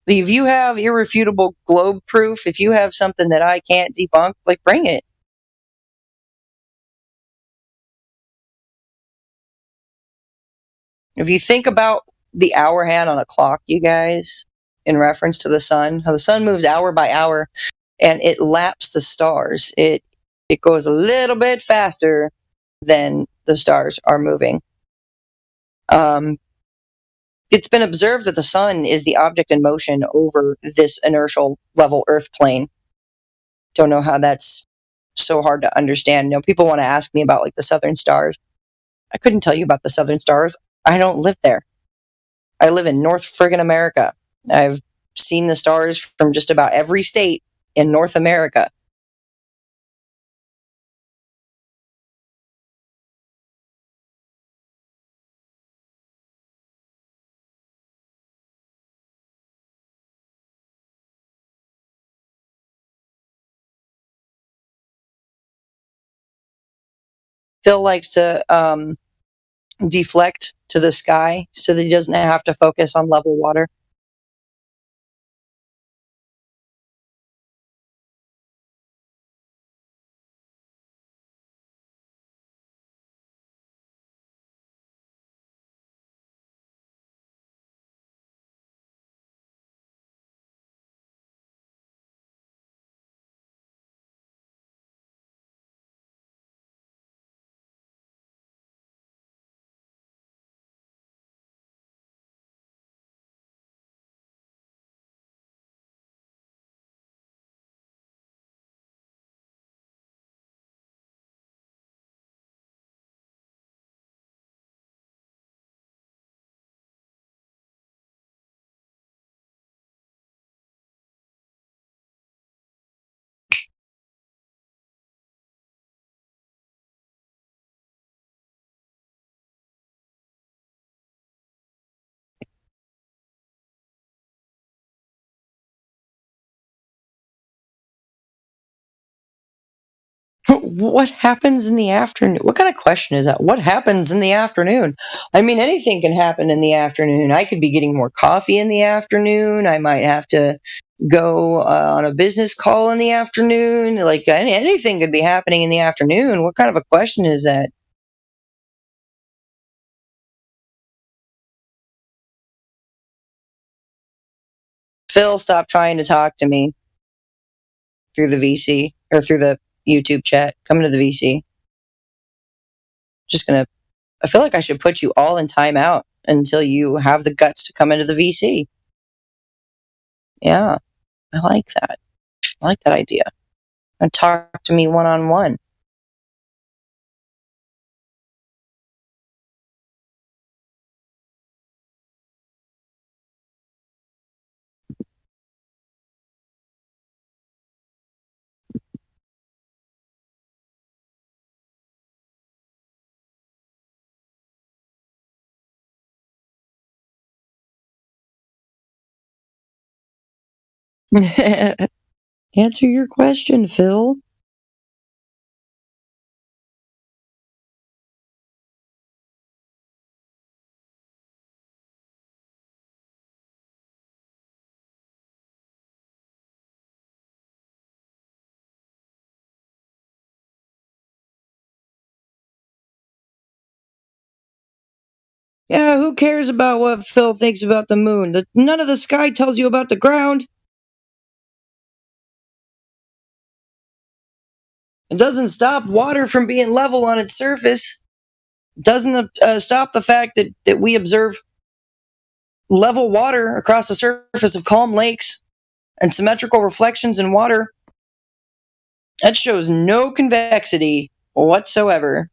If you have irrefutable globe proof, if you have something that I can't debunk, bring it. If you think about the hour hand on a clock, you guys, in reference to the sun, how the sun moves hour by hour and it laps the stars. It goes a little bit faster than the stars are moving. It's been observed that the sun is the object in motion over this inertial level Earth plane. Don't know how that's so hard to understand. People want to ask me about the southern stars. I couldn't tell you about the southern stars. I don't live there. I live in North friggin' America. I've seen the stars from just about every state in North America. Phil likes to deflect to the sky so that he doesn't have to focus on level water. What happens in the afternoon? What kind of question is that? What happens in the afternoon? I mean, anything can happen in the afternoon. I could be getting more coffee in the afternoon. I might have to go on a business call in the afternoon. Anything could be happening in the afternoon. What kind of a question is that? Phil, stop trying to talk to me. through the VC or through the YouTube chat. Come into the VC. I feel like I should put you all in timeout until you have the guts to come into the VC. Yeah, I like that. I like that idea. And talk to me one-on-one. Answer your question, Phil. Yeah, who cares about what Phil thinks about the moon? None of the sky tells you about the ground. It doesn't stop water from being level on its surface. It doesn't stop the fact that we observe level water across the surface of calm lakes and symmetrical reflections in water. That shows no convexity whatsoever.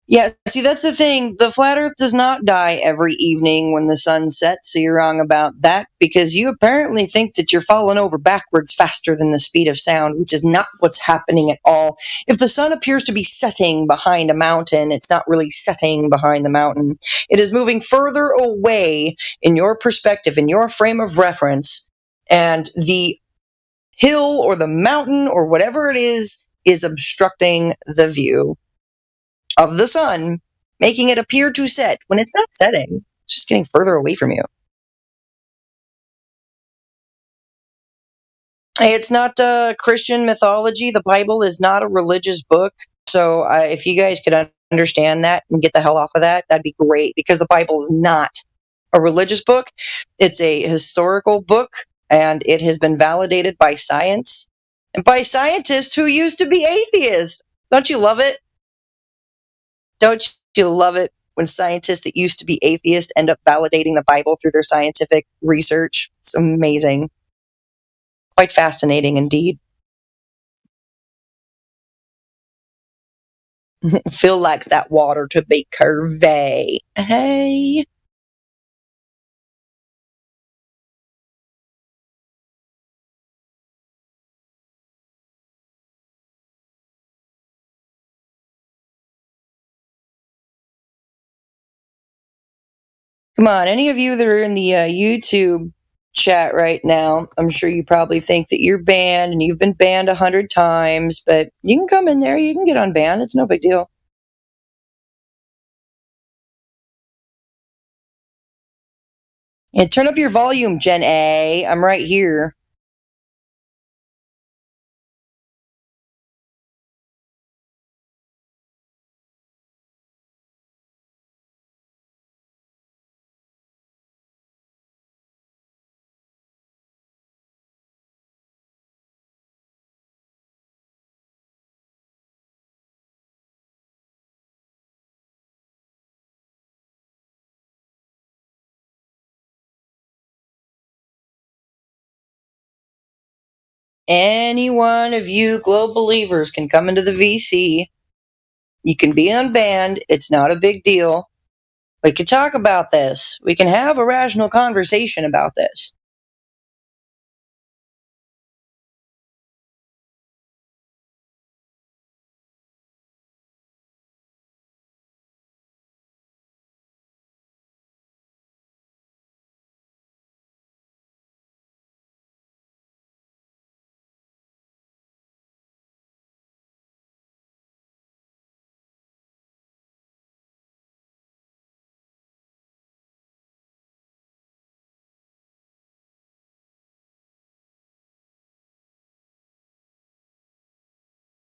Yeah, see, that's the thing. The flat earth does not die every evening when the sun sets, so you're wrong about that, because you apparently think that you're falling over backwards faster than the speed of sound, which is not what's happening at all. If the sun appears to be setting behind a mountain, it's not really setting behind the mountain. It is moving further away in your perspective, in your frame of reference, and the hill or the mountain or whatever it is obstructing the view of the sun, making it appear to set when it's not setting. It's just getting further away from you. It's not Christian mythology. The Bible is not a religious book. So if you guys could understand that and get the hell off of that, that'd be great, because the Bible is not a religious book. It's a historical book, and it has been validated by science and by scientists who used to be atheists. Don't you love it? Don't you love it when scientists that used to be atheists end up validating the Bible through their scientific research? It's amazing. Quite fascinating indeed. Phil likes that water to be curvy. Hey. Come on, any of you that are in the YouTube chat right now, I'm sure you probably think that you're banned and you've been banned 100 times, but you can come in there, you can get unbanned, it's no big deal. And turn up your volume, Gen A. I'm right here. Any one of you globe believers can come into the VC. You can be unbanned. It's not a big deal. We can talk about this. We can have a rational conversation about this.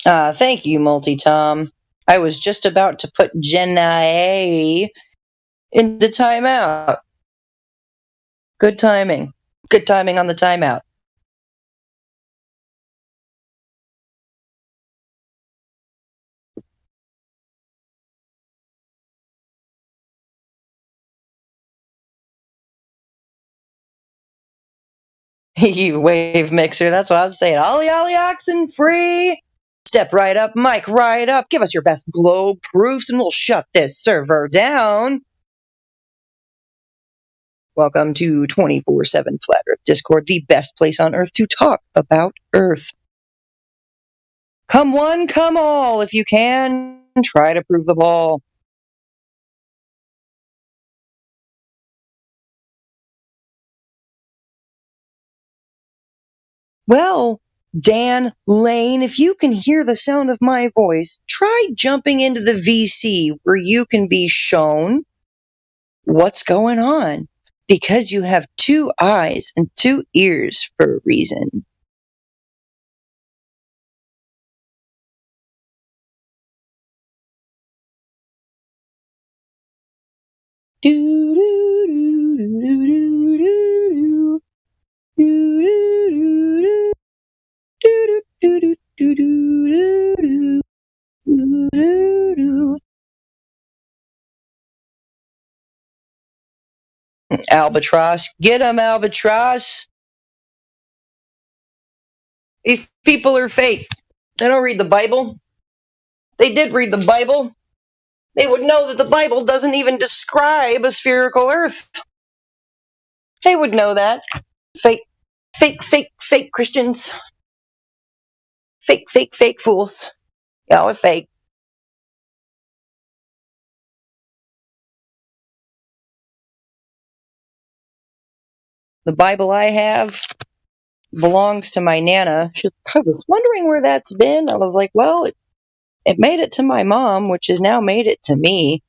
Thank you, Multi-Tom. I was just about to put Gen A into timeout. Good timing. Good timing on the timeout. You wave mixer, that's what I'm saying. Ollie, ollie, oxen free. Step right up, mic right up. Give us your best globe proofs and we'll shut this server down. Welcome to 24/7 Flat Earth Discord, the best place on Earth to talk about Earth. Come one, come all. If you can, try to prove the ball. Well, Dan Lane, if you can hear the sound of my voice, try jumping into the VC where you can be shown what's going on. Because you have 2 eyes and 2 ears for a reason. Do do do do do do do do do do do do. Albatross, get 'em, Albatross. These people are fake. They don't read the Bible. They did read the Bible. They would know that the Bible doesn't even describe a spherical Earth. They would know that. Fake, fake, fake, fake Christians. Fake, fake, fake fools. Y'all are fake. The Bible I have belongs to my Nana. I was wondering where that's been. I was like, well, it made it to my mom, which has now made it to me.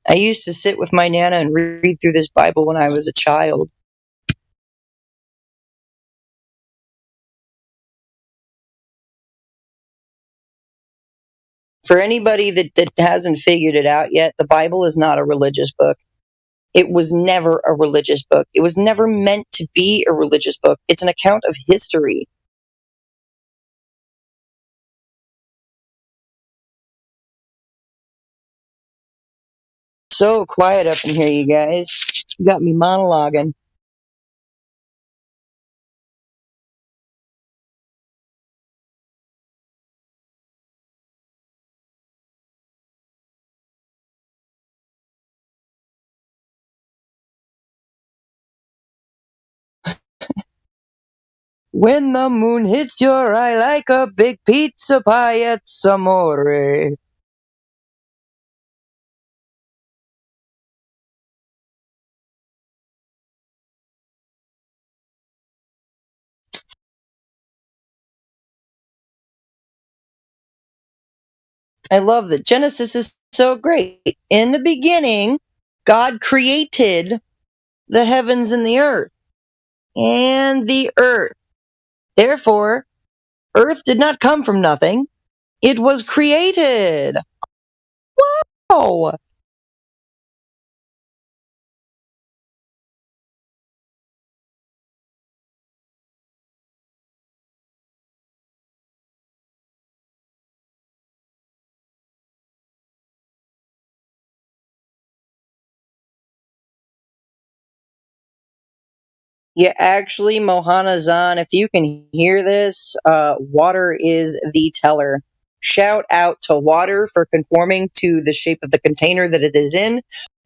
I used to sit with my Nana and read through this Bible when I was a child. For anybody that hasn't figured it out yet, the Bible is not a religious book. It was never a religious book. It was never meant to be a religious book. It's an account of history. So quiet up in here, you guys. You got me monologuing. When the moon hits your eye like a big pizza pie, it's amore. I love that Genesis is so great. In the beginning, God created the heavens and the earth. And the earth. Therefore, earth did not come from nothing. It was created. Wow! Yeah, actually, Mohana Zan, if you can hear this, water is the teller. Shout out to water for conforming to the shape of the container that it is in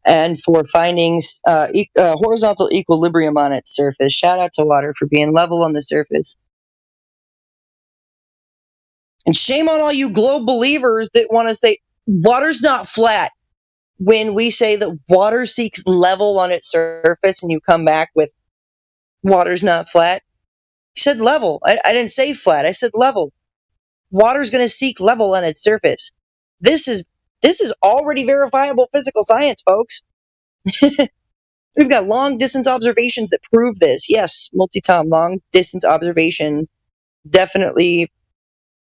and for finding horizontal equilibrium on its surface. Shout out to water for being level on the surface. And shame on all you globe believers that want to say water's not flat. When we say that water seeks level on its surface and you come back with water's not flat, I said level. I didn't say flat. I said level. Water's going to seek level on its surface. This is already verifiable physical science, folks. We've got long distance observations that prove this. Yes, multi-tom, long distance observation. Definitely,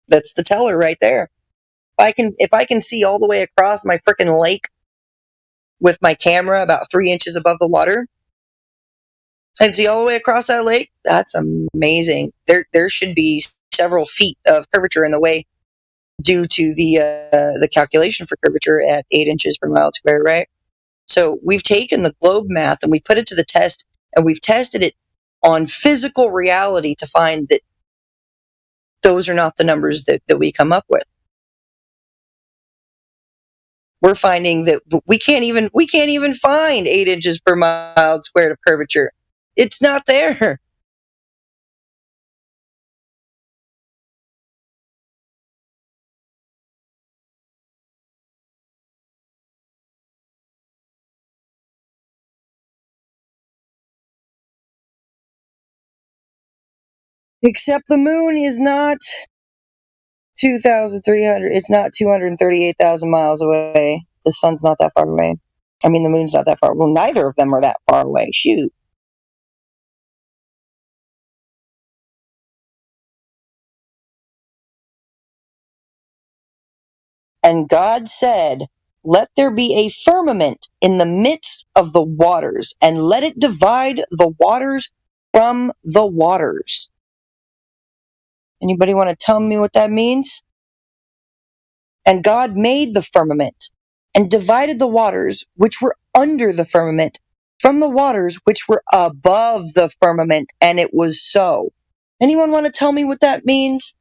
that's the teller right there. If I can see all the way across my frickin' lake with my camera about 3 inches above the water and see all the way across that lake. That's amazing. There should be several feet of curvature in the way due to the calculation for curvature at 8 inches per mile square, right? So we've taken the globe math and we put it to the test, and we've tested it on physical reality to find that those are not the numbers that we come up with. We're finding that we can't even find 8 inches per mile squared of curvature. It's not there. Except the moon is not 2,300. It's not 238,000 miles away. The sun's not that far away. I mean, the moon's not that far. Well, neither of them are that far away. Shoot. And God said, "Let there be a firmament in the midst of the waters, and let it divide the waters from the waters." Anybody want to tell me what that means? And God made the firmament and divided the waters which were under the firmament from the waters which were above the firmament, and it was so. Anyone want to tell me what that means?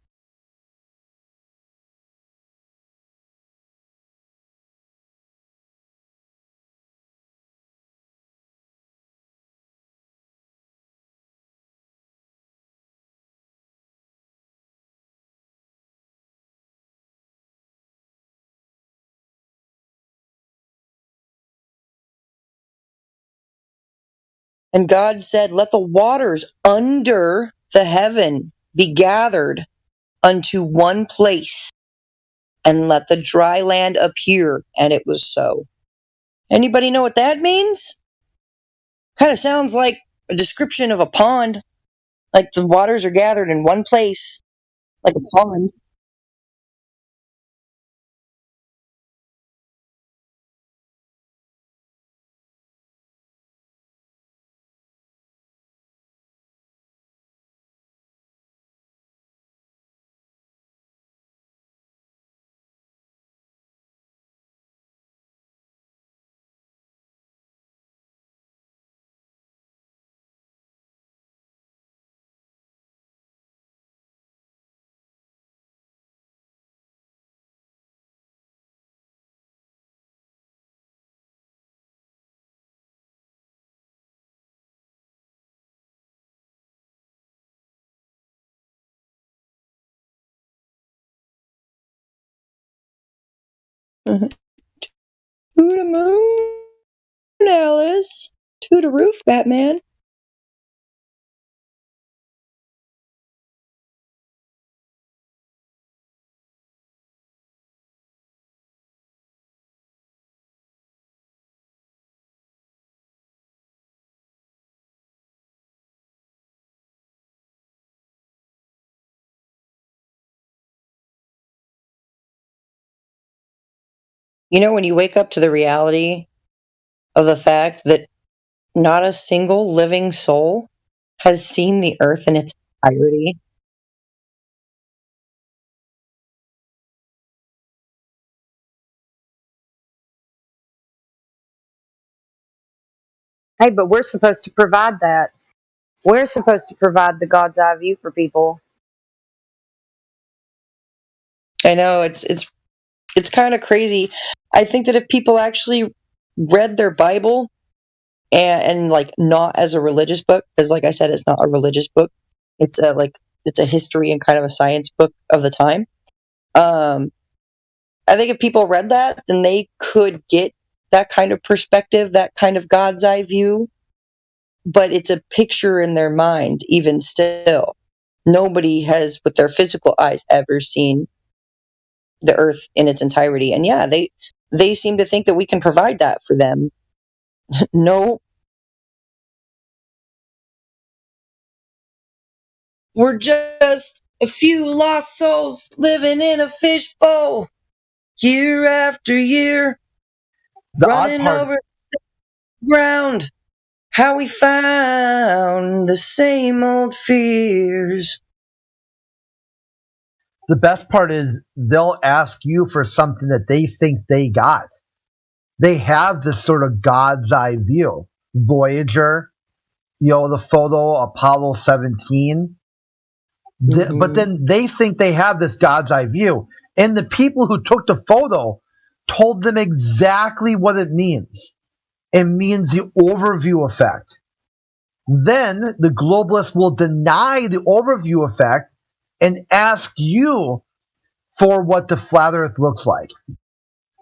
And God said, "Let the waters under the heaven be gathered unto one place, and let the dry land appear." And it was so. Anybody know what that means? Kind of sounds like a description of a pond, like the waters are gathered in one place, like a pond. To the moon, Alice. To the roof, Batman. You know, when you wake up to the reality of the fact that not a single living soul has seen the earth in its entirety. Hey, but we're supposed to provide that. We're supposed to provide the God's eye view for people. I know it's kind of crazy. I think that if people actually read their Bible and like not as a religious book, because like I said, it's not a religious book. It's it's a history and kind of a science book of the time. I think if people read that, then they could get that kind of perspective, that kind of God's eye view. But it's a picture in their mind, even still. Nobody has, with their physical eyes, ever seen the earth in its entirety. And yeah, they seem to think that we can provide that for them. No. We're just a few lost souls living in a fishbowl year after year. The odd part ground. How we found the same old fears. The best part is they'll ask you for something that they think they got. They have this sort of God's eye view. Voyager, the photo, Apollo 17. But then they think they have this God's eye view. And the people who took the photo told them exactly what it means. It means the overview effect. Then the globalists will deny the overview effect and ask you for what the flat earth looks like.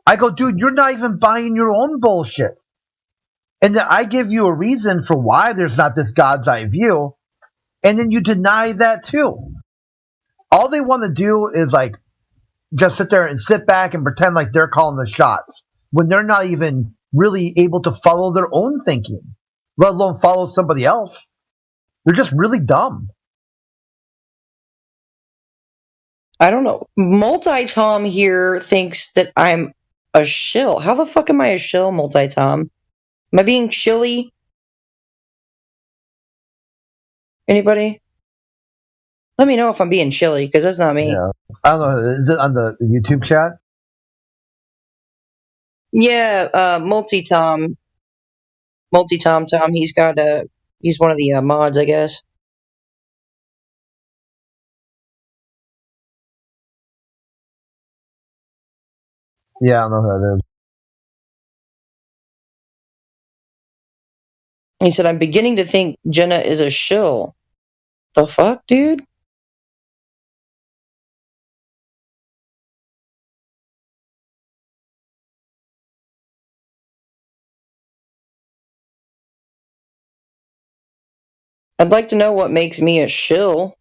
I go, dude, you're not even buying your own bullshit. And then I give you a reason for why there's not this God's eye view, and then you deny that too. All they want to do is like just sit there and sit back and pretend like they're calling the shots when they're not even really able to follow their own thinking, let alone follow somebody else. They're just really dumb. I don't know. Multi-Tom here thinks that I'm a shill. How the fuck am I a shill, Multi-Tom? Am I being shilly? Anybody? Let me know if I'm being shilly, because that's not me. Yeah. I don't know. Is it on the YouTube chat? Yeah, Multi-Tom. Multi-Tom Tom. He's one of the mods, I guess. Yeah, I don't know who that is. He said, I'm beginning to think Jenna is a shill. The fuck, dude? I'd like to know what makes me a shill.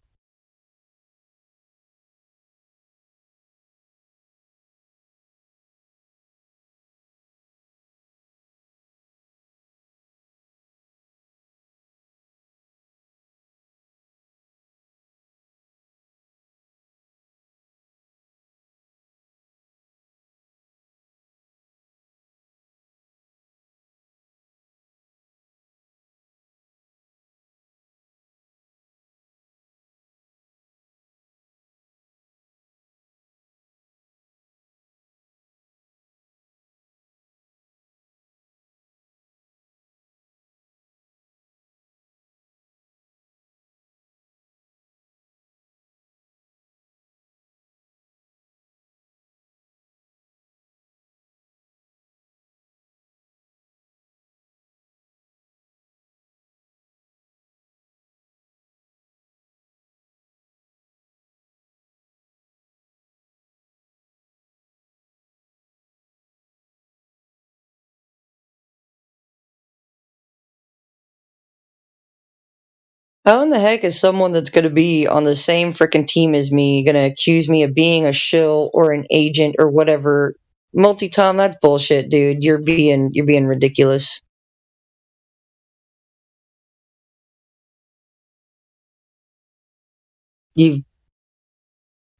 How in the heck is someone that's going to be on the same freaking team as me going to accuse me of being a shill or an agent or whatever? Multi-Tom, that's bullshit, dude. You're being ridiculous.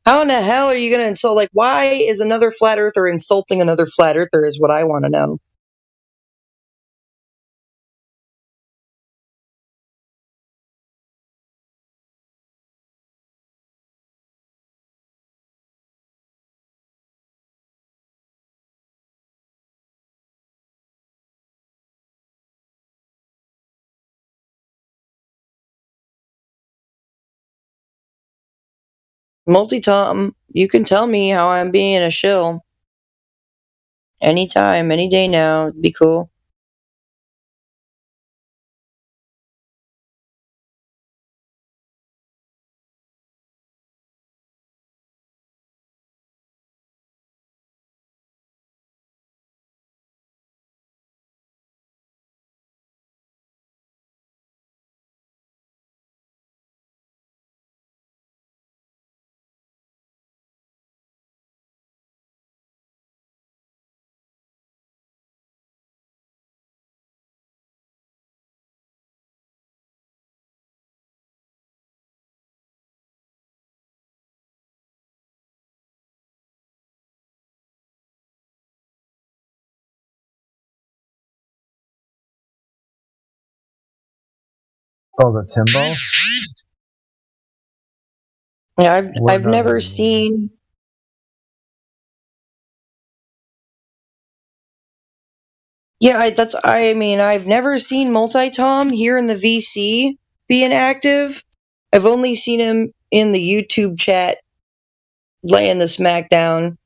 How in the hell are you going to insult? Like, why is another flat earther insulting another flat earther is what I want to know. Multi-Tom, you can tell me how I'm being a shill. Anytime, any day now. It'd be cool. Oh, the Timbo? Yeah, We're I've not never really- seen. Yeah, I mean, I've never seen Multi-Tom here in the VC being active. I've only seen him in the YouTube chat laying the smack down,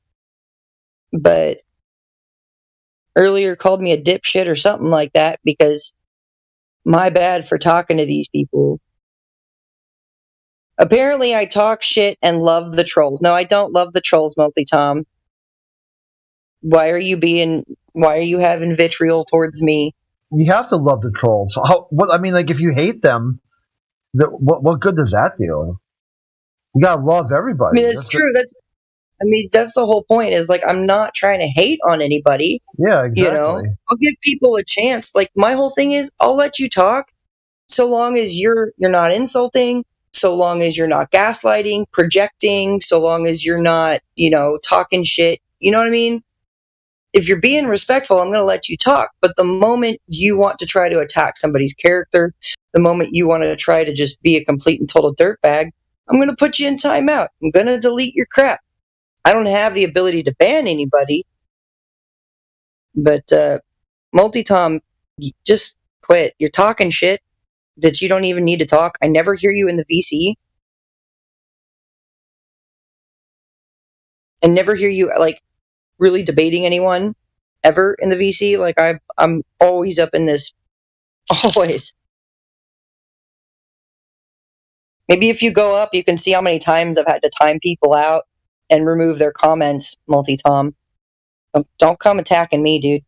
but earlier called me a dipshit or something like that because my bad for talking to these people. Apparently I talk shit and love the trolls. No, I don't love the trolls, Multi-Tom. Why are you having vitriol towards me? You have to love the trolls. I mean, like, if you hate them, what good does that do? You gotta love I everybody. mean, it's true. That's the whole point, is like, I'm not trying to hate on anybody. Yeah, exactly. You know, I'll give people a chance. Like, my whole thing is, I'll let you talk so long as you're not insulting, so long as you're not gaslighting, projecting, so long as you're not, talking shit. You know what I mean? If you're being respectful, I'm going to let you talk. But the moment you want to try to attack somebody's character, the moment you want to try to just be a complete and total dirtbag, I'm going to put you in timeout. I'm going to delete your crap. I don't have the ability to ban anybody, but Multi-Tom, just quit. You're talking shit that you don't even need to talk. I never hear you in the VC. I never hear you like really debating anyone ever in the VC. Like, I'm always up in this, always. Maybe if you go up, you can see how many times I've had to time people out and remove their comments, Multi-Tom. Don't come attacking me, dude.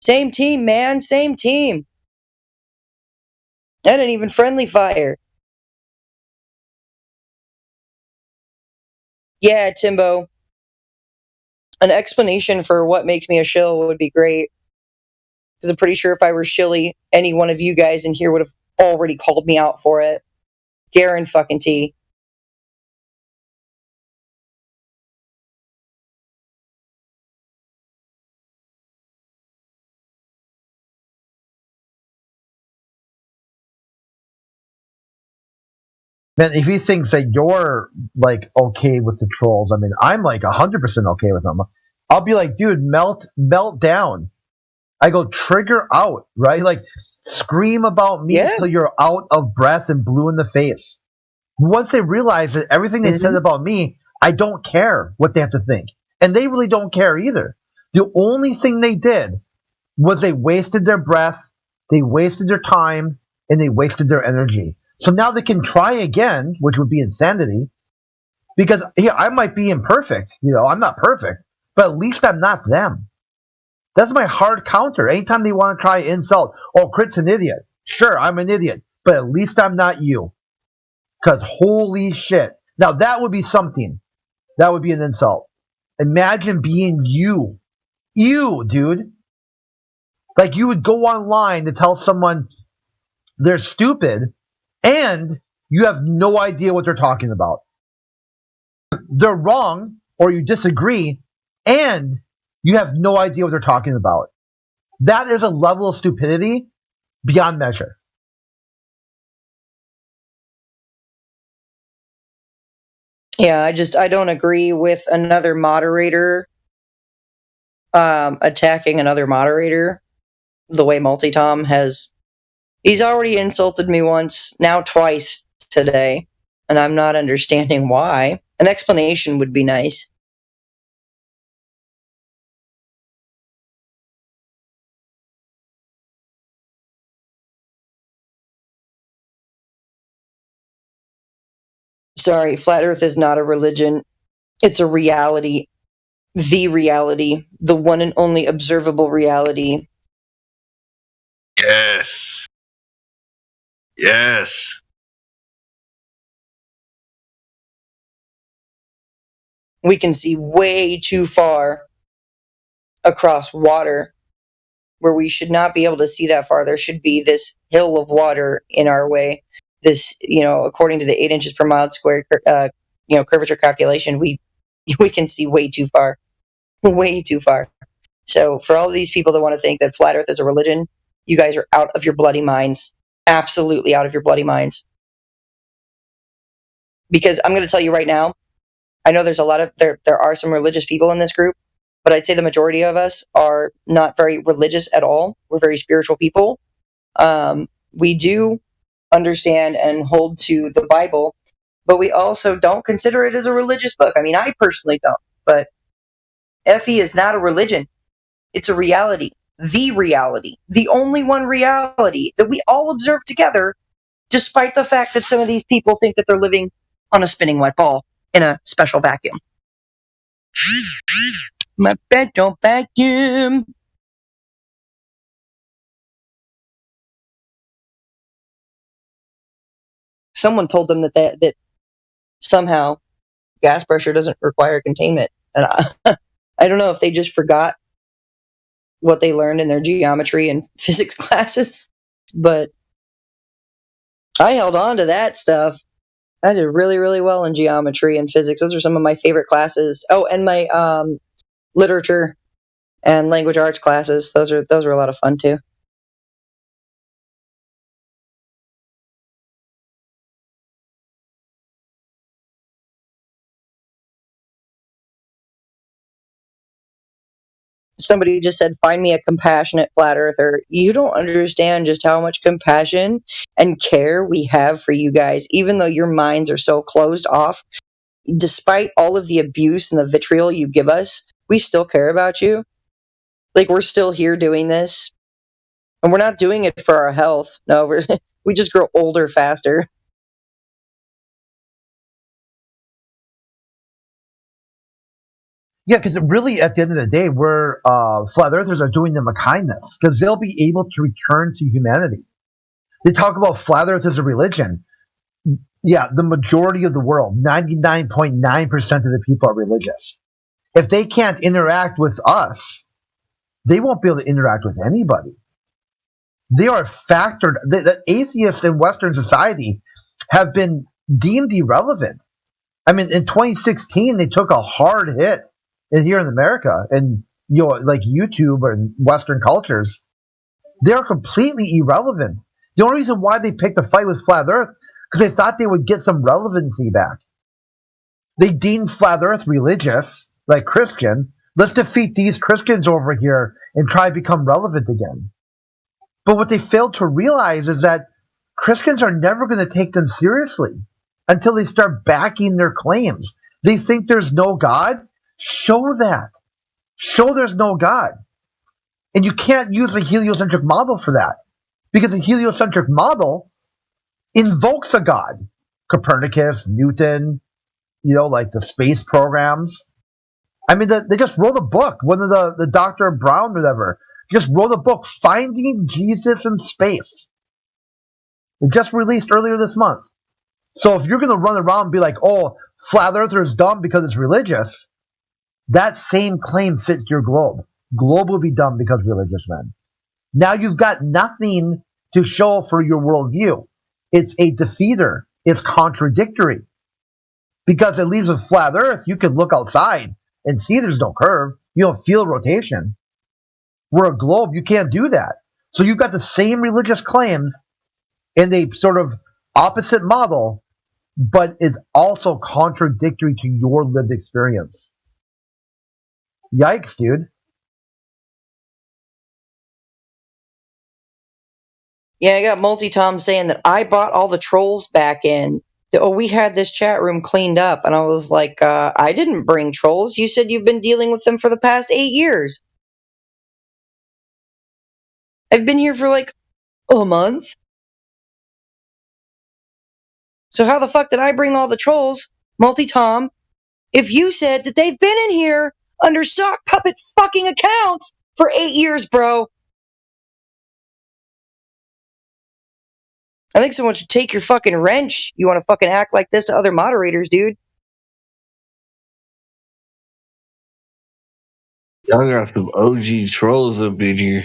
Same team, man. Same team. That ain't even friendly fire. Yeah, Timbo. An explanation for what makes me a shill would be great. Because I'm pretty sure if I were shilly, any one of you guys in here would have already called me out for it. Guarantee. Man, if he thinks that you're like okay with the trolls, I mean, I'm like 100% okay with them. I'll be like, dude, melt down. I go trigger out, right? Like, scream about me until you're out of breath and blue in the face. Once they realize that everything they said about me, I don't care what they have to think, and they really don't care either. The only thing they did was they wasted their breath, they wasted their time, and they wasted their energy. So now they can try again, which would be insanity, because I might be imperfect. I'm not perfect, but at least I'm not them. That's my hard counter. Anytime they want to try insult, oh, Crit's an idiot. Sure, I'm an idiot, but at least I'm not you. Because holy shit. Now that would be something. That would be an insult. Imagine being you. You, dude. Like, you would go online to tell someone they're stupid, and you have no idea what they're talking about. They're wrong, or you disagree, and you have no idea what they're talking about. That is a level of stupidity beyond measure. Yeah, I don't agree with another moderator attacking another moderator the way Multi-Tom has. He's already insulted me once, now twice today, and I'm not understanding why. An explanation would be nice. Sorry, Flat Earth is not a religion. It's a reality. The reality. The one and only observable reality. Yes. Yes. We can see way too far across water where we should not be able to see that far. There should be this hill of water in our way. This, according to the 8 inches per mile squared, curvature calculation, we can see way too far. Way too far. So for all of these people that want to think that Flat Earth is a religion, you guys are out of your bloody minds. absolutely out of your bloody minds. Because I'm going to tell you right now, I know there's a lot of, there are some religious people in this group, but I'd say the majority of us are not very religious at all. We're very spiritual people. We do understand and hold to the Bible, but we also don't consider it as a religious book. I mean, I personally don't, but Effie is not a religion. It's a reality. The only one reality that we all observe together, despite the fact that some of these people think that they're living on a spinning wet ball in a special vacuum. My bed don't vacuum. Someone told them that somehow gas pressure doesn't require containment. And I don't know if they just forgot what they learned in their geometry and physics classes, but I held on to that stuff. I did really, really well in geometry and physics. Those are some of my favorite classes. Oh, and my literature and language arts classes. Those were a lot of fun too. Somebody just said, find me a compassionate flat earther. You don't understand just how much compassion and care we have for you guys, even though your minds are so closed off. Despite all of the abuse and the vitriol you give us, we still care about you. Like, we're still here doing this. And we're not doing it for our health. No, we just grow older faster. Yeah, because really, at the end of the day, we're flat earthers are doing them a kindness because they'll be able to return to humanity. They talk about flat earth as a religion. Yeah, the majority of the world, 99.9% of the people are religious. If they can't interact with us, they won't be able to interact with anybody. They are factored. The atheists in Western society have been deemed irrelevant. I mean, in 2016, they took a hard hit here in America, and like YouTube or Western cultures, they're completely irrelevant. The only reason why they picked a fight with Flat Earth because they thought they would get some relevancy back. They deemed Flat Earth religious, like Christian. Let's defeat these Christians over here and try to become relevant again. But what they failed to realize is that Christians are never going to take them seriously until they start backing their claims. They think there's no God. Show that. Show there's no God. And you can't use a heliocentric model for that. Because a heliocentric model invokes a God. Copernicus, Newton, like the space programs. I mean, they just wrote a book. One of the Dr. Brown or whatever just wrote a book, Finding Jesus in Space. It just released earlier this month. So if you're going to run around and be like, oh, Flat Earther is dumb because it's religious, that same claim fits your globe. Globe will be dumb because religious then. Now you've got nothing to show for your worldview. It's a defeater. It's contradictory. Because at least with Flat Earth, you can look outside and see there's no curve. You don't feel rotation. We're a globe. You can't do that. So you've got the same religious claims in a sort of opposite model, but it's also contradictory to your lived experience. Yikes, dude. Yeah, I got Multi-Tom saying that I brought all the trolls back in. Oh, we had this chat room cleaned up. And I was like, I didn't bring trolls. You said you've been dealing with them for the past 8 years. I've been here for like a month. So how the fuck did I bring all the trolls, Multi-Tom, if you said that they've been in here under sock puppet fucking accounts for 8 years, bro? I think someone should take your fucking wrench. You want to fucking act like this to other moderators, dude. Y'all got some OG trolls up in here.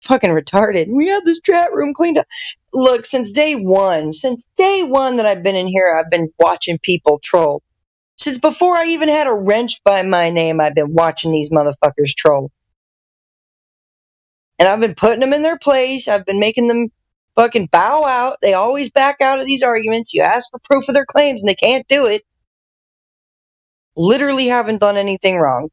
Fucking retarded. We had this chat room cleaned up. Look, since day one that I've been in here, I've been watching people troll. Since before I even had a wrench by my name, I've been watching these motherfuckers troll. And I've been putting them in their place. I've been making them fucking bow out. They always back out of these arguments. You ask for proof of their claims and they can't do it. Literally haven't done anything wrong.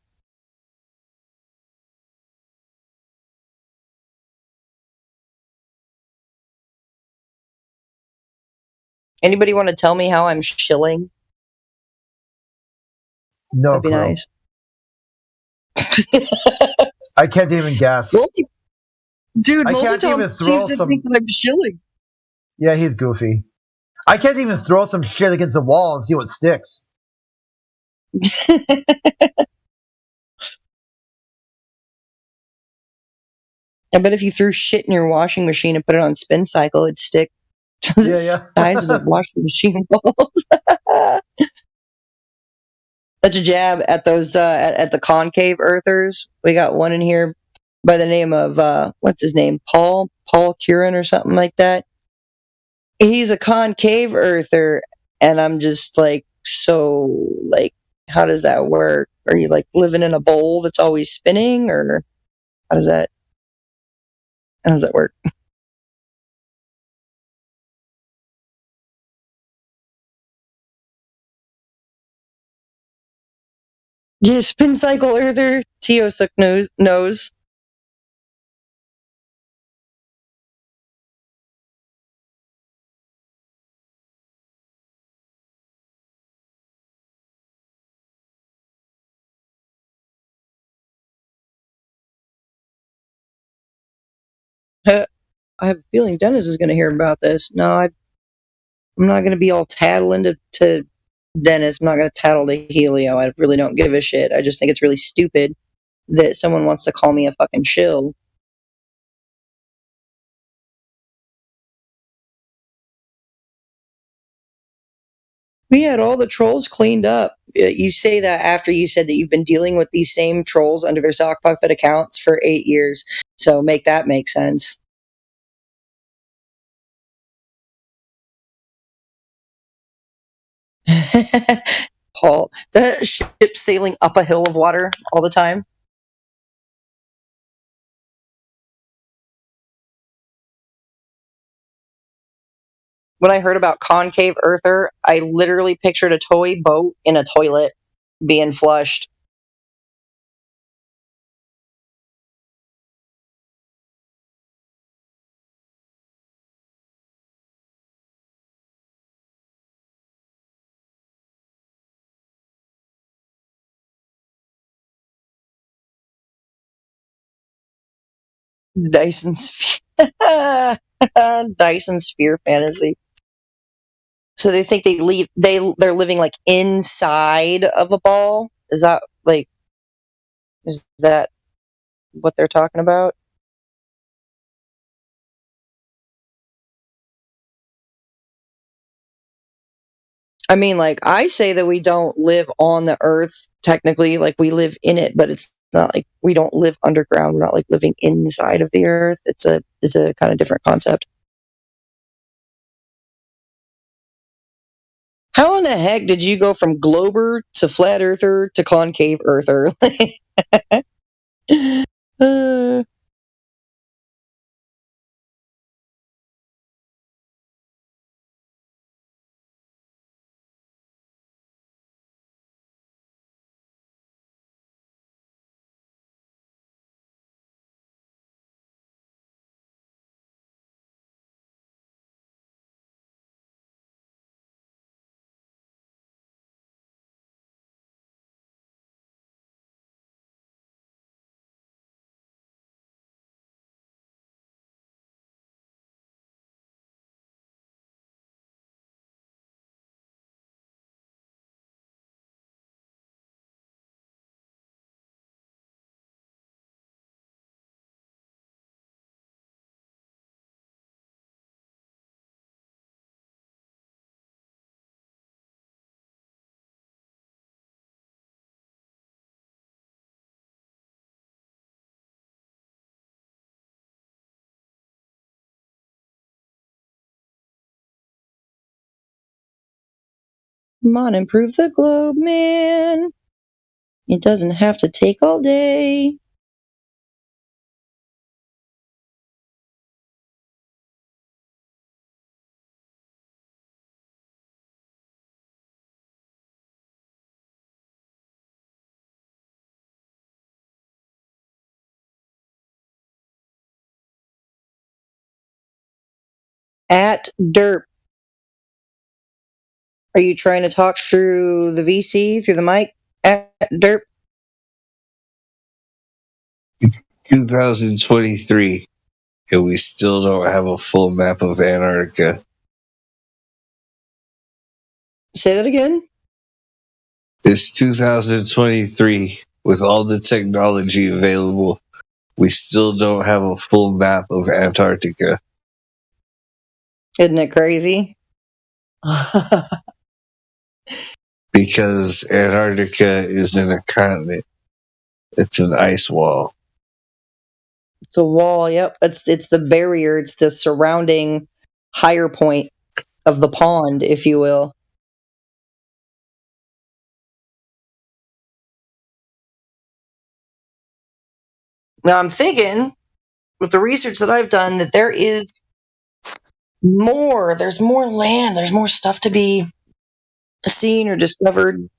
Anybody want to tell me how I'm shilling? No That'd be clue. nice. I can't even guess. Dude, I can't Multitom even throw seems to some. think that I'm shilling. Yeah, he's goofy. I can't even throw some shit against the wall and see what sticks. I bet if you threw shit in your washing machine and put it on spin cycle, it'd stick to the sides of the washing machine walls. That's a jab at those at the concave earthers. We got one in here by the name of what's his name? Paul Curran or something like that. He's a concave earther, and I'm just like, so like, how does that work? Are you like living in a bowl that's always spinning, or how does that work? Yeah, spin cycle earther. Teosuk knows. I have a feeling Dennis is going to hear about this. No, I'm not going to be all tattling to Dennis. I'm not going to tattle to Helio. I really don't give a shit. I just think it's really stupid that someone wants to call me a fucking shill. We had all the trolls cleaned up. You say that after you said that you've been dealing with these same trolls under their sock puppet accounts for 8 years. So make that make sense. Paul, that ship sailing up a hill of water all the time. When I heard about concave earther, I literally pictured a toy boat in a toilet being flushed. Dyson sphere. Dyson sphere fantasy. So they think they're living like inside of a ball? Is that what they're talking about? I mean, like, I say that we don't live on the earth technically, like we live in it, but it's not like we don't live underground. We're not like living inside of the earth. It's a kind of different concept. How in the heck did you go from glober to flat earther to concave earther? Come on, improve the globe, man. It doesn't have to take all day. At derp. Are you trying to talk through the VC, through the mic? At derp. 2023, and we still don't have a full map of Antarctica. Say that again? It's 2023. With all the technology available, we still don't have a full map of Antarctica. Isn't it crazy? Because Antarctica isn't a continent. It's an ice wall. It's a wall, yep. It's the barrier, it's the surrounding higher point of the pond, if you will. Now I'm thinking, with the research that I've done, that there's more land, there's more stuff to be seen or discovered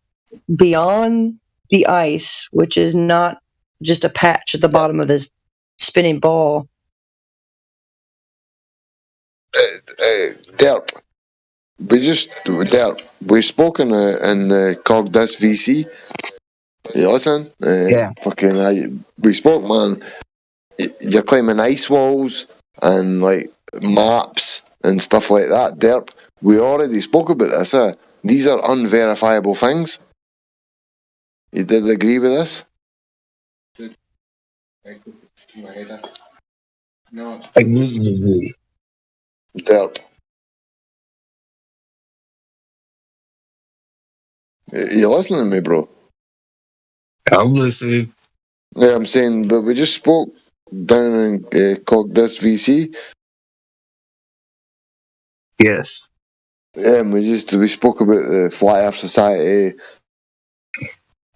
beyond the ice, which is not just a patch at the bottom of this spinning ball. Derp. We spoke in the called this VC. You listen? Yeah. We spoke, man. You're claiming ice walls and like maps and stuff like that. Derp. We already spoke about this. These are unverifiable things. You did agree with this? No. I didn't agree. Derp. You listening to me, bro? I'm listening. Yeah, I'm saying, but we just spoke down in called this VC. Yes. Yeah, and we spoke about the Flat Earth Society,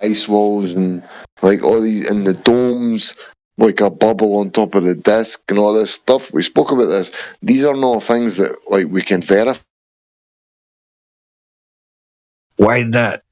ice walls, and like all these, and the domes, like a bubble on top of the disc, and all this stuff. We spoke about this. These are not things that like we can verify. Why not?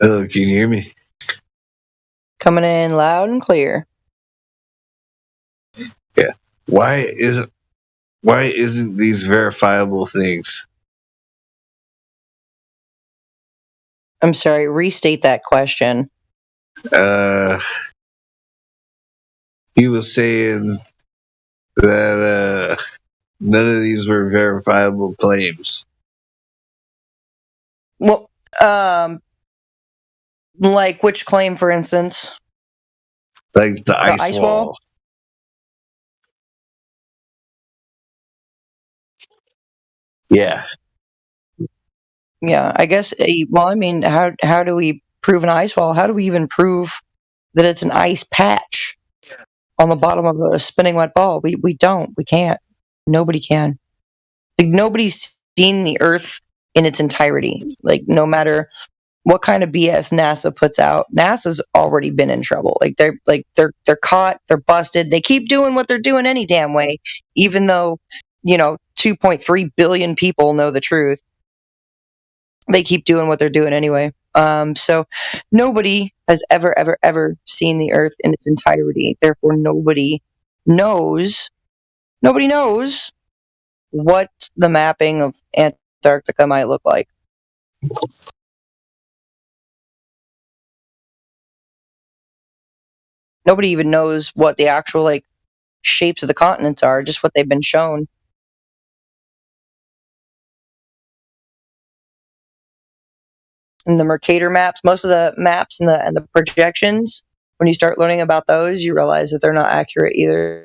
Can you hear me? Coming in loud and clear. Yeah. Why isn't these verifiable things? I'm sorry, restate that question. He was saying that none of these were verifiable claims. Well, like which claim, for instance? Like the ice wall. Yeah. Yeah, I guess. Well, I mean, how do we prove an ice wall? How do we even prove that it's an ice patch on the bottom of a spinning wet ball? We don't. We can't. Nobody can. Like, nobody's seen the Earth in its entirety. Like, no matter what kind of BS NASA puts out, NASA's already been in trouble. Like, they're caught, they're busted. They keep doing what they're doing any damn way, even though 2.3 billion people know the truth. They keep doing what they're doing anyway. So nobody has ever seen the Earth in its entirety. Therefore, nobody knows what the mapping of Antarctica might look like. Nobody even knows what the actual like shapes of the continents are, just what they've been shown. And the Mercator maps, most of the maps and the projections, when you start learning about those, you realize that they're not accurate either.